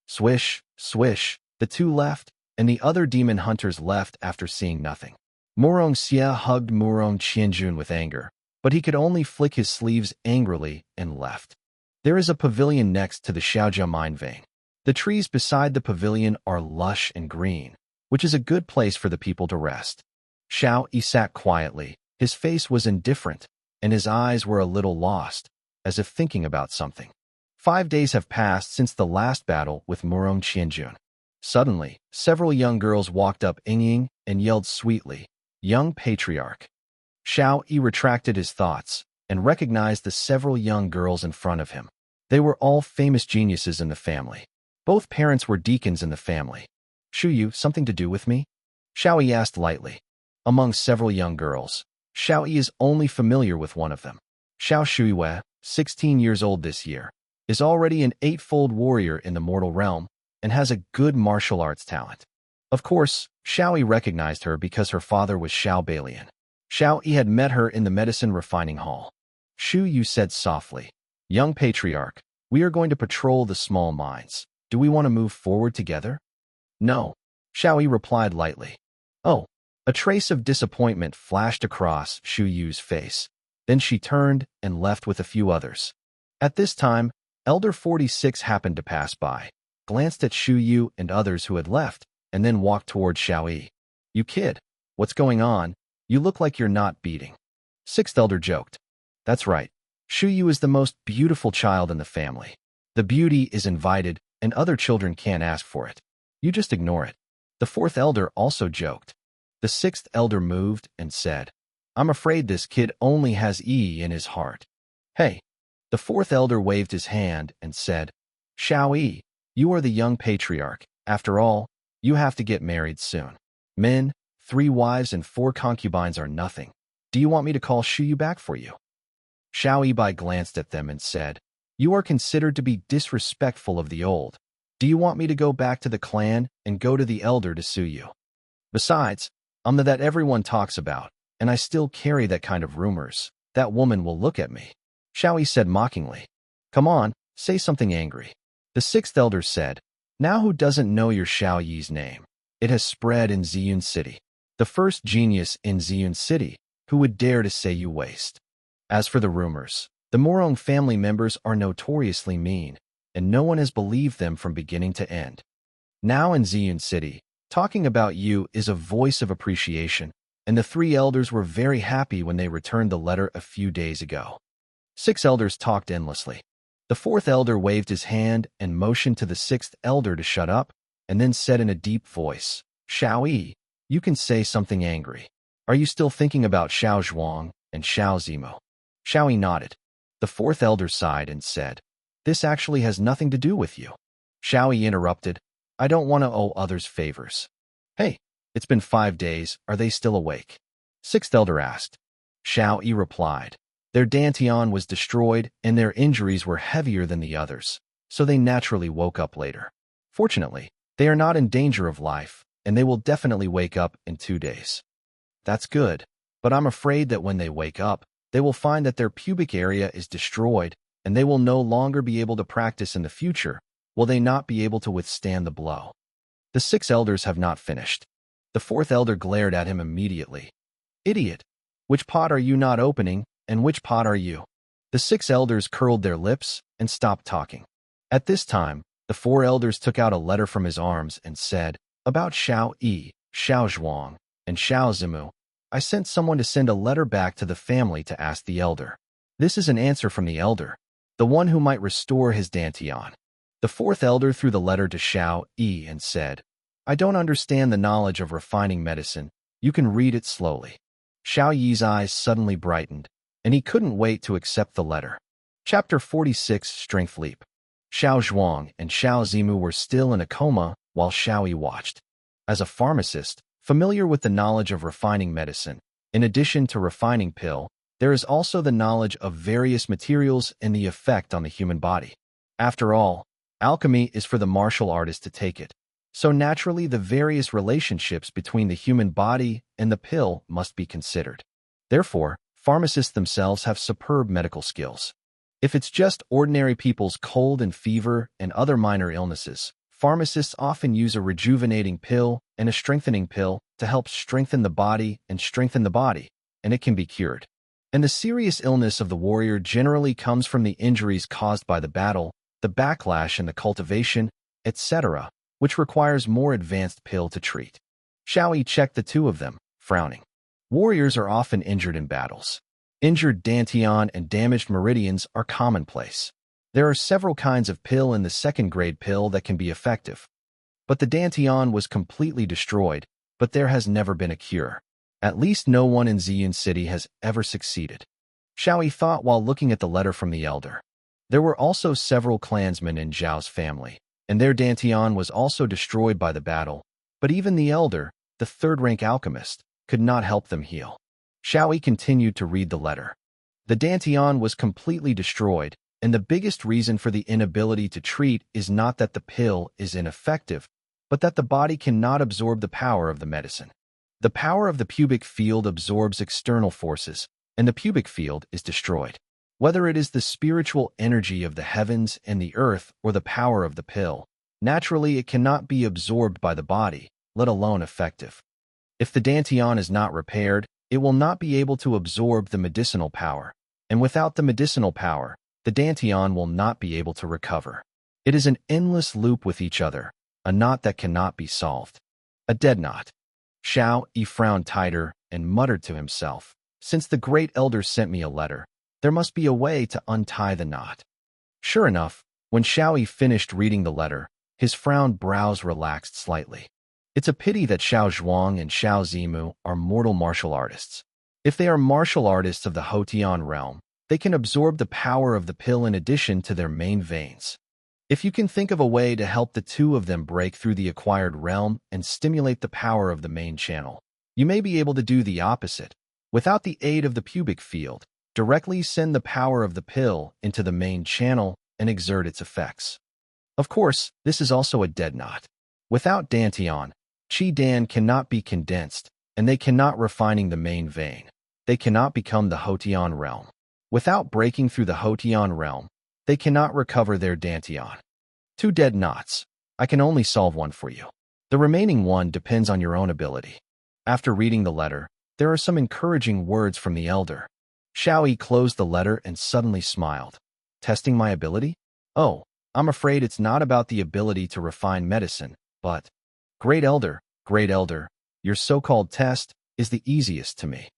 Swish, swish, the two left, and the other demon hunters left after seeing nothing. Murong Xia hugged Murong Qianjun with anger, but he could only flick his sleeves angrily and left. There is a pavilion next to the Xiaojia mine vein. The trees beside the pavilion are lush and green, which is a good place for the people to rest. Shao Yi sat quietly, his face was indifferent, and his eyes were a little lost, as if thinking about something. 5 days have passed since the last battle with Murong Qianjun. Suddenly, several young girls walked up Ying and yelled sweetly, Young Patriarch. Shao Yi retracted his thoughts and recognized the several young girls in front of him. They were all famous geniuses in the family. Both parents were deacons in the family. Shu Yu, something to do with me? Shao Yi asked lightly. Among several young girls, Shao Yi is only familiar with one of them. Xiao Shuiwei, 16 years old this year, is already an 8-fold warrior in the mortal realm and has a good martial arts talent. Of course, Shao Yi recognized her because her father was Xiao Balian. Shao Yi had met her in the medicine refining hall. Shu Yu said softly, Young Patriarch, we are going to patrol the small mines. Do we want to move forward together? No, Shao Yi replied lightly. Oh, a trace of disappointment flashed across Shu Yu's face. Then she turned and left with a few others. At this time, Elder 46 happened to pass by, glanced at Shu Yu and others who had left, and then walked toward Shao Yi. You kid, what's going on? You look like you're not beating. Sixth elder joked. That's right. Shu Yu is the most beautiful child in the family. The beauty is invited, and other children can't ask for it. You just ignore it. The fourth elder also joked. The sixth elder moved and said, I'm afraid this kid only has E in his heart. Hey. The fourth elder waved his hand and said, Shao Yi, you are the young patriarch. After all, you have to get married soon. Men, 3 wives and 4 concubines are nothing. Do you want me to call Shu Yu back for you? Shao Yi glanced at them and said, You are considered to be disrespectful of the old. Do you want me to go back to the clan and go to the elder to sue you? Besides, I'm the that everyone talks about, and I still carry that kind of rumors. That woman will look at me. Shao Yi said mockingly. Come on, say something angry. The sixth elder said, Now who doesn't know your Shao Yi's name? It has spread in Ziyun City. The first genius in Ziyun City, who would dare to say you waste? As for the rumors, the Murong family members are notoriously mean, and no one has believed them from beginning to end. Now in Ziyun City, talking about you is a voice of appreciation, and the 3 elders were very happy when they returned the letter a few days ago. 6 elders talked endlessly. The 4th elder waved his hand and motioned to the 6th elder to shut up, and then said in a deep voice, Shao Yi, you can say something angry. Are you still thinking about Xiao Zhuang and Xiao Zimo? Shao Yi nodded. The 4th elder sighed and said, This actually has nothing to do with you. Shao Yi interrupted, I don't want to owe others favors. Hey, it's been 5 days, are they still awake? 6th elder asked. Shao Yi replied, Their dantian was destroyed and their injuries were heavier than the others, so they naturally woke up later. Fortunately, they are not in danger of life, and they will definitely wake up in 2 days. That's good, but I'm afraid that when they wake up, they will find that their pubic area is destroyed, and they will no longer be able to practice in the future. Will they not be able to withstand the blow? The 6 elders have not finished. The 4th elder glared at him immediately. Idiot! Which pot are you not opening, and which pot are you? The 6 elders curled their lips and stopped talking. At this time, the 4 elders took out a letter from his arms and said, "About Xiao Yi, Xiao Zhuang, and Xiao Zimu, I sent someone to send a letter back to the family to ask the elder. This is an answer from the elder, the one who might restore his Dantian." The 4th elder threw the letter to Xiao Yi and said, "I don't understand the knowledge of refining medicine. You can read it slowly." Xiao Yi's eyes suddenly brightened, and he couldn't wait to accept the letter. Chapter 46 Strength Leap. Xiao Zhuang and Xiao Zimu were still in a coma while Xiao Yi watched. As a pharmacist, familiar with the knowledge of refining medicine, in addition to refining pill, there is also the knowledge of various materials and the effect on the human body. After all, alchemy is for the martial artist to take it. So naturally, the various relationships between the human body and the pill must be considered. Therefore, pharmacists themselves have superb medical skills. If it's just ordinary people's cold and fever and other minor illnesses, pharmacists often use a rejuvenating pill and a strengthening pill to help strengthen the body, and it can be cured. And the serious illness of the warrior generally comes from the injuries caused by the battle, the backlash and the cultivation, etc., which requires more advanced pill to treat. Xiao Yi checked the 2 of them, frowning. Warriors are often injured in battles. Injured Dantian and damaged meridians are commonplace. There are several kinds of pill in the 2nd-grade pill that can be effective. But the Dantian was completely destroyed, but there has never been a cure. At least no one in Ziyun City has ever succeeded. Xiao Yi thought while looking at the letter from the elder. There were also several clansmen in Zhao's family, and their Dantian was also destroyed by the battle, but even the elder, the 3rd-rank alchemist, could not help them heal. Xiao Yi continued to read the letter. The Dantian was completely destroyed, and the biggest reason for the inability to treat is not that the pill is ineffective, but that the body cannot absorb the power of the medicine. The power of the pubic field absorbs external forces, and the pubic field is destroyed. Whether it is the spiritual energy of the heavens and the earth or the power of the pill, naturally it cannot be absorbed by the body, let alone effective. If the Dantian is not repaired, it will not be able to absorb the medicinal power, and without the medicinal power, the Dantian will not be able to recover. It is an endless loop with each other, a knot that cannot be solved. A dead knot. Xiao Yi frowned tighter and muttered to himself, "Since the great elder sent me a letter, there must be a way to untie the knot." Sure enough, when Xiao Yi finished reading the letter, his frowned brows relaxed slightly. It's a pity that Xiao Zhuang and Xiao Zimu are mortal martial artists. If they are martial artists of the Hotian realm, they can absorb the power of the pill in addition to their main veins. If you can think of a way to help the 2 of them break through the acquired realm and stimulate the power of the main channel, you may be able to do the opposite. Without the aid of the pubic field, directly send the power of the pill into the main channel and exert its effects. Of course, this is also a dead knot. Without Dantian, Qi Dan cannot be condensed, and they cannot refining the main vein. They cannot become the Hotian realm. Without breaking through the Hotian realm, they cannot recover their Dantian. 2 dead knots. I can only solve one for you. The remaining one depends on your own ability. After reading the letter, there are some encouraging words from the elder. Xiao Yi closed the letter and suddenly smiled. Testing my ability? Oh, I'm afraid it's not about the ability to refine medicine, but Great Elder, your so-called test is the easiest to me.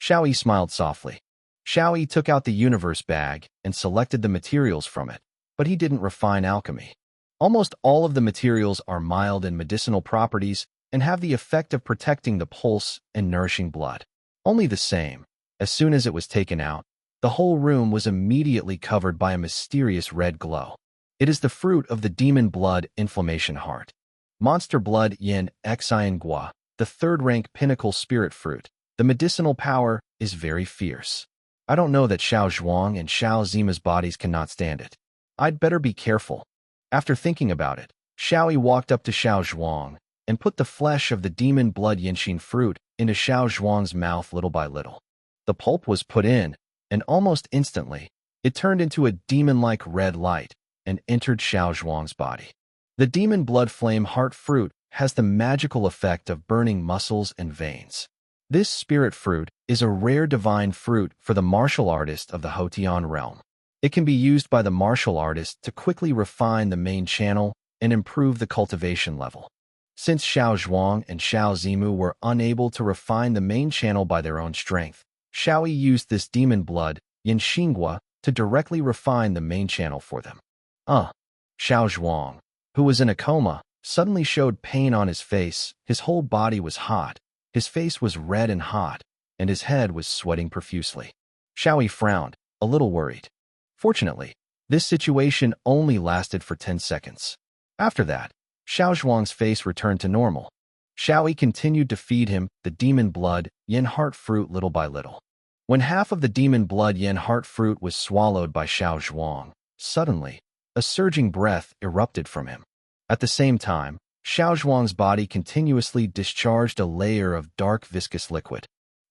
Xiao Yi smiled softly. Xiao Yi took out the universe bag and selected the materials from it, but he didn't refine alchemy. Almost all of the materials are mild in medicinal properties and have the effect of protecting the pulse and nourishing blood. Only the same, as soon as it was taken out, the whole room was immediately covered by a mysterious red glow. It is the fruit of the demon blood inflammation heart. Monster blood yin xian gua, the 3rd-rank pinnacle spirit fruit. The medicinal power is very fierce. I don't know that Xiao Zhuang and Xiao Zima's bodies cannot stand it. I'd better be careful. After thinking about it, Xiao Yi walked up to Xiao Zhuang and put the flesh of the demon blood Yinxin fruit into Xiao Zhuang's mouth little by little. The pulp was put in, and almost instantly, it turned into a demon-like red light and entered Xiao Zhuang's body. The demon blood flame heart fruit has the magical effect of burning muscles and veins. This spirit fruit is a rare divine fruit for the martial artist of the Hotian realm. It can be used by the martial artist to quickly refine the main channel and improve the cultivation level. Since Xiao Zhuang and Xiao Zimu were unable to refine the main channel by their own strength, Xiao Yi used this demon blood, Yin Xinghua, to directly refine the main channel for them. Xiao Zhuang, who was in a coma, suddenly showed pain on his face. His whole body was hot, his face was red and hot, and his head was sweating profusely. Xiao Yi frowned, a little worried. Fortunately, this situation only lasted for 10 seconds. After that, Xiao Zhuang's face returned to normal. Xiao Yi continued to feed him the demon blood yin heart fruit little by little. When half of the demon blood yin heart fruit was swallowed by Xiao Zhuang, suddenly, a surging breath erupted from him. At the same time, Xiao Zhuang's body continuously discharged a layer of dark viscous liquid.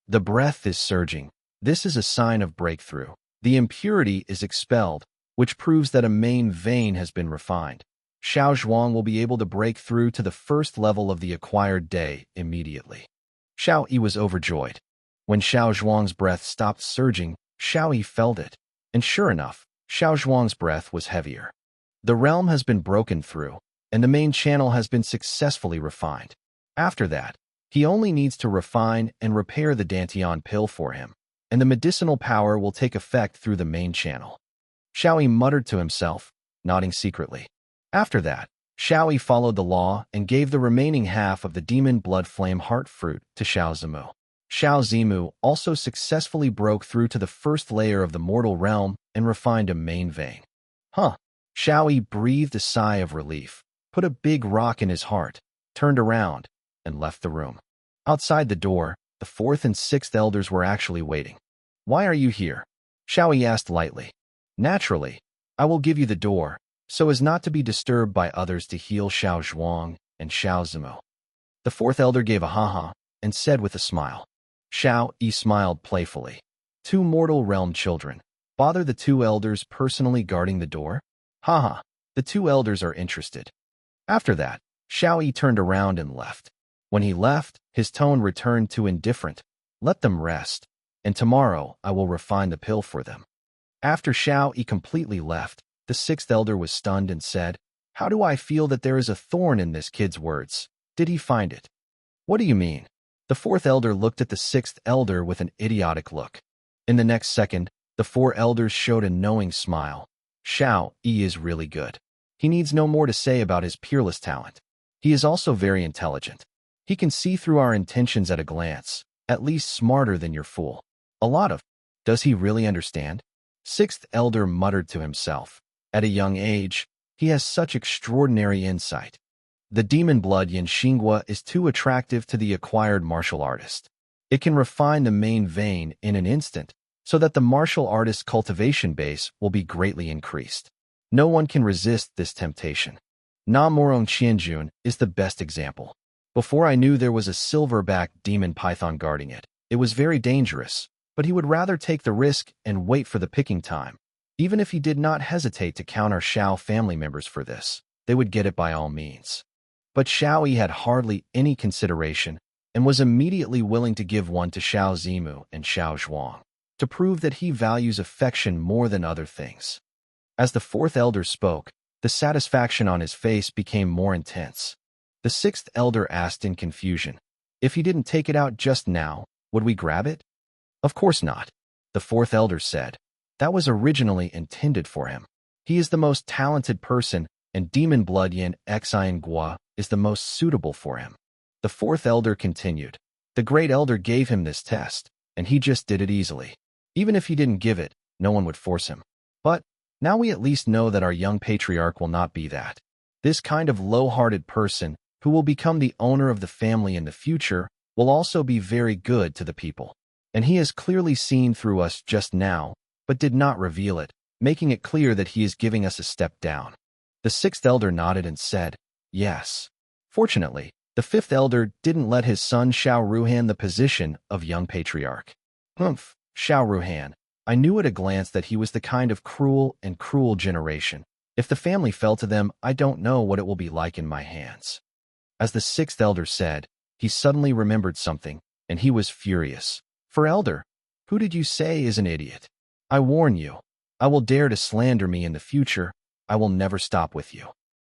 The breath is surging. This is a sign of breakthrough. The impurity is expelled, which proves that a main vein has been refined. Xiao Zhuang will be able to break through to the first level of the acquired day immediately. Xiao Yi was overjoyed. When Xiao Zhuang's breath stopped surging, Xiao Yi felt it, and sure enough, Xiao Zhuang's breath was heavier. The realm has been broken through, and the main channel has been successfully refined. After that, he only needs to refine and repair the Dantian pill for him, and the medicinal power will take effect through the main channel. Xiao Yi muttered to himself, nodding secretly. After that, Xiao Yi followed the law and gave the remaining half of the demon blood flame heart fruit to Xiao Zimu. Xiao Zimu also successfully broke through to the first layer of the mortal realm and refined a main vein. Xiao Yi breathed a sigh of relief, put a big rock in his heart, turned around, and left the room. Outside the door, the fourth and sixth elders were actually waiting. "Why are you here?" Xiao Yi asked lightly. "Naturally, I will give you the door, so as not to be disturbed by others to heal Xiao Zhuang and Xiao Zimu." The fourth elder gave a ha-ha and said with a smile. Xiao Yi smiled playfully. Two mortal realm children. Bother the two elders personally guarding the door? Ha-ha, the two elders are interested. After that, Xiao Yi turned around and left. When he left, his tone returned to indifferent. "Let them rest, and tomorrow I will refine the pill for them." After Xiao Yi completely left, the sixth elder was stunned and said, "How do I feel that there is a thorn in this kid's words? Did he find it?" "What do you mean?" The fourth elder looked at the sixth elder with an idiotic look. In the next second, the four elders showed a knowing smile. Xiao Yi is really good. He needs no more to say about his peerless talent. He is also very intelligent. He can see through our intentions at a glance, at least smarter than your fool. A lot of. Does he really understand? Sixth elder muttered to himself. At a young age, he has such extraordinary insight. The demon blood Yin Xinghua is too attractive to the acquired martial artist. It can refine the main vein in an instant, so that the martial artist's cultivation base will be greatly increased. No one can resist this temptation. Na Morong Qianjun is the best example. Before I knew there was a silver-backed demon python guarding it, it was very dangerous, but he would rather take the risk and wait for the picking time. Even if he did not hesitate to count our Xiao family members for this, they would get it by all means. But Xiao Yi had hardly any consideration and was immediately willing to give one to Xiao Zimu and Xiao Zhuang, to prove that he values affection more than other things. As the fourth elder spoke, the satisfaction on his face became more intense. The sixth elder asked in confusion, "If he didn't take it out just now, would we grab it?" "Of course not," the fourth elder said. "That was originally intended for him. He is the most talented person, and demon blood Yin Xian Gua is the most suitable for him." The fourth elder continued. "The great elder gave him this test, and he just did it easily. Even if he didn't give it, no one would force him. But now we at least know that our young patriarch will not be that. This kind of low-hearted person, who will become the owner of the family in the future, will also be very good to the people. And he has clearly seen through us just now, but did not reveal it, making it clear that he is giving us a step down." The sixth elder nodded and said, "Yes." Fortunately, the fifth elder didn't let his son Xiao Ruhan the position of young patriarch. "Humph, Xiao Ruhan, I knew at a glance that he was the kind of cruel generation. If the family fell to them, I don't know what it will be like in my hands." As the sixth elder said, he suddenly remembered something, and he was furious. "For elder, who did you say is an idiot? I warn you, I will dare to slander me in the future. I will never stop with you."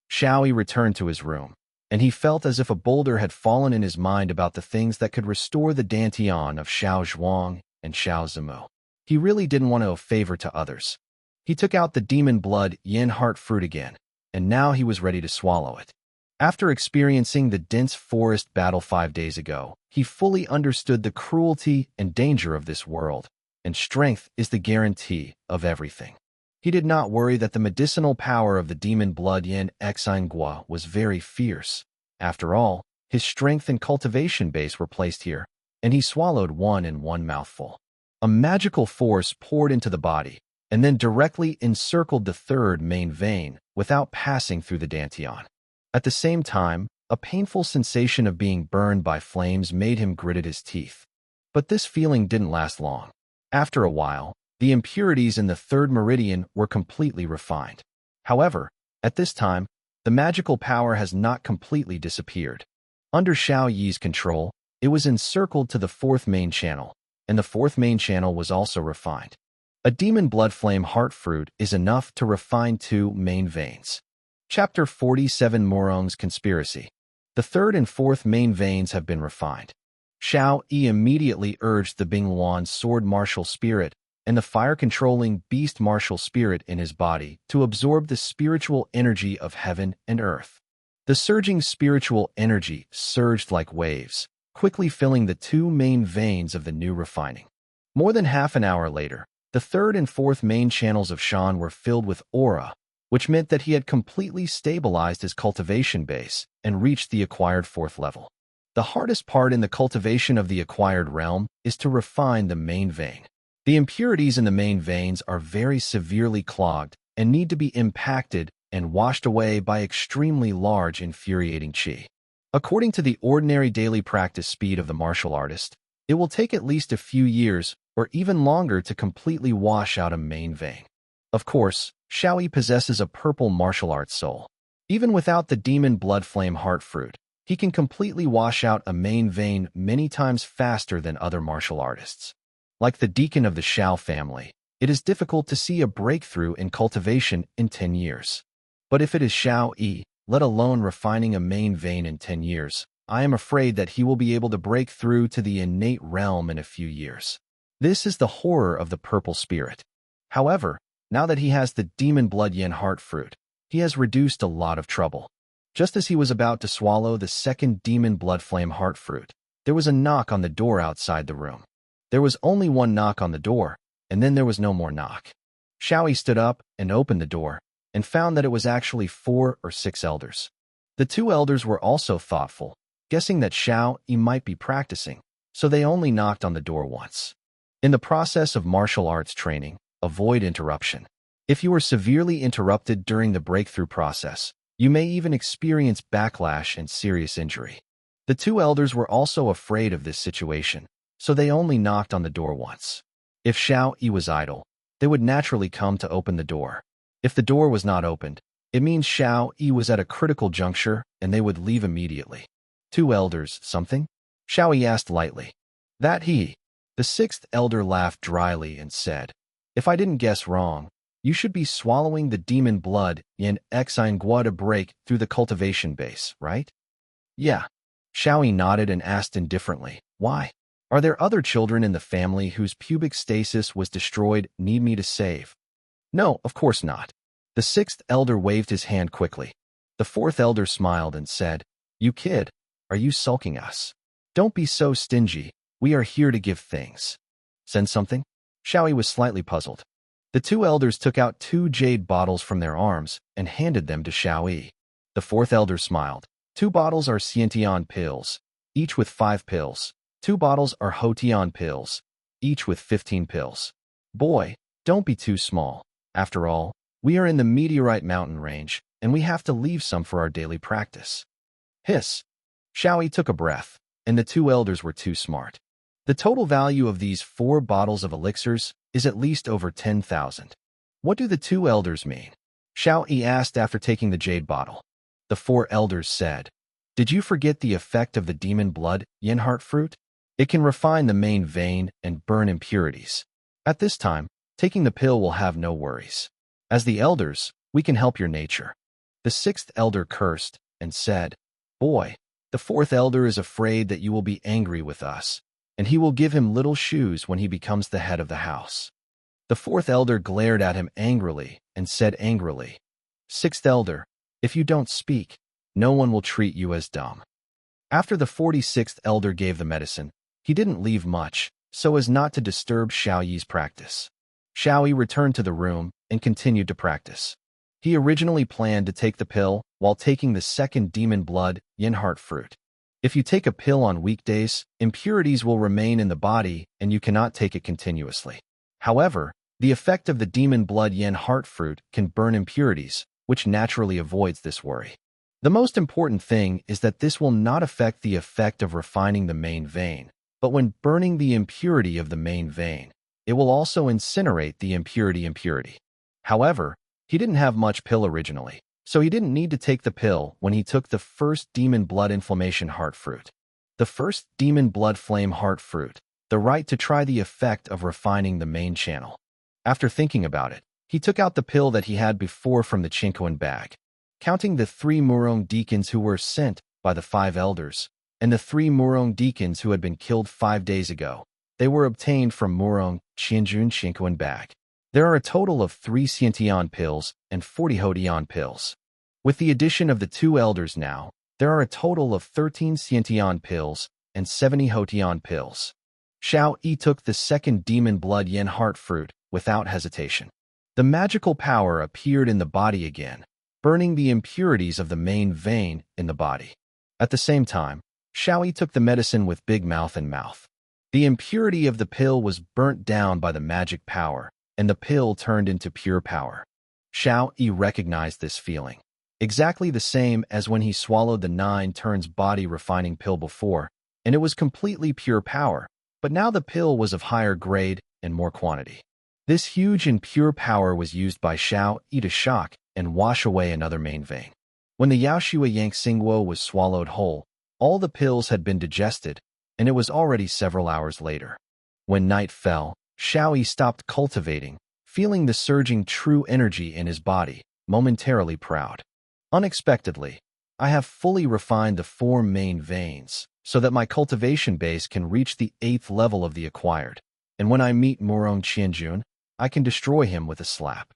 Shaoi returned to his room, and he felt as if a boulder had fallen in his mind about the things that could restore the Dantian of Xiao Zhuang and Xiao Zimu. He really didn't want to owe favor to others. He took out the demon blood yin heart fruit again, and now he was ready to swallow it. After experiencing the dense forest battle 5 days ago, he fully understood the cruelty and danger of this world, and strength is the guarantee of everything. He did not worry that the medicinal power of the demon blood yin exingua was very fierce. After all, his strength and cultivation base were placed here, and he swallowed one in one mouthful. A magical force poured into the body, and then directly encircled the third main vein without passing through the Dantian. At the same time, a painful sensation of being burned by flames made him grit his teeth. But this feeling didn't last long. After a while, the impurities in the third meridian were completely refined. However, at this time, the magical power has not completely disappeared. Under Xiao Yi's control, it was encircled to the fourth main channel, and the fourth main channel was also refined. A demon blood flame heart fruit is enough to refine 2 main veins. Chapter 47 Morong's Conspiracy. The third and fourth main veins have been refined. Xiao Yi immediately urged the Bingluan sword martial spirit and the fire-controlling beast martial spirit in his body to absorb the spiritual energy of heaven and earth. The surging spiritual energy surged like waves, quickly filling the 2 main veins of the new refining. More than half an hour later, the third and fourth main channels of Shan were filled with aura, which meant that he had completely stabilized his cultivation base and reached the acquired 4th level. The hardest part in the cultivation of the acquired realm is to refine the main vein. The impurities in the main veins are very severely clogged and need to be impacted and washed away by extremely large infuriating qi. According to the ordinary daily practice speed of the martial artist, it will take at least a few years or even longer to completely wash out a main vein. Of course, Xiao Yi possesses a purple martial arts soul. Even without the demon blood flame heart fruit, he can completely wash out a main vein many times faster than other martial artists. Like the deacon of the Xiao family, it is difficult to see a breakthrough in cultivation in 10 years. But if it is Xiao Yi, let alone refining a main vein in 10 years, I am afraid that he will be able to break through to the innate realm in a few years. This is the horror of the purple spirit. However, now that he has the demon blood yin heart fruit, he has reduced a lot of trouble. Just as he was about to swallow the second demon blood flame heart fruit, there was a knock on the door outside the room. There was only one knock on the door, and then there was no more knock. Xiao Yi stood up and opened the door, and found that it was actually 4 or 6 elders. The 2 elders were also thoughtful, guessing that Xiao Yi might be practicing, so they only knocked on the door once. In the process of martial arts training, avoid interruption. If you are severely interrupted during the breakthrough process, you may even experience backlash and serious injury. The 2 elders were also afraid of this situation, so they only knocked on the door once. If Xiao Yi was idle, they would naturally come to open the door. If the door was not opened, it means Xiao Yi was at a critical juncture and they would leave immediately. 2 elders, something? Xiao Yi asked lightly. That he. The 6th elder laughed dryly and said, If I didn't guess wrong, you should be swallowing the demon blood in exingua to break through the cultivation base, right? Yeah. Xiao Yi nodded and asked indifferently, Why? Are there other children in the family whose pubic stasis was destroyed need me to save? No, of course not. The 6th elder waved his hand quickly. The 4th elder smiled and said, You kid, are you sulking us? Don't be so stingy. We are here to give things. Send something? Xiao Yi was slightly puzzled. The 2 elders took out 2 jade bottles from their arms and handed them to Xiao Yi. The 4th elder smiled. 2 bottles are Xiantian pills, each with 5 pills. 2 bottles are Hotian pills, each with 15 pills. Boy, don't be too small. After all, we are in the meteorite mountain range, and we have to leave some for our daily practice. Hiss. Xiao Yi took a breath, and the 2 elders were too smart. The total value of these 4 bottles of elixirs is at least over 10,000. What do the two elders mean? Xiao Yi asked after taking the jade bottle. The four elders said, "Did you forget the effect of the demon blood, yin heart fruit? It can refine the main vein and burn impurities. At this time, taking the pill will have no worries. As the elders, we can help your nature." The sixth elder cursed and said, "Boy, the fourth elder is afraid that you will be angry with us, and he will give him little shoes when he becomes the head of the house." The fourth elder glared at him angrily and said angrily, "Sixth elder, if you don't speak, no one will treat you as dumb." After the 46th elder gave the medicine, he didn't leave much, so as not to disturb Xiao Yi's practice. Xiao Yi returned to the room and continued to practice. He originally planned to take the pill while taking the second demon blood, yin heart fruit. If you take a pill on weekdays, impurities will remain in the body and you cannot take it continuously. However, the effect of the demon blood yin heart fruit can burn impurities, which naturally avoids this worry. The most important thing is that this will not affect the effect of refining the main vein, but when burning the impurity of the main vein, it will also incinerate the impurity. However, he didn't have much pill originally, so he didn't need to take the pill when he took the first demon blood inflammation heart fruit. The first demon blood flame heart fruit, the right to try the effect of refining the main channel. After thinking about it, he took out the pill that he had before from the Chinquan bag. Counting the 3 Murong deacons who were sent by the 5 elders, and the 3 Murong deacons who had been killed 5 days ago, they were obtained from Murong Qianjun Chinquan bag. There are a total of 3 Xiantian pills and 40 Hodian pills. With the addition of the 2 elders now, there are a total of 13 Xiantian pills and 70 Hodian pills. Xiao Yi took the second demon blood yin heart fruit without hesitation. The magical power appeared in the body again, burning the impurities of the main vein in the body. At the same time, Xiao Yi took the medicine with big mouth and mouth. The impurity of the pill was burnt down by the magic power, and the pill turned into pure power. Xiao Yi recognized this feeling. Exactly the same as when he swallowed the 9 turns body refining pill before, and it was completely pure power, but now the pill was of higher grade and more quantity. This huge and pure power was used by Xiao Yi to shock and wash away another main vein. When the Yaoshua Yang Xingguo was swallowed whole, all the pills had been digested, and it was already several hours later. When night fell, Xiao Yi stopped cultivating, feeling the surging true energy in his body, momentarily proud. Unexpectedly, I have fully refined the 4 main veins, so that my cultivation base can reach the 8th level of the acquired, and when I meet Murong Qianjun, I can destroy him with a slap.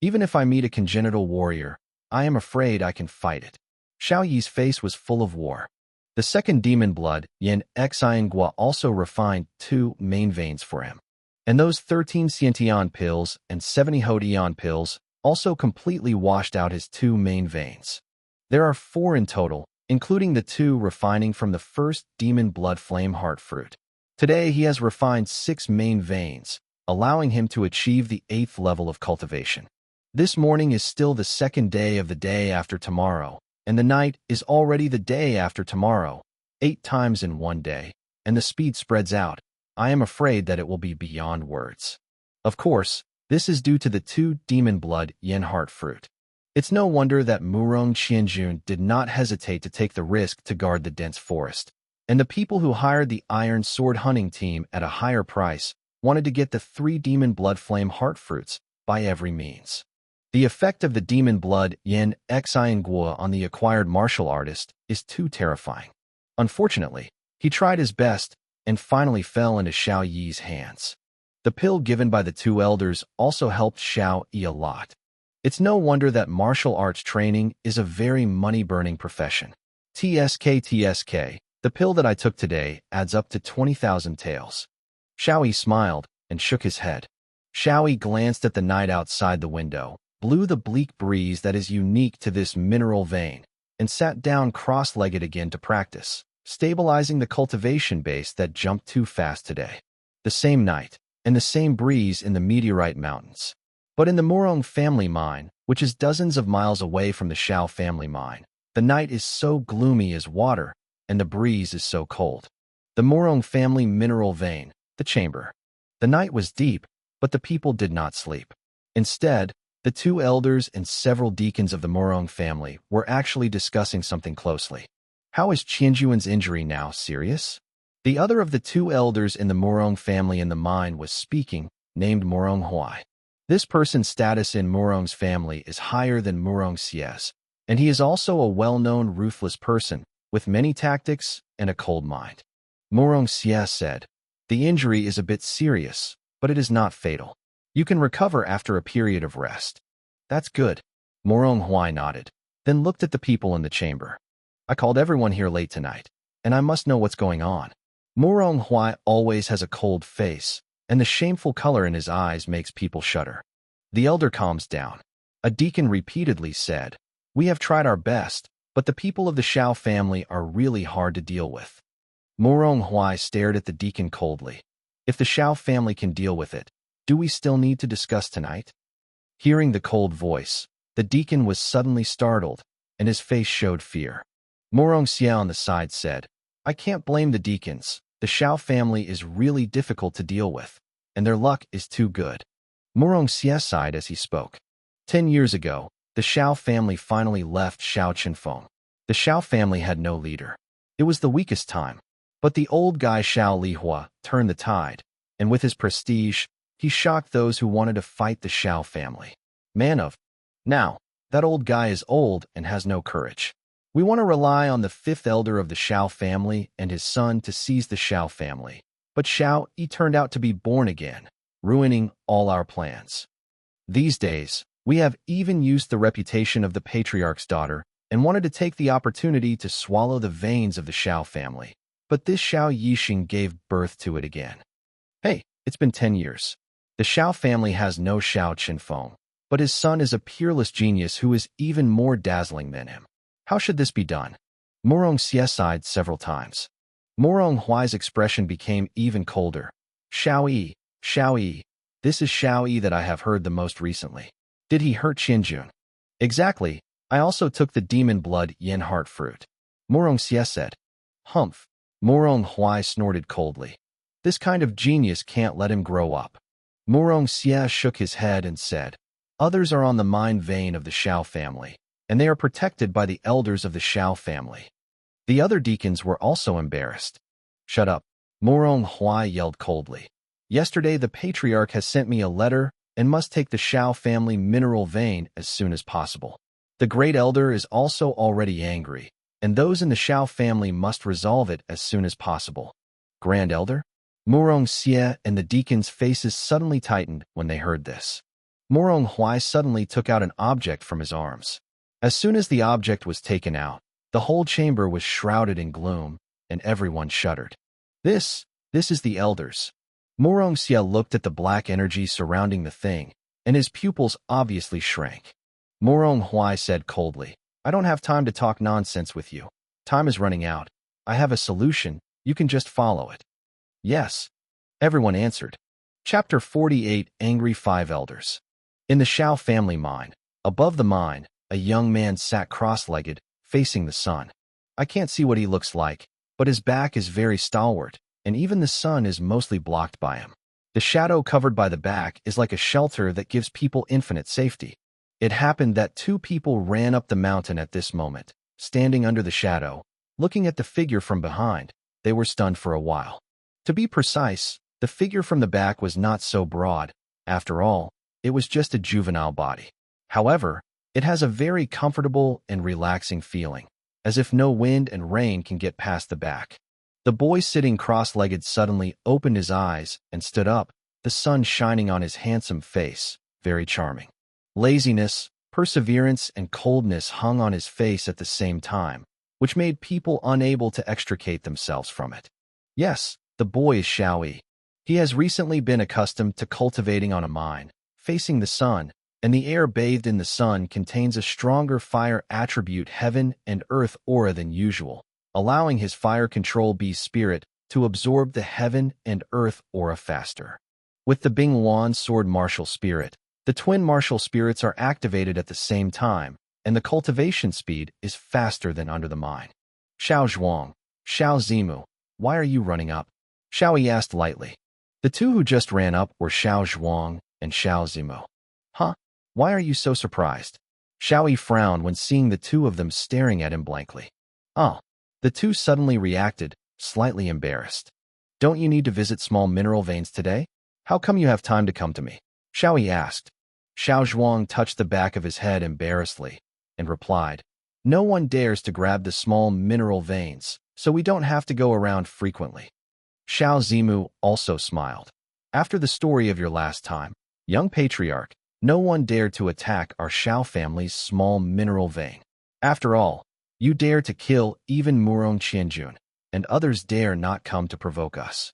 Even if I meet a congenital warrior, I am afraid I can fight it. Xiao Yi's face was full of war. The second demon blood, Yin Xiangua, also refined 2 main veins for him. And those 13 Xiantian pills and 70 Hodian pills also completely washed out his 2 main veins. There are 4 in total, including the 2 refining from the first demon blood flame heart fruit. Today he has refined 6 main veins, allowing him to achieve the 8th level of cultivation. This morning is still the 2nd day of the day after tomorrow, and the night is already the day after tomorrow, 8 times in one day, and the speed spreads out. I am afraid that it will be beyond words. Of course, this is due to the 2 demon blood yin heart fruit. It's no wonder that Murong Qianjun did not hesitate to take the risk to guard the dense forest, and the people who hired the Iron Sword hunting team at a higher price wanted to get the 3 demon blood flame heart fruits by every means. The effect of the demon blood yin Xiangguo on the acquired martial artist is too terrifying. Unfortunately, he tried his best and finally fell into Xiao Yi's hands. The pill given by the 2 elders also helped Xiao Yi a lot. It's no wonder that martial arts training is a very money-burning profession. TSK, the pill that I took today adds up to 20,000 taels. Xiao Yi smiled and shook his head. Xiao Yi glanced at the night outside the window, blew the bleak breeze that is unique to this mineral vein, and sat down cross-legged again to practice, stabilizing the cultivation base that jumped too fast today. The same night, and the same breeze in the meteorite mountains. But in the Murong family mine, which is dozens of miles away from the Xiao family mine, the night is so gloomy as water, and the breeze is so cold. The Murong family mineral vein, the chamber. The night was deep, But the people did not sleep. Instead, the two elders and several deacons of the Morong family were actually discussing something closely. How is Tianjuan's injury now serious? The other of the two elders in the Morong family in the mine was speaking, named Morong Huai. This person's status in Morong's family is higher than Morong Xie's, and he is also a well-known ruthless person with many tactics and a cold mind. Morong Xie said, "The injury is a bit serious, but it is not fatal. You can recover after a period of rest." "That's good." Morong Huai nodded, then looked at the people in the chamber. "I called everyone here late tonight, and I must know what's going on." Morong Huai always has a cold face, and the shameful color in his eyes makes people shudder. The elder calms down. A deacon repeatedly said, "We have tried our best, but the people of the Shao family are really hard to deal with." Morong Huai stared at the deacon coldly. "If the Shao family can deal with it, do we still need to discuss tonight?" Hearing the cold voice, the deacon was suddenly startled, and his face showed fear. Morong Xie on the side said, "I can't blame the deacons. The Shao family is really difficult to deal with, and their luck is too good." Morong Xie sighed as he spoke. 10 years ago, the Shao family finally left Shao Qinfeng. The Shao family had no leader. It was the weakest time. But the old guy Shao Lihua turned the tide, and with his prestige, he shocked those who wanted to fight the Shao family. Now, that old guy is old and has no courage. We want to rely on the fifth elder of the Shao family and his son to seize the Shao family. But Shao Yi turned out to be born again, ruining all our plans. These days, we have even used the reputation of the patriarch's daughter and wanted to take the opportunity to swallow the veins of the Shao family. But this Shao Yixing gave birth to it again. Hey, it's been 10 years. The Shao family has no Shao Qinfeng, but his son is a peerless genius who is even more dazzling than him. How should this be done? Morong Xie sighed several times. Morong Huai's expression became even colder. Shao Yi, this is Shao Yi that I have heard the most recently. Did he hurt Xinjun? Exactly. I also took the demon blood yin heart fruit. Morong Xie said. Humph. Morong Huai snorted coldly. This kind of genius can't let him grow up. Morong Xie shook his head and said, "Others are on the mind vein of the Shao family, and they are protected by the elders of the Shao family." The other deacons were also embarrassed. "Shut up," Morong Huai yelled coldly. "Yesterday the patriarch has sent me a letter and must take the Shao family mineral vein as soon as possible. The great elder is also already angry, and those in the Shao family must resolve it as soon as possible." Grand elder? Morong Xie and the deacons' faces suddenly tightened when they heard this. Morong Huai suddenly took out an object from his arms. As soon as the object was taken out, the whole chamber was shrouded in gloom, and everyone shuddered. This is the elders. Morong Xie looked at the black energy surrounding the thing, and his pupils obviously shrank. Morong Huai said coldly, "I don't have time to talk nonsense with you. Time is running out. I have a solution. You can just follow it." "Yes," everyone answered. Chapter 48, Angry Five Elders. In the Shao family mine, above the mine, a young man sat cross-legged, facing the sun. I can't see what he looks like, but his back is very stalwart, and even the sun is mostly blocked by him. The shadow covered by the back is like a shelter that gives people infinite safety. It happened that two people ran up the mountain at this moment, standing under the shadow, looking at the figure from behind. They were stunned for a while. To be precise, the figure from the back was not so broad. After all, it was just a juvenile body. However, it has a very comfortable and relaxing feeling, as if no wind and rain can get past the back. The boy sitting cross-legged suddenly opened his eyes and stood up, the sun shining on his handsome face, very charming. Laziness, perseverance, and coldness hung on his face at the same time, which made people unable to extricate themselves from it. Yes, the boy is Shao Yi. He has recently been accustomed to cultivating on a mine, facing the sun, and the air bathed in the sun contains a stronger fire attribute heaven and earth aura than usual, allowing his fire control bee spirit to absorb the heaven and earth aura faster. With the Bing Wan sword martial spirit, the twin martial spirits are activated at the same time, and the cultivation speed is faster than under the mine. "Shao Zhuang, Shao Zimu, why are you running up?" Shao Yi asked lightly. The two who just ran up were Xiao Zhuang and Xiao Zimu. Huh? Why are you so surprised? Xiao Yi frowned when seeing the two of them staring at him blankly. Oh. The two suddenly reacted, slightly embarrassed. Don't you need to visit small mineral veins today? How come you have time to come to me? Xiao Yi asked. Xiao Zhuang touched the back of his head embarrassedly and replied, no one dares to grab the small mineral veins, so we don't have to go around frequently. Xiao Zimu also smiled. After the story of your last time, young patriarch, no one dared to attack our Xiao family's small mineral vein. After all, you dare to kill even Murong Qianjun, and others dare not come to provoke us.